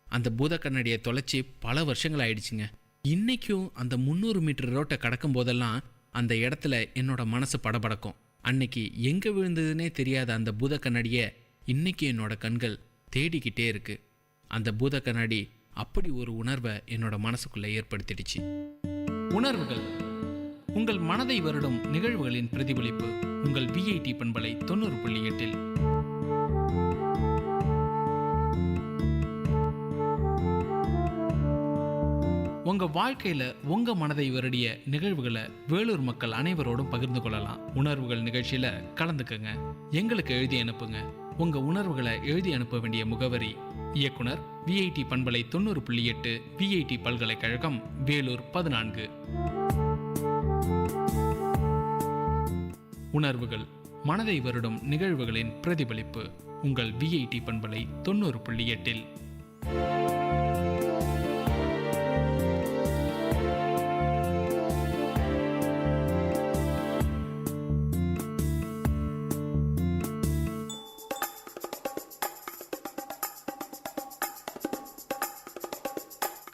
அந்த பூத கண்ணாடியை தொலைச்சி பல வருஷங்கள் ஆயிடுச்சுங்க. இன்றைக்கும் அந்த 300 மீட்டர் ரோட்டை கடக்கும் போதெல்லாம் அந்த இடத்துல என்னோட மனசு படபடக்கும். அன்னைக்கு எங்கே விழுந்ததுன்னே தெரியாத அந்த பூத கண்ணாடியை இன்னைக்கு என்னோட கண்கள் தேடிக்கிட்டே இருக்கு. அந்த பூத கண்ணாடி அப்படி ஒரு உணர்வை என்னோட மனசுக்குள்ளே ஏற்படுத்திடுச்சு. உணர்வுகள் உங்கள் மனதை வருடும் நிகழ்வுகளின் பிரதிபலிப்பு. உங்கள் விஐடி பண்பலை 90.8. உங்கள் வாழ்க்கையில் உங்கள் மனதை வருடிய நிகழ்வுகளை வேலூர் மக்கள் அனைவரோடும் பகிர்ந்து கொள்ளலாம். உணர்வுகள் நிகழ்ச்சியில் கலந்துக்கங்க. எங்களுக்கு எழுதி அனுப்புங்க. உங்கள் உணர்வுகளை எழுதி அனுப்ப வேண்டிய முகவரி: இயக்குனர், விஐடி பண்பலை 90.8, விஐடி பல்கலைக்கழகம், வேலூர் 14. உணர்வுகள், மனதை வருடும் நிகழ்வுகளின் பிரதிபலிப்பு. உங்கள் விஐடி பண்பலை 90.8.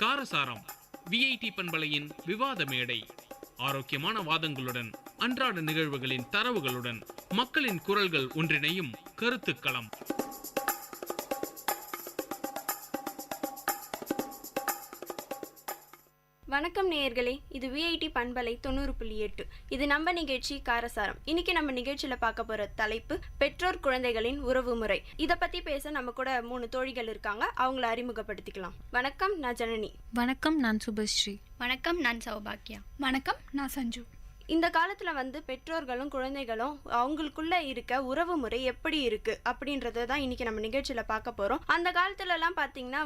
காரசாரம், விஐடி பண்பலையின் விவாத மேடை. ஆரோக்கியமான வாதங்களுடன், அன்றாட நிகழ்வுகளின் தரவுகளுடன், மக்களின் குரல்கள் ஒன்றிணையும் கருத்துக்களம். வணக்கம் நேயர்களே, இது விஐடி பண்பலை 90.8. இது நம்ம நிகழ்ச்சி காரசாரம். இன்னைக்கு நம்ம நிகழ்ச்சியில் பார்க்க போகிற தலைப்பு பெற்றோர் குழந்தைகளின் உறவு முறை. இதை பற்றி பேச நம்ம கூட 3 தோழிகள் இருக்காங்க. அவங்கள அறிமுகப்படுத்திக்கலாம். வணக்கம், நான் ஜனனி. வணக்கம், நான் சுபஸ்ரீ. வணக்கம், நான் சௌபாக்கியா. வணக்கம், நான் சஞ்சு. இந்த காலத்தில் பெற்றோர்களும் குழந்தைகளும் அவங்களுக்குள்ள இருக்க உறவு முறை எப்படி இருக்கு அப்படின்றத தான் இன்னைக்கு நம்ம நிகழ்ச்சியில் பார்க்க போகிறோம். அந்த காலத்துலலாம் பார்த்தீங்கன்னா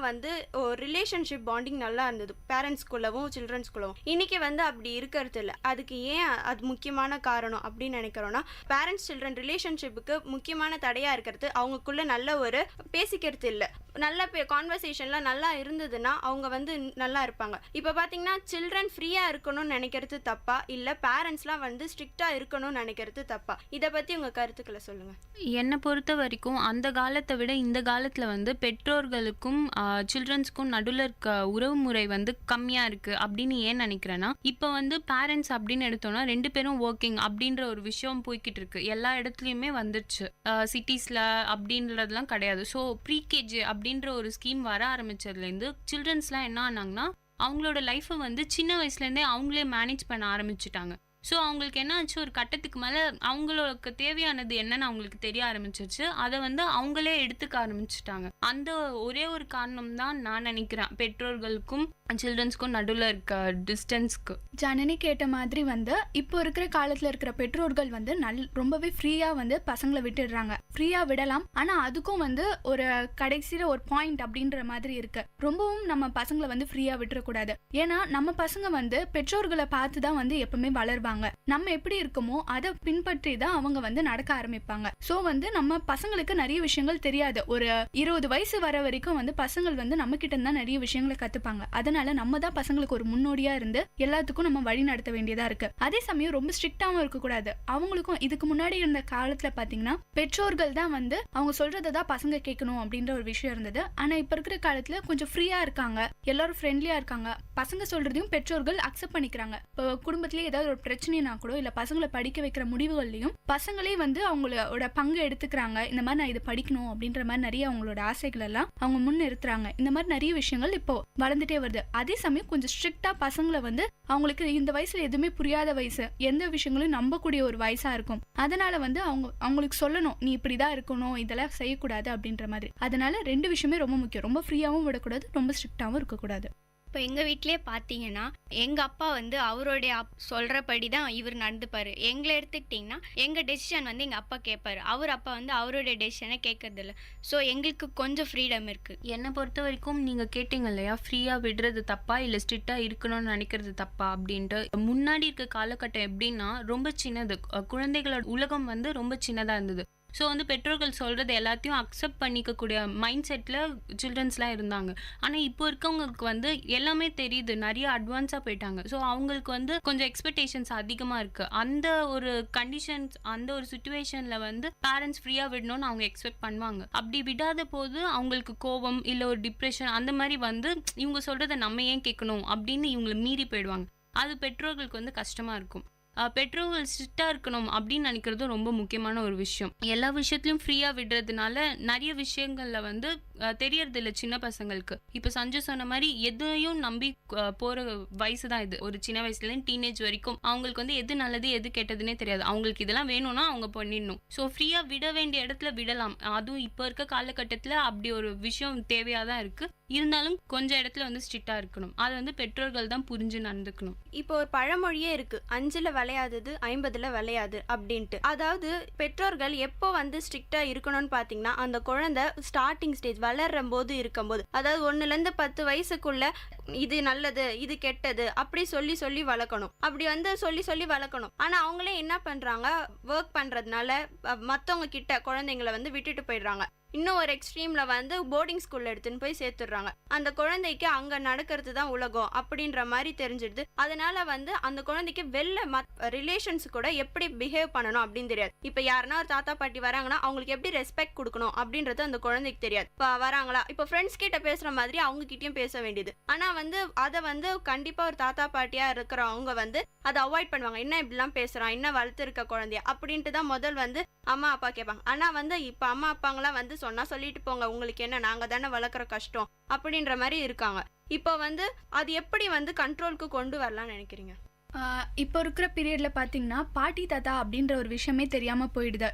ரிலேஷன்ஷிப் பாண்டிங் நல்லா இருந்தது, பேரண்ட்ஸ்குள்ளவும் சில்ட்ரன்ஸ்குள்ளவும். இன்னைக்கு அப்படி இருக்கிறது இல்லை. அதுக்கு ஏன் அது முக்கியமான காரணம் அப்படின்னு நினைக்கிறோன்னா, பேரண்ட்ஸ் சில்ட்ரன் ரிலேஷன்ஷிப்புக்கு முக்கியமான தடையாக இருக்கிறது அவங்களுக்குள்ள நல்ல ஒரு பேசிக்கிறது இல்லை. நல்ல கான்வர்சேஷன்லாம் நல்லா இருந்ததுன்னா அவங்க நல்லா இருப்பாங்க. இப்போ பார்த்தீங்கன்னா சில்ட்ரன் ஃப்ரீயாக இருக்கணும்னு நினைக்கிறது தப்பா, இல்லை பேரண்ட்ஸ்லாம் ஸ்ட்ரிக்டாக இருக்கணும்னு நினைக்கிறது தப்பா? இதை பற்றி உங்கள் கருத்துக்களை சொல்லுங்கள். என்னை பொறுத்த வரைக்கும் அந்த காலத்தை விட இந்த காலத்தில் பெற்றோர்களுக்கும் சில்ட்ரன்ஸ்க்கும் நடுவில் இருக்க உறவு முறை கம்மியாக இருக்குது அப்படின்னு ஏன் நினைக்கிறேன்னா, இப்போ பேரண்ட்ஸ் அப்படின்னு எடுத்தோன்னா 2 பேரும் ஒர்க்கிங் அப்படின்ற ஒரு விஷயம் போய்கிட்டு இருக்கு. எல்லா இடத்துலையுமே வந்துடுச்சு. சிட்டிஸில் அப்படின்றதுலாம் கிடையாது. ஸோ ப்ரீகேஜி அப்படின்ற ஒரு ஸ்கீம் வர ஆரம்பிச்சதுலேருந்து சில்ட்ரன்ஸ்லாம் என்ன ஆனாங்கன்னா, அவங்களோட லைஃப்பை சின்ன வயசுலேருந்தே அவங்களே மேனேஜ் பண்ண ஆரம்பிச்சுட்டாங்க. ஸோ அவங்களுக்கு என்ன ஆச்சு, ஒரு கட்டத்துக்கு மேலே அவங்களுக்கு தேவையானது என்னன்னு அவங்களுக்கு தெரிய ஆரம்பிச்சிருச்சு. அதை அவங்களே எடுத்துக்க ஆரம்பிச்சுட்டாங்க. அந்த ஒரே ஒரு காரணம் தான் நான் நினைக்கிறேன் பெற்றோர்களுக்கும் சில்ட்ரன்ஸ்க்கும் நடுவில் இருக்க டிஸ்டன்ஸ்க்கு. ஜனனி கேட்ட மாதிரி இப்போ இருக்கிற காலத்தில் இருக்கிற பெற்றோர்கள் ரொம்பவே ஃப்ரீயாக பசங்களை விட்டுடுறாங்க. ஃப்ரீயாக விடலாம், ஆனால் அதுக்கும் ஒரு கடைசியில் ஒரு பாயிண்ட் அப்படின்ற மாதிரி இருக்கு. ரொம்பவும் நம்ம பசங்களை ஃப்ரீயாக விட்டுறக்கூடாது. ஏன்னா நம்ம பசங்க பெற்றோர்களை பார்த்து தான் எப்பவுமே வளர்வாங்க. நம்ம எப்படி இருக்கோமோ அதை பின்பற்றி தான் அவங்க நடக்க ஆரம்பிப்பாங்க. ஸோ நம்ம பசங்களுக்கு நிறைய விஷயங்கள் தெரியாது. ஒரு 20 வயசு வர வரைக்கும் பசங்கள் நம்ம கிட்ட தான் நிறைய விஷயங்களை கத்துப்பாங்க. அதனால நம்ம தான் பசங்களுக்கு ஒரு முன்னோடியா இருந்து எல்லாத்துக்கும் நம்ம வழி நடத்த வேண்டியதா இருக்கு. அதே சமயம் ரொம்ப ஸ்ட்ரிக்டாவும் இருக்கக்கூடாது. அவங்களுக்கும் இதுக்கு முன்னாடி இருந்த காலத்துல பாத்தீங்கன்னா பெற்றோர்கள் தான் அவங்க சொல்றதான் பசங்க கேட்கணும் அப்படின்ற ஒரு விஷயம் இருந்தது. ஆனா இப்ப இருக்கிற காலத்துல கொஞ்சம் ஃப்ரீயா இருக்காங்க, எல்லாரும் ஃப்ரெண்ட்லியா இருக்காங்க. பசங்க சொல்றதையும் பெற்றோர்கள் அக்செப்ட் பண்ணிக்கிறாங்க. இப்போ குடும்பத்திலேயே ஏதாவது ஒரு பிரச்சனைனா கூட, இல்ல பசங்களை படிக்க வைக்கிற முடிவுகள்லையும் பசங்களே அவங்களோட பங்கு எடுத்துக்கிறாங்க. இந்த மாதிரி நான் இதை படிக்கணும் அப்படின்ற மாதிரி நிறைய அவங்களோட ஆசைகள் எல்லாம் அவங்க முன்னிறுத்துறாங்க. இந்த மாதிரி நிறைய விஷயங்கள் இப்போ வளர்ந்துட்டே வருது. அதே சமயம் கொஞ்சம் ஸ்ட்ரிக்டா பசங்களை அவங்களுக்கு இந்த வயசுல எதுவுமே புரியாத வயசு, எந்த விஷயங்களும் நம்பக்கூடிய ஒரு வயசா இருக்கும். அதனால அவங்களுக்கு சொல்லணும், நீ இப்படிதான் இருக்கணும், இதெல்லாம் செய்யக்கூடாது அப்படின்ற மாதிரி. அதனால 2 விஷயமே ரொம்ப முக்கியம். ரொம்ப ஃப்ரீயாவும் விடக்கூடாது, ரொம்ப ஸ்ட்ரிக்டாவும் இருக்கக்கூடாது. இப்போ எங்கள் வீட்டிலே பார்த்தீங்கன்னா எங்கள் அப்பா அவருடைய சொல்கிறபடி தான் இவர் நடந்துப்பார். எங்களை எடுத்துக்கிட்டிங்கன்னா எங்கள் டெசிஷன் எங்கள் அப்பா கேட்பார். அவர் அப்பா அவருடைய டெசிஷனை கேட்கறதில்ல. ஸோ எங்களுக்கு கொஞ்சம் ஃப்ரீடம் இருக்குது. என்னை பொறுத்த வரைக்கும் நீங்கள் கேட்டீங்க இல்லையா, ஃப்ரீயாக விடுறது தப்பா இல்லை ஸ்ட்ரிக்டாக இருக்கணும்னு நினைக்கிறது தப்பா அப்படின்ட்டு. முன்னாடி இருக்க காலகட்டம் எப்படின்னா ரொம்ப சின்னது, குழந்தைகளோட உலகம் ரொம்ப சின்னதாக இருந்தது. ஸோ வந்து பெற்றோர்கள் சொல்கிறது எல்லாத்தையும் அக்செப்ட் பண்ணிக்கக்கூடிய மைண்ட் செட்டில் சில்ட்ரன்ஸ்லாம் இருந்தாங்க. ஆனால் இப்போ இருக்கவங்களுக்கு வந்து எல்லாமே தெரியுது, நிறைய அட்வான்ஸாக போயிட்டாங்க. ஸோ அவங்களுக்கு வந்து கொஞ்சம் எக்ஸ்பெக்டேஷன்ஸ் அதிகமாக இருக்குது. அந்த ஒரு கண்டிஷன்ஸ், அந்த ஒரு சுச்சுவேஷனில் வந்து பேரண்ட்ஸ் ஃப்ரீயாக விடணும்னு அவங்க எக்ஸ்பெக்ட் பண்ணுவாங்க. அப்படி விடாத போது அவங்களுக்கு கோபம் இல்லை ஒரு டிப்ரெஷன் அந்த மாதிரி வந்து இவங்க சொல்கிறத நம்ம ஏன் கேட்கணும் அப்படின்னு இவங்களை மீறி போயிடுவாங்க. அது பெற்றோர்களுக்கு வந்து கஷ்டமாக இருக்கும். பெற்றோர்கள் ஸ்ட்ரிக்டாக இருக்கணும் அப்படின்னு நினைக்கிறதும் ரொம்ப முக்கியமான ஒரு விஷயம். எல்லா விஷயத்துலையும் ஃப்ரீயாக விடுறதுனால நிறைய விஷயங்களில் வந்து தெரியறதில்ல சின்ன பசங்களுக்கு. இப்போ சஞ்சு சொன்ன மாதிரி எதையும் நம்பி போகிற வயசு தான் இது. ஒரு சின்ன வயசுலேருந்து டீனேஜ் வரைக்கும் அவங்களுக்கு வந்து எது நல்லது எது கெட்டதுன்னே தெரியாது. அவங்களுக்கு இதெல்லாம் வேணும்னா அவங்க பண்ணிடணும். ஸோ ஃப்ரீயாக விட வேண்டிய இடத்துல விடலாம். அதுவும் இப்போ இருக்க காலகட்டத்தில் அப்படி ஒரு விஷயம் தேவையாக தான் இருக்குது. இருந்தாலும் கொஞ்சம் இடத்துல வந்து ஸ்ட்ரிக்டாக இருக்கணும். அதை வந்து பெற்றோர்கள் தான் புரிஞ்சு நடந்துக்கணும். இப்போ ஒரு பழமொழியே இருக்கு, 5ல் விளையாதது 50ல் விளையாது அப்படின்ட்டு. அதாவது பெற்றோர்கள் எப்போ வந்து ஸ்ட்ரிக்டா இருக்கணும்னு பாத்தீங்கன்னா, அந்த குழந்தை ஸ்டார்டிங் ஸ்டேஜ் வளர்ற போது இருக்கும்போது, அதாவது 1லேருந்து 10 வயசுக்குள்ள இது நல்லது இது கெட்டது அப்படி சொல்லி சொல்லி வளர்க்கணும். அப்படி வந்து சொல்லி சொல்லி வளர்க்கணும். ஆனா அவங்களே என்ன பண்றாங்க, ஒர்க் பண்றதுனால மத்தவங்க கிட்ட குழந்தைங்களை வந்து விட்டுட்டு போயிடுறாங்க. இன்னும் ஒரு எக்ஸ்ட்ரீம்ல வந்து போர்டிங் ஸ்கூல்ல எடுத்துன்னு போய் சேர்த்துடுறாங்க. அந்த குழந்தைக்கு அங்க நடக்கிறது தான் உலகம் அப்படின்ற மாதிரி தெரிஞ்சிடுது. அதனால வந்து அந்த குழந்தைக்கு வெளில ரிலேஷன்ஸ் கூட எப்படி பிஹேவ் பண்ணணும் அப்படின்னு தெரியாது. இப்ப யாருன்னா ஒரு தாத்தா பாட்டி வராங்கன்னா அவங்களுக்கு எப்படி ரெஸ்பெக்ட் கொடுக்கணும் அப்படின்றது அந்த குழந்தைக்கு தெரியாது. இப்ப வராங்களா, இப்ப ஃப்ரெண்ட்ஸ் கிட்ட பேசுற மாதிரி அவங்க கிட்டயும் பேச வேண்டியது. ஆனா வந்து அதை வந்து கண்டிப்பா ஒரு தாத்தா பாட்டியா இருக்கிறவங்க வந்து அதை அவாய்ட் பண்ணுவாங்க. என்ன இப்படிலாம் பேசுறான், என்ன வளர்த்து இருக்க குழந்தைய அப்படின்ட்டு தான் முதல் வந்து அம்மா அப்பா கேட்பாங்க. ஆனா வந்து இப்ப அம்மா அப்பாங்களாம் வந்து சொன்னா சொல்லிட்டு போங்க, உங்களுக்கு என்ன, நாங்க தானே வளர்க்குற கஷ்டம் அப்படின்ற மாதிரி இருக்காங்க. இப்போ வந்து அது எப்படி வந்து கண்ட்ரோலுக்கு கொண்டு வரலாம்னு நினைக்கிறீங்க? இப்போ இருக்கிற பீரியடில் பார்த்தீங்கன்னா பாட்டி தாத்தா அப்படின்ற ஒரு விஷயமே தெரியாமல் போயிடுது.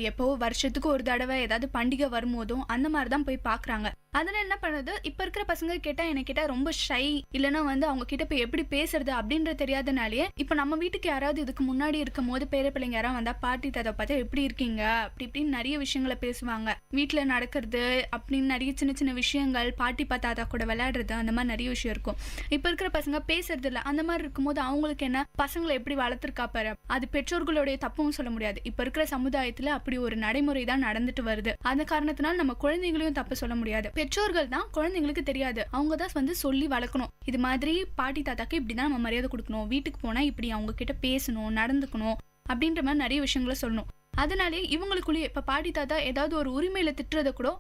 எப்போ வருஷத்துக்கு ஒரு தடவை ஏதாவது பண்டிகை வரும்போதும் அந்த மாதிரி தான் போய் பார்க்குறாங்க. அதில் என்ன பண்ணுறது, இப்போ இருக்கிற பசங்க கேட்டால் எனக்கு கேட்டால் ரொம்ப ஷை, இல்லைன்னா வந்து அவங்க கிட்ட போய் எப்படி பேசுறது அப்படின்ற தெரியாதனாலேயே இப்போ நம்ம வீட்டுக்கு யாராவது இதுக்கு முன்னாடி இருக்கும் போது பேர பிள்ளைங்க யாராவது வந்தால் பாட்டி தாத்தா பார்த்தா எப்படி இருக்கீங்க அப்படி இப்படின்னு நிறைய விஷயங்களை பேசுவாங்க. வீட்டில் நடக்கிறது அப்படின்னு நிறைய சின்ன சின்ன விஷயங்கள், பாட்டி தாத்தா கூட விளையாடுறது, அந்த மாதிரி நிறைய விஷயம் இருக்கும். இப்போ இருக்கிற பசங்க பேசுறது இல்லை. அந்த மாதிரி இருக்கும்போது அவங்களுக்கு என்ன, பசங்களை எப்படி வளர்த்துருக்கா பாரு, அது பெற்றோர்களுடைய தப்பும் சொல்ல முடியாது. இப்ப இருக்கிற சமுதாயத்துல அப்படி ஒரு நடைமுறை தான் நடந்துட்டு வருது. அந்த காரணத்தினால நம்ம குழந்தைங்களையும் தப்பு சொல்ல முடியாது. பெற்றோர்கள் தான் குழந்தைங்களுக்கு தெரியாது, அவங்க தான் வந்து சொல்லி வளர்க்கணும். இது மாதிரி பாட்டி தாத்தாக்கு இப்படிதான் நம்ம மரியாதை கொடுக்கணும், வீட்டுக்கு போனா இப்படி அவங்க கிட்ட பேசணும், நடந்துக்கணும் அப்படின்ற மாதிரி நிறைய விஷயங்களை சொல்லணும். அதனாலே இவங்களுக்குள்ளேயே இப்ப பாட்டி தாத்தா ஏதாவது ஒரு உரிமையில திட்டுறத கூட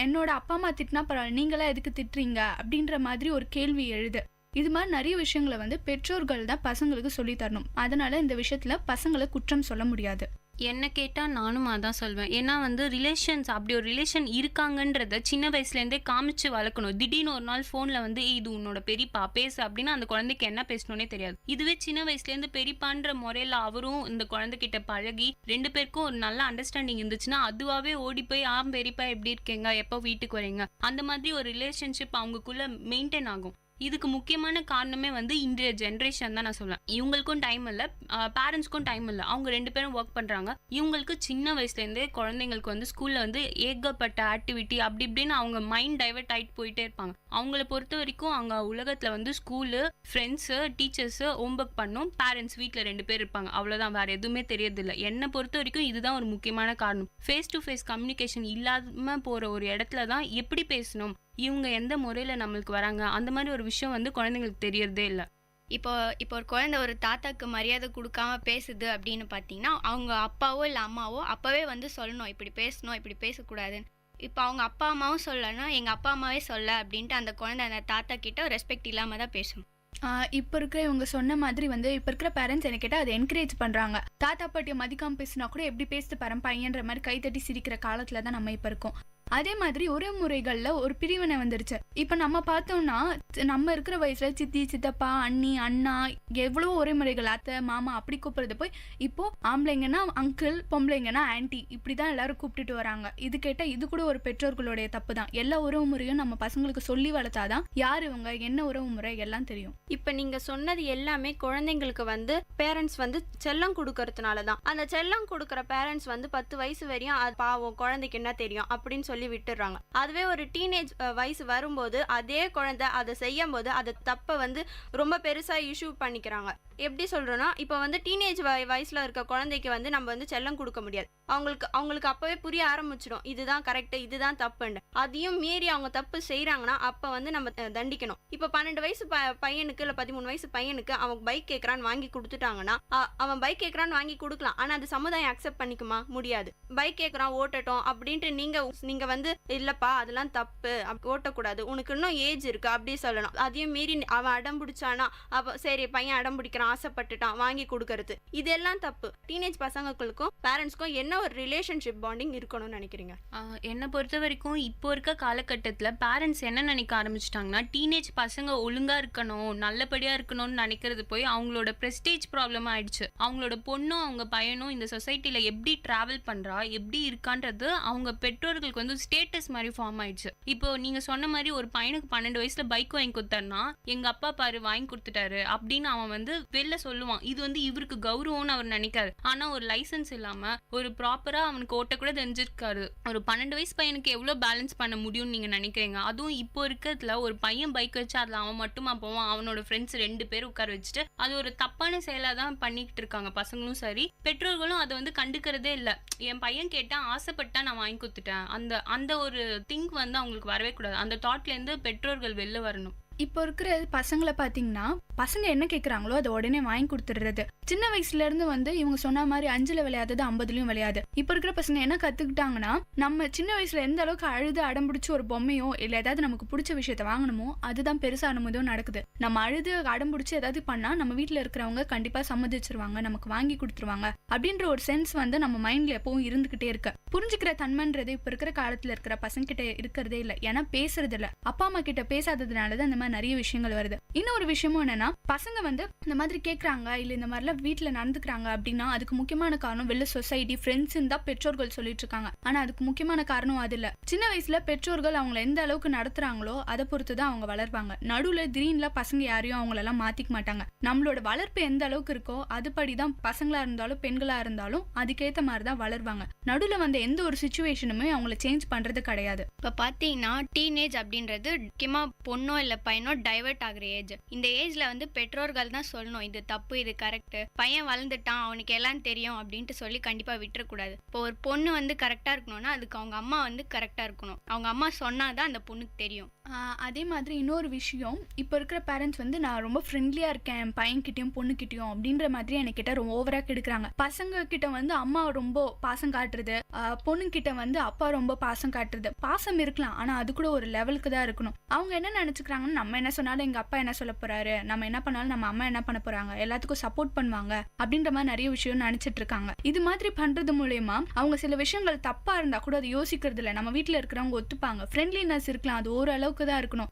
என்னோட அப்பா அம்மா திட்டினா பரவாயில்ல, நீங்களா எதுக்கு திட்டுறீங்க அப்படின்ற மாதிரி ஒரு கேள்வி எழுது. இது மாதிரி நிறைய விஷயங்களை வந்து பெற்றோர்கள் தான் பசங்களுக்கு சொல்லி தரணும். அதனால இந்த விஷயத்துல பசங்களை குற்றம் சொல்ல முடியாது. என்ன கேட்டால் நானும் அதான் சொல்வேன். ஏன்னா வந்து ரிலேஷன்ஸ், அப்படி ஒரு ரிலேஷன் இருக்காங்கன்றத சின்ன வயசுலேருந்தே காமிச்சு வளர்க்கணும். திடீர்னு ஒரு நாள் ஃபோனில் வந்து இது உன்னோட பெரியப்பா பேசு அப்படின்னா அந்த குழந்தைக்கு என்ன பேசணுன்னே தெரியாது. இதுவே சின்ன வயசுலேருந்து பெரியப்பான்ற முறையில் அவரும் இந்த குழந்தைகிட்ட பழகி 2 பேருக்கும் ஒரு நல்ல அண்டர்ஸ்டாண்டிங் இருந்துச்சுன்னா அதுவாகவே ஓடி போய் பெரியப்பா எப்படி இருக்கீங்க, எப்போ வீட்டுக்கு வரீங்க, அந்த மாதிரி ஒரு ரிலேஷன்ஷிப் அவங்களுக்குள்ள மெயின்டைன் ஆகும். இதுக்கு முக்கியமான காரணமே வந்து இன்றைய ஜென்ரேஷன் தான் நான் சொல்லுவேன். இவங்களுக்கும் டைம் இல்லை, பேரண்ட்ஸ்க்கும் டைம் இல்லை. அவங்க 2 பேரும் ஒர்க் பண்ணுறாங்க. இவங்களுக்கு சின்ன வயசுலேருந்தே குழந்தைங்களுக்கு வந்து ஸ்கூலில் வந்து ஏகப்பட்ட ஆக்டிவிட்டி அப்படி இப்படின்னு அவங்க மைண்ட் டைவர்ட் ஆகிட்டு போயிட்டே இருப்பாங்க. அவங்கள பொறுத்த வரைக்கும் அங்கே உலகத்தில் வந்து ஸ்கூலு, ஃப்ரெண்ட்ஸு, டீச்சர்ஸு, ஹோம்ஒர்க் பண்ணும், பேரண்ட்ஸ் வீட்டில் 2 பேர் இருப்பாங்க, அவ்வளோதான், வேறு எதுவுமே தெரியறதில்லை. என்னை பொறுத்த வரைக்கும் இதுதான் ஒரு முக்கியமான காரணம். ஃபேஸ் டு ஃபேஸ் கம்யூனிகேஷன் இல்லாமல் போகிற ஒரு இடத்துல தான் எப்படி பேசணும், இவங்க எந்த முறையில் நம்மளுக்கு வராங்க, அந்த மாதிரி ஒரு விஷயம் வந்து குழந்தைங்களுக்கு தெரியறதே இல்லை. இப்போ ஒரு குழந்தை ஒரு தாத்தாக்கு மரியாதை கொடுக்காம பேசுது அப்படின்னு பார்த்தீங்கன்னா, அவங்க அப்பாவோ இல்லை அம்மாவோ அப்போவே வந்து சொல்லணும் இப்படி பேசணும், இப்படி பேசக்கூடாதுன்னு. இப்போ அவங்க அப்பா அம்மாவும் சொல்லணும், எங்கள் அப்பா அம்மாவே சொல்ல அப்படின்ட்டு அந்த குழந்தை அந்த தாத்தா கிட்ட ரெஸ்பெக்ட் இல்லாமல் தான் பேசணும். இப்போ இருக்கிற இவங்க சொன்ன மாதிரி வந்து இப்போ இருக்கிற பேரண்ட்ஸ் என்ன கேட்டால் அதை என்கரேஜ் பண்ணுறாங்க. தாத்தா பாட்டியை மதிக்காமல் பேசினா கூட எப்படி பேசிட்டு பாரு பையன்ற மாதிரி கைத்தட்டி சிரிக்கிற காலத்தில் தான் நம்ம இப்போ இருக்கோம். அதே மாதிரி ஒரே முறைகளில் ஒரு பிரிவினை வந்துருச்சு. இப்போ நம்ம பார்த்தோம்னா நம்ம இருக்கிற வயசுல சித்தி, சித்தப்பா, அண்ணி, அண்ணா எவ்வளவோ ஒரே முறைகள், அத்தை, மாமா அப்படி கூப்பிடுறது போய் இப்போ ஆம்பளைங்கன்னா அங்கிள், பொம்பளைங்கன்னா ஆன்டி இப்படிதான் எல்லாரும் கூப்பிட்டுட்டு வராங்க. இது கேட்டால் இது கூட ஒரு பெற்றோர்களுடைய தப்பு தான். எல்லா உறவு முறையும் நம்ம பசங்களுக்கு சொல்லி வளர்த்தாதான் யார் இவங்க, என்ன உறவு முறை எல்லாம் தெரியும். இப்போ நீங்க சொன்னது எல்லாமே குழந்தைங்களுக்கு வந்து பேரண்ட்ஸ் வந்து செல்லம் கொடுக்கறதுனால தான். அந்த செல்லம் கொடுக்குற பேரண்ட்ஸ் வந்து 10 வயசு வரையும் அது பாவம் குழந்தைக்கு என்ன தெரியும் அப்படின்னு சொல்லி விட்டுடுறாங்க. அதுவே ஒரு டீனேஜ் வயசு வரும்போது அதே குழந்தை அதை செய்யும் போது அதை தப்பை வந்து ரொம்ப பெருசாக இஷ்யூ பண்ணிக்கிறாங்க. எப்படி சொல்கிறோன்னா, இப்போ வந்து டீனேஜ் வயசில் இருக்க குழந்தைக்கு வந்து நம்ம வந்து செல்லம் கொடுக்க முடியாது. அவங்களுக்கு அப்போவே புரிய ஆரம்பிச்சிடும் இதுதான் கரெக்டு இதுதான் தப்புன்னு. அதையும் மீறி அவங்க தப்பு செய்கிறாங்கன்னா அப்போ வந்து நம்ம தண்டிக்கணும். இப்போ 12 வயசு பையனுக்கு இல்லை 13 வயசு பையனுக்கு அவன் பைக் கேட்குறான்னு வாங்கி கொடுத்துட்டாங்கன்னா அவன் பைக் கேட்குறான்னு வாங்கி கொடுக்கலாம். ஆனால் அது சமுதாயம் அக்செப்ட் பண்ணிக்குமா? முடியாது. பைக் கேட்குறான் ஓட்டட்டும் அப்படின்ட்டு நீங்கள் வந்து இல்லைப்பா அதெல்லாம் தப்பு ஓட்டக்கூடாது உனக்கு இன்னும் ஏஜ் இருக்குது அப்படி சொல்லணும். அதையும் மீறி அவன் அடம் பிடிச்சானா சரி பையன் அடம் பிடிக்கிறான் ஆசைப்பட்டுட்டான் வாங்கி கொடுக்கறது, இதெல்லாம் தப்பு. டீனேஜ் பசங்களுக்கும் பேரண்ட்ஸ்க்கும் என்ன ஒரு ரிலேஷன்ஷிப் பாண்டிங் இருக்கணும்னு நினைக்கிறீங்க? என்னை பொறுத்த வரைக்கும் இப்போ இருக்க காலகட்டத்தில் பேரண்ட்ஸ் என்ன நினைக்க ஆரம்பிச்சிட்டாங்கன்னா, டீனேஜ் பசங்க ஒழுங்காக இருக்கணும் நல்லபடியாக இருக்கணும்னு நினைக்கிறது போய் அவங்களோட ப்ரெஸ்டீஜ் ப்ராப்ளம் ஆயிடுச்சு. அவங்களோட பொண்ணும் அவங்க பையனும் இந்த சொசைட்டியில் எப்படி ட்ராவல் பண்ணுறா எப்படி இருக்கான்றது அவங்க பெற்றோர்களுக்கு வந்து ஸ்டேட்டஸ் மாதிரி ஃபார்ம் ஆயிடுச்சு. இப்போ நீங்கள் சொன்ன மாதிரி ஒரு பையனுக்கு 12 வயசில் பைக் வாங்கி கொடுத்தாருன்னா எங்கள் அப்பா பாரு வாங்கி கொடுத்துட்டாரு அப்படின்னு அவன் வந்து வெளில சொல்லுவான். இது வந்து இவருக்கு கௌரவம்னு அவர் நினைக்காரு. ஆனால் ஒரு லைசன்ஸ் இல்லாமல் ஒரு ப்ராப்பராக அவனுக்கு ஓட்ட கூட தெரிஞ்சிருக்காரு. ஒரு 12 வயசு பையனுக்கு எவ்வளோ பேலன்ஸ் பண்ண முடியும்னு நீங்கள் நினைக்கிறீங்க? அதுவும் இப்போ இருக்கிறதுல ஒரு பையன் பைக் வச்சு அதில் அவன் மட்டுமா போவான், அவனோட ஃப்ரெண்ட்ஸ் 2 பேர் உட்கார வச்சுட்டு அது ஒரு தப்பான செயலாக தான் பண்ணிக்கிட்டு இருக்காங்க. பசங்களும் சரி பெற்றோர்களும் அதை வந்து கண்டுக்கிறதே இல்லை. என் பையன் கேட்டால் ஆசைப்பட்டா நான் வாங்கி கொடுத்துட்டேன் அந்த ஒரு திங்க் வந்து அவங்களுக்கு வரவே கூடாது. அந்த தாட்லேருந்து பெற்றோர்கள் வெளில வரணும். இப்போ இருக்கிற பசங்களை பார்த்தீங்கன்னா பசங்க என்ன கேட்குறாங்களோ அதை உடனே வாங்கி கொடுத்துடுறது. சின்ன வயசுலேருந்து வந்து இவங்க சொன்ன மாதிரி 5ல் விளையாதது 50லையும் விளையாது. இப்போ இருக்கிற பசங்க என்ன கற்றுக்கிட்டாங்கன்னா, நம்ம சின்ன வயசில் எந்த அளவுக்கு அழுது அடம்பிடிச்சி ஒரு பொம்மையோ இல்லை ஏதாவது நமக்கு பிடிச்ச விஷயத்த வாங்கணுமோ அதுதான் பெருசான போதும் நடக்குது. நம்ம அழுது அடம்பிடிச்சி ஏதாவது பண்ணால் நம்ம வீட்டில் இருக்கிறவங்க கண்டிப்பாக சம்மதிச்சிருவாங்க, நமக்கு வாங்கி கொடுத்துருவாங்க அப்படின்ற ஒரு சென்ஸ் வந்து நம்ம மைண்டில் எப்பவும் இருந்துக்கிட்டே இருக்கு. புரிஞ்சுக்கிற தன்மைன்றது இப்போ இருக்கிற காலத்தில் இருக்கிற பசங்க கிட்ட இருக்கிறதே இல்லை. ஏன்னா பேசுறது இல்லை. அப்பா அம்மா கிட்ட பேசாததுனால தான் இந்த மாதிரி நிறைய விஷயங்கள் வருது. இன்னொரு விஷயமும் என்னன்னா, பசங்க வந்து இந்த மாதிரி கேட்கறாங்க இல்ல இந்த மாதிரிலாம் வீட்டுல நடந்துக்கிறாங்க அப்படின்னா அதுக்கு முக்கியமான காரணம் வெளில சொசைட்டி ஃப்ரெண்ட்ஸ் தான் பெற்றோர்கள் சொல்லிட்டு இருக்காங்க. ஆனா அதுக்கு முக்கியமான காரணம் அது இல்ல. சின்ன வயசுல பெற்றோர்கள் அவங்களை எந்த அளவுக்கு நடத்துறாங்களோ அதை பொறுத்துதான் அவங்க வளர்ப்பாங்க. நடுவுல திடீர்னு பசங்க யாரையும் அவங்களெல்லாம் மாத்திக்க மாட்டாங்க. நம்மளோட வளர்ப்பு எந்த அளவுக்கு இருக்கோ அதுபடிதான் பசங்களா இருந்தாலும் பெண்களா இருந்தாலும் அதுக்கேற்ற மாதிரிதான் வளர்வாங்க. நடுவுல வந்து எந்த ஒரு சிச்சுவேஷனுமே அவங்களை சேஞ்ச் பண்றது கிடையாது. இப்போ பார்த்தீங்கன்னா டீனேஜ் அப்படின்றது முக்கியமாக பொண்ணோ இல்லை பையனோ டைவர்ட் ஆகுற ஏஜ். இந்த ஏஜ்ல வந்து பெற்றோர்கள் தான் சொல்லணும் இது தப்பு இது கரெக்ட். பையன் வளர்ந்துட்டான் அவனுக்கு எல்லாம் தெரியும் அப்படின்ட்டு சொல்லி கண்டிப்பாக விட்டுறக்கூடாது. இப்போ ஒரு பொண்ணு வந்து கரெக்டாக இருக்கணும்னா அதுக்கு அவங்க அம்மா வந்து கரெக்டாக இருக்கணும். அவங்க அம்மா சொன்னாதான் அந்த பொண்ணுக்கு தெரியும். அதே மாதிரி இன்னொரு விஷயம், இப்போ இருக்கிற பேரண்ட்ஸ் வந்து நான் ரொம்ப ஃப்ரெண்ட்லியாக இருக்கேன் என் பையன்கிட்டயும் பொண்ணுக்கிட்டையும் அப்படின்ற மாதிரி என்கிட்ட ரொம்ப ஓவராக கெடுக்கிறாங்க. பசங்க கிட்ட வந்து அம்மா ரொம்ப பாசம் காட்டுறது, பொண்ணுங்கிட்ட வந்து அப்பா ரொம்ப பாசம் காட்டுறது. பாசம் இருக்கலாம் ஆனால் அது கூட ஒரு லெவலுக்கு தான் இருக்கணும். அவங்க என்ன நினச்சிக்கிறாங்கன்னு நம்ம என்ன சொன்னாலும் எங்கள் அப்பா என்ன சொல்ல போறாரு, நம்ம என்ன பண்ணாலும் நம்ம அம்மா என்ன பண்ண போறாங்க, எல்லாத்துக்கும் சப்போர்ட் பண்ணுவாங்க அப்படின்ற மாதிரி நிறைய விஷயம் நினைச்சிட்டு இருக்காங்க. இது மாதிரி பண்றது மூலயமா அவங்க சில விஷயங்கள் தப்பா இருந்தா கூட அதை யோசிக்கிறது இல்லை. நம்ம வீட்டில் இருக்கிறவங்க ஒத்துப்பாங்க. ஃப்ரெண்ட்லினஸ் இருக்கலாம், அது ஓரளவுக்கு தான் இருக்கணும்.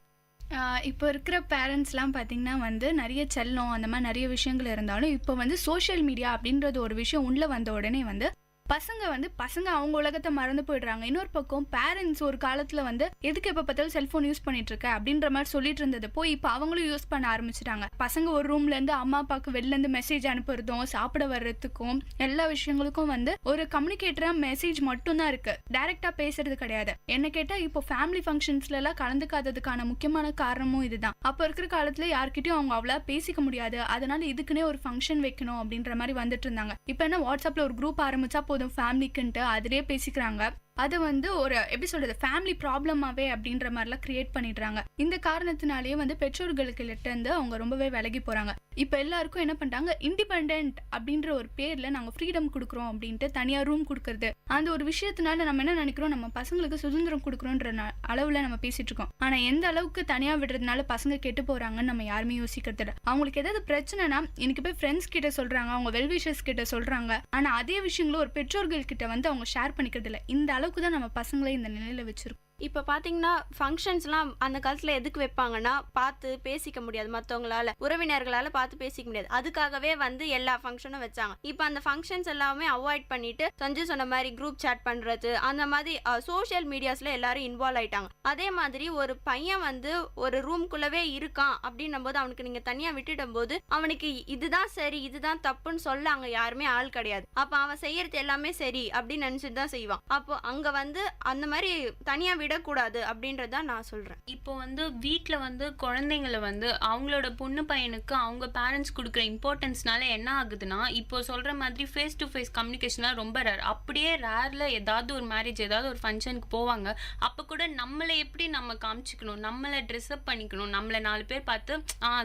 இப்போ இருக்கிற பேரண்ட்ஸ்லாம் பார்த்தீங்கன்னா வந்து நிறைய செல்லம் அந்த மாதிரி நிறைய விஷயங்கள் இருந்தாலும் இப்போ வந்து சோஷியல் மீடியா அப்படின்றது ஒரு விஷயம் உள்ள வந்த உடனே வந்து பசங்க அவங்க உலகத்தை மறந்து போயிடுறாங்க. இன்னொரு பக்கம் பேரண்ட்ஸ் ஒரு காலத்துல வந்து எதுக்கு எப்ப பார்த்தாலும் செல்போன் யூஸ் பண்ணிட்டு இருக்க அப்படின்ற மாதிரி சொல்லிட்டு இருந்தது போய் இப்போ அவங்களும் யூஸ் பண்ண ஆரம்பிச்சிட்டாங்க. பசங்க ஒரு ரூம்ல இருந்து அம்மா அப்பாவுக்கு வெளில இருந்து மெசேஜ் அனுப்புறதும் சாப்பிட வர்றதுக்கும் எல்லா விஷயங்களுக்கும் வந்து ஒரு கம்யூனிகேட்டரா மெசேஜ் மட்டும் தான் இருக்கு. டைரக்டா பேசுறது கிடையாது. என்ன கேட்டா இப்போ ஃபேமிலி ஃபங்க்ஷன்ஸ்ல எல்லாம் கலந்துக்காததுக்கான முக்கியமான காரணமும் இதுதான். அப்ப இருக்கிற காலத்துல யார்கிட்டயும் அவங்க அவ்வளோ பேசிக்க முடியாது. அதனால இதுக்குன்னே ஒரு ஃபங்க்ஷன் வைக்கணும் அப்படின்ற மாதிரி வந்துட்டு இருந்தாங்க. இப்போ என்ன வாட்ஸ்அப்ல ஒரு குரூப் ஆரம்பிச்சா போதும் ஃபேமிலிக்குன்ட்டு அதிலே பேசிக்கிறாங்க. அது வந்து ஒரு எப்படி சொல்றது ஃபேமிலி ப்ராப்ளமாவே அப்படின்ற மாதிரிலாம் கிரியேட் பண்ணிடுறாங்க. இந்த காரணத்தினாலேயே வந்து பெற்றோர்களுக்கு இருந்து அவங்க ரொம்பவே விலகி போறாங்க. இப்போ எல்லாருக்கும் என்ன பண்றாங்க, இண்டிபெண்டன்ட் அப்படின்ற ஒரு பேர்ல நாங்க ஃப்ரீடம் கொடுக்குறோம் அப்படின்ட்டு தனியா ரூம் கொடுக்கறது. அந்த ஒரு விஷயத்தினால நம்ம என்ன நினைக்கிறோம், நம்ம பசங்களுக்கு சுதந்திரம் கொடுக்குறோன்ற அளவுல நம்ம பேசிட்டு இருக்கோம். ஆனா எந்த அளவுக்கு தனியா விடுறதுனால பசங்க கெட்டு போறாங்கன்னு நம்ம யாருமே யோசிக்கிறது இல்லை. அவங்களுக்கு ஏதாவது பிரச்சனைனா இன்னைக்கு போய் ஃப்ரெண்ட்ஸ் கிட்ட சொல்றாங்க, அவங்க வெல்விஷர்ஸ் கிட்ட சொல்றாங்க. ஆனா அதே விஷயங்களும் ஒரு பெற்றோர்கள் கிட்ட வந்து அவங்க ஷேர் பண்ணிக்கிறது இல்லை. இந்த அளவுக்கு தான் நம்ம பசங்களை இந்த நிலையில வச்சிருக்கோம். இப்போ பார்த்தீங்கன்னா ஃபங்க்ஷன்ஸ்லாம் அந்த காலத்தில் எதுக்கு வைப்பாங்கன்னா பார்த்து பேசிக்க முடியாது, மற்றவங்களால உறவினர்களால் பார்த்து பேசிக்க முடியாது, அதுக்காகவே வந்து எல்லா ஃபங்க்ஷனும் வச்சாங்க. இப்போ அந்த ஃபங்க்ஷன்ஸ் எல்லாமே அவாய்ட் பண்ணிட்டு சஞ்சு சொன்ன மாதிரி குரூப் சேட் பண்ணுறது, அந்த மாதிரி சோஷியல் மீடியாஸில் எல்லாரும் இன்வால்வ் ஆயிட்டாங்க. அதே மாதிரி ஒரு பையன் வந்து ஒரு ரூம்குள்ளவே இருக்கான் அப்படின்னும் போது அவனுக்கு நீங்கள் தனியாக விட்டுடும் போது அவனுக்கு இதுதான் சரி இதுதான் தப்புன்னு சொல்ல அங்கே யாருமே ஆள் கிடையாது. அப்போ அவன் செய்யறது எல்லாமே சரி அப்படின்னு நினச்சிட்டு தான் செய்வான். அப்போ அங்கே வந்து அந்த மாதிரி தனியாக விடக்கூடாது அப்படின்றதான் நான் சொல்றேன். இப்போ வந்து வீட்டில் வந்து குழந்தைங்களை வந்து அவங்களோட பொண்ணு பையனுக்கு அவங்க பேரண்ட்ஸ் கொடுக்குற இம்பார்ட்டன்ஸ்னால என்ன ஆகுதுன்னா, இப்போ சொல்ற மாதிரி ஃபேஸ் டு ஃபேஸ் கம்யூனிகேஷன்லாம் ரொம்ப ரேர். அப்படியே ரேர்ல ஏதாவது ஒரு மேரேஜ் ஏதாவது ஒரு ஃபங்க்ஷனுக்கு போவாங்க. அப்போ கூட நம்மளை எப்படி நம்ம காமிச்சிக்கணும், நம்மளை ட்ரெஸ்அப் பண்ணிக்கணும், நம்மளை 4 பேர் பார்த்து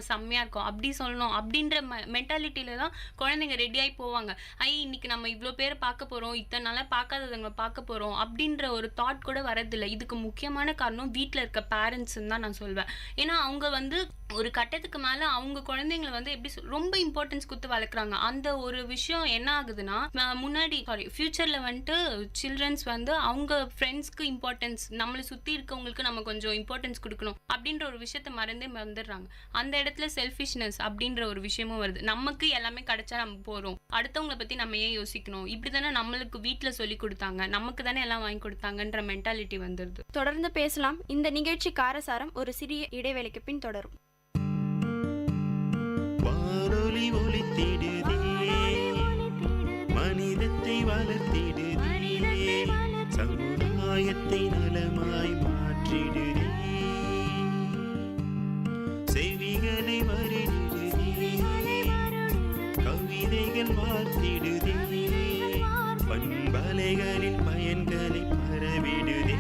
செம்மையா இருக்கும் அப்படி சொல்லணும் அப்படின்ற மென்டாலிட்டியில தான் குழந்தைங்க ரெடியாகி போவாங்க. இன்னைக்கு நம்ம இவ்வளோ பேரை பார்க்க போறோம், இத்தனை நாளாக பார்க்காதவங்க பார்க்க போறோம் அப்படின்ற ஒரு தாட் கூட வரதில்லை. இதுக்கு முக்கியமான காரணம் வீட்டில் இருக்க பேரண்ட்ஸ்ன்னு தான் நான் சொல்வேன். ஏன்னா அவங்க வந்து ஒரு கட்டத்துக்கு மேலே அவங்க குழந்தைங்களை வந்து எப்படி ரொம்ப இம்பார்ட்டன்ஸ் கொடுத்து வளர்க்குறாங்க. அந்த ஒரு விஷயம் என்ன ஆகுதுன்னா, முன்னாடி ஃபியூச்சரில் வந்துட்டு சில்ட்ரன்ஸ் வந்து அவங்க ஃப்ரெண்ட்ஸ்க்கு இம்பார்ட்டன்ஸ், நம்மளை சுற்றி இருக்கவங்களுக்கு நம்ம கொஞ்சம் இம்பார்ட்டன்ஸ் கொடுக்கணும் அப்படின்ற ஒரு விஷயத்த மறந்துடுறாங்க. அந்த இடத்துல செல்ஃபிஷ்னஸ் அப்படின்ற ஒரு விஷயமும் வருது. நமக்கு எல்லாமே கிடைச்சா நம்ம போகிறோம், அடுத்தவங்களை பற்றி நம்ம ஏன் யோசிக்கணும், இப்படி தானே நம்மளுக்கு வீட்டில் சொல்லி கொடுத்தாங்க, நமக்கு தானே எல்லாம் வாங்கி கொடுத்தாங்கன்ற மென்டாலிட்டி வந்துடுது. தொடர்ந்து பேசலாம். இந்த நிகழ்ச்சி காரசாரம் ஒரு சிறிய இடைவேளைக்கு பின் தொடரும். வானொலி ஒலித்திடுதே, மனிதத்தை வளர்த்திடுதே, சமுதாயத்தை நலமாய் மாற்றிடுதே, செவிகளை வருடுதே, கவிதைகள் வார்த்திடுதே, பண்பலைகளின் பயன்களை பரவிடுதே.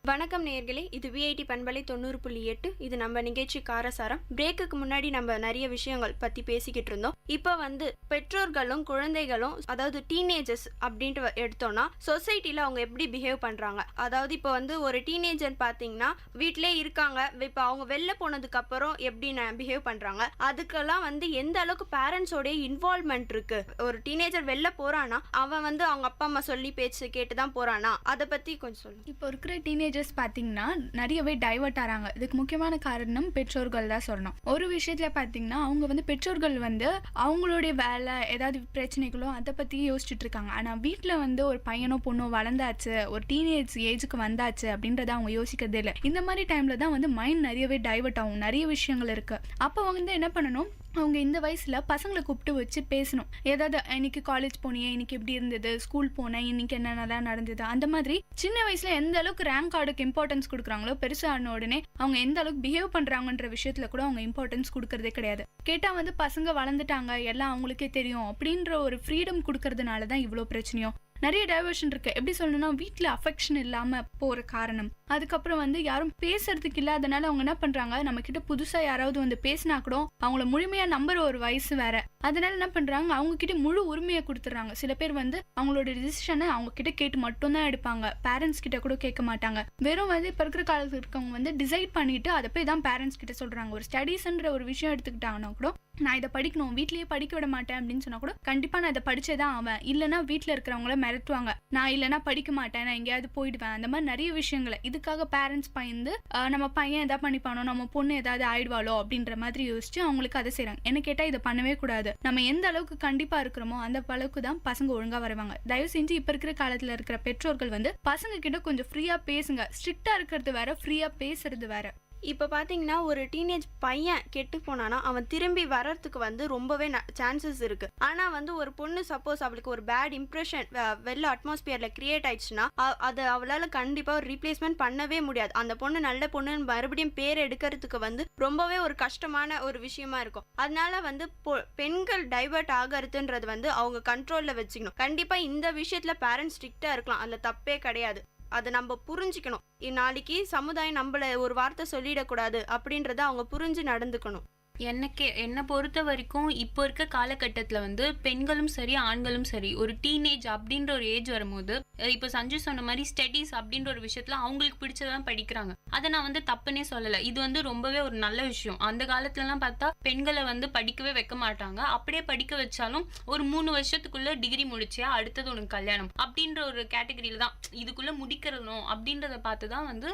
வணக்கம் நேயர்களே, இது விஐடி பண்பலை 90.8. இது நம்ம நிகழ்ச்சி காரசாரம். பிரேக்குக்கு முன்னாடி நம்ம நிறைய விஷயங்கள் பற்றி பேசிக்கிட்டு இருந்தோம். இப்போ வந்து பெற்றோர்களும் குழந்தைகளும், அதாவது டீனேஜர்ஸ் அப்படின்ட்டு எடுத்தோம்னா சொசைட்டியில் அவங்க எப்படி பிஹேவ் பண்ணுறாங்க. அதாவது இப்போ வந்து ஒரு டீனேஜர் பார்த்தீங்கன்னா வீட்டிலே இருக்காங்க, இப்போ அவங்க வெளில போனதுக்கப்புறம் எப்படி பிஹேவ் பண்ணுறாங்க, அதுக்கெல்லாம் வந்து எந்த அளவுக்கு பேரண்ட்ஸோடைய இன்வால்வ்மெண்ட் இருக்குது. ஒரு டீனேஜர் வெளில போகிறான்னா அவன் வந்து அவங்க அப்பா அம்மா சொல்லி பேச்சு கேட்டு தான் போகிறானா, அதை பற்றி கொஞ்சம் சொல்லுங்கள். இப்போ இருக்கிற டீனேஜர்ஸ் பார்த்தீங்கன்னா நிறையவே டைவர்ட் ஆகிறாங்க. இதுக்கு முக்கியமான காரணம் பெற்றோர்கள் தான் சொல்லணும். ஒரு விஷயத்தில் பார்த்தீங்கன்னா அவங்க வந்து பெற்றோர்கள் வந்து அவங்களுடைய வேலை ஏதாவது பிரச்சனைகளோ அதை பற்றி யோசிச்சுட்டு இருக்காங்க. ஆனால் வீட்டில் வந்து ஒரு பையனோ பொண்ணோ வளர்ந்தாச்சு, ஒரு டீனேஜ் ஏஜுக்கு வந்தாச்சு அப்படின்றத அவங்க யோசிக்கிறதே இல்லை. இந்த மாதிரி டைமில் தான் வந்து மைண்ட் நிறையவே டைவர்ட் ஆகும். நிறைய விஷயங்கள் இருக்குது. அப்போ வந்து என்ன பண்ணணும், அவங்க இந்த வயசில் பசங்களை கூப்பிட்டு வச்சு பேசணும். ஏதாவது இன்னைக்கு காலேஜ் போனியே, இன்னைக்கு எப்படி இருந்தது, ஸ்கூல் போனேன், இன்னைக்கு என்னென்னலாம் நடந்தது, அந்த மாதிரி சின்ன வயசுல எந்த அளவுக்கு ரேங்க் கார்டுக்கு இம்பார்ட்டன்ஸ் கொடுக்குறாங்களோ பெருசான உடனே அவங்க எந்த அளவுக்கு பிஹேவ் பண்றாங்கன்ற விஷயத்துல கூட அவங்க இம்பார்ட்டன்ஸ் கொடுக்கறதே கிடையாது. கேட்டா வந்து பசங்க வளர்ந்துட்டாங்க எல்லாம் அவங்களுக்கே தெரியும் அப்படின்ற ஒரு ஃப்ரீடம் கொடுக்கறதுனால தான் இவ்வளோ பிரச்சனையும். நிறைய டைவர்ஷன் இருக்கு. எப்படி சொல்லணும்னா வீட்டில் அஃபெக்ஷன் இல்லாமல் போகிற காரணம், அதுக்கப்புறம் வந்து யாரும் பேசுறதுக்கு இல்லாதனால அவங்க என்ன பண்றாங்க, நம்ம கிட்ட புதுசா யாராவது வந்து பேசினா கூட அவங்கள முழுமையா நம்புற ஒரு வயசு வேற. அதனால என்ன பண்றாங்க, அவங்க கிட்ட முழு உரிமையை கொடுத்துறாங்க. சில பேர் வந்து அவங்களோட டிசிஷனை அவங்க கிட்ட கேட்டு மட்டும்தான் எடுப்பாங்க, பேரண்ட்ஸ் கிட்ட கூட கேட்க மாட்டாங்க. வெறும் வந்து இப்ப இருக்கிற காலத்துல இருக்கவங்க வந்து டிசைட் பண்ணிட்டு அதை போய் தான் பேரண்ட்ஸ் கிட்ட சொல்றாங்க. ஒரு ஸ்டடீஸ்ன்ற ஒரு விஷயம் எடுத்துக்கிட்டாங்கன்னா கூட நான் இதை படிக்கணும், வீட்லயே படிக்க விட மாட்டேன் அப்படின்னு சொன்னா கூட கண்டிப்பா நான் இதை படிச்சேதான் ஆவேன், இல்லைன்னா வீட்டுல இருக்கிறவங்கள மிரட்டுவாங்க, நான் இல்லைன்னா படிக்க மாட்டேன், நான் எங்கேயாவது போயிடுவேன். அந்த மாதிரி நிறைய விஷயங்களை இதுக்காக பேரண்ட்ஸ் பயந்து நம்ம பையன் எதாவது பண்ணிப்பானோ, நம்ம பொண்ணு ஏதாவது ஆயிடுவாளோ அப்படின்ற மாதிரி யோசிச்சு அவங்களுக்கு அதை செய்யறாங்க. என்ன கேட்டா இதை பண்ணவே கூடாது. நம்ம எந்த அளவுக்கு கண்டிப்பா இருக்கிறோமோ அந்த அளவுக்கு தான் பசங்க ஒழுங்கா வருவாங்க. தயவு செஞ்சு இப்ப இருக்கிற காலத்துல இருக்கிற பெற்றோர்கள் வந்து பசங்க கிட்ட கொஞ்சம் ஃப்ரீயா பேசுங்க. ஸ்ட்ரிக்டா இருக்கிறது வேற, ஃப்ரீயா பேசுறது வேற. இப்போ பார்த்தீங்கன்னா ஒரு டீனேஜ் பையன் கெட்டு போனானா அவன் திரும்பி வர்றதுக்கு வந்து ரொம்பவே சான்சஸ் இருக்குது. ஆனால் வந்து ஒரு பொண்ணு சப்போஸ் அவளுக்கு ஒரு பேட் இம்ப்ரெஷன் வெளில அட்மாஸ்பியரில் கிரியேட் ஆயிடுச்சுன்னா அதை அவளால் கண்டிப்பாக ஒரு ரீப்ளேஸ்மெண்ட் பண்ணவே முடியாது. அந்த பொண்ணு நல்ல பொண்ணுன்னு மறுபடியும் பேர் எடுக்கிறதுக்கு வந்து ரொம்பவே ஒரு கஷ்டமான ஒரு விஷயமா இருக்கும். அதனால வந்து பெண்கள் டைவர்ட் ஆகிறதுன்றது வந்து அவங்க கண்ட்ரோலில் வச்சுக்கணும். கண்டிப்பாக இந்த விஷயத்தில் பேரண்ட்ஸ் ஸ்ட்ரிக்டாக இருக்கலாம், அதில் தப்பே கிடையாது. அதை நம்ம புரிஞ்சுக்கணும். நாளைக்கு சமுதாயம் நம்மள ஒரு வார்த்தை சொல்லிடக்கூடாது அப்படின்றத அவங்க புரிஞ்சு நடந்துக்கணும். என்னை பொறுத்த வரைக்கும் இப்போ இருக்க காலகட்டத்தில் வந்து பெண்களும் சரி ஆண்களும் சரி ஒரு டீனேஜ் அப்படின்ற ஒரு ஏஜ் வரும்போது இப்போ சஞ்சு சொன்ன மாதிரி ஸ்டடீஸ் அப்படின்ற ஒரு விஷயத்துல அவங்களுக்கு பிடிச்சதான் படிக்கிறாங்க. அதை நான் வந்து தப்புன்னே சொல்லலை. இது வந்து ரொம்பவே ஒரு நல்ல விஷயம். அந்த காலத்துலலாம் பார்த்தா பெண்களை வந்து படிக்கவே வைக்க மாட்டாங்க. அப்படியே படிக்க வச்சாலும் ஒரு 3 வருஷத்துக்குள்ள டிகிரி முடிச்சியா அடுத்தது உனக்கு கல்யாணம் அப்படின்ற ஒரு கேட்டகரியில தான் இதுக்குள்ள முடிக்கிறணும் அப்படின்றத பார்த்து தான் வந்து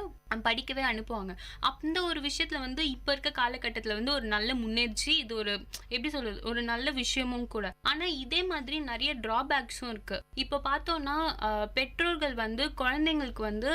படிக்கவே அனுப்புவாங்க. அந்த ஒரு விஷயத்துல வந்து இப்போ இருக்க காலகட்டத்தில் வந்து ஒரு நல்ல முன்னேற்சி. இது ஒரு எப்படி சொல்றது ஒரு நல்ல விஷயமும் கூட. ஆனா இதே மாதிரி நிறைய டிராபேக்ஸும் இருக்கு. இப்போ பார்த்தோம்னா பெற்றோர்கள் வந்து குழந்தைங்களுக்கு வந்து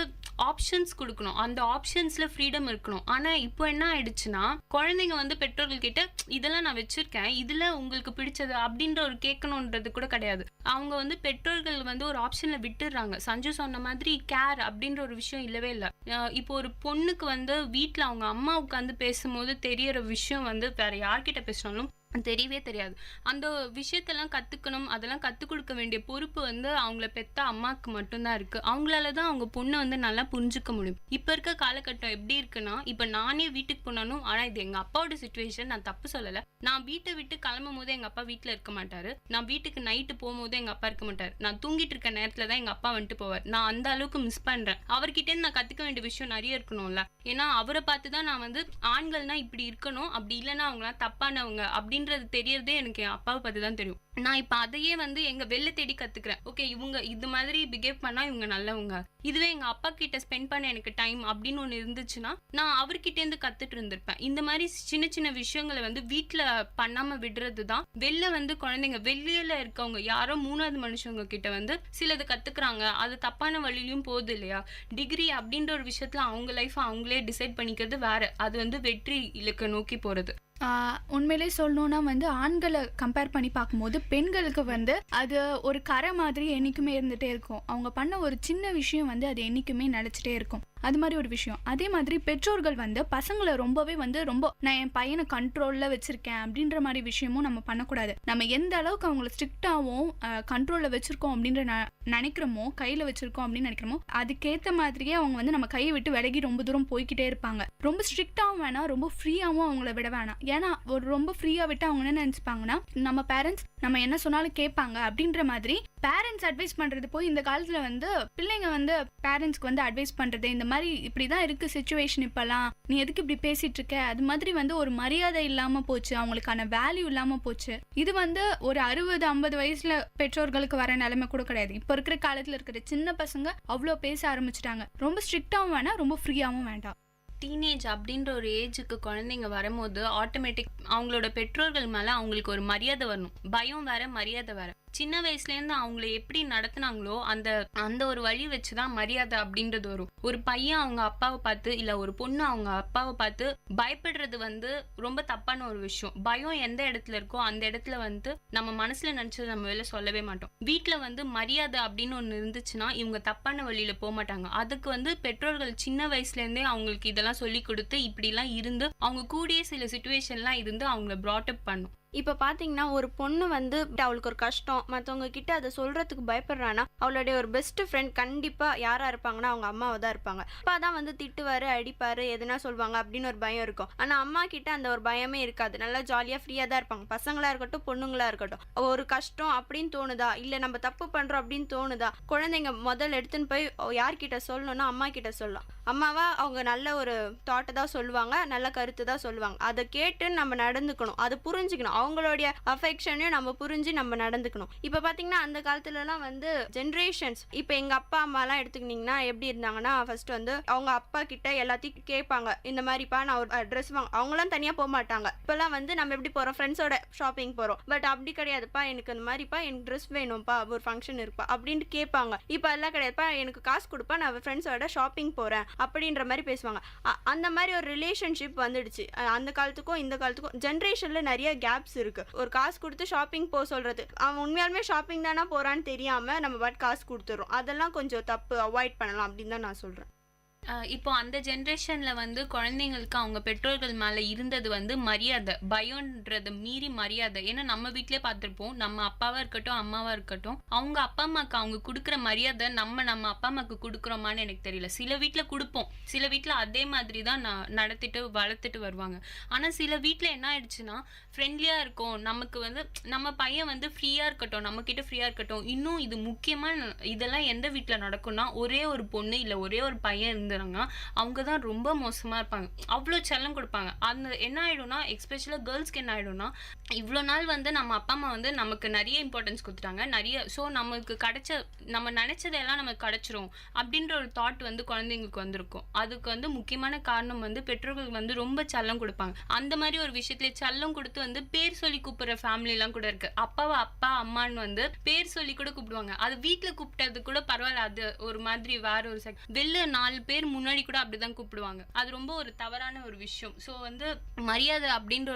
ஆப்ஷன்ஸ் கொடுக்கணும். அந்த ஆப்ஷன்ஸ்ல ஃப்ரீடம் இருக்கணும். ஆனா இப்போ என்ன ஆயிடுச்சுன்னா குழந்தைங்க வந்து பெற்றோர்கள் கிட்ட இதெல்லாம் நான் வச்சிருக்கேன், இதுல உங்களுக்கு பிடிச்சது அப்படின்ற ஒரு கேட்கணுன்றது கூட கிடையாது. அவங்க வந்து பெற்றோர்கள் வந்து ஒரு ஆப்ஷன்ல விட்டுடுறாங்க. சஞ்சு சொன்ன மாதிரி கேர் அப்படின்ற ஒரு விஷயம் இல்லவே இல்லை. இப்போ ஒரு பொண்ணுக்கு வந்து வீட்டுல அவங்க அம்மா உட்காந்து பேசும்போது தெரியற விஷயம் வந்து வேற யார்கிட்ட பேசினாலும் தெரியவே தெரியாது. அந்த விஷயத்தெல்லாம் கத்துக்கணும், அதெல்லாம் கத்துக் கொடுக்க வேண்டிய பொறுப்பு வந்து அவங்கள பெத்த அம்மாவுக்கு மட்டும்தான் இருக்கு. அவங்களால தான் அவங்க பொண்ணை வந்து நல்லா புரிஞ்சுக்க முடியும். இப்ப இருக்க காலகட்டம் எப்படி இருக்குன்னா, இப்ப நானே வீட்டுக்கு போனாலும், ஆனா இது எங்க அப்பாவோட சிச்சுவேஷன், நான் தப்பு சொல்லல. நான் வீட்டை விட்டு கிளம்பும் போது எங்க அப்பா வீட்டுல இருக்க மாட்டாரு. நான் வீட்டுக்கு நைட்டு போகும்போது எங்க அப்பா இருக்க மாட்டாரு. நான் தூங்கிட்டு இருக்க நேரத்துல தான் எங்க அப்பா வந்துட்டு போவார். நான் அந்த அளவுக்கு மிஸ் பண்றேன். அவர்கிட்ட நான் கத்துக்க வேண்டிய விஷயம் நிறைய இருக்கணும்ல. ஏன்னா அவரை பார்த்துதான் நான் வந்து ஆண்கள்னா இப்படி இருக்கணும், அப்படி இல்லைன்னா அவங்களாம் தப்பானவங்க அப்படின்றது தெரியறதே எனக்கு என் அப்பாவை பத்தி தான் தெரியும். நான் இப்ப அதையே வந்து எங்க வெளில தேடி கத்துக்கிறேன். ஓகே, இவங்க இது மாதிரி பிஹேவ் பண்ணா இவங்க நல்லவங்க. இதுவே எங்க அப்பா கிட்ட ஸ்பெண்ட் பண்ண எனக்கு டைம் அப்படின்னு ஒண்ணு இருந்துச்சுன்னா நான் அவர்கிட்ட இருந்து கத்துட்டு இருந்திருப்பேன். இந்த மாதிரி சின்ன சின்ன விஷயங்களை வந்து வீட்டுல பண்ணாம விடுறதுதான் வெளில வந்து குழந்தைங்க வெளியில இருக்கவங்க யாரோ 3வது மனுஷங்க கிட்ட வந்து சிலது கத்துக்கிறாங்க. அது தப்பான வழியிலும் போகுது இல்லையா. டிகிரி அப்படின்ற ஒரு விஷயத்துல அவங்க லைஃப் அவங்களே டிசைட் பண்ணிக்கிறது வேற. அது வந்து வெற்றி இலக்கை நோக்கி போறது. உண்மையிலே சொல்லணும்னா வந்து ஆண்களை கம்பேர் பண்ணி பார்க்கும்போது பெண்களுக்கு வந்து அது ஒரு கரை மாதிரி என்றைக்குமே இருந்துகிட்டே இருக்கும். அவங்க பண்ண ஒரு சின்ன விஷயம் வந்து அது என்றைக்குமே நினச்சிட்டே இருக்கும். அது மாதிரி ஒரு விஷயம். அதே மாதிரி பெற்றோர்கள் வந்து பசங்களை ரொம்பவே வந்து நான் என் பையனை கண்ட்ரோலில் வச்சுருக்கேன் அப்படின்ற மாதிரி விஷயமும் நம்ம பண்ணக்கூடாது. நம்ம எந்த அளவுக்கு அவங்கள ஸ்ட்ரிக்டாகவும் கண்ட்ரோலில் வச்சுருக்கோம் அப்படின்ற நினைக்கிறோமோ, கையில் வச்சுருக்கோம் அப்படின்னு நினைக்கிறோமோ, அதுக்கேற்ற மாதிரியே அவங்க வந்து நம்ம கையை விட்டு விலகி ரொம்ப தூரம் போய்கிட்டே இருப்பாங்க. ரொம்ப ஸ்ட்ரிக்டாகவும் வேணாம், ரொம்ப ஃப்ரீயாகவும் அவங்கள விட வேணாம். ஏன்னா ஒரு ரொம்ப ஃப்ரீயாக விட்டு அவங்க என்ன நினச்சிப்பாங்கன்னா, நம்ம பேரண்ட்ஸ் நம்ம என்ன சொன்னாலும் கேட்பாங்க அப்படின்ற மாதிரி பேரண்ட்ஸ் அட்வைஸ் பண்ணுறது போய் இந்த காலத்தில் வந்து பிள்ளைங்க வந்து பேரண்ட்ஸ்க்கு வந்து அட்வைஸ் பண்ணுறது, இந்த மாதிரி இப்படிதான் இருக்கு சிச்சுவேஷன், இப்பெல்லாம் நீ எதுக்கு இப்படி பேசிட்டு இருக்க, அது மாதிரி வந்து ஒரு மரியாதை இல்லாம போச்சு, அவங்களுக்கான வேல்யூ இல்லாம போச்சு. இது வந்து ஒரு 60-50 வயசுல பெற்றோர்களுக்கு வர நிலைமை கூட கிடையாது. இப்ப இருக்கிற காலத்துல இருக்கிற சின்ன பசங்க அவ்வளோ பேச ஆரம்பிச்சுட்டாங்க. ரொம்ப ஸ்ட்ரிக்டாவும் வேணாம், ரொம்ப ஃப்ரீயாவும் வேண்டாம். டீனேஜ் அப்படின்ற ஒரு ஏஜுக்கு குழந்தைங்க வரும்போது ஆட்டோமேட்டிக் அவங்களோட பெற்றோர்கள் மேலே அவங்களுக்கு ஒரு மரியாதை வரணும். பயம் வேற, மரியாதை வேற. சின்ன வயசுலேருந்து அவங்கள எப்படி நடத்துனாங்களோ அந்த ஒரு வழி வச்சுதான் மரியாதை அப்படின்றது வரும். ஒரு பையன் அவங்க அப்பாவை பார்த்து இல்லை ஒரு பொண்ணு அவங்க அப்பாவை பார்த்து பயப்படுறது வந்து ரொம்ப தப்பான ஒரு விஷயம். பயம் எந்த இடத்துல இருக்கோ அந்த இடத்துல வந்து நம்ம மனசுல நினைச்சது நம்ம வெளில சொல்லவே மாட்டோம். வீட்டுல வந்து மரியாதை அப்படின்னு ஒண்ணு இருந்துச்சுன்னா இவங்க தப்பான வழியில போக மாட்டாங்க. அதுக்கு வந்து பெற்றோர்கள் சின்ன வயசுல இருந்தே அவங்களுக்கு இதெல்லாம் சொல்லி கொடுத்து இப்படிலாம் இருந்து அவங்க கூடிய சில சிச்சுவேஷன்லாம் இருந்து அவங்கள ப்ராட் அப் பண்ணும். இப்போ பார்த்தீங்கன்னா ஒரு பொண்ணு வந்து அவளுக்கு ஒரு கஷ்டம் மற்றவங்க கிட்ட அதை சொல்கிறதுக்கு பயப்படுறான்னா அவளுடைய ஒரு பெஸ்ட் ஃப்ரெண்ட் கண்டிப்பாக யாராக இருப்பாங்கன்னா அவங்க அம்மாவை தான் இருப்பாங்க. அப்பா தான் வந்து திட்டுவார், அடிப்பார், எதுனா சொல்லுவாங்க அப்படின்னு ஒரு பயம் இருக்கும். ஆனால் அம்மா கிட்ட அந்த ஒரு பயமே இருக்காது. நல்லா ஜாலியாக ஃப்ரீயாக தான் இருப்பாங்க. பசங்களாக இருக்கட்டும் பொண்ணுங்களாக இருக்கட்டும். ஒரு கஷ்டம் அப்படின்னு தோணுதா, இல்லை நம்ம தப்பு பண்ணுறோம் அப்படின்னு தோணுதா, குழந்தைங்க முதல்ல எடுத்துன்னு போய் யார்கிட்ட சொல்லணும்னா அம்மா கிட்ட சொல்லலாம். அம்மாவா அவங்க நல்ல ஒரு தாட்டை தான் சொல்லுவாங்க, நல்ல கருத்து தான் சொல்லுவாங்க. அதை கேட்டு நம்ம நடந்துக்கணும், அதை புரிஞ்சுக்கணும். அவங்களுடைய அஃபெக்ஷனையும் நம்ம புரிஞ்சு நம்ம நடந்துக்கணும். இப்போ பார்த்தீங்கன்னா அந்த காலத்துலலாம் வந்து ஜென்ரேஷன்ஸ், இப்போ எங்கள் அப்பா அம்மாலாம் எடுத்துக்கிட்டிங்கன்னா எப்படி இருந்தாங்கன்னா ஃபர்ஸ்ட் வந்து அவங்க அப்பா கிட்ட எல்லாத்தையும் கேட்பாங்க. இந்த மாதிரிப்பா நான் ஒரு ட்ரெஸ் வாங்க, அவங்களாம் தனியாக போக மாட்டாங்க. இப்போலாம் வந்து நம்ம எப்படி போகிறோம், ஃப்ரெண்ட்ஸோட ஷாப்பிங் போகிறோம். பட் அப்படி கிடையாதுப்பா, எனக்கு இந்த மாதிரிப்பா எனக்கு ட்ரெஸ் வேணும்ப்பா, ஒரு ஃபங்க்ஷன் இருப்பா அப்படின்ட்டு கேட்பாங்க. இப்போ எல்லாம் கிடையாதுப்பா, எனக்கு காசு கொடுப்பா, நான் ஃப்ரெண்ட்ஸோட ஷாப்பிங் போகிறேன் அப்படின்ற மாதிரி பேசுவாங்க. அந்த மாதிரி ஒரு ரிலேஷன்ஷிப் வந்துடுச்சு. அந்த காலத்துக்கும் இந்த காலத்துக்கும் ஜென்ரேஷன்ல நிறைய கேப்ஸ் இருக்கு. ஒரு காசு கொடுத்து ஷாப்பிங் போக சொல்றது, அவன் உண்மையாலுமே ஷாப்பிங் தானா போறான்னு தெரியாம நம்ம பாட்டு காசு கொடுத்துறோம். அதெல்லாம் கொஞ்சம் தப்பு, அவாய்ட் பண்ணலாம் அப்படின்னு தான் நான் சொல்றேன். இப்போ அந்த ஜென்ரேஷனில் வந்து குழந்தைங்களுக்கு அவங்க பெற்றோர்கள் மேலே இருந்தது வந்து மரியாதை, பயம்ன்றதை மீறி மரியாதை. ஏன்னா நம்ம வீட்டிலே பார்த்துருப்போம், நம்ம அப்பாவாக இருக்கட்டும் அம்மாவாக இருக்கட்டும், அவங்க அப்பா அம்மாவுக்கு அவங்க கொடுக்குற மரியாதை நம்ம அப்பா அம்மாவுக்கு கொடுக்குறோமான்னு எனக்கு தெரியல. சில வீட்டில் கொடுப்போம், சில வீட்டில் அதே மாதிரி தான் நடத்திட்டு வளர்த்துட்டு வருவாங்க. ஆனால் சில வீட்டில் என்ன ஆயிடுச்சுன்னா ஃப்ரெண்ட்லியாக இருக்கும், நமக்கு வந்து நம்ம பையன் வந்து ஃப்ரீயாக இருக்கட்டும், நம்மக்கிட்ட ஃப்ரீயாக இருக்கட்டும். இன்னும் இது முக்கியமாக இதெல்லாம் எந்த வீட்டில் நடக்கும்னா, ஒரே ஒரு பொண்ணு இல்லை ஒரே ஒரு பையன் இருந்தாங்கன்னா அவங்க தான் ரொம்ப மோசமாக இருப்பாங்க, அவ்வளோ செல்லம் கொடுப்பாங்க. அந்த என்ன ஆகிடும்னா, எஸ்பெஷலாக கேர்ள்ஸ்க்கு என்ன ஆகிடும்னா, இவ்வளோ நாள் வந்து நம்ம அப்பா அம்மா வந்து நமக்கு நிறைய இம்பார்ட்டன்ஸ் கொடுத்துட்டாங்க, நிறைய. ஸோ நமக்கு நம்ம நினச்சதெல்லாம் நமக்கு கிடச்சிரும் அப்படின்ற ஒரு தாட் வந்து குழந்தைங்களுக்கு வந்திருக்கும். அதுக்கு வந்து முக்கியமான காரணம் வந்து பெற்றோர்கள் வந்து ரொம்ப செல்லம் கொடுப்பாங்க. அந்த மாதிரி ஒரு விஷயத்துல செல்லம் கொடுத்து வந்து பேர் சொல்லி கூப்பிடுற ஃபேமிலிலாம் கூட இருக்கு. அப்பாவை அப்பா அம்மான்னு வந்து பேர் சொல்லி கூட கூப்பிடுவாங்க. அது வீட்டில் கூப்பிட்டது கூட பரவாயில்ல, அது ஒரு மாதிரி வேற ஒரு வெளில 4 பேர் முன்னாடி கூட அப்படிதான் கூப்பிடுவாங்க. அது ரொம்ப ஒரு தவறான ஒரு விஷயம். ஸோ வந்து மரியாதை அப்படின்ற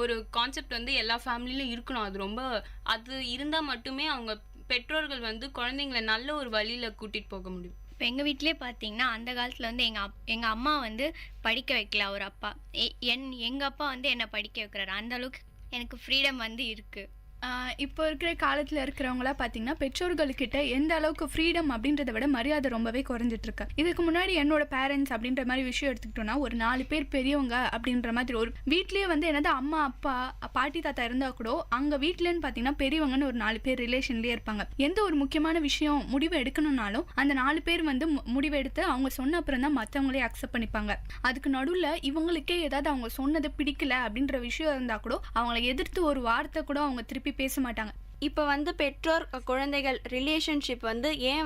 ஒரு கான்செப்ட் வந்து எல்லா ஃபேமிலியிலும் இருக்கணும். அது இருந்தால் மட்டுமே அவங்க பெற்றோர்கள் வந்து குழந்தைங்களை நல்ல ஒரு வழியில் கூட்டிகிட்டு போக முடியும். இப்போ எங்கள் வீட்டிலே பார்த்தீங்கன்னா அந்த காலத்தில் வந்து எங்கள் அம்மா வந்து படிக்க வைக்கல, ஒரு அப்பா எங்கள் அப்பா வந்து என்னை படிக்க வைக்கிறாரு. அந்த அளவுக்கு எனக்கு ஃப்ரீடம் வந்து இருக்குது. இப்போ இருக்கிற காலத்தில் இருக்கிறவங்களாம் பார்த்தீங்கன்னா பெற்றோர்கள்கிட்ட எந்த அளவுக்கு ஃப்ரீடம் அப்படின்றத விட மரியாதை ரொம்பவே குறைஞ்சிட்ருக்கு. இதுக்கு முன்னாடி என்னோட பேரண்ட்ஸ் அப்படின்ற மாதிரி விஷயம் எடுத்துக்கிட்டோன்னா, ஒரு 4 பேர் பெரியவங்க அப்படின்ற மாதிரி ஒரு வீட்லேயே வந்து என்னது அம்மா அப்பா பாட்டி தாத்தா இருந்தால் கூட அங்கே வீட்டிலன்னு பார்த்தீங்கன்னா பெரியவங்கன்னு ஒரு 4 பேர் ரிலேஷன்லேயே இருப்பாங்க. எந்த ஒரு முக்கியமான விஷயம் முடிவு எடுக்கணும்னாலும் அந்த 4 பேர் வந்து முடிவு எடுத்து அவங்க சொன்ன அப்புறம் தான் மற்றவங்களே அக்செப்ட் பண்ணிப்பாங்க. அதுக்கு நடுவில் இவங்களுக்கே ஏதாவது அவங்க சொன்னதை பிடிக்கல அப்படின்ற விஷயம் இருந்தால் கூட அவங்கள எதிர்த்து ஒரு வார்த்தை கூட அவங்க திருப்பி பேச மாட்டாங்க. இப்போ வந்து பெற்றோர் குழந்தைகள் ரிலேஷன்ஷிப் வந்து ஏன்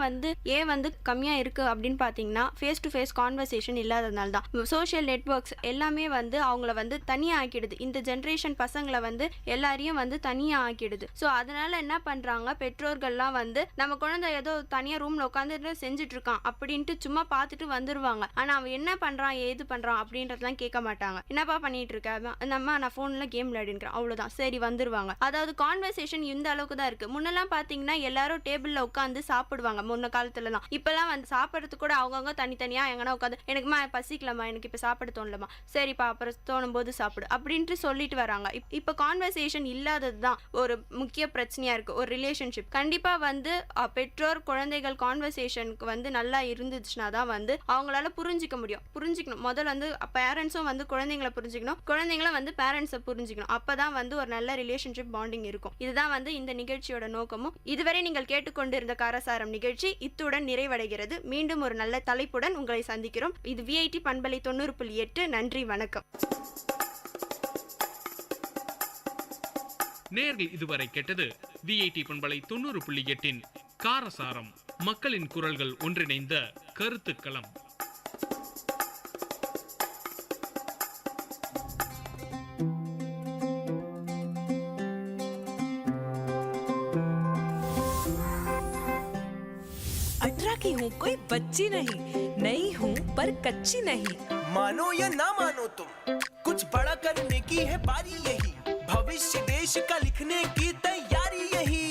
வந்து கம்மியாக இருக்குது அப்படின்னு பார்த்தீங்கன்னா, ஃபேஸ் டு ஃபேஸ் கான்வர்சேஷன் இல்லாததுனால தான். சோஷியல் நெட்ஒர்க்ஸ் எல்லாமே வந்து அவங்கள வந்து தனியாக ஆக்கிடுது. இந்த ஜென்ரேஷன் பசங்களை வந்து எல்லாரையும் வந்து தனியாக ஆக்கிடுது. ஸோ அதனால் என்ன பண்ணுறாங்க, பெற்றோர்கள்லாம் வந்து நம்ம குழந்தை ஏதோ தனியாக ரூமில் உட்காந்துட்டு செஞ்சுட்டு இருக்கான் அப்படின்ட்டு சும்மா பார்த்துட்டு வந்துடுவாங்க. ஆனால் அவன் என்ன பண்ணுறான் ஏது பண்ணுறான் அப்படின்றதெல்லாம் கேட்க மாட்டாங்க. என்னப்பா பண்ணிட்டு இருக்க, நான் ஃபோனில் கேம் விளையாடிக்கிறேன், அவ்வளோதான், சரி வந்துடுவாங்க. அதாவது கான்வர்சேஷன் இந்த அளவுக்கு தான் இருக்கு. முன்னெல்லாம் பாத்தீங்கன்னா எல்லாரும் டேபிள்ல உட்காந்து சாப்பிடுவாங்க முன்ன காலத்துலலாம். இப்பெல்லாம் வந்து சாப்பிட்றதுக்கு கூட அவங்கவுங்க தனித்தனியா எங்கன்னா உட்காந்து, எனக்குமா பசிக்கலாமா, எனக்கு இப்ப சாப்பிட தோணலமா, சரிப்பா அப்புறம் தோணும் போது சாப்பிடு அப்படின்ட்டு சொல்லிட்டு வராங்க. இப்ப கான்வர்சேஷன் இல்லாதது தான் ஒரு முக்கிய பிரச்சனையா இருக்கு ஒரு ரிலேஷன்ஷிப். கண்டிப்பா வந்து பெற்றோர் குழந்தைகள் கான்வர்சேஷனுக்கு வந்து நல்லா இருந்துச்சுன்னா தான் வந்து அவங்களால புரிஞ்சுக்கணும். முதல்ல வந்து பேரண்ட்ஸும் வந்து குழந்தைங்களை புரிஞ்சுக்கணும், குழந்தைங்களும் வந்து பேரண்ட்ஸை புரிஞ்சுக்கணும். அப்பதான் வந்து ஒரு நல்ல ரிலேஷன்ஷிப் பாண்டிங் இருக்கும். இதுதான் வந்து இந்த நிகழ்ச்சியோட நோக்கமும். இதுவரை நீங்கள் கேட்டுக்கொண்டிருந்த காரசாரம் நிகழ்ச்சி இத்துடன் நிறைவடைகிறது. மீண்டும் ஒரு நல்ல தலைப்புடன் உங்களை சந்திக்கிறோம். இது விஐடி பண்பலை 90.8. நன்றி, வணக்கம். நேர்கள் இதுவரை கேட்டது விஐடி பண்பலை 90.8 காரசாரம், மக்களின் குரல்கள் ஒன்றிணைந்த கருத்துக்களம். हूँ कोई बच्ची नहीं हूँ पर कच्ची नहीं। मानो या ना मानो तुम, कुछ बड़ा करने की है बारी यही, भविष्य देश का लिखने की तैयारी यही।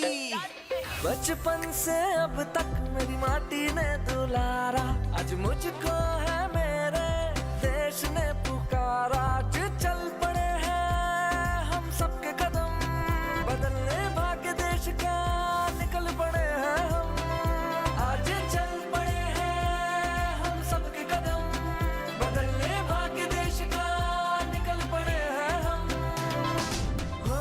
बचपन से अब तक मेरी माटी ने दुलारा, आज मुझको है मेरे देश ने पुकारा। आज चल पड़े हैं हम सबके कदम, बदलने भाग्य देश का निकल पड़े हैं हम। आज चल पड़े हैं हम सबके कदम, बदलने भाग्य देश का निकल पड़े हैं हम। हो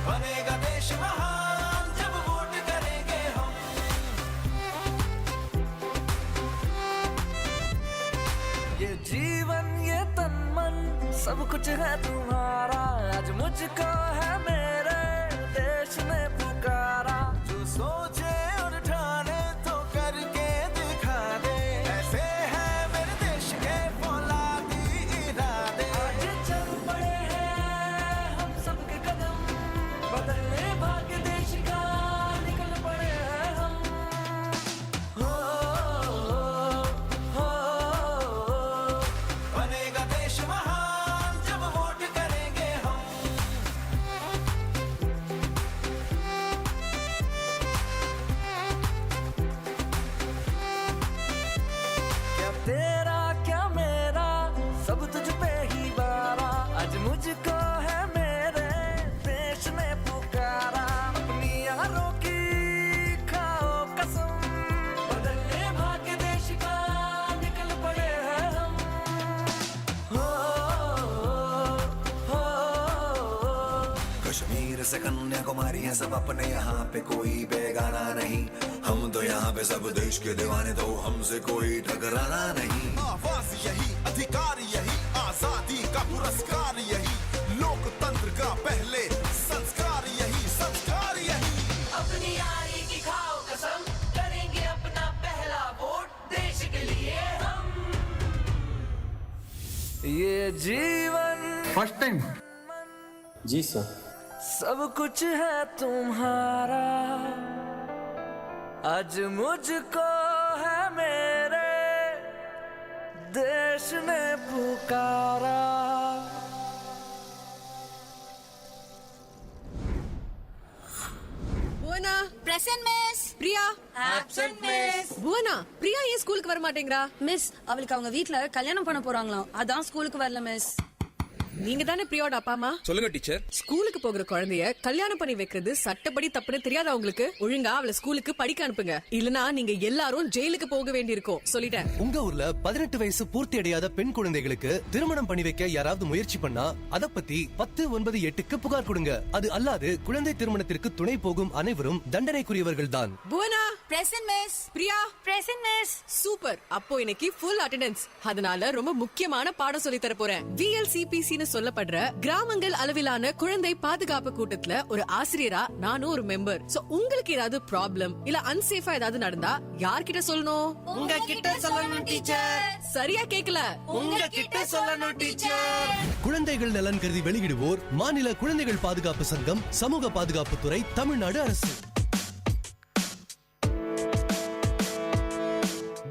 बनेगा देश महान जब वोट करेंगे हम। ये जीवन ये तन मन सब कुछ है तुम्हारा, आज मुझको है मेरे देश ने पुकारा। जो सोचे और ठाने तो करके दिखा दे, ऐसे है मेरे देश के फौलादी इरादे। आज चल पड़े हैं हम सबके कदम, बदलने भाग्य देश का निकल पड़े हैं हम। हो बनेगा देश महान जब वोट करेंगे हम। से कन्याकुमारी है सब अपने, यहाँ पे कोई बेगाना नहीं। हम तो यहाँ पे सब देश के दीवाने, तो हमसे कोई टकराना नहीं। आवाज यही, अधिकार यही, आजादी का पुरस्कार यही, लोकतंत्र का पहले संस्कार यही, संस्कार यही। अपनी यारी की खाओ कसम, करेंगे अपना पहला वोट देश के लिए हम। ये जीवन फर्स्ट टाइम जी सर, सब कुछ है तुम्हारा, आज मुझको है मेरे देश ने पुकारा। Bhuvana present miss. Priya Absent miss. Bhuvana Priya ஏன் ஸ்கூலுக்கு வர மாட்டேங்கிறா? மிஸ் அவளுக்கு அவங்க வீட்ல கல்யாணம் பண்ண போறாங்களாம், அதான் ஸ்கூலுக்கு வரல மிஸ். நீங்க தானே பிரியோட அப்பா அம்மா? சொல்லுங்க டீச்சர். ஸ்கூலுக்கு போகிற குழந்தைய கல்யாணம் பண்ணி வைக்கிறது சட்டப்படி தப்புன்னு தெரியாதா உங்களுக்கு? ஒழுங்கா அவளை ஸ்கூலுக்கு படிக்க அனுப்புங்க, இல்லனா நீங்க எல்லாரும் ஜெயிலுக்கு போக வேண்டியிருக்கும், சொல்லிட்டேன். உங்க ஊர்ல 18 வயசு பூர்த்தி அடையாத பெண் குழந்தைகளுக்கு திருமணம் பண்ணி வைக்க யாராவது முயற்சி பண்ணா அத பத்தி 1098க்கு புகார் கொடுங்க. அது அல்லாது குழந்தை திருமணத்திற்கு துணை போகும் அனைவரும் தண்டனைக்குரியவர்கள் தான். Bhuvana present miss. Priya present miss. Super. அப்போ இன்னைக்கு ஃபுல் அட்டெண்டன்ஸ். அதனால ரொம்ப முக்கியமான பாடம் சொல்லி தர போறேன். VLCPC னு சொல்லப்படுற கிராமங்கள் அளவிலான குழந்தை பாதுகாப்பு கூட்டத்துல ஒரு ஆசிரியரா நானும் ஒரு மெம்பர். சோ உங்களுக்கு ஏதாவது ப்ராப்ளம் இல்ல அன்சேஃபா ஏதாவது நடந்தா யார்கிட்ட சொல்லணும்? உங்ககிட்ட சொல்லணும் டீச்சர். சரியா கேக்கல. உங்ககிட்ட சொல்லணும் டீச்சர். குழந்தைகள் நலன் கருதி வெளியிடுவோர் மாநில குழந்தைகள் பாதுகாப்பு சங்கம், சமூக பாதுகாப்புத்துறை, தமிழ்நாடு அரசு.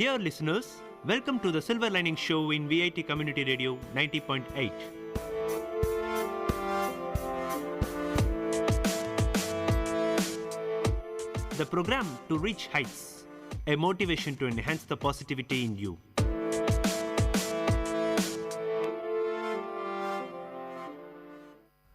Dear listeners, welcome to the Silver Lining Show in VIT Community Radio 90.8. The program to reach heights, a motivation to enhance the positivity in you.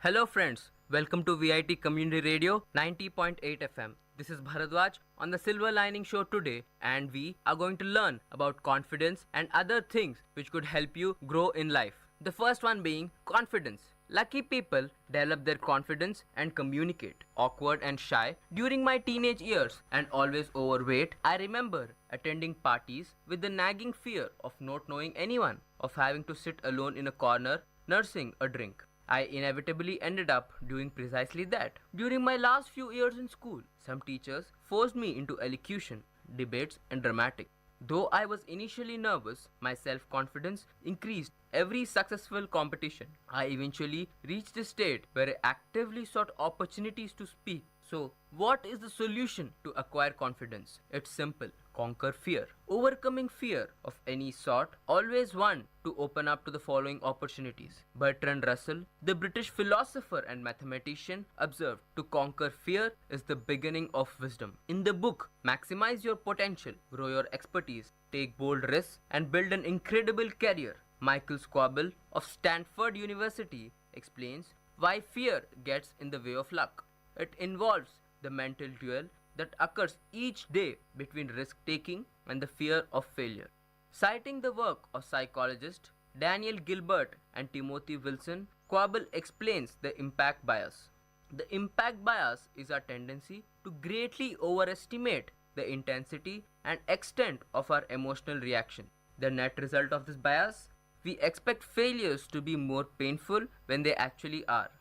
Hello friends, welcome to VIT Community Radio 90.8 FM. This is Bharadwaj on the Silver Lining Show today, and we are going to learn about confidence and other things which could help you grow in life. The first one being confidence. Lucky people develop their confidence and communicate. Awkward and shy during my teenage years and always overweight, I remember attending parties with the nagging fear of not knowing anyone, of having to sit alone in a corner nursing a drink. I inevitably ended up doing precisely that. During my last few years in school, some teachers forced me into elocution, debates, and dramatics. Though I was initially nervous, my self-confidence increased every successful competition. I eventually reached a state where I actively sought opportunities to speak. So, what is the solution to acquire confidence? It's simple. Conquer fear. Overcoming fear of any sort, always one to open up to the following opportunities. Bertrand Russell, the British philosopher and mathematician, observed, to conquer fear is the beginning of wisdom. In the book, Maximize Your Potential, Grow Your Expertise, Take Bold Risks, and Build an Incredible Career, Michael Squabble of Stanford University explains why fear gets in the way of luck. It involves the mental duel that occurs each day between risk-taking and the fear of failure. Citing the work of psychologists Daniel Gilbert and Timothy Wilson, Squabble explains the impact bias. The impact bias is our tendency to greatly overestimate the intensity and extent of our emotional reaction. The net result of this bias, we expect failures to be more painful when they actually are.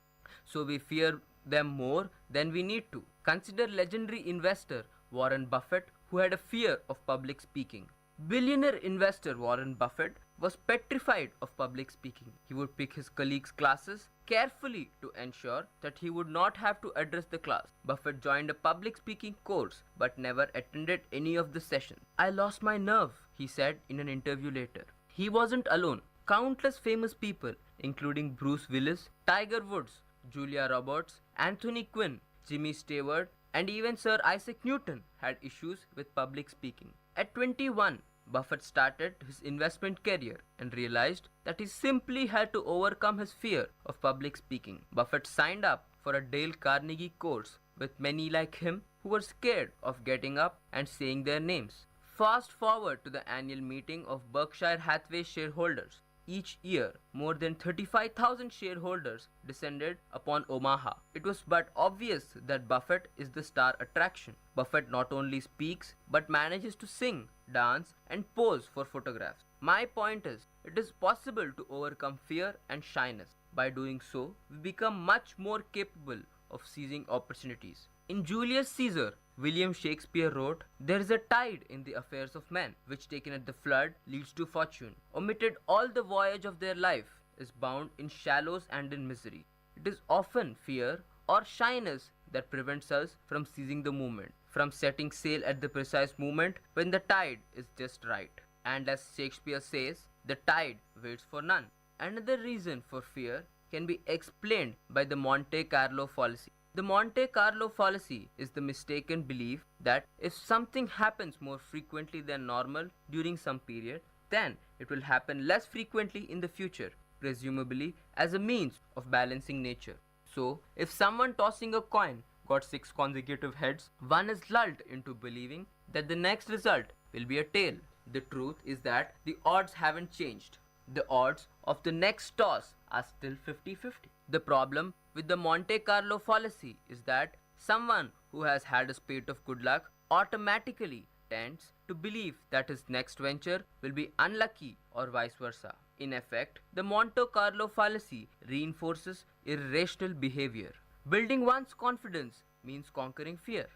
So we fear them more than we need to. Consider legendary investor Warren Buffett, who had a fear of public speaking. Billionaire investor Warren Buffett was petrified of public speaking. He would pick his colleagues' classes carefully to ensure that he would not have to address the class. Buffett joined a public speaking course but never attended any of the sessions. I lost my nerve, he said in an interview later. He wasn't alone. Countless famous people, including Bruce Willis, Tiger Woods, Julia Roberts, Anthony Quinn, Jimmy Stewart, and even Sir Isaac Newton had issues with public speaking. At 21, Buffett started his investment career and realized that he simply had to overcome his fear of public speaking. Buffett signed up for a Dale Carnegie course with many like him who were scared of getting up and saying their names. Fast forward to the annual meeting of Berkshire Hathaway shareholders. each year, more than 35,000 shareholders descended upon Omaha. It was but obvious that Buffett is the star attraction. Buffett not only speaks but manages to sing, dance, and pose for photographs. My point is, it is possible to overcome fear and shyness. By doing so, we become much more capable of seizing opportunities. In Julius Caesar, William Shakespeare wrote, "There is a tide in the affairs of men, which taken at the flood leads to fortune. Omitted all the voyage of their life, is bound in shallows and in misery." It is often fear or shyness that prevents us from seizing the moment, from setting sail at the precise moment when the tide is just right. And as Shakespeare says, the tide waits for none. Another reason for fear can be explained by the Monte Carlo fallacy. The Monte Carlo fallacy is the mistaken belief that if something happens more frequently than normal during some period, then it will happen less frequently in the future, presumably as a means of balancing nature. So, if someone tossing a coin got 6 consecutive heads, one is lulled into believing that the next result will be a tail. The truth is that the odds haven't changed. The odds of the next toss are still 50-50. The problem with the Monte Carlo fallacy is that someone who has had a spate of good luck automatically tends to believe that his next venture will be unlucky or vice versa. In effect, the Monte Carlo fallacy reinforces irrational behavior. Building one's confidence means conquering fear.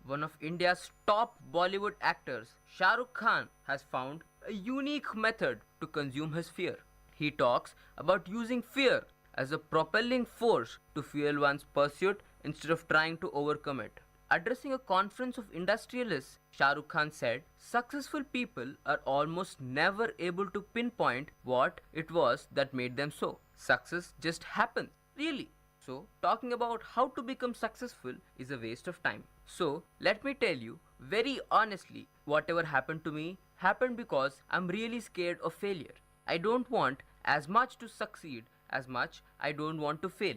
One of India's top Bollywood actors, Shah Rukh Khan, has found a unique method to consume his fear. He talks about using fear as a propelling force to fuel one's pursuit instead of trying to overcome it. Addressing a conference of industrialists, Shah Rukh Khan said, "Successful people are almost never able to pinpoint what it was that made them so. Success just happens, really." So, talking about how to become successful is a waste of time. So, let me tell you very honestly, whatever happened to me happened because I'm really scared of failure. I don't want as much to succeed as much I don't want to fail.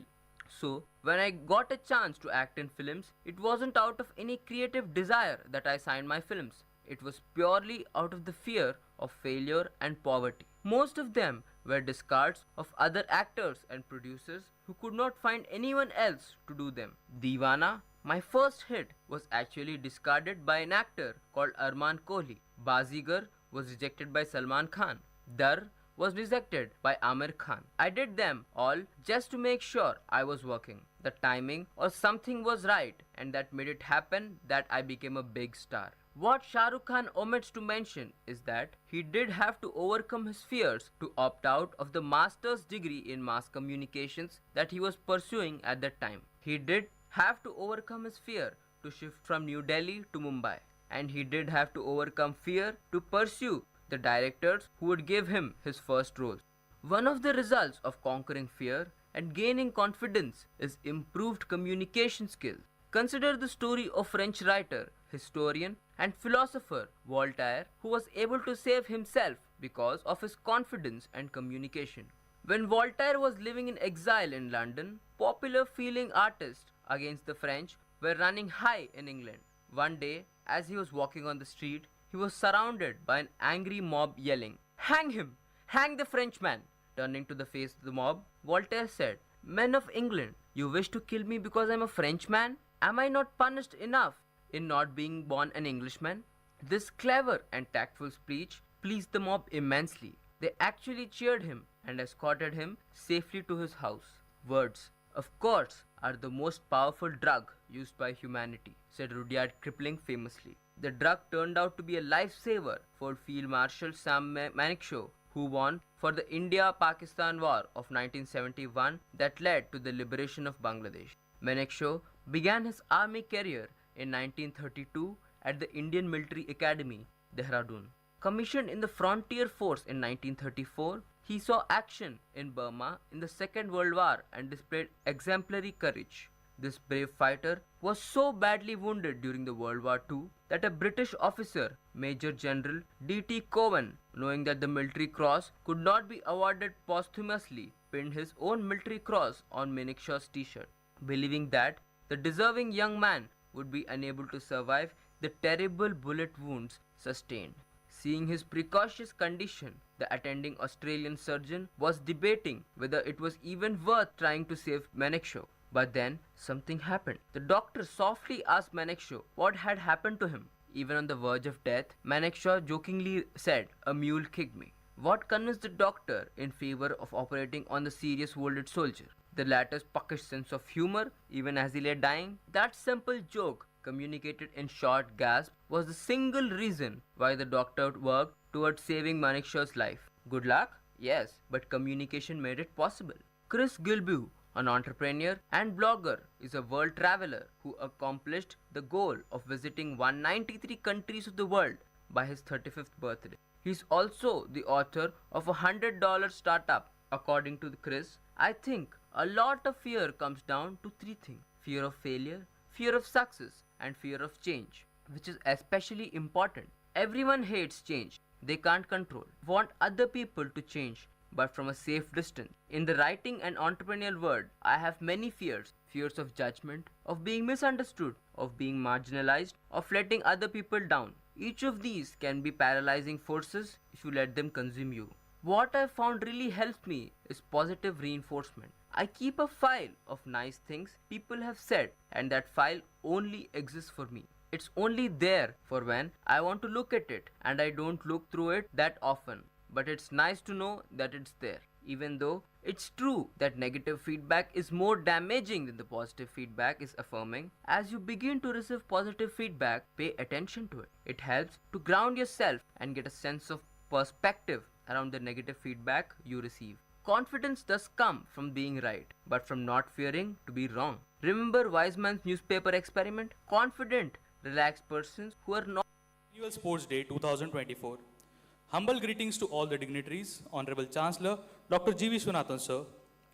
So, when I got a chance to act in films, it wasn't out of any creative desire that I signed my films. It was purely out of the fear of failure and poverty. Most of them were discards of other actors and producers who could not find anyone else to do them. Deewana, my first hit, was actually discarded by an actor called Arman Kohli. Bazigar was rejected by Salman Khan. Dar was rejected by Amir Khan. I did them all just to make sure I was working. The timing or something was right, and that made it happen that I became a big star. What Shah Rukh Khan omits to mention is that he did have to overcome his fears to opt out of the master's degree in mass communications that he was pursuing at that time. He did have to overcome his fear to shift from New Delhi to Mumbai. And he did have to overcome fear to pursue the directors who would give him his first roles. One of the results of conquering fear and gaining confidence is improved communication skills. Consider the story of French writer, historian, and philosopher Voltaire, who was able to save himself because of his confidence and communication. When Voltaire was living in exile in London, popular feeling artists against the French were running high in England. One day, as he was walking on the street, he was surrounded by an angry mob yelling, "Hang him! Hang the Frenchman!" Turning to the face of the mob, Voltaire said, "Men of England, you wish to kill me because I am a Frenchman? Am I not punished enough in not being born an Englishman?" This clever and tactful speech pleased the mob immensely. They actually cheered him and escorted him safely to his house. Words, of course, are the most powerful drug used by humanity, said Rudyard Kipling famously. The drug turned out to be a lifesaver for Field Marshal Sam Manekshaw, who won for the India-Pakistan War of 1971 that led to the liberation of Bangladesh. Manekshaw began his army career in 1932 at the Indian Military Academy, Dehradun. Commissioned in the Frontier Force in 1934, he saw action in Burma in the Second World War and displayed exemplary courage. This brave fighter was so badly wounded during the World War II that a British officer, Major General D.T. Cowan, knowing that the Military Cross could not be awarded posthumously, pinned his own Military Cross on Manekshaw's t-shirt, believing that the deserving young man would be unable to survive the terrible bullet wounds sustained. Seeing his precocious condition, the attending Australian surgeon was debating whether it was even worth trying to save Manekshaw. But then something happened. The doctor softly asked Manekshaw what had happened to him. Even on the verge of death, Manekshaw jokingly said, "A mule kicked me." What convinced the doctor in favor of operating on the serious wounded soldier? The latter's puckish sense of humor, even as he lay dying? That simple joke, communicated in short gasps, was the single reason why the doctor worked towards saving Manekshaw's life. Good luck? Yes, but communication made it possible. Chris Gilbu, an entrepreneur and blogger, is a world traveler who accomplished the goal of visiting 193 countries of the world by his 35th birthday. He is also the author of a $100 startup. According to Chris, I think a lot of fear comes down to three things: fear of failure, fear of success, and fear of change, which is especially important. Everyone hates change. They can't control, want other people to change, but from a safe distance. In the writing and entrepreneurial world, I have many fears. Fears of judgment, of being misunderstood, of being marginalized, of letting other people down. Each of these can be paralyzing forces if you let them consume you. What I found really helps me is positive reinforcement. I keep a file of nice things people have said, and that file only exists for me. It's only there for when I want to look at it, and I don't look through it that often. But it's nice to know that it's there. Even though it's true that negative feedback is more damaging than the positive feedback is affirming, as you begin to receive positive feedback, pay attention to it. It helps to ground yourself and get a sense of perspective around the negative feedback you receive. Confidence does come from being right, but from not fearing to be wrong. Remember Wiseman's newspaper experiment? Confident, relaxed persons who are not. Annual Sports Day 2024. Humble greetings to all the dignitaries, Honorable Chancellor Dr. G. Vishwanathan Sir,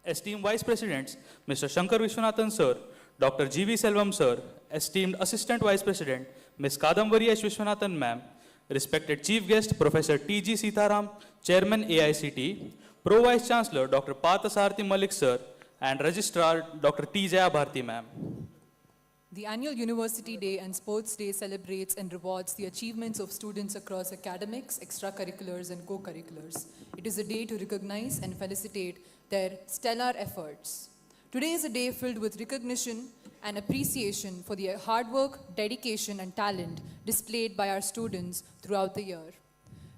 esteemed Vice Presidents Mr. Shankar Vishwanathan Sir, Dr. G. V. Selvam Sir, esteemed Assistant Vice President Ms. Kadamvari H. Vishwanathan Ma'am, respected Chief Guest Professor T. G. Sitaram, Chairman AICT, Pro Vice Chancellor Dr. Parthasarathi Malik Sir, and Registrar Dr. T. Jaya Bharti Ma'am. The annual University Day and Sports Day celebrates and rewards the achievements of students across academics, extracurriculars, and co-curriculars. It is a day to recognize and felicitate their stellar efforts. Today is a day filled with recognition and appreciation for the hard work, dedication, and talent displayed by our students throughout the year.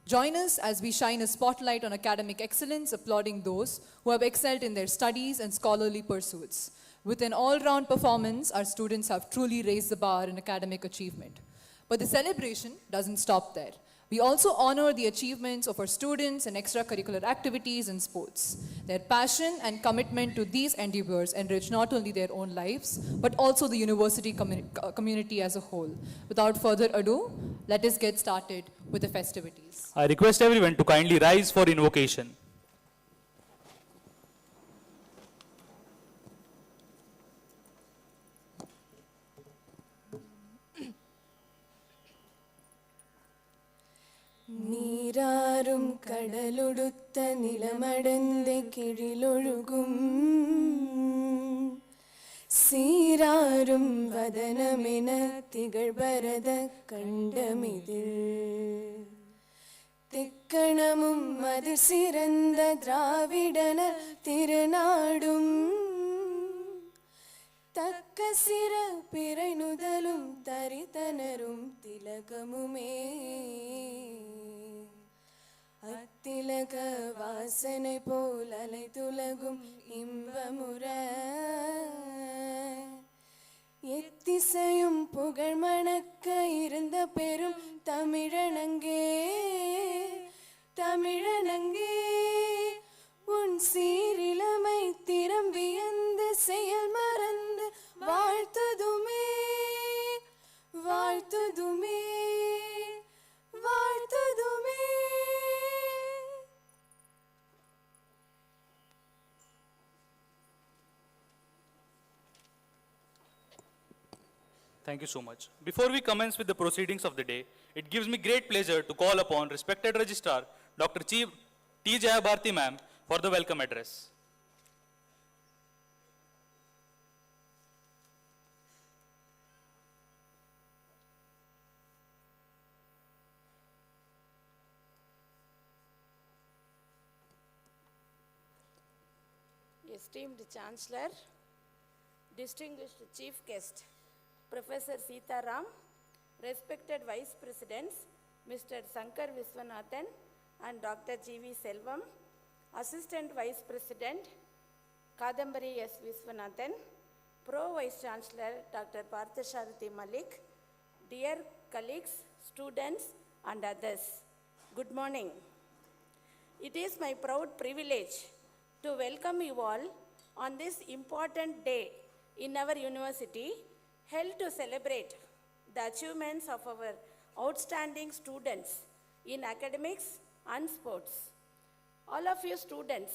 Join us as we shine a spotlight on academic excellence, applauding those who have excelled in their studies and scholarly pursuits. With an all-round performance, our students have truly raised the bar in academic achievement. But the celebration doesn't stop there. We also honor the achievements of our students in extracurricular activities and sports. Their passion and commitment to these endeavors enrich not only their own lives, but also the university community as a whole. Without further ado, let us get started with the festivities. I request everyone to kindly rise for invocation. நீராறும் கடலொடுத்த நிலமடந்த கிழிலொழுகும் சீராறும் வதனமென திகழ்பரத கண்டமிதில் திக்கணமும் அது சிறந்த திராவிடன திருநாடும் தக்க சிற பிறை நுதலும் தரித்தனரும் திலகமுமே அத்திலக வாசனை போல் அலைதுலகும் இன்பமுற எத்திசையும் புகழ் மணக்க இருந்த பெரும் தமிழனங்கே தமிழனங்கே உன் சீரிலமை திறம் வியந்து செயல் மறந்து வாழ்த்துதுமே வாழ்த்துதுமே வாழ்த்துதுமே. Thank you so much. Before we commence with the proceedings of the day, it gives me great pleasure to call upon respected Registrar Dr. T. Jaya Bharti Ma'am for the welcome address. Esteemed Chancellor, distinguished Chief Guest, Professor Sita Ram, respected Vice Presidents, Mr. Shankar Viswanathan and Dr. G.V. Selvam, Assistant Vice President, Kadambari S. Viswanathan, Pro Vice Chancellor, Dr. Parthasarathi Malik, dear colleagues, students and others, good morning. It is my proud privilege to welcome you all on this important day in our university held to celebrate the achievements of our outstanding students in academics and sports. All of you students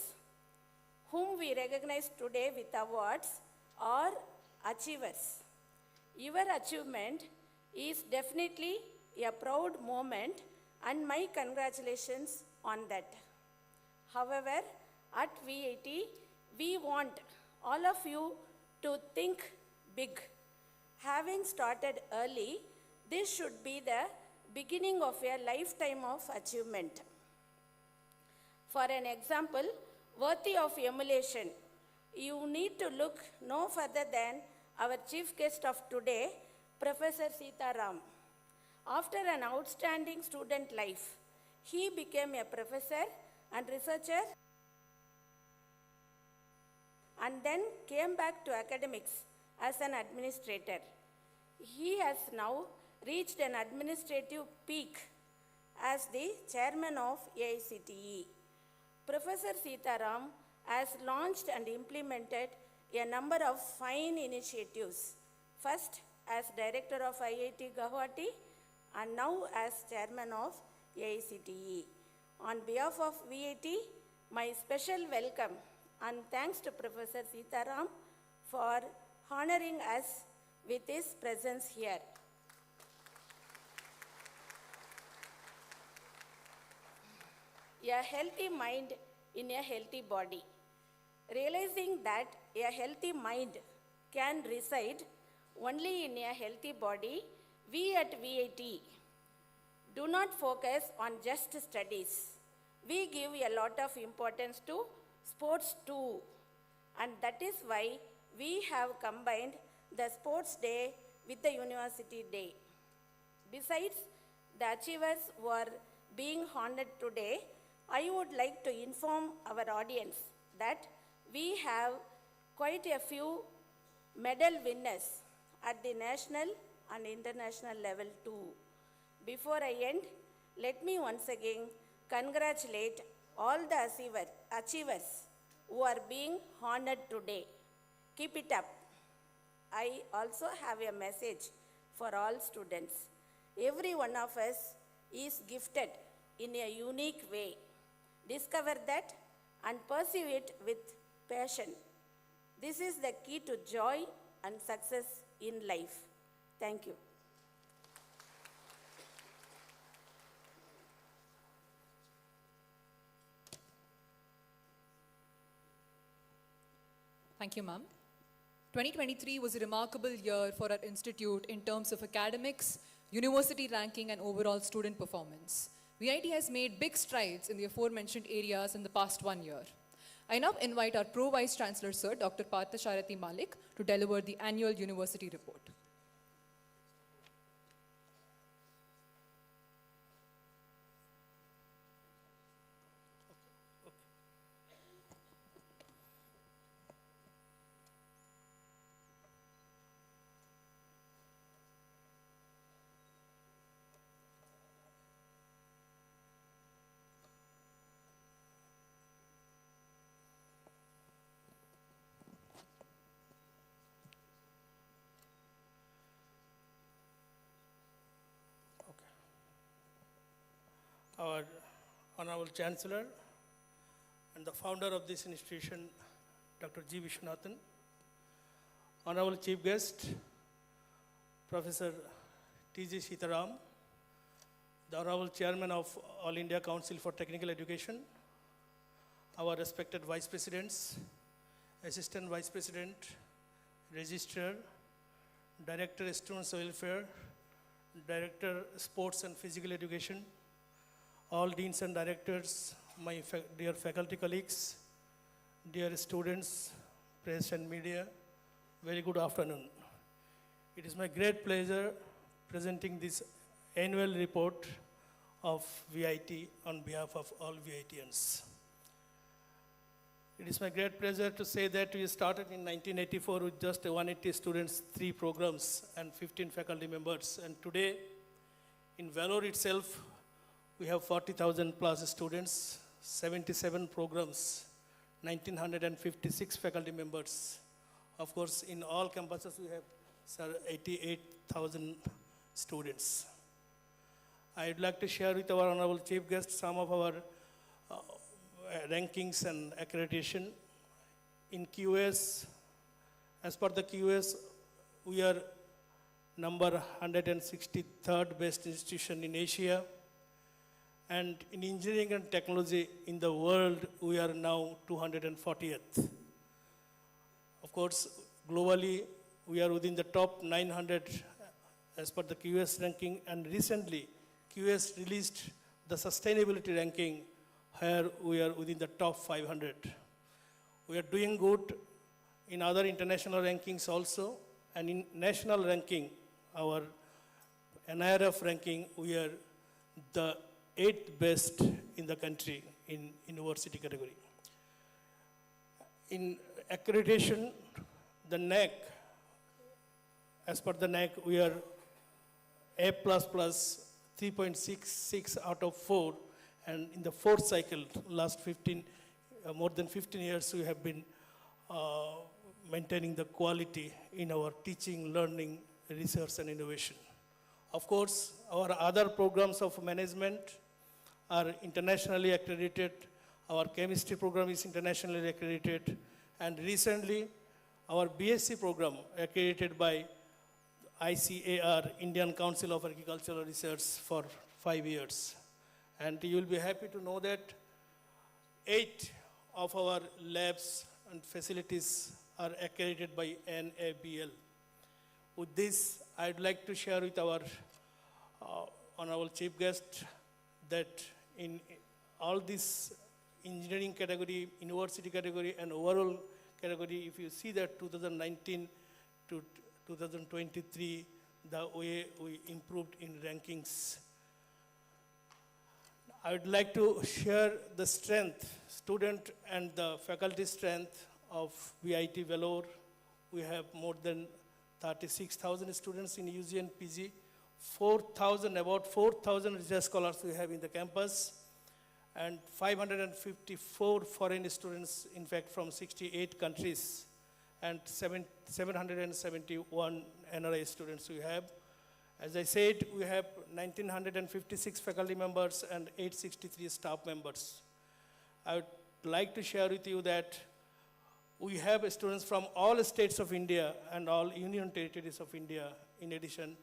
whom we recognize today with awards are achievers. Your achievement is definitely a proud moment and my congratulations on that. However, at VIT, we want all of you to think big. Having started early, this should be the beginning of a lifetime of achievement. For an example worthy of emulation, you need to look no further than our chief guest of today, Professor Sita Ram. After an outstanding student life, he became a professor and researcher and then came back to academics as an administrator. He has now reached an administrative peak as the chairman of AICTE. Professor Sita Ram has launched and implemented a number of fine initiatives, first as director of IIT Guwahati and now as chairman of AICTE. On behalf of VIT, my special welcome and thanks to Professor Sita Ram for honoring us with his presence here. A healthy mind in a healthy body. Realizing that a healthy mind can reside only in a healthy body, we at VIT do not focus on just studies. We give a lot of importance to sports too, and that is why we have combined the sports day with the university day. Besides the achievers who are being honored today, I would like to inform our audience that we have quite a few medal winners at the national and international level too. Before I end, let me once again congratulate all the achievers who are being honored today. Keep it up. I also have a message for all students. Every one of us is gifted in a unique way. Discover that and pursue it with passion. This is the key to joy and success in life. Thank you. Thank you, ma'am. 2023 was a remarkable year for our institute in terms of academics, university ranking, and overall student performance. VIT has made big strides in the aforementioned areas in the past 1 year. I now invite our Pro Vice Chancellor, Sir, Dr. Parthasarathi Malik, to deliver the annual university report. Our Honorable Chancellor and the founder of this institution, Dr. G. Viswanathan, Honorable Chief Guest, Professor T.G. Sita Ram, the Honorable Chairman of All India Council for Technical Education, our respected Vice Presidents, Assistant Vice President, Registrar, Director Students Welfare, Director Sports and Physical Education, all deans and directors, my dear faculty colleagues, dear students, press and media, very good afternoon. It is my great pleasure presenting this annual report of VIT on behalf of all VITians. It is my great pleasure to say that we started in 1984 with just 180 students, 3 programs, and 15 faculty members. And today, in Vellore itself, we have 40,000 plus students, 77 programs, 1,956 faculty members. Of course, in all campuses, we have 88,000 students. I'd like to share with our honorable chief guest some of our rankings and accreditation. In QS, as per the QS, we are number 163rd best institution in Asia. And in engineering and technology in the world, we are now 240th. Of course, globally, we are within the top 900 as per the QS ranking. And recently, QS released the sustainability ranking, where we are within the top 500. We are doing good in other international rankings also, and in national ranking, our NIRF ranking, we are the 8th best in the country in university category. In accreditation, the NAC, as per the NAC, we are A++, 3.66 out of 4. And in the 4th cycle, last more than 15 years, we have been maintaining the quality in our teaching, learning, research, and innovation. Of course, our other programs of management are internationally accredited. Our chemistry program is internationally accredited. And recently, our BSc program, accredited by ICAR, Indian Council of Agricultural Research, for 5 years. And you will be happy to know that 8 of our labs and facilities are accredited by NABL. With this, I'd like to share with our honorable chief guest that in all this engineering category, university category, and overall category, if you see that 2019 to 2023, the way we improved in rankings. I would like to share the strength, student and the faculty strength of VIT Vellore. We have more than 36,000 students in UG and PG, about 4,000 research scholars we have in the campus, and 554 foreign students, in fact, from 68 countries, and 771 NRI students we have. As I said, we have 1,956 faculty members and 863 staff members. I would like to share with you that we have students from all states of India and all union territories of India, in addition,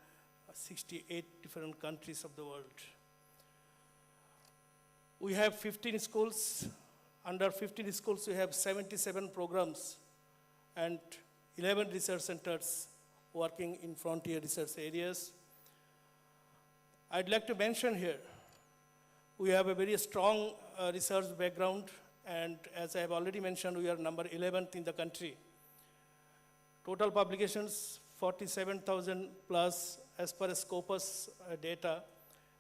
68 different countries of the world. We have 15 schools. Under 15 schools, we have 77 programs and 11 research centers working in frontier research areas. I'd like to mention here, we have a very strong research background, and as I have already mentioned, we are number 11th in the country. Total publications, 47,000 plus as per Scopus data,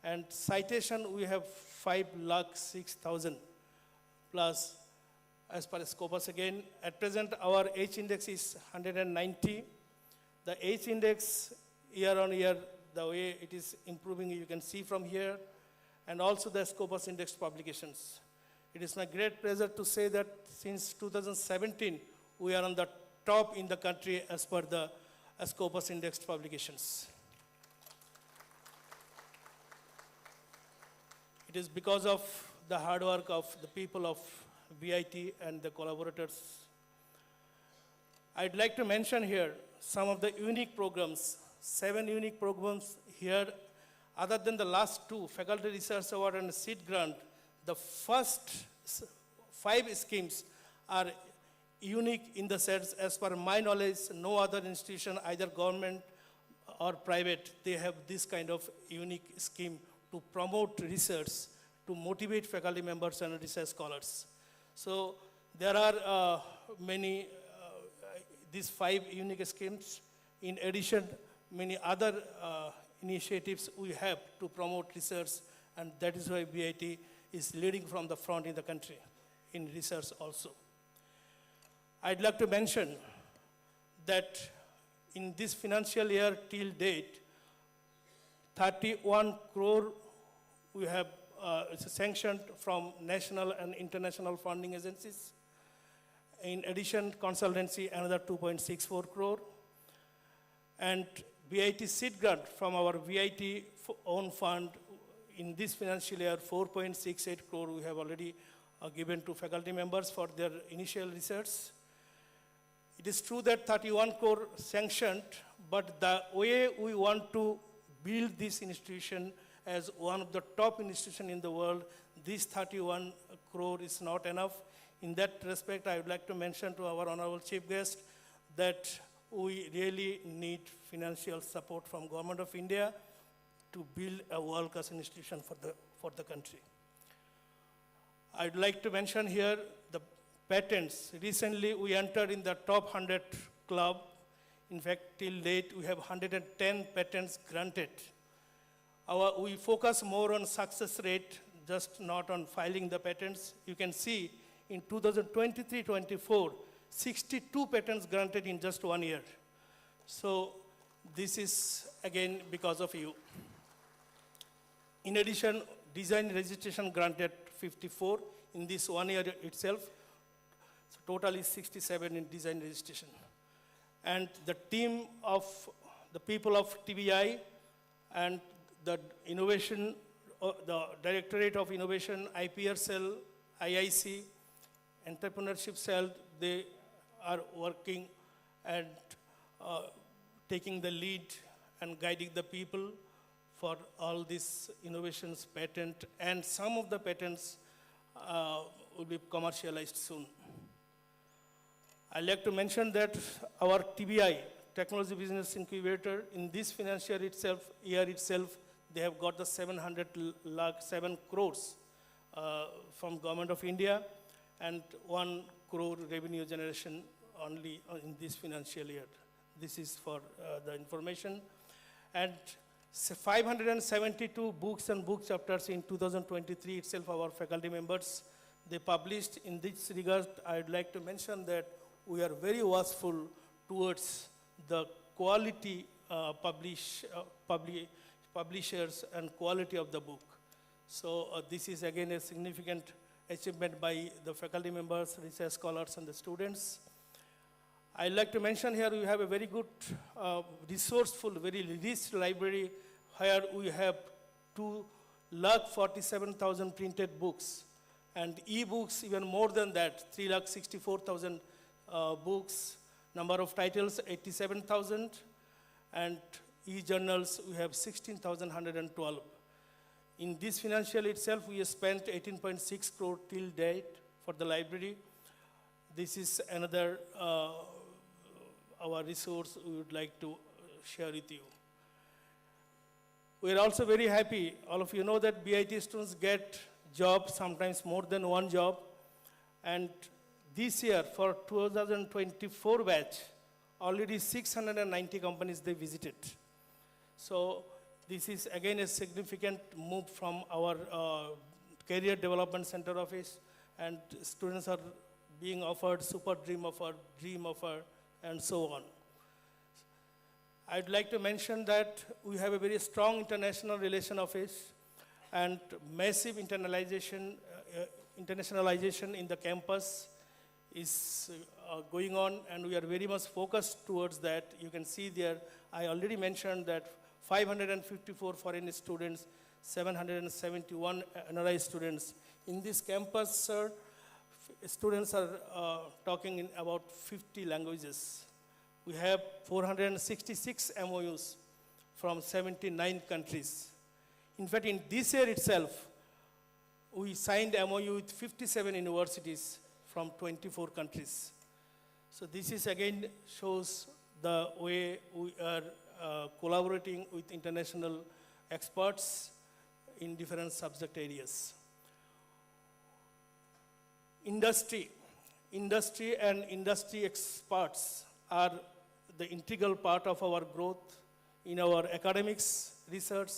and citation, we have 506,000 plus as per Scopus again. At present, our H index is 190. The H index year on year, the way it is improving, you can see from here, and also the Scopus Index publications. It is my great pleasure to say that since 2017, we are on the top in the country as per the Scopus Index publications. It is because of the hard work of the people of VIT and the collaborators. I'd like to mention here some of the unique programs, 7 unique programs here. Other than the last 2, Faculty Research Award and SEED Grant, the first 5 schemes are unique in the sense, as per my knowledge, no other institution, either government or private, they have this kind of unique scheme to promote research, to motivate faculty members and research scholars. So There are many, these 5 unique schemes. In addition, many other initiatives we have to promote research, and that is why BIT is leading from the front in the country in research also. I'd like to mention that in this financial year till date, 31 crore we have sanctioned from national and international funding agencies. In addition, consultancy, another 2.64 crore. And BIT seed grant from our BIT own fund in this financial year, 4.68 crore we have already given to faculty members for their initial research. It is true that 31 crore sanctioned, but the way we want to build this institution as one of the top institutions in the world, this 31 crore is not enough. In that respect, I would like to mention to our honorable chief guest that we really need financial support from Government of India to build a world-class institution for the country. I'd like to mention here the patents. Recently, we entered in the top 100 club. In fact, till date, we have 110 patents granted. We focus more on success rate, just not on filing the patents. You can see in 2023-24, 62 patents granted in just 1 year. So this is again because of you. In addition, design registration granted 54 in this 1 year itself. So total is 67 in design registration. And the team of the people of TBI and the innovation, the Directorate of Innovation, IPR cell, IIC, entrepreneurship cell, they are working and taking the lead and guiding the people for all these innovations, patent, and some of the patents will be commercialized soon. I'd like to mention that our TBI, Technology Business Incubator, in this financial year itself, they have got the 7 crores from Government of India and 1 crore revenue generation only in this financial year. This is for the information. And 572 books and book chapters in 2023 itself, our faculty members, they published. In this regard, I'd like to mention that we are very watchful towards the quality publishers and quality of the book. So this is again a significant achievement by the faculty members, research scholars, and the students. I'd like to mention here we have a very good, resourceful, very rich library where we have 2,47,000 printed books and e-books even more than that, 3,64,000 books. Number of titles, 87,000, and e-journals, we have 16,112. In this financial itself, we have spent 18.6 crore till date for the library. This is another our resource we would like to share with you. We are also very happy. All of you know that BIT students get jobs, sometimes more than one job. And this year, for 2024 batch, already 690 companies they visited. So this is again a significant move from our Career Development Center office, and students are being offered super dream offer, and so on. I'd like to mention that we have a very strong international relation office and massive internationalization in the campus is going on, and we are very much focused towards that. You can see there, I already mentioned that 554 foreign students, 771 NRI students. In this campus, sir, students are talking in about 50 languages. We have 466 MOUs from 79 countries. In fact, in this year itself, we signed MOU with 57 universities from 24 countries. So this is again shows the way we are collaborating with international experts in different subject areas. Industry. Industry and industry experts are the integral part of our growth in our academics, research,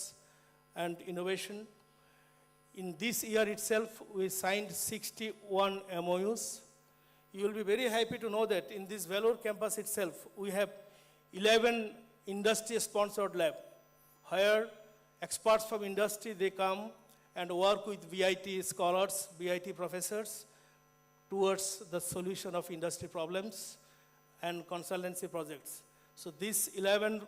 and innovation. In this year itself, we signed 61 MOUs. You will be very happy to know that in this Vellore campus itself, we have 11 industry-sponsored labs. Here, experts from industry, they come and work with VIT scholars, VIT professors towards the solution of industry problems and consultancy projects. So these 11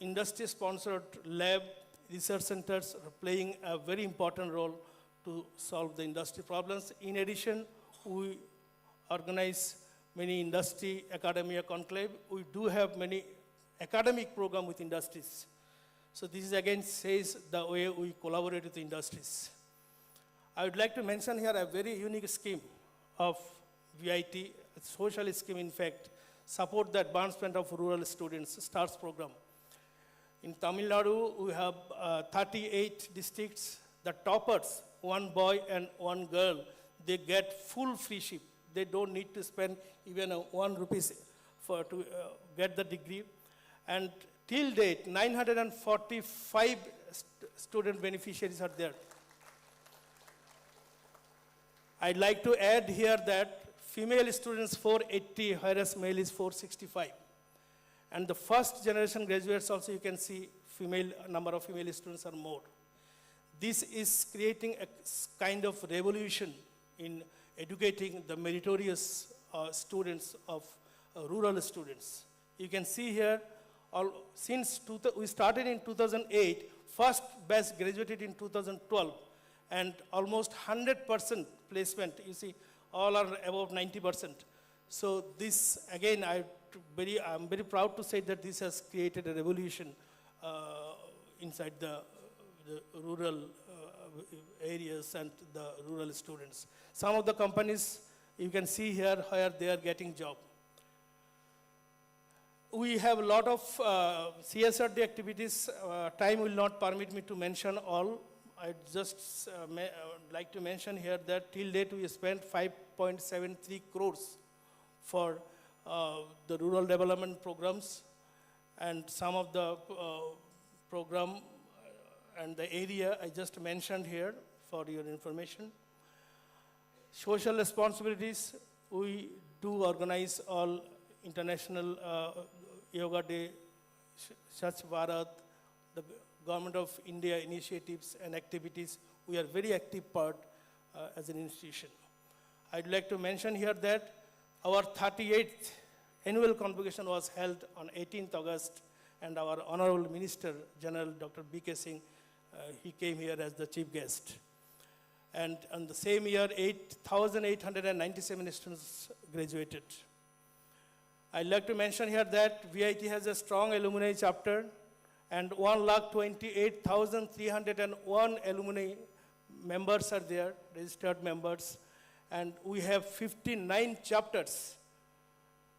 industry-sponsored lab research centers are playing a very important role to solve the industry problems. In addition, we organize many industry academia conclave. We do have many academic programs with industries. So this is again says the way we collaborate with industries. I would like to mention here a very unique scheme of VIT, a social scheme in fact, support the advancement of rural students, STARS program. In Tamil Nadu, we have 38 districts. The toppers, one boy and one girl, they get full free ship. They don't need to spend even 1 rupee to get the degree. And till date, 945 student beneficiaries are there. I'd like to add here that female students 480, whereas male is 465. And the first generation graduates also you can see number of female students are more. This is creating a kind of revolution in educating the meritorious students of rural students. You can see here, we started in 2008, first batch graduated in 2012, and almost 100% placement. You see, all are above 90%. So this, again, I'm very proud to say that this has created a revolution inside the rural areas and the rural students. Some of the companies you can see here where they are getting job. We have a lot of CSRD activities. Time will not permit me to mention all. I'd just like to mention here that till date we spent 5.73 crores for the rural development programs, and some of the program and the area I just mentioned here for your information. Social responsibilities, we do organize all international Yoga Day, Swachh Bharat, the Government of India initiatives and activities. We are very active part as an institution. I'd like to mention here that our 38th annual convocation was held on 18th August, and our Honorable Minister General Dr. B.K. Singh, he came here as the chief guest. And on the same year, 8,897 students graduated. I'd like to mention here that VIT has a strong alumni chapter, and 1,28,301 alumni members are there, registered members. And we have 59 chapters.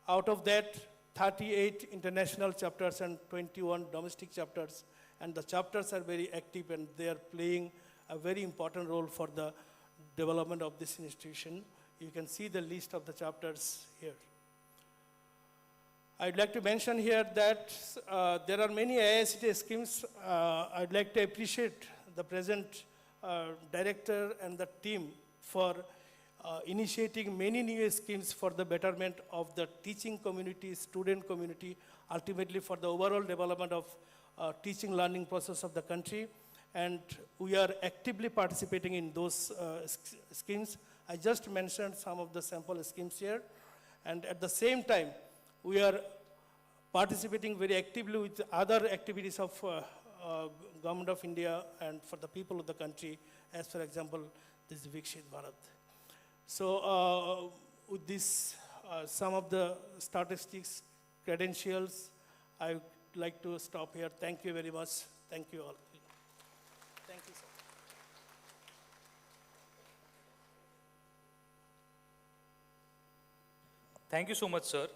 Out of that, 38 international chapters and 21 domestic chapters. And the chapters are very active and they are playing a very important role for the development of this institution. You can see the list of the chapters here. I'd like to mention here that there are many IICT schemes. I'd like to appreciate the present director and the team for initiating many new schemes for the betterment of the teaching community, student community, ultimately for the overall development of teaching learning process of the country. And we are actively participating in those schemes. I just mentioned some of the sample schemes here. And at the same time, we are participating very actively with other activities of Government of India and for the people of the country, as for example, this Vikshit Bharat. So with this, some of the statistics, credentials, I would like to stop here. Thank you very much. Thank you all. Thank you, sir. Thank you so much, sir.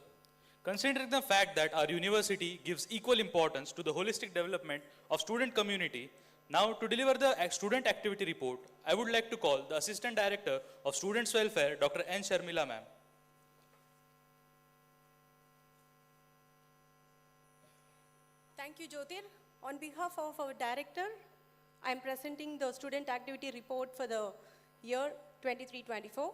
Considering the fact that our university gives equal importance to the holistic development of student community, Now, to deliver the student activity report, I would like to call the Assistant Director of Students Welfare, Dr. N. Sharmila ma'am. Thank you, Jyotir. On behalf of our director, I am presenting the student activity report for the year 23-24.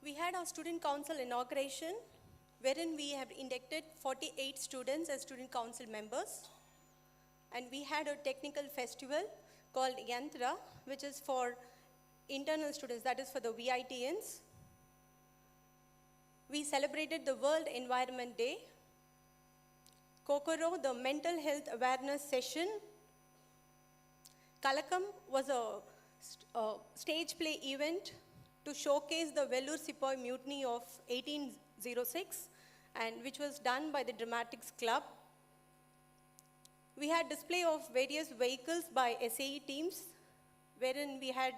We had our student council inauguration, wherein we have inducted 48 students as student council members. And we had a technical festival called Yantra, which is for internal students, that is for the VITNs. We celebrated the World Environment Day. Kokoro, the mental health awareness session. Kalakam was a stage play event to showcase the Vellore Sepoy Mutiny of 1806, and which was done by the Dramatics Club. We had display of various vehicles by SAE teams, wherein we had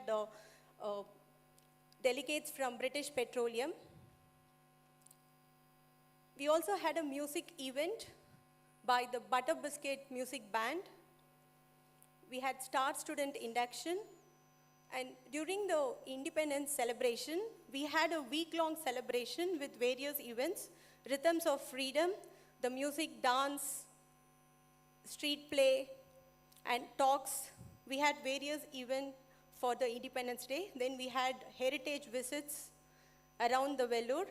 delegates from British Petroleum. We also had a music event by the Butter Biscuit Music Band. We had Star Student Induction. And during the independence celebration, we had a week-long celebration with various events, Rhythms of Freedom, the music, dance, street play, and talks. We had various events for the Independence Day. Then we had heritage visits around the Vellore.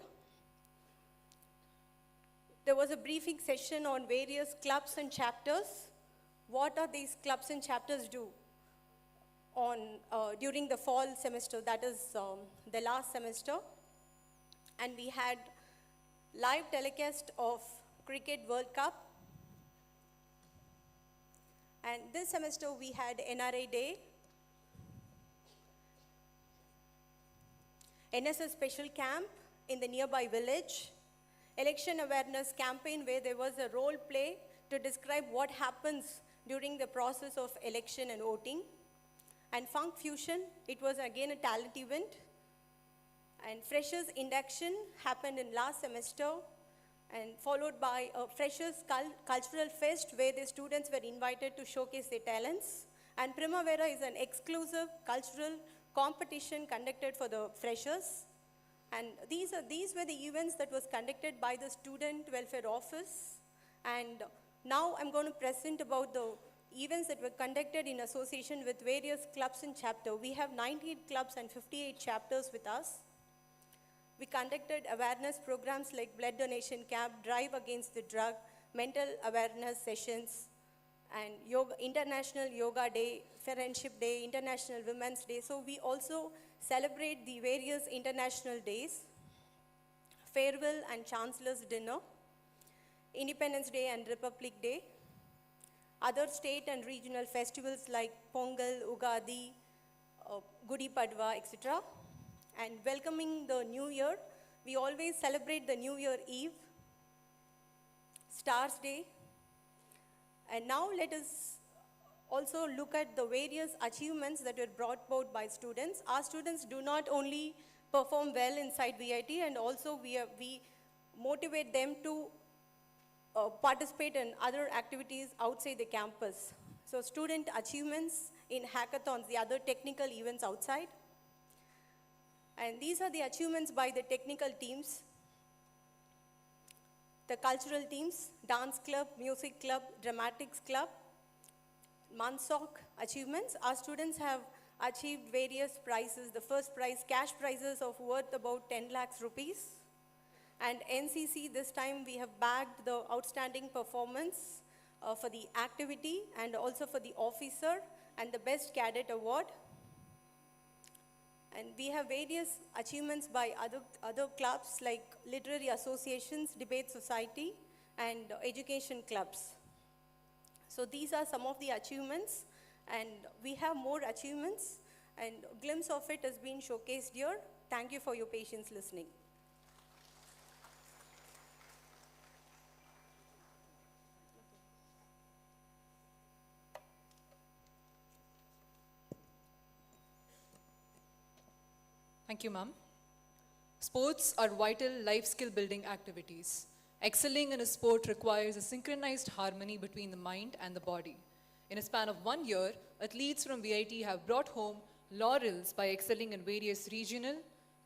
There was a briefing session on various clubs and chapters. What are these clubs and chapters do during the fall semester, that is the last semester. And we had live telecast of Cricket World Cup. And this semester we had NRA Day, NSS Special Camp in the nearby village, election awareness campaign where there was a role play to describe what happens during the process of election and voting. And Funk Fusion, it was again a talent event. And Freshers Induction happened in last semester, and followed by a Freshers Cultural Fest where the students were invited to showcase their talents. And Primavera is an exclusive cultural competition conducted for the freshers. And these were the events that was conducted by the Student Welfare Office. And now I'm going to present about the events that were conducted in association with various clubs and chapters. We have 98 clubs and 58 chapters with us. We conducted awareness programs like blood donation camp, drive against the drug, mental awareness sessions, and yoga, International Yoga Day, Friendship Day, International Women's Day. So we also celebrate the various international days, farewell and Chancellor's Dinner, Independence Day and Republic Day, other state and regional festivals like Pongal, Ugadi, Gudi Padwa, etc. And welcoming the New Year, we always celebrate the New Year Eve, Stars Day. And now let us also look at the various achievements that were brought about by students. Our students do not only perform well inside VIT, and also we motivate them to participate in other activities outside the campus. So student achievements in hackathons, the other technical events outside. And these are the achievements by the technical teams, the cultural teams, dance club, music club, dramatics club, Mansok achievements. Our students have achieved various prizes. The first prize, cash prizes of worth about 10 lakhs rupees. And NCC, this time we have bagged the outstanding performance for the activity and also for the officer and the best cadet award. And we have various achievements by other clubs like literary associations, debate society, and education clubs. So these are some of the achievements, and we have more achievements, and a glimpse of it has been showcased here. Thank you for your patience listening. Thank you, ma'am. Sports are vital life skill building activities. Excelling in a sport requires a synchronized harmony between the mind and the body. In a span of 1 year, athletes from VIT have brought home laurels by excelling in various regional,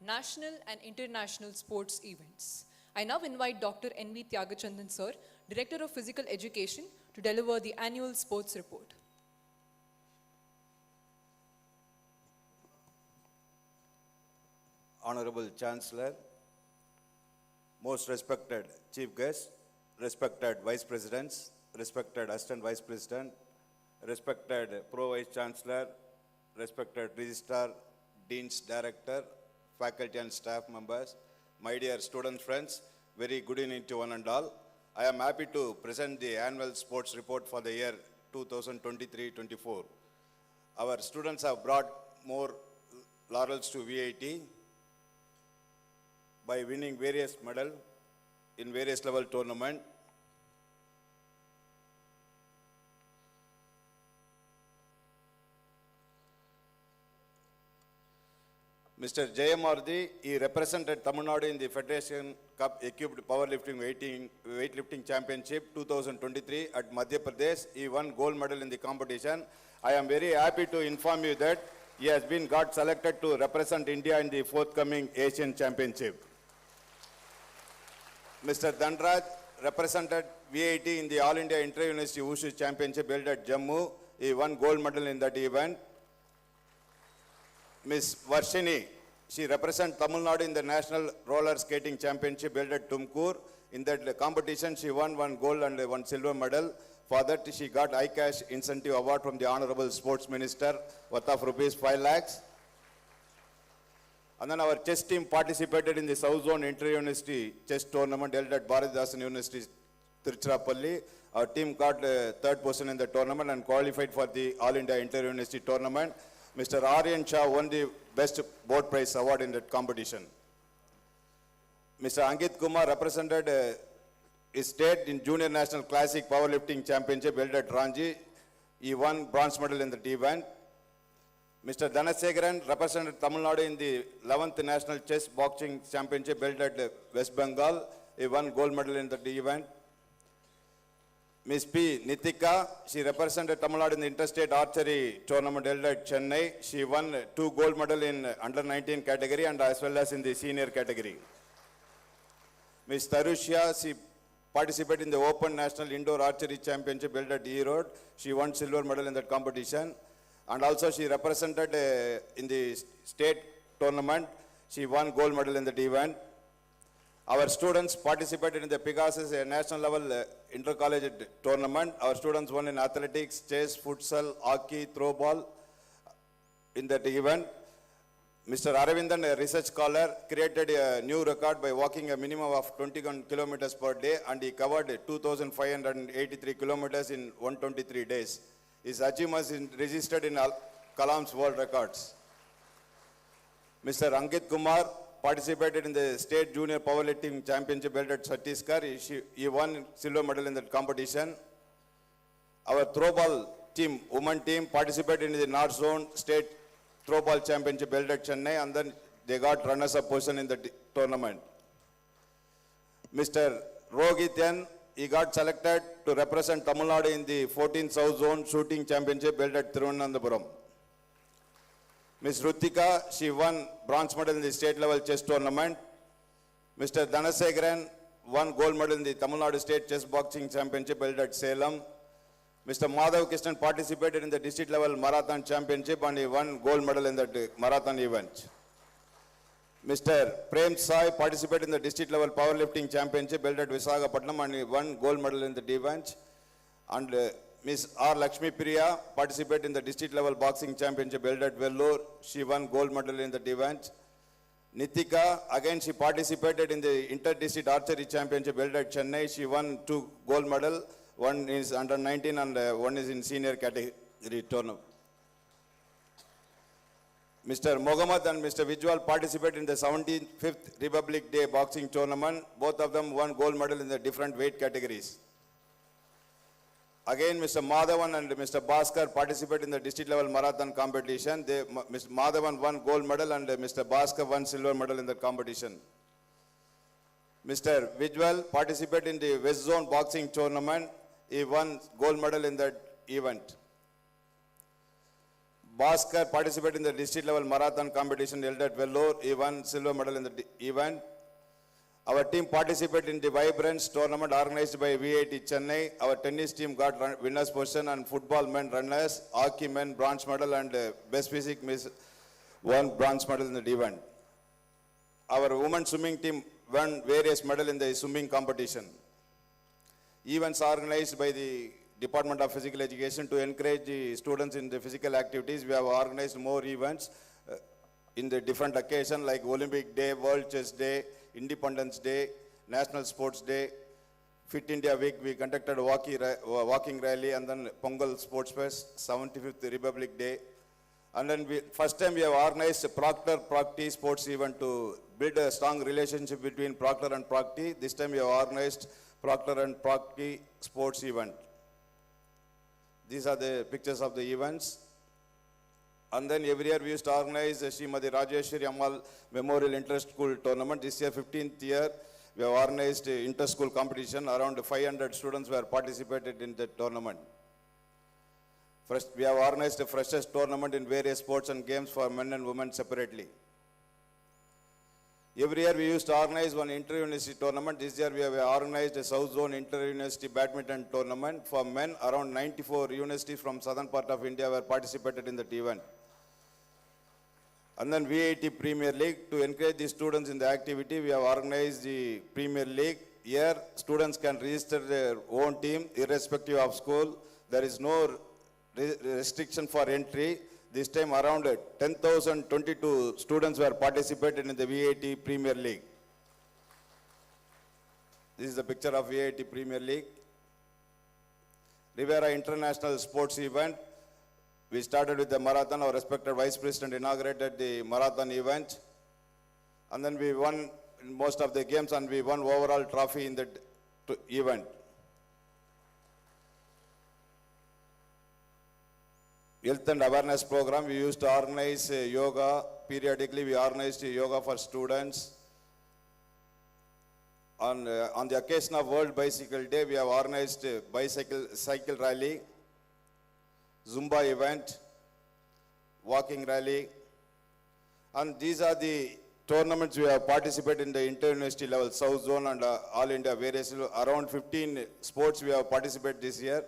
national, and international sports events. I now invite Dr. N.V. Tyagachandan sir, Director of Physical Education, to deliver the annual sports report. Honorable Chancellor, most respected Chief Guest, respected Vice Presidents, respected Assistant Vice President, respected Pro Vice Chancellor, respected Registrar, Dean's Director, faculty and staff members, my dear student friends, very good evening to one and all. I am happy to present the annual sports report for the year 2023-24. Our students have brought more laurels to VIT by winning various medals in various level tournament. Mr. Jayamardi, he represented Tamil Nadu in the Federation Cup equipped powerlifting weightlifting championship 2023 at Madhya Pradesh. He won gold medal in the competition. I am very happy to inform you that he has been got selected to represent India in the forthcoming Asian Championship. Mr. Dhanraj represented VIT in the All India Inter-University Wushu Championship held at Jammu. He won gold medal in that event. Ms. Varshini, she represents Tamil Nadu in the National Roller Skating Championship held at Tumkur. In that competition, she won 1 gold and 1 silver medal. For that, she got iCash incentive award from the Honorable Sports Minister worth of rupees 5 lakhs. And then our chess team participated in the South Zone Inter-University Chess Tournament held at Bharatdasan University, Tiruchirappalli. Our team got 3rd position in the tournament and qualified for the All India Inter-University Tournament. Mr. Aryan Shah won the Best Board Prize Award in that competition. Mr. Ankit Kumar represented his state in Junior National Classic Powerlifting Championship held at Ranchi. He won bronze medal in that event. Mr. Dhanasegaran represented Tamil Nadu in the 11th National Chess Boxing Championship held at West Bengal. He won gold medal in that event. Ms. P. Nitika, she represented Tamil Nadu in the Interstate Archery Tournament held at Chennai. She won 2 gold medal in under 19 category and as well as in the senior category. Ms. Tarushya, she participated in the Open National Indoor Archery Championship held at Erode. She won silver medal in that competition. And also she represented in the state tournament. She won gold medal in that event. Our students participated in the Pegasus national level inter-college tournament. Our students won in athletics, chess, futsal, hockey, throw ball in that event. Mr. Aravindan, a research scholar, created a new record by walking a minimum of 21 kilometers per day, and he covered 2,583 kilometers in 123 days. His achievements registered in Kalam's World Records. Mr. Ankit Kumar participated in the State Junior Powerlifting Championship held at Chhattisgarh. He won silver medal in that competition. Our throwball team, women team, participated in the North Zone State Throwball Championship held at Chennai, and then they got runners-up position in the tournament. Mr. Rohityan, he got selected to represent Tamil Nadu in the 14th South Zone Shooting Championship held at Thiruvananthapuram. Ms. Rutika, she won bronze medal in the state level chess tournament. Mr. Dhanasegaran won gold medal in the Tamil Nadu State Chess Boxing Championship held at Salem. Mr. Madhav Krishnan participated in the district level marathon championship and he won gold medal in that marathon event. Mr. Prem Sai participated in the district level powerlifting championship held at Visakhapatnam and he won gold medal in the event. And Miss R. Lakshmi Priya participated in the district level boxing championship held at Vellore. She won gold medal in that event. Nitika, again she participated in the inter-district archery championship held at Chennai. She won 2 gold medal. One is under 19 and one is in senior category tournament. Mr. Mohammed and Mr. Vijwal participated in the 75th Republic Day boxing tournament. Both of them won gold medal in the different weight categories. Again, Mr. Madhavan and Mr. Bhaskar participated in the district level marathon competition. Mr. Madhavan won gold medal and Mr. Bhaskar won silver medal in that competition. Mr. Vijwal participated in the West Zone boxing tournament. He won gold medal in that event. Bhaskar participated in the district level marathon competition held at Vellore. He won silver medal in the event. Our team participated in the Vibrance tournament organized by VIT Chennai. Our tennis team got winners position and football men runners, hockey men bronze medal and best physique miss won bronze medal in the event. Our women's swimming team won various medal in the swimming competition. Events organized by the Department of Physical Education to encourage the students in the physical activities. We have organized more events in the different occasions like Olympic Day, World Chess Day, Independence Day, National Sports Day, Fit India Week. We conducted a walking rally and then Pongal Sports Fest, 75th Republic Day. And then first time we have organized a Proctor-Procty sports event to build a strong relationship between Proctor and Procty. This time we have organized Proctor and Procty sports event. These are the pictures of the events. And then every year we used to organize the Srimati Rajeshwari Ammal Memorial Inter-School Tournament. This year, 15th year, we have organized inter-school competition. Around 500 students were participated in the tournament. First, we have organized a freshers tournament in various sports and games for men and women separately. Every year we used to organize one inter-university tournament. This year we have organized a South Zone inter-university badminton tournament for men. Around 94 universities from southern part of India were participated in that event. And then VIT Premier League, to encourage the students in the activity, we have organized the Premier League. Here, students can register their own team irrespective of school. There is no restriction for entry. This time around 10,022 students were participated in the VIT Premier League. This is the picture of VIT Premier League. Rivera International Sports Event. We started with the marathon. Our respected Vice President inaugurated the marathon event. And then we won most of the games and we won overall trophy in the event. Health and awareness program, we used to organize yoga. Periodically, we organized yoga for students. On the occasion of World Bicycle Day, we have organized a cycle rally, Zumba event, walking rally. And these are the tournaments we have participated in the inter-university level, South Zone and All India various, around 15 sports we have participated this year.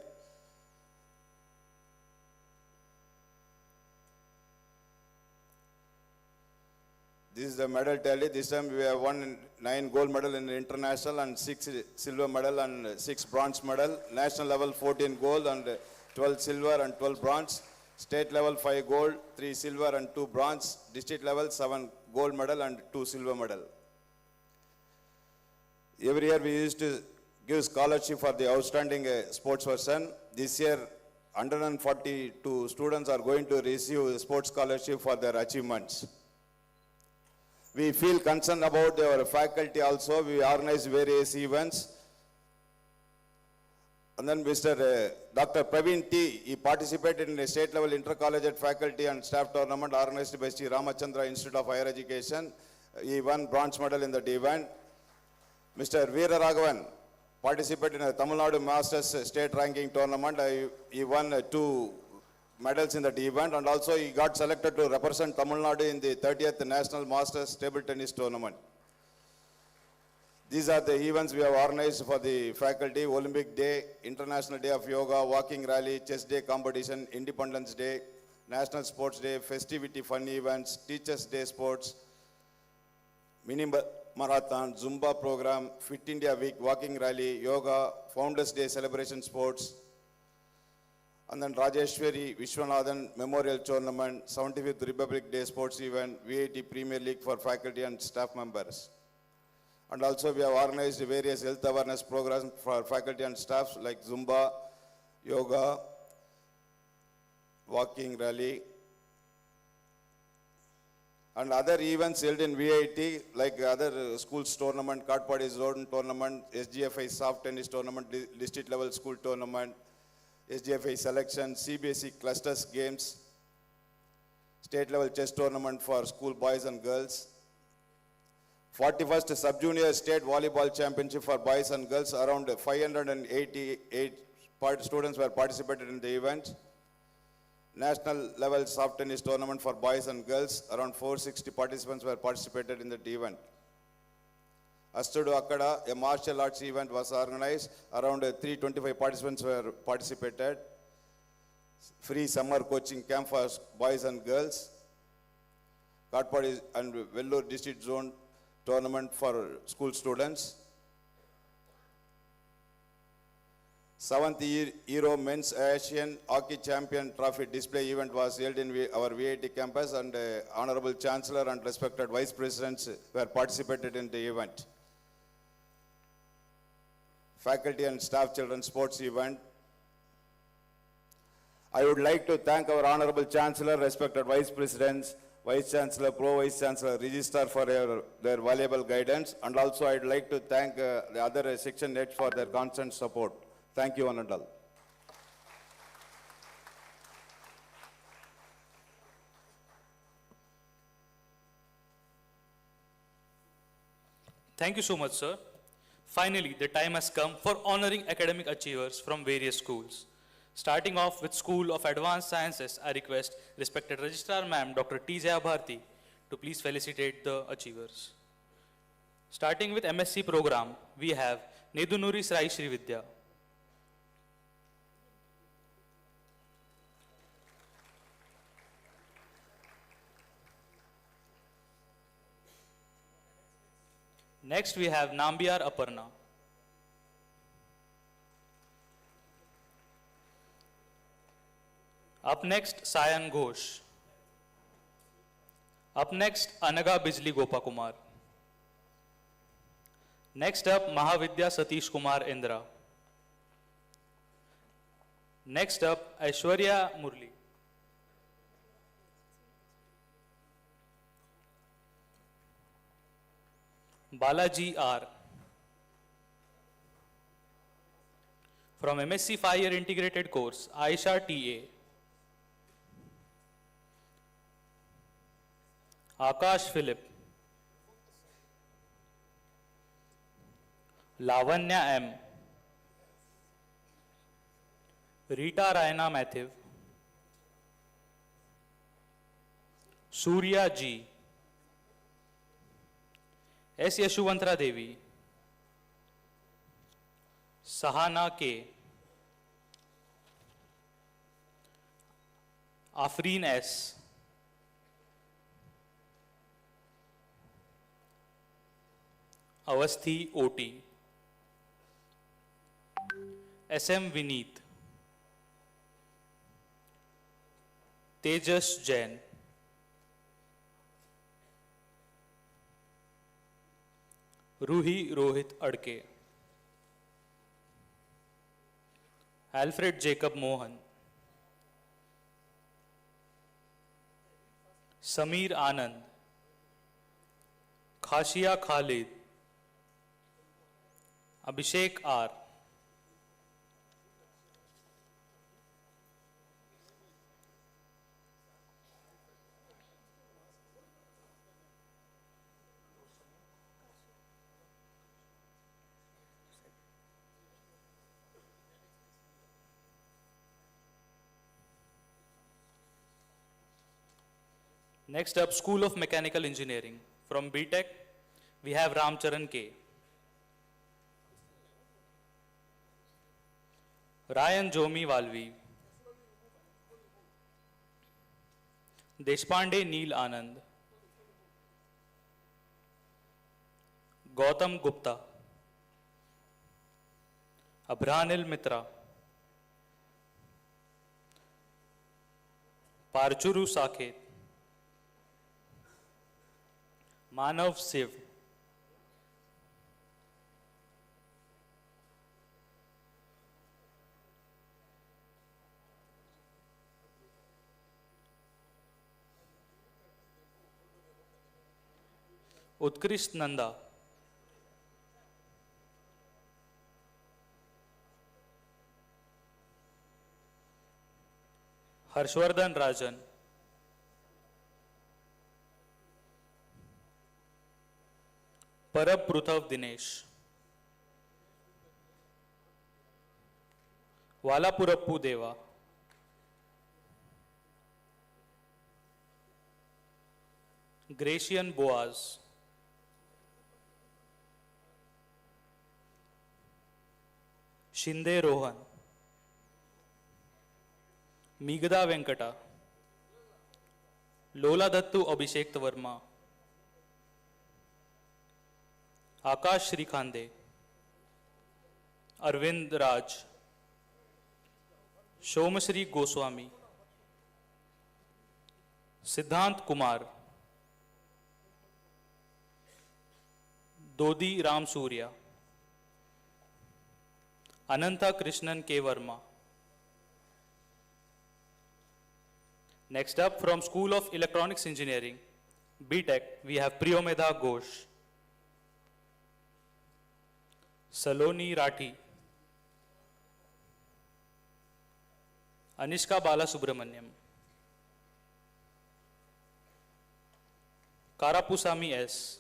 This is the medal tally. This time we have won 9 gold medal in international and 6 silver medal and 6 bronze medal. National level 14 gold and 12 silver and 12 bronze. State level 5 gold, 3 silver and 2 bronze. District level 7 gold medal and 2 silver medal. Every year we used to give scholarship for the outstanding sports person. This year 142 students are going to receive sports scholarship for their achievements. We feel concerned about our faculty also. We organize various events. And then Mr. Dr. Praveen T, he participated in a state level intercollegiate faculty and staff tournament organized by Sri Ramachandra Institute of Higher Education. He won bronze medal in that event. Mr. Veera Raghavan participated in a Tamil Nadu Masters state ranking tournament. He won 2 medals in that event, and also he got selected to represent Tamil Nadu in the 30th National Masters Table Tennis Tournament. These are the events we have organized for the faculty: Olympic Day, International Day of Yoga, Walking Rally, Chess Day Competition, Independence Day, National Sports Day, Festivity Fun Events, Teachers Day Sports, Mini Marathon, Zumba Program, Fit India Week, Walking Rally, Yoga, Founders Day Celebration Sports, And then Rajeshwari Vishwanathan Memorial Tournament, 75th Republic Day Sports Event, VIT Premier League for faculty and staff members. And also we have organized various health awareness programs for faculty and staff like Zumba, yoga, walking rally, and other events held in VIT like other schools tournament, Katpadi Zone tournament, SGFI soft tennis tournament, district level school tournament, SGFI selection, CBSE clusters games, state level chess tournament for school boys and girls, 41st Sub-Junior State Volleyball Championship for boys and girls, around 588 students were participated in the event. National level soft tennis tournament for boys and girls, around 460 participants were participated in that event. Astudu Akkada, a martial arts event was organized, around 325 participants were participated. Free summer coaching camp for boys and girls. Katpadi and Vellore district zone tournament for school students. 7th Euro Men's Asian Hockey Champion Trophy display event was held in our VIT campus, and Honorable Chancellor and respected Vice Presidents were participated in the event. Faculty and staff children's sports event. I would like to thank our Honorable Chancellor, respected Vice Presidents, Vice Chancellor, Pro Vice Chancellor, Registrar for their valuable guidance, and also I would like to thank the other section heads for their constant support. Thank you, one and all. Thank you so much, sir. Finally, the time has come for honoring academic achievers from various schools. Starting off with School of Advanced Sciences, I request respected Registrar Ma'am Dr. T. Jaya Bharti to please felicitate the achievers. Starting with MSc program, we have Nedunuri Sai Shri Vidya. Next, we have Nambiar Aparna. Up next, Sayan Ghosh. Up next, Anaga Bijli Gopakumar. Next up, Mahavidya Satish Kumar Indra. Next up, Aishwarya Murli. Balaji R. From MSc 5-year integrated course, Aisha T.A. Akash Philip. Lavanya M. Rita Raina Matthew. Surya G. S. Yashuvantra Devi. Sahana K. Afreen S. Avasthi O.T. S.M. Vineet. Tejas Jain. Ruhi Rohit Adke. Alfred Jacob Mohan. Sameer Anand. Khashia Khalid. Abhishek R. Next up, School of Mechanical Engineering. From BTech, we have Ramcharan K. Ryan Jomi Valvi. Deshpande Neel Anand. Gautam Gupta. Abranil Mitra. पारचुरू Saket, मानव शिव, उत्कृष्ट नंदा, हर्षवर्धन राजन, परब पृथव दिनेश, वालापुरप्पू देवा, ग्रेशियन बोआज, शिंदे रोहन, मीगदा वेंकटा, लोला दत्तू अभिषेक वर्मा, आकाश श्रीखांदे, अरविंद राज, सोमश्री गोस्वामी, सिद्धांत कुमार, दोदी राम सूर्या, अनंता कृष्णन के Verma. Next up, from School of Electronics Engineering, BTech, we have Priyomedha Ghosh, Saloni Rathi, Anishka Balasubramaniam, Karapusami S,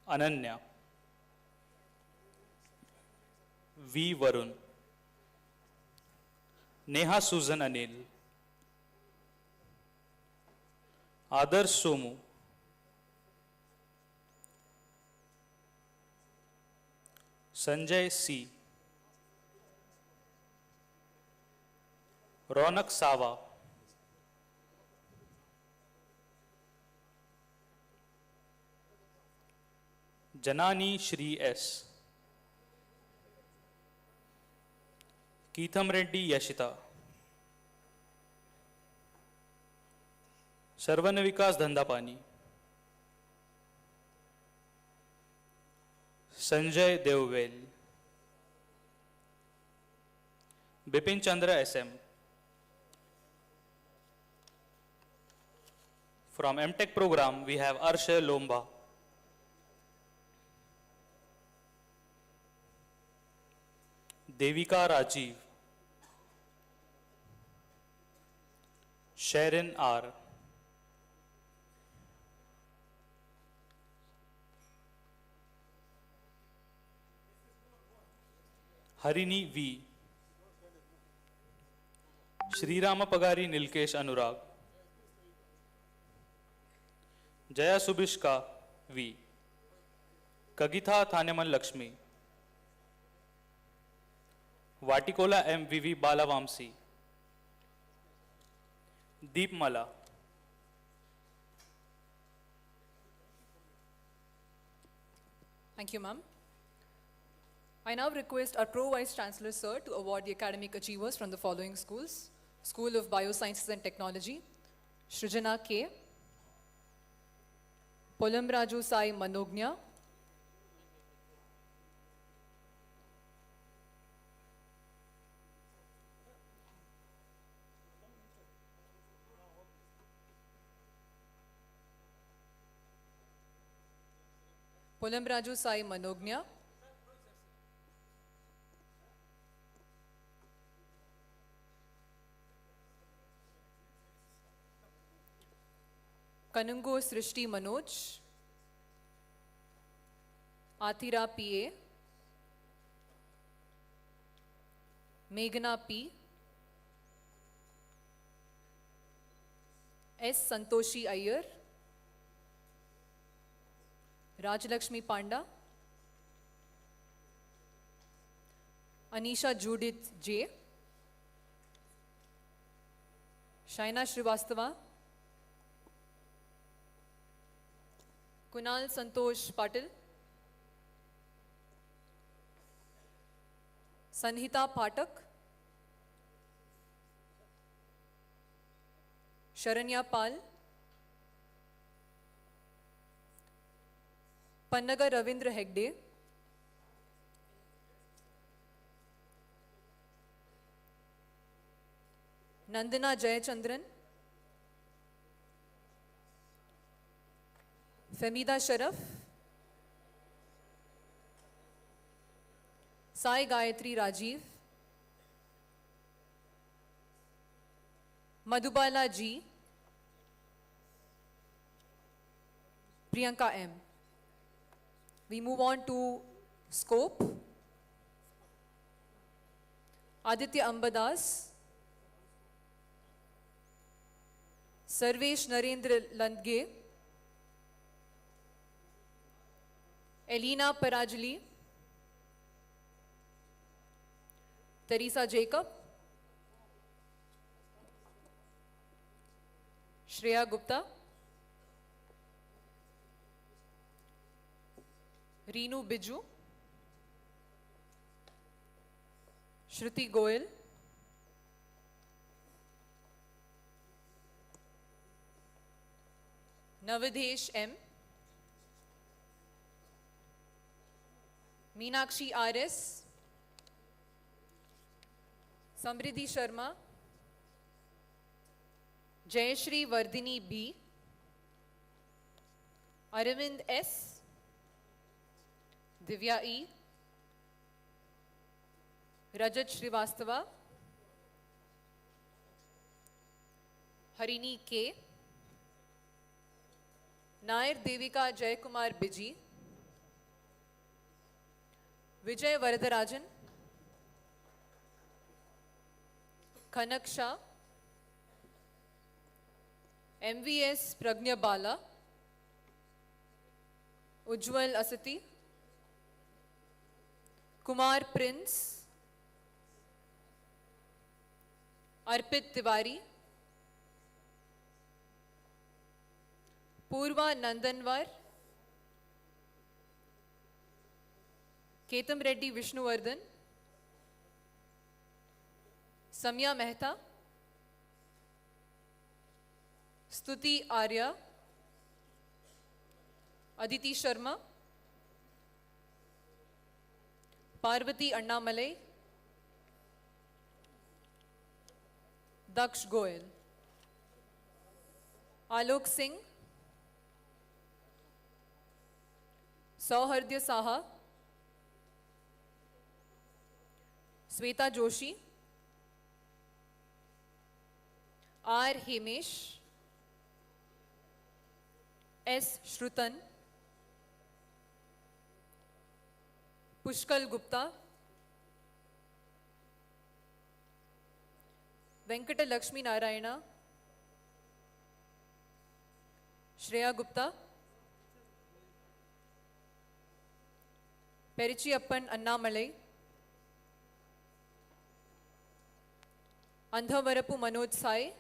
Ananya, V. Varun, Neha सुजन अनिल, आदर्श सोमू, संजय सी, रौनक सावा, जनानी श्री एस, कीथम रेड्डी यशिता, शर्वन विकास धंधापानी, Sanjay देववेल, Bipin Chandra SM. From MTech program, we have Arshay Lomba, Devika Rajiv, Sharon R, Harini V, Srirama Pagari Nilkesh Anurag, Jaya Subishka V, Kagitha Thaneman Lakshmi, Vatikola MVV Balavamsi, Deepmala, Thank you, ma'am. I now request our Pro Vice Chancellor, sir, to award the academic achievers from the following schools. School of Biosciences and Technology, Shrujana K, Polamraju Sai Manognya, Polamraju Sai Manognya, Kanungo Srishti Manoj, Athira PA, Meghna P, S. Santoshi Iyer, Rajalakshmi Panda, Anisha Judith J, Shaina Srivastava, Kunal Santosh Patil, Sanhita Patak, Sharanya Pal, Pannaga Ravindra Hegde, Nandana Jayachandran, Femida Sharaf, Sai Gayatri Rajiv, Madhubala G, Priyanka M. We move on to Scope. Aditya Ambadas, Sarvesh Narendra Landge, Elena Parajali, Teresa Jacob, Shreya Gupta, Reenu Biju, Shruti Goyal, Navadesh M, Meenakshi R.S., Samriddhi Sharma, Jayashri Vardhini B, Aravind S, Divya E, Rajat Srivastava, Harini K, Nair Devika Jayakumar Biji, Vijay Varadarajan, Kanak Shah, MVS Pragnya Bala, Ujjwal Asati, Kumar Prince, Arpit Tiwari, Purva Nandanwar, Ketam Reddy Vishnuvardhan, Samya Mehta, Stuti Arya, Aditi Sharma, Parvati Annamalai, Daksh Goyal, Alok Singh, Sauhardya Saha, Sweta Joshi, R. Himesh, S. Shrutan, Pushkal Gupta, Venkata Lakshmi Narayana, Shreya Gupta, Perichiyappan Annamalai, Andhavarapu Manoj Sai,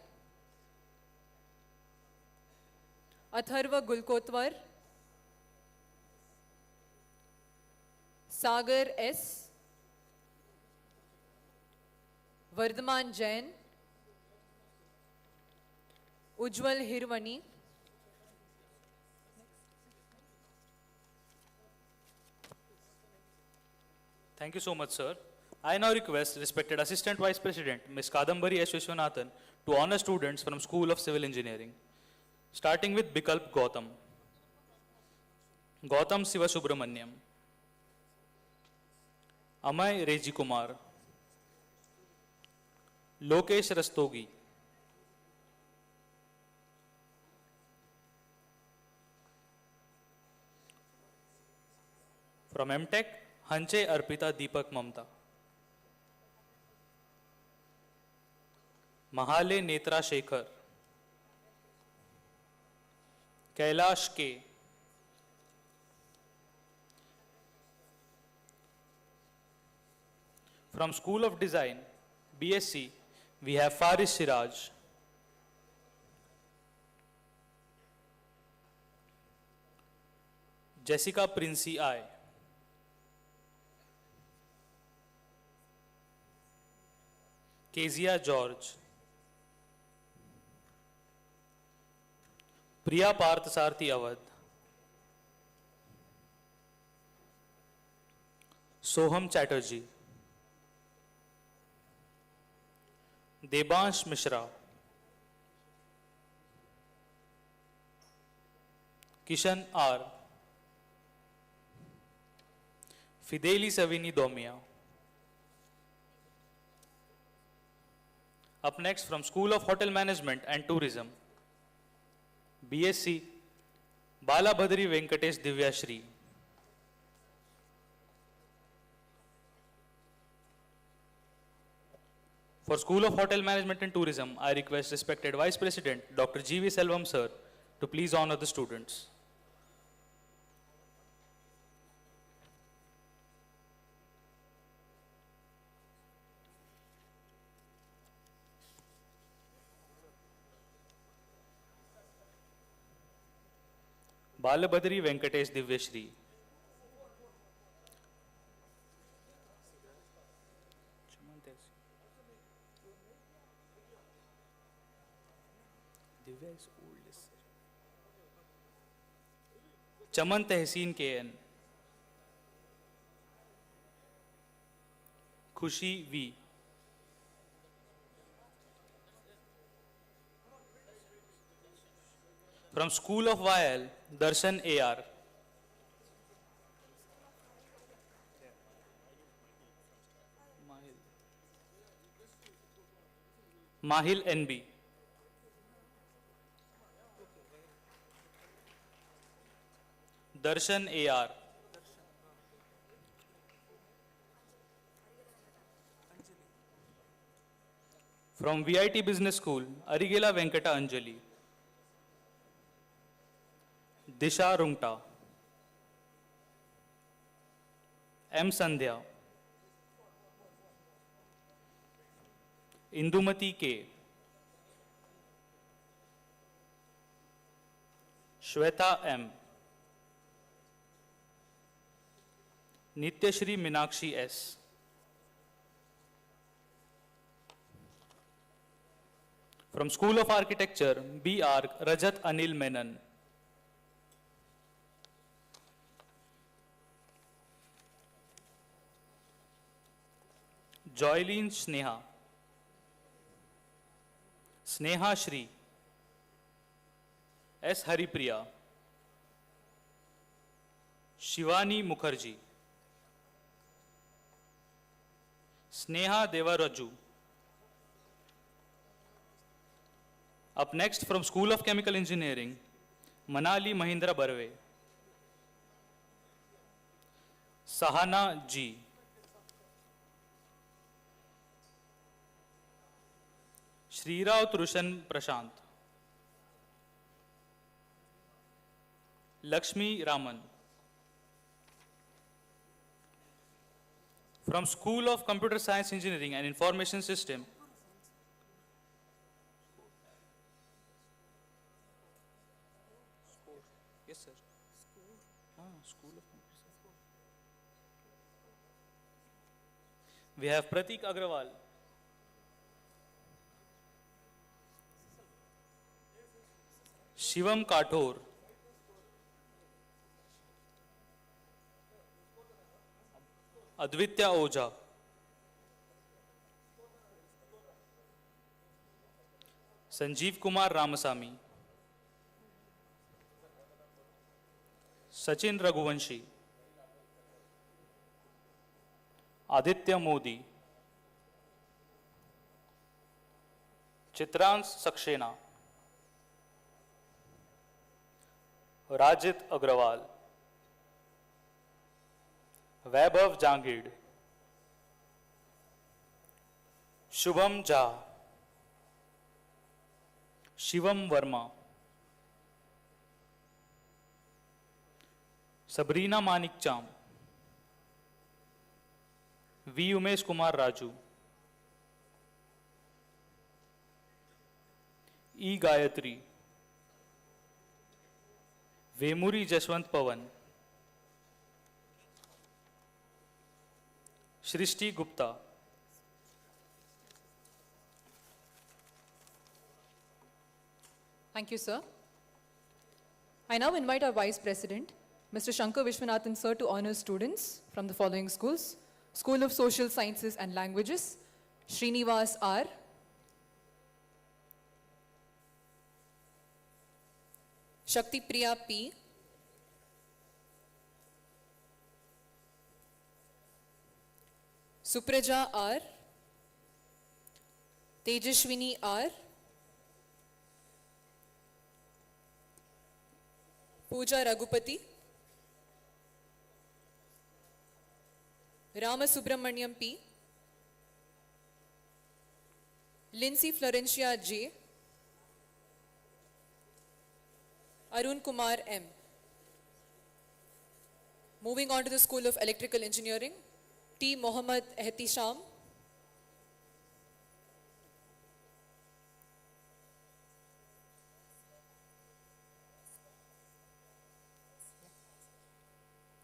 Atharva Gulkotwar, Sagar S, Vardhaman Jain, Ujjwal Hirvani, Thank you so much, sir. I now request respected Assistant Vice President, Ms. Kadambari S. Vishwanathan, to honor students from School of Civil Engineering. Starting with Bikalp Gautam. Gautam Siva Subramanyam. Amay Reji Kumar. Lokesh Rastogi. From MTech, Hanche Arpita Deepak Mamta. Mahale Netra Shekhar. Kailash K. From School of Design, BSc, we have Faris Siraj. Jessica Princey I. Kezia George. Priya Parth Sarthi Awadh, Soham Chatterjee, Debansh Mishra, Kishan R, Fideli Savini Domia. Up next, from School of Hotel Management and Tourism, BSc Balabhadri Venkatesh Divyashri. For School of Hotel Management and Tourism, I request respected Vice President Dr. G.V. Selvam sir to please honor the students. Balabhadri Venkatesh Divyashri. Divya is oldest. Chaman Tehseen KN. Khushi V. From School of YL, Darshan AR. Mahil NB. Darshan AR. From VIT Business School, Arigela Venkata Anjali. Disha Rungta. M. Sandhya. Indumati K. Shweta M. Nityashri Minakshi S. From School of Architecture, BR Rajat Anil Menon. Joylene Sneha. Sneha Shri. S. Haripriya. Shivani Mukherjee. Sneha Devaraju. Up next, from School of Chemical Engineering, Manali Mahindra Barve. Sahana G. Srirao Trushan Prashant. Lakshmi Raman. From School of Computer Science Engineering and Information System, yes sir. School of Computer Science. We have Pratik Agrawal. Shivam Kathor. Advitya Oja. Sanjeev Kumar Ramasamy. Sachin Raghuvanshi. Aditya Modi. Chitrans Saxena. Rajit Agrawal. Vaibhav Jangid. Shubham Jha. Shivam Verma. Sabrina Manikcham. V. Umesh Kumar Raju. E. Gayatri. Vemuri Jashwant Pawan. Shrishti Gupta. Thank you, sir. I now invite our Vice President, Mr. Shankar Vishwanathan Sir, to honor students from the following schools. School of Social Sciences and Languages, Srinivas R. Shakti Priya P. Supraja R. Tejashwini R. Pooja Raghupati. Rama Subramaniam P. Lindsay Florencia J. Arun Kumar M. Moving on to the School of Electrical Engineering, T. Mohammad Ehtisham.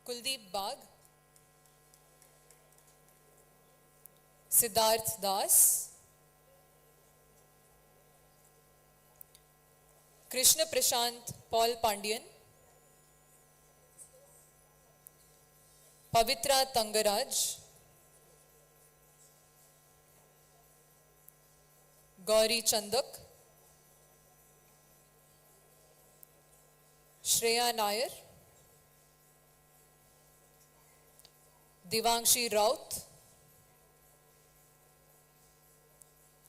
Kuldeep Bagh. Siddharth Das. Krishna Prashant Paul Pandian. Pavitra Tangaraj. Gauri Chandak. Shreya Nair. Divangshi Raut.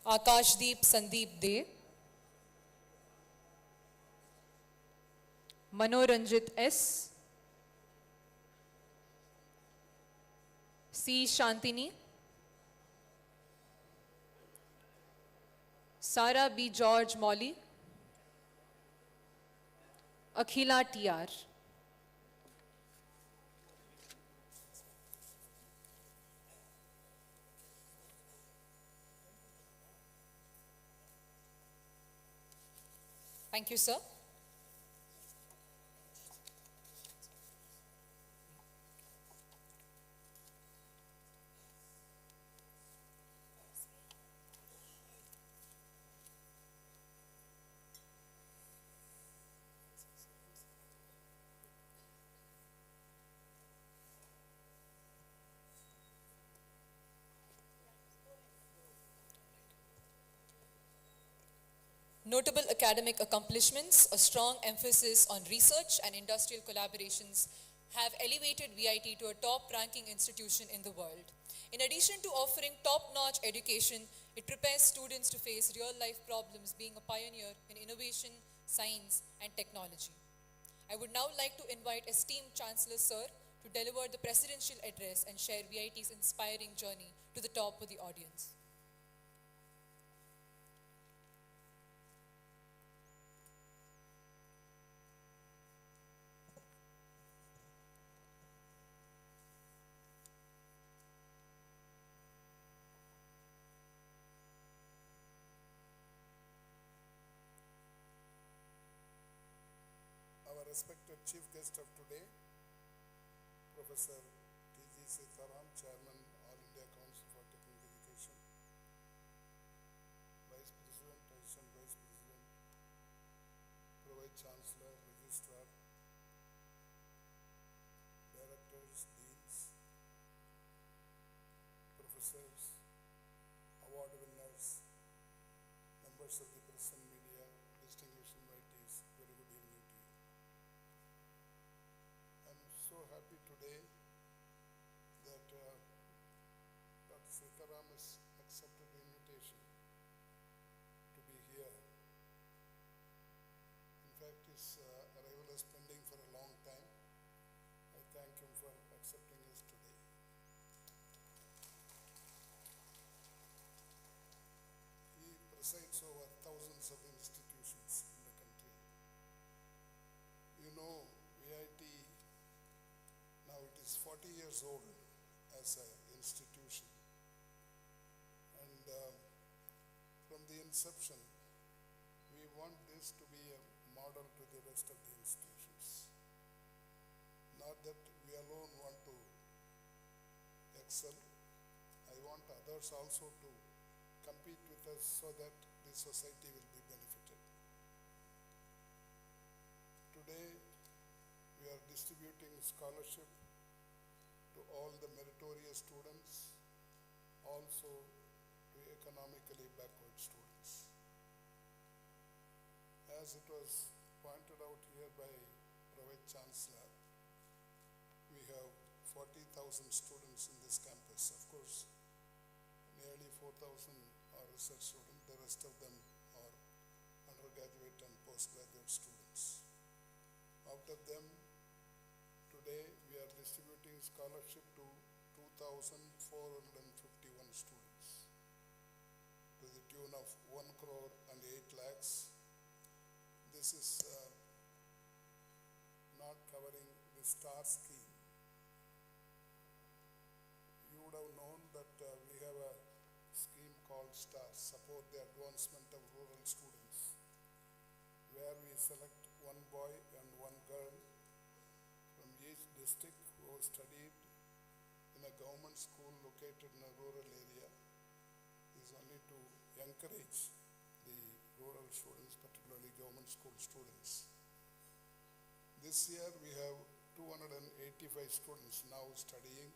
Akashdeep Sandeep De. Manoranjit S. C. Shantini. Sarah B. George Molly. Akhila T.R. Thank you, sir. Notable academic accomplishments, a strong emphasis on research and industrial collaborations have elevated VIT to a top-ranking institution in the world. In addition to offering top-notch education, it prepares students to face real-life problems, being a pioneer in innovation, science, and technology. I would now like to invite esteemed Chancellor Sir to deliver the presidential address and share VIT's inspiring journey to the top of the audience. Our respected chief guest of today, Professor T.G. Sitaram, Chairman, All India Council for Technical Education, Vice President, Assistant Vice President, Pro-Vice Chancellor, Registrar, Directors, Deans, Professors, Award winners, members of the press and media, distinguished invitees, very good evening to you. I'm so happy today that Dr. Sitaram has accepted the invitation to be here. In fact, his arrival is pending for a long time. I thank him for accepting us today. He presides over thousands of institutions in the country. You know, VIT, now it is 40 years old as an institution. And from the inception, we want this to be a model to the rest of the institutions. Not that we alone want to excel. I want others also to compete with us so that the society will be benefited. Today, distributing scholarship to all the meritorious students, also to economically backward students. As it was pointed out here by Private Chancellor, we have 40,000 students in this campus. Of course, nearly 4,000 are research students. The rest of them are undergraduate and postgraduate students. Out of them, today we are distributing scholarship to 2,451 students to the tune of 1 crore and 8 lakhs. This is not covering the STAR scheme. You would have known that we have a scheme called STAR, Support the Advancement of Rural Students, where we select one boy and one girl from each district who have studied in a government school located in a rural area. This is only to encourage the rural students, particularly government school students. This year we have 285 students now studying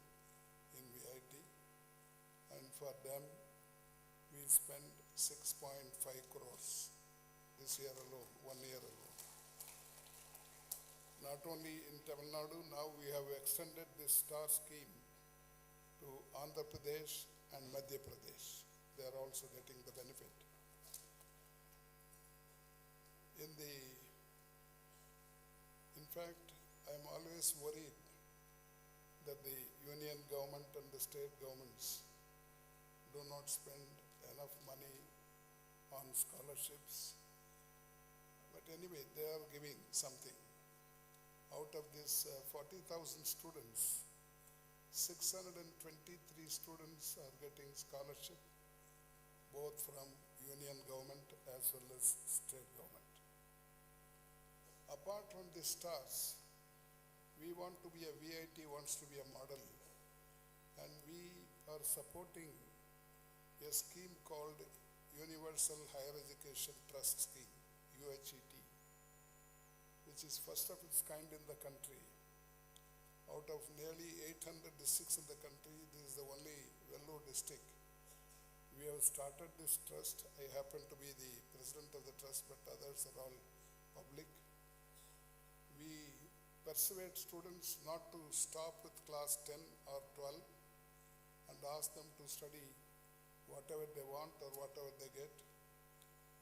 in VIT, and for them we spend 6.5 crores this year alone, 1 year alone. Not only in Tamil Nadu, now we have extended this STAR scheme to Andhra Pradesh and Madhya Pradesh. They are also getting the benefit. In fact, I am always worried that the union government and the state governments do not spend enough money on scholarships. But anyway, they are giving something. Out of this 40,000 students, 623 students are getting scholarship, both from union government as well as state government. Apart from the stars, we want to be a VIT wants to be a model, and we are supporting a scheme called Universal Higher Education Trust Scheme, UHET, which is first of its kind in the country. Out of nearly 800 districts in the country, this is the only Vellore district. We have started this trust. I happen to be the president of the trust, but others are all public. We persuade students not to stop with class 10 or 12 and ask them to study whatever they want or whatever they get,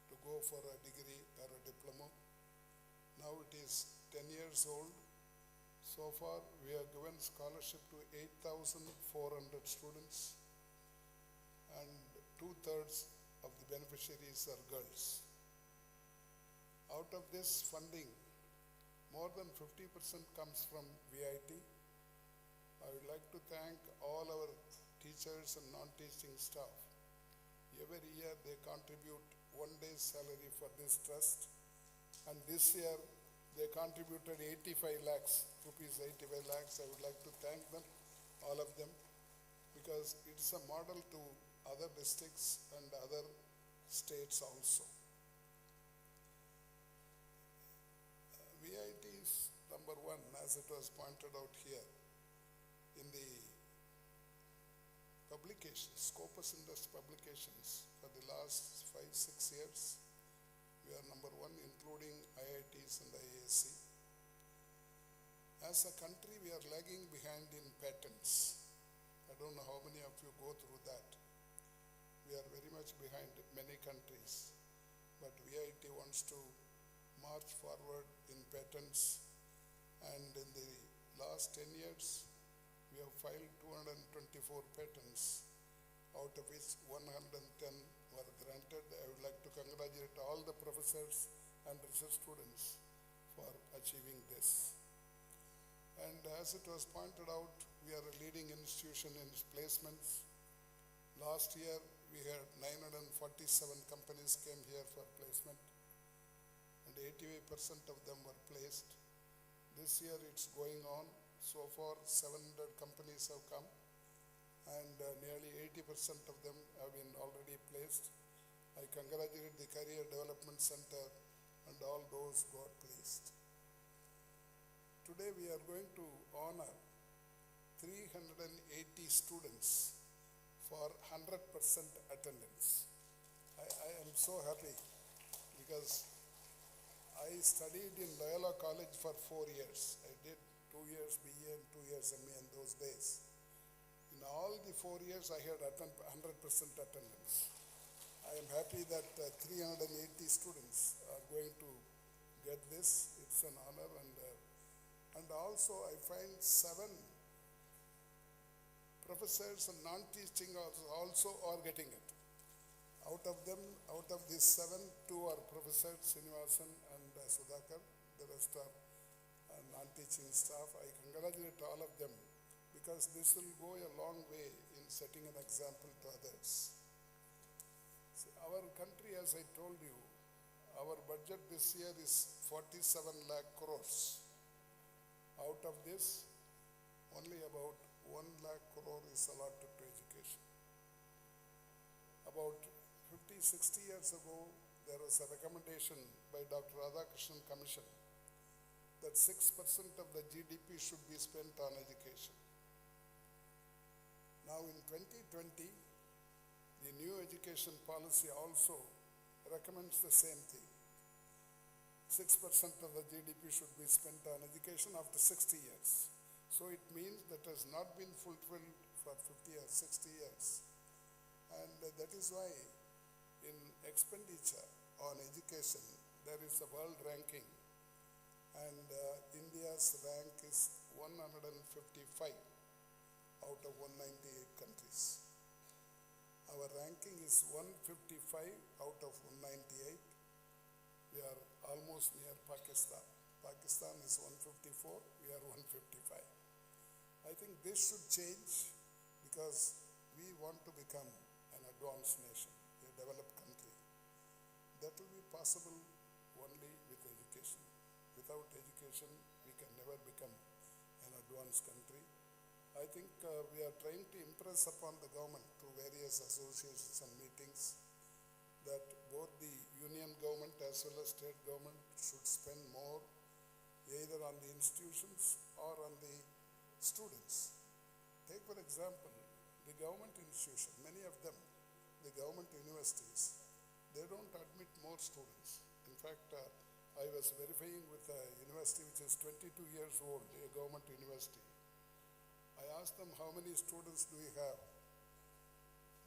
to go for a degree or a diploma. Now it is 10 years old. So far, we have given scholarship to 8,400 students, and 2/3 of the beneficiaries are girls. Out of this funding, more than 50% comes from VIT. I would like to thank all our teachers and non-teaching staff. Every year they contribute 1 day's salary for this trust, and this year they contributed 85 lakhs, rupees 85 lakhs. I would like to thank them, all of them, because it's a model to other districts and other states also. VIT is number one, as it was pointed out here. In the publications, Scopus Indus publications, for the last 5-6 years, we are number one, including IITs and IASC. As a country, we are lagging behind in patents. I don't know how many of you go through that. We are very much behind many countries, but VIT wants to march forward in patents, and in the last 10 years, we have filed 224 patents, out of which 110 were granted. I would like to congratulate all the professors and research students for achieving this. And as it was pointed out, we are a leading institution in placements. Last year, we had 947 companies came here for placement, and 88% of them were placed. This year it's going on. So far 700 companies have come, and nearly 80% of them have been already placed. I congratulate the Career Development Center and all those who got placed. today we are going to honor 380 students for 100% attendance. I am so happy because I studied in Loyola College for 4 years. I did 2 years BA and 2 years MA in those days. In all the 4 years, I had 100% attendance. I am happy that 380 students are going to get this. It's an honor, and also I find 7 professors and non-teaching also are getting it. Out of these 7, 2 are professors, Srinivasan and Sudhakar. The rest are non-teaching staff. I congratulate all of them because this will go a long way in setting an example to others. See, our country, as I told you, our budget this year is 47 lakh crores. Out of this, only about 1 lakh crore is allotted to education. About 50, 60 years ago, there was a recommendation by Dr. Radhakrishnan Commission that 6% of the GDP should be spent on education. Now in 2020, the new education policy also recommends the same thing. 6% of the GDP should be spent on education after 60 years. So it means that has not been fulfilled for 50 or 60 years. And that is why in expenditure on education, there is a world ranking. And India's rank is 155 out of 198 countries. Our ranking is 155 out of 198. We are almost near Pakistan. Pakistan is 154, we are 155. I think this should change because we want to become an advanced nation, a developed country. That will be possible only with education. Without education, we can never become an advanced country. I think we are trying to impress upon the government through various associations and meetings that both the union government as well as state government should spend more either on the institutions or on the students. Take for example, the government institution, many of them, the government universities, they don't admit more students. In fact, I was verifying with a university which is 22 years old, a government university. I asked them, how many students do you have?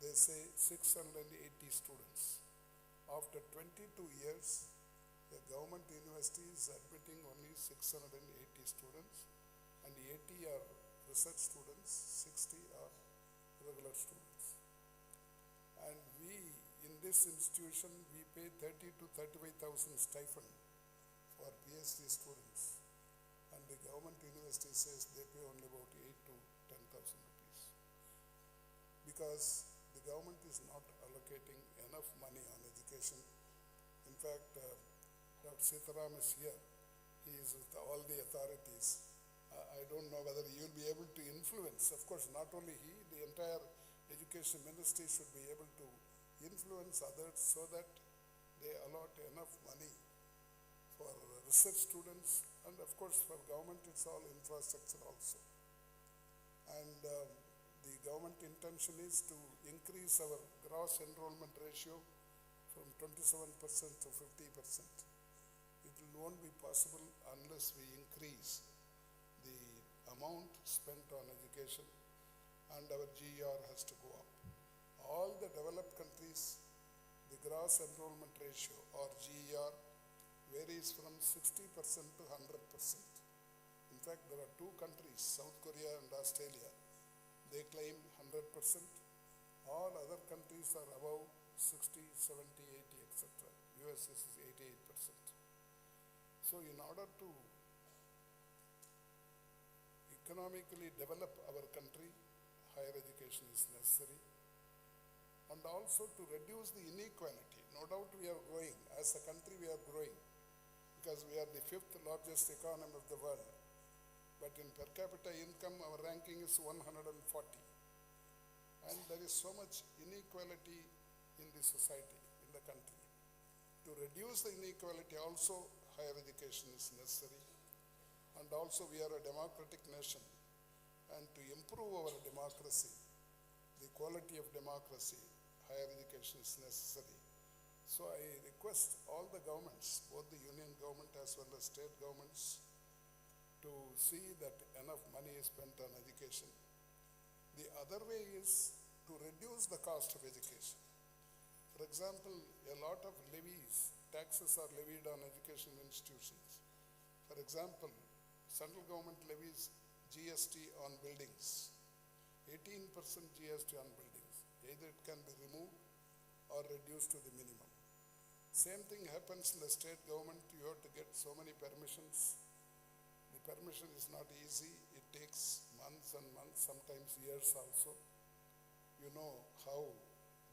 They say 680 students. After 22 years, the government university is admitting only 680 students, and 80 are research students, 60 are regular students. And we, in this institution, we pay 30 to 35,000 stipend for PhD students. And the government university says they pay only about 8 to 10,000 rupees. Because the government is not allocating enough money on education. In fact, Dr. Sitaram is here. He is with all the authorities. I don't know whether he will be able to influence. Of course, not only he, the entire education ministry should be able to influence others so that they allot enough money for research students, and of course for government it's all infrastructure also. And the government intention is to increase our gross enrollment ratio from 27% to 50%. It won't be possible unless we increase the amount spent on education, and our GER has to go up. All the developed countries, the gross enrollment ratio or GER varies from 60% to 100%. In fact, there are 2 countries, South Korea and Australia. They claim 100%. All other countries are above 60, 70, 80, etc. US is 88%. So in order to economically develop our country, higher education is necessary. And also to reduce the inequality. No doubt we are growing. As a country we are growing because we are the 5th largest economy of the world. But in per capita income, our ranking is 140. And there is so much inequality in the society, in the country. To reduce the inequality also, higher education is necessary. And And also we are a democratic nation. And to improve our democracy, the quality of democracy, higher education is necessary. So I request all the governments, both the union government as well as state governments, to see that enough money is spent on education. The other way is to reduce the cost of education. For example, a lot of levies, taxes are levied on educational institutions. For example, central government levies GST on buildings, 18% GST on buildings. Either it can be removed or reduced to the minimum. Same thing happens in the state government. You have to get so many permissions. The permission is not easy. It takes months and months, sometimes years also. You know how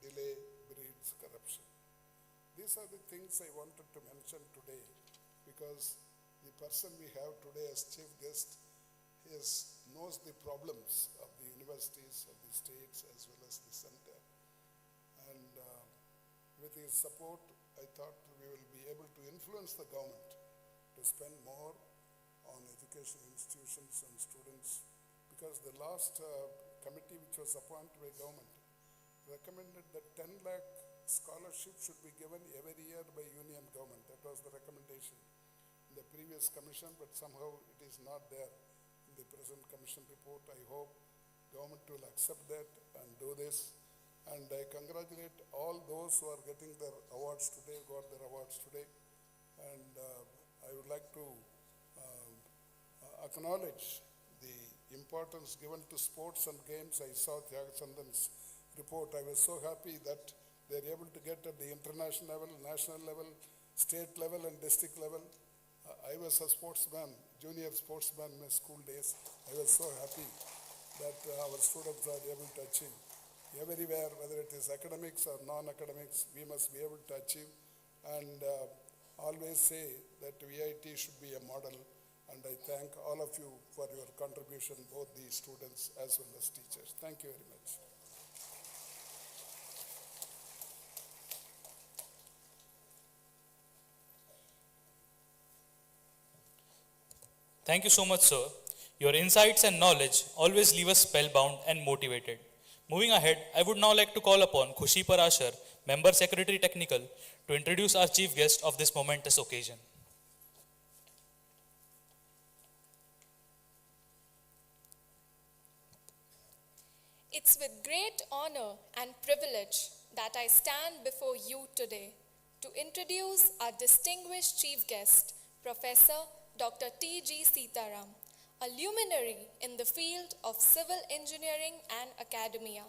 delay breeds corruption. These are the things I wanted to mention today, because the person we have today as chief guest knows the problems of the universities, of the states, as well as the center. And with his support, I thought we will be able to influence the government to spend more on education institutions and students, because the last committee which was appointed by government recommended that 10 lakh scholarships should be given every year by union government. That was the recommendation in the previous commission, but somehow it is not there in the present commission report. I hope government will accept that and do this. And I congratulate all those who are getting their awards today, got their awards today. And I would like to acknowledge the importance given to sports and games. I saw Tyagachandan's report. I was so happy that they're able to get at the international level, national level, state level and district level. I was a sportsman, junior sportsman in my school days. I was so happy that our students are able to achieve. Everywhere, whether it is academics or non-academics, we must be able to achieve. And always say that VIT should be a model. And I thank all of you for your contribution, both the students as well as teachers. Thank you very much. Thank you so much, sir. Your insights and knowledge always leave us spellbound and motivated. Moving ahead, I would now like to call upon Khushi Parashar, Member Secretary Technical, to introduce our chief guest of this momentous occasion. It's with great honor and privilege that I stand before you today to introduce our distinguished chief guest, Professor Dr. T.G. Sitaram, a luminary in the field of civil engineering and academia.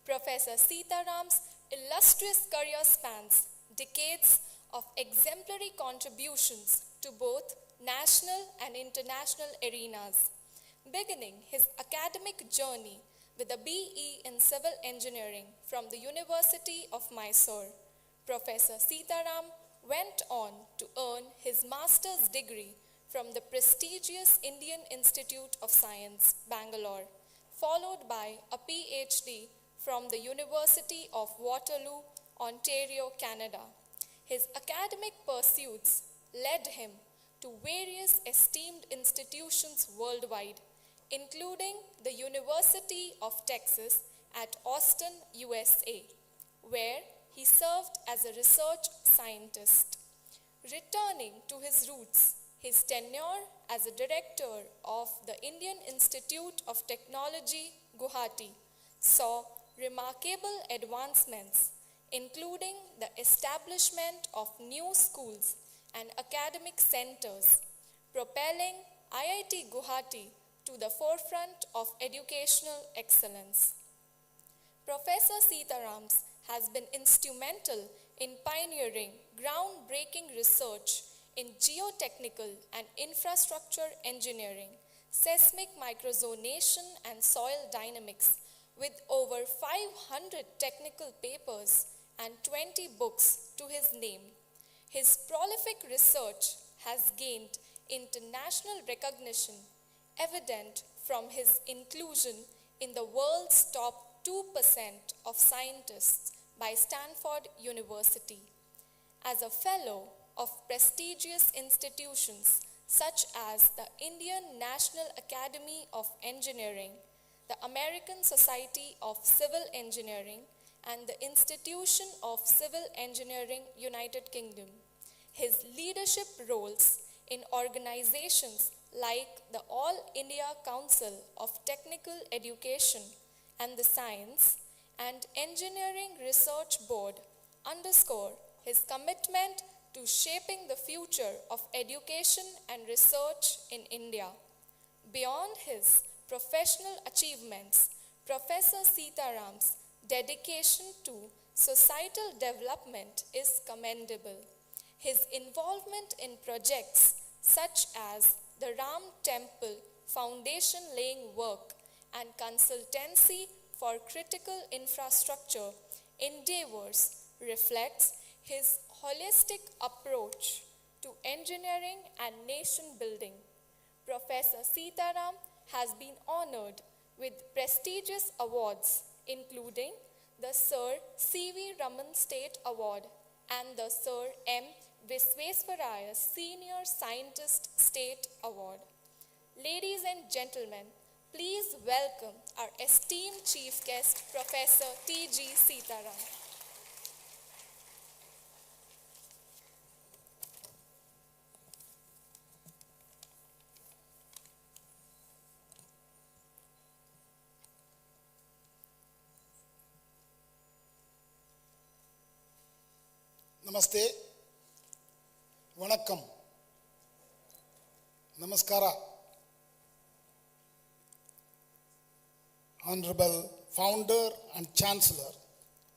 Professor Sitaram's illustrious career spans decades of exemplary contributions to both national and international arenas. Beginning his academic journey with a BE in Civil Engineering from the University of Mysore, Professor Sitaram went on to earn his master's degree from the prestigious Indian Institute of Science, Bangalore, followed by a PhD from the University of Waterloo, Ontario, Canada. His academic pursuits led him to various esteemed institutions worldwide, including the University of Texas at Austin, USA, where he served as a research scientist. Returning to his roots, his tenure as a director of the Indian Institute of Technology, Guwahati, saw remarkable advancements, including the establishment of new schools and academic centers, propelling IIT Guwahati to the forefront of educational excellence. Professor Sitaram has been instrumental in pioneering groundbreaking research in geotechnical and infrastructure engineering, seismic microzonation and soil dynamics, with over 500 technical papers and 20 books to his name. His prolific research has gained international recognition, evident from his inclusion in the world's top 2% of scientists by Stanford University. As a fellow of prestigious institutions such as the Indian National Academy of Engineering, the American Society of Civil Engineering, and the Institution of Civil Engineering, United Kingdom. His leadership roles in organizations like the All India Council of Technical Education and the Science and Engineering Research Board underscore his commitment to shaping the future of education and research in India. Beyond his professional achievements, Professor Sitaram's dedication to societal development is commendable. His involvement in projects such as the Ram Temple foundation laying work and consultancy for critical infrastructure endeavors reflects his holistic approach to engineering and nation building. Professor Sitaram has been honored with prestigious awards including the Sir C.V. Raman State Award and the Sir M. Visvesvaraya Senior Scientist State Award. Ladies and gentlemen, please welcome our esteemed chief guest, Professor T.G. Sitaram. Namaste, Vanakkam, Namaskara. Honorable Founder and Chancellor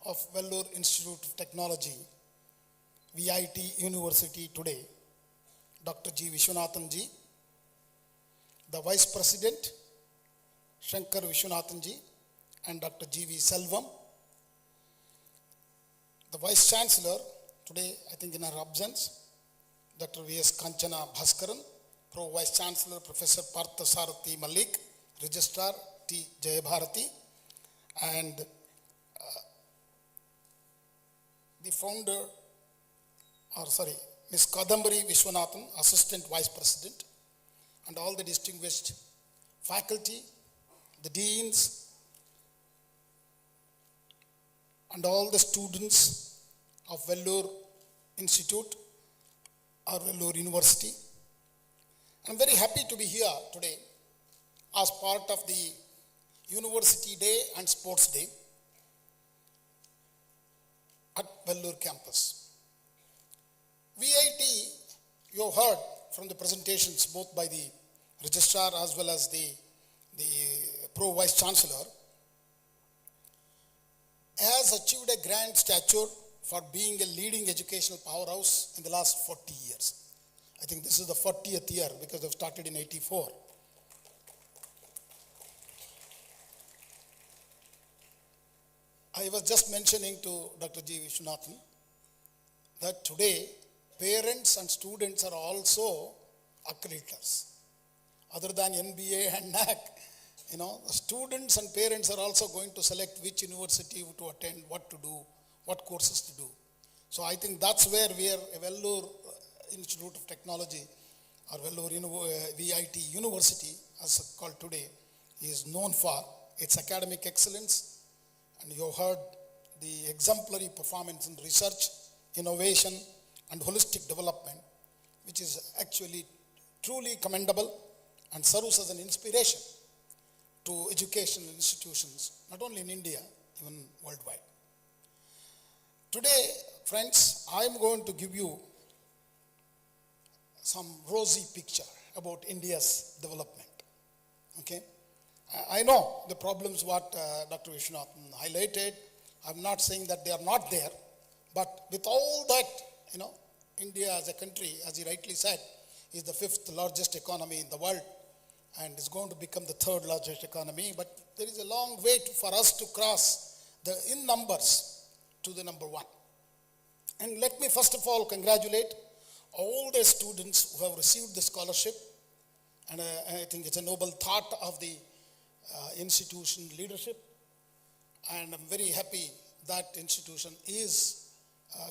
of Vellore Institute of Technology, VIT University today, Dr. G. Vishwanathan Ji, the Vice President, Shankar Vishwanathan Ji, and Dr. G. V. Selvam, the Vice Chancellor, today I think in her absence, Dr. V.S. Kanchana Bhaskaran, Pro Vice Chancellor, Professor Partha Sarathi Malik, Registrar, T. Jayabharati, and the founder, Ms. Kadambari Vishwanathan, Assistant Vice President, and all the distinguished faculty, the deans, and all the students of Vellore Institute or Vellore University. I'm very happy to be here today as part of the University Day and Sports Day at Vellore campus. VIT, you have heard from the presentations both by the registrar as well as the Pro Vice Chancellor, has achieved a grand stature for being a leading educational powerhouse in the last 40 years. I think this is the 40th year because they've started in 84. I was just mentioning to Dr. G. Vishwanathan that today parents and students are also accreditors. Other than NBA and NAC, the students and parents are also going to select which university to attend, what to do, what courses to do. So I think that's where we are, Vellore Institute of Technology or Vellore VIT University, as called today, is known for its academic excellence. And you have heard the exemplary performance in research, innovation, and holistic development, which is actually truly commendable and serves as an inspiration to educational institutions, not only in India, even worldwide. Today, friends, I am going to give you some rosy picture about India's development. Okay? I know the problems what Dr. Vishwanathan highlighted. I'm not saying that they are not there, but with all that, India as a country, as he rightly said, is the 5th largest economy in the world and is going to become the 3rd largest economy. But there is a long way for us to cross in numbers to the number 1. And let me first of all congratulate all the students who have received the scholarship. And I think it's a noble thought of the institution leadership. And I'm very happy that institution is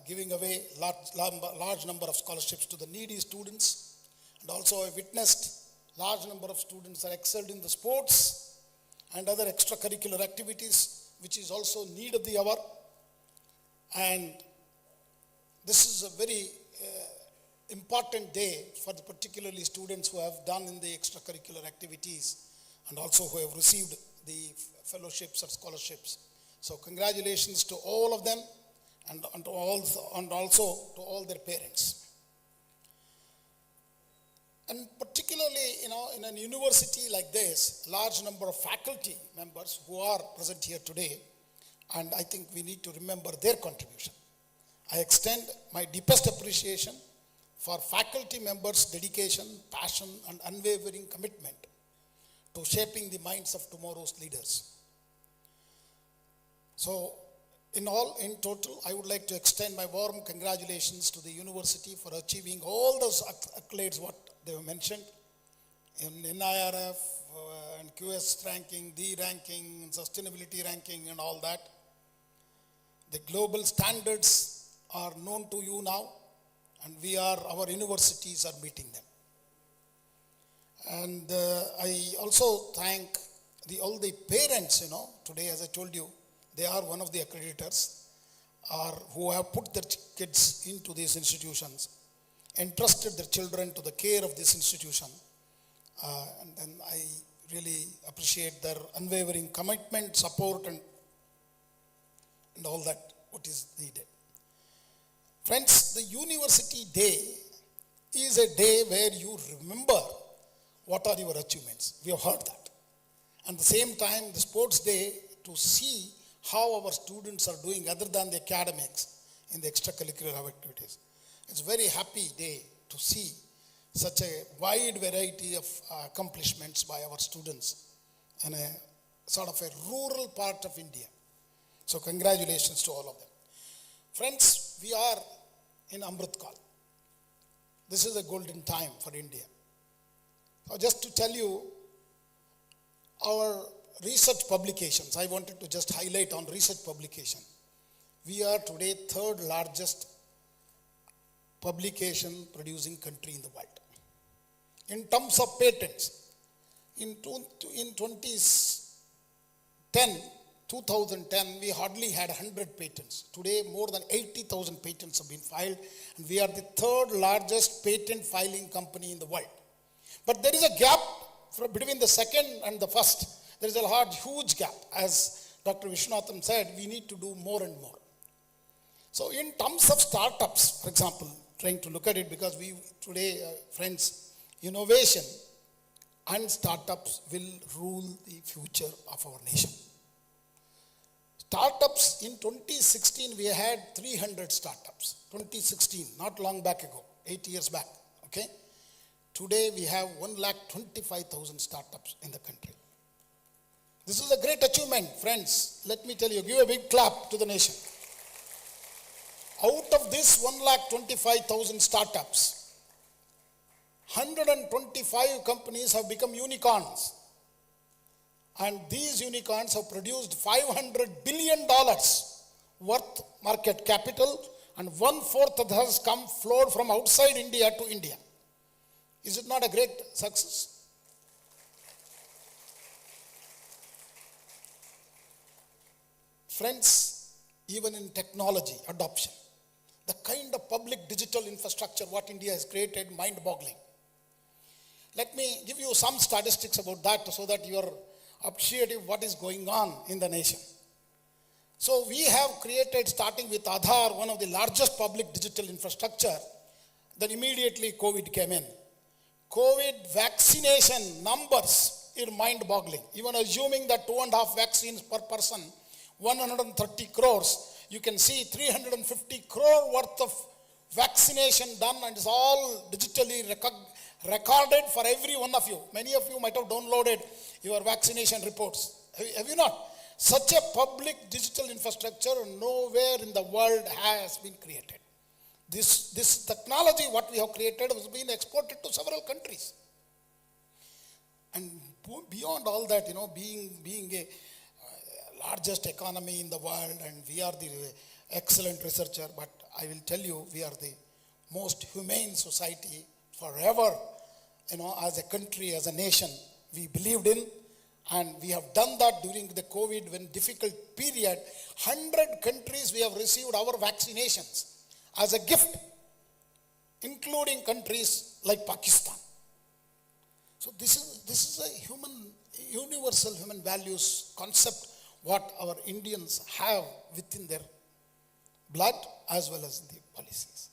giving away large number of scholarships to the needy students. And also I witnessed large number of students are excelled in the sports and other extracurricular activities, which is also need of the hour. And this is a very important day for the particularly students who have done in the extracurricular activities and also who have received the fellowships or scholarships. So congratulations to all of them and also to all their parents. And particularly, in a university like this, large number of faculty members who are present here today, and I think we need to remember their contribution. I extend my deepest appreciation for faculty members' dedication, passion, and unwavering commitment to shaping the minds of tomorrow's leaders. So, in total, I would like to extend my warm congratulations to the university for achieving all those accolades what they have mentioned in NIRF and QS ranking, D ranking, and sustainability ranking and all that. The global standards are known to you now, and our universities are meeting them. And I also thank all the parents, today as I told you, they are one of the accreditors who have put their kids into these institutions, entrusted their children to the care of this institution. And then I really appreciate their unwavering commitment, support, and all that what is needed. Friends, the University Day is a day where you remember what are your achievements. We have heard that. And at the same time, the Sports Day to see how our students are doing other than the academics in the extracurricular activities. It's a very happy day to see such a wide variety of accomplishments by our students in a sort of a rural part of India. So congratulations to all of them. Friends, we are in Amrit Kal. This is a golden time for India. So just to tell you, our research publications, I wanted to just highlight on research publication. We are today third largest publication producing country in the world. In terms of patents, in 2010, we hardly had 100 patents. Today, more than 80,000 patents have been filed, and we are the third largest patent filing company in the world. But there is a gap between the second and the first. There is a huge gap. As Dr. Viswanathan said, we need to do more and more. So in terms of startups, for example, trying to look at it because today, friends, innovation and startups will rule the future of our nation. Startups in 2016, we had 300 startups. 2016, not long back ago, 8 years back, okay? Today, we have 125,000 startups in the country. This is a great achievement, friends. Let me tell you, give a big clap to the nation. Out of this 125,000 startups, 125 companies have become unicorns. And these unicorns have produced $500 billion worth market capital, and 1/4 that has flowed from outside India to India. Is it not a great success? Friends, even in technology adoption, the kind of public digital infrastructure what India has created, mind-boggling. Let me give you some statistics about that so that you are appreciative what is going on in the nation. So we have created, starting with Aadhaar, one of the largest public digital infrastructure. Then immediately COVID came in. COVID vaccination numbers are mind-boggling. Even assuming that 2.5 vaccines per person, 130 crores, you can see 350 crore worth of vaccination done, and it's all digitally recorded for every one of you. Many of you might have downloaded your vaccination reports. Have you not? Such a public digital infrastructure nowhere in the world has been created. This technology, what we have created, has been exported to several countries. And beyond all that, being a largest economy in the world, and we are the excellent researcher, but I will tell you, we are the most humane society forever. as a country, as a nation, we believed in, and we have done that during the COVID when difficult period. 100 countries we have received our vaccinations as a gift, including countries like Pakistan. So this is a universal human values concept what our Indians have within their blood as well as the policies.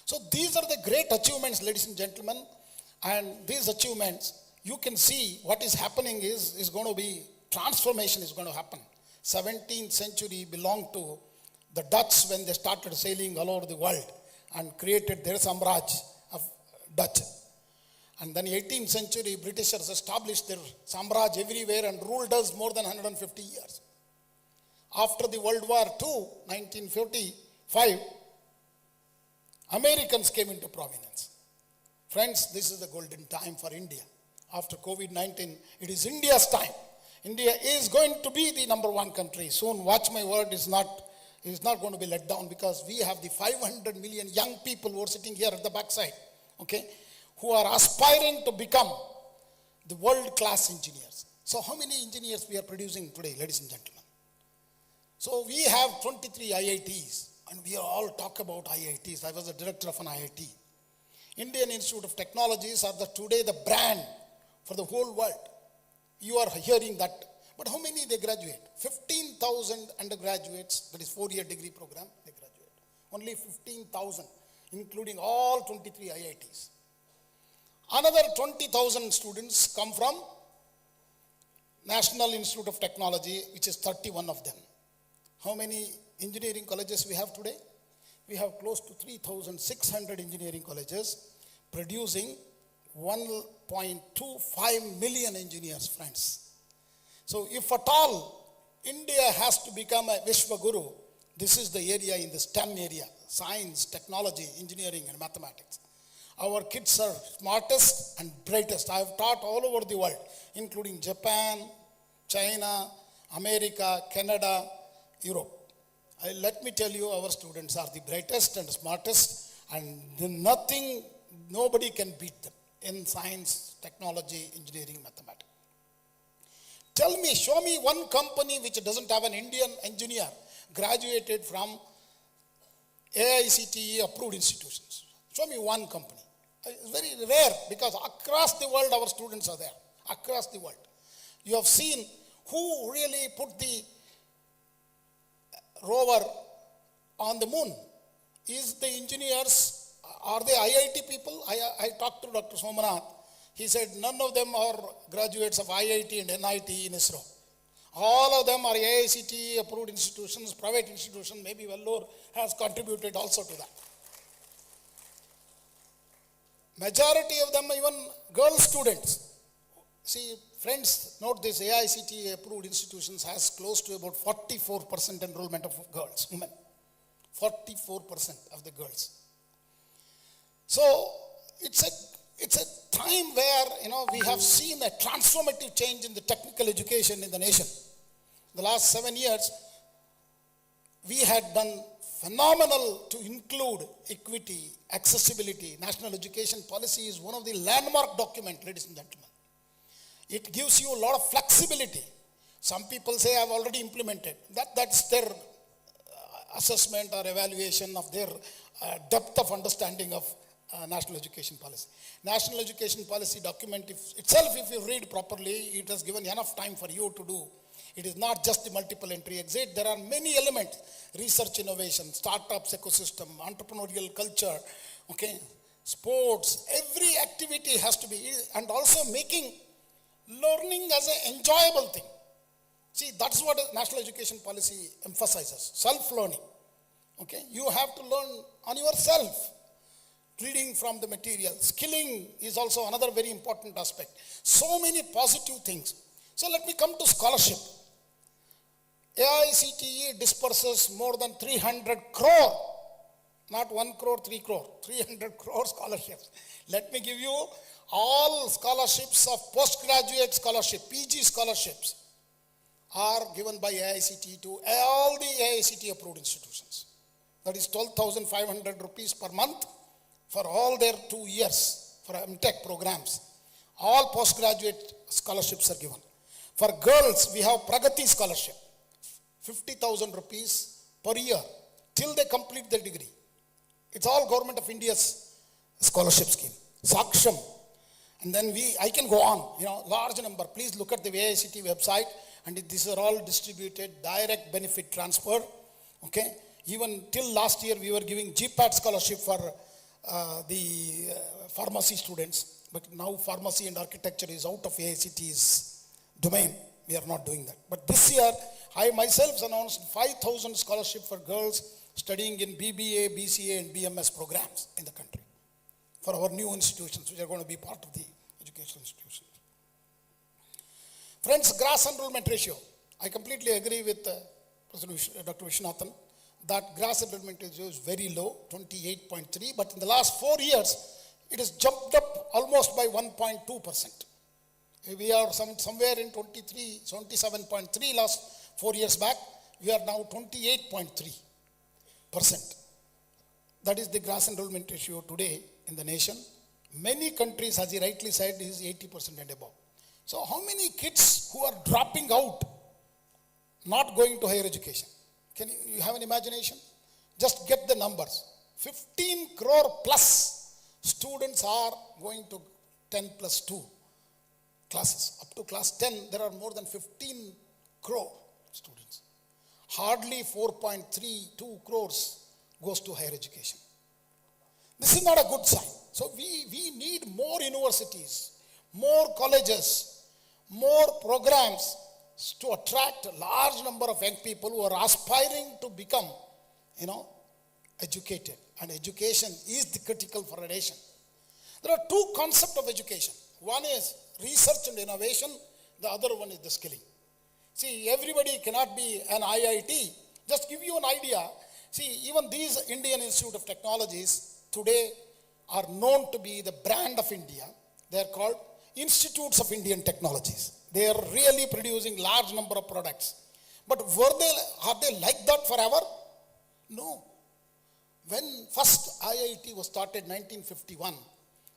So these are the great achievements, ladies and gentlemen, and these achievements, you can see what is happening is going to be, transformation is going to happen. 17th century belonged to the Dutch when they started sailing all over the world and created their Samraj of Dutch. And then 18th century, Britishers established their Samraj everywhere and ruled us more than 150 years. After the World War II, 1945, Americans came into prominence. Friends, this is the golden time for India. After COVID-19, it is India's time. India is going to be the number one country. Soon, watch my word, is not going to be let down, because we have the 500 million young people who are sitting here at the backside, okay, who are aspiring to become the world-class engineers. So how many engineers we are producing today, ladies and gentlemen? So we have 23 IITs, and we all talk about IITs. I was the director of an IIT. Indian Institute of Technologies are today the brand for the whole world. You are hearing that. But how many they graduate? 15,000 undergraduates, that is 4-year degree program, they graduate. Only 15,000, including all 23 IITs. Another 20,000 students come from National Institute of Technology, which is 31 of them. How many engineering colleges we have today? We have close to 3,600 engineering colleges producing 1.25 million engineers, friends. So if at all India has to become a Vishwaguru, this is the area in the STEM area, science, technology, engineering and mathematics. Our kids are smartest and brightest. I have taught all over the world, including Japan, China, America, Canada, Europe. Let me tell you, our students are the brightest and smartest, and nobody can beat them in science, technology, engineering, mathematics. Tell me, show me one company which doesn't have an Indian engineer graduated from AICTE approved institutions. Show me one company. It's very rare, because across the world our students are there. Across the world. You have seen who really put the rover on the moon. Is the engineers, are they IIT people? I talked to Dr. Somanath. He said none of them are graduates of IIT and NIT in ISRO. All of them are AICTE approved institutions, private institutions. Maybe Vellore has contributed also to that. Majority of them even girl students. See, friends, note this, AICTE approved institutions has close to about 44% enrollment of girls, women. 44% of the girls. So it's a time where we have seen a transformative change in the technical education in the nation. The last 7 years, we had done phenomenal to include equity, accessibility. National education policy is one of the landmark documents, ladies and gentlemen. It gives you a lot of flexibility. Some people say I've already implemented. That's their assessment or evaluation of their depth of understanding of national education policy. National education policy document itself, if you read properly, it has given enough time for you to do. It is not just the multiple entry exit. There are many elements. Research innovation, startups ecosystem, entrepreneurial culture, okay, sports, every activity has to be, and also making learning as an enjoyable thing. See, that's what national education policy emphasizes, self-learning. Okay, you have to learn on yourself, reading from the material. Skilling is also another very important aspect. So many positive things. So let me come to scholarship. AICTE disperses more than 300 crore, not 1 crore, 3 crore, 300 crore scholarships. Let me give you all scholarships of postgraduate scholarship, PG scholarships are given by AICTE to all the AICTE approved institutions. That is 12,500 rupees per month for all their 2 years. for MTech programs. All postgraduate scholarships are given. For girls, we have Pragati scholarship, 50,000 rupees per year till they complete their degree. It's all Government of India's scholarship scheme. Saksham. And then I can go on, large number. Please look at the AICT website, and these are all distributed, direct benefit transfer. Okay. Even till last year, we were giving GPAT scholarship for the pharmacy students. But now pharmacy and architecture is out of AICT's domain. We are not doing that. But this year, I myself announced 5,000 scholarship for girls studying in BBA, BCA, and BMS programs in the country for our new institutions, which are going to be part of the educational institutions. Friends, gross enrollment ratio. I completely agree with Dr. Viswanathan that gross enrollment ratio is very low, 28.3, but in the last 4 years, it has jumped up almost by 1.2%. We are somewhere in 27.3 last 4 years back. We are now 28.3%. That is the gross enrollment ratio today in the nation. Many countries, as he rightly said, is 80% and above. So how many kids who are dropping out, not going to higher education? Can you have an imagination? Just get the numbers. 15 crore plus students are going to 10 plus 2 classes. Up to class 10, there are more than 15 crore students. Hardly 4.32 crores goes to higher education. This is not a good sign. So we need more universities, more colleges, more programs to attract a large number of young people who are aspiring to become, educated. And education is the critical for a nation. There are two concepts of education. One is research and innovation. The other one is the skilling. See, everybody cannot be an IIT. Just give you an idea. See, even these Indian Institute of Technologies today are known to be the brand of India. They are called Institutes of Indian Technologies. They are really producing large number of products. But are they like that forever? No. When first IIT was started 1951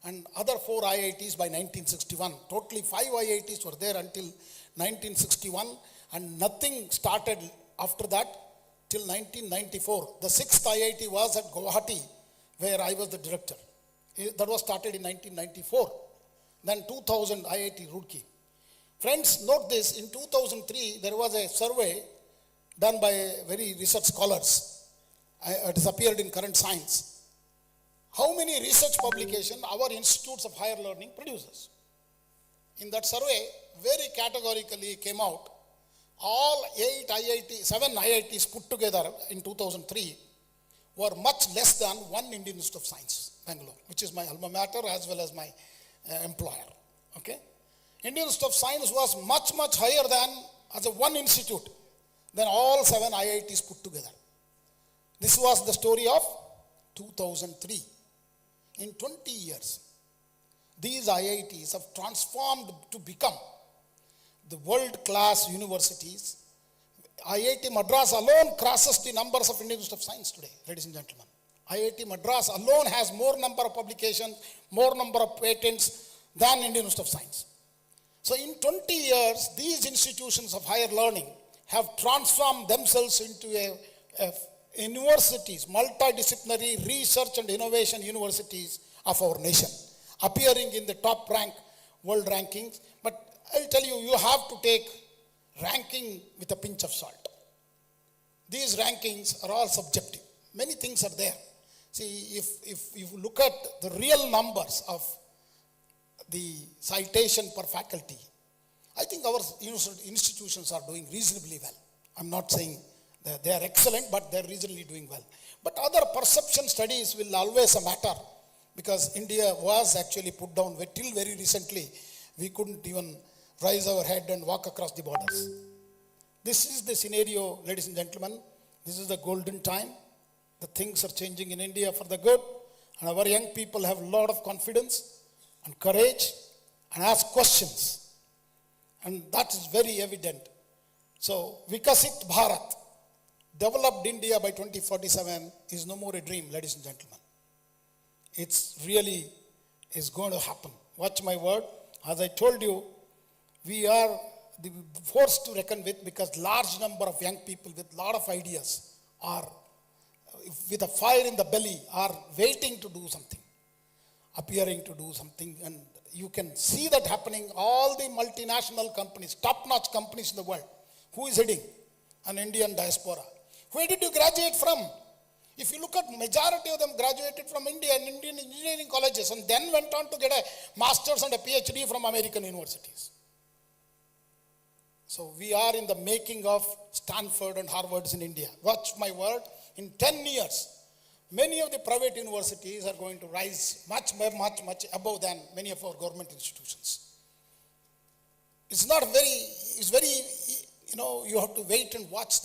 and other 4 IITs by 1961, totally 5 IITs were there until 1961, and nothing started after that till 1994. The 6th IIT was at Guwahati, where I was the director. That was started in 1994. Then 2000 IIT Roorkee. Friends, note this, in 2003 there was a survey done by very research scholars. It has appeared in Current Science. How many research publications our institutes of higher learning produces? In that survey, very categorically came out, all 7 IITs put together in 2003 were much less than one Indian Institute of Science, Bangalore, which is my alma mater as well as my employer. Okay? Indian Institute of Science was much, much higher than, as a one institute, than all 7 IITs put together. This was the story of 2003. In 20 years, these IITs have transformed to become the world-class universities. IIT Madras alone crosses the numbers of Indian Institute of Science today, ladies and gentlemen. IIT Madras alone has more number of publications, more number of patents than Indian Institute of Science. So in 20 years, these institutions of higher learning have transformed themselves into universities, multidisciplinary research and innovation universities of our nation, appearing in the top rank world rankings. But I'll tell you, you have to take ranking with a pinch of salt. These rankings are all subjective. Many things are there. See, if you look at the real numbers of the citation per faculty, I think our institutions are doing reasonably well. I'm not saying that they are excellent, but they're reasonably doing well. But other perception studies will always matter, because India was actually put down till very recently. We couldn't even raise our head and walk across the borders. This is the scenario, ladies and gentlemen. This is the golden time. The things are changing in India for the good, and our young people have a lot of confidence and courage and ask questions. And that is very evident. So, Vikasit Bharat, developed India by 2047 is no more a dream, ladies and gentlemen. It's really is going to happen. Watch my word. As I told you, we are the force to reckon with, because large number of young people with lot of ideas are with a fire in the belly, are waiting to do something, appearing to do something, and you can see that happening. All the multinational companies, top-notch companies in the world, who is heading? An Indian diaspora. Where did you graduate from? If you look at majority of them graduated from India and Indian engineering colleges, and then went on to get a master's and a PhD from American universities. So we are in the making of Stanford and Harvards in India. Watch my word. In 10 years, many of the private universities are going to rise much above than many of our government institutions. It's very, you have to wait and watch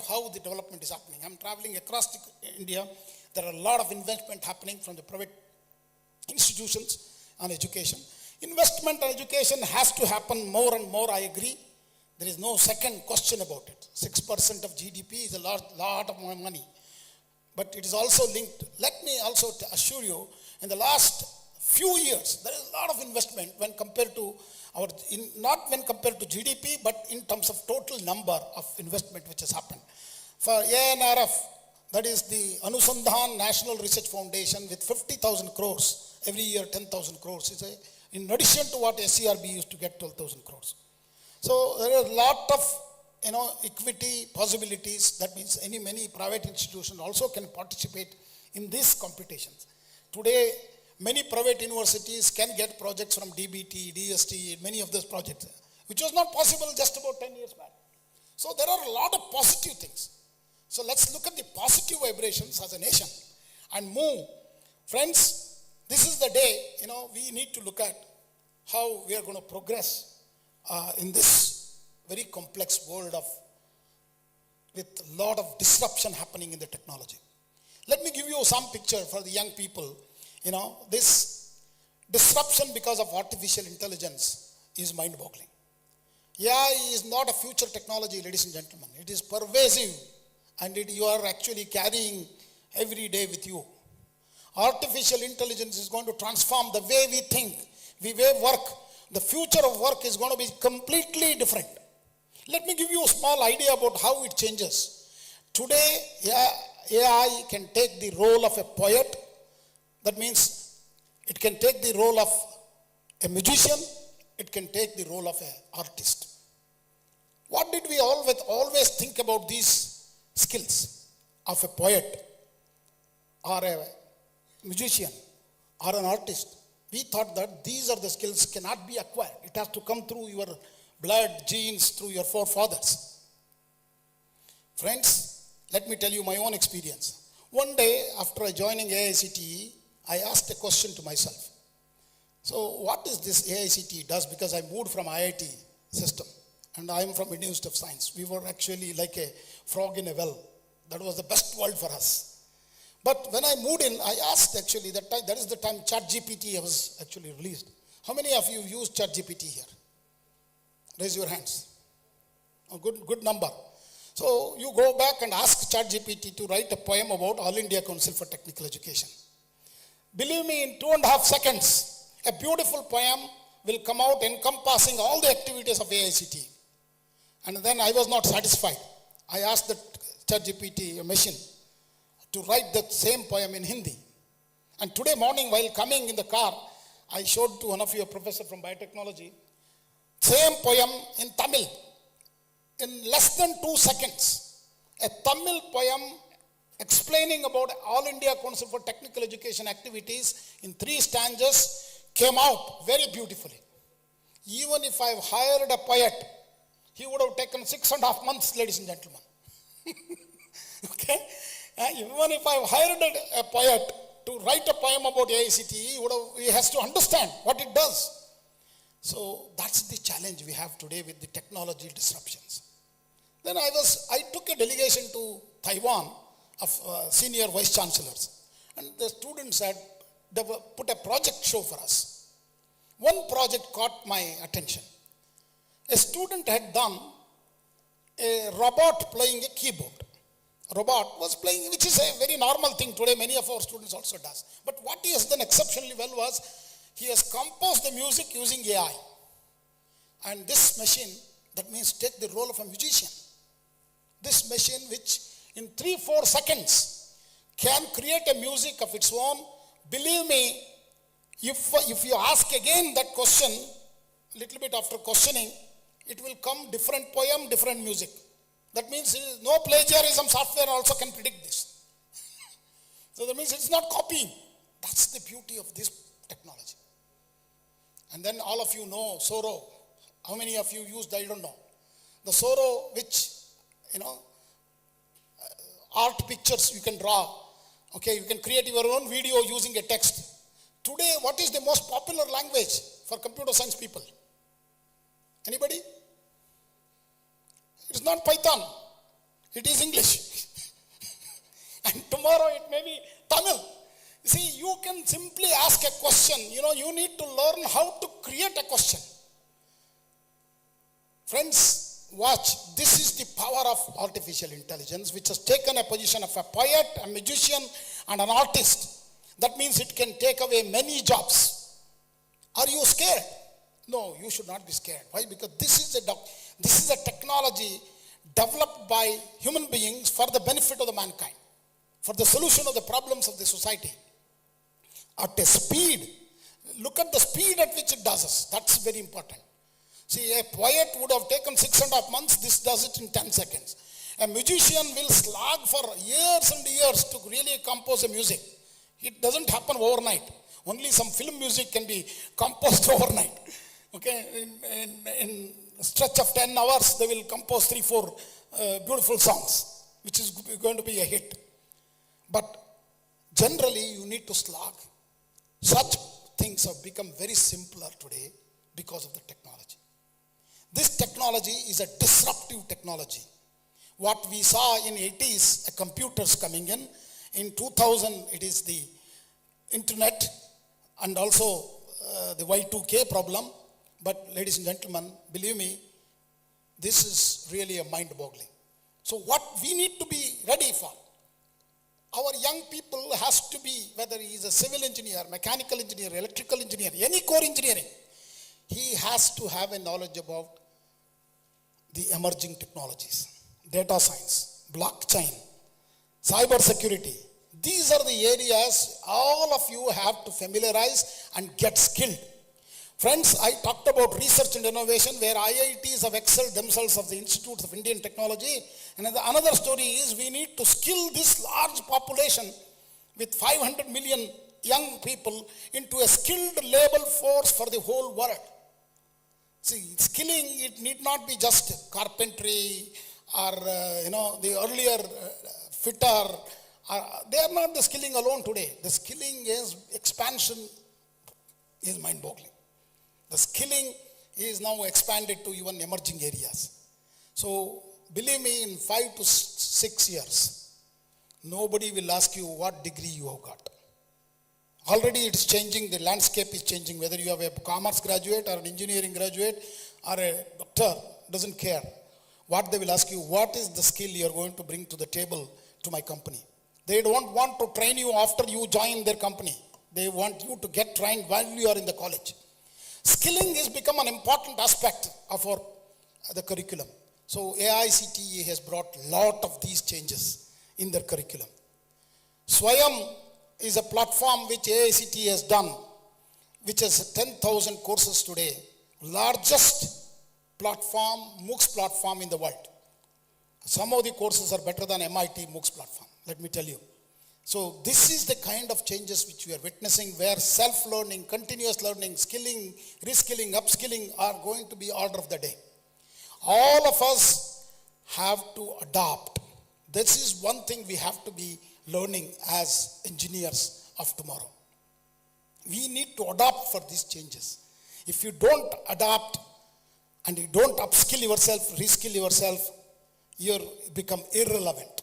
how the development is happening. I'm traveling across India. There are a lot of investment happening from the private institutions on education. Investment on education has to happen more and more, I agree. There is no second question about it. 6% of GDP is a lot of money. But it is also linked. Let me also assure you, in the last few years, there is a lot of investment when compared to not when compared to GDP, but in terms of total number of investment which has happened. For ANRF, that is the Anusandhan National Research Foundation, with 50,000 crores, every year 10,000 crores, in addition to what SCRB used to get 12,000 crores. So there are a lot of equity possibilities. That means many private institutions also can participate in these competitions. Today, many private universities can get projects from DBT, DST, many of those projects, which was not possible just about 10 years back. So there are a lot of positive things. So let's look at the positive vibrations as a nation and move. Friends, this is the day, we need to look at how we are going to progress in this very complex world with a lot of disruption happening in the technology. Let me give you some picture for the young people. This disruption because of artificial intelligence is mind-boggling. AI is not a future technology, ladies and gentlemen. It is pervasive, and you are actually carrying every day with you. Artificial intelligence is going to transform the way we think, the way work. The future of work is going to be completely different. Let me give you a small idea about how it changes. Today, AI can take the role of a poet. That means it can take the role of a musician. It can take the role of an artist. What did we always think about these skills of a poet or a musician or an artist? We thought that these are the skills cannot be acquired. It has to come through your blood, genes, through your forefathers. Friends, let me tell you my own experience. One day, after joining AICTE, I asked a question to myself. So what is this AICTE does? Because I moved from IIT system, and I am from Indian Institute of Science. We were actually like a frog in a well. That was the best world for us. But when I moved in, I asked actually, that is the time ChatGPT was actually released. How many of you use ChatGPT here? Raise your hands. A good number. So you go back and ask ChatGPT to write a poem about All India Council for Technical Education. Believe me, in 2.5 seconds, a beautiful poem will come out encompassing all the activities of AICTE. And then I was not satisfied. I asked the ChatGPT machine to write that same poem in Hindi. And today morning, while coming in the car, I showed to one of your professor from biotechnology, same poem in Tamil. In less than 2 seconds, a Tamil poem explaining about All India Council for Technical Education activities in 3 stanzas came out very beautifully. Even if I've hired a poet, he would have taken 6.5 months, ladies and gentlemen. Okay? Even if I've hired a poet to write a poem about AICTE, he has to understand what it does. So that's the challenge we have today with the technology disruptions. Then I took a delegation to Taiwan of senior vice chancellors, and the students had put a project show for us. One project caught my attention. A student had done a robot playing a keyboard. A robot was playing, which is a very normal thing today, many of our students also does. But what he has done exceptionally well was, He has composed the music using AI. And this machine, that means take the role of a musician. This machine, which in 3-4 seconds can create a music of its own, believe me, if you ask again that question, little bit after questioning, it will come different poem, different music. That means no plagiarism software also can predict this. So that means it's not copying. That's the beauty of this technology. And then all of you know Soro. How many of you used, I don't know. The Soro, which, art pictures you can draw. Okay, you can create your own video using a text. Today, what is the most popular language for computer science people? Anybody? It's not Python. It is English. And tomorrow it may be Tamil. See, you can simply ask a question. You need to learn how to create a question. Friends, watch. This is the power of artificial intelligence, which has taken a position of a poet, a magician, and an artist. That means it can take away many jobs. Are you scared? No, you should not be scared. Why? Because this is a technology developed by human beings for the benefit of the mankind, for the solution of the problems of the society. At a speed, look at the speed at which it does this. That's very important. See, a poet would have taken 6.5 months, this does it in 10 seconds. A musician will slog for years and years to really compose a music. It doesn't happen overnight. Only some film music can be composed overnight. Okay, in a stretch of 10 hours, they will compose 3-4 beautiful songs, which is going to be a hit. But generally, you need to slog. Such things have become very simpler today because of the technology. This technology is a disruptive technology. What we saw in 80s, computers coming in 2000 it is the internet and also the Y2K problem. But ladies and gentlemen, believe me, this is really a mind-boggling. So what we need to be ready for, our young people has to be, whether he is a civil engineer, mechanical engineer, electrical engineer, any core engineering, he has to have a knowledge about the emerging technologies, data science, blockchain, cyber security. These are the areas all of you have to familiarize and get skilled. Friends, I talked about research and innovation where IITs have excelled themselves of the Institutes of Indian Technology. And another story is we need to skill this large population with 500 million young people into a skilled labor force for the whole world. See, skilling, it need not be just carpentry or, the earlier fitter. They are not the skilling alone today. The skilling is expansion is mind-boggling. The skilling is now expanded to even emerging areas. So, believe me, in 5 to 6 years, nobody will ask you what degree you have got. Already it's changing, the landscape is changing, whether you have a commerce graduate or an engineering graduate or a doctor, doesn't care. What they will ask you, what is the skill you are going to bring to the table to my company? They don't want to train you after you join their company. They want you to get trained while you are in the college. Skilling has become an important aspect of the curriculum. So AICTE has brought a lot of these changes in their curriculum. Swayam is a platform which AICTE has done, which has 10,000 courses today. Largest platform, MOOCs platform in the world. Some of the courses are better than MIT MOOCs platform, let me tell you. So this is the kind of changes which we are witnessing where self-learning, continuous learning, skilling, reskilling, upskilling are going to be order of the day. All of us have to adopt. This is one thing we have to be learning as engineers of tomorrow. We need to adopt for these changes. If you don't adapt and you don't upskill yourself, reskill yourself, you become irrelevant.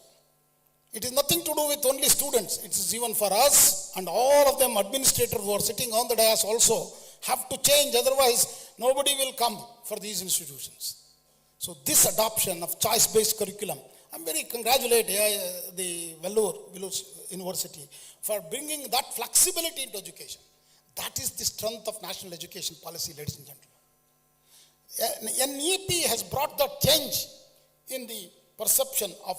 It is nothing to do with only students. It is even for us and all of them administrators who are sitting on the dais also have to change. Otherwise, nobody will come for these institutions. So this adoption of choice-based curriculum, I'm very congratulate the Vellore University for bringing that flexibility into education. That is the strength of national education policy, ladies and gentlemen. NEP has brought that change in the perception of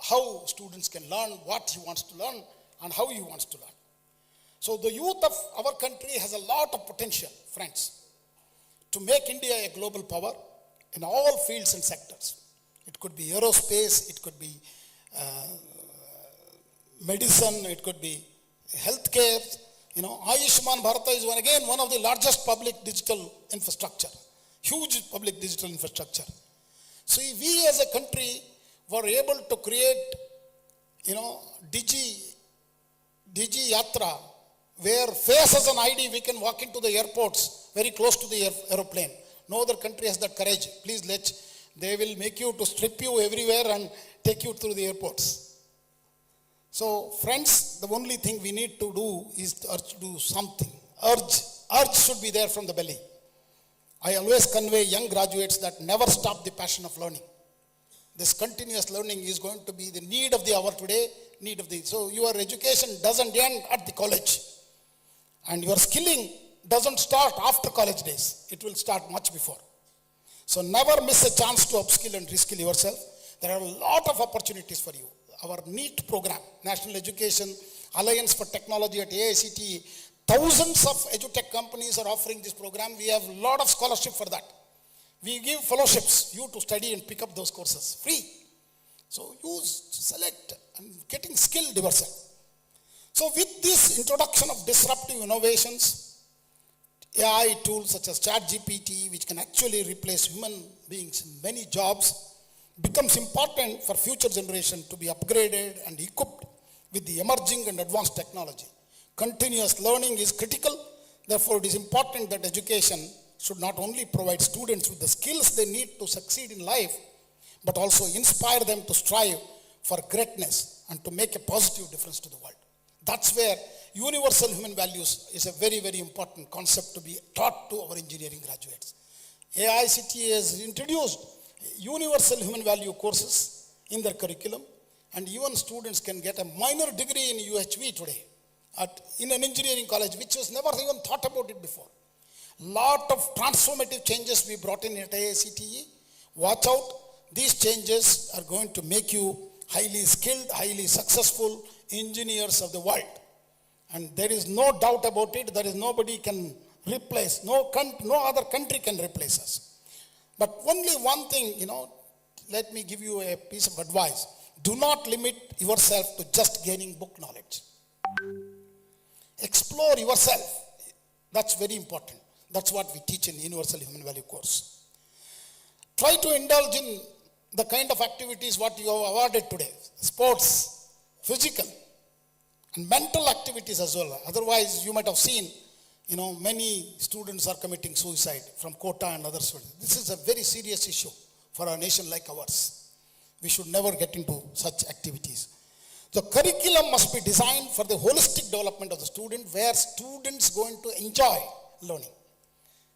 how students can learn, what he wants to learn, and how he wants to learn. So the youth of our country has a lot of potential, friends, to make India a global power in all fields and sectors. It could be aerospace, it could be medicine, it could be healthcare. Ayushman Bharata is one of the largest public digital infrastructure, huge public digital infrastructure. See, we as a country were able to create, Digi Yatra, where face as an ID, we can walk into the airports very close to the aeroplane. No other country has that courage. Please they will make you to strip you everywhere and take you through the airports. So, friends, the only thing we need to do is to do something. Urge should be there from the belly. I always convey young graduates that never stop the passion of learning. This continuous learning is going to be the need of the hour today, so your education doesn't end at the college. And your skilling doesn't start after college days. It will start much before. So never miss a chance to upskill and reskill yourself. There are a lot of opportunities for you. Our NEET program, National Education Alliance for Technology at AICTE, thousands of edutech companies are offering this program. We have a lot of scholarship for that. We give fellowships, you to study and pick up those courses, free. So select and getting skilled yourself. So with this introduction of disruptive innovations, AI tools such as ChatGPT, which can actually replace human beings in many jobs, becomes important for future generation to be upgraded and equipped with the emerging and advanced technology. Continuous learning is critical. Therefore, it is important that education should not only provide students with the skills they need to succeed in life, but also inspire them to strive for greatness and to make a positive difference to the world. That's where universal human values is a very, very important concept to be taught to our engineering graduates. AICTE has introduced universal human value courses in their curriculum, and even students can get a minor degree in UHV today in an engineering college, which was never even thought about it before. Lot of transformative changes we brought in at AICTE. Watch out, these changes are going to make you highly skilled, highly successful engineers of the world. And there is no doubt about it, there is nobody can replace, no other country can replace us. But only one thing, let me give you a piece of advice. Do not limit yourself to just gaining book knowledge. Explore yourself. That's very important. That's what we teach in Universal Human Value course. Try to indulge in the kind of activities what you have awarded today. Sports, physical, and mental activities as well. Otherwise, you might have seen, many students are committing suicide from quota and other students. This is a very serious issue for a nation like ours. We should never get into such activities. The curriculum must be designed for the holistic development of the student, where students going to enjoy learning.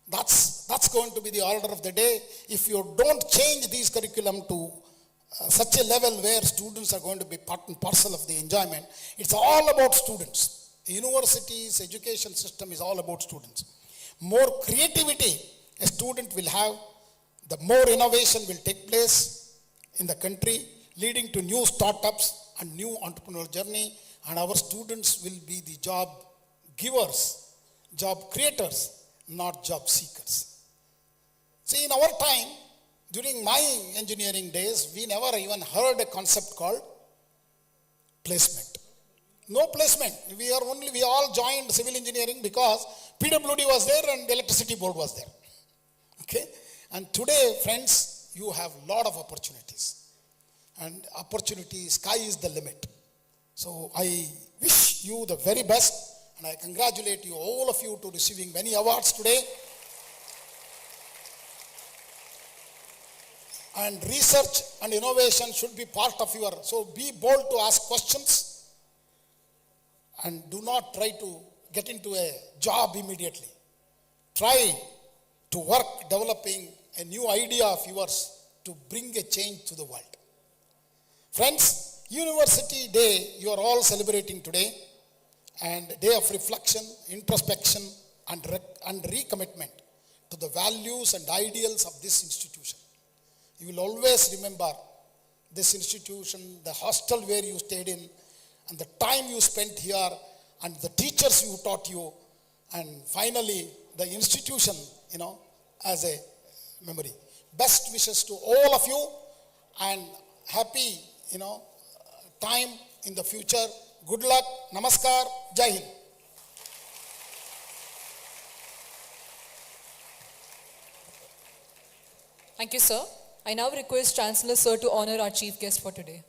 That's going to be the order of the day. If you don't change these curriculum to such a level where students are going to be part and parcel of the enjoyment, it's all about students. Universities, education system is all about students. More creativity a student will have, the more innovation will take place in the country, leading to new startups and new entrepreneurial journey, and our students will be the job givers, job creators, not job seekers. See, in our time, during my engineering days, we never even heard a concept called placement. No placement. We all joined civil engineering because PWD was there and electricity board was there. Okay? And today, friends, you have a lot of opportunities. And opportunity, sky is the limit. So I wish you the very best, and I congratulate you, all of you, to receiving many awards today. And research and innovation should be part of so be bold to ask questions, and do not try to get into a job immediately. Try to work developing a new idea of yours to bring a change to the world. Friends, University Day, you are all celebrating today, and a day of reflection, introspection, and recommitment to the values and ideals of this institution. You will always remember this institution, the hostel where you stayed in, and the time you spent here, and the teachers who taught you, and finally the institution, as a memory. Best wishes to all of you, and happy, time in the future. Good luck. Namaskar. Jai Hind. Thank you, sir. I now request Chancellor Sir to honor our chief guest for today.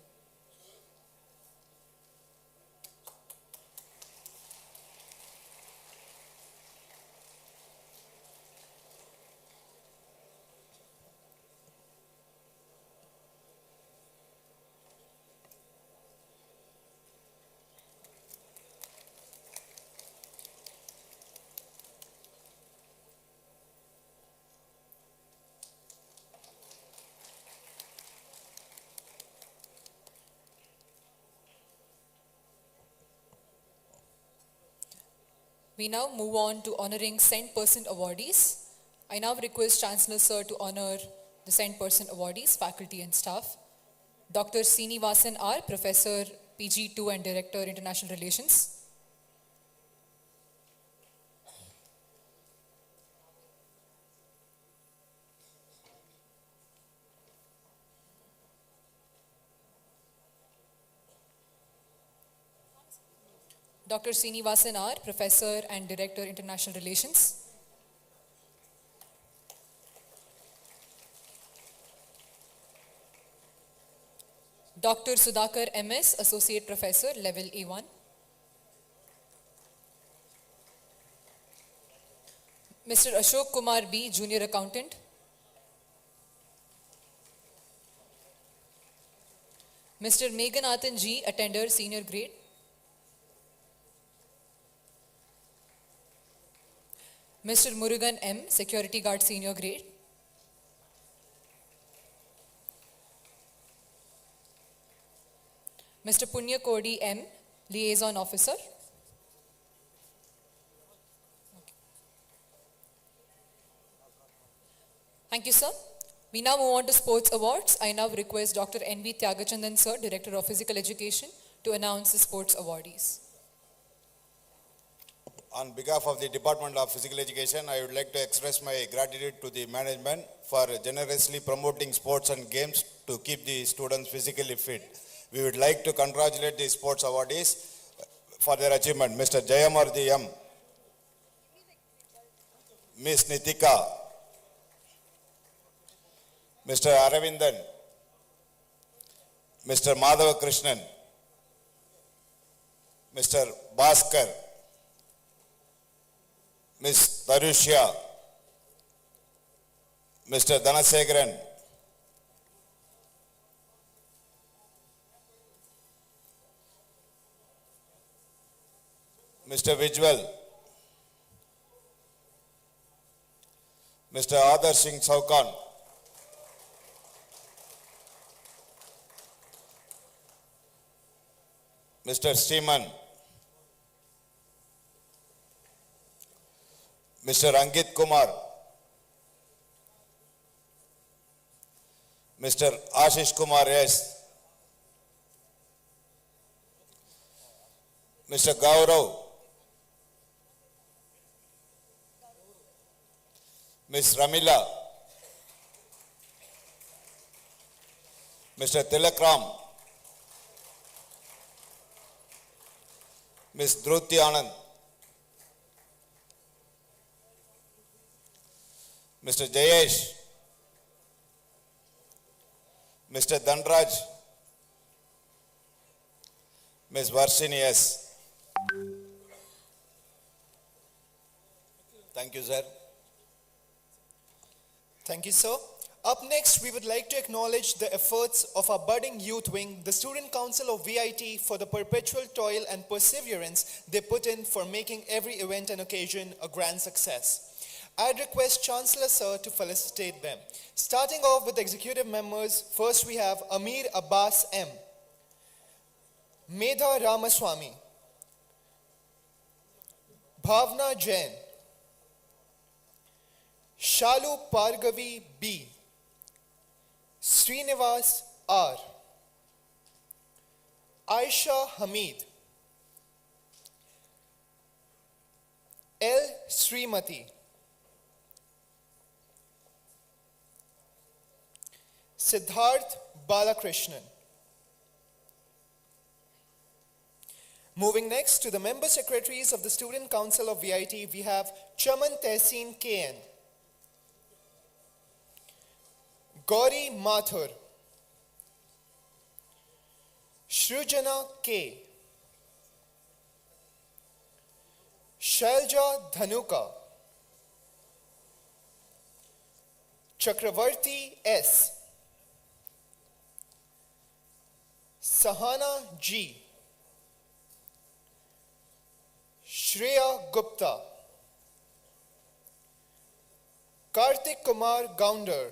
We now move on to honoring Cent Person awardees. I now request Chancellor Sir to honor the Cent Person awardees, faculty and staff. Dr. Srinivasan R, Professor, PG2 and Director, International Relations. Dr. Srinivasan R, Professor and Director, International Relations. Dr. Sudhakar MS, Associate Professor, Level A1. Mr. Ashok Kumar B, Junior Accountant. Mr. Meghanathan G, Attender, Senior Grade. Mr. Murugan M, Security Guard, Senior Grade. Mr. Punya Kodi M, Liaison Officer. Thank you, sir. We now move on to Sports Awards. I now request Dr. N.V. Tyagachandan, sir, Director of Physical Education, to announce the sports awardees. On behalf of the Department of Physical Education, I would like to express my gratitude to the management for generously promoting sports and games to keep the students physically fit. We would like to congratulate the sports awardees for their achievement. Mr. Jayamurthy M, Ms. Nitika, Mr. Aravindan, Mr. Madhava Krishnan, Mr. Bhaskar, Ms. Tarushya, Mr. Dhanasegaran, Mr. Vijwal, Mr. Adar Singh Saukan, Mr. Steeman, Mr. Angit Kumar, Mr. Ashish Kumar S, Mr. Gaurav, Ms. Ramila, Mr. Tilakram, Ms. Dhruti Anand, Mr. Jayesh, Mr. Dhanraj, Ms. Varshini S. Thank you, sir. Thank you, sir. Up next, we would like to acknowledge the efforts of our budding youth wing, the Student Council of VIT, for the perpetual toil and perseverance they put in for making every event and occasion a grand success. I'd request Chancellor Sir to felicitate them. Starting off with executive members, first we have Amir Abbas M, Medha Ramaswamy, Bhavna Jain, Shalu Pargavi B, Srinivas R, Aisha Hamid, L. Srimati, Siddharth Balakrishnan. Moving next to the member secretaries of the Student Council of VIT, we have Chaman Tehseen KN, Gauri Mathur, Shrujana K, Shailja Dhanuka, Chakravarti S, Sahana G, Shreya Gupta, Kartik Kumar Gounder,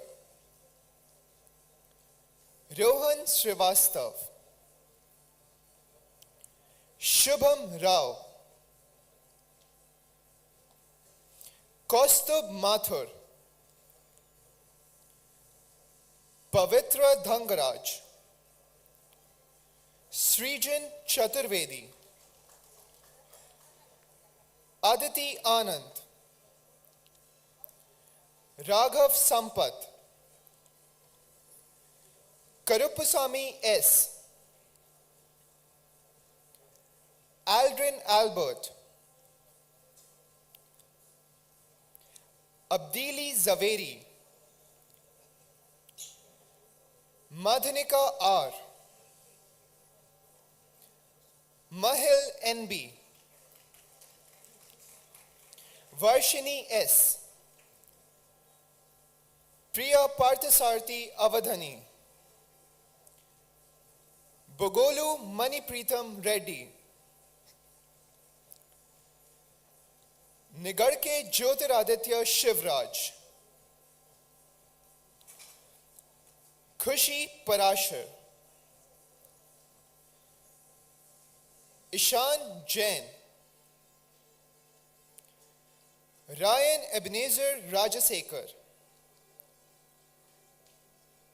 Rohan Srivastav, Shubham Rao, Kaustubh Mathur, Pavitra Dhangaraj, Srijan Chaturvedi, Aditi Anand, Raghav Sampath, Karupusamy S, Aldrin Albert, Abdili Zaveri, Madhanika R, Mahil NB, Varshini S, Priya Parthasarthi Avadhani, Bogolu Manipreetham Reddy, Nigarke Jyotiraditya Shivraj, Khushi Parashar, Ishan Jain, Ryan Ebenezer Rajasekar,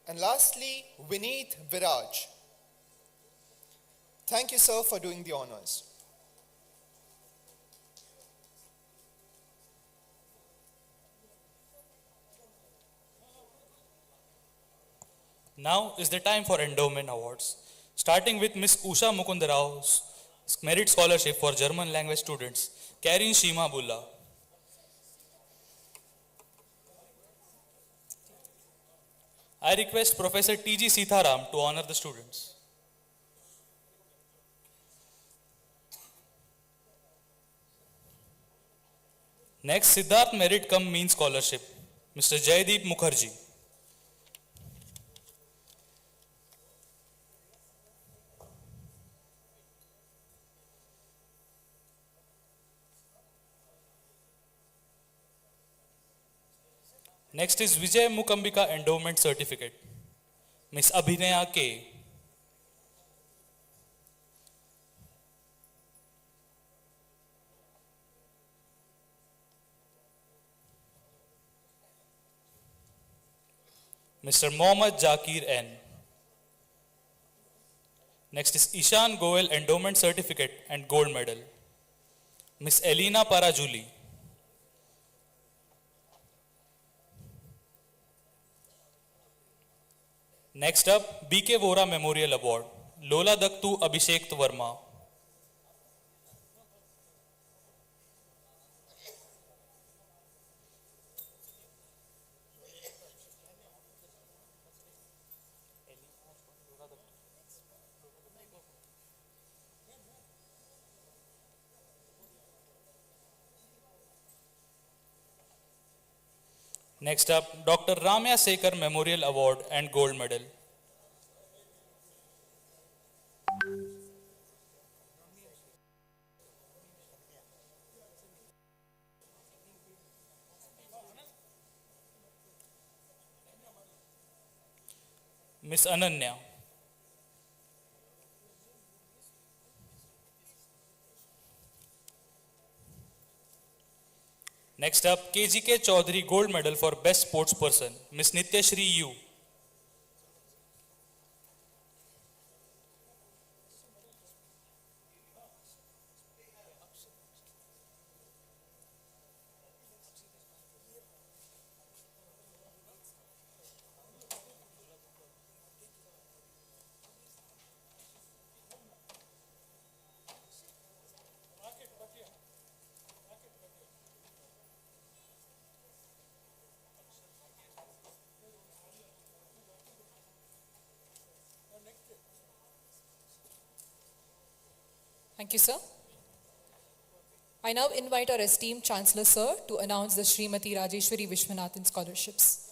and lastly, Vineet Viraj. Thank you, sir, for doing the honors. Now is the time for endowment awards, starting with Miss Usha Mukundarau's Merit Scholarship for German language students, Karin Shima Bulla. I request Professor T.G. Sitharam to honor the students. Next, Siddharth Merit Cum Mean Scholarship, Mr. Jaideep Mukherjee. Next is Vijay Mukambika Endowment Certificate, Miss Abhinaya K. Mr. Mohammad Jakir N. Next is Ishan Goel Endowment Certificate and Gold Medal, Miss Elena Parajuli. Next up, B.K. Vora Memorial Award, Lola Daktu Abhishek Verma. Next up, Dr. Ramya Sekar Memorial Award and Gold Medal. Miss Ananya. Next up, KGK Chaudhary Gold Medal for Best Sports Person, Ms. Nitya Shri U. Thank you, sir. I now invite our esteemed Chancellor, sir, to announce the Srimati Rajeshwari Vishwanathan scholarships.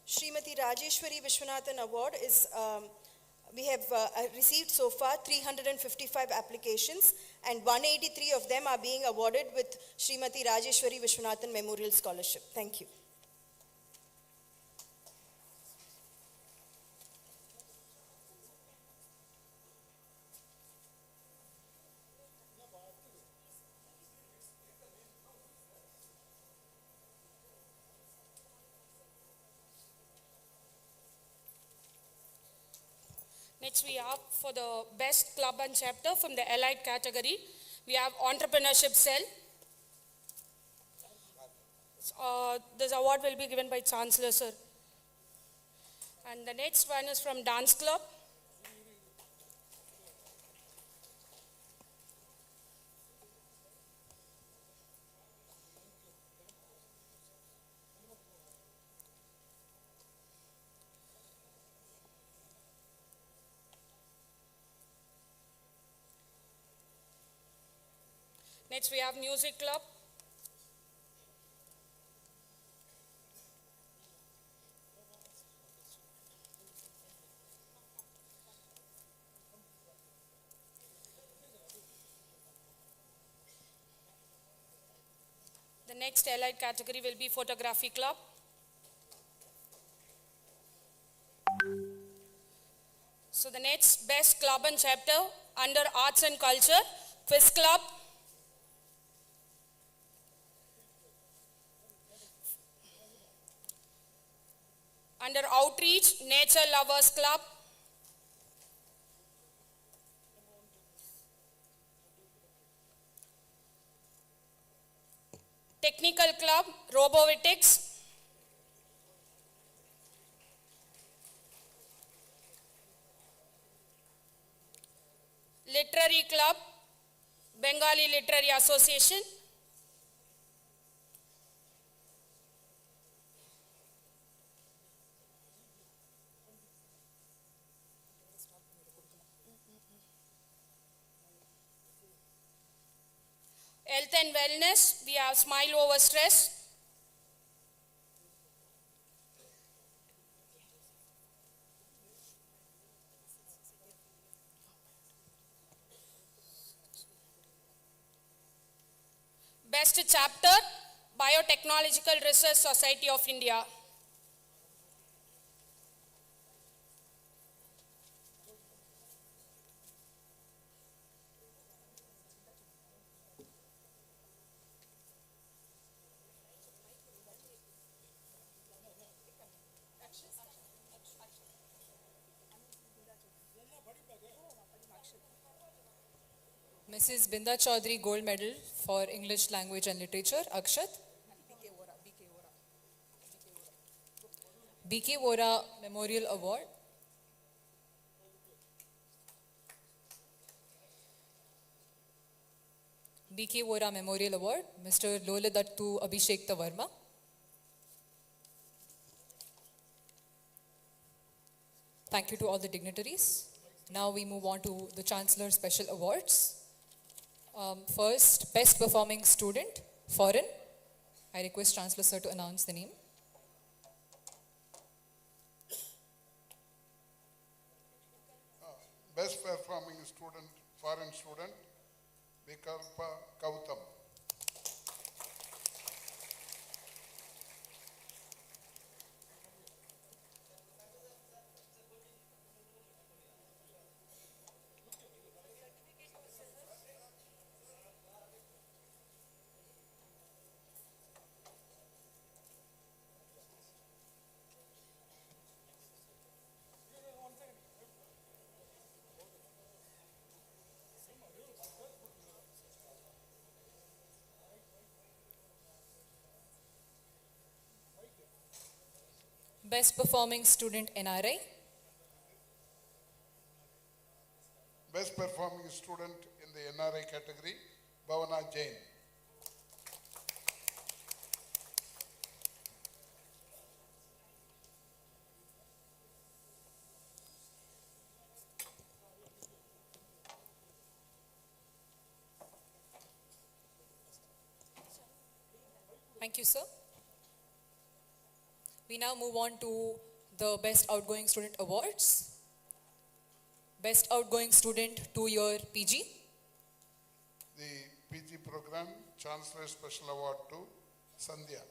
Srimati Rajeshwari Vishwanathan Award is, we have received so far 355 applications and 183 of them are being awarded with Srimati Rajeshwari Vishwanathan Memorial Scholarship. Thank you. Next we have for the best club and chapter from the allied category, we have entrepreneurship cell. This award will be given by Chancellor, sir. And the next one is from dance club. Next we have music club. The next allied category will be photography club. So the next best club and chapter under arts and culture, quiz club. Under outreach, nature lovers club. Technical club, robotics. Literary club, Bengali Literary Association. Health and wellness, we have Smile Over Stress. Best chapter, Biotechnological Research Society of India. Mrs. Binda Chaudhary Gold Medal for English Language and Literature, Akshat. BK Vora Memorial Award. BK Vora Memorial Award, Mr. Loladattu Abhishekta Verma. Thank you to all the dignitaries. Now we move on to the Chancellor Special Awards. First, Best Performing Student, Foreign. I request Chancellor Sir to announce the name. Best performing student, foreign student, Vikalpa Gautam. Best performing student NRI. Best performing student in the NRI category, Bhavana Jain. Thank you, sir. We now move on to the Best Outgoing Student Awards. Best Outgoing Student 2-year PG. The PG program, Chancellor Special Award to Sandhya.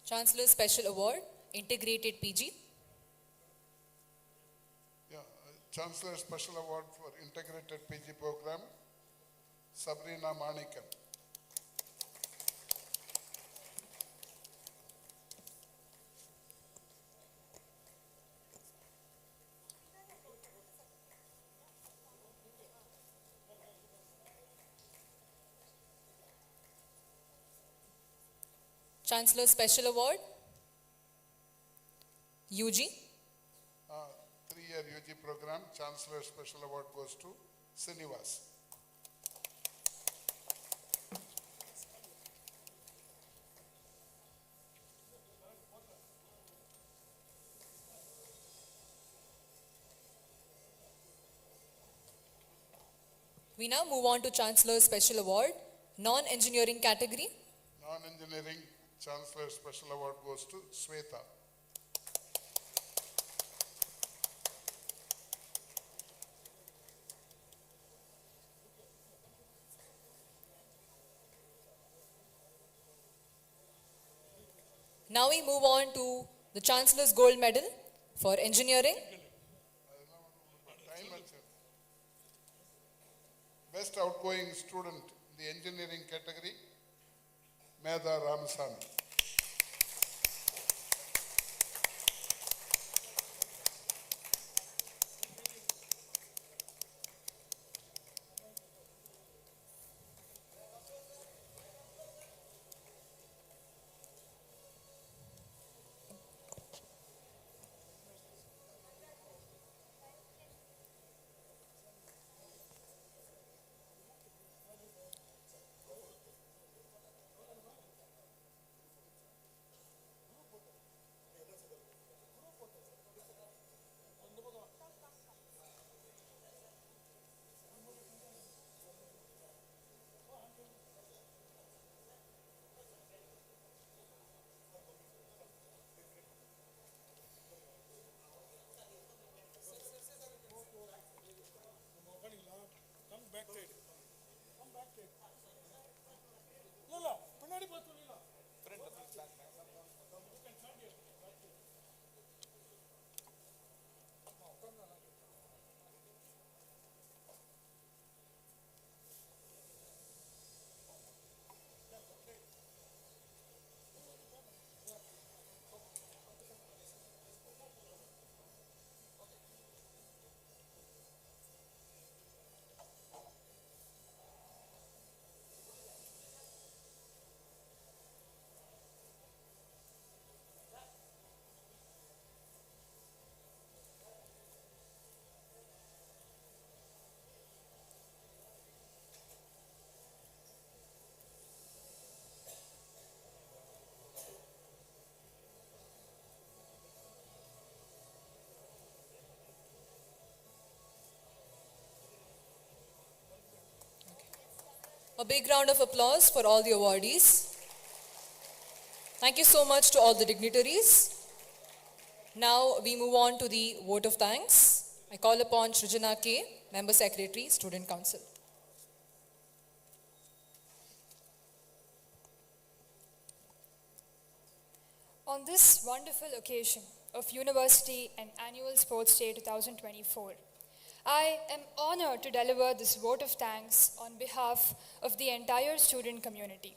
Chancellor Special Award, Integrated PG. Yeah, Chancellor Special Award for Integrated PG program, Sabrina Manikam. Chancellor Special Award, UG. 3-year UG program, Chancellor Special Award goes to Srinivas. We now move on to Chancellor Special Award, Non-Engineering category. Non-engineering Chancellor Special Award goes to Sweta. Now we move on to the Chancellor's Gold Medal for Engineering. Best outgoing student in the engineering category, Medha Ramasamy. A big round of applause for all the awardees. Thank you so much to all the dignitaries. Now we move on to the vote of thanks. I call upon Srijana K, Member Secretary, Student Council. On this wonderful occasion of University and Annual Sports Day 2024, I am honored to deliver this vote of thanks on behalf of the entire student community.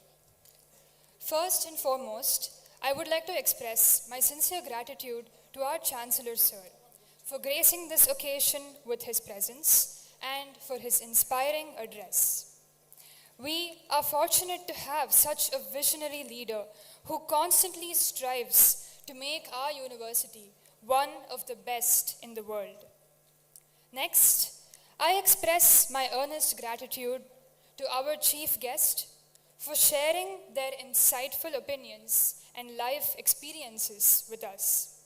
First and foremost, I would like to express my sincere gratitude to our Chancellor Sir for gracing this occasion with his presence and for his inspiring address. We are fortunate to have such a visionary leader who constantly strives to make our university one of the best in the world. Next, I express my earnest gratitude to our chief guest for sharing their insightful opinions and life experiences with us.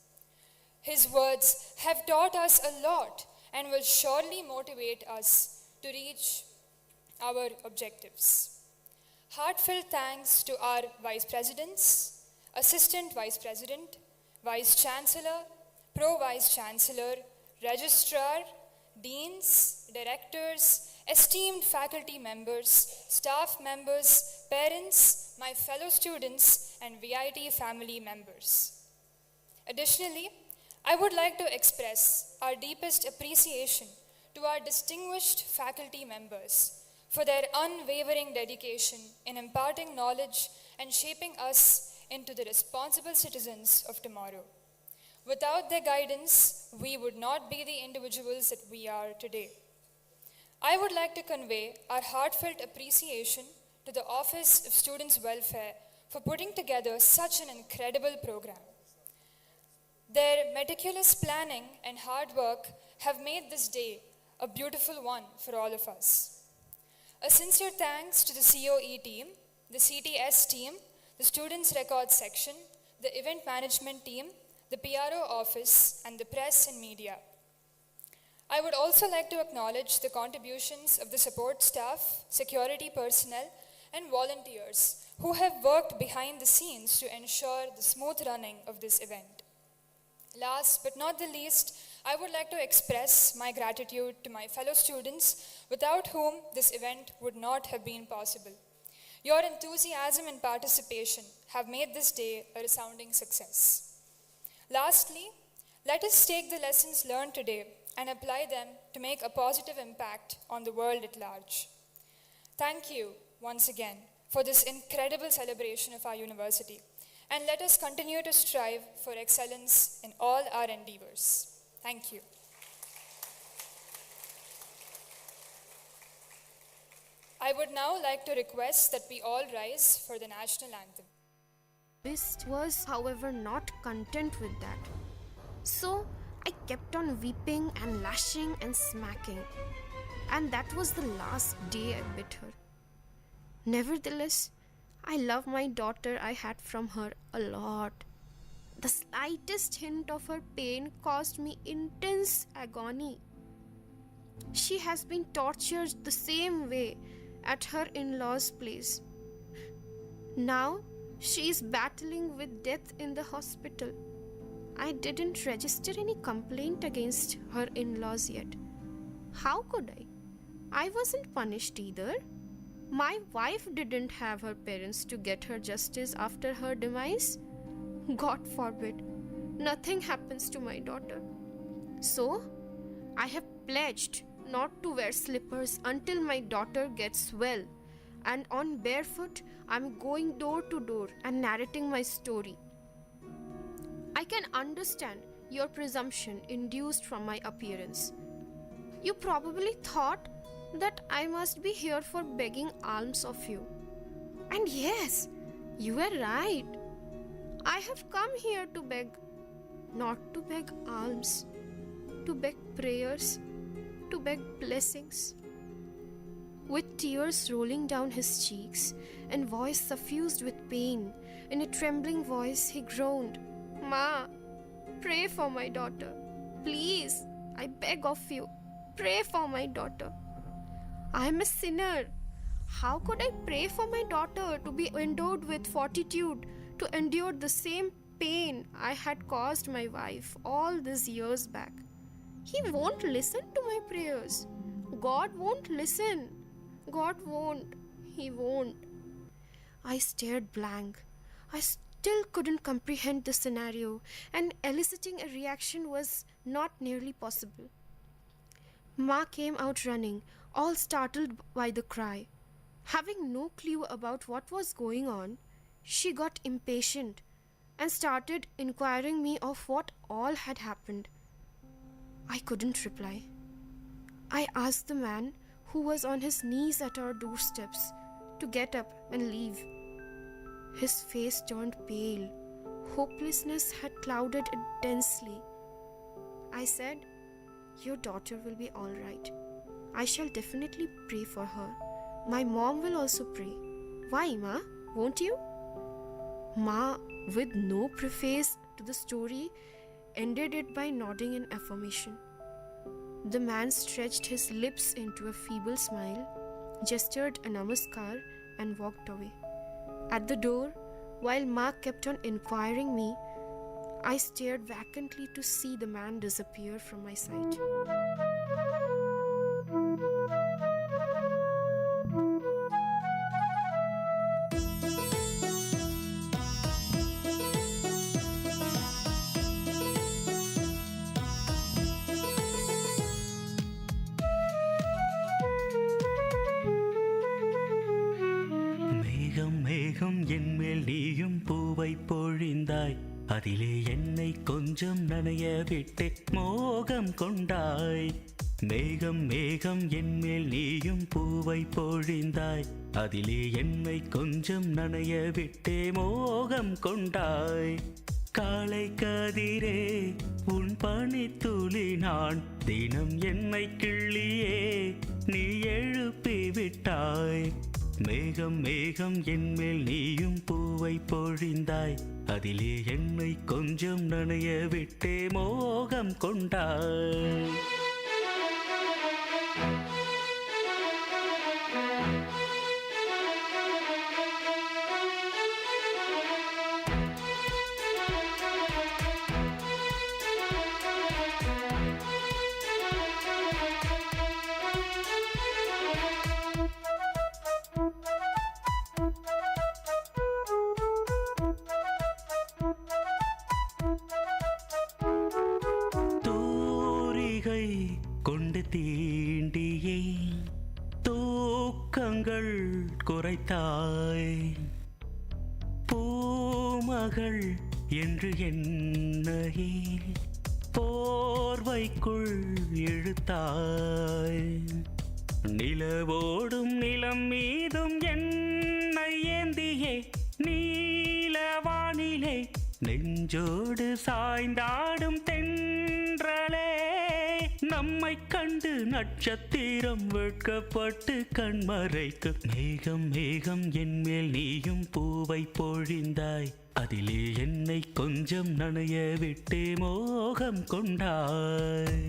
His words have taught us a lot and will surely motivate us to reach our objectives. Heartfelt thanks to our Vice Presidents, Assistant Vice President, Vice Chancellor, Pro Vice Chancellor, Registrar, Deans, Directors, esteemed faculty members, staff members, parents, my fellow students, and VIT family members. Additionally, I would like to express our deepest appreciation to our distinguished faculty members for their unwavering dedication in imparting knowledge and shaping us into the responsible citizens of tomorrow. Without their guidance, we would not be the individuals that we are today. I would like to convey our heartfelt appreciation to the Office of Students' Welfare for putting together such an incredible program. Their meticulous planning and hard work have made this day a beautiful one for all of us. A sincere thanks to the COE team, the CTS team, the Students' Records section, the event management team, the PRO office, and the press and media. I would also like to acknowledge the contributions of the support staff, security personnel, and volunteers who have worked behind the scenes to ensure the smooth running of this event. Last but not the least, I would like to express my gratitude to my fellow students without whom this event would not have been possible. Your enthusiasm and participation have made this day a resounding success. Lastly, let us take the lessons learned today and apply them to make a positive impact on the world at large. Thank you once again for this incredible celebration of our university, and let us continue to strive for excellence in all our endeavors. Thank you. I would now like to request that we all rise for the national anthem. Beast was, however, not content with that. So I kept on weeping and lashing and smacking. And that was the last day I bit her. Nevertheless, I love my daughter. I had from her a lot. The slightest hint of her pain caused me intense agony. She has been tortured the same way at her in-laws' place. Now, she is battling with death in the hospital. I didn't register any complaint against her in-laws yet. How could I? I wasn't punished either. My wife didn't have her parents to get her justice after her demise. God forbid, nothing happens to my daughter. So, I have pledged not to wear slippers until my daughter gets well. And on barefoot, I'm going door to door and narrating my story. I can understand your presumption induced from my appearance. You probably thought that I must be here for begging alms of you. And yes, you were right. I have come here to beg, not to beg alms, to beg prayers, to beg blessings. With tears rolling down his cheeks and voice suffused with pain, in a trembling voice he groaned, "Ma, pray for my daughter. Please, I beg of you, pray for my daughter. I am a sinner. How could I pray for my daughter to be endowed with fortitude to endure the same pain I had caused my wife all these years back? He won't listen to my prayers. God won't listen. God won't. He won't. I stared blank. I still couldn't comprehend the scenario, and eliciting a reaction was not nearly possible. Ma came out running, all startled by the cry. Having no clue about what was going on, she got impatient and started inquiring me of what all had happened. I couldn't reply. I asked the man, who was on his knees at our doorsteps, to get up and leave. His face turned pale. Hopelessness had clouded it densely. I said, "Your daughter will be all right. I shall definitely pray for her. My mom will also pray. Why, Ma? Won't you?" Ma, with no preface to the story, ended it by nodding in affirmation. The man stretched his lips into a feeble smile, gestured a namaskar, and walked away. At the door, while Ma kept on inquiring me, I stared vacantly to see the man disappear from my sight. மேகம் மேகம் என்மேல் நீயும் பூவை பொழிந்தாய், அதிலே என்னை கொஞ்சம் நனைய விட்டு மோகம் கொண்டாய். மேகம் மேகம் என்மேல் நீயும் பூவை பொழிந்தாய், அதிலே என்னை கொஞ்சம் நனைய விட்டு மோகம் கொண்டாய். காலை கதிரே உன் பனித்துளி நான், தினம் என்னை கிள்ளியே நீ எழுப்பி விட்டாய். மேகம் மேகம் என்மேல் நீயும் பூவை பொழிந்தாய், அதிலே என்னை கொஞ்சம் நனைய விட்டே மோகம் கொண்டாய். தூரிகை கொண்டு தீண்டியே தூக்கங்கள் குறைத்தாய். பூமகள் என்று என்னையே போர்வைக்குள் இழுத்தாய். நிலவோடும் நிலம் மீதும் என்னை ஏந்தியே நீலவானிலே நெஞ்சோடு சாய்ந்தாடும் தென்றலே. நம்மை கண்டு நட்சத்திரம் வெட்கப்பட்டு கண்மறைக்கு. மேகம் மேகம் என்மேல் நீயும் பூவை பொழிந்தாய், அதிலே என்னை கொஞ்சம் நனைய விட்டு மோகம் கொண்டாய்.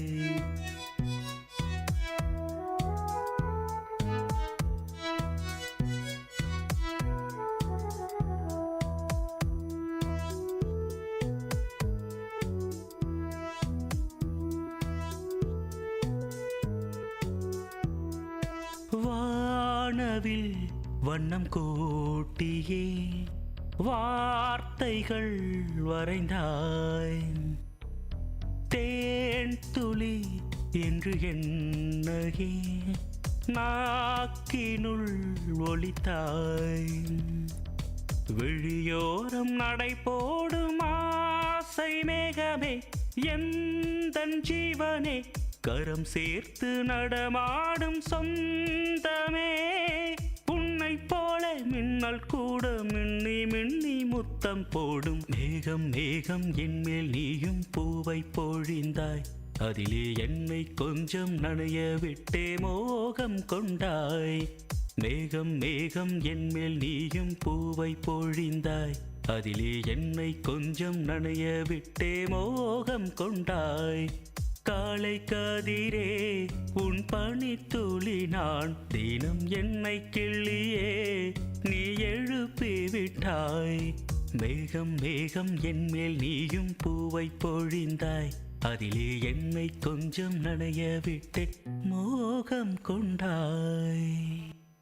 வானவில் வண்ணம் கூட்டியே வார்த்தைகள் வரைந்தாய். தேன் துளி என்று என்னையே நாக்கினுள் ஒலித்தாய். விழியோரம் நடை போடும் ஆசை மேகமே எந்தன் ஜீவனே, கரம் சேர்த்து நடமாடும் சொந்தமே. உன்னை போல மின்னல் கூட மின்னி மின்னி முத்தம் போடும். மேகம் மேகம் என்மேல் நீயும் பூவை பொழிந்தாய், அதிலே என்னை கொஞ்சம் நனைய விட்டே மோகம் கொண்டாய். மேகம் மேகம் என்மேல் நீயும் பூவை பொழிந்தாய், அதிலே என்னை கொஞ்சம் நனைய விட்டே மோகம் கொண்டாய். காலை கதிரே உன் பனித்துளி நான் தினம் என்னை கிள்ளியே நீ எழுப்பி விட்டாய். மேகம் மேகம் என்மேல் நீயும் பூவை பொழிந்தாய். அதிலே என்னை கொஞ்சம் நனைய விட்டு மோகம் கொண்டாய்.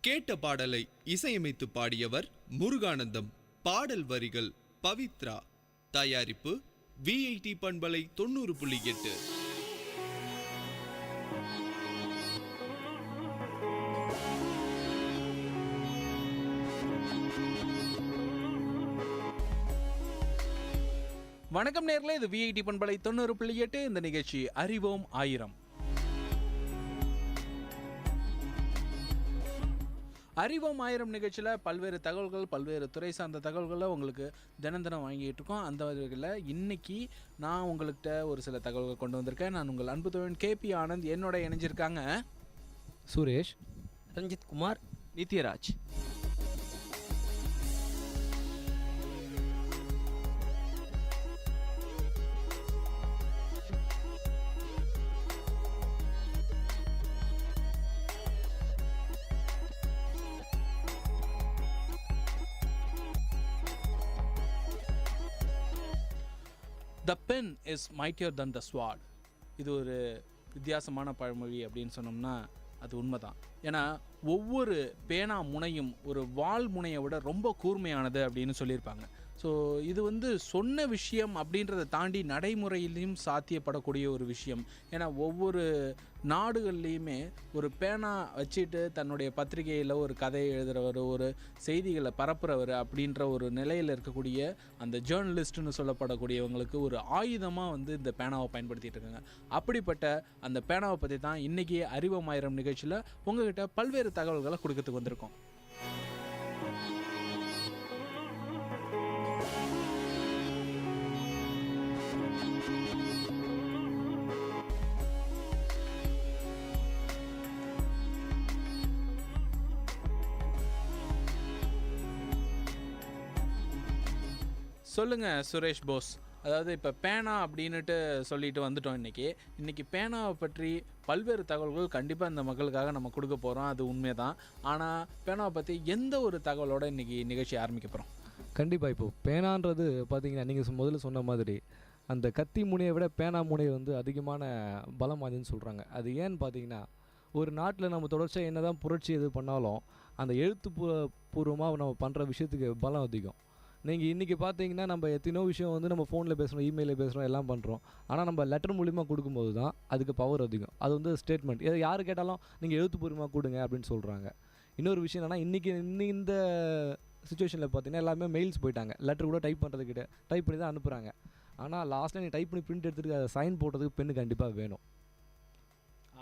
கேட்ட பாடலை இசையமைத்து பாடியவர் முருகானந்தம். பாடல் வரிகள் பவித்ரா. தயாரிப்பு VIT பண்பலை 90.8. வணக்கம் நேர்களே, இது VIT பண்பலை 90.8. இந்த நிகழ்ச்சி அறிவோம் ஆயிரம். அறிவோம் ஆயிரம் நிகழ்ச்சியில் பல்வேறு தகவல்கள், பல்வேறு துறை சார்ந்த தகவல்களை உங்களுக்கு தினம் தினம் வாங்கிட்டு இருக்கோம். அந்த வகையில் இன்னைக்கு நான் உங்கள்கிட்ட ஒரு சில தகவல்கள் கொண்டு வந்திருக்கேன். நான் உங்கள் அன்பு தோழன் KP ஆனந்த். என்னோட இணைஞ்சிருக்காங்க Suresh, Ranjith Kumar, Nithyaraj. The pen is mightier than the sword. இது ஒரு வித்தியாசமான பழமொழி அப்படின்னு சொன்னோம்னா அது உண்மைதான். ஏன்னா ஒவ்வொரு பேனா முனையும் ஒரு வாள் முனையை விட ரொம்ப கூர்மையானது அப்படின்னு சொல்லியிருப்பாங்க. ஸோ இது சொன்ன விஷயம் அப்படின்றத தாண்டி நடைமுறையிலையும் சாத்தியப்படக்கூடிய ஒரு விஷயம். ஏன்னா ஒவ்வொரு நாடுகள்லேயுமே ஒரு பேனா வச்சுட்டு தன்னுடைய பத்திரிகையில் ஒரு கதையை எழுதுகிறவர், ஒரு செய்திகளை பரப்புகிறவர் அப்படின்ற ஒரு நிலையில் இருக்கக்கூடிய அந்த ஜேர்னலிஸ்ட்டுன்னு சொல்லப்படக்கூடியவங்களுக்கு ஒரு ஆயுதமாக இந்த பேனாவை பயன்படுத்திகிட்டு இருக்காங்க. அப்படிப்பட்ட அந்த பேனாவை பற்றி தான் இன்றைக்கி அறிவோம் ஆயிரம் நிகழ்ச்சியில் உங்கள்கிட்ட பல்வேறு தகவல்களை கொடுக்கறதுக்கு வந்திருக்கோம். சொல்லுங்கள் சுரேஷ் போஸ், அதாவது இப்போ பேனா அப்படின்னுட்டு சொல்லிட்டு வந்துட்டோம். இன்றைக்கி பேனாவை பற்றி பல்வேறு தகவல்கள் கண்டிப்பாக இந்த மக்களுக்காக நம்ம கொடுக்க போகிறோம். அது உண்மை தான். ஆனால் பேனாவை பற்றி எந்த ஒரு தகவலோடு இன்றைக்கி நிகழ்ச்சி ஆரம்பிக்க போகிறோம்? கண்டிப்பாக இப்போது பேனான்றது பார்த்தீங்கன்னா நீங்கள் முதல்ல சொன்ன மாதிரி அந்த கத்தி முனையை விட பேனா முனை அதிகமான பலம் வாய்ந்ததுன்னு சொல்கிறாங்க. அது ஏன்னு பார்த்தீங்கன்னா ஒரு நாட்டில் நம்ம தொடர்ச்சியாக என்ன தான் புரட்சி எது பண்ணாலும் அந்த எழுத்துப்பூர்வமாக நம்ம பண்ணுற விஷயத்துக்கு பலம் அதிகம். நீங்கள் இன்றைக்கி பார்த்தீங்கன்னா நம்ம எத்தனையோ விஷயம் நம்ம ஃபோனில் பேசுகிறோம், இமெயிலில் பேசுகிறோம், எல்லாம் பண்ணுறோம். ஆனால் நம்ம லெட்டர் மூலிமா கொடுக்கும்போது தான் அதுக்கு பவர் அதிகம். அது ஸ்டேட்மெண்ட் யார் கேட்டாலும் நீங்கள் எழுத்துப்பூர்வமாக கொடுங்க அப்படின்னு சொல்கிறாங்க. இன்னொரு விஷயம் என்னென்னா இன்றைக்கி இந்த சுச்சுவேஷனில் பார்த்தீங்கன்னா எல்லாமே மெயில்ஸ் போயிட்டாங்க. லெட்டர் கூட டைப் பண்ணுறதுக்கிட்ட டைப் பண்ணி தான் அனுப்புகிறாங்க. ஆனால் லாஸ்ட்டில் நீங்கள் டைப் பண்ணி பிரிண்ட் எடுத்துகிட்டு அதை சைன் போடுறதுக்கு பெண்ணு கண்டிப்பாக வேணும்.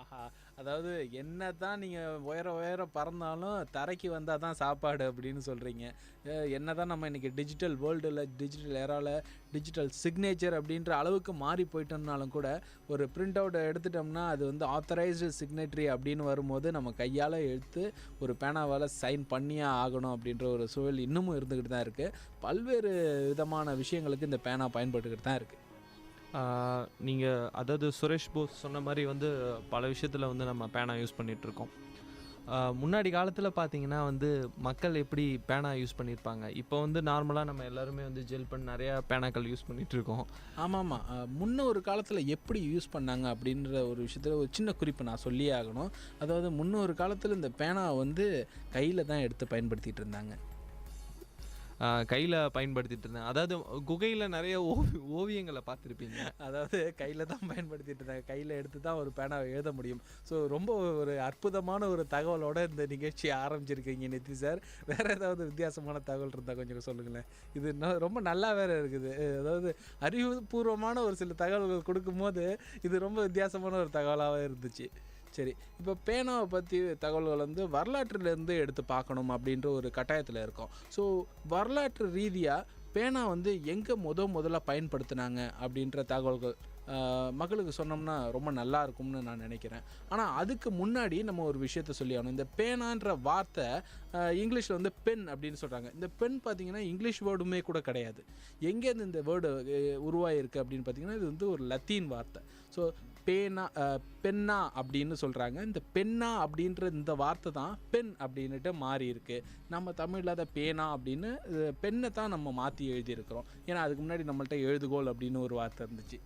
ஆஹா, அதாவது என்ன தான் நீங்கள் உயர பறந்தாலும் தரைக்கு வந்தால் தான் சாப்பாடு அப்படின்னு சொல்கிறீங்க. என்ன தான் நம்ம இன்றைக்கி டிஜிட்டல் வேர்ல்டில், டிஜிட்டல் ஏராவில் டிஜிட்டல் சிக்னேச்சர் அப்படின்ற அளவுக்கு மாறி போயிட்டோம்னாலும் கூட ஒரு பிரிண்ட் அவுட் எடுத்துட்டோம்னா அது ஆத்தரைஸ்டு சிக்னேட்ரி அப்படின்னு வரும்போது நம்ம கையால் எடுத்து ஒரு பேனாவால் சைன் பண்ணியே ஆகணும் அப்படின்ற ஒரு சூழல் இன்னமும் இருந்துக்கிட்டு தான் இருக்குது. பல்வேறு விதமான விஷயங்களுக்கு இந்த பேனா பயன்பட்டுக்கிட்டு தான் இருக்குது. நீங்கள் அதாவது சுரேஷ் போஸ் சொன்ன மாதிரி பல விஷயத்தில் நம்ம பேனா யூஸ் பண்ணிகிட்ருக்கோம். முன்னாடி காலத்தில் பார்த்தீங்கன்னா மக்கள் எப்படி பேனா யூஸ் பண்ணியிருப்பாங்க. இப்போ நார்மலாக நம்ம எல்லாருமே ஜெல் பென் நிறையா பேனாக்கள் யூஸ் பண்ணிகிட்ருக்கோம். ஆமாம், முன்ன ஒரு காலத்தில் எப்படி யூஸ் பண்ணாங்க அப்படின்ற ஒரு விஷயத்தில் ஒரு சின்ன குறிப்பு நான் சொல்லியே ஆகணும். அதாவது முன்ன ஒரு காலத்தில் இந்த பேனா கையில் தான் எடுத்து பயன்படுத்திகிட்டு இருந்தாங்க. கையில் பயன்படுத்திகிட்டு இருந்தேன். அதாவது குகையில் நிறைய ஓவியங்களை பார்த்துருப்பீங்க. அதாவது கையில் தான் பயன்படுத்திகிட்டு இருந்தாங்க. கையில் எடுத்து தான் ஒரு பேனாவை எழுத முடியும். ஸோ ரொம்ப ஒரு அற்புதமான ஒரு தகவலோடு இந்த நிகழ்ச்சியை ஆரம்பிச்சிருக்கீங்க நிதி சார். வேறு ஏதாவது வித்தியாசமான தகவல் இருந்தால் கொஞ்சம் சொல்லுங்களேன். இது ரொம்ப நல்லா வேறு இருக்குது. அதாவது அறிவுபூர்வமான ஒரு சில தகவல்கள் கொடுக்கும்போது இது ரொம்ப வித்தியாசமான ஒரு தகவலாகவே இருந்துச்சு. சரி, இப்போ பேனாவை பற்றி தகவல்கள் வரலாற்றிலேருந்து எடுத்து பார்க்கணும் அப்படின்ற ஒரு கட்டாயத்தில் இருக்கோம். ஸோ வரலாற்று ரீதியாக பேனா எங்கே முதல்ல பயன்படுத்தினாங்க அப்படின்ற தகவல்கள் மக்களுக்கு சொன்னோம்னா ரொம்ப நல்லா இருக்கும்னு நான் நினைக்கிறேன். ஆனால் அதுக்கு முன்னாடி நம்ம ஒரு விஷயத்த சொல்லி ஆகணும். இந்த பேனான்ற வார்த்தை இங்கிலீஷில் பென் அப்படின்னு சொல்கிறாங்க. இந்த பென் பார்த்திங்கன்னா இங்கிலீஷ் வேர்டுமே கூட கிடையாது. எங்கேருந்து இந்த வேர்டு உருவாகிருக்கு அப்படின்னு பார்த்திங்கன்னா இது ஒரு லத்தீன் வார்த்தை. ஸோ பென்னா அப்படின்னு சொல்கிறாங்க. இந்த பென்னா அப்படின்ற இந்த வார்த்தை தான் பென் அப்படின்ட்டு மாறி இருக்கு. நம்ம தமிழில் அதை பேனா அப்படின்னு பெண்ணை தான் நம்ம மாற்றி எழுதியிருக்கிறோம். ஏன்னா அதுக்கு முன்னாடி நம்மள்ட்ட எழுதுகோல் அப்படின்னு ஒரு வார்த்தை இருந்துச்சு.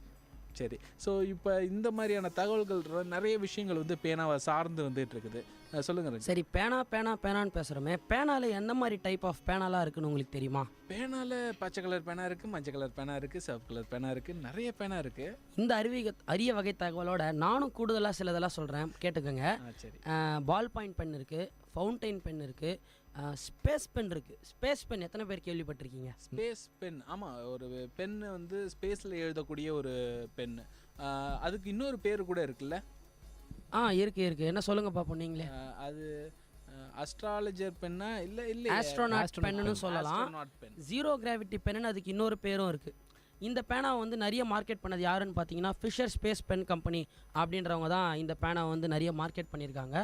சரி, ஸோ இப்போ இந்த மாதிரியான தகவல்கள் நிறைய விஷயங்கள் வந்து பேனாவை சார்ந்து வந்துட்டு இருக்குது. சொல்லுங்க. சரி, பேனான்னு பேசுகிறோமே, பேனால எந்த மாதிரி டைப் ஆஃப் பேனாலாம் இருக்குன்னு உங்களுக்கு தெரியுமா? பேனால பச்சை கலர் பேனா இருக்குது, மஞ்சள் கலர் பேனா இருக்குது, சிவப்பு கலர் பேனா இருக்குது, நிறைய பேனா இருக்குது. இந்த அரிய வகை தகவலோட நானும் கூடுதலாக சிலதெல்லாம் சொல்கிறேன், கேட்டுக்கோங்க. சரி. பால் பாயிண்ட் பென் இருக்குது, ஃபவுண்டைன் பென் இருக்குது, ஸ்பேஸ் பென் இருக்குது. ஸ்பேஸ் பென் எத்தனை பேர் கேள்விப்பட்டிருக்கீங்க? ஸ்பேஸ் பென், ஆமாம், ஒரு பென் வந்து ஸ்பேஸில் எழுதக்கூடிய ஒரு பென். அதுக்கு இன்னொரு பேர் கூட இருக்குல்ல? இருக்கு. என்ன சொல்லுங்க பாப்போம் நீங்களே. அது அஸ்ட்ராலஜர் பென்னா? இல்லை, ஆஸ்ட்ரோநாட் பென்னு சொல்லலாம். ஜீரோ கிராவிட்டி பென்னு அதுக்கு இன்னொரு பேரும் இருக்குது. இந்த பேனாவை வந்து நிறைய மார்க்கெட் பண்ணது யாருன்னு பார்த்தீங்கன்னா ஃபிஷர் ஸ்பேஸ் பென் கம்பெனி அப்படின்றவங்க தான் இந்த பேனாவை வந்து நிறைய மார்க்கெட் பண்ணியிருக்காங்க.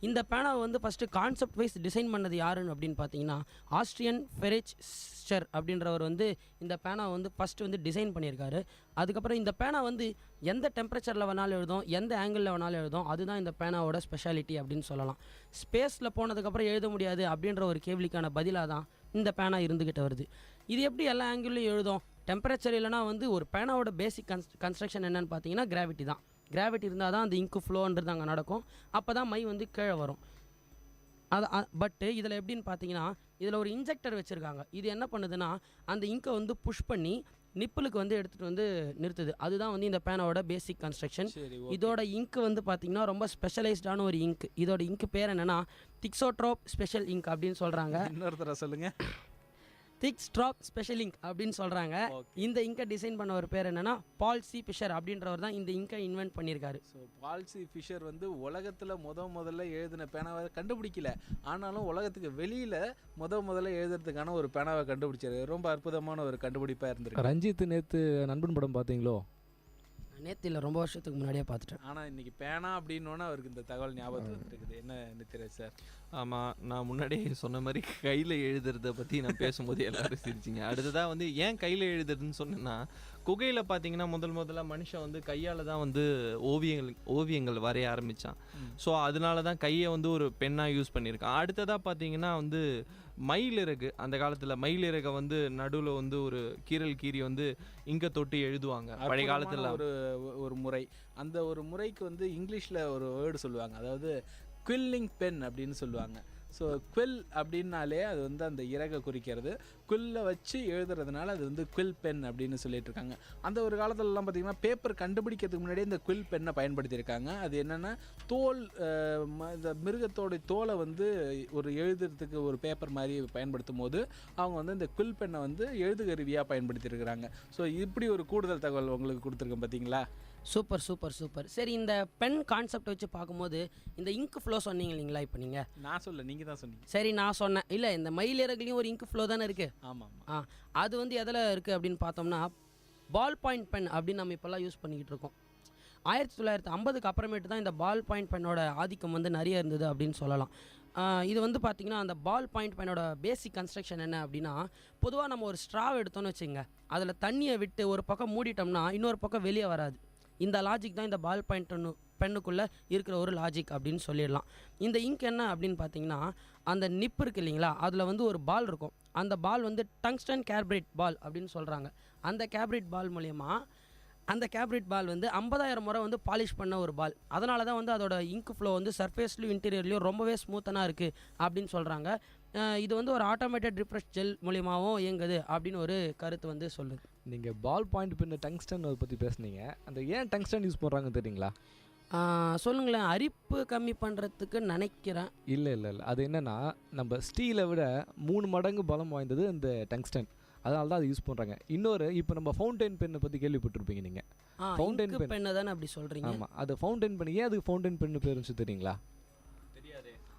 இந்த பேனாவை வந்து ஃபஸ்ட்டு கான்செப்ட் வைஸ் டிசைன் பண்ணது யாருன்னு அப்படின்னு பார்த்தீங்கன்னா ஆஸ்ட்ரியன் ஃபெரிச்ஷர் அப்படின்றவர் வந்து இந்த பேனாவை வந்து ஃபஸ்ட்டு வந்து டிசைன் பண்ணியிருக்காரு. அதுக்கப்புறம் இந்த பேனா வந்து எந்த டெம்பரேச்சரில் வேணாலும் எழுதும், எந்த ஆங்கிளில் வேணாலும் எழுதும். அதுதான் இந்த பேனாவோட ஸ்பெஷாலிட்டி அப்படின்னு சொல்லலாம். ஸ்பேஸில் போனதுக்கப்புறம் எழுத முடியாது அப்படின்ற ஒரு கேள்விக்கான பதிலாக தான் இந்த பேனா இருந்துக்கிட்டு வருது. இது எப்படி எல்லா ஆங்கிள்லையும் எழுதும்? டெம்பரேச்சர் இல்லைனா வந்து ஒரு பேனாவோட பேசிக் கன்ஸ்ட்ரக்ஷன் என்னென்னு பார்த்தீங்கன்னா கிராவிட்டி தான். கிராவிட்டி இருந்தால் தான் அந்த இங்கு ஃப்ளோன்றது அங்கே நடக்கும். அப்போ தான் மை வந்து கீழே வரும். பட்டு இதில் எப்படின்னு பார்த்தீங்கன்னா இதில் ஒரு இன்ஜெக்டர் வச்சுருக்காங்க. இது என்ன பண்ணுதுன்னா அந்த இங்கை வந்து புஷ் பண்ணி நிப்பிளுக்கு வந்து எடுத்துகிட்டு வந்து நிறுத்துது. அதுதான் வந்து இந்த பேனாவோட பேசிக் கன்ஸ்ட்ரக்ஷன். இதோட இங்கு வந்து பார்த்தீங்கன்னா ரொம்ப ஸ்பெஷலைஸ்டான ஒரு இங்க். இதோட இங்கு பேர் என்னென்னா திக்ஸோட்ரோப் ஸ்பெஷல் இங்க் அப்படின்னு சொல்கிறாங்க. இன்னொருத்தர சொல்லுங்கள். திக் ஸ்ட்ராப் ஸ்பெஷல் இங்க் அப்படின்னு சொல்கிறாங்க. இந்த இங்கை டிசைன் பண்ண ஒரு பேர் என்னென்னா பால் சி ஃபிஷர் அப்படின்றவர் தான் இந்த இங்கை இன்வென்ட் பண்ணியிருக்காரு. ஸோ பால் சி ஃபிஷர் வந்து உலகத்தில் முதல்ல எழுதின பேனாவை கண்டுபிடிக்கல, ஆனாலும் உலகத்துக்கு வெளியில் முதல்ல எழுதுறதுக்கான ஒரு பேனாவை கண்டுபிடிச்சாரு. ரொம்ப அற்புதமான ஒரு கண்டுபிடிப்பாக இருந்திருக்கு. ரஞ்சித் நேற்று நண்பன் படம் பார்த்தீங்களோ? நேற்று இல்லை, ரொம்ப வருஷத்துக்கு முன்னாடியே பார்த்துட்டேன். ஆனால் இன்றைக்கி பேனா அப்படின்னோன்னா அவருக்கு இந்த தகவல் ஞாபகத்தில் வந்துருக்குது. என்ன நித்திரேஷ் சார்? ஆமாம், நான் முன்னாடியே சொன்ன மாதிரி கையில் எழுதுறதை பற்றி நான் பேசும்போது எல்லோரும் சிரிச்சிங்க. அடுத்ததாக வந்து ஏன் கையில் எழுதுறதுன்னு சொன்னேன்னா, குகையில் பார்த்தீங்கன்னா முதல்ல மனுஷன் வந்து கையால் தான் வந்து ஓவியங்கள் வரைய ஆரம்பித்தான். ஸோ அதனால தான் கையை வந்து ஒரு பெண்ணாக யூஸ் பண்ணியிருக்கான். அடுத்ததாக பார்த்தீங்கன்னா வந்து மயிலிறகு, அந்த காலத்தில் மயிலிறகை வந்து நடுவில் வந்து ஒரு கீறி வந்து இங்கே தொட்டு எழுதுவாங்க பழைய காலத்தில். ஒரு முறை, அந்த ஒரு முறைக்கு வந்து இங்கிலீஷில் ஒரு வேர்டு சொல்லுவாங்க, அதாவது குவில்லிங் பென் அப்படின்னு சொல்லுவாங்க. ஸோ குவில் அப்படின்னாலே அது வந்து அந்த இறகை குறிக்கிறது. குவில்ல வச்சு எழுதுறதுனால அது வந்து குவில் பென் அப்படின்னு சொல்லிட்டு இருக்காங்க. அந்த ஒரு காலத்துலலாம் பார்த்திங்கன்னா பேப்பர் கண்டுபிடிக்கிறதுக்கு முன்னாடியே இந்த குவில் பென்னை பயன்படுத்தியிருக்காங்க. அது என்னென்னா தோல், இந்த மிருகத்தோடைய தோலை வந்து ஒரு எழுதுறதுக்கு ஒரு பேப்பர் மாதிரி பயன்படுத்தும் போது அவங்க வந்து இந்த குவில் பென்னை வந்து எழுதுகருவியாக பயன்படுத்தியிருக்கிறாங்க. ஸோ இப்படி ஒரு கூடுதல் தகவல் உங்களுக்கு கொடுத்துருக்கேன் பார்த்தீங்களா? சூப்பர். சரி, இந்த பென் கான்செப்ட் வச்சு பார்க்கும்போது இந்த இங்க் ஃப்ளோ சொன்னீங்க இல்லைங்களா? இப்போ நீங்கள் நான் சொல்ல, நீங்கள் தான் சொன்னீங்க. சரி, நான் சொன்னேன். இல்லை, இந்த மயிலிறகுலையும் ஒரு இங்க் ஃப்ளோ தானே இருக்குது. ஆமாம். அது வந்து எதில் இருக்குது அப்படின்னு பார்த்தோம்னா பால் பாயிண்ட் பென் அப்படின்னு நம்ம இப்போல்லாம் யூஸ் பண்ணிக்கிட்டு இருக்கோம். 1950க்கு அப்புறமேட்டு தான் இந்த பால் பாயிண்ட் பென்னோட ஆதிக்கம் வந்து நிறைய இருந்தது அப்படின்னு சொல்லலாம். இது வந்து பார்த்திங்கன்னா அந்த பால் பாயிண்ட் பென்னோட பேசிக் கன்ஸ்ட்ரக்ஷன் என்ன அப்படின்னா, பொதுவாக நம்ம ஒரு ஸ்ட்ராவை எடுத்தோன்னு வச்சுங்க, அதில் தண்ணியை விட்டு ஒரு பக்கம் மூடிட்டோம்னா இன்னொரு பக்கம் வெளியே வராது. இந்த லாஜிக் தான் இந்த பால் பாயிண்ட் பென்னுக்குள்ளே இருக்கிற ஒரு லாஜிக் அப்படின்னு சொல்லிடலாம். இந்த இங்க் என்ன அப்படின்னு பார்த்தீங்கன்னா அந்த நிப் இருக்குது இல்லைங்களா, அதில் வந்து ஒரு பால் இருக்கும். அந்த பால் வந்து டங்ஸ்டன் கேப்ரைட் பால் அப்படின்னு சொல்கிறாங்க. அந்த கேப்ரைட் பால் மூலயமா அந்த கேப்ரைட் பால் வந்து 50,000 முறை வந்து பாலிஷ் பண்ண ஒரு பால். அதனால தான் வந்து அதோட இங்க் ஃப்ளோ வந்து சர்ஃபேஸ்லையும் இன்டீரியர்லையும் ரொம்பவே ஸ்மூத்தனாக இருக்குது அப்படின்னு சொல்கிறாங்க. இது வந்து ஒரு ஆட்டோமேட்டட் ரிஃப்ரெஷ் ஜெல் மூலியமாகவும் இயங்குது அப்படின்னு ஒரு கருத்து வந்து சொல்லுது. நீங்கள் பால் பாயிண்ட் பின்ன டங்ஸ்டன் அதை பற்றி பேசுனீங்க. அந்த ஏன் டங்ஸ்டன் யூஸ் பண்ணுறாங்கன்னு தெரியுங்களா? சொல்லுங்களேன். அரிப்பு கம்மி பண்ணுறதுக்கு நினைக்கிறேன். இல்லை, அது என்னென்னா நம்ம ஸ்டீலை விட 3 மடங்கு பலம் வாய்ந்தது இந்த டங்ஸ்டன். அதனால தான் அது யூஸ் பண்ணுறாங்க. இன்னொரு, இப்போ நம்ம ஃபவுண்டைன் பென்னை பற்றி கேள்விப்பட்டிருப்பீங்க நீங்கள். ஃபவுண்டைன் பென்னு தானே அப்படி சொல்கிறீங்க? ஆமாம், அது ஃபவுண்டைன் பென். ஏன் அதுக்கு ஃபவுண்டைன் பென்னு பேர் இருந்துச்சு தெரியுங்களா?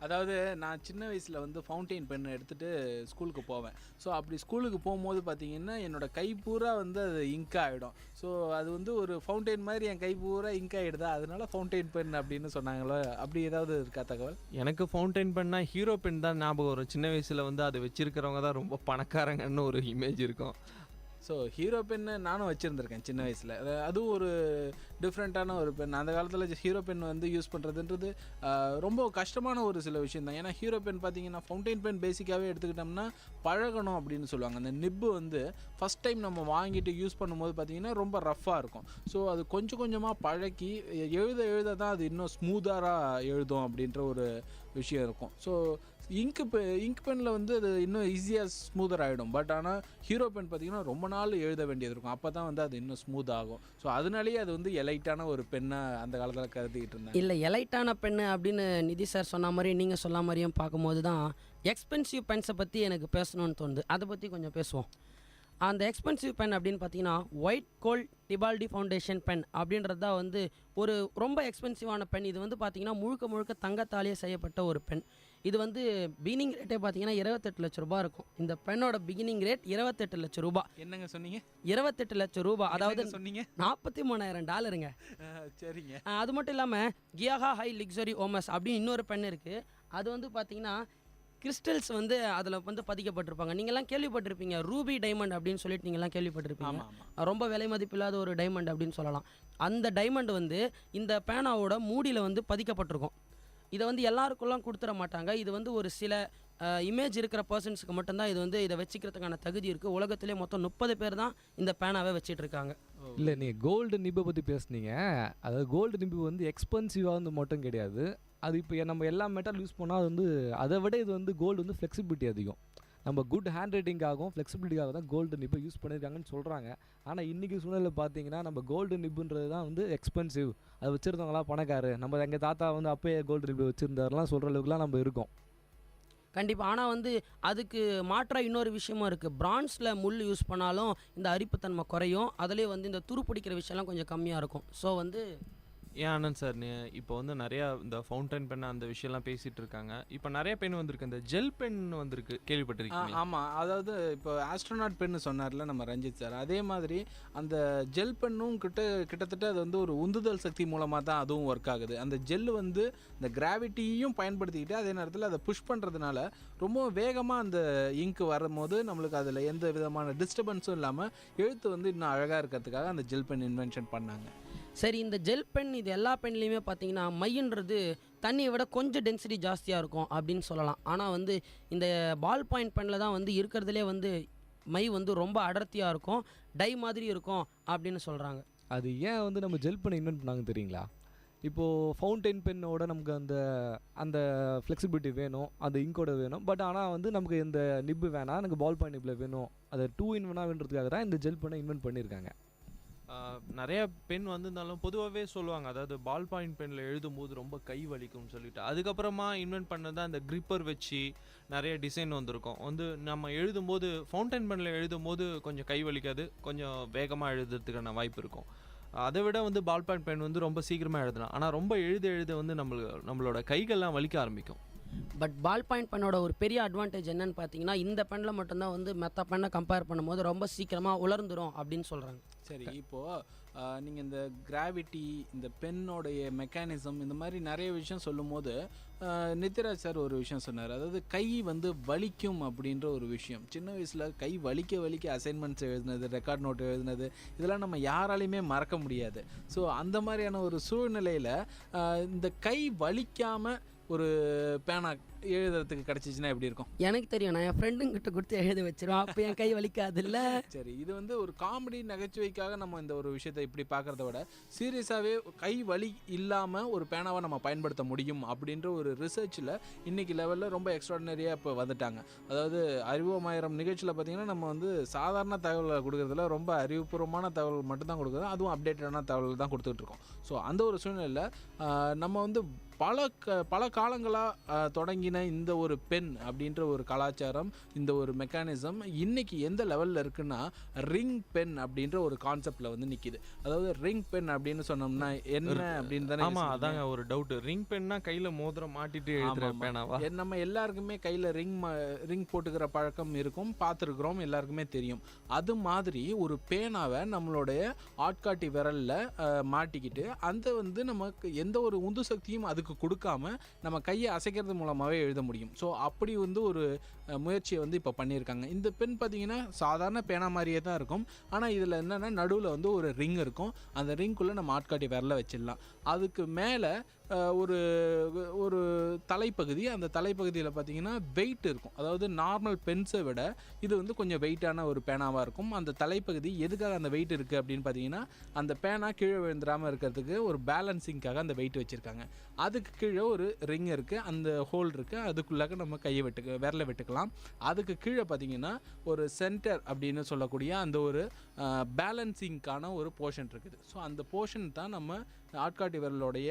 அதாவது நான் சின்ன வயசில் வந்து ஃபவுண்டைன் பென் எடுத்துகிட்டு ஸ்கூலுக்கு போவேன். ஸோ அப்படி ஸ்கூலுக்கு போகும்போது பார்த்திங்கன்னா என்னோடய கை பூரா வந்து அது இங்க் ஆகிடும். ஸோ அது வந்து ஒரு ஃபவுண்டைன் மாதிரி என் கை பூரா இங்க் ஆகிடுதா, அதனால ஃபவுண்டைன் பென் அப்படின்னு சொன்னாங்களோ. அப்படி ஏதாவது இருக்கா தகவல்? எனக்கு ஃபவுண்டைன் பென்னா ஹீரோ பென் தான் ஞாபகம் வரும். சின்ன வயசில் வந்து அது வச்சுருக்கிறவங்க தான் ரொம்ப பணக்காரங்கன்னு ஒரு இமேஜ் இருக்கும். ஸோ ஹீரோ பென்னு நானும் வச்சுருந்துருக்கேன் சின்ன வயசில். அதுவும் ஒரு டிஃப்ரெண்ட்டான ஒரு பென். அந்த காலத்தில் ஹீரோ பென் வந்து யூஸ் பண்ணுறதுன்றது ரொம்ப கஷ்டமான ஒரு சில விஷயம் தான். ஏன்னா ஹீரோ பென் பார்த்தீங்கன்னா ஃபவுண்டைன் பென் பேசிக்காகவே எடுத்துக்கிட்டோம்னா பழகணும் அப்படின்னு சொல்லுவாங்க. அந்த நிப்பு வந்து ஃபஸ்ட் டைம் நம்ம வாங்கிட்டு யூஸ் பண்ணும்போது பார்த்தீங்கன்னா ரொம்ப ரஃப்பாக இருக்கும். ஸோ அது கொஞ்சம் கொஞ்சமாக பழக்கி எழுத தான் அது இன்னும் ஸ்மூத்தாக எழுதும் அப்படின்ற ஒரு விஷயம் இருக்கும். ஸோ இங்க் பெனில் வந்து அது இன்னும் ஈஸியாக ஸ்மூதர் ஆகிடும். பட் ஆனால் ஹீரோ பென் பார்த்திங்கன்னா ரொம்ப நாள் எழுத வேண்டியது இருக்கும். அப்போ தான் வந்து அது இன்னும் ஸ்மூத் ஆகும். ஸோ அதனாலேயே அது வந்து எலைட்டான ஒரு பெண்ணாக அந்த காலத்தில் கருதிக்கிட்டு இருந்தேன். இல்லை, எலைட்டான பென்னு அப்படின்னு நிதி சார் சொன்ன மாதிரி நீங்கள் சொன்ன மாதிரியும் பார்க்கும்போது தான் எக்ஸ்பென்சிவ் பென்ஸை பற்றி எனக்கு பேசணும்னு தோணுது. அதை பற்றி கொஞ்சம் பேசுவோம். அந்த எக்ஸ்பென்சிவ் பென் அப்படின்னு பார்த்தீங்கன்னா ஒயிட் கோல்ட் டிபால்டி ஃபவுண்டேஷன் பென் அப்படின்றது தான் வந்து ஒரு ரொம்ப எக்ஸ்பென்சிவான பென். இது வந்து பார்த்தீங்கன்னா முழுக்க தங்கத்தாலேயே செய்யப்பட்ட ஒரு பென். இது வந்து பிகினிங் ரேட்டே பார்த்தீங்கன்னா 28 லட்ச ரூபா இருக்கும். இந்த பெண்ணோட பிகினிங் ரேட் 28 லட்ச ரூபா. என்னங்க சொன்னீங்க? 28 லட்ச ரூபா, அதாவது சொன்னீங்க $43,000. சரிங்க. அது மட்டும் இல்லாமல் கியாஹா ஹை லிக்ஸரி ஓமஸ் அப்படின்னு இன்னொரு பென் இருக்குது. அது வந்து பார்த்தீங்கன்னா கிறிஸ்டல்ஸ் வந்து அதில் வந்து பதிக்கப்பட்டிருப்பாங்க. நீங்கள்லாம் கேள்விப்பட்டிருப்பீங்க ரூபி டைமண்ட் அப்படின்னு சொல்லிட்டு நீங்கள்லாம் கேள்விப்பட்டிருப்பீங்க. ரொம்ப விலை மதிப்பில்லாத ஒரு டைமண்ட் அப்படின்னு சொல்லலாம். அந்த டைமண்ட் வந்து இந்த பேனாவோட மூடியில் வந்து பதிக்கப்பட்டிருக்கும். இதை வந்து எல்லாருக்குள்ளாம் கொடுத்துட மாட்டாங்க. இது வந்து ஒரு சில இமேஜ் இருக்கிற பர்சன்ஸுக்கு மட்டும்தான் இது வந்து இதை வச்சுக்கிறதுக்கான தகுதி இருக்குது. உலகத்திலே மொத்தம் 30 பேர் தான் இந்த பேனாவை வச்சுட்டு இருக்காங்க. இல்லை, நீங்கள் கோல்டு நிப்பை பற்றி பேசுனீங்க. அதாவது கோல்டு நிப்பு வந்து எக்ஸ்பென்சிவாக வந்து மட்டும் கிடையாது. அது இப்போ நம்ம எல்லா மெட்டல் யூஸ் பண்ணால் அது வந்து அதை விட இது வந்து கோல்டு வந்து ஃப்ளெக்சிபிலிட்டி அதிகம். நம்ம குட் ஹேண்ட் ரைட்டிங்காகவும் ஃப்ளெக்சிபிலிட்டிக்காக தான் கோல்டு நிப்பை யூஸ் பண்ணியிருக்காங்கன்னு சொல்கிறாங்க. ஆனால் இன்றைக்கி சூழ்நிலை பார்த்தீங்கன்னா நம்ம கோல்டு நிப்புன்றது தான் வந்து எக்ஸ்பென்சிவ். அதை வச்சுருந்தவங்களாம் பணக்காரு. நம்ம எங்கள் தாத்தா வந்து அப்போயே கோல்டு நிப்பு வச்சுருந்தாருலாம் சொல்கிற அளவுக்குலாம் நம்ம இருக்கோம். கண்டிப்பாக. ஆனால் வந்து அதுக்கு மாற்றாக இன்னொரு விஷயமும் இருக்குது. பிரான்ஸில் முள் யூஸ் பண்ணாலும் இந்த அரிப்புத்தன்மை குறையும். அதுலேயே வந்து இந்த துரு பிடிக்கிற விஷயம்லாம் கொஞ்சம் கம்மியாக இருக்கும். ஸோ வந்து ஏன் ஆனந்த் சார், இப்போ வந்து நிறையா இந்த ஃபவுண்டைன் பென் அந்த விஷயம்லாம் பேசிகிட்டு இருக்காங்க. இப்போ நிறைய பென் வந்திருக்கு. இந்த ஜெல் பென் வந்திருக்கு, கேள்விப்பட்டிருக்கீங்க? ஆமாம், அதாவது இப்போ ஆஸ்ட்ரோனாட் பென்னு சொன்னார்ல நம்ம ரஞ்சித் சார், அதே மாதிரி அந்த ஜெல் பென்னும் கிட்டத்தட்ட அது வந்து ஒரு உந்துதல் சக்தி மூலமாக தான் அதுவும் ஒர்க் ஆகுது. அந்த ஜெல் வந்து இந்த கிராவிட்டியும் பயன்படுத்திக்கிட்டு அதே நேரத்தில் அதை புஷ் பண்ணுறதுனால ரொம்ப வேகமாக அந்த இங்க் வரும்போது நம்மளுக்கு அதில் எந்த விதமான டிஸ்டர்பன்ஸும் இல்லாமல் எழுத்து வந்து இன்னும் அழகாக இருக்கிறதுக்காக அந்த ஜெல் பென் இன்வென்ஷன் பண்ணாங்க. சரி, இந்த ஜெல் பென் இது எல்லா பென்லேயுமே பார்த்தீங்கன்னா மைன்றது தண்ணியை விட கொஞ்சம் டென்சிட்டி ஜாஸ்தியாக இருக்கும் அப்படின்னு சொல்லலாம். ஆனால் வந்து இந்த பால் பாயிண்ட் பெனில் தான் வந்து இருக்கிறதுலே வந்து மை வந்து ரொம்ப அடர்த்தியாக இருக்கும், டை மாதிரி இருக்கும் அப்படின்னு சொல்கிறாங்க. அது ஏன் வந்து நம்ம ஜெல் பென் இன்வென்ட் பண்ணாங்க தெரியுங்களா? இப்போது ஃபவுண்டைன் பென்னோட நமக்கு அந்த ஃப்ளெக்சிபிலிட்டி வேணும், அந்த இங்கோட வேணும். பட் ஆனால் வந்து நமக்கு இந்த நிப்பு வேணாம், எனக்கு பால் பாயிண்ட் நிப்பில் வேணும். அதை 2-in-1 வேணுன்றதுக்காக தான் இந்த ஜெல் பென்னை இன்வென்ட் பண்ணியிருக்காங்க. நிறைய பென் வந்திருந்தாலும் பொதுவாகவே சொல்லுவாங்க, அதாவது பால் பாயிண்ட் பெனில் எழுதும்போது ரொம்ப கை வலிக்கும்னு சொல்லிட்டு. அதுக்கப்புறமா இன்வென்ட் பண்ணது தான் இந்த கிரிப்பர் வச்சு நிறைய டிசைன் வந்திருக்கும். வந்து நம்ம எழுதும்போது ஃபவுண்டைன் பெனில் எழுதும்போது கொஞ்சம் கை வலிக்காது, கொஞ்சம் வேகமாக எழுதுறதுக்கான வாய்ப்பு இருக்கும். அதை விட வந்து பால் பாயிண்ட் பென் வந்து ரொம்ப சீக்கிரமாக எழுதலாம். ஆனால் ரொம்ப எழுத வந்து நம்மளோட கைகள்லாம் வலிக்க ஆரம்பிக்கும். பட் பால் பாயிண்ட் பென்னோட ஒரு பெரிய அட்வான்டேஜ் என்னன்னு பார்த்தீங்கன்னா இந்த பெனில் மட்டும்தான் வந்து மற்ற பெண்ணை கம்பேர் பண்ணும்போது ரொம்ப சீக்கிரமாக உலர்ந்துடும் அப்படின்னு சொல்கிறாங்க. சரி, இப்போது நீங்கள் இந்த கிராவிட்டி, இந்த பென்னோடைய மெக்கானிசம், இந்த மாதிரி நிறைய விஷயம் சொல்லும் போது நித்யராஜ் சார் ஒரு விஷயம் சொன்னார். அதாவது கை வந்து வலிக்கும் அப்படின்ற ஒரு விஷயம். சின்ன வயசில் கை வலிக்க அசைன்மெண்ட்ஸ் எழுதுனது, ரெக்கார்ட் நோட் எழுதுனது, இதெல்லாம் நம்ம யாராலையுமே மறக்க முடியாது. ஸோ அந்த மாதிரியான ஒரு சூழ்நிலையில் இந்த கை வலிக்காமல் ஒரு பேனா எழுதுறதுக்கு கிடச்சிச்சின்னா எப்படி இருக்கும்? எனக்கு தெரியும், நான் என் ஃப்ரெண்டுங்கிட்ட கொடுத்து எழுத வச்சிருவேன், அப்போ என் கை வலிக்காதுல்ல. சரி, இது வந்து ஒரு காமெடி நகைச்சுவைக்காக நம்ம இந்த ஒரு விஷயத்தை இப்படி பார்க்குறத விட சீரியஸாகவே கை வலி இல்லாமல் ஒரு பேனாவை நம்ம பயன்படுத்த முடியும் அப்படின்ற ஒரு ரிசர்ச்சில் இன்றைக்கி லெவலில் ரொம்ப எக்ஸ்ட்ராடினரியாக இப்போ வந்துட்டாங்க. அதாவது அறிவோமாயிரம் நிகழ்ச்சியில் பார்த்திங்கன்னா நம்ம வந்து சாதாரண தகவலை கொடுக்குறதுல ரொம்ப அறிவுபூர்வமான தகவல் மட்டும்தான் கொடுக்குறோம், அதுவும் அப்டேட்டடான தகவல் தான் கொடுத்துட்டு இருக்கோம். ஸோ அந்த ஒரு சூழ்நிலையில் நம்ம வந்து பல காலங்களாக தொடங்கின இந்த ஒரு பென் அப்படின்ற ஒரு கலாச்சாரம், இந்த ஒரு மெக்கானிசம் இன்னைக்கு எந்த லெவலில் இருக்குன்னா ரிங் பென் அப்படின்ற ஒரு கான்செப்டில் வந்து நிற்கிது. அதாவது ரிங் பென் அப்படின்னு சொன்னோம்னா என்ன அப்படின்னு தானே? ஆமாம், அதாங்க ஒரு டவுட். ரிங் பென்னா கையில் மோதிரம் மாட்டிட்டு எழுதுற பேனாவா? நம்ம எல்லாருக்குமே கையில் ரிங் போட்டுக்கிற பழக்கம் இருக்கும், பார்த்துருக்குறோம், எல்லாருக்குமே தெரியும். அது மாதிரி ஒரு பேனாவை நம்மளுடைய ஆட்காட்டி விரலில் மாட்டிக்கிட்டு அந்த வந்து நமக்கு எந்த ஒரு உந்து சக்தியும் அதுக்கு இங்கு கொடுக்காம நம்ம கையை அசைக்கிறது மூலமாகவே எழுத முடியும். ஸோ அப்படி வந்து ஒரு முயற்சியை வந்து இப்போ பண்ணியிருக்காங்க. இந்த பென் பார்த்திங்கன்னா சாதாரண பேனா மாதிரியே தான் இருக்கும். ஆனால் இதில் என்னென்னா நடுவில் வந்து ஒரு ரிங் இருக்கும். அந்த ரிங்குள்ளே நம்ம ஆட்காட்டி விரல வச்சிடலாம். அதுக்கு மேலே ஒரு ஒரு தலைப்பகுதி, அந்த தலைப்பகுதியில் பார்த்திங்கன்னா வெயிட் இருக்கும். அதாவது நார்மல் பென்ஸை விட இது வந்து கொஞ்சம் வெயிட்டான ஒரு பேனாவாக இருக்கும். அந்த தலைப்பகுதி எதுக்காக அந்த வெயிட் இருக்குது அப்படின்னு பார்த்தீங்கன்னா அந்த பேனா கீழே விழுந்துடாமல் இருக்கிறதுக்கு ஒரு பேலன்சிங்காக அந்த வெயிட் வச்சுருக்காங்க. அதுக்கு கீழே ஒரு ரிங் இருக்குது, அந்த ஹோல் இருக்குது, அதுக்குள்ளாக நம்ம கையை விரலை விட்டுக்கலாம். அதுக்கு கீழே பார்த்திங்கன்னா ஒரு சென்டர் அப்படின்னு சொல்லக்கூடிய அந்த ஒரு பேலன்சிங்க்கான ஒரு போர்ஷன் இருக்குது. ஸோ அந்த போர்ஷன் தான் நம்ம ஆட்காட்டி விரலுடைய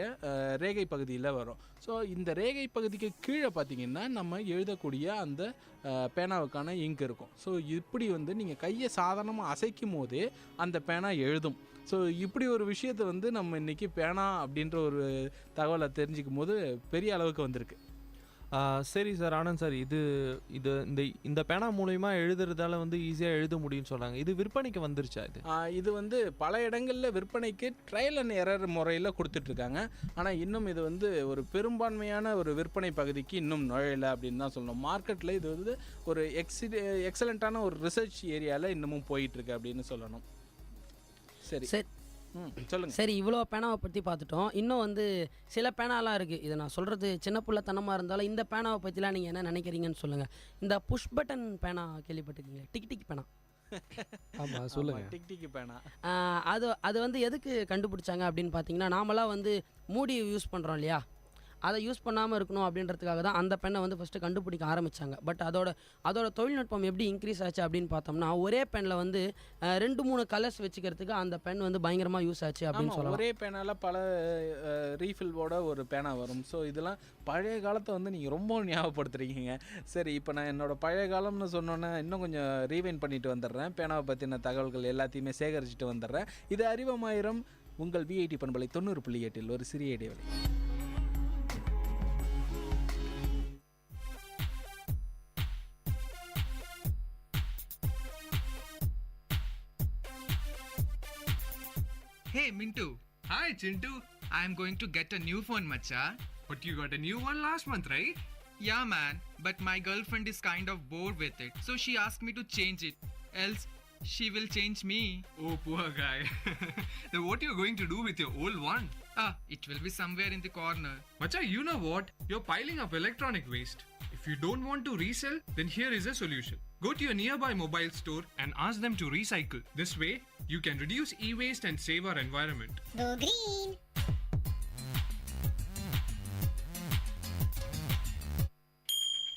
ரேகை பகுதியில் வரும். ஸோ இந்த ரேகை பகுதிக்கு கீழே பார்த்திங்கன்னா நம்ம எழுதக்கூடிய அந்த பேனாவுக்கான இங்க் இருக்கும். ஸோ இப்படி வந்து நீங்கள் கையை சாதாரணமாக அசைக்கும் போதே அந்த பேனா எழுதும். ஸோ இப்படி ஒரு விஷயத்தை வந்து நம்ம இன்றைக்கி பேனா அப்படின்ற ஒரு தகவலை தெரிஞ்சிக்கும் போது பெரிய அளவுக்கு வந்திருக்கு. சரி சார், ஆனந்த் சார், இது இது இந்த பேனா மூலயமா எழுதுறதால வந்து ஈஸியாக எழுத முடியும்னு சொல்கிறாங்க. இது விற்பனைக்கு வந்துருச்சா? இது வந்து பல இடங்களில் விற்பனைக்கு ட்ரையல் அண்ட் எரர் முறையில் கொடுத்துட்ருக்காங்க. ஆனால் இன்னும் இது வந்து ஒரு பெரும்பான்மையான ஒரு விற்பனை பகுதிக்கு இன்னும் நுழையலை அப்படின்னு தான் சொல்லணும். மார்க்கெட்டில் இது வந்து ஒரு எக்ஸலண்ட்டான ஒரு ரிசர்ச் ஏரியாவில் இன்னமும் போயிட்டுருக்கு அப்படின்னு சொல்லணும். சரி சொல்லுங்கள். சரி, இவ்வளோ பேனாவை பற்றி பார்த்துட்டோம். இன்னும் வந்து சில பேனாலாம் இருக்குது. இதை நான் சொல்கிறது சின்ன பிள்ளைத்தனமாக இருந்தாலும் இந்த பேனாவை பற்றிலாம் நீங்கள் என்ன நினைக்கிறீங்கன்னு சொல்லுங்கள். இந்த புஷ் பட்டன் பேனா கேள்விப்பட்டிருக்கீங்களா? டிக் பேனா. ஆமாம், சொல்லுங்கள். டிக் பேனா அது வந்து எதுக்கு கண்டுபிடிச்சாங்க அப்படின்னு பார்த்தீங்கன்னா, நாமெல்லாம் வந்து மூடி யூஸ் பண்ணுறோம் இல்லையா, அதை யூஸ் பண்ணாமல் இருக்கணும் அப்படின்றதுக்காக தான் அந்த பெண்ணை வந்து ஃபஸ்ட்டு கண்டுபிடிக்க ஆரம்பித்தாங்க. பட் அதோட தொழில்நுட்பம் எப்படி இன்க்ரீஸ் ஆச்சு அப்படின்னு பார்த்தோம்னா, ஒரே பெனில் வந்து 2-3 கலர்ஸ் வச்சுக்கிறதுக்கு அந்த பென் வந்து பயங்கரமாக யூஸ் ஆச்சு அப்படின்னு சொல்லலாம். ஒரே பேனால் பல ரீஃபில்வோட ஒரு பேனா வரும். ஸோ இதெல்லாம் பழைய காலத்தை வந்து நீங்கள் ரொம்ப ஞாபகப்படுத்துறீங்க. சரி, இப்போ நான் என்னோடய பழைய காலம்னு சொன்னோன்னே இன்னும் கொஞ்சம் ரீவைண்ட் பண்ணிட்டு வந்துடுறேன். பேனாவை பற்றின தகவல்கள் எல்லாத்தையுமே சேகரிச்சுட்டு வந்துடுறேன். இது அறிவமாயிரம் உங்கள் VIT பண்பலை 90.8 ஒரு சிறிய இடைவெளி. Hey Mintu. Hi Chintu. I'm going to get a new phone, macha. But you got a new one last month, right? Yeah man, but my girlfriend is kind of bored with it. So she asked me to change it. Else she will change me. Oh poor guy. Then what you going to do with your old one? It will be somewhere in the corner. Macha, you know what? You're piling up electronic waste. If you don't want to resell, then here is a solution. Go to your nearby mobile store and ask them to recycle. This way, you can reduce e-waste and save our environment. Go green!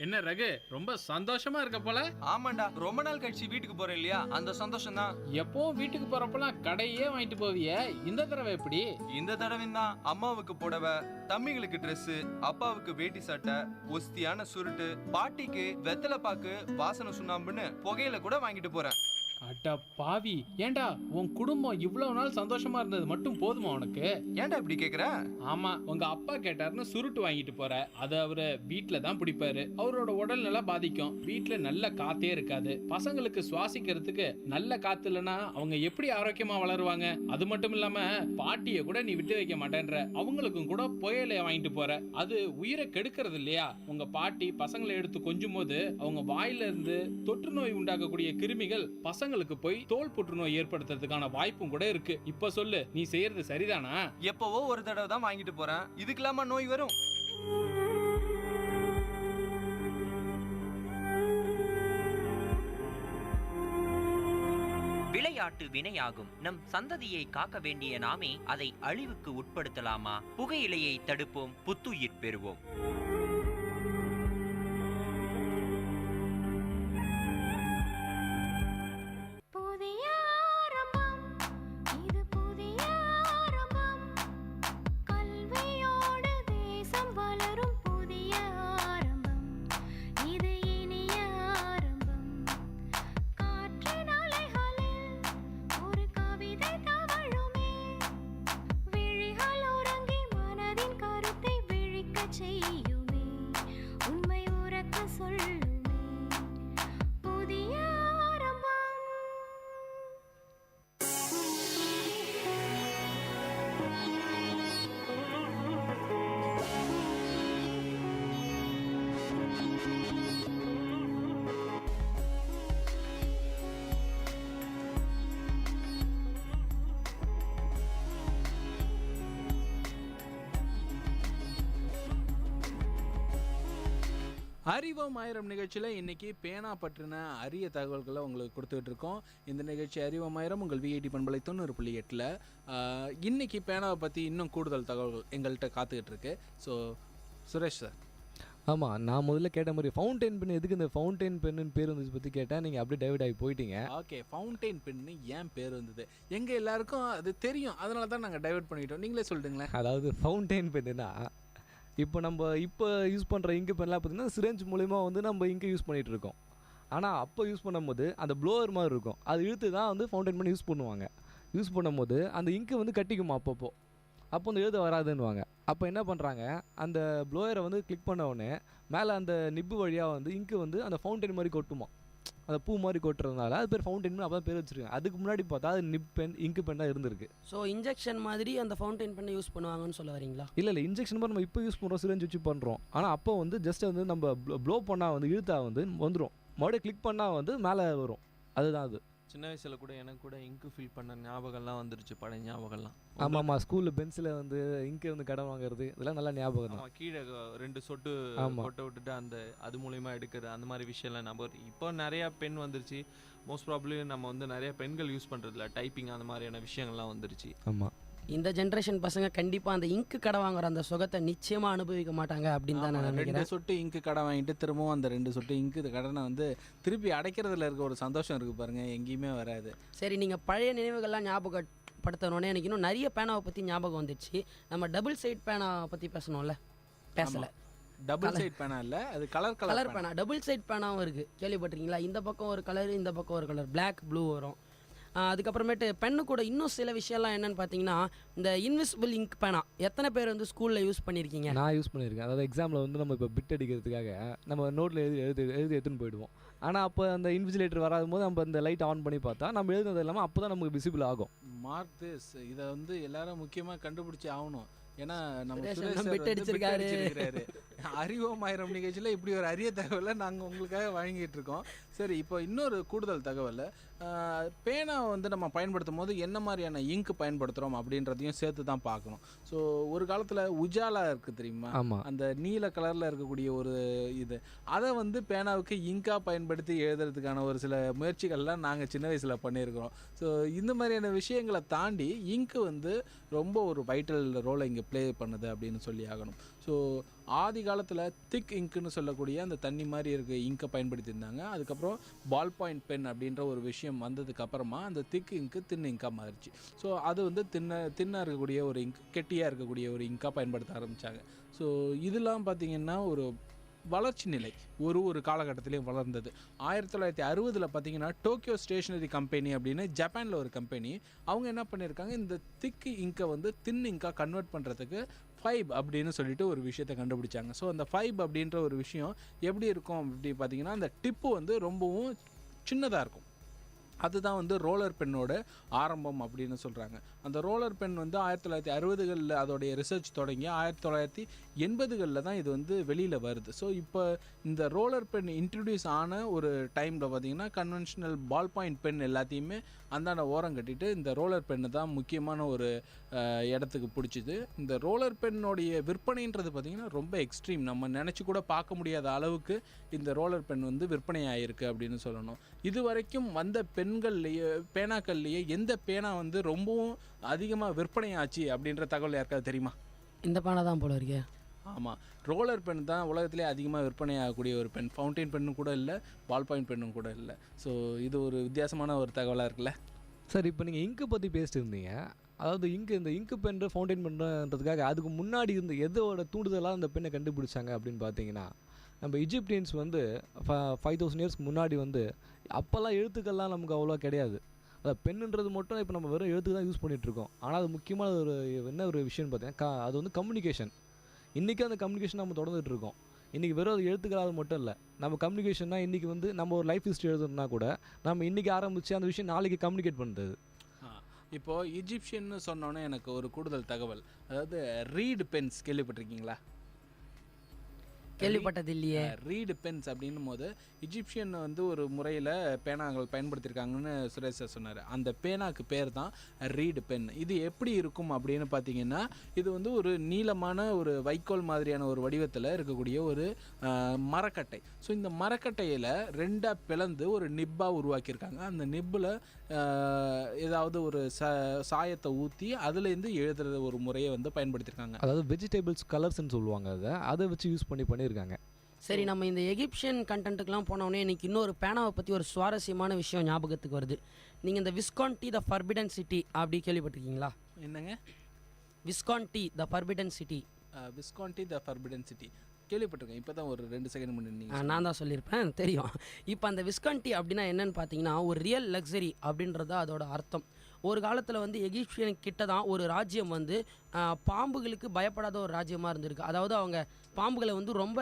என்ன ரகு, ரொம்ப சந்தோஷமா இருக்க போல? ஆமாண்டா, ரொம்ப நாள் கழிச்சு வீட்டுக்கு போறேன் இல்லையா, அந்த சந்தோஷம் தான். எப்பவும் வீட்டுக்கு போறப்பெல்லாம் கடையே வாங்கிட்டு போவியே, இந்த தடவை எப்படி? இந்த தடவை தான் அம்மாவுக்கு புடவை, தம்பிங்களுக்கு Dress, அப்பாவுக்கு வேட்டி சட்டை, ஒஸ்தியான சுருட்டு, பாட்டிக்கு வெத்தலை பாக்கு, வாசனை சுண்ணாம்புன்னு புகையில கூட வாங்கிட்டு போறேன். அட பாவி, ஏண்டா உன் குடும்பம் இவ்வளவு நாள் சந்தோஷமா இருந்தது மட்டும் போதுமா உனக்கு? ஏண்டா இப்படி கேக்குற? ஆமா, உங்க அப்பா கேட்டாருன்னு சுருட்டு வாங்கிட்டு போற. அது அவரு வீட்டுல தான் பிடிப்பாரு. அவரோட உடல் நல்லா பாதிக்கும். வீட்டுல நல்ல காத்தே இருக்காது. பசங்களுக்கு சுவாசிக்கிறதுக்கு நல்ல காத்து இல்லைன்னா அவங்க எப்படி ஆரோக்கியமா வளருவாங்க? அது மட்டும் இல்லாம பாட்டிய கூட நீ விட்டு வைக்க மாட்டேன்ற. அவங்களுக்கும் கூட புயலைய வாங்கிட்டு போற. அது உயிரை கெடுக்கிறது இல்லையா? உங்க பாட்டி பசங்களை எடுத்து கொஞ்சும் போது அவங்க வாயில இருந்து தொற்று நோய் உண்டாக்கக்கூடிய கிருமிகள் பசங்களுக்கு போய் தோல் புற்றுநோய் ஏற்படுத்துறதுக்கான வாய்ப்பும் கூட இருக்கு. இப்ப சொல்லு, நீ செய்யறது சரிதானா? எப்பவோ ஒரு தடவை தான் வாங்கிட்டு போறேன், இதுக்கெல்லாமா நோய் வரும்? விளையாட்டு வினையாகும். நம் சந்ததியை காக்க வேண்டிய நாமே அதை அழிவுக்கு உட்படுத்தலாமா? புகையிலையை தடுப்போம், புத்துயிர் பெறுவோம். அறிவோம் ஆயிரம் நிகழ்ச்சியில் இன்றைக்கி பேனா பற்றின அரிய தகவல்களை உங்களுக்கு கொடுத்துக்கிட்டு இருக்கோம். இந்த நிகழ்ச்சி அறிவோம் ஆயிரம் உங்கள் விஐடி பண்பலை 90.8. இன்றைக்கி பேனாவை பற்றி இன்னும் கூடுதல் தகவல்கள் எங்கள்கிட்ட காத்துக்கிட்டு இருக்கு. So Suresh sir. ஆமாம், நான் முதல்ல கேட்ட மாதிரி ஃபவுண்டைன் பென் எதுக்கு இந்த ஃபவுண்டைன் பென்னு பேர் வந்தது பற்றி கேட்டேன். நீங்கள் அப்படியே டைவர்ட் ஆகி போயிட்டீங்க. ஓகே, ஃபவுண்டைன் பென்னு ஏன் பேர் வந்தது எங்கள் எல்லாருக்கும் அது தெரியும், அதனால தான் நாங்கள் டைவர்ட் பண்ணிட்டோம். நீங்களே சொல்லிட்டுங்களேன். அதாவது ஃபவுண்டைன் பென்னுனா இப்போ யூஸ் பண்ணுற இங்கு பென்லாம் பார்த்தீங்கன்னா சிரஞ்ச் மூலிமா வந்து நம்ம இங்கு யூஸ் பண்ணிகிட்டு இருக்கோம். ஆனால் அப்போ யூஸ் பண்ணும்போது அந்த ப்ளோவர் மாதிரி இருக்கும், அது இழுத்து தான் வந்து ஃபவுண்டைன் பென் யூஸ் பண்ணுவாங்க. யூஸ் பண்ணும்போது அந்த இங்கு வந்து கட்டிக்குமா அப்போ அந்த எழுத வராதுன்னுவாங்க. அப்போ என்ன பண்ணுறாங்க, அந்த ப்ளோயரை வந்து கிளிக் பண்ண உடனே மேலே அந்த நிப்பு வழியாக வந்து இங்கு வந்து அந்த ஃபவுண்டைன் மாதிரி கொட்டுமா. அந்த பூ மாதிரி கொட்டுறதுனால அது பேர் ஃபவுண்டைன் பென் அப்போ பேர் வச்சுருக்காங்க. அதுக்கு முன்னாடி பார்த்தா அது நிப் பென் இங்கு பென் தான் இருந்திருக்கு. ஸோ இன்ஜெக்ஷன் மாதிரி அந்த ஃபவுண்டைன் பென்னை யூஸ் பண்ணுவாங்கன்னு சொல்ல வரீங்களா? இல்லை, இன்ஜெக்ஷன் மாதிரி நம்ம இப்போ யூஸ் பண்ணுறோம், சிரஞ்ச் வச்சு பண்ணுறோம். ஆனால் அப்போ வந்து ஜஸ்ட் வந்து நம்ம ப்ளோ பண்ணால் வந்து இழுத்தா வந்து வந்துடும், மறுபடியும் கிளிக் பண்ணால் வந்து மேலே வரும். அதுதான் அது. சின்ன வயசில் கூட எனக்கு கூட இங்கு ஃபில் பண்ண ஞாபகம்லாம் வந்துருச்சு, பழைய ஞாபகம்லாம். ஆமாம், ஸ்கூலில் பென்சில் வந்து இங்கு வந்து கடன் வாங்குறது இதெல்லாம் நல்லா ஞாபகம் தான். கீழே 2 சொட்டு கொட்டை விட்டுட்டு அந்த அது மூலயமா எடுக்கிறது, அந்த மாதிரி விஷயம்லாம் ஞாபகம். இப்போ நிறையா பென் வந்துருச்சு. மோஸ்ட் ப்ராப்ளி நம்ம வந்து நிறைய பெண்கள் யூஸ் பண்ணுறதில்ல, டைப்பிங் அந்த மாதிரியான விஷயங்கள்லாம் வந்துருச்சு. ஆமாம், இந்த ஜென்ரேஷன் பசங்க கண்டிப்பாக அந்த இங்கு கடை வாங்குற அந்த சுகத்தை நிச்சயமாக அனுபவிக்க மாட்டாங்க அப்படின்னு தான் நான் நினைக்கிறேன். 2 சொட்டு இங்கு கடை வாங்கிட்டு திரும்பவும் அந்த 2 சொட்டு இங்கு கடனை வந்து திருப்பி அடைக்கிறதுல இருக்க ஒரு சந்தோஷம் இருக்குது பாருங்கள், எங்கேயுமே வராது. சரி, நீங்கள் பழைய நினைவுகள்லாம் ஞாபகப்படுத்தணுன்னே எனக்கு இன்னும் நிறைய பேனாவை பற்றி ஞாபகம் வந்துடுச்சு. நம்ம டபுள் சைட் பேனாவை பற்றி பேசணும்ல, பேசலை. டபுள் சைட் பேனா இல்லை, அது கலர் பேனா. டபுள் சைட் பேனாவும் இருக்குது, கேள்விப்பட்டிருக்கீங்களா? இந்த பக்கம் ஒரு கலர், இந்த பக்கம் ஒரு கலர், பிளாக் ப்ளூ வரும். அதுக்கப்புறமேட்டு பென்னு கூட இன்னும் சில விஷயம்லாம் என்னென்னு பார்த்தீங்கன்னா, இந்த இன்விசிபிள் இங்க் பேனா எத்தனை பேர் வந்து ஸ்கூலில் யூஸ் பண்ணியிருக்கீங்க? நான் யூஸ் பண்ணியிருக்கேன். அதாவது எக்ஸாமில் வந்து நம்ம இப்போ பிட் அடிக்கிறதுக்காக நம்ம நோட்டில் எழுதி எடுத்துன்னு போயிடுவோம். ஆனால் அப்போ அந்த இன்விஜிலேட்டர் வராத போது நம்ம அந்த லைட் ஆன் பண்ணி பார்த்தா நம்ம எழுதுனது இல்லாமல் அப்போ தான் நமக்கு விசிபிள் ஆகும். மார்க் திஸ், இதை வந்து எல்லாரும் முக்கியமாக கண்டுபிடிச்சி ஆகணும். ஏன்னா நம்ம பிட் அடிச்சிருக்காரு. அறிவோம் ஆயிரம் நிகழ்ச்சியில் இப்படி ஒரு அரிய தகவலை நாங்கள் உங்களுக்காக வழங்கிட்டு இருக்கோம். சரி, இப்போ இன்னொரு கூடுதல் தகவல், பேனா வந்து நம்ம பயன்படுத்தும் போது என்ன மாதிரியான இங்க் பயன்படுத்துகிறோம் அப்படின்றதையும் சேர்த்து தான் பார்க்கணும். ஸோ ஒரு காலத்தில் உஜாலா இருக்குது தெரியுமா? ஆமாம், அந்த நீல கலரில் இருக்கக்கூடிய ஒரு இது, அதை வந்து பேனாவுக்கு இங்காக பயன்படுத்தி எழுதுறதுக்கான ஒரு சில முயற்சிகள்லாம் நாங்கள் சின்ன வயசில் பண்ணியிருக்கிறோம். ஸோ இந்த மாதிரியான விஷயங்களை தாண்டி இங்கு வந்து ரொம்ப ஒரு வைட்டல் ரோலை இங்கே ப்ளே பண்ணுது அப்படின்னு சொல்லி ஆகணும். ஸோ ஆதி காலத்தில் திக் இங்க்குன்னு சொல்லக்கூடிய அந்த தண்ணி மாதிரி இருக்க இங்கை பயன்படுத்தியிருந்தாங்க. அதுக்கப்புறம் பால் பாயிண்ட் பென் அப்படின்ற ஒரு விஷயம் வந்ததுக்கு அப்புறமா அந்த திக் இங்க்கு தின் இங்காக மாறிச்சு. ஸோ அது வந்து தின்னாக இருக்கக்கூடிய ஒரு இங்க், கெட்டியாக இருக்கக்கூடிய ஒரு இங்காக பயன்படுத்த ஆரம்பித்தாங்க. ஸோ இதெல்லாம் பார்த்திங்கன்னா ஒரு வளர்ச்சி நிலை ஒரு காலகட்டத்திலையும் வளர்ந்தது. 1960 பார்த்தீங்கன்னா டோக்கியோ ஸ்டேஷனரி கம்பெனி அப்படின்னு ஜப்பானில் ஒரு கம்பெனி, அவங்க என்ன பண்ணியிருக்காங்க, இந்த திக்கு இங்கை வந்து தின் இங்காக கன்வெர்ட் பண்ணுறதுக்கு ஃபைப் அப்படின்னு சொல்லிட்டு ஒரு விஷயத்தை கண்டுபிடிச்சாங்க. ஸோ அந்த ஃபைப் அப்படின்ற ஒரு விஷயம் எப்படி இருக்கும் அப்படி பார்த்தீங்கன்னா, அந்த டிப்பு வந்து ரொம்பவும் சின்னதாக இருக்கும். அதுதான் வந்து ரோலர் பென்னோட ஆரம்பம் அப்படின்னு சொல்கிறாங்க. அந்த ரோலர் பென் வந்து 1960களில் அதோடைய ரிசர்ச் தொடங்கி 1980களில் தான் இது வந்து வெளியில் வருது. ஸோ இப்போ இந்த ரோலர் பென் இன்ட்ரடியூஸ் ஆன ஒரு டைமில் பார்த்திங்கன்னா கன்வென்ஷனல் பால் பாயிண்ட் பென் எல்லாத்தையுமே அந்தாண்ட ஓரம் கட்டிட்டு இந்த ரோலர் பென்னு தான் முக்கியமான ஒரு இடத்துக்கு பிடிச்சிது. இந்த ரோலர் பென்னோடைய விற்பனைன்றது பார்த்திங்கன்னா ரொம்ப எக்ஸ்ட்ரீம், நம்ம நினச்சி கூட பார்க்க முடியாத அளவுக்கு இந்த ரோலர் பென் வந்து விற்பனை ஆகிருக்கு அப்படின்னு சொல்லணும். இது வரைக்கும் வந்த பெண்கள்லேயே பேனாக்கள்லேயே எந்த பேனா வந்து ரொம்பவும் அதிகமாக விற்பனை ஆச்சு அப்படின்ற தகவல் யாருக்காவது தெரியுமா? இந்த பேனா தான் போல இருக்கே. ஆமாம், ரோலர் பென் தான் உலகத்திலே அதிகமாக விற்பனை ஆகக்கூடிய ஒரு பென். ஃபவுண்டைன் பென்னும் கூட இல்லை, பால் பாயிண்ட் பென்னும் கூட இல்லை. ஸோ இது ஒரு வித்தியாசமான ஒரு தகவலாக இருக்குல்ல சார். இப்போ நீங்கள் இங்கு பற்றி பேசிட்டு இருந்தீங்க. அதாவது இந்த இங்கு பென் ஃபவுண்டைன் பென்ன்றதுக்காக அதுக்கு முன்னாடி இருந்த எதோட தூண்டுதலாக அந்த பெண்ணை கண்டுபிடிச்சாங்க அப்படின்னு பார்த்தீங்கன்னா, நம்ம இஜிப்டியன்ஸ் வந்து 5000 இயர்ஸ்க்கு முன்னாடி வந்து அப்போல்லாம் எழுத்துக்கள்லாம் நமக்கு அவ்வளோ கிடையாது. அதாவது பெண்ணுன்றது மட்டும் இப்போ நம்ம வெறும் எழுத்துக்கு தான் யூஸ் பண்ணிகிட்ருக்கோம். ஆனால் அது முக்கியமான ஒரு விஷயம்னு பார்த்தீங்கன்னா அது வந்து கம்யூனிகேஷன். இன்றைக்கி அந்த கம்யூனிகேஷன் நம்ம தொடர்ந்துட்டு இருக்கோம். இன்றைக்கி வெறும் அது எழுத்துக்களாக மட்டும் இல்லை, நம்ம கம்யூனிகேஷன்னா இன்றைக்கி வந்து நம்ம ஒரு லைஃப் ஹிஸ்ட்ரி எழுதுனா கூட நம்ம இன்றைக்கி ஆரம்பித்து அந்த விஷயம் நாளைக்கு கம்யூனிகேட் பண்ணுறது. இப்போது இஜிப்ஷியன்னு சொன்னோன்னே எனக்கு ஒரு கூடுதல் தகவல், அதாவது ரீடு பென்ஸ் கேள்விப்பட்டிருக்கீங்களா? கேள்விப்பட்டது இல்லையே. ரீடு பென்ஸ் அப்படின்னும் போது இஜிப்சியன் வந்து ஒரு முறையில் பேனாங்கள் பயன்படுத்தியிருக்காங்கன்னு சுரேஷ் சார் சொன்னார். அந்த பேனாக்கு பேர் தான் ரீடு பென். இது எப்படி இருக்கும் அப்படின்னு பார்த்தீங்கன்னா, இது வந்து ஒரு நீளமான ஒரு வைக்கோல் மாதிரியான ஒரு வடிவத்தில் இருக்கக்கூடிய ஒரு மரக்கட்டை. ஸோ இந்த மரக்கட்டையில் ரெண்டாக பிளந்து ஒரு நிப்பாக உருவாக்கியிருக்காங்க. அந்த நிப்பில் ஏதாவது ஒரு சாயத்தை ஊற்றி அதுலேருந்து எழுதுகிற ஒரு முறையை வந்து பயன்படுத்தியிருக்காங்க. அதாவது வெஜிடபிள்ஸ் கலர்ஸ்ன்னு சொல்லுவாங்க, அதை வச்சு யூஸ் பண்ணியிருக்காங்க. சரி, நம்ம இந்த எகிப்சியன் கண்டென்ட்டுக்கெலாம் போனோடனே எனக்கு இன்னொரு பேனாவை பற்றி ஒரு சுவாரஸ்யமான விஷயம் ஞாபகத்துக்கு வருது. நீங்கள் இந்த விஸ்கான்டி த ஃபர்பிடன் சிட்டி அப்படி கேள்விப்பட்டிருக்கீங்களா? என்னங்க? விஸ்கான்டி த ஃபர்பிடன் சிட்டி. விஸ்கான்டி த ஃபர்பிடன் சிட்டி கேள்விப்பட்டிருக்கேன். இப்போ தான் ஒரு 2 செகண்ட் முன்னாடி நான் தான் சொல்லியிருப்பேன், தெரியும். இப்போ அந்த விஸ்கான்டி அப்படின்னா என்னன்னு பார்த்தீங்கன்னா, ஒரு ரியல் லக்ஸரி அப்படின்றத அதோட அர்த்தம். ஒரு காலத்தில் வந்து எகிப்சியன் கிட்ட தான் ஒரு ராஜ்யம் வந்து பாம்புகளுக்கு பயப்படாத ஒரு ராஜ்யமாக இருந்திருக்கு. அதாவது அவங்க பாம்புகளை வந்து ரொம்ப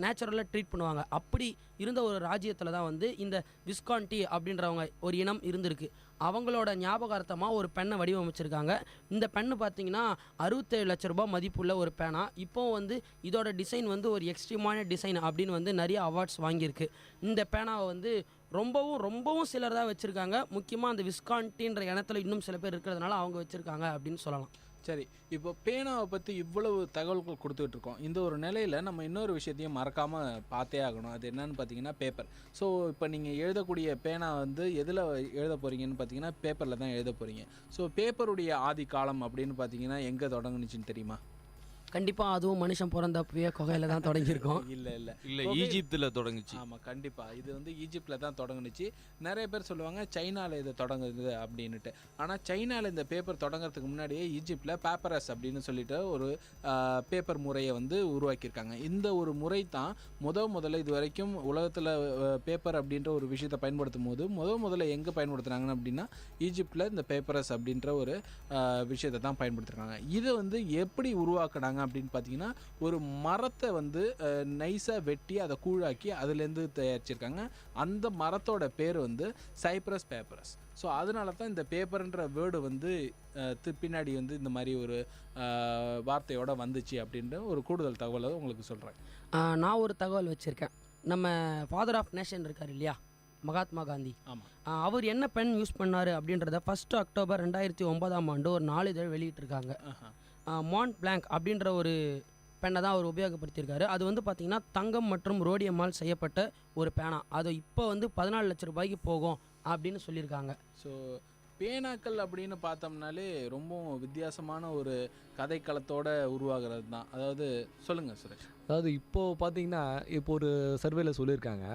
நேச்சுரலாக ட்ரீட் பண்ணுவாங்க. அப்படி இருந்த ஒரு ராஜ்யத்தில் தான் வந்து இந்த விஸ்கான்டி அப்படின்றவங்க ஒரு இனம் இருந்திருக்கு. அவங்களோட ஞாபகார்த்தமாக ஒரு பெண்ணை வடிவமைச்சிருக்காங்க. இந்த பெண்ணு பார்த்தீங்கன்னா 67 லட்ச ரூபாய் மதிப்புள்ள ஒரு பேனா. இப்போ வந்து இதோட டிசைன் வந்து ஒரு எக்ஸ்ட்ரீமான டிசைன் அப்படின்னு வந்து நிறைய அவார்ட்ஸ் வாங்கியிருக்கு. இந்த பேனாவை வந்து ரொம்பவும் சிலர் தான் வச்சுருக்காங்க. முக்கியமாக அந்த விஸ்கான்டின்ற இனத்தில் இன்னும் சில பேர் இருக்கிறதுனால அவங்க வச்சுருக்காங்க அப்படின்னு சொல்லலாம். சரி, இப்போ பேனாவை பற்றி இவ்வளவு தகவல்கள் கொடுத்துட்டு இருக்கோம். இந்த ஒரு நிலையில் நம்ம இன்னொரு விஷயத்தையும் மறக்காமல் பார்த்தே ஆகணும். அது என்னன்னு பார்த்தீங்கன்னா பேப்பர். ஸோ இப்போ நீங்கள் எழுதக்கூடிய பேனா வந்து எதில் எழுத போகிறீங்கன்னு பார்த்தீங்கன்னா பேப்பரில் தான் எழுத போகிறீங்க. ஸோ பேப்பருடைய ஆதி காலம் அப்படின்னு பார்த்தீங்கன்னா எங்கே தொடங்குனுச்சுன்னு தெரியுமா? கண்டிப்பாக அதுவும் மனுஷன் பிறந்தப்பவே குகையில் தான் தொடங்கியிருக்கோம். இல்லை ஈஜிப்தில் தொடங்குச்சு. ஆமாம், கண்டிப்பாக இது வந்து ஈஜிப்டில் தான் தொடங்குனுச்சு. நிறைய பேர் சொல்லுவாங்க சைனாவில் இது தொடங்குது அப்படின்ட்டு. ஆனால் சைனாவில் இந்த பேப்பர் தொடங்குறதுக்கு முன்னாடியே ஈஜிப்டில் பேப்பரஸ் அப்படின்னு சொல்லிட்டு ஒரு பேப்பர் முறையை வந்து உருவாக்கியிருக்காங்க. இந்த ஒரு முறை தான் முதல்ல இது வரைக்கும் உலகத்தில் பேப்பர் அப்படின்ற ஒரு விஷயத்தை பயன்படுத்தும் போது முதல்ல எங்கே பயன்படுத்துனாங்கன்னு அப்படின்னா ஈஜிப்டில் இந்த பேப்பரஸ் அப்படின்ற ஒரு விஷயத்தை தான் பயன்படுத்துகிறாங்க. இதை வந்து எப்படி உருவாக்குனாங்க அப்படின்னு பார்த்தீங்கன்னா, ஒரு மரத்தை வந்து நைஸாக வெட்டி அதை கூழாக்கி அதுலேருந்து தயாரிச்சிருக்காங்க. அந்த மரத்தோட பேர் வந்து சைப்ரஸ் பேப்பரஸ். ஸோ அதனால தான் இந்த பேப்பர்ன்ற வேர்டு வந்து பின்னாடி வந்து இந்த மாதிரி ஒரு வார்த்தையோட வந்துச்சு அப்படின்ற ஒரு கூடுதல் தகவலை உங்களுக்கு சொல்கிறேன். நான் ஒரு தகவல் வச்சுருக்கேன். நம்ம ஃபாதர் ஆஃப் நேஷன் இருக்கார் இல்லையா, மகாத்மா காந்தி. அவர் என்ன பென் யூஸ் பண்ணார் அப்படின்றத 1 அக்டோபர் 2009 ஒரு நாளிதழ் வெளியிட்டிருக்காங்க. மாண்ட் பிளாங்க் அப்படின்ற ஒரு பெண்ணை தான் அவர் உபயோகப்படுத்தியிருக்காரு. அது வந்து பார்த்திங்கன்னா தங்கம் மற்றும் ரோடியம்மால் செய்யப்பட்ட ஒரு பேனா. அது இப்போ வந்து 14 லட்ச ரூபாய்க்கு போகும் அப்படின்னு சொல்லியிருக்காங்க. ஸோ பேனாக்கள் அப்படின்னு பார்த்தோம்னாலே ரொம்ப வித்தியாசமான ஒரு கதைக்களத்தோட உருவாகிறது தான். அதாவது சொல்லுங்கள் சுரேஷ். அதாவது இப்போது பார்த்தீங்கன்னா, இப்போ ஒரு சர்வேல சொல்லியிருக்காங்க,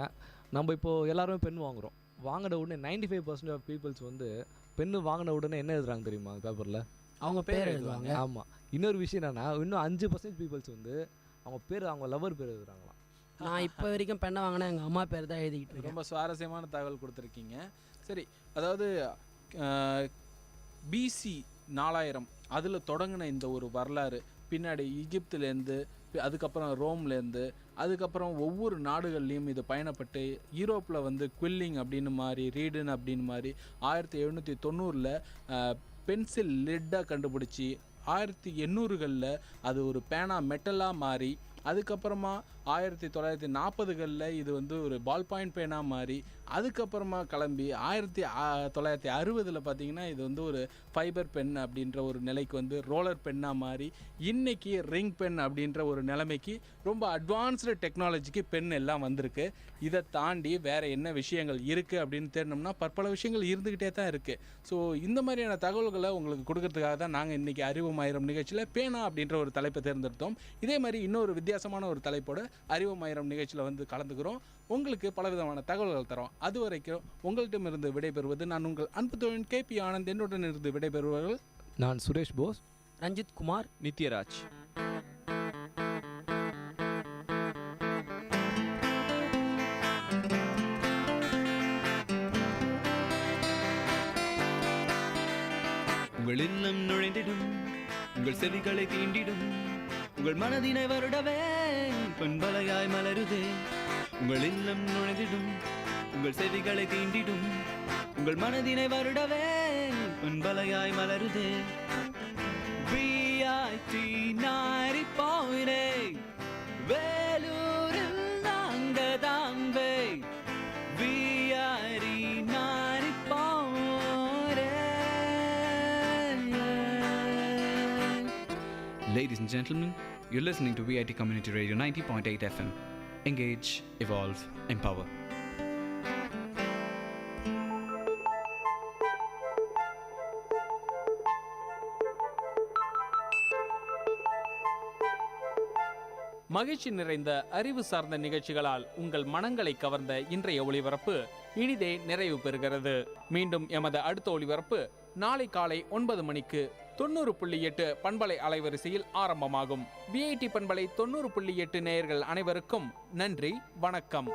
நம்ம இப்போது எல்லாருமே பென் வாங்குகிறோம். வாங்கின உடனே 95% ஆஃப் பீப்புள்ஸ் வந்து பெண்ணு வாங்கின உடனே என்ன எழுதுறாங்க தெரியுமா பேப்பரில்? அவங்க பேர் எழுதுவாங்க. ஆமாம். இன்னொரு விஷயம் என்னன்னா, இன்னும் 5% பீப்புள்ஸ் வந்து அவங்க பேர், அவங்க லவர் பேர் எழுதுறாங்களாம். நான் இப்போ வரைக்கும் பெண்ணை வாங்கினா எங்கள் அம்மா பேர் தான் எழுதிக்கிட்டு இருக்கேன். ரொம்ப சுவாரஸ்யமான தகவல் கொடுத்துருக்கீங்க. சரி, அதாவது BC 4000 அதில் தொடங்கின இந்த ஒரு வரலாறு பின்னாடி ஈஜிப்துலேருந்து, அதுக்கப்புறம் ரோம்லேருந்து, அதுக்கப்புறம் ஒவ்வொரு நாடுகள்லேயும் இது பயணப்பட்டு யூரோப்பில் வந்து குவில்லிங் அப்படின்னு மாதிரி, ரீடன் அப்படின்னு மாதிரி 1790 பென்சில் லிட்டாக கண்டுபிடிச்சி 1800களில் அது ஒரு பேனா மெட்டலாக மாறி, அதுக்கப்புறமா 1940களில் இது வந்து ஒரு பால் பாயிண்ட் பேனாக மாறி, அதுக்கப்புறமா கிளம்பி 1960 பார்த்தீங்கன்னா இது வந்து ஒரு ஃபைபர் பென் அப்படின்ற ஒரு நிலைக்கு வந்து ரோலர் பென்னாக மாறி, இன்றைக்கி ரிங் பென் அப்படின்ற ஒரு நிலைமைக்கு ரொம்ப அட்வான்ஸ்டு டெக்னாலஜிக்கு பென் எல்லாம் வந்திருக்கு. இதை தாண்டி வேறு என்ன விஷயங்கள் இருக்குது அப்படின்னு தேடினோம்னா பற்பல விஷயங்கள் இருந்துக்கிட்டே தான் இருக்குது. ஸோ இந்த மாதிரியான தகவல்களை உங்களுக்கு கொடுக்கறதுக்காக தான் நாங்கள் இன்றைக்கி அறிவும் ஆயிரம் நிகழ்ச்சியில் பேனா அப்படின்ற ஒரு தலைப்பை தேர்ந்தெடுத்தோம். இதே மாதிரி இன்னொரு வித்தியாசமான ஒரு தலைப்போட அறிவும் ஆயிரம் நிகழ்ச்சியில் வந்து கலந்துக்கிறோம். உங்களுக்கு பலவிதமான தகவல்கள் தரோம். அது வரைக்கும் உங்கள்கிட்டமிருந்து விடைபெறுவது நான் உங்கள் அன்பு தோழன் KP ஆனந்த். என்னுடன் இருந்து விடைபெறுவார்கள் நான் சுரேஷ் போஸ், ரஞ்சித் குமார், நித்யராஜ். உங்கள் இல்லம் நுழைந்திடும், உங்கள் செவிகளை தீண்டிடும், உங்கள் மனதினை வருடவே பொன்பலையாய் மலருதே. உங்கள் இல்லம் நுழைந்திடும், உங்கள் செவிகளை தீண்டிடும், உங்கள் மனதினை வருடவே பொன்பலையாய் மலருதே. VIT 90.8 Vellore. Ladies and gentlemen, you're listening to VIT Community Radio 90.8 FM. Engage, evolve, empower. மகிழ்ச்சி நிறைந்த அறிவு சார்ந்த நிகழ்ச்சிகளால் உங்கள் மனங்களை கவர்ந்த இன்றைய ஒளிபரப்பு இனிதே நிறைவு பெறுகிறது. மீண்டும் எமது அடுத்த ஒளிபரப்பு நாளை காலை 9 மணிக்கு 90.8 பண்பலை அலைவரிசையில் ஆரம்பமாகும். VIT பண்பலை 90.8 நேயர்கள் அனைவருக்கும் நன்றி, வணக்கம்.